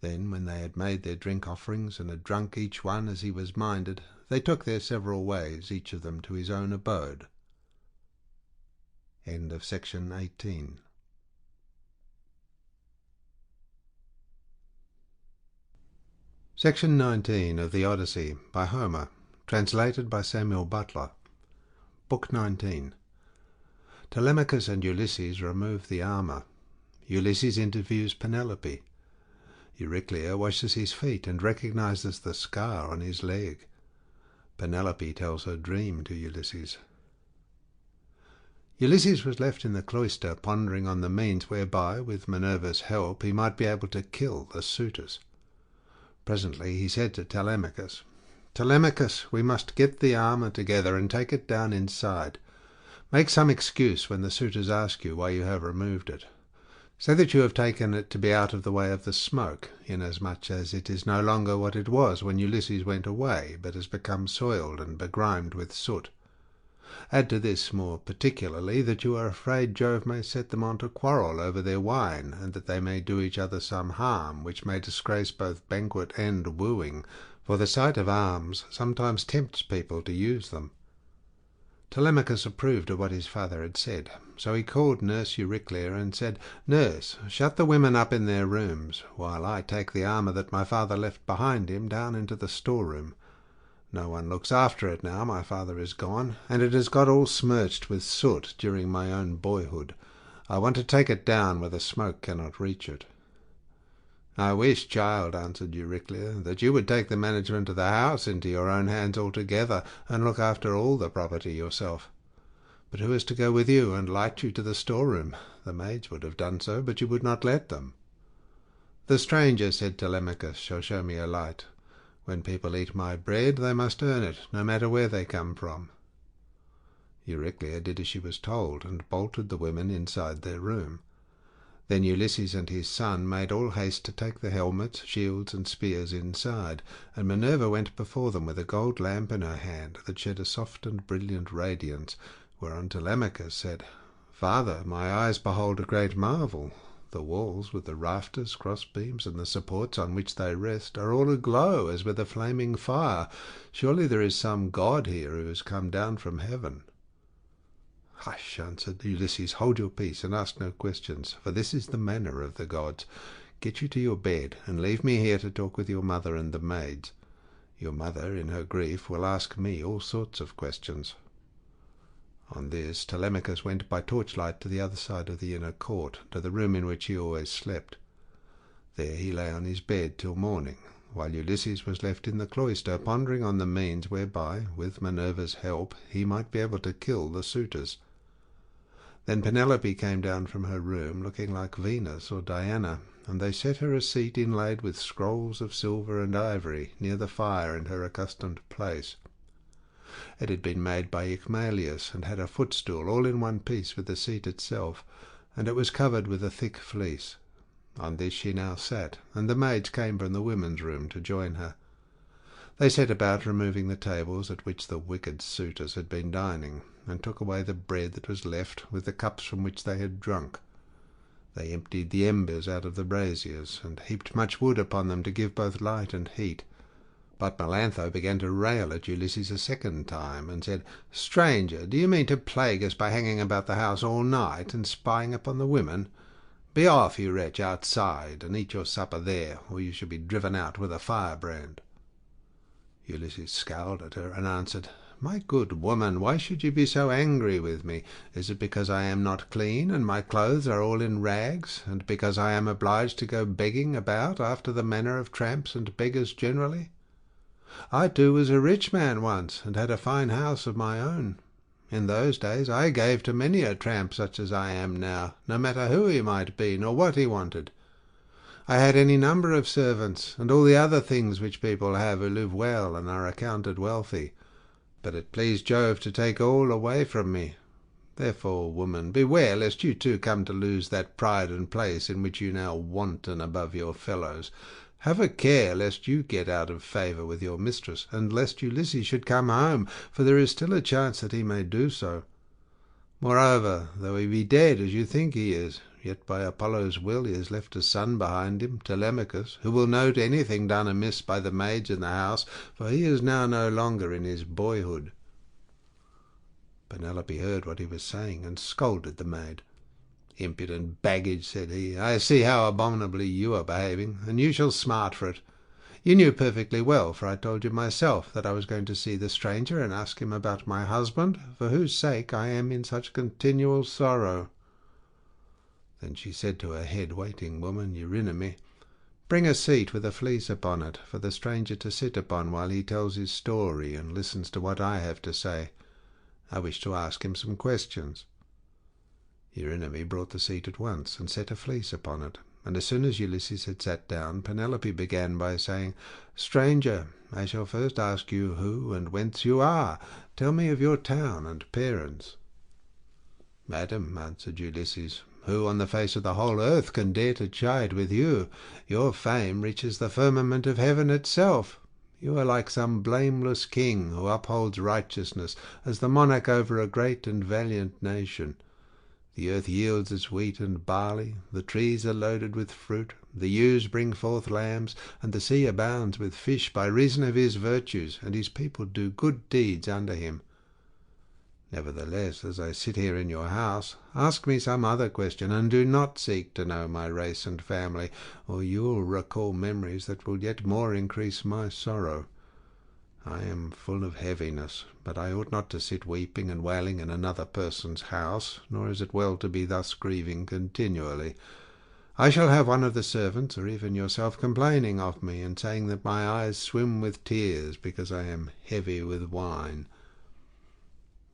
Then, when they had made their drink offerings, and had drunk each one as he was minded, they took their several ways, each of them to his own abode. End of section 18. Section 19 of the Odyssey by Homer, translated by Samuel Butler. Book 19. Telemachus and Ulysses remove the armour. Ulysses interviews Penelope. Euryclea washes his feet and recognizes the scar on his leg. Penelope tells her dream to Ulysses. Ulysses was left in the cloister pondering on the means whereby, with Minerva's help, he might be able to kill the suitors. Presently he said to Telemachus, "Telemachus, we must get the armour together and take it down inside. Make some excuse when the suitors ask you why you have removed it. Say that you have taken it to be out of the way of the smoke, inasmuch as it is no longer what it was when Ulysses went away, but has become soiled and begrimed with soot. Add to this more particularly that you are afraid Jove may set them on to quarrel over their wine, and that they may do each other some harm, which may disgrace both banquet and wooing, for the sight of arms sometimes tempts people to use them." Telemachus approved of what his father had said, so he called nurse Euryclea and said, "Nurse, shut the women up in their rooms, while I take the armour that my father left behind him down into the storeroom. No one looks after it now my father is gone, and it has got all smirched with soot during my own boyhood. I want to take it down where the smoke cannot reach it." "I wish, child," answered Euryclea, "that you would take the management of the house into your own hands altogether, and look after all the property yourself. But who is to go with you and light you to the storeroom? The maids would have done so, but you would not let them." "The stranger," said Telemachus, "shall show me a light. When people eat my bread, they must earn it, no matter where they come from." Euryclea did as she was told, and bolted the women inside their room. Then Ulysses and his son made all haste to take the helmets, shields, and spears inside, and Minerva went before them with a gold lamp in her hand that shed a soft and brilliant radiance, whereon Telemachus said, "Father, my eyes behold a great marvel. The walls, with the rafters, crossbeams, and the supports on which they rest, are all aglow as with a flaming fire. Surely there is some god here who has come down from heaven." "Hush," answered Ulysses, "hold your peace and ask no questions, for this is the manner of the gods. Get you to your bed, and leave me here to talk with your mother and the maids. Your mother, in her grief, will ask me all sorts of questions." On this Telemachus went by torchlight to the other side of the inner court, to the room in which he always slept. There he lay on his bed till morning, while Ulysses was left in the cloister pondering on the means whereby, with Minerva's help, he might be able to kill the suitors. Then Penelope came down from her room, looking like Venus or Diana, and they set her a seat inlaid with scrolls of silver and ivory near the fire in her accustomed place. It had been made by Icmalius, and had a footstool all in one piece with the seat itself, and it was covered with a thick fleece. On this she now sat, and the maids came from the women's room to join her. They set about removing the tables at which the wicked suitors had been dining, and took away the bread that was left with the cups from which they had drunk. They emptied the embers out of the braziers, and heaped much wood upon them to give both light and heat. But Melantho began to rail at Ulysses a second time, and said, "Stranger, do you mean to plague us by hanging about the house all night, and spying upon the women? Be off, you wretch, outside, and eat your supper there, or you shall be driven out with a firebrand." Ulysses scowled at her, and answered, "My good woman, why should you be so angry with me? Is it because I am not clean, and my clothes are all in rags, and because I am obliged to go begging about after the manner of tramps and beggars generally? I too was a rich man once, and had a fine house of my own. In those days I gave to many a tramp such as I am now, no matter who he might be, nor what he wanted. I had any number of servants, and all the other things which people have who live well and are accounted wealthy. But it pleased Jove to take all away from me. Therefore, woman, beware lest you too come to lose that pride and place in which you now wanton above your fellows. Have a care lest you get out of favour with your mistress, and lest Ulysses should come home, for there is still a chance that he may do so. Moreover, though he be dead, as you think he is, yet by Apollo's will he has left a son behind him, Telemachus, who will note anything done amiss by the maids in the house, for he is now no longer in his boyhood." Penelope heard what he was saying, and scolded the maid. "Impudent baggage," said he, "I see how abominably you are behaving, and you shall smart for it. You knew perfectly well, for I told you myself, that I was going to see the stranger and ask him about my husband, for whose sake I am in such continual sorrow." Then she said to her head waiting woman, Eurynome, "Bring a seat with a fleece upon it, for the stranger to sit upon while he tells his story and listens to what I have to say. I wish to ask him some questions." Eurynome brought the seat at once, and set a fleece upon it, and as soon as Ulysses had sat down, Penelope began by saying, "Stranger, I shall first ask you who and whence you are. Tell me of your town and parents." "Madam," answered Ulysses, "who on the face of the whole earth can dare to chide with you? Your fame reaches the firmament of heaven itself. You are like some blameless king who upholds righteousness as the monarch over a great and valiant nation. The earth yields its wheat and barley, the trees are loaded with fruit, the ewes bring forth lambs, and the sea abounds with fish by reason of his virtues, and his people do good deeds under him. Nevertheless, as I sit here in your house, ask me some other question, and do not seek to know my race and family, or you will recall memories that will yet more increase my sorrow. I am full of heaviness, but I ought not to sit weeping and wailing in another person's house, nor is it well to be thus grieving continually. I shall have one of the servants, or even yourself, complaining of me, and saying that my eyes swim with tears because I am heavy with wine."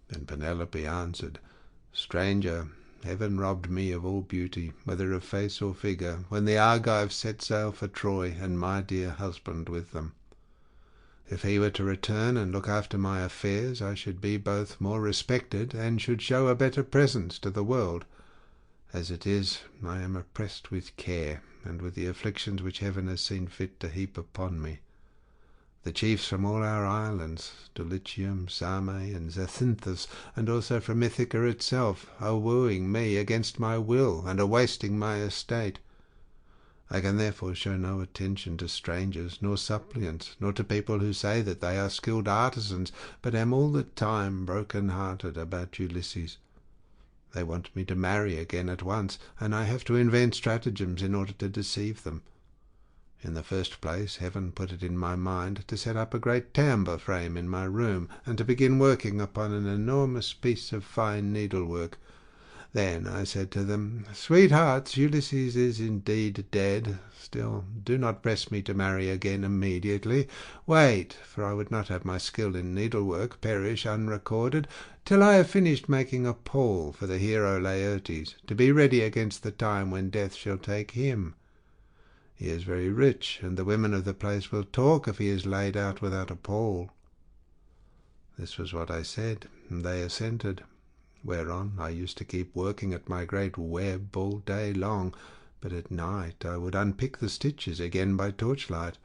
Then Penelope answered, "Stranger, heaven robbed me of all beauty, whether of face or figure, when the Argives set sail for Troy, and my dear husband with them. If he were to return and look after my affairs, I should be both more respected and should show a better presence to the world. As it is, I am oppressed with care, and with the afflictions which heaven has seen fit to heap upon me. The chiefs from all our islands, Dulichium, Same, and Zacynthus, and also from Ithaca itself, are wooing me against my will, and are wasting my estate. I can therefore show no attention to strangers, nor suppliants, nor to people who say that they are skilled artisans, but am all the time broken-hearted about Ulysses. They want me to marry again at once, and I have to invent stratagems in order to deceive them. In the first place, heaven put it in my mind to set up a great tambour frame in my room, and to begin working upon an enormous piece of fine needlework. Then I said to them, 'Sweethearts, Ulysses is indeed dead. Still, do not press me to marry again immediately. Wait, for I would not have my skill in needlework perish unrecorded, till I have finished making a pall for the hero Laertes, to be ready against the time when death shall take him. He is very rich, and the women of the place will talk if he is laid out without a pall.' This was what I said, and they assented. Whereon I used to keep working at my great web all day long, but at night I would unpick the stitches again by torchlight.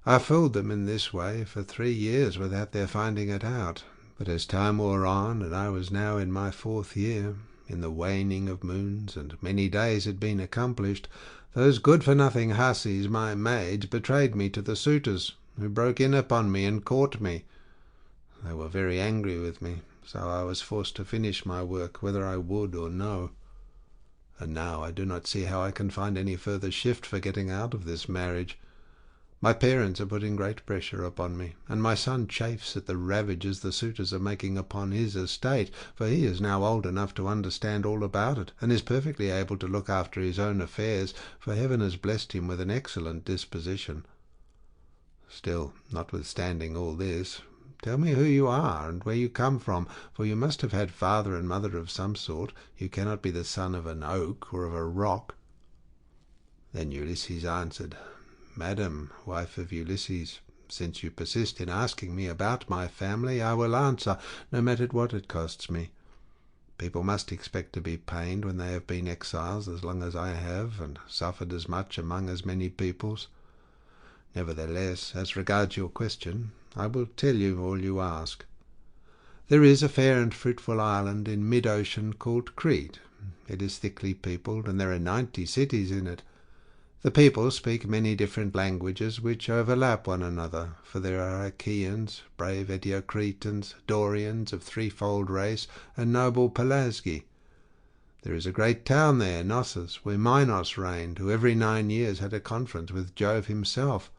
I fooled them in this way for 3 years without their finding it out, but as time wore on, and I was now in my 4th year, in the waning of moons, and many days had been accomplished, those good-for-nothing hussies, my maids, betrayed me to the suitors, who broke in upon me and caught me. They were very angry with me, so I was forced to finish my work, whether I would or no. And now I do not see how I can find any further shift for getting out of this marriage. My parents are putting great pressure upon me, and my son chafes at the ravages the suitors are making upon his estate, for he is now old enough to understand all about it, and is perfectly able to look after his own affairs, for heaven has blessed him with an excellent disposition. Still, notwithstanding all this, tell me who you are, and where you come from, for you must have had father and mother of some sort. You cannot be the son of an oak or of a rock." Then Ulysses answered, "Madam, wife of Ulysses, since you persist in asking me about my family, I will answer, no matter what it costs me. People must expect to be pained when they have been exiles as long as I have, and suffered as much among as many peoples. Nevertheless, as regards your question, I will tell you all you ask. There is a fair and fruitful island in mid-ocean called Crete. It is thickly peopled, and there are 90 cities in it. The people speak many different languages which overlap one another, for there are Achaeans, brave Eteocretans, Dorians of threefold race, and noble Pelasgi. There is a great town there, Knossos, where Minos reigned, who every 9 years had a conference with Jove himself.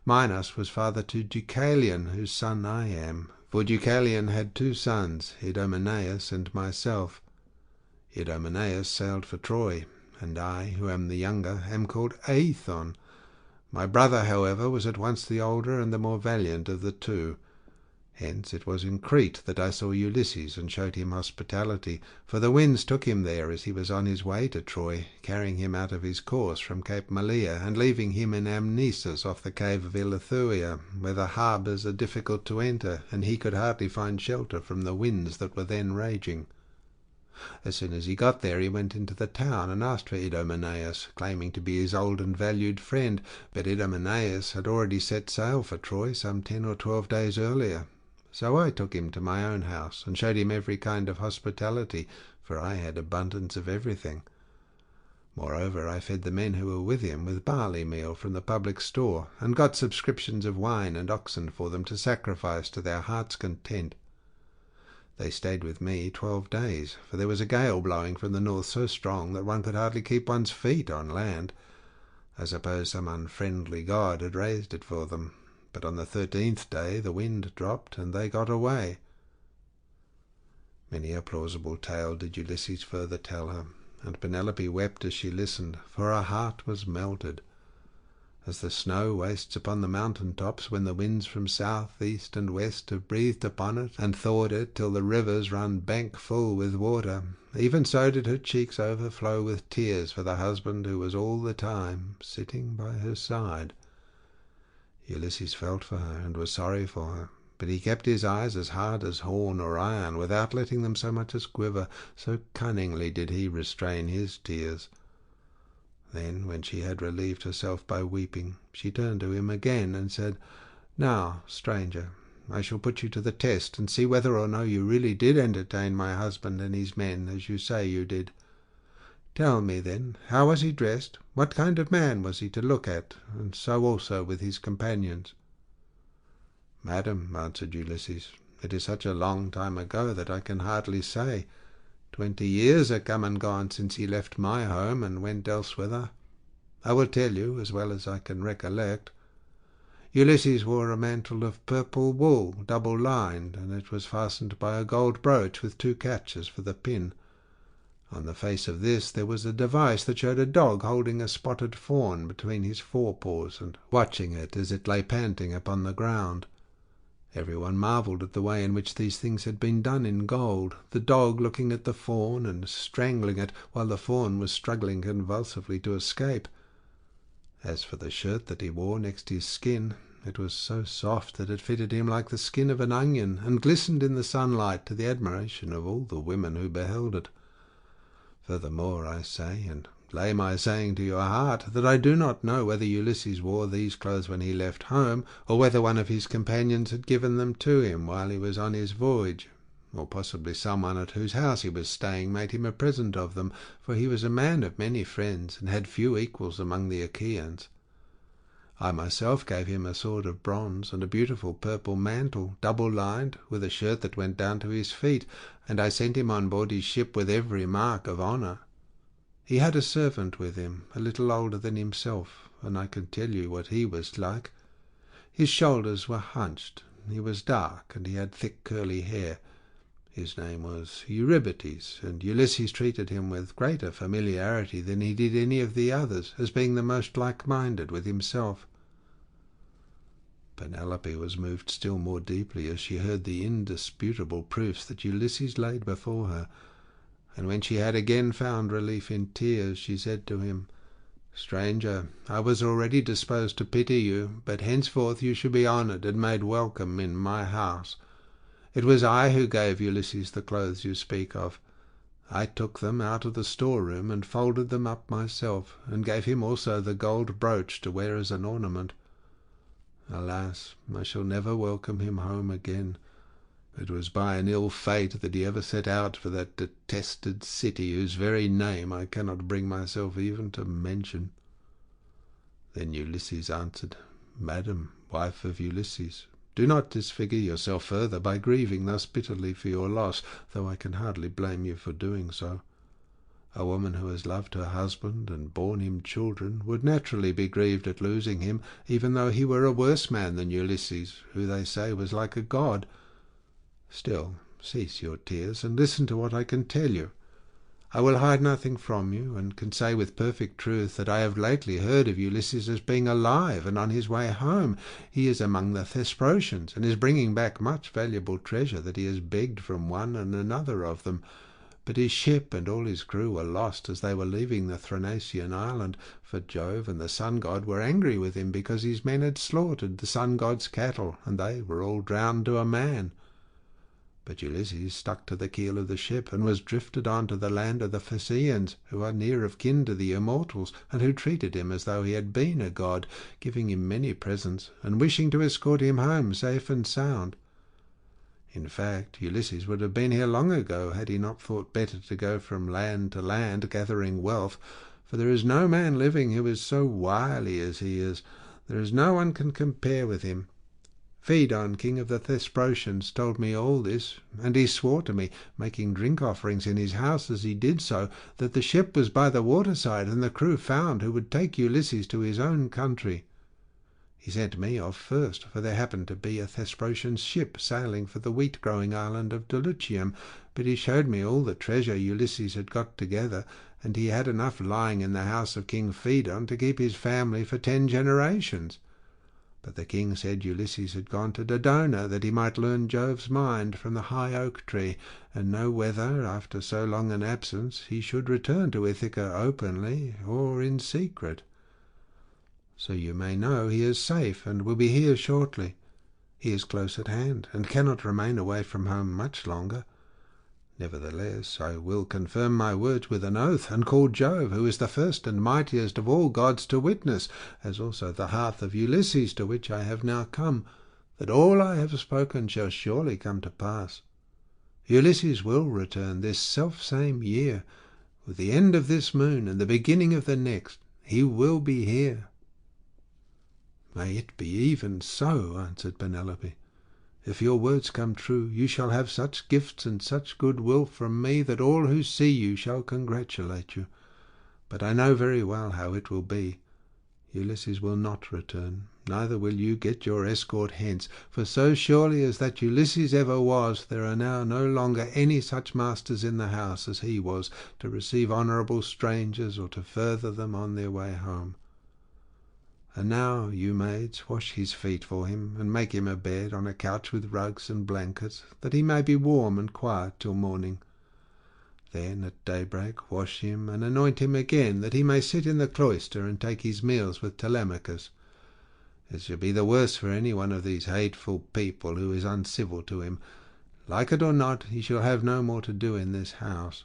Minos was father to Deucalion, whose son I am, for Deucalion had 2 sons, Idomeneus and myself. Idomeneus sailed for Troy, and I, who am the younger, am called Aethon. My brother, however, was at once the older and the more valiant of the 2. Hence it was in Crete that I saw Ulysses and showed him hospitality, for the winds took him there as he was on his way to Troy, carrying him out of his course from Cape Malea, and leaving him in Amnesis off the cave of Ilithuia, where the harbours are difficult to enter, and he could hardly find shelter from the winds that were then raging. As soon as he got there he went into the town and asked for Idomeneus, claiming to be his old and valued friend, but Idomeneus had already set sail for Troy some 10 or 12 days earlier. So I took him to my own house, and showed him every kind of hospitality, for I had abundance of everything. Moreover, I fed the men who were with him with barley meal from the public store, and got subscriptions of wine and oxen for them to sacrifice to their heart's content. They stayed with me 12 days, for there was a gale blowing from the north so strong that one could hardly keep one's feet on land. I suppose some unfriendly god had raised it for them. But on the 13th day the wind dropped, and they got away. Many a plausible tale did Ulysses further tell her, and Penelope wept as she listened, for her heart was melted. As the snow wastes upon the mountain tops when the winds from south, east, and west have breathed upon it, and thawed it till the rivers run bank full with water, even so did her cheeks overflow with tears for the husband who was all the time sitting by her side. Ulysses felt for her and was sorry for her, but he kept his eyes as hard as horn or iron, without letting them so much as quiver, so cunningly did he restrain his tears. Then, when she had relieved herself by weeping, she turned to him again and said, "Now, stranger, I shall put you to the test, and see whether or no you really did entertain my husband and his men, as you say you did. Tell me, then, how was he dressed? What kind of man was he to look at? And so also with his companions." "Madam," answered Ulysses, "it is such a long time ago that I can hardly say. 20 years are come and gone since he left my home and went elsewhither. I will tell you as well as I can recollect. Ulysses wore a mantle of purple wool, double-lined, and it was fastened by a gold brooch with 2 catches for the pin. On the face of this there was a device that showed a dog holding a spotted fawn between his forepaws, and watching it as it lay panting upon the ground. Everyone marvelled at the way in which these things had been done in gold, the dog looking at the fawn and strangling it, while the fawn was struggling convulsively to escape. As for the shirt that he wore next his skin, it was so soft that it fitted him like the skin of an onion, and glistened in the sunlight to the admiration of all the women who beheld it. Furthermore, I say, and lay my saying to your heart, that I do not know whether Ulysses wore these clothes when he left home, or whether one of his companions had given them to him while he was on his voyage, or possibly someone at whose house he was staying made him a present of them, for he was a man of many friends, and had few equals among the Achaeans. I myself gave him a sword of bronze, and a beautiful purple mantle, double-lined, with a shirt that went down to his feet, and I sent him on board his ship with every mark of honour. He had a servant with him, a little older than himself, and I can tell you what he was like. His shoulders were hunched, he was dark, and he had thick curly hair. His name was Eurybates, and Ulysses treated him with greater familiarity than he did any of the others, as being the most like-minded with himself. Penelope was moved still more deeply as she heard the indisputable proofs that Ulysses laid before her, and when she had again found relief in tears, she said to him, "Stranger, I was already disposed to pity you, but henceforth you shall be honoured and made welcome in my house. It was I who gave Ulysses the clothes you speak of. I took them out of the storeroom and folded them up myself, and gave him also the gold brooch to wear as an ornament. Alas, I shall never welcome him home again. It was by an ill fate that he ever set out for that detested city whose very name I cannot bring myself even to mention." Then Ulysses answered, "Madam, wife of Ulysses, do not disfigure yourself further by grieving thus bitterly for your loss, though I can hardly blame you for doing so. A woman who has loved her husband and borne him children would naturally be grieved at losing him, even though he were a worse man than Ulysses, who they say was like a god. Still, cease your tears and listen to what I can tell you. I will hide nothing from you, and can say with perfect truth that I have lately heard of Ulysses as being alive and on his way home. He is among the Thesprotians, and is bringing back much valuable treasure that he has begged from one and another of them. But his ship and all his crew were lost as they were leaving the Thrinacian island, for Jove and the sun god were angry with him because his men had slaughtered the sun god's cattle, and they were all drowned to a man. But Ulysses stuck to the keel of the ship, and was drifted on to the land of the Phaeacians, who are near of kin to the immortals, and who treated him as though he had been a god, giving him many presents, and wishing to escort him home safe and sound. In fact, Ulysses would have been here long ago had he not thought better to go from land to land gathering wealth, for there is no man living who is so wily as he is. There is no one can compare with him. Phaedon, king of the Thesprotians, told me all this, and he swore to me, making drink offerings in his house as he did so, that the ship was by the waterside, and the crew found who would take Ulysses to his own country. He sent me off first, for there happened to be a Thesprotian ship sailing for the wheat-growing island of Dulichium, but he showed me all the treasure Ulysses had got together, and he had enough lying in the house of King Phaedon to keep his family for 10 generations. But the king said Ulysses had gone to Dodona, that he might learn Jove's mind from the high oak tree, and know whether, after so long an absence, he should return to Ithaca openly or in secret. So you may know he is safe, and will be here shortly. He is close at hand, and cannot remain away from home much longer. Nevertheless, I will confirm my words with an oath, and call Jove, who is the first and mightiest of all gods, to witness, as also the hearth of Ulysses, to which I have now come, that all I have spoken shall surely come to pass. Ulysses will return this self-same year. With the end of this moon and the beginning of the next, he will be here." "May it be even so," answered Penelope. "If your words come true, you shall have such gifts and such good will from me that all who see you shall congratulate you. But I know very well how it will be. Ulysses will not return, neither will you get your escort hence, for so surely as that Ulysses ever was, there are now no longer any such masters in the house as he was, to receive honourable strangers or to further them on their way home. And now, you maids, wash his feet for him, and make him a bed on a couch with rugs and blankets, that he may be warm and quiet till morning. Then at daybreak wash him and anoint him again, that he may sit in the cloister and take his meals with Telemachus. It shall be the worse for any one of these hateful people who is uncivil to him. Like it or not, he shall have no more to do in this house.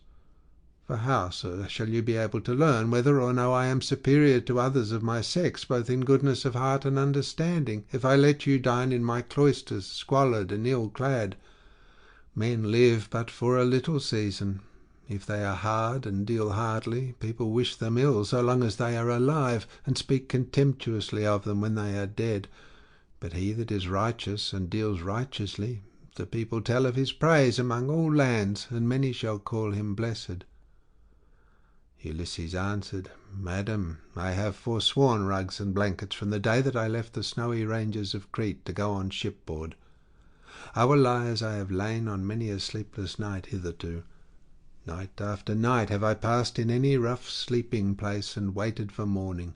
For how, sir, shall you be able to learn whether or no I am superior to others of my sex, both in goodness of heart and understanding, if I let you dine in my cloisters, squalid and ill-clad? Men live but for a little season. If they are hard and deal hardly, people wish them ill so long as they are alive, and speak contemptuously of them when they are dead. But he that is righteous and deals righteously, the people tell of his praise among all lands, and many shall call him blessed." Ulysses answered, "Madam, I have forsworn rugs and blankets from the day that I left the snowy ranges of Crete to go on shipboard. I will lie as I have lain on many a sleepless night hitherto. Night after night have I passed in any rough sleeping place and waited for morning.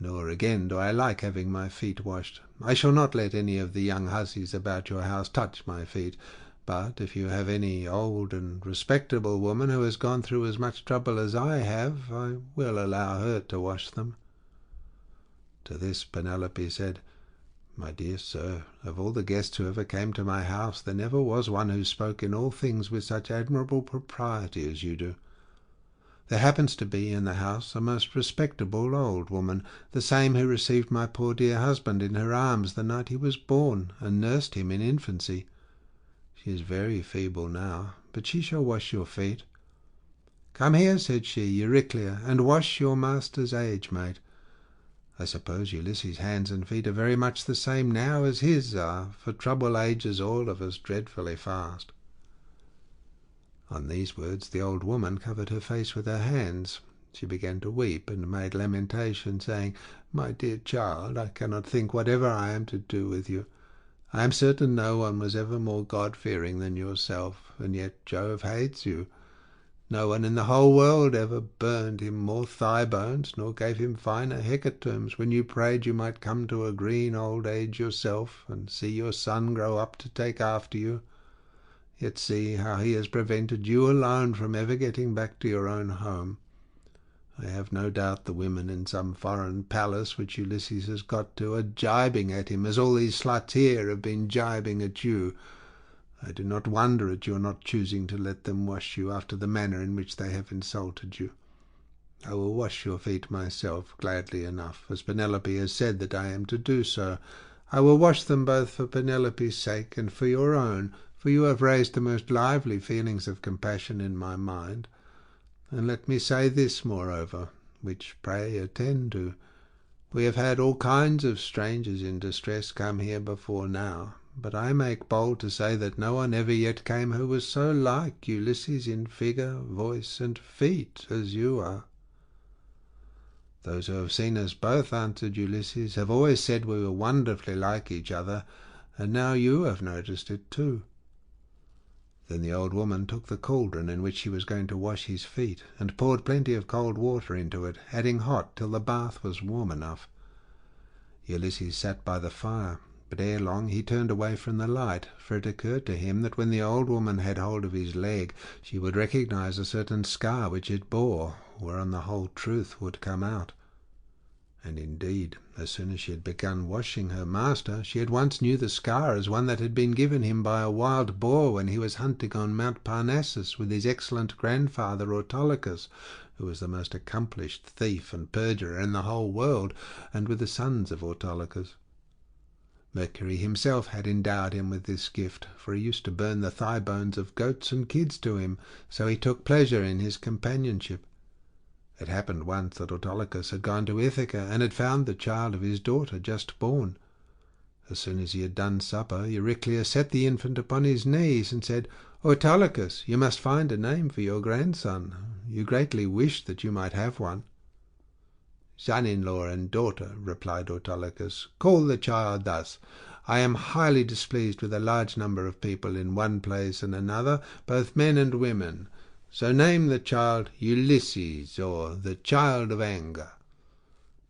Nor again do I like having my feet washed. I shall not let any of the young hussies about your house touch my feet. But if you have any old and respectable woman who has gone through as much trouble as I have, I will allow her to wash them." To this Penelope said, "My dear sir, of all the guests who ever came to my house, there never was one who spoke in all things with such admirable propriety as you do. There happens to be in the house a most respectable old woman, the same who received my poor dear husband in her arms the night he was born, and nursed him in infancy. She is very feeble now, but she shall wash your feet." "Come here," said she, "Euryclea, and wash your master's age mate." I suppose Ulysses' hands and feet are very much the same now as his are, for trouble ages all of us dreadfully fast. On these words the old woman covered her face with her hands. She began to weep and made lamentation, saying, "My dear child, I cannot think whatever I am to do with you. I am certain no one was ever more God-fearing than yourself, and yet Jove hates you. No one in the whole world ever burned him more thigh bones, nor gave him finer hecatombs, when you prayed you might come to a green old age yourself, and see your son grow up to take after you. Yet see how he has prevented you alone from ever getting back to your own home. I have no doubt the women in some foreign palace which Ulysses has got to are gibing at him as all these sluts here have been gibing at you. I do not wonder at your not choosing to let them wash you after the manner in which they have insulted you. I will wash your feet myself, gladly enough, as Penelope has said that I am to do so. I will wash them both for Penelope's sake and for your own, for you have raised the most lively feelings of compassion in my mind. And let me say this, moreover, which pray attend to. We have had all kinds of strangers in distress come here before now, but I make bold to say that no one ever yet came who was so like Ulysses in figure, voice, and feet as you are." "Those who have seen us both," answered Ulysses, "have always said we were wonderfully like each other, and now you have noticed it too." Then the old woman took the cauldron in which she was going to wash his feet, and poured plenty of cold water into it, adding hot till the bath was warm enough. Ulysses sat by the fire, but ere long he turned away from the light, for it occurred to him that when the old woman had hold of his leg she would recognize a certain scar which it bore, whereon the whole truth would come out. And indeed, as soon as she had begun washing her master, she at once knew the scar as one that had been given him by a wild boar when he was hunting on Mount Parnassus with his excellent grandfather Autolycus, who was the most accomplished thief and perjurer in the whole world, and with the sons of Autolycus. Mercury himself had endowed him with this gift, for he used to burn the thigh bones of goats and kids to him, so he took pleasure in his companionship. It happened once that Autolycus had gone to Ithaca, and had found the child of his daughter just born. As soon as he had done supper, Euryclea set the infant upon his knees, and said, "Autolycus, you must find a name for your grandson. You greatly wished that you might have one." "Son-in-law and daughter," replied Autolycus, "call the child thus. I am highly displeased with a large number of people in one place and another, both men and women. So name the child Ulysses, or the child of anger.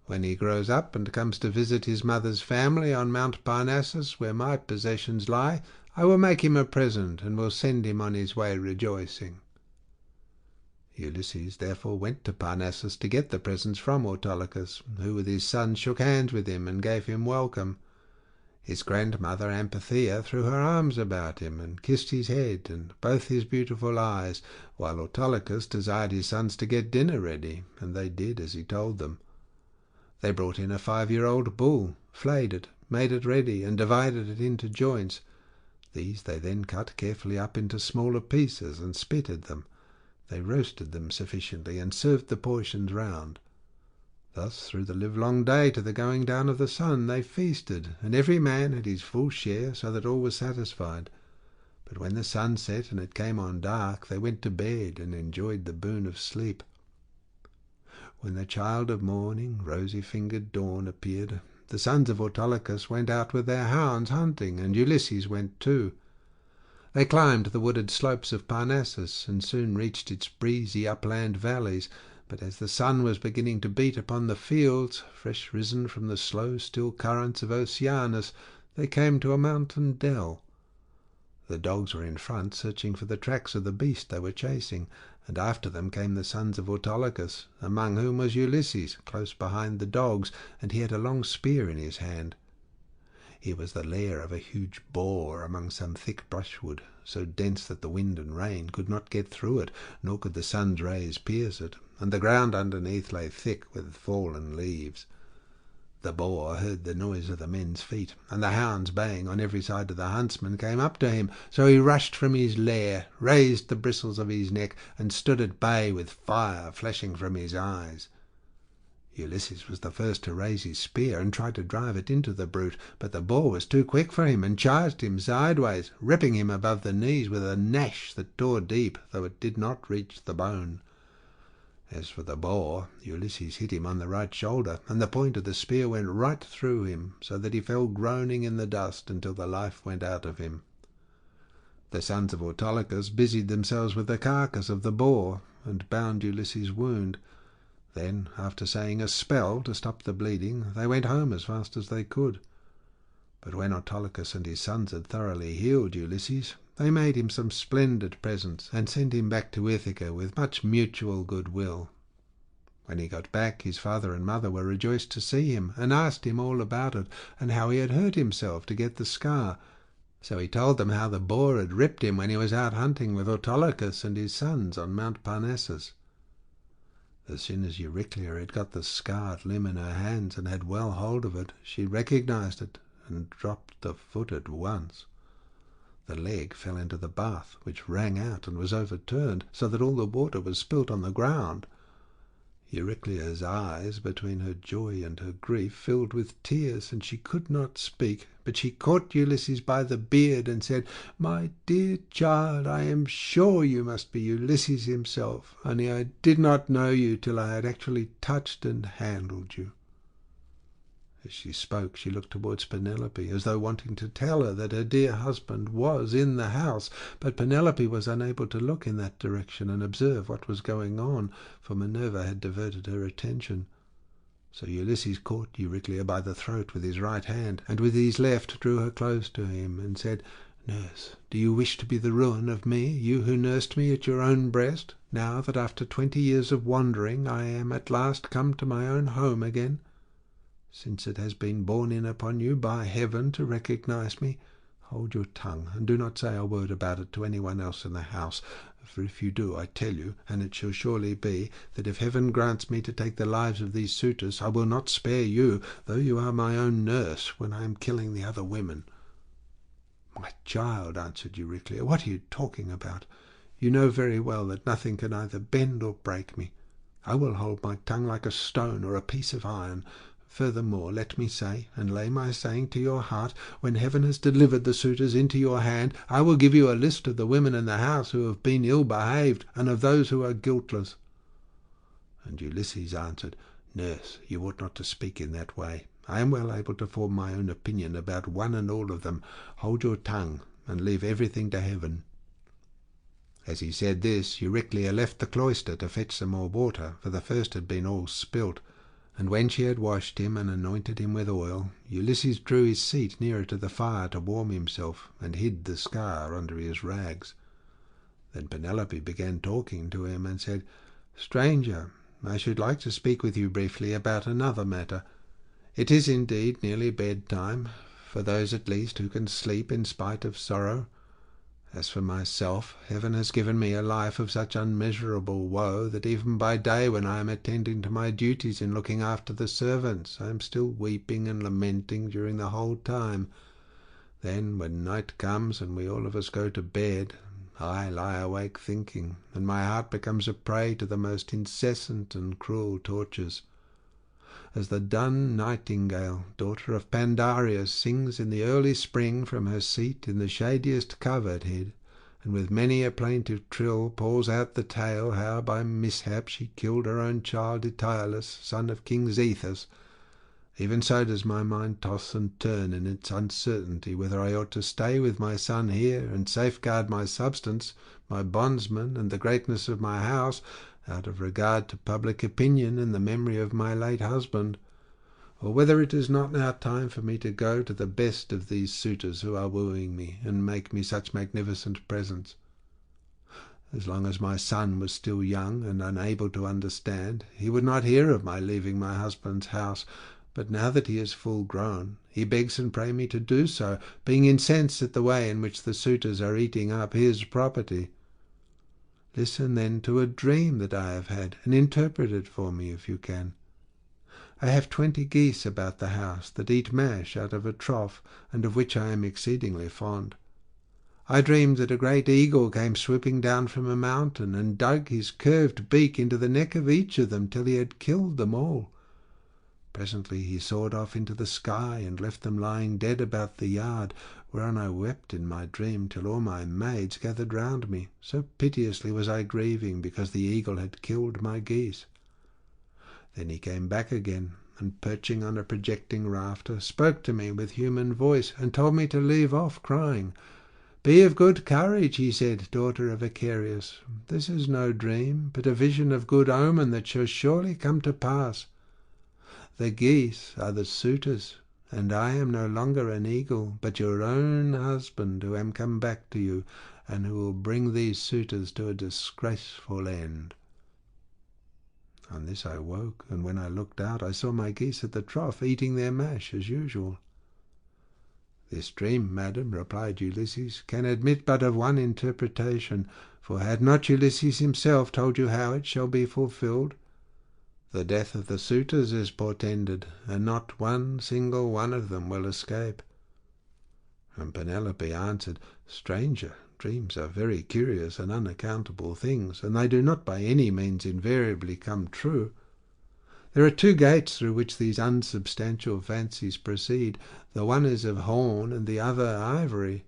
When he grows up and comes to visit his mother's family on Mount Parnassus, where my possessions lie, I will make him a present, and will send him on his way rejoicing." Ulysses therefore went to Parnassus to get the presents from Autolycus, who with his sons shook hands with him and gave him welcome. His grandmother Amphithea threw her arms about him and kissed his head and both his beautiful eyes, while Autolycus desired his sons to get dinner ready, and they did as he told them. They brought in a 5-year-old bull, flayed it, made it ready, and divided it into joints. These they then cut carefully up into smaller pieces and spitted them. They roasted them sufficiently and served the portions round. Thus through the livelong day to the going down of the sun they feasted, and every man had his full share, so that all was satisfied. But when the sun set and it came on dark, they went to bed and enjoyed the boon of sleep. When the child of morning, rosy-fingered Dawn, appeared, the sons of Autolycus went out with their hounds hunting, and Ulysses went too. They climbed the wooded slopes of Parnassus, and soon reached its breezy upland valleys. But as the sun was beginning to beat upon the fields, fresh risen from the slow still currents of Oceanus, they came to a mountain dell. The dogs were in front, searching for the tracks of the beast they were chasing, and after them came the sons of Autolycus, among whom was Ulysses, close behind the dogs, and he had a long spear in his hand. Here was the lair of a huge boar among some thick brushwood, so dense that the wind and rain could not get through it, nor could the sun's rays pierce it, and the ground underneath lay thick with fallen leaves. The boar heard the noise of the men's feet, and the hounds baying on every side of the huntsman came up to him. So he rushed from his lair, raised the bristles of his neck, and stood at bay with fire flashing from his eyes. Ulysses was the first to raise his spear and try to drive it into the brute, but the boar was too quick for him and charged him sideways, ripping him above the knees with a gnash that tore deep, though it did not reach the bone. As for the boar, Ulysses hit him on the right shoulder, and the point of the spear went right through him, so that he fell groaning in the dust until the life went out of him. The sons of Autolycus busied themselves with the carcass of the boar, and bound Ulysses' wound. Then, after saying a spell to stop the bleeding, they went home as fast as they could. But when Autolycus and his sons had thoroughly healed Ulysses, they made him some splendid presents, and sent him back to Ithaca with much mutual goodwill. When he got back, his father and mother were rejoiced to see him, and asked him all about it, and how he had hurt himself to get the scar. So he told them how the boar had ripped him when he was out hunting with Autolycus and his sons on Mount Parnassus. As soon as Euryclea had got the scarred limb in her hands and had well hold of it, she recognized it and dropped the foot at once. The leg fell into the bath, which rang out and was overturned, so that all the water was spilt on the ground. Euryclea's eyes, between her joy and her grief, filled with tears, and she could not speak, but she caught Ulysses by the beard and said, "My dear child, I am sure you must be Ulysses himself, only I did not know you till I had actually touched and handled you." As she spoke, she looked towards Penelope, as though wanting to tell her that her dear husband was in the house, but Penelope was unable to look in that direction and observe what was going on, for Minerva had diverted her attention. So Ulysses caught Euryclea by the throat with his right hand, and with his left drew her close to him, and said, "Nurse, do you wish to be the ruin of me, you who nursed me at your own breast, now that after 20 years of wandering I am at last come to my own home again? Since it has been borne in upon you by heaven to recognize me, hold your tongue, and do not say a word about it to anyone else in the house. For if you do, I tell you, and it shall surely be, that if heaven grants me to take the lives of these suitors, I will not spare you, though you are my own nurse, when I am killing the other women." "My child," answered Euryclea, "what are you talking about? You know very well that nothing can either bend or break me. I will hold my tongue like a stone or a piece of iron. Furthermore, let me say, and lay my saying to your heart, when heaven has delivered the suitors into your hand, I will give you a list of the women in the house who have been ill-behaved, and of those who are guiltless." And Ulysses answered, "Nurse, you ought not to speak in that way. I am well able to form my own opinion about one and all of them. Hold your tongue, and leave everything to heaven." As he said this, Euryclea left the cloister to fetch some more water, for the first had been all spilt. And when she had washed him and anointed him with oil, Ulysses drew his seat nearer to the fire to warm himself, and hid the scar under his rags. Then Penelope began talking to him, and said, "Stranger, I should like to speak with you briefly about another matter. It is indeed nearly bedtime, for those at least who can sleep in spite of sorrow. As for myself, heaven has given me a life of such unmeasurable woe that even by day, when I am attending to my duties in looking after the servants, I am still weeping and lamenting during the whole time. Then, when night comes and we all of us go to bed, I lie awake thinking, and my heart becomes a prey to the most incessant and cruel tortures. As the dun nightingale, daughter of Pandarius, sings in the early spring from her seat in the shadiest covert-head, and with many a plaintive trill pours out the tale how by mishap she killed her own child Etyolus, son of King Zethus, even so does my mind toss and turn in its uncertainty whether I ought to stay with my son here and safeguard my substance, my bondsmen, and the greatness of my house, out of regard to public opinion and the memory of my late husband, or whether it is not now time for me to go to the best of these suitors who are wooing me, and make me such magnificent presents. As long as my son was still young and unable to understand, he would not hear of my leaving my husband's house, but now that he is full grown, he begs and prays me to do so, being incensed at the way in which the suitors are eating up his property. Listen then to a dream that I have had, and interpret it for me if you can. I have 20 geese about the house that eat mash out of a trough, and of which I am exceedingly fond. I dreamed that a great eagle came swooping down from a mountain, and dug his curved beak into the neck of each of them till he had killed them all. Presently he soared off into the sky and left them lying dead about the yard, whereon I wept in my dream till all my maids gathered round me, so piteously was I grieving because the eagle had killed my geese. Then he came back again, and perching on a projecting rafter, spoke to me with human voice, and told me to leave off crying. "Be of good courage," he said, "daughter of Icarius. This is no dream, but a vision of good omen that shall surely come to pass. The geese are the suitors, and I am no longer an eagle, but your own husband, who am come back to you, and who will bring these suitors to a disgraceful end." On this I woke, and when I looked out I saw my geese at the trough, eating their mash as usual. "This dream, madam," replied Ulysses, "can admit but of one interpretation, for had not Ulysses himself told you how it shall be fulfilled? The death of the suitors is portended, and not one single one of them will escape." And Penelope answered, "Stranger, dreams are very curious and unaccountable things, and they do not by any means invariably come true. There are 2 gates through which these unsubstantial fancies proceed. The one is of horn, and the other ivory.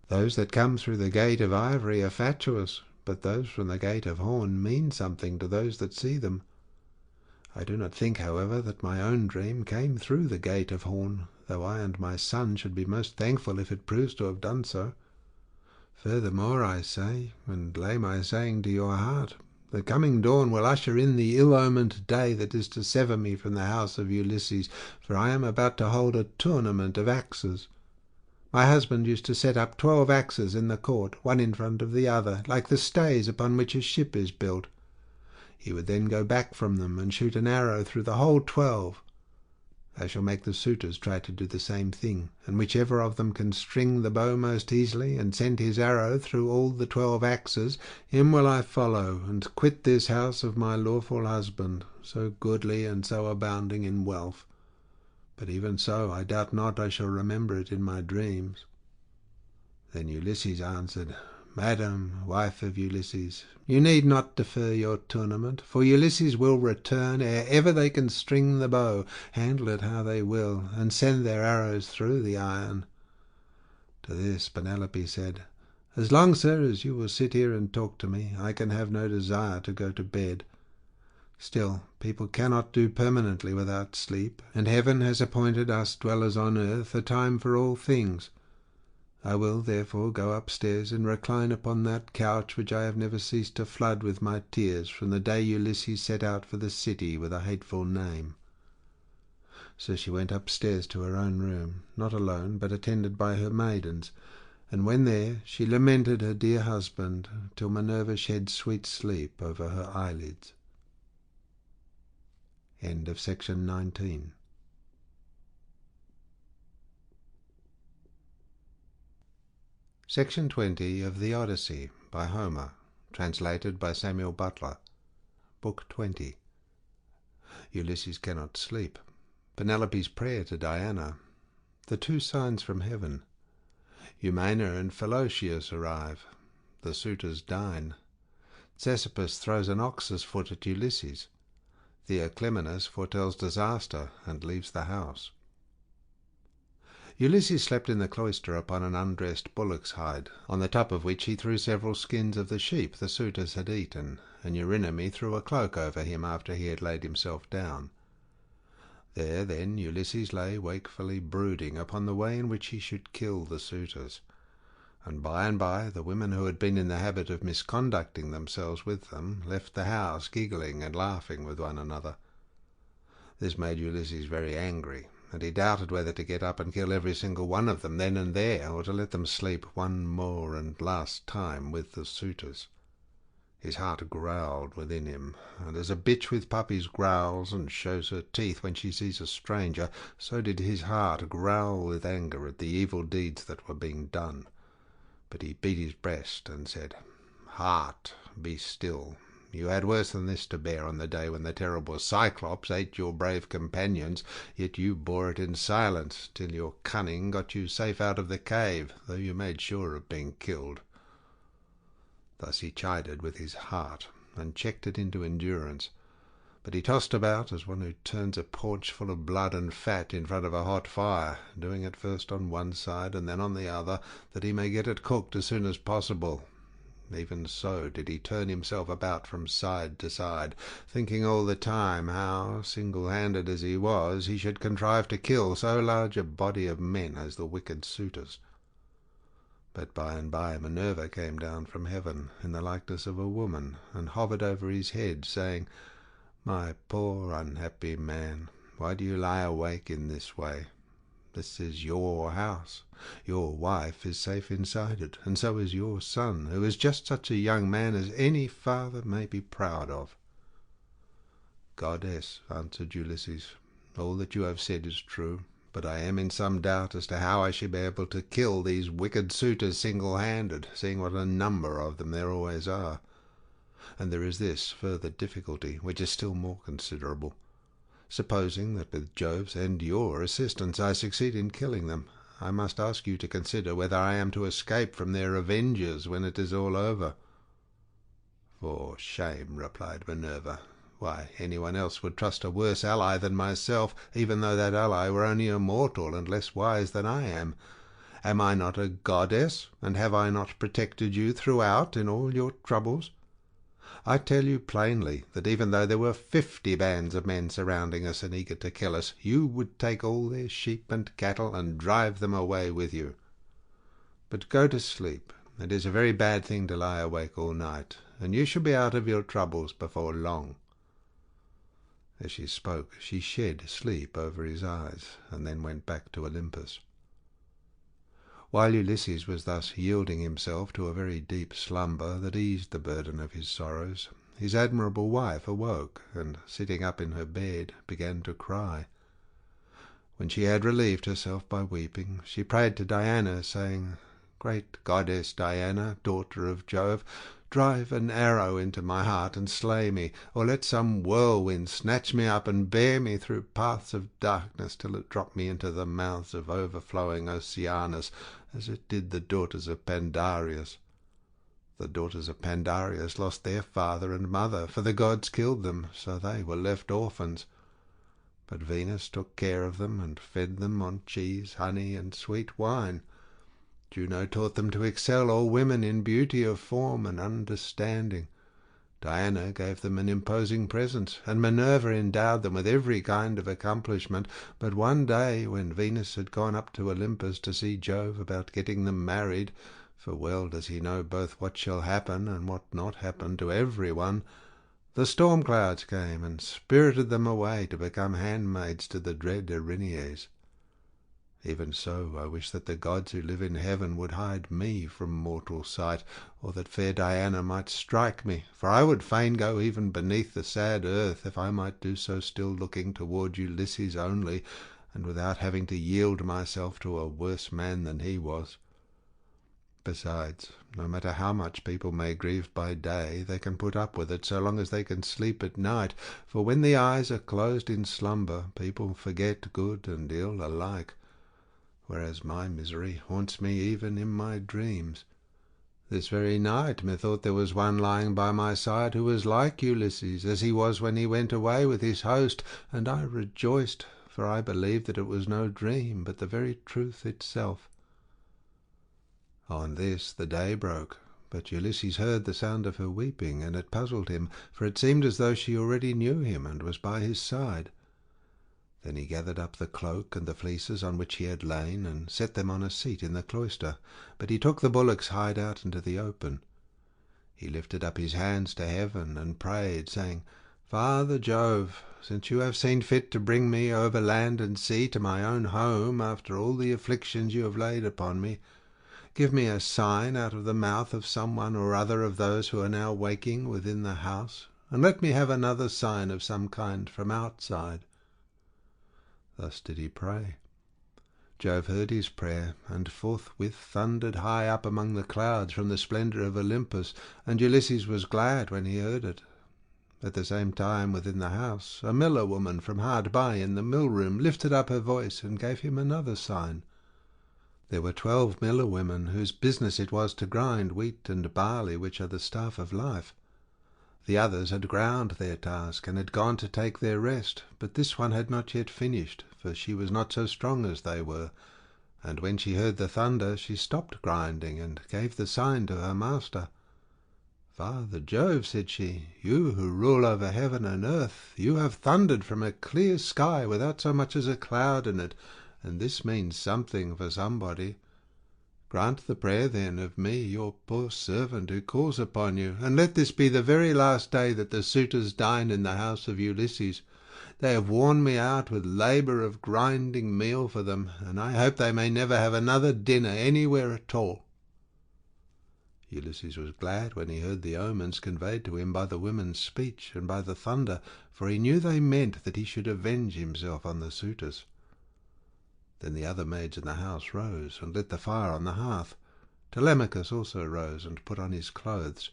Those that come through the gate of ivory are fatuous, but those from the gate of horn mean something to those that see them. I do not think, however, that my own dream came through the gate of horn, though I and my son should be most thankful if it proves to have done so. Furthermore, I say, and lay my saying to your heart, the coming dawn will usher in the ill-omened day that is to sever me from the house of Ulysses, for I am about to hold a tournament of axes. My husband used to set up 12 axes in the court, one in front of the other, like the stays upon which a ship is built. He would then go back from them and shoot an arrow through the whole 12. I shall make the suitors try to do the same thing, and whichever of them can string the bow most easily and send his arrow through all the 12 axes, him will I follow, and quit this house of my lawful husband, so goodly and so abounding in wealth. But even so, I doubt not I shall remember it in my dreams." Then Ulysses answered, "Madam, wife of Ulysses, you need not defer your tournament, for Ulysses will return ere ever they can string the bow, handle it how they will, and send their arrows through the iron." To this Penelope said, "As long, sir, as you will sit here and talk to me, I can have no desire to go to bed. Still, people cannot do permanently without sleep, and heaven has appointed us dwellers on earth a time for all things. I will, therefore, go upstairs and recline upon that couch which I have never ceased to flood with my tears from the day Ulysses set out for the city with a hateful name." So she went upstairs to her own room, not alone, but attended by her maidens, and when there she lamented her dear husband till Minerva shed sweet sleep over her eyelids. End of section 19. Section 20 of the Odyssey by Homer, translated by Samuel Butler. Book 20. Ulysses cannot sleep. Penelope's prayer to Diana. The 2 signs from heaven. Eumena and Philocius arrive. The suitors dine. Ctesippus throws an ox's foot at Ulysses. Theoclymenus foretells disaster and leaves the house. Ulysses slept in the cloister upon an undressed bullock's hide, on the top of which he threw several skins of the sheep the suitors had eaten, and Eurynome threw a cloak over him after he had laid himself down. There, then, Ulysses lay wakefully brooding upon the way in which he should kill the suitors, and by the women who had been in the habit of misconducting themselves with them left the house, giggling and laughing with one another. This made Ulysses very angry, and he doubted whether to get up and kill every single one of them then and there, or to let them sleep one more and last time with the suitors. His heart growled within him, and as a bitch with puppies growls and shows her teeth when she sees a stranger, so did his heart growl with anger at the evil deeds that were being done. But he beat his breast and said, "Heart, be still. You had worse than this to bear on the day when the terrible Cyclops ate your brave companions, yet you bore it in silence till your cunning got you safe out of the cave, though you made sure of being killed." Thus he chided with his heart, and checked it into endurance. But he tossed about as one who turns a paunch full of blood and fat in front of a hot fire, doing it first on one side and then on the other, that he may get it cooked as soon as possible. Even so did he turn himself about from side to side, thinking all the time how, single-handed as he was, he should contrive to kill so large a body of men as the wicked suitors. But by and by Minerva came down from heaven in the likeness of a woman, and hovered over his head, saying, "My poor unhappy man, why do you lie awake in this way? This is your house. Your wife is safe inside it, and so is your son, who is just such a young man as any father may be proud of." "Goddess," answered Ulysses, "all that you have said is true, but I am in some doubt as to how I shall be able to kill these wicked suitors single-handed, seeing what a number of them there always are. And there is this further difficulty, which is still more considerable. Supposing that with Jove's and your assistance I succeed in killing them, I must ask you to consider whether I am to escape from their avengers when it is all over." "For shame," replied Minerva. "Why, anyone else would trust a worse ally than myself, even though that ally were only a mortal and less wise than I am. Am I not a goddess, and have I not protected you throughout in all your troubles? I tell you plainly that even though there were 50 bands of men surrounding us and eager to kill us, you would take all their sheep and cattle and drive them away with you. But go to sleep. It is a very bad thing to lie awake all night, and you shall be out of your troubles before long." As she spoke, she shed sleep over his eyes, and then went back to Olympus. While Ulysses was thus yielding himself to a very deep slumber that eased the burden of his sorrows, his admirable wife awoke, and, sitting up in her bed, began to cry. When she had relieved herself by weeping, she prayed to Diana, saying, "Great goddess Diana, daughter of Jove, drive an arrow into my heart and slay me, or let some whirlwind snatch me up and bear me through paths of darkness till it drop me into the mouths of overflowing Oceanus, as it did the daughters of Pandarius. The daughters of Pandarius lost their father and mother, for the gods killed them, so they were left orphans. But Venus took care of them and fed them on cheese, honey, and sweet wine. Juno taught them to excel all women in beauty of form and understanding. Diana gave them an imposing presence, and Minerva endowed them with every kind of accomplishment. But one day, when Venus had gone up to Olympus to see Jove about getting them married, for well does he know both what shall happen and what not happen to every one, the storm clouds came and spirited them away to become handmaids to the dread Erinyes. Even so, I wish that the gods who live in heaven would hide me from mortal sight, or that fair Diana might strike me, for I would fain go even beneath the sad earth, if I might do so still looking toward Ulysses only, and without having to yield myself to a worse man than he was. Besides, no matter how much people may grieve by day, they can put up with it so long as they can sleep at night, for when the eyes are closed in slumber, people forget good and ill alike, whereas my misery haunts me even in my dreams. This very night methought there was one lying by my side who was like Ulysses, as he was when he went away with his host, and I rejoiced, for I believed that it was no dream, but the very truth itself. On this the day broke, but Ulysses heard the sound of her weeping, and it puzzled him, for it seemed as though she already knew him and was by his side. Then he gathered up the cloak and the fleeces on which he had lain, and set them on a seat in the cloister, but he took the bullock's hide out into the open. He lifted up his hands to heaven and prayed, saying, "Father Jove, since you have seen fit to bring me over land and sea to my own home after all the afflictions you have laid upon me, give me a sign out of the mouth of some one or other of those who are now waking within the house, and let me have another sign of some kind from outside." Thus did he pray. Jove heard his prayer, and forthwith thundered high up among the clouds from the splendour of Olympus, and Ulysses was glad when he heard it. At the same time, within the house, a miller woman from hard by in the mill room lifted up her voice and gave him another sign. There were 12 miller women whose business it was to grind wheat and barley, which are the staff of life. The others had ground their task and had gone to take their rest, but this one had not yet finished, for she was not so strong as they were, and when she heard the thunder she stopped grinding and gave the sign to her master. "Father Jove," said she, "you who rule over heaven and earth, you have thundered from a clear sky without so much as a cloud in it, and this means something for somebody. Grant the prayer, then, of me, your poor servant, who calls upon you, and let this be the very last day that the suitors dine in the house of Ulysses. They have worn me out with labour of grinding meal for them, and I hope they may never have another dinner anywhere at all." Ulysses was glad when he heard the omens conveyed to him by the women's speech and by the thunder, for he knew they meant that he should avenge himself on the suitors. Then the other maids in the house rose and lit the fire on the hearth. Telemachus also rose and put on his clothes.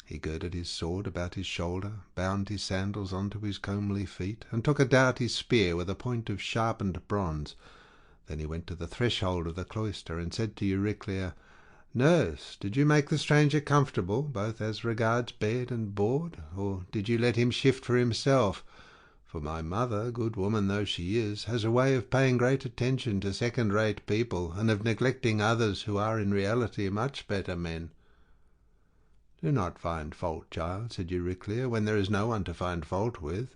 He girded his sword about his shoulder, bound his sandals onto his comely feet, and took a doughty spear with a point of sharpened bronze. Then he went to the threshold of the cloister and said to Euryclea, "Nurse, did you make the stranger comfortable, both as regards bed and board, or did you let him shift for himself? For my mother, good woman though she is, has a way of paying great attention to second-rate people, and of neglecting others who are in reality much better men." "Do not find fault, child," said Euryclea, "when there is no one to find fault with.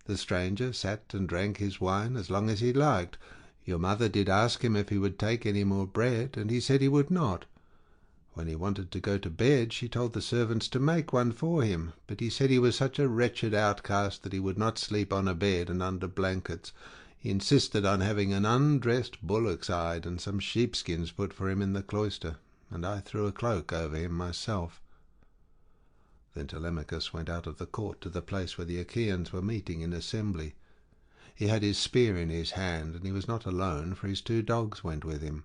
The stranger sat and drank his wine as long as he liked. Your mother did ask him if he would take any more bread, and he said he would not. When he wanted to go to bed, she told the servants to make one for him, but he said he was such a wretched outcast that he would not sleep on a bed and under blankets. He insisted on having an undressed bullock's hide and some sheepskins put for him in the cloister, and I threw a cloak over him myself." Then Telemachus went out of the court to the place where the Achaeans were meeting in assembly. He had his spear in his hand, and he was not alone, for his 2 dogs went with him.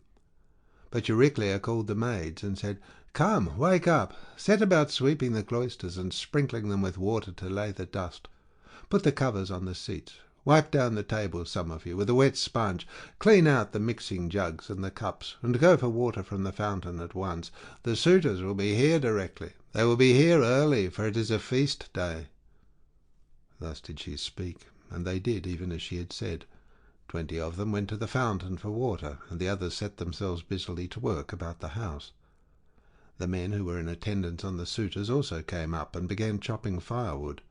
But Euryclea called the maids and said, "Come, wake up, set about sweeping the cloisters and sprinkling them with water to lay the dust. Put the covers on the seats. Wipe down the tables, some of you, with a wet sponge. Clean out the mixing jugs and the cups, and go for water from the fountain at once. The suitors will be here directly. They will be here early, for it is a feast day." Thus did she speak, and they did even as she had said. 20 of them went to the fountain for water, and the others set themselves busily to work about the house. The men who were in attendance on the suitors also came up and began chopping firewood.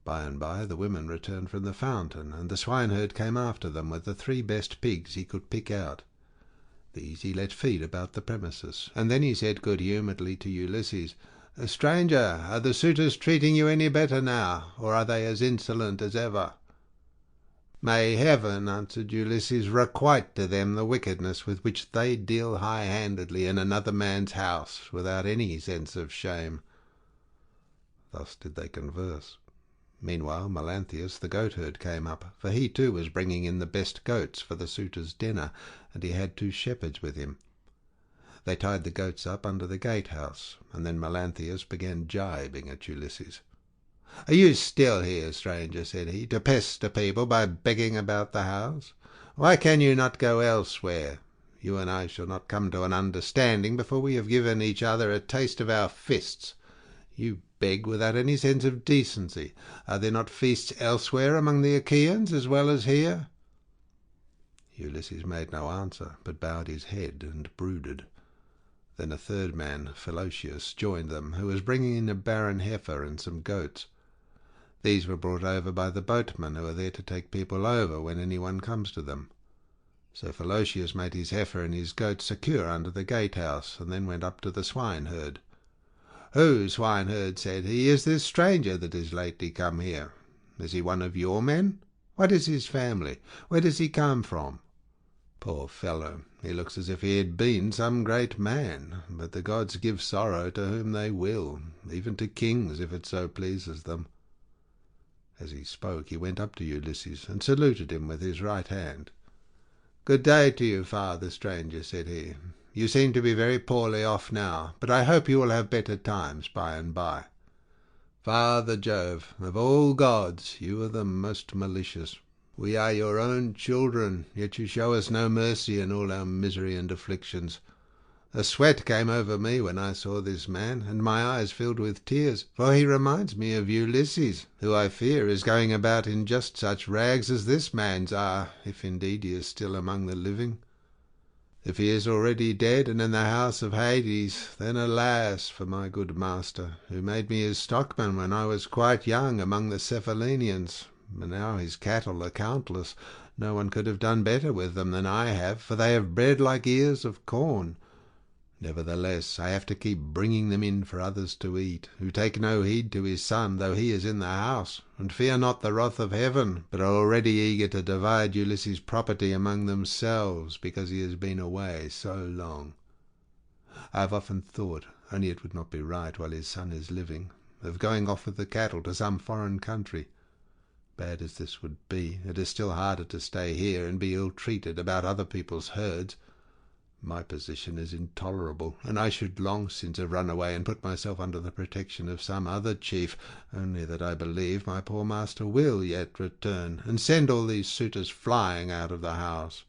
By and by the women returned from the fountain, and the swineherd came after them with the 3 best pigs he could pick out. These he let feed about the premises, and then he said good-humouredly to Ulysses, "Stranger, are the suitors treating you any better now, or are they as insolent as ever?" "May heaven," answered Ulysses, "requite to them the wickedness with which they deal high-handedly in another man's house, without any sense of shame." Thus did they converse. Meanwhile Melanthius the goatherd came up, for he too was bringing in the best goats for the suitors' dinner, and he had 2 shepherds with him. They tied the goats up under the gatehouse, and then Melanthius began gibing at Ulysses. "Are you still here, stranger," said he, "to pester people by begging about the house? Why can you not go elsewhere? You and I shall not come to an understanding before we have given each other a taste of our fists. You beg without any sense of decency. Are there not feasts elsewhere among the Achaeans as well as here?" Ulysses made no answer, but bowed his head and brooded. Then a 3rd man, Philocius, joined them, who was bringing in a barren heifer and some goats. These were brought over by the boatmen who are there to take people over when anyone comes to them. So Philocius made his heifer and his goats secure under the gatehouse, and then went up to the swineherd. "Who, swineherd," said he, "is this stranger that is lately come here? Is he one of your men? What is his family? Where does he come from? Poor fellow, he looks as if he had been some great man, but the gods give sorrow to whom they will, even to kings if it so pleases them." As he spoke he went up to Ulysses and saluted him with his right hand. "Good day to you, father stranger," said he. "You seem to be very poorly off now, but I hope you will have better times by and by." Father Jove, of all gods you are the most malicious. We are your own children, yet you show us no mercy in all our misery and afflictions. A sweat came over me when I saw this man, and my eyes filled with tears, for he reminds me of Ulysses, who I fear is going about in just such rags as this man's are, if indeed he is still among the living. If he is already dead and in the house of Hades, then alas for my good master, who made me his stockman when I was quite young among the Cephallenians, and now his cattle are countless. No one could have done better with them than I have, for they have bred like ears of corn. Nevertheless, I have to keep bringing them in for others to eat, who take no heed to his son, though he is in the house, and fear not the wrath of heaven, but are already eager to divide Ulysses' property among themselves, because he has been away so long. I have often thought, only it would not be right while his son is living, of going off with the cattle to some foreign country. Bad as this would be, it is still harder to stay here and be ill-treated about other people's herds. My position is intolerable, and I should long since have run away and put myself under the protection of some other chief, only that I believe my poor master will yet return, and send all these suitors flying out of the house.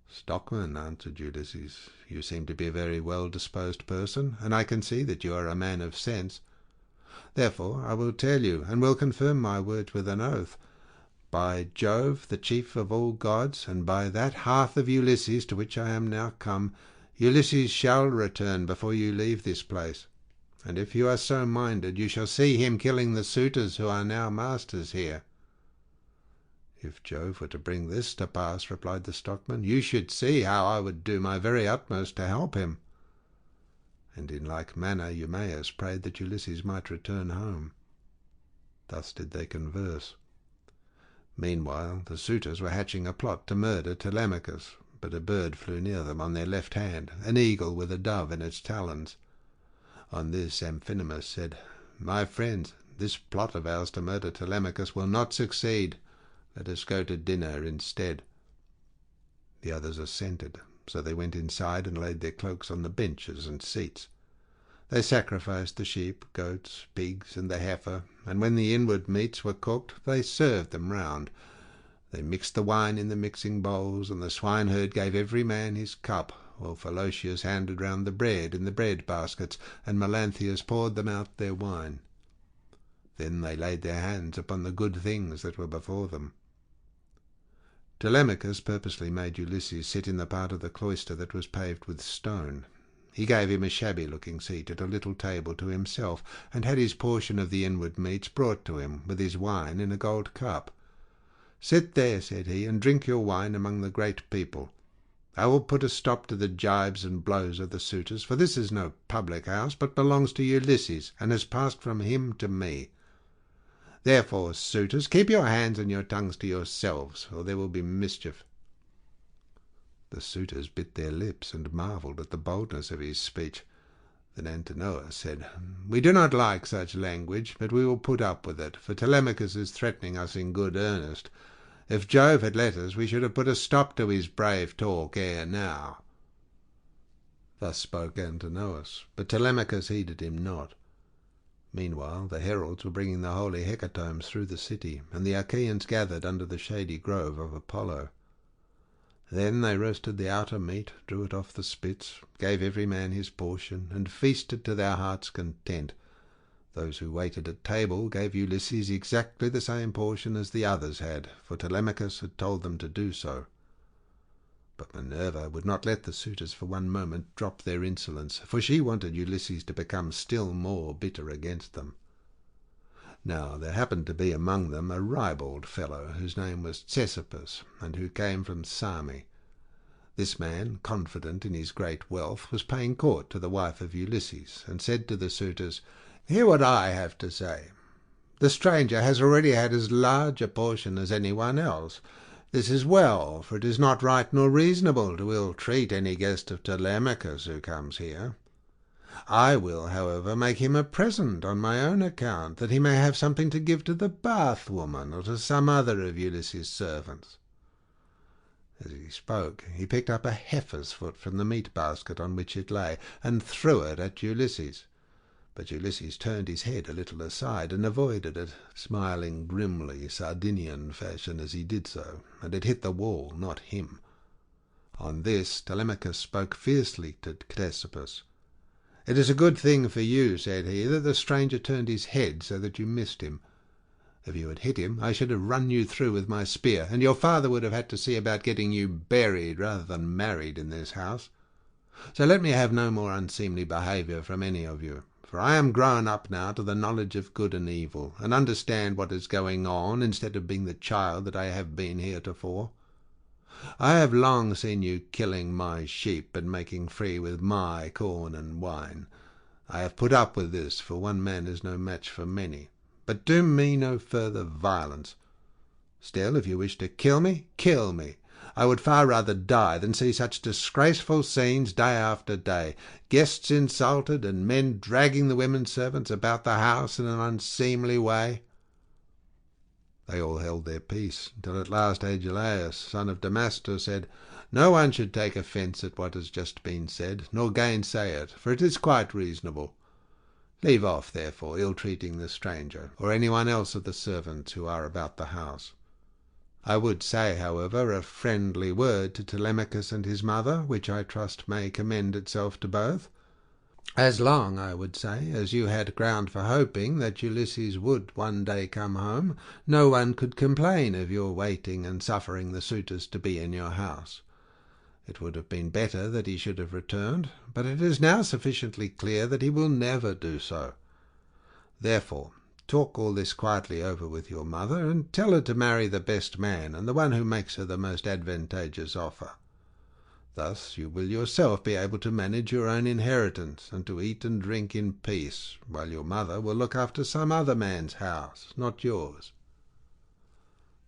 Stockman, answered Ulysses, you seem to be a very well-disposed person, and I can see that you are a man of sense. Therefore I will tell you, and will confirm my words with an oath. By Jove, the chief of all gods, and by that hearth of Ulysses to which I am now come, Ulysses shall return before you leave this place. And if you are so minded, you shall see him killing the suitors who are now masters here. If Jove were to bring this to pass, replied the stockman, you should see how I would do my very utmost to help him. And in like manner Eumaeus prayed that Ulysses might return home. Thus did they converse. Meanwhile the suitors were hatching a plot to murder Telemachus, but a bird flew near them on their left hand, an eagle with a dove in its talons. On this Amphinomus said, My friends, this plot of ours to murder Telemachus will not succeed. Let us go to dinner instead. The others assented, so they went inside and laid their cloaks on the benches and seats. They sacrificed the sheep, goats, pigs, and the heifer, and when the inward meats were cooked, they served them round. They mixed the wine in the mixing bowls, and the swineherd gave every man his cup, while Philautius handed round the bread in the bread baskets, and Melanthius poured them out their wine. Then they laid their hands upon the good things that were before them. Telemachus purposely made Ulysses sit in the part of the cloister that was paved with stone. He gave him a shabby-looking seat at a little table to himself, and had his portion of the inward meats brought to him, with his wine in a gold cup. "Sit there," said he, "and drink your wine among the great people. I will put a stop to the gibes and blows of the suitors, for this is no public house, but belongs to Ulysses, and has passed from him to me. Therefore, suitors, keep your hands and your tongues to yourselves, or there will be mischief." The suitors bit their lips and marvelled at the boldness of his speech. Then Antinous said, "We do not like such language, but we will put up with it, for Telemachus is threatening us in good earnest. If Jove had let us, we should have put a stop to his brave talk ere now." Thus spoke Antinous, but Telemachus heeded him not. Meanwhile the heralds were bringing the holy hecatombs through the city, and the Achaeans gathered under the shady grove of Apollo. Then they roasted the outer meat, drew it off the spits, gave every man his portion, and feasted to their hearts' content. Those who waited at table gave Ulysses exactly the same portion as the others had, for Telemachus had told them to do so. But Minerva would not let the suitors for one moment drop their insolence, for she wanted Ulysses to become still more bitter against them. Now there happened to be among them a ribald fellow, whose name was Ctesippus, and who came from Same. This man, confident in his great wealth, was paying court to the wife of Ulysses, and said to the suitors, "Hear what I have to say. The stranger has already had as large a portion as anyone else. This is well, for it is not right nor reasonable to ill-treat any guest of Telemachus who comes here. I will, however, make him a present on my own account, that he may have something to give to the bath-woman, or to some other of Ulysses' servants." As he spoke, he picked up a heifer's foot from the meat-basket on which it lay, and threw it at Ulysses. But Ulysses turned his head a little aside and avoided it, smiling grimly, Sardinian fashion, as he did so, and it hit the wall, not him. On this Telemachus spoke fiercely to Ctesippus. "It is a good thing for you," said he, "that the stranger turned his head so that you missed him. If you had hit him, I should have run you through with my spear, and your father would have had to see about getting you buried rather than married in this house. So let me have no more unseemly behaviour from any of you, for I am grown up now to the knowledge of good and evil, and understand what is going on, instead of being the child that I have been heretofore. I have long seen you killing my sheep and making free with my corn and wine. I have put up with this, for one man is no match for many. But do me no further violence. Still, if you wish to kill me, kill me. I would far rather die than see such disgraceful scenes day after day, guests insulted, and men dragging the women servants about the house in an unseemly way." They all held their peace, until at last Agelaus, son of Damastor, said, "No one should take offence at what has just been said, nor gainsay it, for it is quite reasonable. Leave off, therefore, ill-treating the stranger, or anyone else of the servants who are about the house. I would say, however, a friendly word to Telemachus and his mother, which I trust may commend itself to both. As long, I would say, as you had ground for hoping that Ulysses would one day come home, no one could complain of your waiting and suffering the suitors to be in your house. It would have been better that he should have returned, but it is now sufficiently clear that he will never do so. Therefore, talk all this quietly over with your mother, and tell her to marry the best man, and the one who makes her the most advantageous offer. Thus you will yourself be able to manage your own inheritance, and to eat and drink in peace, while your mother will look after some other man's house, not yours."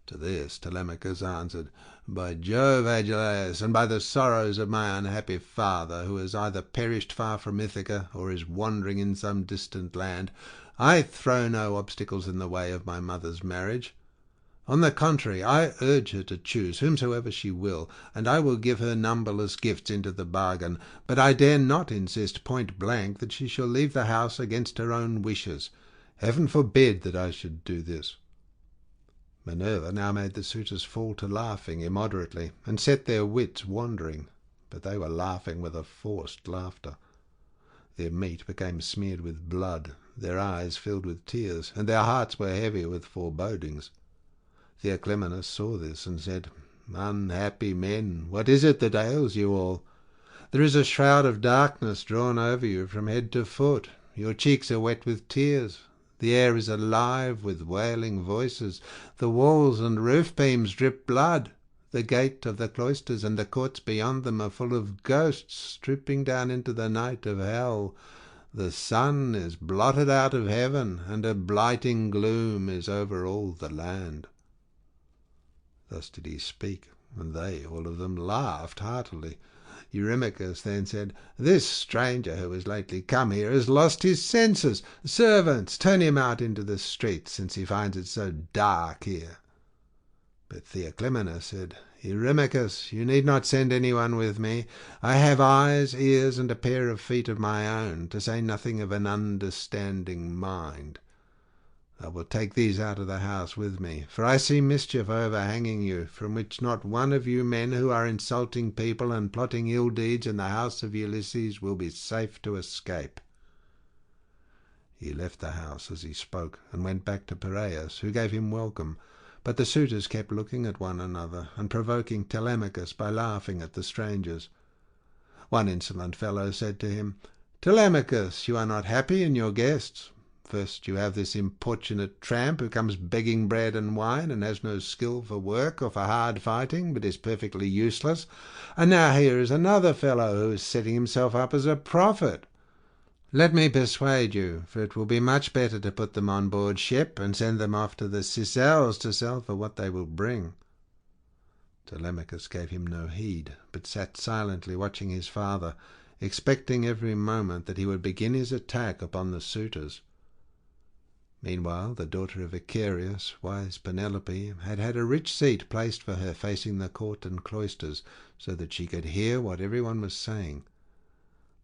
To this Telemachus answered, "By Jove, Agelaus, and by the sorrows of my unhappy father, who has either perished far from Ithaca, or is wandering in some distant land, I throw no obstacles in the way of my mother's marriage. On the contrary, I urge her to choose whomsoever she will, and I will give her numberless gifts into the bargain, but I dare not insist point blank that she shall leave the house against her own wishes. Heaven forbid that I should do this." Minerva now made the suitors fall to laughing immoderately, and set their wits wandering, but they were laughing with a forced laughter. Their meat became smeared with blood, their eyes filled with tears, and their hearts were heavy with forebodings. Theoclymenus saw this, and said, "Unhappy men, what is it that ails you all? There is a shroud of darkness drawn over you from head to foot. Your cheeks are wet with tears. The air is alive with wailing voices. The walls and roof beams drip blood. The gate of the cloisters and the courts beyond them are full of ghosts trooping down into the night of hell. The sun is blotted out of heaven, and a blighting gloom is over all the land." Thus did he speak, and they all of them laughed heartily. Eurymachus then said, "This stranger who has lately come here has lost his senses. Servants, turn him out into the streets, since he finds it so dark here." But Theoclymenus said, "Eurymachus, you need not send anyone with me. I have eyes, ears, and a pair of feet of my own, to say nothing of an understanding mind. I will take these out of the house with me, for I see mischief overhanging you, from which not one of you men who are insulting people and plotting ill deeds in the house of Ulysses will be safe to escape." He left the house as he spoke, and went back to Piraeus, who gave him welcome, but the suitors kept looking at one another, and provoking Telemachus by laughing at the strangers. One insolent fellow said to him, "Telemachus, you are not happy in your guests. First you have this importunate tramp who comes begging bread and wine, and has no skill for work or for hard fighting, but is perfectly useless. And now here is another fellow who is setting himself up as a prophet. Let me persuade you, for it will be much better to put them on board ship and send them off to the Sicels to sell for what they will bring." Telemachus gave him no heed, but sat silently watching his father, expecting every moment that he would begin his attack upon the suitors. Meanwhile the daughter of Icarius, wise Penelope, had had a rich seat placed for her facing the court and cloisters, so that she could hear what everyone was saying.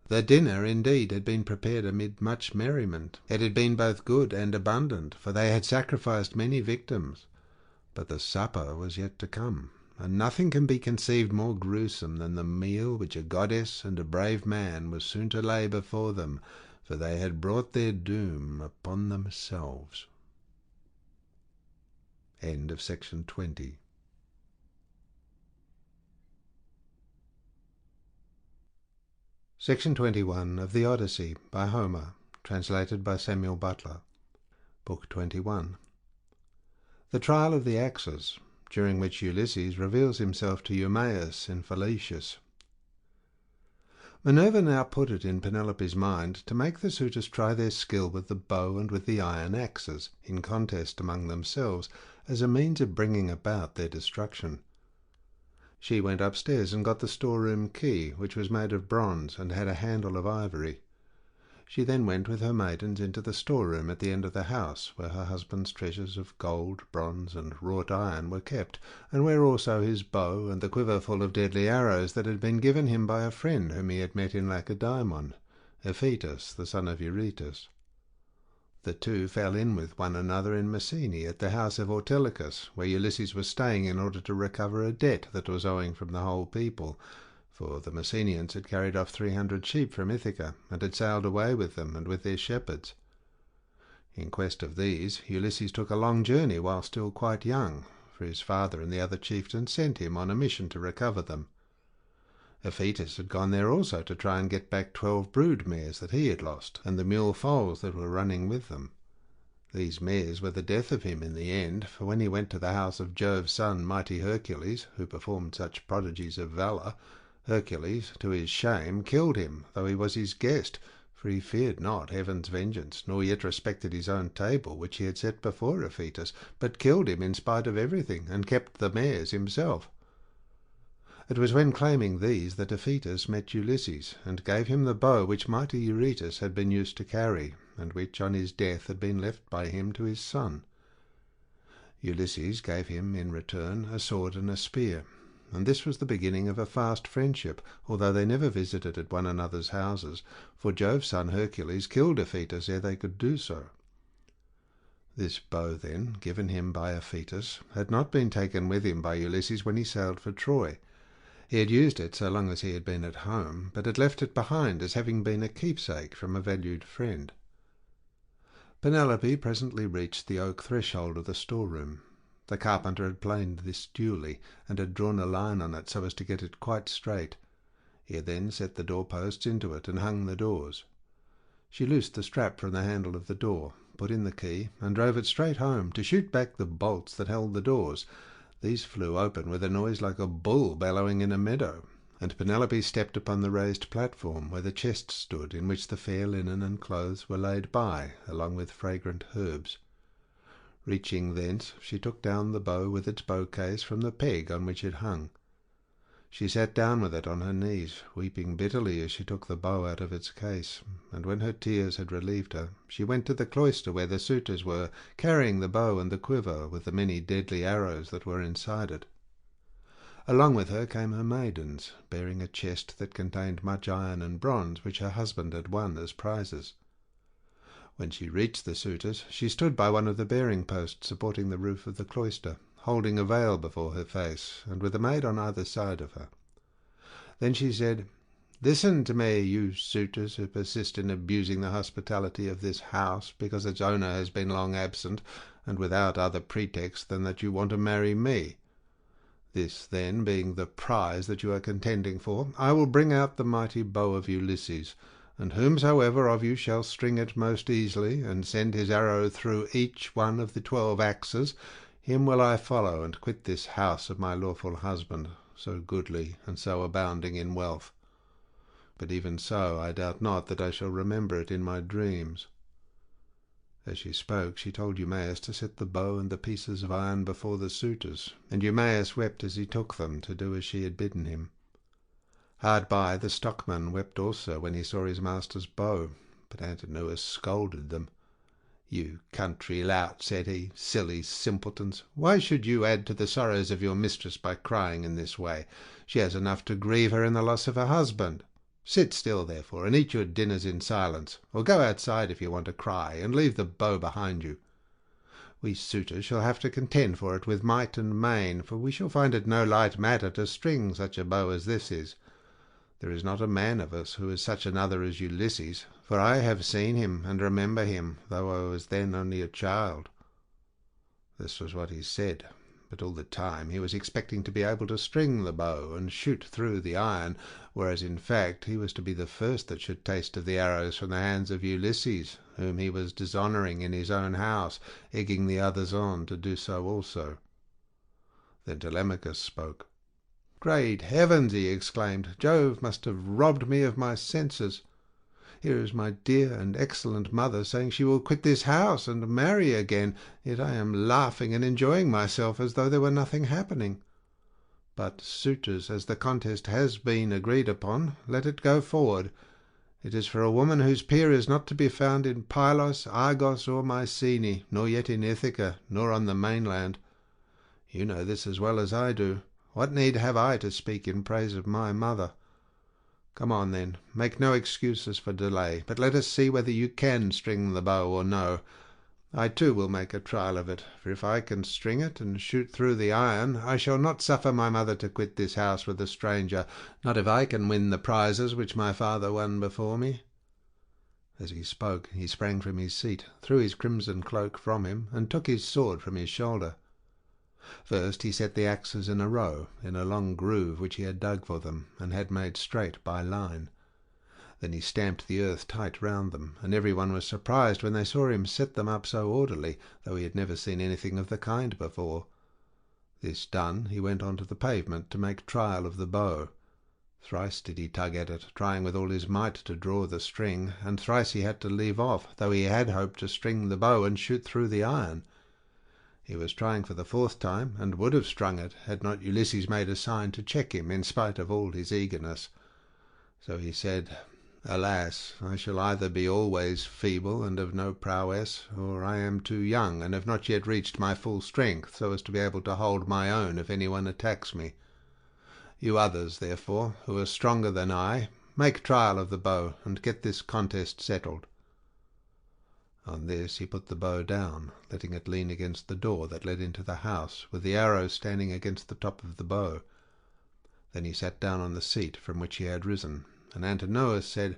The dinner, indeed, had been prepared amid much merriment. It had been both good and abundant, for they had sacrificed many victims. But the supper was yet to come, and nothing can be conceived more gruesome than the meal which a goddess and a brave man was soon to lay before them, for they had brought their doom upon themselves. End of section 20. Section 21 of the Odyssey by Homer, translated by Samuel Butler. Book 21. The trial of the axes, during which Ulysses reveals himself to Eumaeus in Phoelicius. Minerva now put it in Penelope's mind to make the suitors try their skill with the bow and with the iron axes, in contest among themselves, as a means of bringing about their destruction. She went upstairs and got the storeroom key, which was made of bronze and had a handle of ivory. She then went with her maidens into the storeroom at the end of the house, where her husband's treasures of gold, bronze, and wrought iron were kept, and where also his bow and the quiver full of deadly arrows that had been given him by a friend whom he had met in Lacedaemon, Ephetus, the son of Eurytus. The two fell in with one another in Messene, at the house of Ortilochus, where Ulysses was staying in order to recover a debt that was owing from the whole people, for the Messenians had carried off 300 sheep from Ithaca, and had sailed away with them and with their shepherds. In quest of these, Ulysses took a long journey while still quite young, for his father and the other chieftains sent him on a mission to recover them. Ephetus had gone there also to try and get back 12 brood mares that he had lost, and the mule foals that were running with them. These mares were the death of him in the end, for when he went to the house of Jove's son, mighty Hercules, who performed such prodigies of valour, Hercules, to his shame, killed him, though he was his guest, for he feared not heaven's vengeance, nor yet respected his own table, which he had set before Ephetus, but killed him in spite of everything, and kept the mares himself. It was when claiming these that Ephetus met Ulysses, and gave him the bow which mighty Eurytus had been used to carry, and which on his death had been left by him to his son. Ulysses gave him in return a sword and a spear, and this was the beginning of a fast friendship, although they never visited at one another's houses, for Jove's son Hercules killed Ephetus ere they could do so. This bow, then, given him by Ephetus, had not been taken with him by Ulysses when he sailed for Troy. He had used it so long as he had been at home, but had left it behind as having been a keepsake from a valued friend. Penelope presently reached the oak threshold of the storeroom. The carpenter had planed this duly, and had drawn a line on it so as to get it quite straight. He had then set the doorposts into it and hung the doors. She loosed the strap from the handle of the door, put in the key, and drove it straight home, to shoot back the bolts that held the doors. These flew open with a noise like a bull bellowing in a meadow, and Penelope stepped upon the raised platform where the chest stood, in which the fair linen and clothes were laid by, along with fragrant herbs. Reaching thence, she took down the bow with its bowcase from the peg on which it hung. She sat down with it on her knees, weeping bitterly as she took the bow out of its case, and when her tears had relieved her, she went to the cloister where the suitors were, carrying the bow and the quiver with the many deadly arrows that were inside it. Along with her came her maidens, bearing a chest that contained much iron and bronze which her husband had won as prizes. When she reached the suitors, she stood by one of the bearing posts supporting the roof of the cloister, holding a veil before her face, and with a maid on either side of her. Then she said, "Listen to me, you suitors who persist in abusing the hospitality of this house because its owner has been long absent, and without other pretext than that you want to marry me. This, then, being the prize that you are contending for, I will bring out the mighty bow of Ulysses, and whomsoever of you shall string it most easily, and send his arrow through each one of the 12 axes, him will I follow, and quit this house of my lawful husband, so goodly and so abounding in wealth. But even so I doubt not that I shall remember it in my dreams." As she spoke, she told Eumaeus to set the bow and the pieces of iron before the suitors, and Eumaeus wept as he took them, to do as she had bidden him. Hard by, the stockman wept also when he saw his master's bow, but Antinous scolded them. "You country lout," said he, "silly simpletons, why should you add to the sorrows of your mistress by crying in this way? She has enough to grieve her in the loss of her husband. Sit still, therefore, and eat your dinners in silence, or go outside if you want to cry, and leave the bow behind you. We suitors shall have to contend for it with might and main, for we shall find it no light matter to string such a bow as this is. There is not a man of us who is such another as Ulysses, for I have seen him and remember him, though I was then only a child." This was what he said, but all the time he was expecting to be able to string the bow and shoot through the iron, whereas in fact he was to be the first that should taste of the arrows from the hands of Ulysses, whom he was dishonouring in his own house, egging the others on to do so also. Then Telemachus spoke. "Great heavens!" he exclaimed. "Jove must have robbed me of my senses. Here is my dear and excellent mother saying she will quit this house and marry again, yet I am laughing and enjoying myself as though there were nothing happening. But, suitors, as the contest has been agreed upon, let it go forward. It is for a woman whose peer is not to be found in Pylos, Argos, or Mycenae, nor yet in Ithaca, nor on the mainland. You know this as well as I do. What need have I to speak in praise of my mother? Come on, then, make no excuses for delay, but let us see whether you can string the bow or no. I too will make a trial of it, for if I can string it and shoot through the iron, I shall not suffer my mother to quit this house with a stranger, not if I can win the prizes which my father won before me." As he spoke, he sprang from his seat, threw his crimson cloak from him, and took his sword from his shoulder. First he set the axes in a row, in a long groove which he had dug for them, and had made straight by line. Then he stamped the earth tight round them, and every one was surprised when they saw him set them up so orderly, though he had never seen anything of the kind before. This done, he went on to the pavement to make trial of the bow. Thrice did he tug at it, trying with all his might to draw the string, and thrice he had to leave off, though he had hoped to string the bow and shoot through the iron. He was trying for the fourth time, and would have strung it, had not Ulysses made a sign to check him, in spite of all his eagerness. So he said, "Alas, I shall either be always feeble and of no prowess, or I am too young and have not yet reached my full strength, so as to be able to hold my own if anyone attacks me. You others, therefore, who are stronger than I, make trial of the bow, and get this contest settled." On this he put the bow down, letting it lean against the door that led into the house, with the arrow standing against the top of the bow. Then he sat down on the seat from which he had risen, and Antinous said,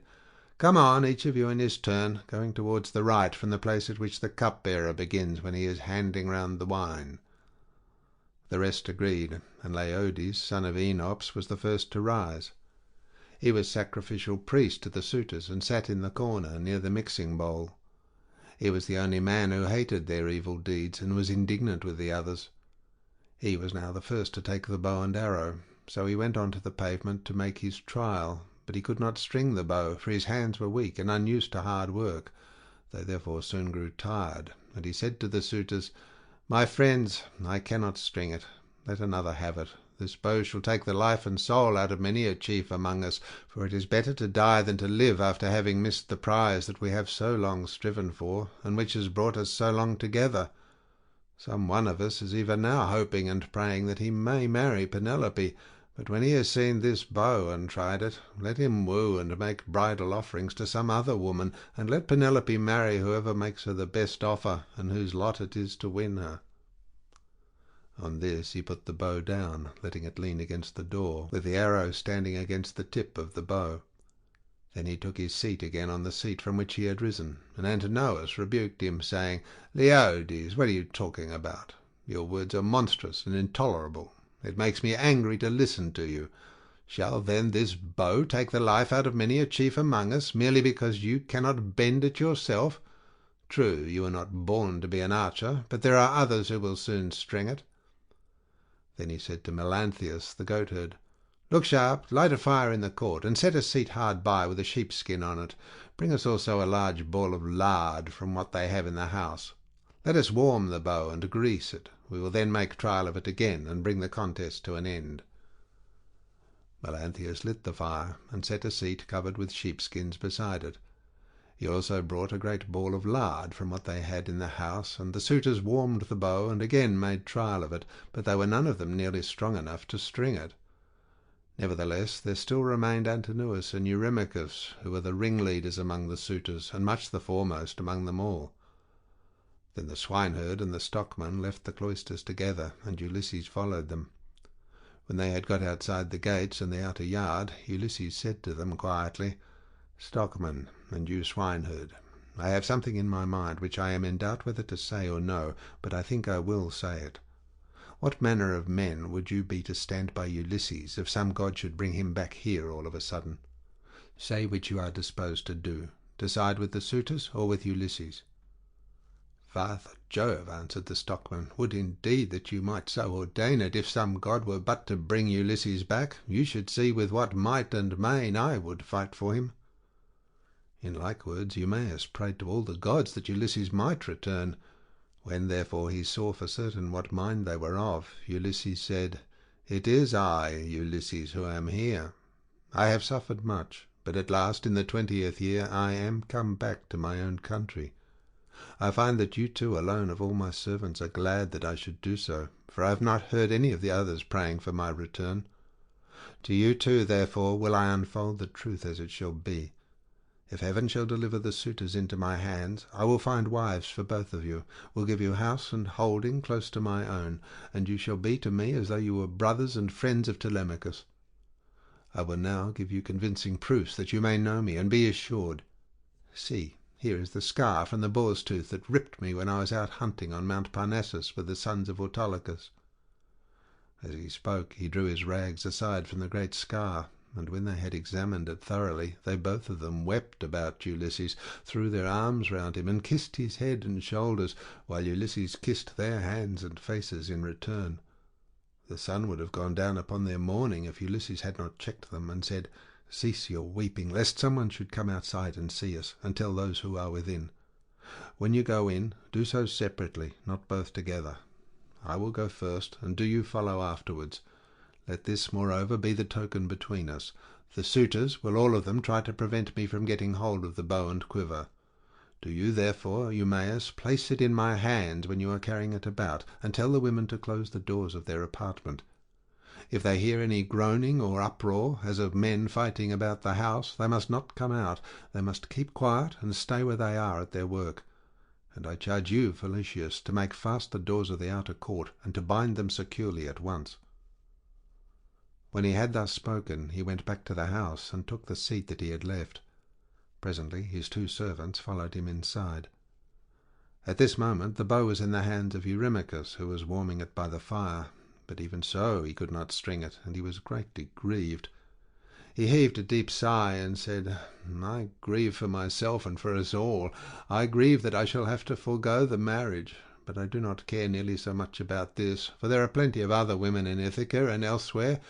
"Come on, each of you in his turn, going towards the right from the place at which the cupbearer begins when he is handing round the wine." The rest agreed, and Laodes, son of Enops, was the first to rise. He was sacrificial priest to the suitors, and sat in the corner near the mixing bowl. He was the only man who hated their evil deeds, and was indignant with the others. He was now the first to take the bow and arrow, so he went on to the pavement to make his trial, but he could not string the bow, for his hands were weak and unused to hard work. They therefore soon grew tired, and he said to the suitors, "My friends, I cannot string it. Let another have it. This bow shall take the life and soul out of many a chief among us, for it is better to die than to live after having missed the prize that we have so long striven for, and which has brought us so long together. Some one of us is even now hoping and praying that he may marry Penelope, but when he has seen this bow and tried it, let him woo and make bridal offerings to some other woman, and let Penelope marry whoever makes her the best offer, and whose lot it is to win her." On this he put the bow down, letting it lean against the door, with the arrow standing against the tip of the bow. Then he took his seat again on the seat from which he had risen, and Antinous rebuked him, saying, "Laodes, what are you talking about? Your words are monstrous and intolerable. It makes me angry to listen to you. Shall then this bow take the life out of many a chief among us, merely because you cannot bend it yourself? True, you are not born to be an archer, but there are others who will soon string it." Then he said to Melanthius the goatherd, "Look sharp, light a fire in the court, and set a seat hard by with a sheepskin on it. Bring us also a large ball of lard from what they have in the house. Let us warm the bow and grease it. We will then make trial of it again, and bring the contest to an end." Melanthius lit the fire, and set a seat covered with sheepskins beside it. He also brought a great ball of lard from what they had in the house, and the suitors warmed the bow and again made trial of it, but they were none of them nearly strong enough to string it. Nevertheless, there still remained Antinous and Eurymachus, who were the ringleaders among the suitors, and much the foremost among them all. Then the swineherd and the stockman left the cloisters together, and Ulysses followed them. When they had got outside the gates and the outer yard, Ulysses said to them quietly, "Stockman, and you swineherd, I have something in my mind which I am in doubt whether to say or no, but I think I will say it. What manner of men would you be to stand by Ulysses if some god should bring him back here all of a sudden? Say which you are disposed to do, to side with the suitors or with Ulysses." "Father Jove," answered the stockman, "would indeed that you might so ordain it. If some god were but to bring Ulysses back, you should see with what might and main I would fight for him." In like words Eumaeus prayed to all the gods that Ulysses might return. When therefore he saw for certain what mind they were of, Ulysses said, "It is I, Ulysses, who am here. I have suffered much, but at last in the 20th year I am come back to my own country. I find that you two alone of all my servants are glad that I should do so, for I have not heard any of the others praying for my return. To you two, therefore, will I unfold the truth as it shall be. If heaven shall deliver the suitors into my hands, I will find wives for both of you, will give you house and holding close to my own, and you shall be to me as though you were brothers and friends of Telemachus. I will now give you convincing proofs that you may know me, and be assured. See, here is the scar from the boar's tooth that ripped me when I was out hunting on Mount Parnassus with the sons of Autolycus." As he spoke, he drew his rags aside from the great scar, and when they had examined it thoroughly, they both of them wept about Ulysses, threw their arms round him, and kissed his head and shoulders, while Ulysses kissed their hands and faces in return. The sun would have gone down upon their mourning if Ulysses had not checked them and said, "Cease your weeping, lest someone should come outside and see us, and tell those who are within. When you go in, do so separately, not both together. I will go first, and do you follow afterwards. Let this, moreover, be the token between us. The suitors will all of them try to prevent me from getting hold of the bow and quiver. Do you, therefore, Eumaeus, place it in my hand when you are carrying it about, and tell the women to close the doors of their apartment. If they hear any groaning or uproar, as of men fighting about the house, they must not come out. They must keep quiet and stay where they are at their work. And I charge you, Felicius, to make fast the doors of the outer court, and to bind them securely at once." When he had thus spoken, he went back to the house and took the seat that he had left. Presently his two servants followed him inside. At this moment the bow was in the hands of Eurymachus, who was warming it by the fire, but even so he could not string it, and he was greatly grieved. He heaved a deep sigh and said, "I grieve for myself and for us all. I grieve that I shall have to forego the marriage, but I do not care nearly so much about this, for there are plenty of other women in Ithaca and elsewhere.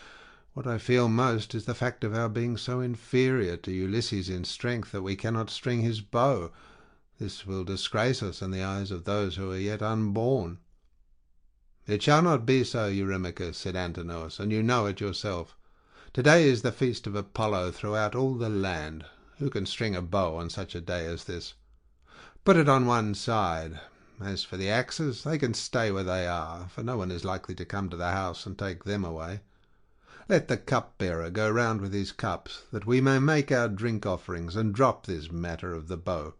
What I feel most is the fact of our being so inferior to Ulysses in strength that we cannot string his bow. This will disgrace us in the eyes of those who are yet unborn." "It shall not be so, Eurymachus," said Antinous, "and you know it yourself. Today is the feast of Apollo throughout all the land. Who can string a bow on such a day as this? Put it on one side. As for the axes, they can stay where they are, for no one is likely to come to the house and take them away. Let the cupbearer go round with his cups, that we may make our drink offerings and drop this matter of the bow.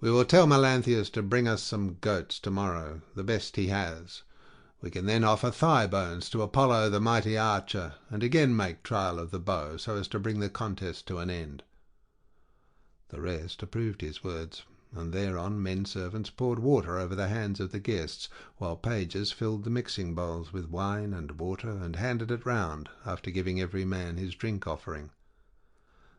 We will tell Melanthius to bring us some goats tomorrow, the best he has. We can then offer thigh bones to Apollo the mighty archer, and again make trial of the bow, so as to bring the contest to an end." The rest approved his words, and thereon men-servants poured water over the hands of the guests, while pages filled the mixing bowls with wine and water and handed it round, after giving every man his drink offering.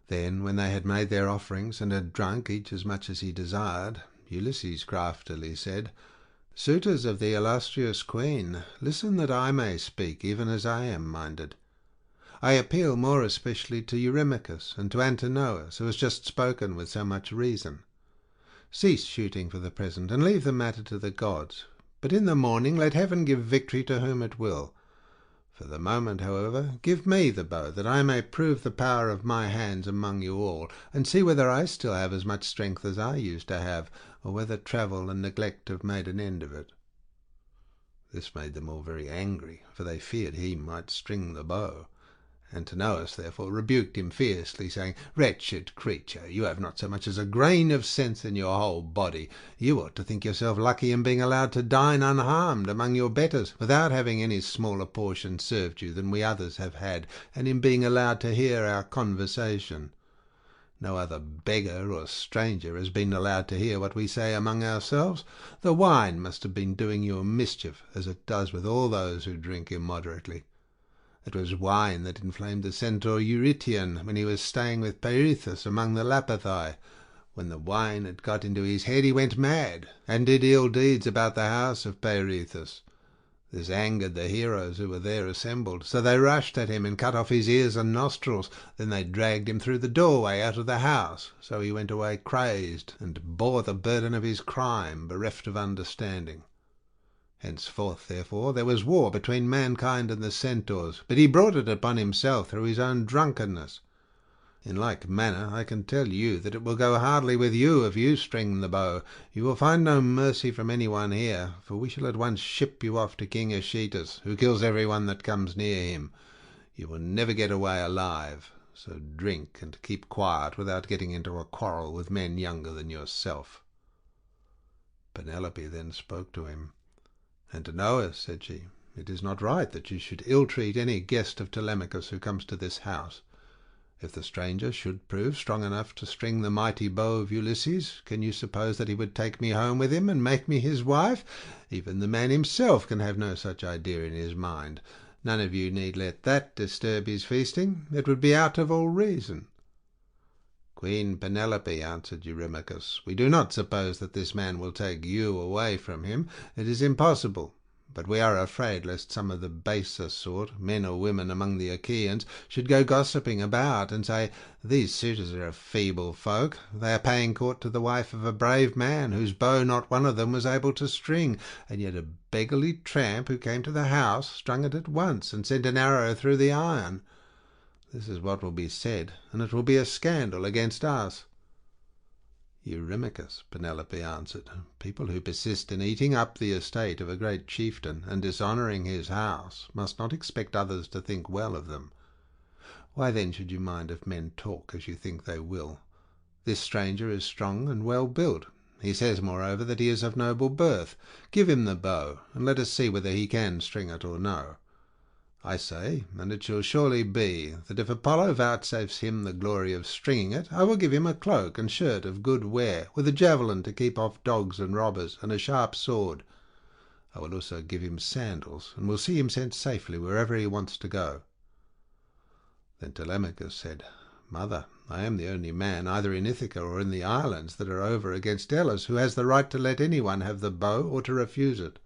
Then, when they had made their offerings and had drunk each as much as he desired, Ulysses craftily said, "Suitors of the illustrious queen, listen that I may speak even as I am minded. I appeal more especially to Eurymachus and to Antinous, who has just spoken with so much reason. Cease shooting for the present, and leave the matter to the gods, but in the morning let heaven give victory to whom it will. For the moment, however, give me the bow, that I may prove the power of my hands among you all, and see whether I still have as much strength as I used to have, or whether travel and neglect have made an end of it." This made them all very angry, for they feared he might string the bow, Antinous therefore rebuked him fiercely, saying, "Wretched creature, you have not so much as a grain of sense in your whole body. You ought to think yourself lucky in being allowed to dine unharmed among your betters, without having any smaller portion served you than we others have had, and in being allowed to hear our conversation. No other beggar or stranger has been allowed to hear what we say among ourselves. The wine must have been doing you a mischief, as it does with all those who drink immoderately. It was wine that inflamed the centaur Eurytion when he was staying with Perilous among the Lapithae. When the wine had got into his head he went mad, and did ill deeds about the house of Perilous. This angered the heroes who were there assembled, so they rushed at him and cut off his ears and nostrils. Then they dragged him through the doorway out of the house, so he went away crazed, and bore the burden of his crime, bereft of understanding. Henceforth, therefore, there was war between mankind and the centaurs, but he brought it upon himself through his own drunkenness. In like manner, I can tell you that it will go hardly with you if you string the bow. You will find no mercy from anyone here, for we shall at once ship you off to King Ascetus, who kills everyone that comes near him. You will never get away alive, so drink and keep quiet without getting into a quarrel with men younger than yourself." Penelope then spoke to him. "Antinous," said she, "it is not right that you should ill-treat any guest of Telemachus who comes to this house. If the stranger should prove strong enough to string the mighty bow of Ulysses, can you suppose that he would take me home with him and make me his wife? Even the man himself can have no such idea in his mind. None of you need let that disturb his feasting. It would be out of all reason." "Queen Penelope," answered Eurymachus, "we do not suppose that this man will take you away from him. It is impossible. But we are afraid lest some of the baser sort, men or women among the Achaeans, should go gossiping about and say, 'These suitors are feeble folk. They are paying court to the wife of a brave man, whose bow not one of them was able to string, and yet a beggarly tramp who came to the house strung it at once and sent an arrow through the iron.' This is what will be said, and it will be a scandal against us." "Eurymachus," Penelope answered, "people who persist in eating up the estate of a great chieftain and dishonouring his house must not expect others to think well of them. Why then should you mind if men talk as you think they will? This stranger is strong and well built. He says, moreover, that he is of noble birth. Give him the bow, and let us see whether he can string it or no. I say, and it shall surely be, that if Apollo vouchsafes him the glory of stringing it, I will give him a cloak and shirt of good wear, with a javelin to keep off dogs and robbers, and a sharp sword. I will also give him sandals, and will see him sent safely wherever he wants to go." Then Telemachus said, "Mother, I am the only man, either in Ithaca or in the islands that are over against Elis, who has the right to let anyone have the bow or to refuse it.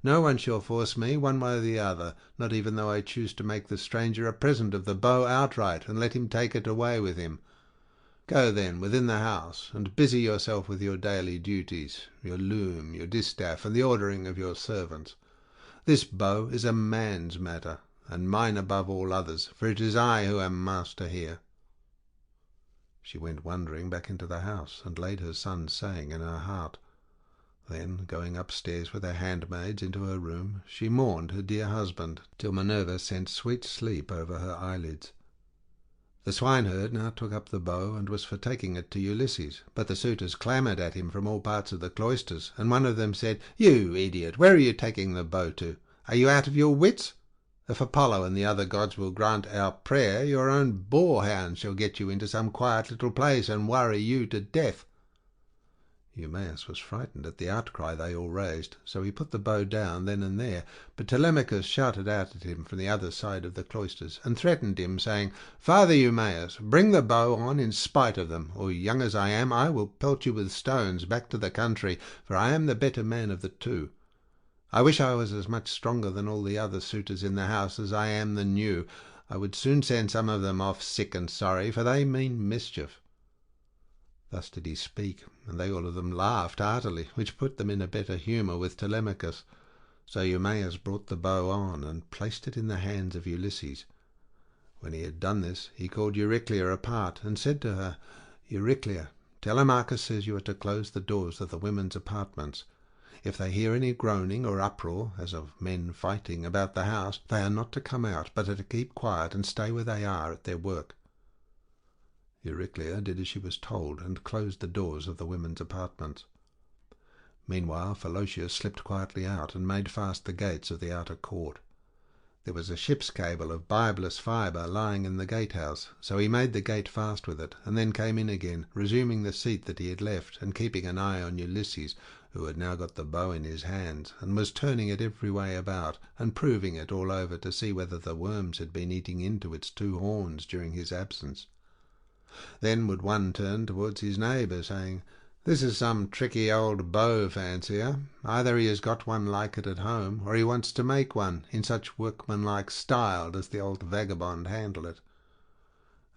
No one shall force me one way or the other, not even though I choose to make the stranger a present of the bow outright, and let him take it away with him. Go then within the house, and busy yourself with your daily duties, your loom, your distaff, and the ordering of your servants. This bow is a man's matter, and mine above all others, for it is I who am master here." She went wondering back into the house, and laid her son saying in her heart. Then, going upstairs with her handmaids into her room, she mourned her dear husband, till Minerva sent sweet sleep over her eyelids. The swineherd now took up the bow, and was for taking it to Ulysses, but the suitors clamoured at him from all parts of the cloisters, and one of them said, "You idiot, where are you taking the bow to? Are you out of your wits? If Apollo and the other gods will grant our prayer, your own boarhound shall get you into some quiet little place and worry you to death." Eumaeus was frightened at the outcry they all raised, so he put the bow down then and there. But Telemachus shouted out at him from the other side of the cloisters, and threatened him, saying, "Father Eumaeus, bring the bow on in spite of them, or, young as I am, I will pelt you with stones back to the country, for I am the better man of the two. I wish I was as much stronger than all the other suitors in the house as I am than you. I would soon send some of them off sick and sorry, for they mean mischief." Thus did he speak, and they all of them laughed heartily, which put them in a better humour with Telemachus. So Eumaeus brought the bow on, and placed it in the hands of Ulysses. When he had done this, he called Euryclea apart, and said to her, "Euryclea, Telemachus says you are to close the doors of the women's apartments. If they hear any groaning or uproar, as of men fighting, about the house, they are not to come out, but are to keep quiet and stay where they are at their work." Euryclea did as she was told, and closed the doors of the women's apartments. Meanwhile Philautia slipped quietly out and made fast the gates of the outer court. There was a ship's cable of bulbous fibre lying in the gatehouse, so he made the gate fast with it, and then came in again, resuming the seat that he had left, and keeping an eye on Ulysses, who had now got the bow in his hands, and was turning it every way about, and proving it all over to see whether the worms had been eating into its two horns during his absence. Then would one turn towards his neighbour, saying, "This is some tricky old bow fancier. Either he has got one like it at home, or he wants to make one, in such workmanlike style does the old vagabond handle it."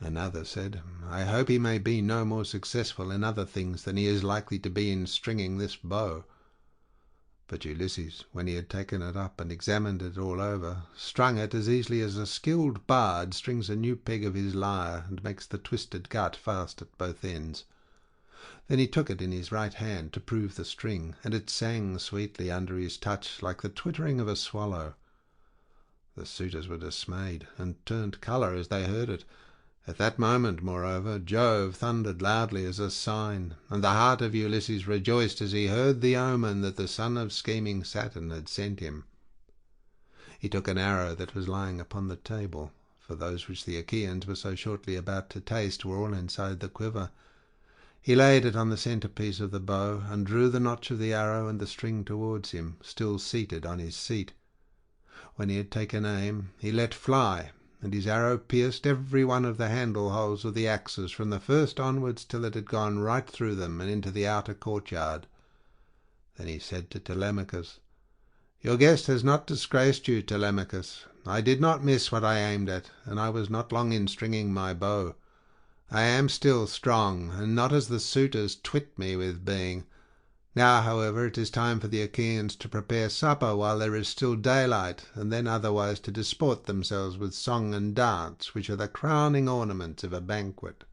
Another said, "I hope he may be no more successful in other things than he is likely to be in stringing this bow." But Ulysses, when he had taken it up and examined it all over, strung it as easily as a skilled bard strings a new peg of his lyre and makes the twisted gut fast at both ends. Then he took it in his right hand to prove the string, and it sang sweetly under his touch like the twittering of a swallow. The suitors were dismayed, and turned colour as they heard it. At that moment, moreover, Jove thundered loudly as a sign, and the heart of Ulysses rejoiced as he heard the omen that the son of scheming Saturn had sent him. He took an arrow that was lying upon the table, for those which the Achaeans were so shortly about to taste were all inside the quiver. He laid it on the centrepiece of the bow, and drew the notch of the arrow and the string towards him, still seated on his seat. When he had taken aim, he let fly, and his arrow pierced every one of the handle holes of the axes from the first onwards till it had gone right through them and into the outer courtyard. Then he said to Telemachus, "Your guest has not disgraced you, Telemachus. I did not miss what I aimed at, and I was not long in stringing my bow. I am still strong, and not as the suitors twit me with being. Now, however, it is time for the Achaeans to prepare supper while there is still daylight, and then otherwise to disport themselves with song and dance, which are the crowning ornaments of a banquet."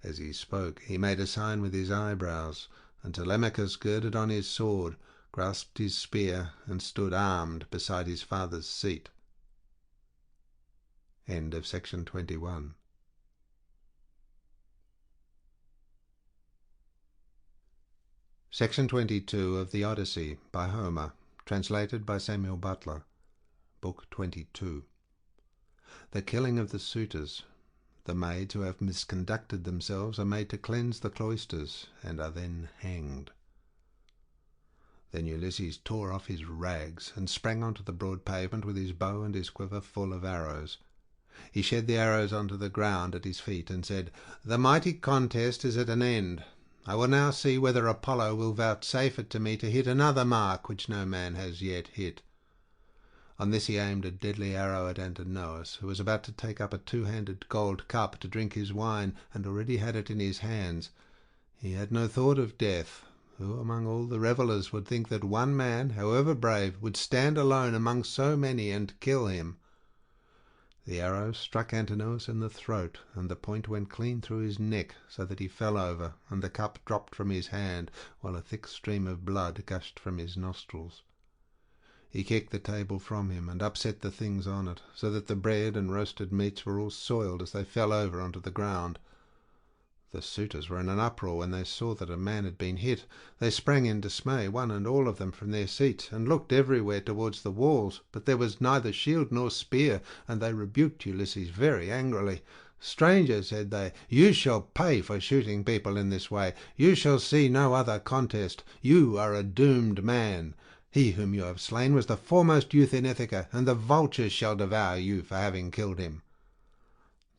As he spoke, he made a sign with his eyebrows, and Telemachus girded on his sword, grasped his spear, and stood armed beside his father's seat. End of section 21. Section 22 of the Odyssey by Homer, translated by Samuel Butler. Book 22. The killing of the suitors. The maids who have misconducted themselves are made to cleanse the cloisters, and are then hanged. Then Ulysses tore off his rags, and sprang onto the broad pavement with his bow and his quiver full of arrows. He shed the arrows onto the ground at his feet, and said, "The mighty contest is at an end. I will now see whether Apollo will vouchsafe it to me to hit another mark which no man has yet hit." On this he aimed a deadly arrow at Antinous, who was about to take up a two-handed gold cup to drink his wine, and already had it in his hands. He had no thought of death. Who among all the revellers would think that one man, however brave, would stand alone among so many and kill him? The arrow struck Antinous in the throat, and the point went clean through his neck, so that he fell over, and the cup dropped from his hand, while a thick stream of blood gushed from his nostrils. He kicked the table from him, and upset the things on it, so that the bread and roasted meats were all soiled as they fell over onto the ground. The suitors were in an uproar when they saw that a man had been hit. They sprang in dismay, one and all of them, from their seats, and looked everywhere towards the walls, but there was neither shield nor spear, and they rebuked Ulysses very angrily. "Stranger," said they, "you shall pay for shooting people in this way. You shall see no other contest. You are a doomed man. He whom you have slain was the foremost youth in Ithaca, and the vultures shall devour you for having killed him."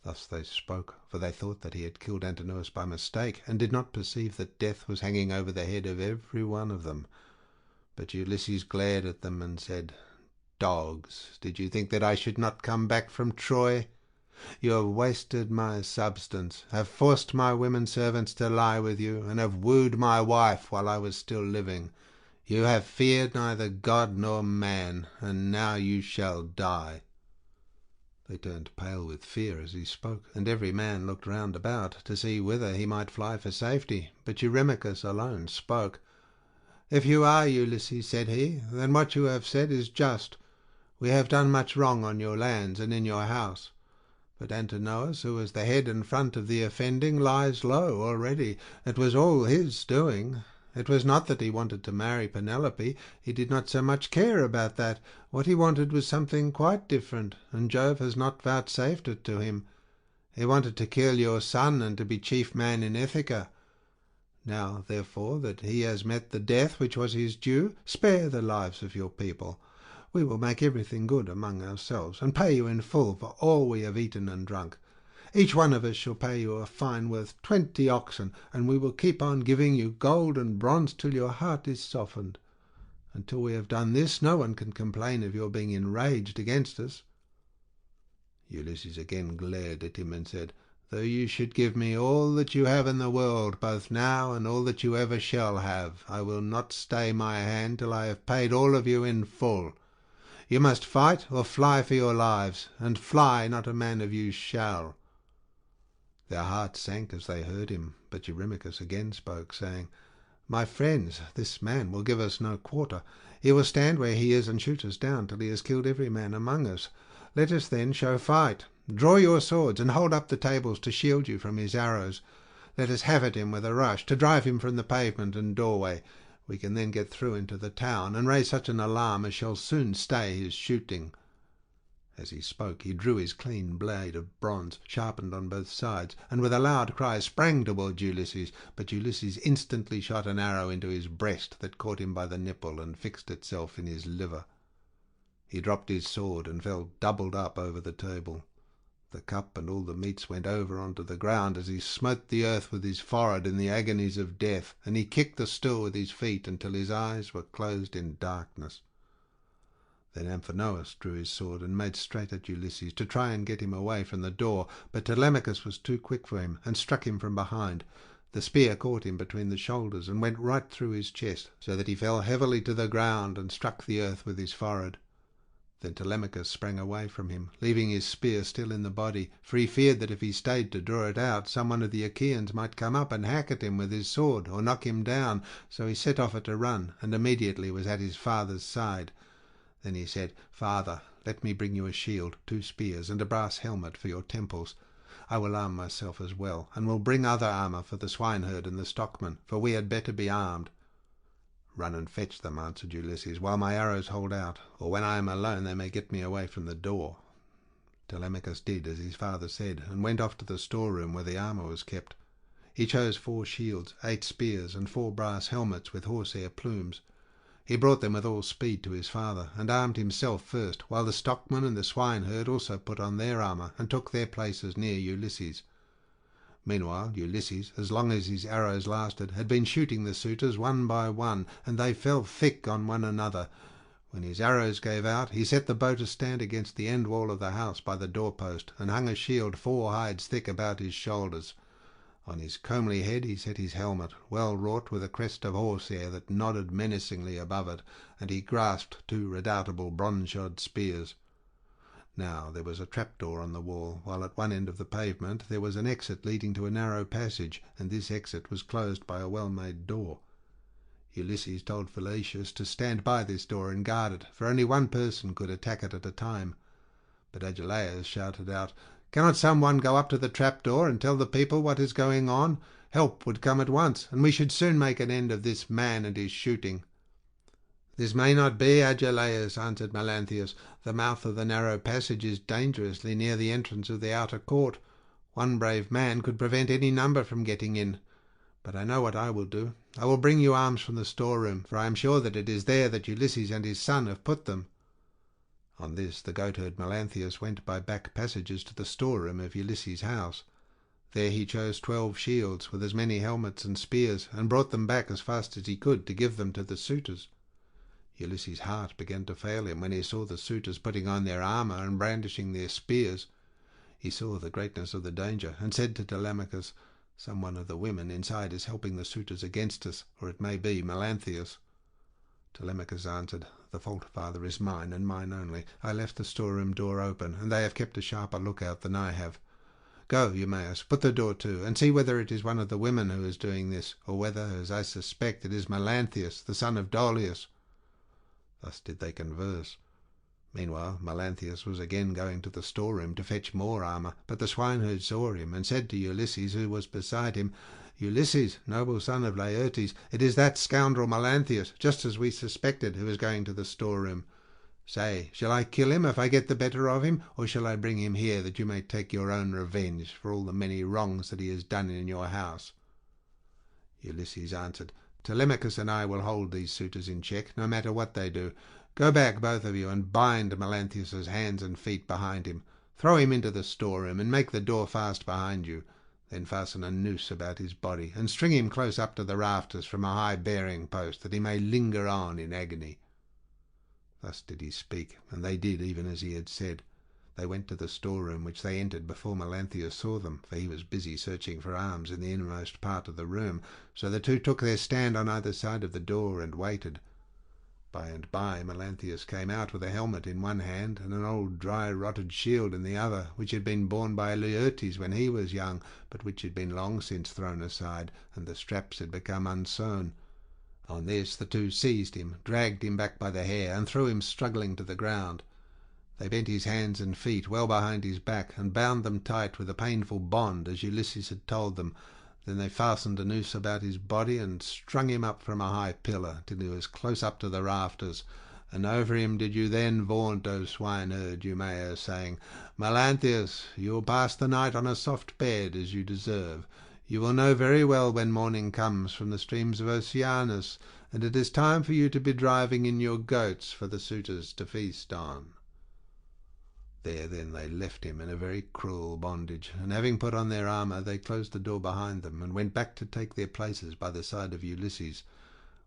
Thus they spoke, for they thought that he had killed Antinous by mistake, and did not perceive that death was hanging over the head of every one of them. But Ulysses glared at them and said, "Dogs, did you think that I should not come back from Troy? You have wasted my substance, have forced my women servants to lie with you, and have wooed my wife while I was still living. You have feared neither God nor man, and now you shall die." They turned pale with fear as he spoke, and every man looked round about to see whither he might fly for safety, but Eurymachus alone spoke. "If you are Ulysses," said he, "then what you have said is just. We have done much wrong on your lands and in your house. But Antinous, who was the head and front of the offending, lies low already. It was all his doing. It was not that he wanted to marry Penelope. He did not so much care about that. What he wanted was something quite different, and Jove has not vouchsafed it to him. He wanted to kill your son and to be chief man in Ithaca. Now, therefore, that he has met the death which was his due, spare the lives of your people. We will make everything good among ourselves, and pay you in full for all we have eaten and drunk. Each one of us shall pay you a fine worth 20 oxen, and we will keep on giving you gold and bronze till your heart is softened. Until we have done this, no one can complain of your being enraged against us." Ulysses again glared at him and said, "Though you should give me all that you have in the world, both now and all that you ever shall have, I will not stay my hand till I have paid all of you in full. You must fight or fly for your lives, and fly not a man of you shall." Their hearts sank as they heard him, but Eurymachus again spoke, saying, "My friends, this man will give us no quarter. He will stand where he is and shoot us down till he has killed every man among us. Let us then show fight. Draw your swords and hold up the tables to shield you from his arrows. Let us have at him with a rush, to drive him from the pavement and doorway. We can then get through into the town and raise such an alarm as shall soon stay his shooting." As he spoke, he drew his clean blade of bronze, sharpened on both sides, and with a loud cry sprang towards Ulysses. But Ulysses instantly shot an arrow into his breast that caught him by the nipple and fixed itself in his liver. He dropped his sword and fell doubled up over the table. The cup and all the meats went over onto the ground as he smote the earth with his forehead in the agonies of death, and he kicked the stool with his feet until his eyes were closed in darkness. Then Amphinous drew his sword and made straight at Ulysses to try and get him away from the door, but Telemachus was too quick for him and struck him from behind. The spear caught him between the shoulders and went right through his chest, so that he fell heavily to the ground and struck the earth with his forehead. Then Telemachus sprang away from him, leaving his spear still in the body, for he feared that if he stayed to draw it out, some one of the Achaeans might come up and hack at him with his sword or knock him down. So he set off at a run, and immediately was at his father's side. Then he said, "Father, let me bring you a shield, 2 spears, and a brass helmet for your temples. I will arm myself as well, and will bring other armour for the swineherd and the stockman, for we had better be armed." "Run and fetch them," answered Ulysses, "while my arrows hold out, or when I am alone they may get me away from the door." Telemachus did as his father said, and went off to the storeroom where the armour was kept. He chose 4 shields, 8 spears, and 4 brass helmets with horsehair plumes. He brought them with all speed to his father, and armed himself first, while the stockman and the swineherd also put on their armour and took their places near Ulysses. Meanwhile Ulysses, as long as his arrows lasted, had been shooting the suitors one by one, and they fell thick on one another. When his arrows gave out, he set the bow to stand against the end wall of the house by the doorpost, and hung a shield 4 hides thick about his shoulders. On his comely head he set his helmet, well wrought with a crest of horsehair that nodded menacingly above it, and he grasped 2 redoubtable bronze-shod spears. Now there was a trapdoor on the wall, while at one end of the pavement there was an exit leading to a narrow passage, and this exit was closed by a well-made door. Ulysses told Philetius to stand by this door and guard it, for only one person could attack it at a time. But Agelaus shouted out, "Cannot some one go up to the trapdoor and tell the people what is going on? Help would come at once, and we should soon make an end of this man and his shooting." "This may not be, Agelaus," answered Melanthius. "The mouth of the narrow passage is dangerously near the entrance of the outer court. One brave man could prevent any number from getting in. But I know what I will do. I will bring you arms from the storeroom, for I am sure that it is there that Ulysses and his son have put them." On this the goatherd Melanthius went by back passages to the storeroom of Ulysses' house. There he chose 12 shields with as many helmets and spears, and brought them back as fast as he could to give them to the suitors. Ulysses' heart began to fail him when he saw the suitors putting on their armour and brandishing their spears. He saw the greatness of the danger, and said to Telemachus, "Some one of the women inside is helping the suitors against us, or it may be Melanthius." Telemachus answered, "The fault, father, is mine, and mine only. I left the storeroom door open, and they have kept a sharper lookout than I have. Go, Eumaeus, put the door to, and see whether it is one of the women who is doing this, or whether, as I suspect, it is Melanthius, the son of Dolius." Thus did they converse. Meanwhile Melanthius was again going to the storeroom to fetch more armour, but the swineherd saw him, and said to Ulysses, who was beside him, "Ulysses, noble son of Laertes, it is that scoundrel Melanthius, just as we suspected, who is going to the storeroom. Say, shall I kill him if I get the better of him, or shall I bring him here that you may take your own revenge for all the many wrongs that he has done in your house?" Ulysses answered, "Telemachus and I will hold these suitors in check, no matter what they do. Go back, both of you, and bind Melanthius's hands and feet behind him. Throw him into the storeroom, and make the door fast behind you. Then fasten a noose about his body, and string him close up to the rafters from a high bearing post, that he may linger on in agony." Thus did he speak, and they did even as he had said. They went to the storeroom, which they entered before Melanthius saw them, for he was busy searching for arms in the innermost part of the room. So the two took their stand on either side of the door and waited. By and by Melanthius came out with a helmet in one hand and an old dry rotted shield in the other, which had been borne by Laertes when he was young, but which had been long since thrown aside, and the straps had become unsewn. On this the two seized him, dragged him back by the hair, and threw him struggling to the ground. They bent his hands and feet well behind his back, and bound them tight with a painful bond, as Ulysses had told them. Then they fastened a noose about his body, and strung him up from a high pillar, till he was close up to the rafters. And over him did you then vaunt, O swineherd Eumaeus, saying, "Melanthius, you will pass the night on a soft bed, as you deserve. You will know very well when morning comes from the streams of Oceanus, and it is time for you to be driving in your goats for the suitors to feast on." There then they left him in a very cruel bondage, and having put on their armour, they closed the door behind them, and went back to take their places by the side of Ulysses,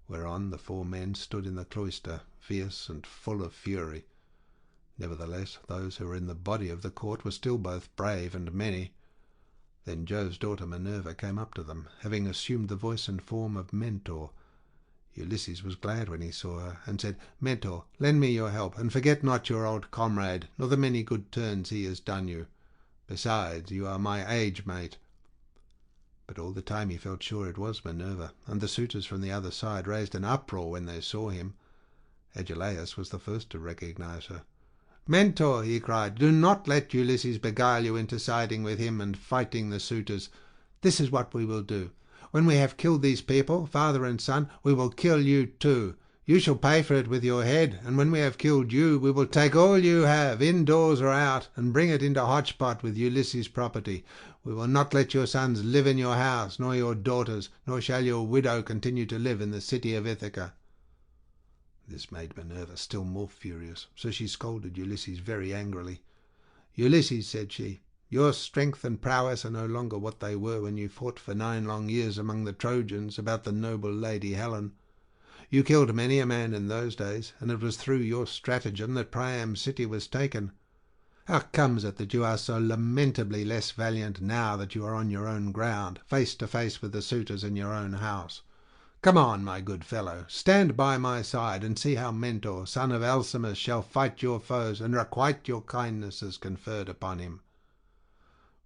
whereon the four men stood in the cloister, fierce and full of fury. Nevertheless those who were in the body of the court were still both brave and many. Then Jove's daughter Minerva came up to them, having assumed the voice and form of Mentor. Ulysses was glad when he saw her, and said, "Mentor, lend me your help, and forget not your old comrade, nor the many good turns he has done you. Besides, you are my age mate." But all the time he felt sure it was Minerva, and the suitors from the other side raised an uproar when they saw him. Agelaus was the first to recognize her. "Mentor," he cried, "do not let Ulysses beguile you into siding with him and fighting the suitors. This is what we will do. When we have killed these people, father and son, we will kill you too. You shall pay for it with your head, and when we have killed you, we will take all you have, indoors or out, and bring it into Hotspot with Ulysses' property. We will not let your sons live in your house, nor your daughters, nor shall your widow continue to live in the city of Ithaca." This made Minerva still more furious, so she scolded Ulysses very angrily. "Ulysses," said she, "your strength and prowess are no longer what they were when you fought for 9 long years among the Trojans about the noble lady Helen. You killed many a man in those days, and it was through your stratagem that Priam's city was taken. How comes it that you are so lamentably less valiant now that you are on your own ground, face to face with the suitors in your own house? Come on, my good fellow, stand by my side, and see how Mentor, son of Alcimus, shall fight your foes and requite your kindnesses conferred upon him."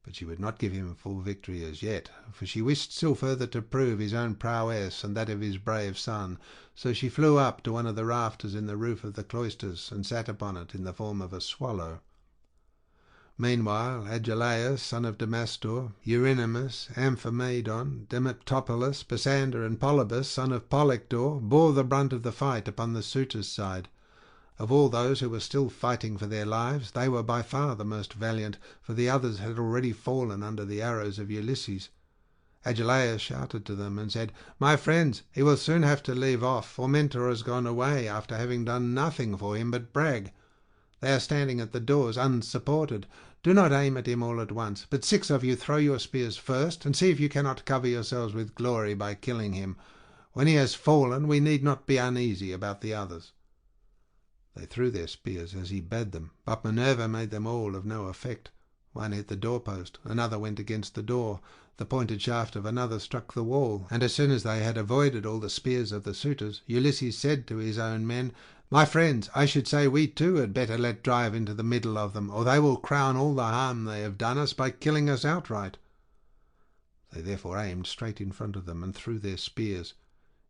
But she would not give him full victory as yet, for she wished still further to prove his own prowess and that of his brave son. So she flew up to one of the rafters in the roof of the cloisters, and sat upon it in the form of a swallow. Meanwhile Agelaus, son of Damastor, Eurynomus, Amphimedon, Demetopolus, Pisander, and Polybus, son of Polyctor, bore the brunt of the fight upon the suitors' side. Of all those who were still fighting for their lives, they were by far the most valiant, for the others had already fallen under the arrows of Ulysses. Agelaus shouted to them and said, "My friends, he will soon have to leave off, for Mentor has gone away after having done nothing for him but brag. They are standing at the doors unsupported. Do not aim at him all at once, but 6 of you throw your spears first, and see if you cannot cover yourselves with glory by killing him. When he has fallen, we need not be uneasy about the others." They threw their spears as he bade them, but Minerva made them all of no effect. One hit the doorpost, another went against the door, the pointed shaft of another struck the wall, and as soon as they had avoided all the spears of the suitors, Ulysses said to his own men, My friends, I should say we too had better let drive into the middle of them, or they will crown all the harm they have done us by killing us outright." They therefore aimed straight in front of them and threw their spears.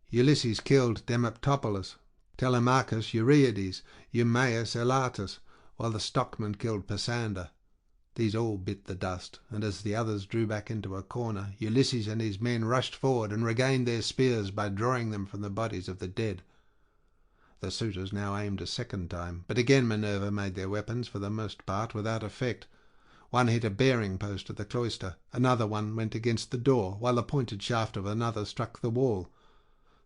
Ulysses killed Demoptopolis, Telemachus Euryades, Eumaeus Elatus, while the stockman killed Pisander. These all bit the dust, and as the others drew back into a corner, Ulysses and his men rushed forward and regained their spears by drawing them from the bodies of the dead. The suitors now aimed a second time, but again Minerva made their weapons for the most part without effect. One hit a bearing post of the cloister, another one went against the door, while the pointed shaft of another struck the wall.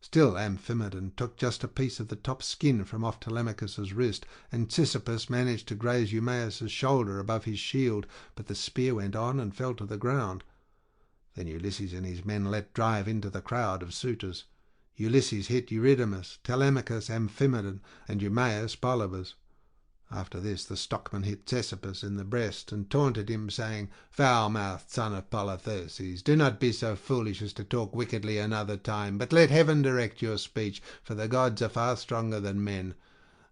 Still Amphimedon took just a piece of the top skin from off Telemachus's wrist, and Sisyphus managed to graze Eumaeus's shoulder above his shield, but the spear went on and fell to the ground. Then Ulysses and his men let drive into the crowd of suitors. Ulysses hit Eurydamas, Telemachus Amphimedon, and Eumaeus Polybus. After this the stockman hit Ctesippus in the breast, and taunted him, saying, "Foul-mouthed son of Polytherses, do not be so foolish as to talk wickedly another time, but let heaven direct your speech, for the gods are far stronger than men.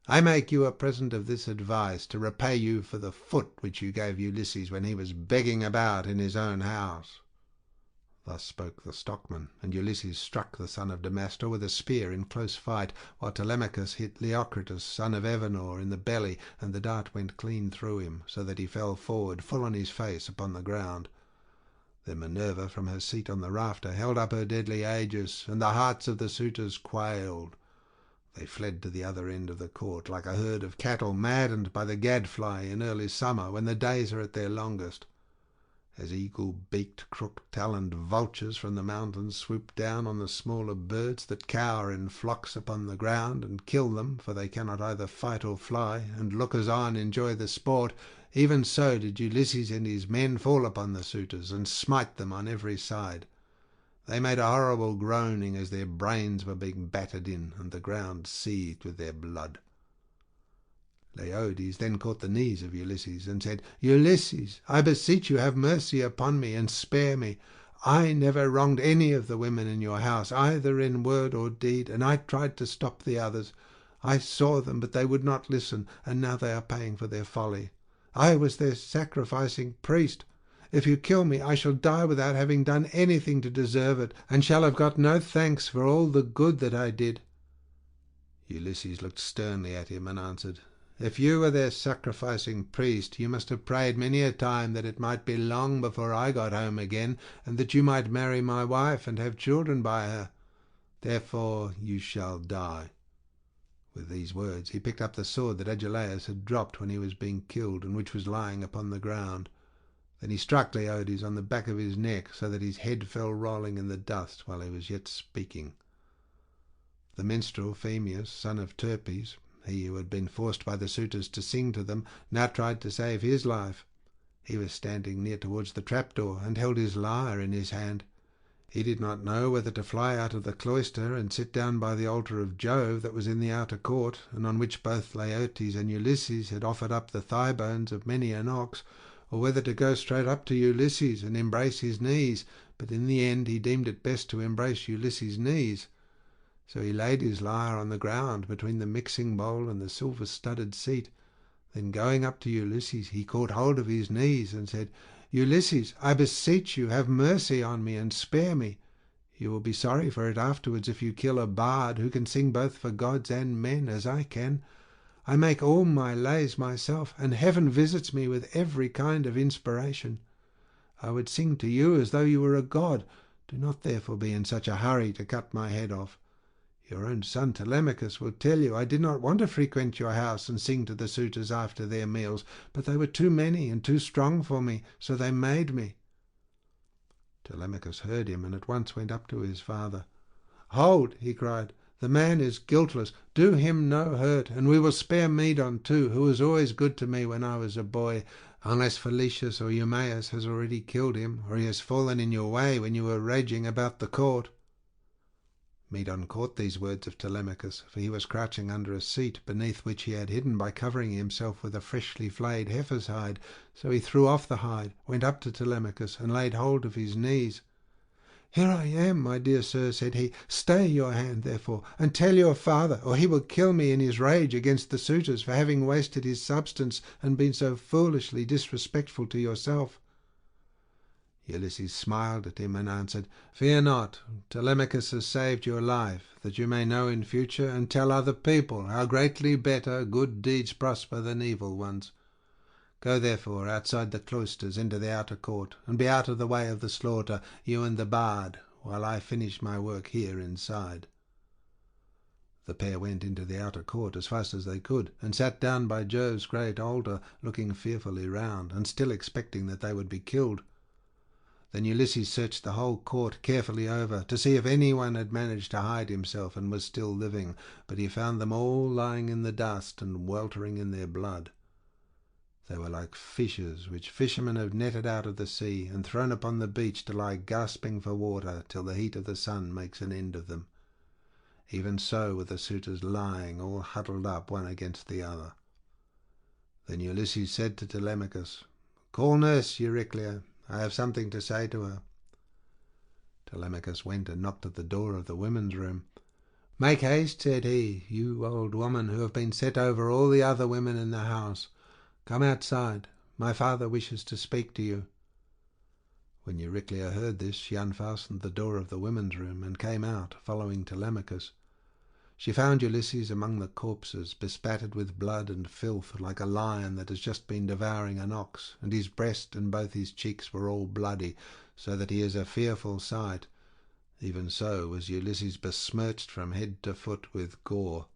I make you a present of this advice, to repay you for the foot which you gave Ulysses when he was begging about in his own house." Thus spoke the stockman, and Ulysses struck the son of Damastor with a spear in close fight, while Telemachus hit Leocritus, son of Evenor, in the belly, and the dart went clean through him, so that he fell forward full on his face upon the ground. Then Minerva from her seat on the rafter held up her deadly aegis, and the hearts of the suitors quailed. They fled to the other end of the court, like a herd of cattle maddened by the gadfly in early summer, when the days are at their longest. As eagle-beaked, crook-taloned vultures from the mountains swoop down on the smaller birds that cower in flocks upon the ground, and kill them, for they cannot either fight or fly, and lookers-on enjoy the sport, even so did Ulysses and his men fall upon the suitors, and smite them on every side. They made a horrible groaning as their brains were being battered in, and the ground seethed with their blood. Leodes then caught the knees of Ulysses, and said, "Ulysses, I beseech you have mercy upon me, and spare me. I never wronged any of the women in your house, either in word or deed, and I tried to stop the others. I saw them, but they would not listen, and now they are paying for their folly. I was their sacrificing priest. If you kill me, I shall die without having done anything to deserve it, and shall have got no thanks for all the good that I did." Ulysses looked sternly at him and answered, "If you were their sacrificing priest, you must have prayed many a time that it might be long before I got home again, and that you might marry my wife and have children by her. Therefore you shall die." With these words he picked up the sword that Agelaus had dropped when he was being killed, and which was lying upon the ground. Then he struck Leodes on the back of his neck, so that his head fell rolling in the dust while he was yet speaking. The minstrel Phemius, son of Terpes, he who had been forced by the suitors to sing to them, now tried to save his life. He was standing near towards the trapdoor, and held his lyre in his hand. He did not know whether to fly out of the cloister and sit down by the altar of Jove that was in the outer court, and on which both Laertes and Ulysses had offered up the thigh bones of many an ox, or whether to go straight up to Ulysses and embrace his knees, but in the end he deemed it best to embrace Ulysses' knees. So he laid his lyre on the ground between the mixing bowl and the silver-studded seat. Then going up to Ulysses, he caught hold of his knees and said, "Ulysses, I beseech you, have mercy on me and spare me. You will be sorry for it afterwards if you kill a bard who can sing both for gods and men, as I can. I make all my lays myself, and heaven visits me with every kind of inspiration. I would sing to you as though you were a god. Do not therefore be in such a hurry to cut my head off. Your own son Telemachus will tell you I did not want to frequent your house and sing to the suitors after their meals, but they were too many and too strong for me, so they made me." Telemachus heard him, and at once went up to his father. "Hold," he cried, "the man is guiltless. Do him no hurt, and we will spare Medon too, who was always good to me when I was a boy, unless Phalecius or Eumaeus has already killed him, or he has fallen in your way when you were raging about the court." Medon caught these words of Telemachus, for he was crouching under a seat, beneath which he had hidden by covering himself with a freshly flayed heifer's hide. So he threw off the hide, went up to Telemachus, and laid hold of his knees. "Here I am, my dear sir," said he. "Stay your hand, therefore, and tell your father, or he will kill me in his rage against the suitors for having wasted his substance and been so foolishly disrespectful to yourself." Ulysses smiled at him and answered, "Fear not. Telemachus has saved your life, that you may know in future and tell other people how greatly better good deeds prosper than evil ones. Go therefore outside the cloisters into the outer court, and be out of the way of the slaughter, you and the bard, while I finish my work here inside." The pair went into the outer court as fast as they could, and sat down by Jove's great altar, looking fearfully round, and still expecting that they would be killed. Then Ulysses searched the whole court carefully over, to see if anyone had managed to hide himself and was still living, but he found them all lying in the dust and weltering in their blood. They were like fishes which fishermen have netted out of the sea and thrown upon the beach to lie gasping for water till the heat of the sun makes an end of them. Even so were the suitors lying all huddled up one against the other. Then Ulysses said to Telemachus, "Call nurse Euryclea. I have something to say to her." Telemachus went and knocked at the door of the women's room. "Make haste," said he, "you old woman who have been set over all the other women in the house. Come outside. My father wishes to speak to you." When Euryclea heard this, she unfastened the door of the women's room and came out, following Telemachus. She found Ulysses among the corpses, bespattered with blood and filth, like a lion that has just been devouring an ox, and his breast and both his cheeks were all bloody, so that he is a fearful sight. Even so was Ulysses besmirched from head to foot with gore.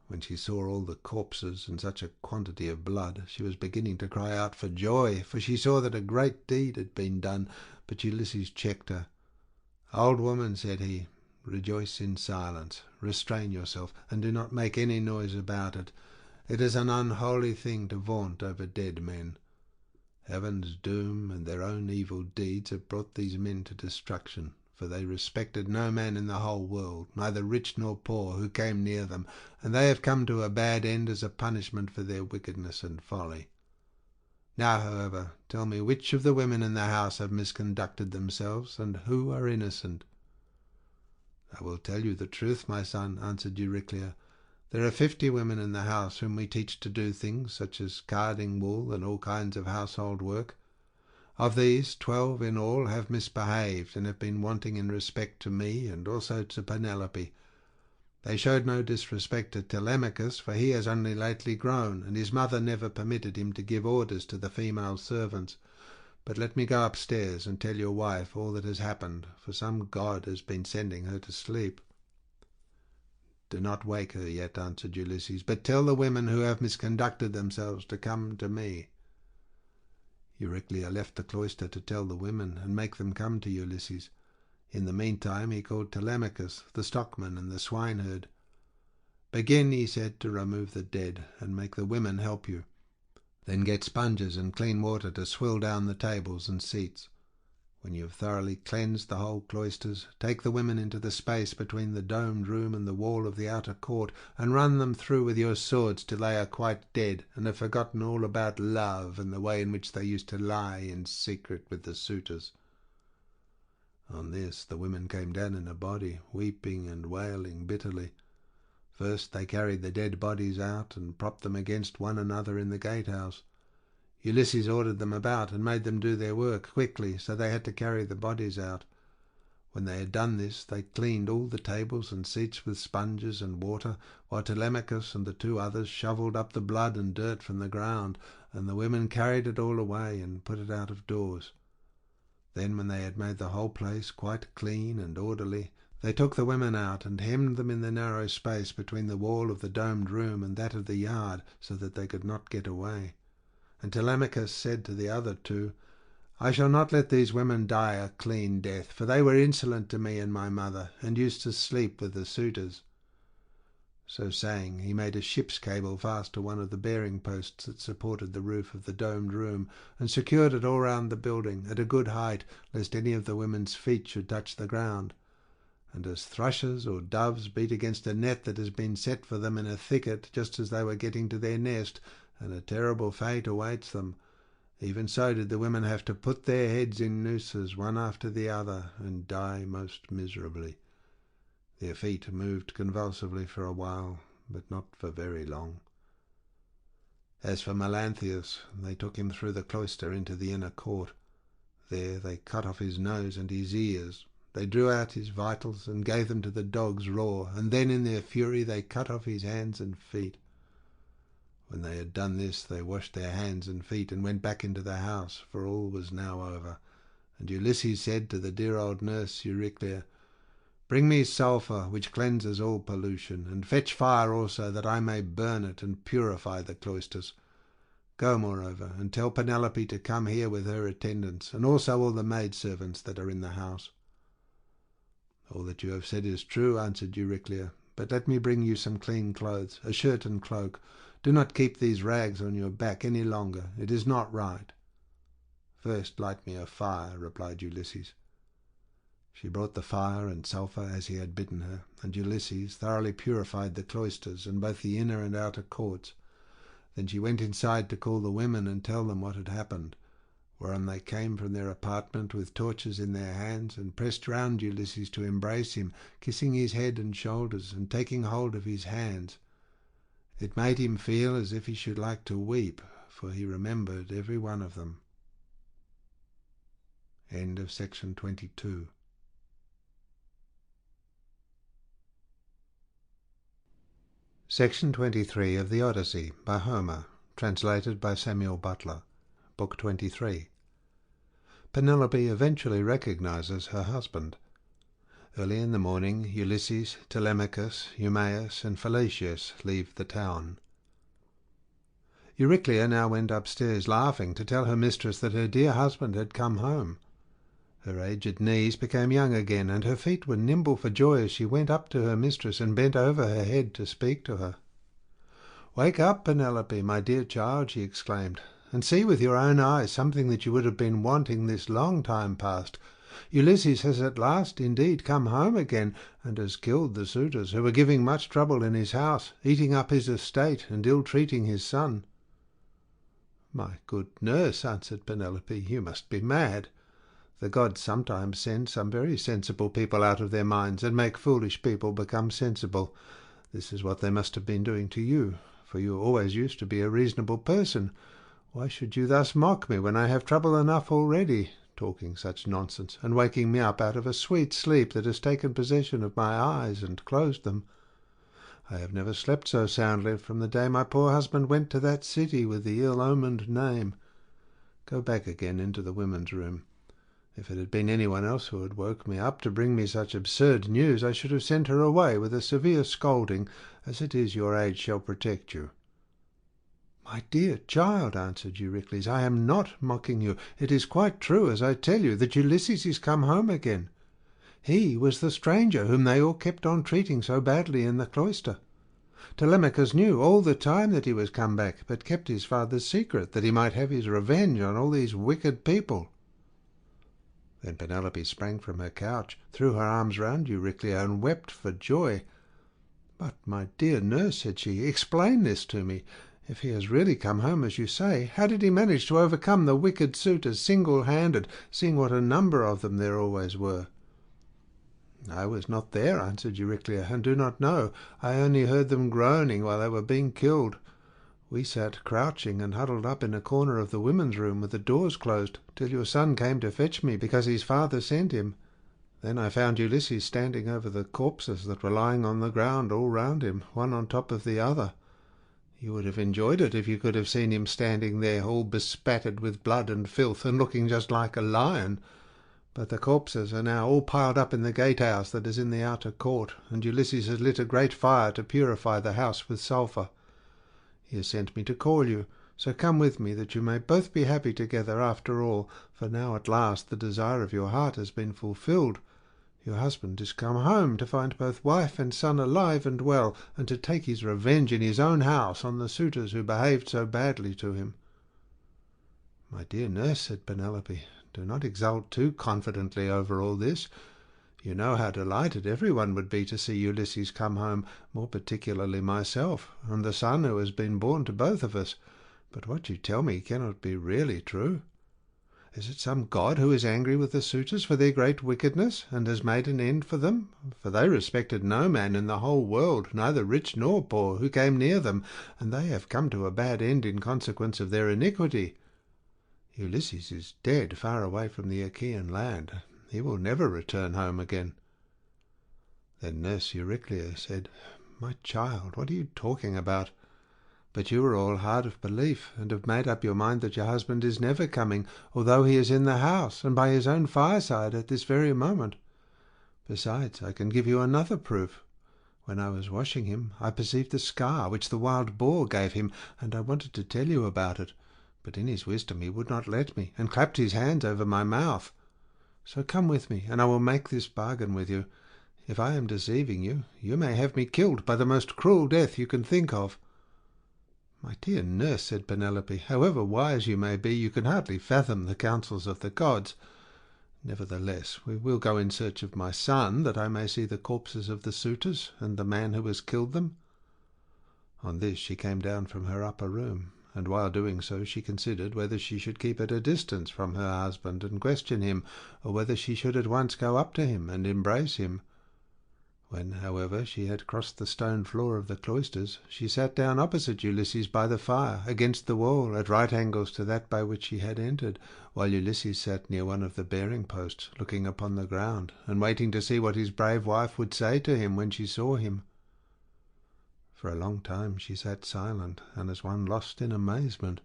When she saw all the corpses and such a quantity of blood, she was beginning to cry out for joy, for she saw that a great deed had been done, but Ulysses checked her. "Old woman," said he, "rejoice in silence. Restrain yourself, and do not make any noise about it. It is an unholy thing to vaunt over dead men. Heaven's doom and their own evil deeds have brought these men to destruction, for they respected no man in the whole world, neither rich nor poor, who came near them, and they have come to a bad end as a punishment for their wickedness and folly. Now, however, tell me which of the women in the house have misconducted themselves, and who are innocent." "I will tell you the truth, my son," answered Euryclea. "There are 50 women in the house whom we teach to do things such as carding wool and all kinds of household work. Of these, 12 in all have misbehaved and have been wanting in respect to me and also to Penelope. They showed no disrespect to Telemachus, for he has only lately grown, and his mother never permitted him to give orders to the female servants. But let me go upstairs and tell your wife all that has happened, for some god has been sending her to sleep." "Do not wake her yet," answered Ulysses, "but tell the women who have misconducted themselves to come to me." Euryclea left the cloister to tell the women and make them come to Ulysses. In the meantime he called Telemachus, the stockman, and the swineherd. "Begin," he said, "to remove the dead, and make the women help you. Then get sponges and clean water to swill down the tables and seats. When you have thoroughly cleansed the whole cloisters, take the women into the space between the domed room and the wall of the outer court, and run them through with your swords till they are quite dead, and have forgotten all about love and the way in which they used to lie in secret with the suitors." On this the women came down in a body, weeping and wailing bitterly. First they carried the dead bodies out and propped them against one another in the gatehouse. Ulysses ordered them about and made them do their work quickly, so they had to carry the bodies out. When they had done this, they cleaned all the tables and seats with sponges and water, while Telemachus and the 2 others shovelled up the blood and dirt from the ground, and the women carried it all away and put it out of doors. Then, when they had made the whole place quite clean and orderly, they took the women out and hemmed them in the narrow space between the wall of the domed room and that of the yard, so that they could not get away. And Telemachus said to the other 2, "I shall not let these women die a clean death, for they were insolent to me and my mother, and used to sleep with the suitors." So saying, he made a ship's cable fast to one of the bearing posts that supported the roof of the domed room, and secured it all round the building at a good height, lest any of the women's feet should touch the ground. And as thrushes or doves beat against a net that has been set for them in a thicket just as they were getting to their nest, and a terrible fate awaits them, Even so did the women have to put their heads in nooses one after the other and die most miserably. Their feet moved convulsively for a while, but not for very long. As for Melanthius, they took him through the cloister into the inner court. There they cut off his nose and his ears. They drew out his vitals and gave them to the dogs raw, and then in their fury they cut off his hands and feet. When they had done this, they washed their hands and feet and went back into the house, for all was now over. And Ulysses said to the dear old nurse Euryclea, "Bring me sulphur, which cleanses all pollution, and fetch fire also, that I may burn it and purify the cloisters. Go, moreover, and tell Penelope to come here with her attendants, and also all the maidservants that are in the house." "All that you have said is true," answered Euryclea, "but let me bring you some clean clothes, a shirt and cloak. Do not keep these rags on your back any longer. It is not right." "First light me a fire," replied Ulysses. She brought the fire and sulphur as he had bidden her, and Ulysses thoroughly purified the cloisters and both the inner and outer courts. Then she went inside to call the women and tell them what had happened, whereon they came from their apartment with torches in their hands and pressed round Ulysses to embrace him, kissing his head and shoulders and taking hold of his hands. It made him feel as if he should like to weep, for he remembered every one of them. End of section 22. Section 23 of the Odyssey by Homer, translated by Samuel Butler, Book 23. Penelope eventually recognizes her husband. Early in the morning, Ulysses, Telemachus, Eumaeus, and Philautius leave the town. Euryclea now went upstairs laughing to tell her mistress that her dear husband had come home. Her aged knees became young again, and her feet were nimble for joy as she went up to her mistress and bent over her head to speak to her. "Wake up, Penelope, my dear child," she exclaimed, "and see with your own eyes something that you would have been wanting this long time past. Ulysses has at last indeed come home again, and has killed the suitors who were giving much trouble in his house, eating up his estate and ill-treating his son." "My good nurse," answered Penelope, "you must be mad. The gods sometimes send some very sensible people out of their minds and make foolish people become sensible. This is what they must have been doing to you, for you always used to be a reasonable person. Why should you thus mock me when I have trouble enough already, talking such nonsense, and waking me up out of a sweet sleep that has taken possession of my eyes and closed them? I have never slept so soundly from the day my poor husband went to that city with the ill-omened name. Go back again into the women's room. If it had been anyone else who had woke me up to bring me such absurd news, I should have sent her away with a severe scolding. As it is, your age shall protect you." "My dear child," answered Eurycles, "I am not mocking you. It is quite true, as I tell you, that Ulysses is come home again. He was the stranger whom they all kept on treating so badly in the cloister. Telemachus knew all the time that he was come back, but kept his father's secret, that he might have his revenge on all these wicked people." Then Penelope sprang from her couch, threw her arms round Euryclea, and wept for joy. "But, my dear nurse," said she, "explain this to me. If he has really come home as you say, how did he manage to overcome the wicked suitors single-handed, seeing what a number of them there always were?" "I was not there," answered Euryclea, "and do not know. I only heard them groaning while they were being killed. We sat crouching and huddled up in a corner of the women's room with the doors closed, till your son came to fetch me, because his father sent him. Then I found Ulysses standing over the corpses that were lying on the ground all round him, one on top of the other. You would have enjoyed it if you could have seen him standing there, all bespattered with blood and filth, and looking just like a lion. But the corpses are now all piled up in the gatehouse that is in the outer court, and Ulysses has lit a great fire to purify the house with sulphur. He has sent me to call you, so come with me, that you may both be happy together after all, for now at last the desire of your heart has been fulfilled. Your husband is come home to find both wife and son alive and well, and to take his revenge in his own house on the suitors who behaved so badly to him." "My dear nurse," said Penelope, "do not exult too confidently over all this. You know how delighted everyone would be to see Ulysses come home, more particularly myself, and the son who has been born to both of us. But what you tell me cannot be really true. Is it some god who is angry with the suitors for their great wickedness, and has made an end for them? For they respected no man in the whole world, neither rich nor poor, who came near them, and they have come to a bad end in consequence of their iniquity. Ulysses is dead, far away from the Achaean land. He will never return home again." Then nurse Euryclea said, "My child, what are you talking about? But you are all hard of belief, and have made up your mind that your husband is never coming, although he is in the house, and by his own fireside at this very moment. Besides, I can give you another proof. When I was washing him, I perceived the scar which the wild boar gave him, and I wanted to tell you about it. But in his wisdom he would not let me, and clapped his hands over my mouth. So come with me, and I will make this bargain with you. If I am deceiving you, you may have me killed by the most cruel death you can think of." "My dear nurse," said Penelope, "however wise you may be, you can hardly fathom the counsels of the gods. Nevertheless, we will go in search of my son, that I may see the corpses of the suitors and the man who has killed them." On this she came down from her upper room, and while doing so she considered whether she should keep at a distance from her husband and question him, or whether she should at once go up to him and embrace him. When, however, she had crossed the stone floor of the cloisters, she sat down opposite Ulysses by the fire, against the wall, at right angles to that by which she had entered, while Ulysses sat near one of the bearing posts, looking upon the ground, and waiting to see what his brave wife would say to him when she saw him. For a long time she sat silent, and as one lost in amazement.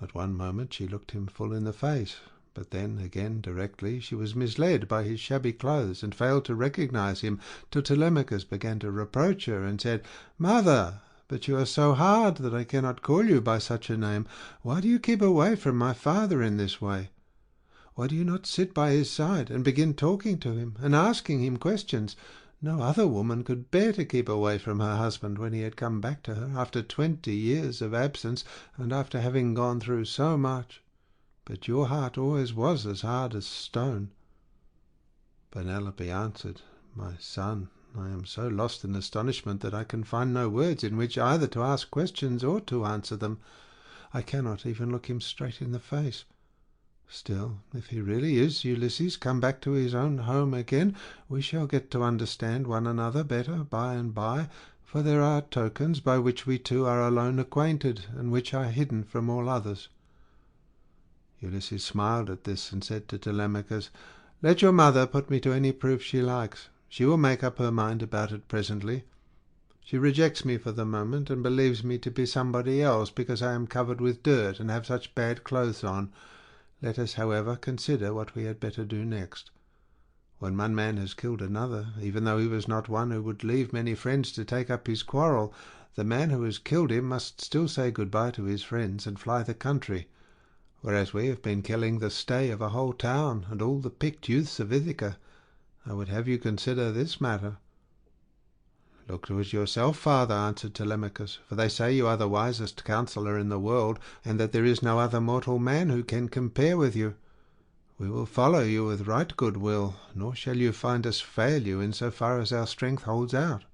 At one moment she looked him full in the face, but then again directly she was misled by his shabby clothes, and failed to recognize him, till Telemachus began to reproach her, and said, "Mother, but you are so hard that I cannot call you by such a name. Why do you keep away from my father in this way? Why do you not sit by his side and begin talking to him and asking him questions? No other woman could bear to keep away from her husband when he had come back to her after 20 years of absence, and after having gone through so much. But your heart always was as hard as stone." Penelope answered, "My son, I am so lost in astonishment that I can find no words in which either to ask questions or to answer them. I cannot even look him straight in the face. Still, if he really is Ulysses, come back to his own home again, we shall get to understand one another better by and by, for there are tokens by which we two are alone acquainted, and which are hidden from all others." Ulysses smiled at this, and said to Telemachus, "Let your mother put me to any proof she likes. She will make up her mind about it presently. She rejects me for the moment, and believes me to be somebody else, because I am covered with dirt and have such bad clothes on. Let us, however, consider what we had better do next. When one man has killed another, even though he was not one who would leave many friends to take up his quarrel, the man who has killed him must still say good-bye to his friends and fly the country, whereas we have been killing the stay of a whole town and all the picked youths of Ithaca. I would have you consider this matter." "Look to it yourself, father," answered Telemachus, "for they say you are the wisest counsellor in the world, and that there is no other mortal man who can compare with you. We will follow you with right good will, nor shall you find us fail you in so far as our strength holds out."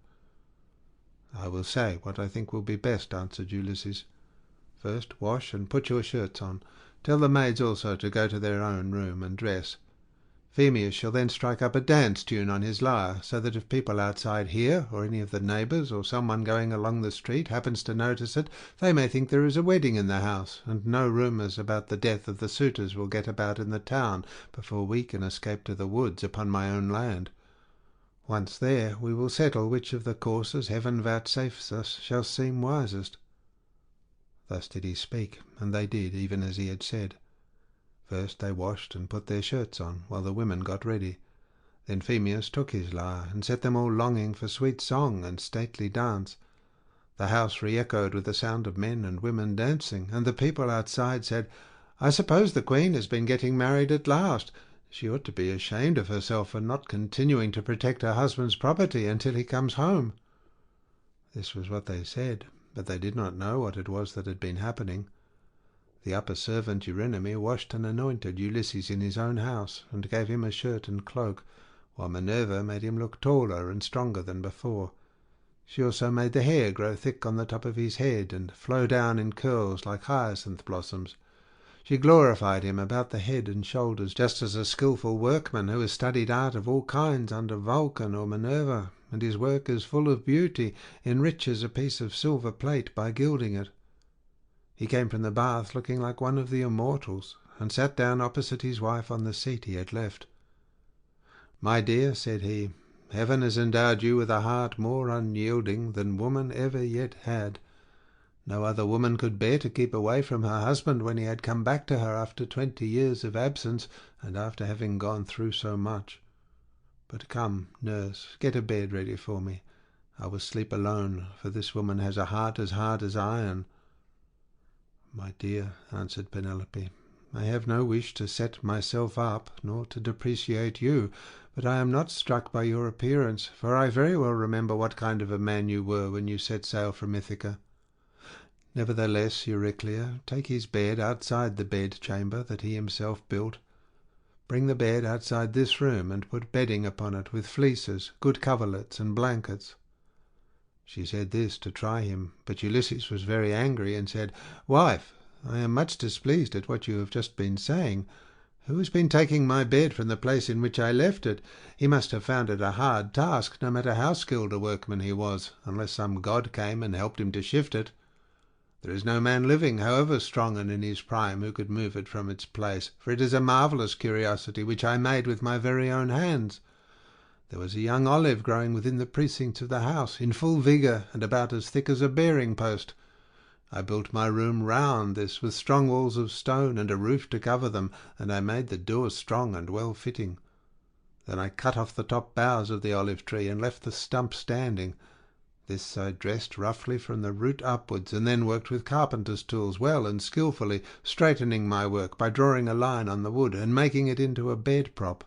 "I will say what I think will be best," answered Ulysses. "First wash and put your shirts on. Tell the maids also to go to their own room and dress. Phemius shall then strike up a dance tune on his lyre, so that if people outside hear, or any of the neighbours, or someone going along the street happens to notice it, they may think there is a wedding in the house, and no rumours about the death of the suitors will get about in the town before we can escape to the woods upon my own land. Once there, we will settle which of the courses heaven vouchsafes us shall seem wisest." Thus did he speak, and they did even as he had said. First they washed and put their shirts on, while the women got ready. Then Phemius took his lyre, and set them all longing for sweet song and stately dance. The house re-echoed with the sound of men and women dancing, and the people outside said, "I suppose the Queen has been getting married at last. She ought to be ashamed of herself for not continuing to protect her husband's property until he comes home." This was what they said, but they did not know what it was that had been happening. The upper servant Eurynome washed and anointed Ulysses in his own house, and gave him a shirt and cloak, while Minerva made him look taller and stronger than before. She also made the hair grow thick on the top of his head and flow down in curls like hyacinth blossoms. She glorified him about the head and shoulders, just as a skilful workman who has studied art of all kinds under Vulcan or Minerva, and his work is full of beauty, enriches a piece of silver plate by gilding it. He came from the bath looking like one of the immortals, and sat down opposite his wife on the seat he had left. "My dear," said he, "heaven has endowed you with a heart more unyielding than woman ever yet had. No other woman could bear to keep away from her husband when he had come back to her after 20 years of absence, and after having gone through so much. But come, nurse, get a bed ready for me. I will sleep alone, for this woman has a heart as hard as iron." "My dear," answered Penelope, "I have no wish to set myself up, nor to depreciate you, but I am not struck by your appearance, for I very well remember what kind of a man you were when you set sail from Ithaca. Nevertheless, Euryclea, take his bed outside the bed-chamber that he himself built. Bring the bed outside this room, and put bedding upon it, with fleeces, good coverlets, and blankets." She said this to try him, but Ulysses was very angry, and said, "Wife, I am much displeased at what you have just been saying. Who has been taking my bed from the place in which I left it? He must have found it a hard task, no matter how skilled a workman he was, unless some god came and helped him to shift it. There is no man living, however strong and in his prime, who could move it from its place, for it is a marvellous curiosity which I made with my very own hands. There was a young olive growing within the precincts of the house, in full vigour, and about as thick as a bearing post. I built my room round this, with strong walls of stone and a roof to cover them, and I made the doors strong and well fitting. Then I cut off the top boughs of the olive tree and left the stump standing. This I dressed roughly from the root upwards, and then worked with carpenter's tools well and skilfully, straightening my work by drawing a line on the wood and making it into a bed prop.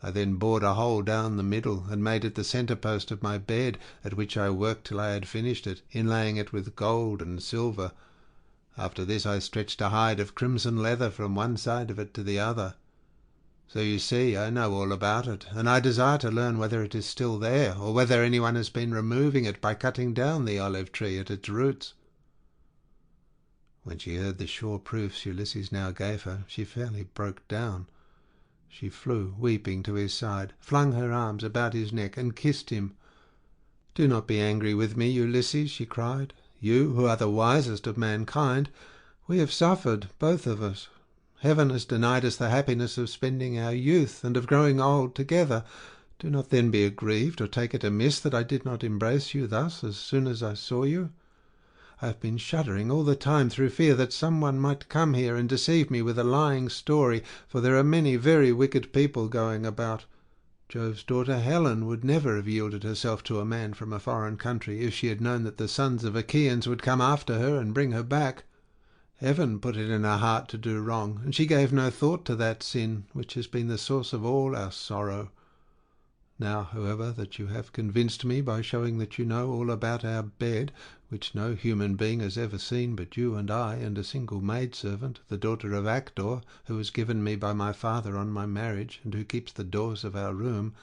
I then bored a hole down the middle, and made it the centre post of my bed, at which I worked till I had finished it, inlaying it with gold and silver. After this I stretched a hide of crimson leather from one side of it to the other. So you see, I know all about it, and I desire to learn whether it is still there, or whether anyone has been removing it by cutting down the olive tree at its roots." When she heard the sure proofs Ulysses now gave her, she fairly broke down. She flew, weeping, to his side, flung her arms about his neck, and kissed him. "Do not be angry with me, Ulysses," she cried. "You, who are the wisest of mankind, we have suffered, both of us. Heaven has denied us the happiness of spending our youth and of growing old together. Do not then be aggrieved, or take it amiss that I did not embrace you thus as soon as I saw you. I have been shuddering all the time through fear that some one might come here and deceive me with a lying story, for there are many very wicked people going about. Jove's daughter Helen would never have yielded herself to a man from a foreign country if she had known that the sons of Achaeans would come after her and bring her back. Heaven put it in her heart to do wrong, and she gave no thought to that sin which has been the source of all our sorrow. Now, however, that you have convinced me by showing that you know all about our bed, which no human being has ever seen but you and I and a single maidservant, the daughter of Actor, who was given me by my father on my marriage, and who keeps the doors of our room,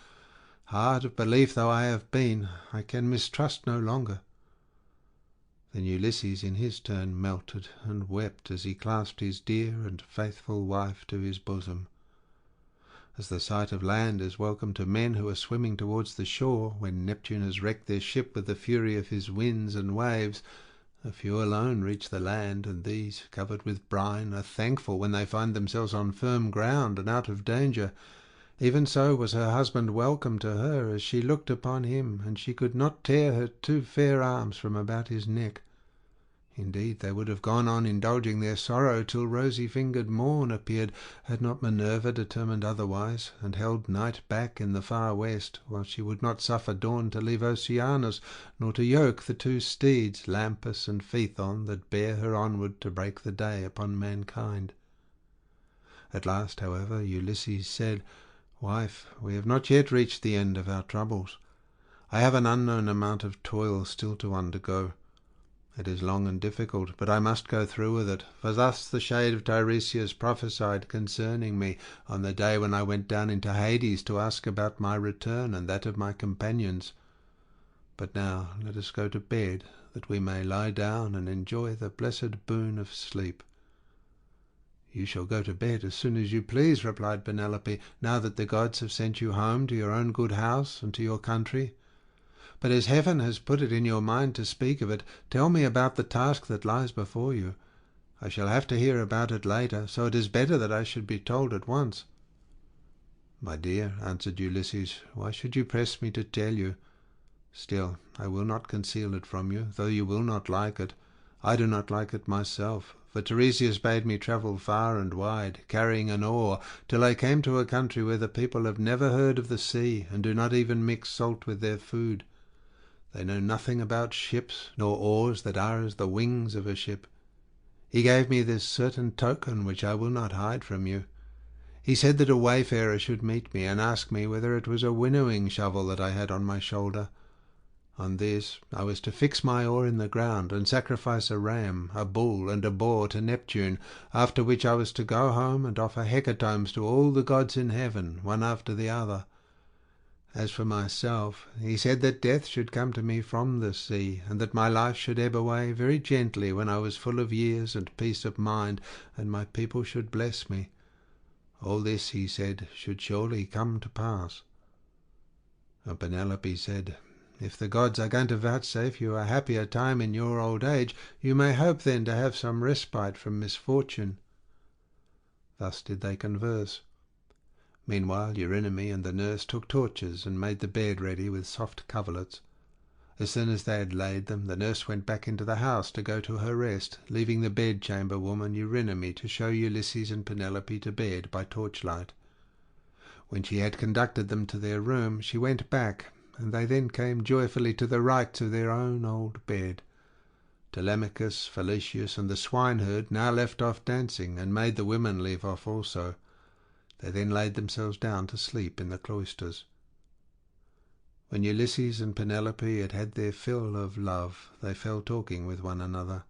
hard of belief though I have been, I can mistrust no longer." Then Ulysses in his turn melted and wept as he clasped his dear and faithful wife to his bosom. As the sight of land is welcome to men who are swimming towards the shore, when Neptune has wrecked their ship with the fury of his winds and waves, a few alone reach the land, and these, covered with brine, are thankful when they find themselves on firm ground and out of danger. Even so was her husband welcome to her as she looked upon him, and she could not tear her two fair arms from about his neck. Indeed, they would have gone on indulging their sorrow till rosy-fingered morn appeared, had not Minerva determined otherwise, and held night back in the far west, while she would not suffer dawn to leave Oceanus, nor to yoke the two steeds, Lampus and Phaethon, that bear her onward to break the day upon mankind. At last, however, Ulysses said, "Wife, we have not yet reached the end of our troubles. I have an unknown amount of toil still to undergo. It is long and difficult, but I must go through with it, for thus the shade of Tiresias prophesied concerning me on the day when I went down into Hades to ask about my return and that of my companions. But now let us go to bed, that we may lie down and enjoy the blessed boon of sleep." "You shall go to bed as soon as you please," replied Penelope, "now that the gods have sent you home to your own good house and to your country. But as heaven has put it in your mind to speak of it, tell me about the task that lies before you. I shall have to hear about it later, so it is better that I should be told at once." "My dear," answered Ulysses, "why should you press me to tell you? Still, I will not conceal it from you, though you will not like it. I do not like it myself, for Tiresias bade me travel far and wide, carrying an oar, till I came to a country where the people have never heard of the sea, and do not even mix salt with their food. They know nothing about ships, nor oars that are as the wings of a ship. He gave me this certain token, which I will not hide from you. He said that a wayfarer should meet me, and ask me whether it was a winnowing shovel that I had on my shoulder. On this I was to fix my oar in the ground, and sacrifice a ram, a bull, and a boar to Neptune, after which I was to go home and offer hecatombs to all the gods in heaven, one after the other. As for myself, he said that death should come to me from the sea, and that my life should ebb away very gently when I was full of years and peace of mind, and my people should bless me. All this, he said, should surely come to pass." And Penelope said, "If the gods are going to vouchsafe you a happier time in your old age, you may hope then to have some respite from misfortune." Thus did they converse. Meanwhile Eurynome and the nurse took torches and made the bed ready with soft coverlets. As soon as they had laid them, the nurse went back into the house to go to her rest, leaving the bedchamber woman Eurynome to show Ulysses and Penelope to bed by torchlight. When she had conducted them to their room, she went back, and they then came joyfully to the rites of their own old bed. Telemachus, Felicius, and the swineherd now left off dancing, and made the women leave off also. They then laid themselves down to sleep in the cloisters. When Ulysses and Penelope had had their fill of love, they fell talking with one another.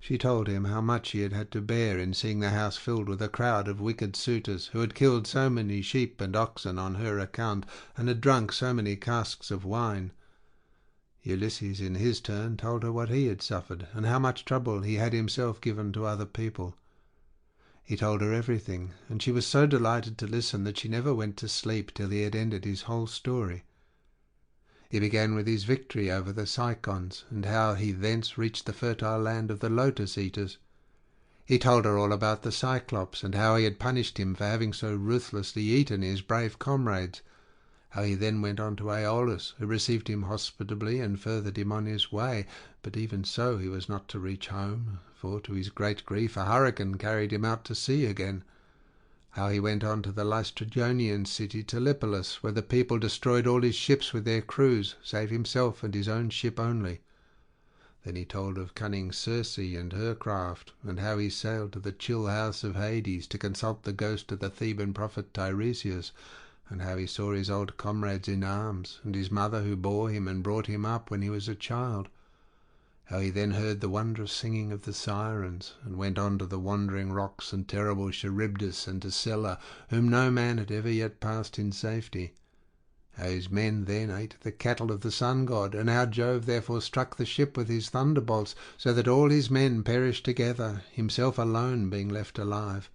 She told him how much she had had to bear in seeing the house filled with a crowd of wicked suitors, who had killed so many sheep and oxen on her account, and had drunk so many casks of wine. Ulysses in his turn told her what he had suffered, and how much trouble he had himself given to other people. He told her everything, and she was so delighted to listen that she never went to sleep till he had ended his whole story. He began with his victory over the Cyclops, and how he thence reached the fertile land of the lotus eaters. He told her all about the Cyclops, and how he had punished him for having so ruthlessly eaten his brave comrades. How he then went on to Aeolus, who received him hospitably and furthered him on his way, but even so he was not to reach home, for to his great grief a hurricane carried him out to sea again. How he went on to the Laestrygonian city Telepolis, where the people destroyed all his ships with their crews, save himself and his own ship only. Then he told of cunning Circe and her craft, and how he sailed to the chill house of Hades to consult the ghost of the Theban prophet Tiresias, and how he saw his old comrades in arms, and his mother who bore him and brought him up when he was a child. How he then heard the wondrous singing of the sirens, and went on to the wandering rocks and terrible Charybdis and to Scylla, whom no man had ever yet passed in safety. How his men then ate the cattle of the sun god, and how Jove therefore struck the ship with his thunderbolts, so that all his men perished together, himself alone being left alive.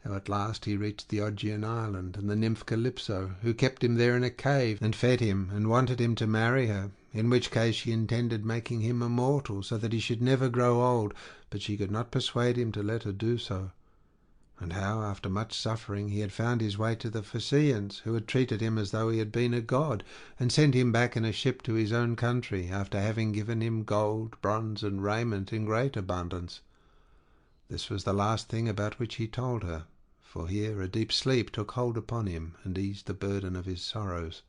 How at last he reached the Augean island, and the nymph Calypso, who kept him there in a cave, and fed him, and wanted him to marry her, in which case she intended making him immortal, so that he should never grow old, but she could not persuade him to let her do so. And how, after much suffering, he had found his way to the Phaeacians, who had treated him as though he had been a god, and sent him back in a ship to his own country, after having given him gold, bronze, and raiment in great abundance. This was the last thing about which he told her, for here a deep sleep took hold upon him, and eased the burden of his sorrows.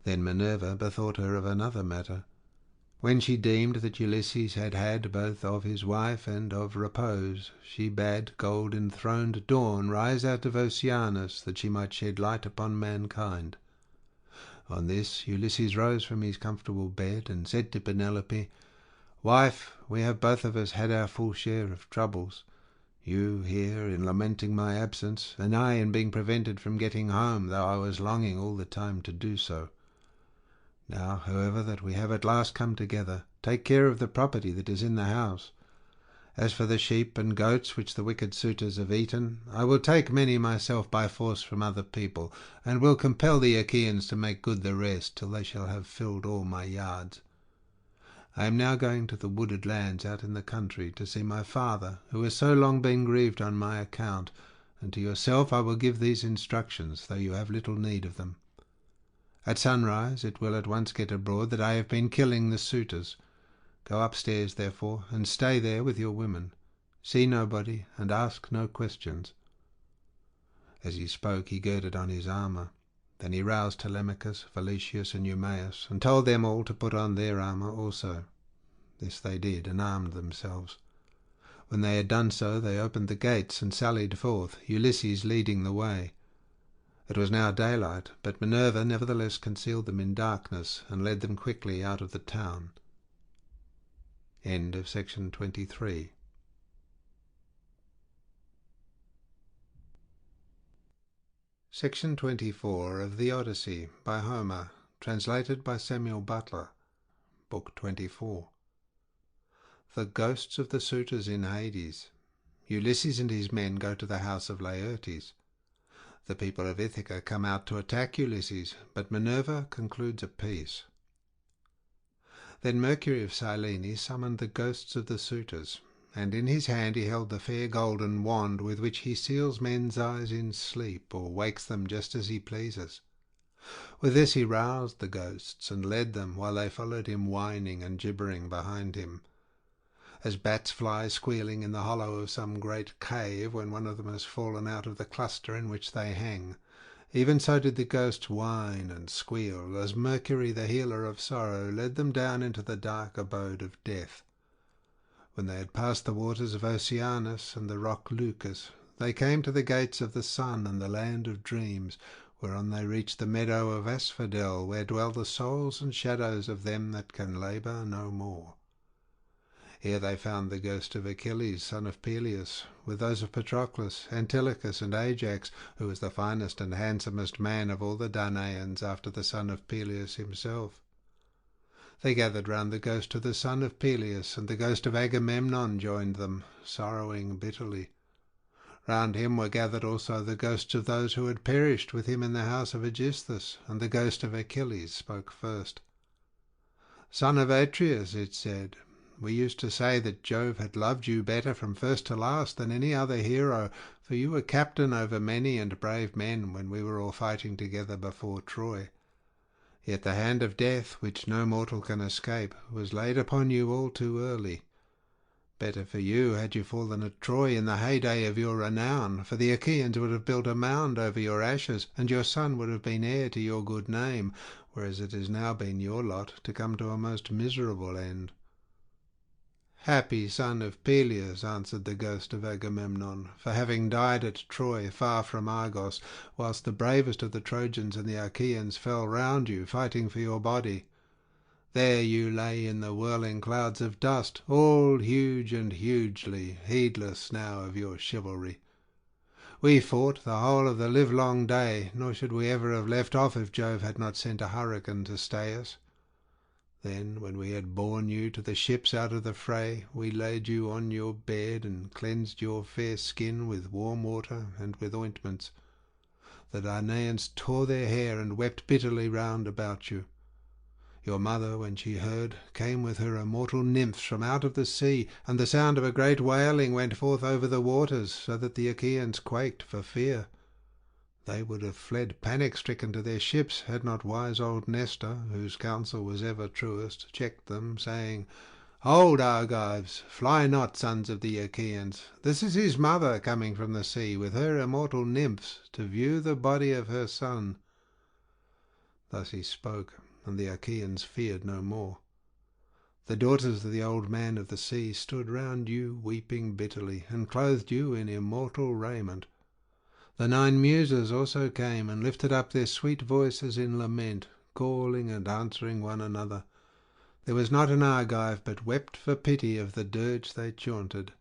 Then Minerva bethought her of another matter. When she deemed that Ulysses had had both of his wife and of repose, she bade gold-enthroned Dawn rise out of Oceanus, that she might shed light upon mankind. On this Ulysses rose from his comfortable bed, and said to Penelope, "Wife, we have both of us had our full share of troubles. You here in lamenting my absence, and I in being prevented from getting home, though I was longing all the time to do so. Now, however, that we have at last come together, take care of the property that is in the house. As for the sheep and goats which the wicked suitors have eaten, I will take many myself by force from other people, and will compel the Achaeans to make good the rest, till they shall have filled all my yards. I am now going to the wooded lands out in the country to see my father, who has so long been grieved on my account, and to yourself I will give these instructions, though you have little need of them. At sunrise it will at once get abroad that I have been killing the suitors. Go upstairs, therefore, and stay there with your women. See nobody, and ask no questions." As he spoke he girded on his armour. Then he roused Telemachus, Valetius, and Eumaeus, and told them all to put on their armour also. This they did, and armed themselves. When they had done so, they opened the gates and sallied forth, Ulysses leading the way. It was now daylight, but Minerva nevertheless concealed them in darkness, and led them quickly out of the town. End of section 23. Section 24 of the Odyssey by Homer, translated by Samuel Butler. Book 24. The ghosts of the suitors in Hades. Ulysses and his men go to the house of Laertes. The people of Ithaca come out to attack Ulysses, but Minerva concludes a peace. Then Mercury of Cyllene summoned the ghosts of the suitors, and in his hand he held the fair golden wand with which he seals men's eyes in sleep, or wakes them just as he pleases. With this he roused the ghosts, and led them, while they followed him whining and gibbering behind him. As bats fly squealing in the hollow of some great cave when one of them has fallen out of the cluster in which they hang, even so did the ghosts whine and squeal, as Mercury, the healer of sorrow, led them down into the dark abode of death. When they had passed the waters of Oceanus and the rock Leucas, they came to the gates of the sun and the land of dreams, whereon they reached the meadow of Asphodel, where dwell the souls and shadows of them that can labour no more. Here they found the ghost of Achilles, son of Peleus, with those of Patroclus, Antilochus, and Ajax, who was the finest and handsomest man of all the Danaans after the son of Peleus himself. They gathered round the ghost of the son of Peleus, and the ghost of Agamemnon joined them, sorrowing bitterly. Round him were gathered also the ghosts of those who had perished with him in the house of Aegisthus, and the ghost of Achilles spoke first. "Son of Atreus," it said, "we used to say that Jove had loved you better from first to last than any other hero, for you were captain over many and brave men when we were all fighting together before Troy. Yet the hand of death, which no mortal can escape, was laid upon you all too early. Better for you had you fallen at Troy in the heyday of your renown, for the Achaeans would have built a mound over your ashes, and your son would have been heir to your good name, whereas it has now been your lot to come to a most miserable end." "Happy son of Peleus," answered the ghost of Agamemnon, "for having died at Troy, far from Argos, whilst the bravest of the Trojans and the Achaeans fell round you, fighting for your body. There you lay in the whirling clouds of dust, all huge and hugely, heedless now of your chivalry. We fought the whole of the livelong day, nor should we ever have left off if Jove had not sent a hurricane to stay us. Then, when we had borne you to the ships out of the fray, we laid you on your bed and cleansed your fair skin with warm water and with ointments. The Danaans tore their hair and wept bitterly round about you. Your mother, when she heard, came with her immortal nymphs from out of the sea, and the sound of a great wailing went forth over the waters, so that the Achaeans quaked for fear. They would have fled panic-stricken to their ships, had not wise old Nestor, whose counsel was ever truest, checked them, saying, 'Hold, Argives, fly not, sons of the Achaeans. This is his mother coming from the sea, with her immortal nymphs, to view the body of her son.' Thus he spoke, and the Achaeans feared no more. The daughters of the old man of the sea stood round you, weeping bitterly, and clothed you in immortal raiment. The 9 Muses also came, and lifted up their sweet voices in lament, calling and answering one another. There was not an Argive but wept for pity of the dirge they chaunted.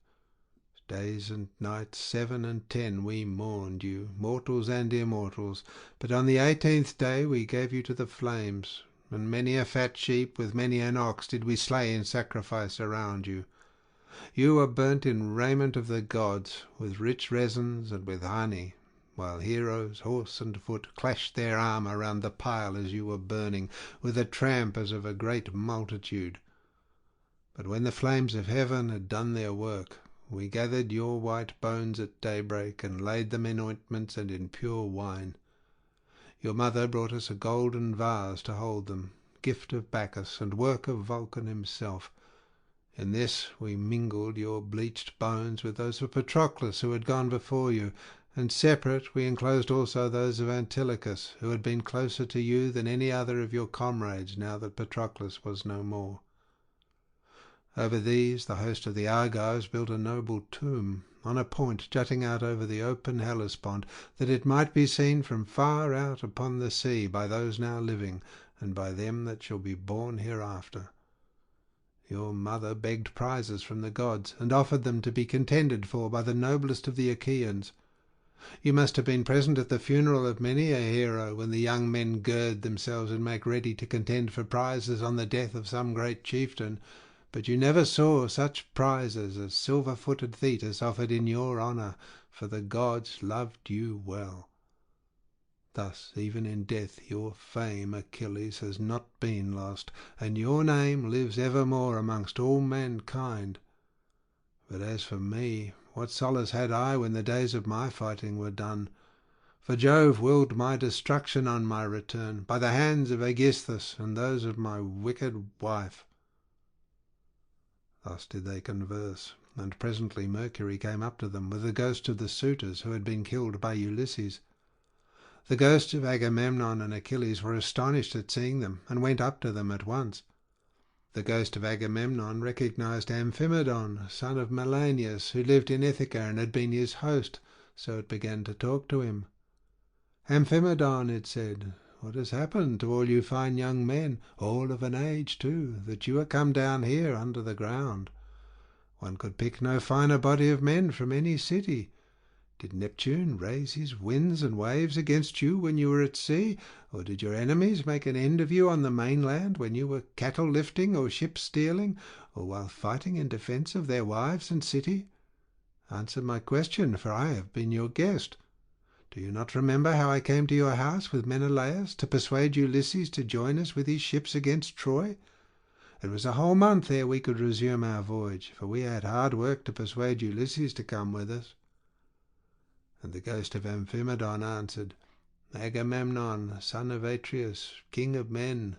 Days and nights 7 and 10 we mourned you, mortals and immortals, but on the 18th day we gave you to the flames, and many a fat sheep with many an ox did we slay in sacrifice around you. You were burnt in raiment of the gods, with rich resins and with honey, while heroes, horse and foot, clashed their armour round the pile as you were burning, with a tramp as of a great multitude. But when the flames of heaven had done their work, we gathered your white bones at daybreak, and laid them in ointments and in pure wine. Your mother brought us a golden vase to hold them, gift of Bacchus and work of Vulcan himself. In this we mingled your bleached bones with those of Patroclus, who had gone before you, and separate we enclosed also those of Antilochus, who had been closer to you than any other of your comrades now that Patroclus was no more. Over these the host of the Argives built a noble tomb, on a point jutting out over the open Hellespont, that it might be seen from far out upon the sea by those now living, and by them that shall be born hereafter. Your mother begged prizes from the gods, and offered them to be contended for by the noblest of the Achaeans. You must have been present at the funeral of many a hero, when the young men gird themselves and make ready to contend for prizes on the death of some great chieftain, but you never saw such prizes as silver-footed Thetis offered in your honour, for the gods loved you well. Thus, even in death, your fame, Achilles, has not been lost, and your name lives evermore amongst all mankind. But as for me, what solace had I when the days of my fighting were done? For Jove willed my destruction on my return, by the hands of Aegisthus and those of my wicked wife. Thus did they converse, and presently Mercury came up to them with the ghosts of the suitors who had been killed by Ulysses. The ghosts of Agamemnon and Achilles were astonished at seeing them, and went up to them at once. The ghost of Agamemnon recognized Amphimedon, son of Melanius, who lived in Ithaca and had been his host, so it began to talk to him. "Amphimedon," it said, "what has happened to all you fine young men, all of an age too, that you are come down here under the ground? One could pick no finer body of men from any city. Did Neptune raise his winds and waves against you when you were at sea, or did your enemies make an end of you on the mainland when you were cattle lifting or ship stealing, or while fighting in defence of their wives and city? Answer my question, for I have been your guest. Do you not remember how I came to your house with Menelaus to persuade Ulysses to join us with his ships against Troy? It was a whole month ere we could resume our voyage, for we had hard work to persuade Ulysses to come with us." And the ghost of Amphimedon answered, "Agamemnon, son of Atreus, king of men,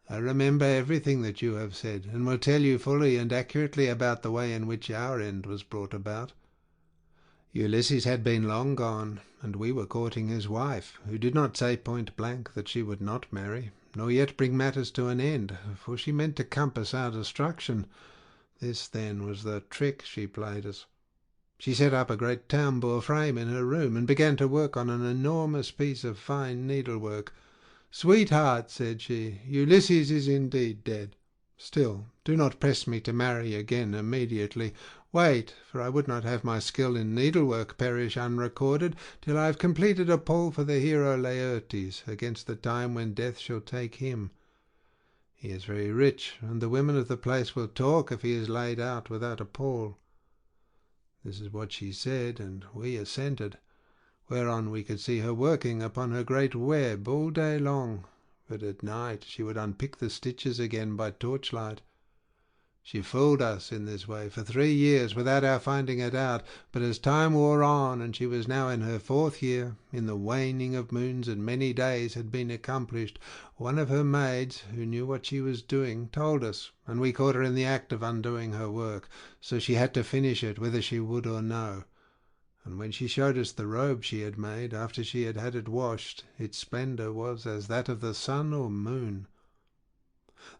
I remember everything that you have said, and will tell you fully and accurately about the way in which our end was brought about. Ulysses had been long gone, and we were courting his wife, who did not say point blank that she would not marry, nor yet bring matters to an end, for she meant to compass our destruction. This, then, was the trick she played us. She set up a great tambour frame in her room, and began to work on an enormous piece of fine needlework. 'Sweetheart,' said she, 'Ulysses is indeed dead. Still, do not press me to marry again immediately. Wait, for I would not have my skill in needlework perish unrecorded till I have completed a pall for the hero Laertes against the time when death shall take him. He is very rich, and the women of the place will talk if he is laid out without a pall.' This is what she said, and we assented, whereon we could see her working upon her great web all day long, but at night she would unpick the stitches again by torchlight. She fooled us in this way for 3 years without our finding it out, but as time wore on, and she was now in her 4th year, in the waning of moons and many days had been accomplished, one of her maids, who knew what she was doing, told us, and we caught her in the act of undoing her work, so she had to finish it whether she would or no. And when she showed us the robe she had made, after she had had it washed, its splendour was as that of the sun or moon.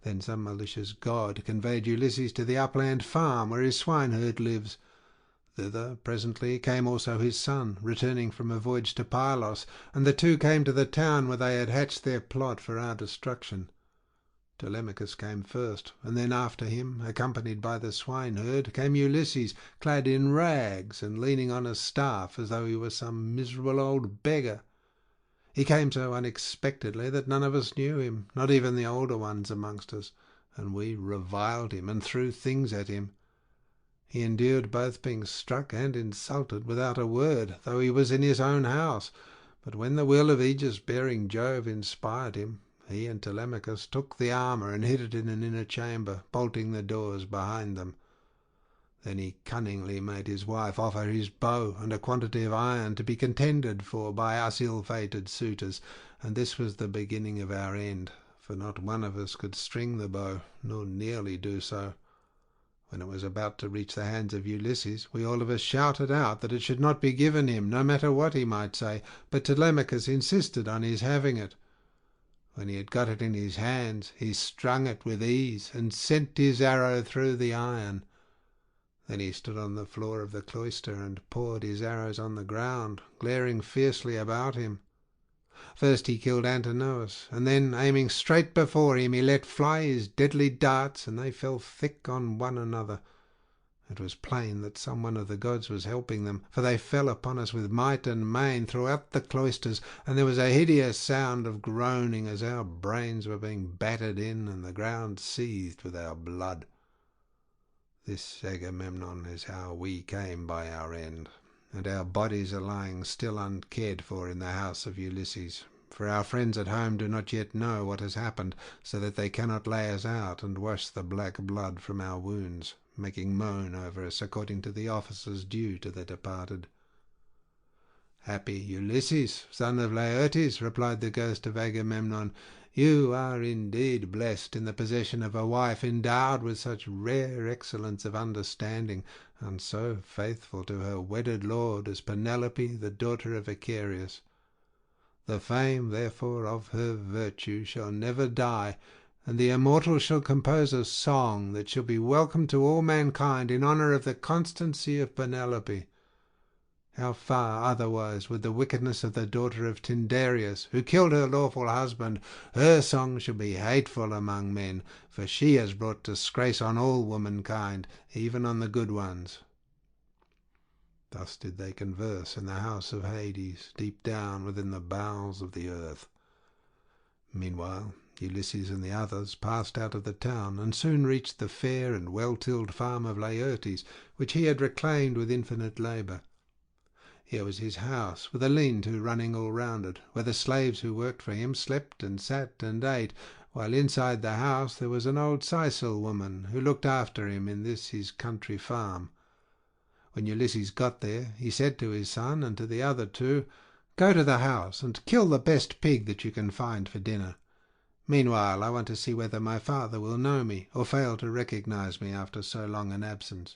Then some malicious god conveyed Ulysses to the upland farm where his swineherd lives. Thither presently came also his son, returning from a voyage to Pylos, and the two came to the town where they had hatched their plot for our destruction. Telemachus came first, and then after him, accompanied by the swineherd, came Ulysses, clad in rags and leaning on a staff as though he were some miserable old beggar. He came so unexpectedly that none of us knew him, not even the older ones amongst us, and we reviled him and threw things at him. He endured both being struck and insulted without a word, though he was in his own house. But when the will of aegis-bearing Jove inspired him, he and Telemachus took the armour and hid it in an inner chamber, bolting the doors behind them. Then he cunningly made his wife offer his bow and a quantity of iron to be contended for by us ill-fated suitors, and this was the beginning of our end, for not one of us could string the bow, nor nearly do so. When it was about to reach the hands of Ulysses, we all of us shouted out that it should not be given him, no matter what he might say, but Telemachus insisted on his having it. When he had got it in his hands, he strung it with ease, and sent his arrow through the iron. Then he stood on the floor of the cloister and poured his arrows on the ground, glaring fiercely about him. First he killed Antinous, and then, aiming straight before him, he let fly his deadly darts, and they fell thick on one another. It was plain that some one of the gods was helping them, for they fell upon us with might and main throughout the cloisters, and there was a hideous sound of groaning as our brains were being battered in and the ground seethed with our blood. This, Agamemnon, is how we came by our end, and our bodies are lying still uncared for in the house of Ulysses, for our friends at home do not yet know what has happened, so that they cannot lay us out and wash the black blood from our wounds, making moan over us according to the offices due to the departed. "Happy Ulysses, son of Laertes," replied the ghost of Agamemnon, "you are indeed blessed in the possession of a wife endowed with such rare excellence of understanding, and so faithful to her wedded lord as Penelope, the daughter of Icarius. The fame, therefore, of her virtue shall never die, and the immortals shall compose a song that shall be welcome to all mankind in honour of the constancy of Penelope. How far otherwise would the wickedness of the daughter of Tyndareus, who killed her lawful husband? Her song shall be hateful among men, for she has brought disgrace on all womankind, even on the good ones." Thus did they converse in the house of Hades, deep down within the bowels of the earth. Meanwhile Ulysses and the others passed out of the town, and soon reached the fair and well-tilled farm of Laertes, which he had reclaimed with infinite labour. Here was his house, with a lean-to running all round it, where the slaves who worked for him slept and sat and ate, while inside the house there was an old Sicel woman, who looked after him in this his country farm. When Ulysses got there, he said to his son and to the other two, "Go to the house and kill the best pig that you can find for dinner. Meanwhile I want to see whether my father will know me, or fail to recognize me after so long an absence."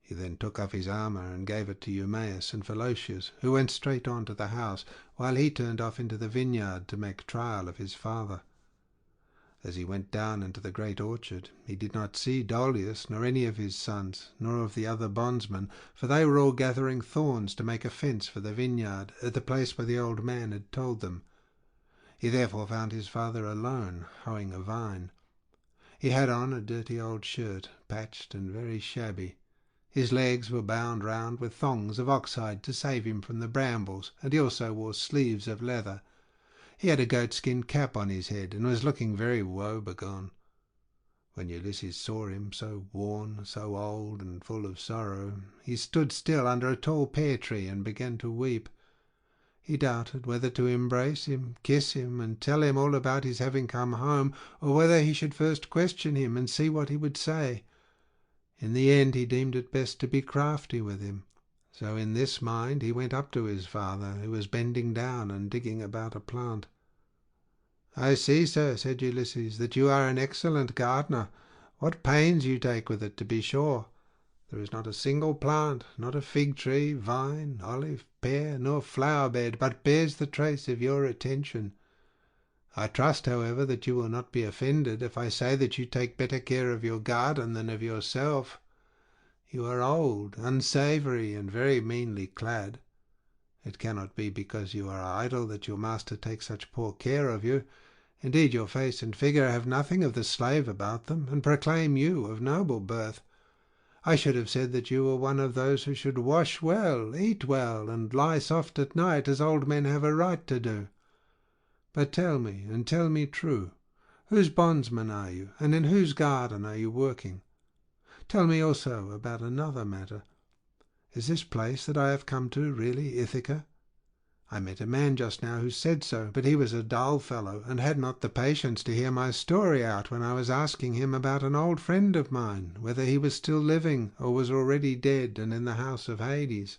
He then took off his armour and gave it to Eumaeus and Philautius, who went straight on to the house, while he turned off into the vineyard to make trial of his father. As he went down into the great orchard, he did not see Dolius, nor any of his sons, nor of the other bondsmen, for they were all gathering thorns to make a fence for the vineyard, at the place where the old man had told them. He therefore found his father alone, hoeing a vine. He had on a dirty old shirt, patched and very shabby. His legs were bound round with thongs of oxhide to save him from the brambles, and he also wore sleeves of leather. He had a goatskin cap on his head, and was looking very woebegone. When Ulysses saw him, so worn, so old, and full of sorrow, he stood still under a tall pear tree and began to weep. He doubted whether to embrace him, kiss him, and tell him all about his having come home, or whether he should first question him and see what he would say. In the end he deemed it best to be crafty with him. So in this mind he went up to his father, who was bending down and digging about a plant. "I see, sir," said Ulysses, "that you are an excellent gardener. What pains you take with it, to be sure! There is not a single plant, not a fig tree, vine, olive, pear, nor flower bed, but bears the trace of your attention. I trust, however, that you will not be offended if I say that you take better care of your garden than of yourself. You are old, unsavoury, and very meanly clad. It cannot be because you are idle that your master takes such poor care of you. Indeed, your face and figure have nothing of the slave about them, and proclaim you of noble birth. I should have said that you were one of those who should wash well, eat well, and lie soft at night, as old men have a right to do. But tell me, and tell me true, whose bondsman are you, and in whose garden are you working? Tell me also about another matter. Is this place that I have come to really Ithaca? I met a man just now who said so, but he was a dull fellow, and had not the patience to hear my story out when I was asking him about an old friend of mine, whether he was still living or was already dead and in the house of Hades.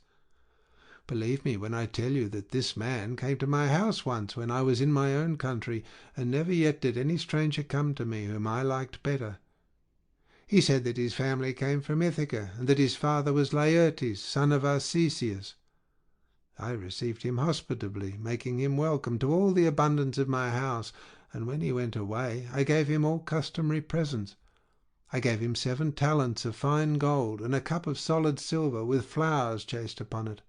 Believe me when I tell you that this man came to my house once when I was in my own country, and never yet did any stranger come to me whom I liked better. He said that his family came from Ithaca, and that his father was Laertes, son of Odysseus. I received him hospitably, making him welcome to all the abundance of my house, and when he went away I gave him all customary presents. I gave him 7 talents of fine gold, and a cup of solid silver with flowers chased upon it.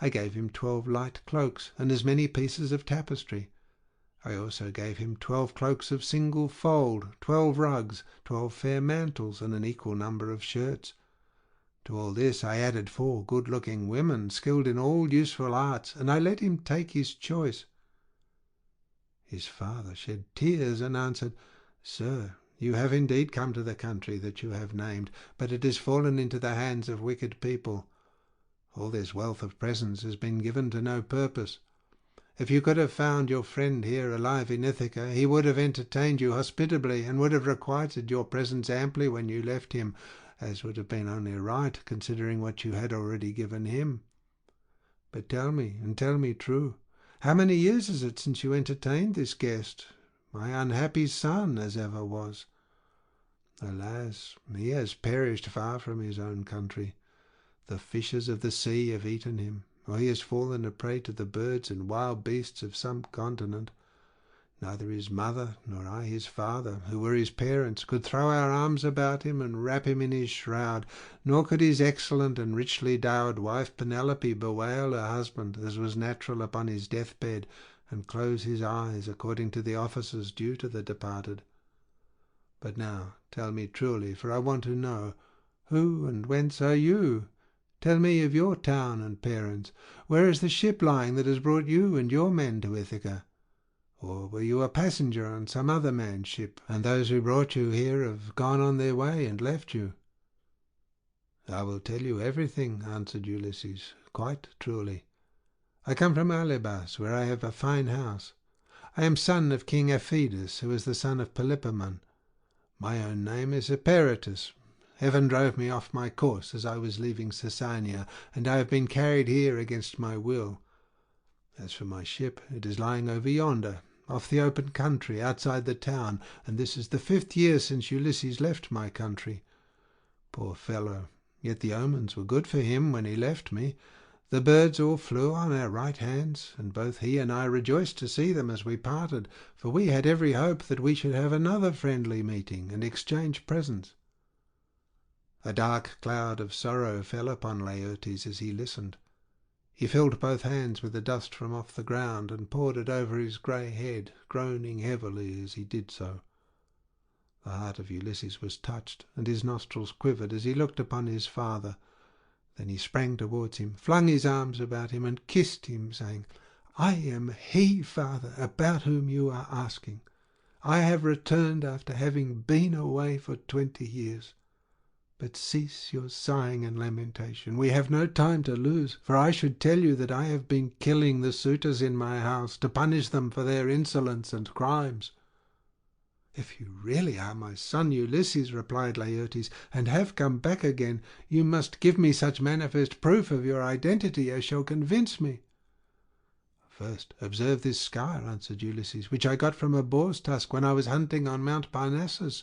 I gave him 12 light cloaks, and as many pieces of tapestry. I also gave him 12 cloaks of single fold, 12 rugs, 12 fair mantles, and an equal number of shirts. To all this I added 4 good-looking women, skilled in all useful arts, and I let him take his choice. His father shed tears and answered, "Sir, you have indeed come to the country that you have named, but it has fallen into the hands of wicked people. All this wealth of presents has been given to no purpose. If you could have found your friend here alive in Ithaca, he would have entertained you hospitably, and would have requited your presents amply when you left him, as would have been only right, considering what you had already given him. But tell me, and tell me true, how many years is it since you entertained this guest, my unhappy son as ever was? Alas, he has perished far from his own country. The fishes of the sea have eaten him, or he has fallen a prey to the birds and wild beasts of some continent. Neither his mother nor I his father, who were his parents, could throw our arms about him and wrap him in his shroud, nor could his excellent and richly dowered wife Penelope bewail her husband, as was natural, upon his deathbed, and close his eyes according to the offices due to the departed. But now tell me truly, for I want to know, who and whence are you? Tell me of your town and parents. Where is the ship lying that has brought you and your men to Ithaca? Or were you a passenger on some other man's ship, and those who brought you here have gone on their way and left you?" "I will tell you everything," answered Ulysses, "quite truly. I come from Alybas, where I have a fine house. I am son of King Aphidas, who is the son of Polypemon. My own name is Eperitus. Heaven drove me off my course as I was leaving Caesania, and I have been carried here against my will. As for my ship, it is lying over yonder, off the open country outside the town, and this is the 5th year since Ulysses left my country. Poor fellow, yet the omens were good for him when he left me. The birds all flew on our right hands, and both he and I rejoiced to see them as we parted, for we had every hope that we should have another friendly meeting and exchange presents." A dark cloud of sorrow fell upon Laertes as he listened. He filled both hands with the dust from off the ground and poured it over his grey head, groaning heavily as he did so. The heart of Ulysses was touched, and his nostrils quivered as he looked upon his father. Then he sprang towards him, flung his arms about him, and kissed him, saying, "I am he, father, about whom you are asking. I have returned after having been away for 20 years. But cease your sighing and lamentation. We have no time to lose, for I should tell you that I have been killing the suitors in my house to punish them for their insolence and crimes." "If you really are my son Ulysses," replied Laertes, "and have come back again, you must give me such manifest proof of your identity as shall convince me." "First observe this scar," answered Ulysses, "which I got from a boar's tusk when I was hunting on Mount Parnassus.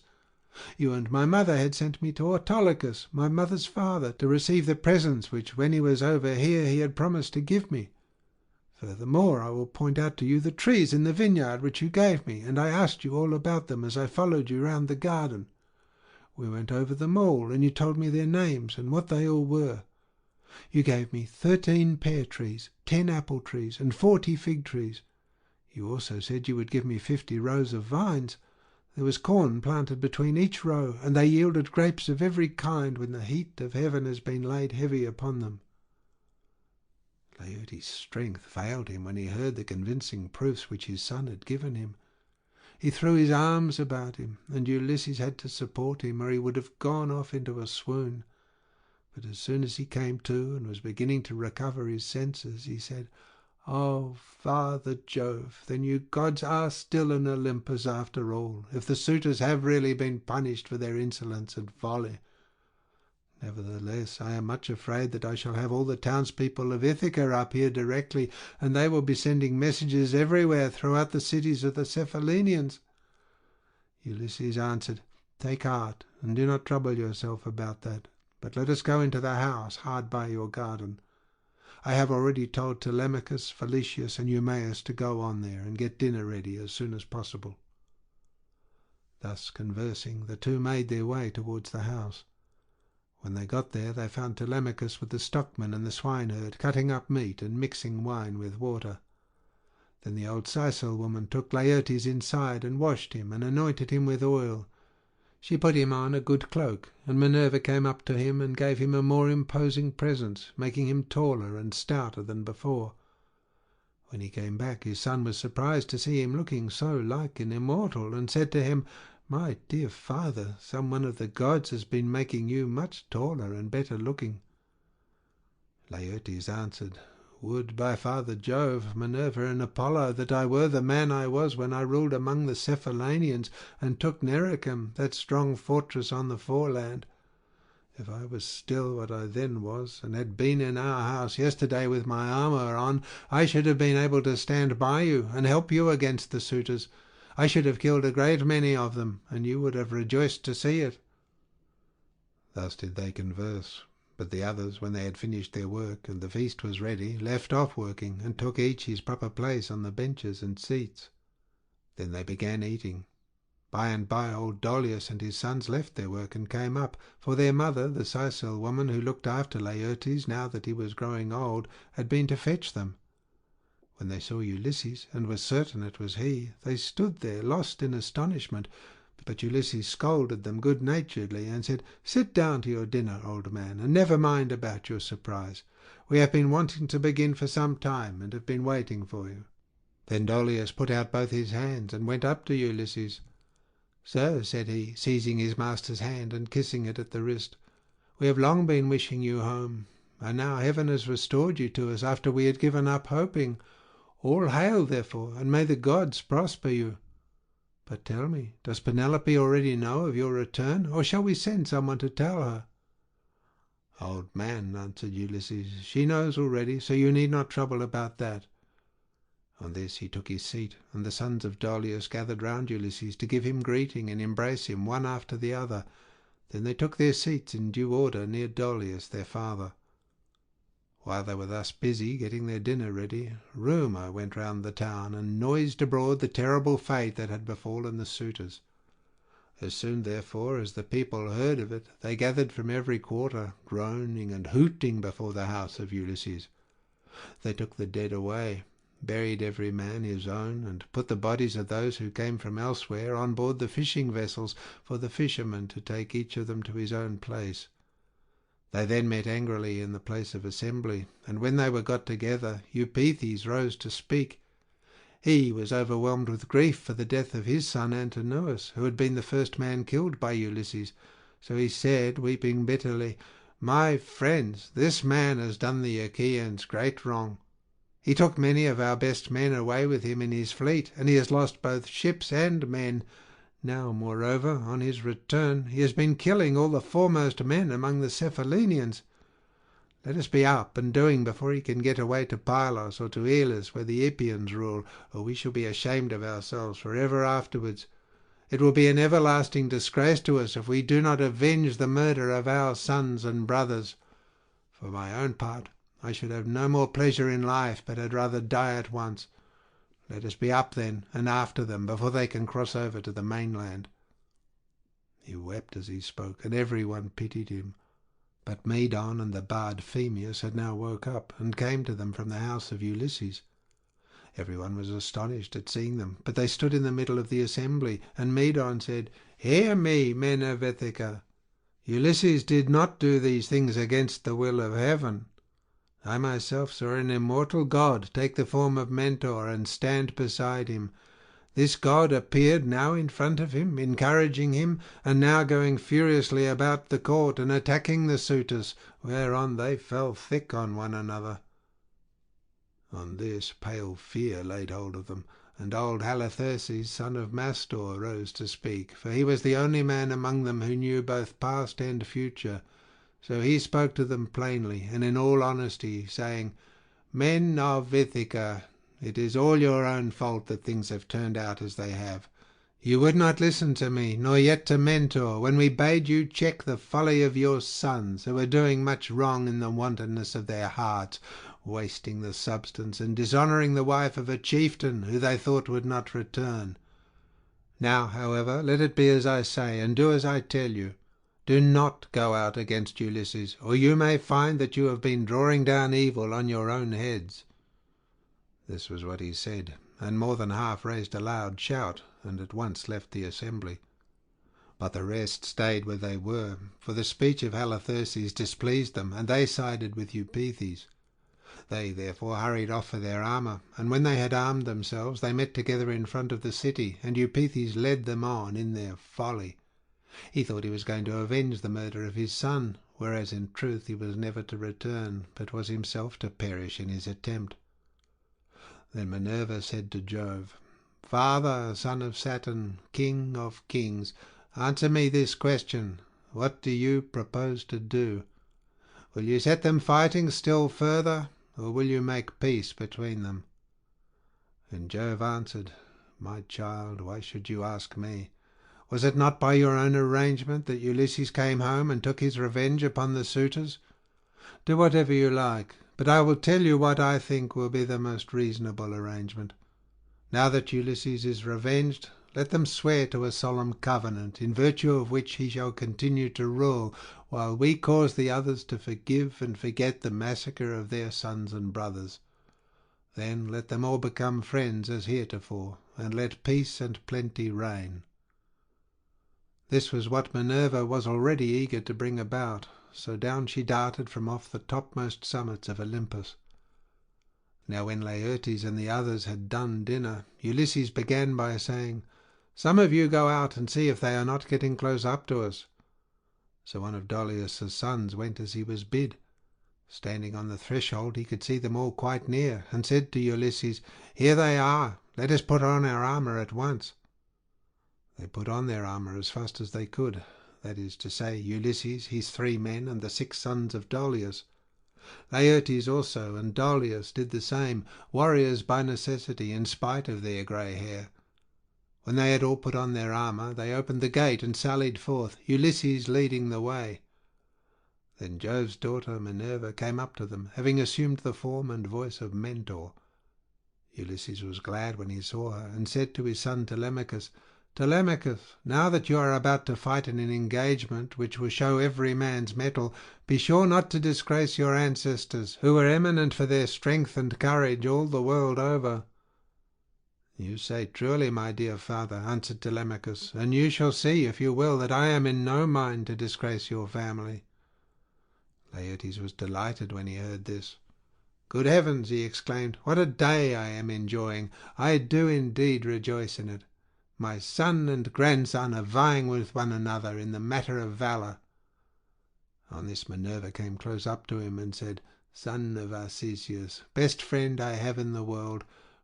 You and my mother had sent me to Autolycus, my mother's father, to receive the presents which, when he was over here, he had promised to give me. Furthermore, I will point out to you the trees in the vineyard which you gave me, and I asked you all about them as I followed you round the garden. We went over them all, and you told me their names and what they all were. You gave me 13 pear trees, 10 apple trees, and 40 fig trees. You also said you would give me 50 rows of vines. There was corn planted between each row, and they yielded grapes of every kind when the heat of heaven has been laid heavy upon them. Laertes' strength failed him when he heard the convincing proofs which his son had given him. He threw his arms about him, and Ulysses had to support him, or he would have gone off into a swoon. But as soon as he came to and was beginning to recover his senses, he said, "Oh, Father Jove, then you gods are still in Olympus after all, if the suitors have really been punished for their insolence and folly. Nevertheless, I am much afraid that I shall have all the townspeople of Ithaca up here directly, and they will be sending messages everywhere throughout the cities of the Cephallenians." Ulysses answered, "Take heart, and do not trouble yourself about that, but let us go into the house hard by your garden. I have already told Telemachus, Felicius, and Eumaeus to go on there and get dinner ready as soon as possible." Thus conversing, the two made their way towards the house. When they got there, they found Telemachus with the stockman and the swineherd cutting up meat and mixing wine with water. Then the old Sicel woman took Laertes inside and washed him and anointed him with oil. She put him on a good cloak, and Minerva came up to him and gave him a more imposing presence, making him taller and stouter than before. When he came back, his son was surprised to see him looking so like an immortal, and said to him, "My dear father, some one of the gods has been making you much taller and better looking." Laertes answered, "Would by Father Jove, Minerva, and Apollo that I were the man I was when I ruled among the Cephallenians and took Nericum, that strong fortress on the foreland. If I was still what I then was, and had been in our house yesterday with my armour on, I should have been able to stand by you and help you against the suitors. I should have killed a great many of them, and you would have rejoiced to see it." Thus did they converse. But the others, when they had finished their work and the feast was ready, left off working and took each his proper place on the benches and seats. Then they began eating. By and by old Dolius and his sons left their work and came up, for their mother, the Sicel woman who looked after Laertes now that he was growing old, had been to fetch them. When they saw Ulysses, and were certain it was he, they stood there lost in astonishment. But Ulysses scolded them good-naturedly and said, "Sit down to your dinner, old man, and never mind about your surprise. We have been wanting to begin for some time, and have been waiting for you." Then Dolius put out both his hands and went up to Ulysses. "Sir," said he, seizing his master's hand and kissing it at the wrist, "we have long been wishing you home, and now heaven has restored you to us after we had given up hoping. All hail, therefore, and may the gods prosper you. But tell me, does Penelope already know of your return, or shall we send someone to tell her?" "Old man," answered Ulysses, "she knows already, so you need not trouble about that." On this he took his seat, and the sons of Dolius gathered round Ulysses to give him greeting and embrace him one after the other. Then they took their seats in due order near Dolius their father. While they were thus busy getting their dinner ready, rumour went round the town and noised abroad the terrible fate that had befallen the suitors. As soon, therefore, as the people heard of it, they gathered from every quarter, groaning and hooting before the house of Ulysses. They took the dead away, buried every man his own, and put the bodies of those who came from elsewhere on board the fishing vessels for the fishermen to take each of them to his own place. They then met angrily in the place of assembly, and when they were got together, Eupeithes rose to speak. He was overwhelmed with grief for the death of his son Antinous, who had been the first man killed by Ulysses. So he said, weeping bitterly, "My friends, this man has done the Achaeans great wrong. He took many of our best men away with him in his fleet, and he has lost both ships and men. Now, moreover, on his return, he has been killing all the foremost men among the Cephallenians. Let us be up and doing before he can get away to Pylos or to Elis, where the Epeans rule, or we shall be ashamed of ourselves for ever afterwards. It will be an everlasting disgrace to us if we do not avenge the murder of our sons and brothers. For my own part, I should have no more pleasure in life, but had rather die at once. Let us be up then, and after them, before they can cross over to the mainland." He wept as he spoke, and every one pitied him. But Medon and the bard Phemius had now woke up, and came to them from the house of Ulysses. Everyone was astonished at seeing them, but they stood in the middle of the assembly, and Medon said, "Hear me, men of Ithaca. Ulysses did not do these things against the will of heaven. I myself saw an immortal god take the form of Mentor and stand beside him. This god appeared now in front of him, encouraging him, and now going furiously about the court and attacking the suitors, whereon they fell thick on one another." On this pale fear laid hold of them, and old Halitherses, son of Mastor, rose to speak, for he was the only man among them who knew both past and future. So he spoke to them plainly and in all honesty, saying, "Men of Ithaca, it is all your own fault that things have turned out as they have. You would not listen to me, nor yet to Mentor, when we bade you check the folly of your sons, who are doing much wrong in the wantonness of their hearts, wasting the substance and dishonouring the wife of a chieftain who they thought would not return. Now, however, let it be as I say, and do as I tell you. Do not go out against Ulysses, or you may find that you have been drawing down evil on your own heads." This was what he said, and more than half raised a loud shout, and at once left the assembly. But the rest stayed where they were, for the speech of Halitherses displeased them, and they sided with Eupeithes. They therefore hurried off for their armour, and when they had armed themselves they met together in front of the city, and Eupeithes led them on in their folly. He thought he was going to avenge the murder of his son, whereas in truth he was never to return, but was himself to perish in his attempt. Then Minerva said to Jove, "Father, son of Saturn, king of kings, answer me this question. What do you propose to do? Will you set them fighting still further, or will you make peace between them?" And Jove answered, "My child, why should you ask me? Was it not by your own arrangement that Ulysses came home and took his revenge upon the suitors? Do whatever you like, but I will tell you what I think will be the most reasonable arrangement. Now that Ulysses is revenged, let them swear to a solemn covenant, in virtue of which he shall continue to rule, while we cause the others to forgive and forget the massacre of their sons and brothers. Then let them all become friends as heretofore, and let peace and plenty reign." This was what Minerva was already eager to bring about, so down she darted from off the topmost summits of Olympus. Now when Laertes and the others had done dinner, Ulysses began by saying, "Some of you go out and see if they are not getting close up to us." So one of Dolius' sons went as he was bid. Standing on the threshold he could see them all quite near, and said to Ulysses, "Here they are, let us put on our armour at once." They put on their armour as fast as they could, that is to say, Ulysses, his 3 men, and the 6 sons of Dolius. Laertes also and Dolius did the same, warriors by necessity, in spite of their grey hair. When they had all put on their armour, they opened the gate and sallied forth, Ulysses leading the way. Then Jove's daughter Minerva came up to them, having assumed the form and voice of Mentor. Ulysses was glad when he saw her, and said to his son Telemachus, "Telemachus, now that you are about to fight in an engagement which will show every man's mettle, be sure not to disgrace your ancestors, who were eminent for their strength and courage all the world over." "You say truly, my dear father," answered Telemachus, "and you shall see, if you will, that I am in no mind to disgrace your family." Laertes was delighted when he heard this. "Good heavens!" he exclaimed, "what a day I am enjoying! I do indeed rejoice in it. My son and grandson are vying with one another in the matter of valour." On this Minerva came close up to him and said, "Son of Arcesius, best friend I have in the world,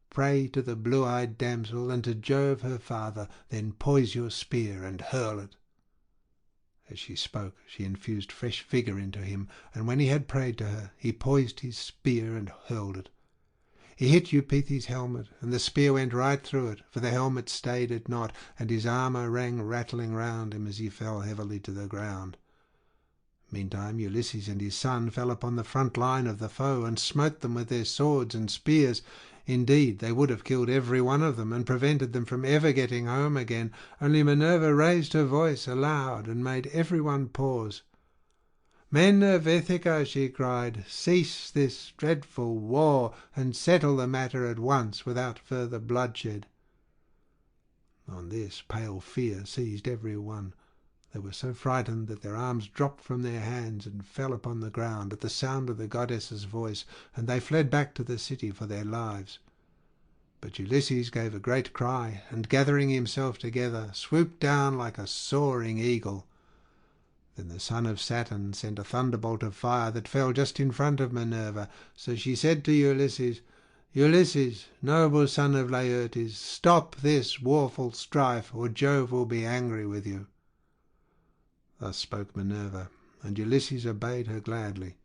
pray to the blue-eyed damsel and to Jove her father, then poise your spear and hurl it." As she spoke, she infused fresh vigour into him, and when he had prayed to her, he poised his spear and hurled it. He hit Eupeithes' helmet, and the spear went right through it, for the helmet stayed it not, and his armour rang rattling round him as he fell heavily to the ground. Meantime Ulysses and his son fell upon the front line of the foe, and smote them with their swords and spears. Indeed, they would have killed every one of them, and prevented them from ever getting home again, only Minerva raised her voice aloud, and made every one pause. "Men of Ithaca," she cried, "cease this dreadful war, and settle the matter at once without further bloodshed." On this, pale fear seized every one. They were so frightened that their arms dropped from their hands and fell upon the ground at the sound of the goddess's voice, and they fled back to the city for their lives. But Ulysses gave a great cry, and gathering himself together, swooped down like a soaring eagle. Then the son of Saturn sent a thunderbolt of fire that fell just in front of Minerva. So she said to Ulysses, "Ulysses, noble son of Laertes, stop this warful strife, or Jove will be angry with you." Thus spoke Minerva, and Ulysses obeyed her gladly.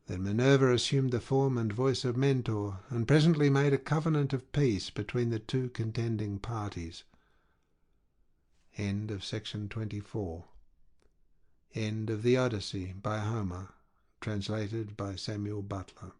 Then Minerva assumed the form and voice of Mentor, and presently made a covenant of peace between the two contending parties. End of section 24. End of the Odyssey by Homer, translated by Samuel Butler.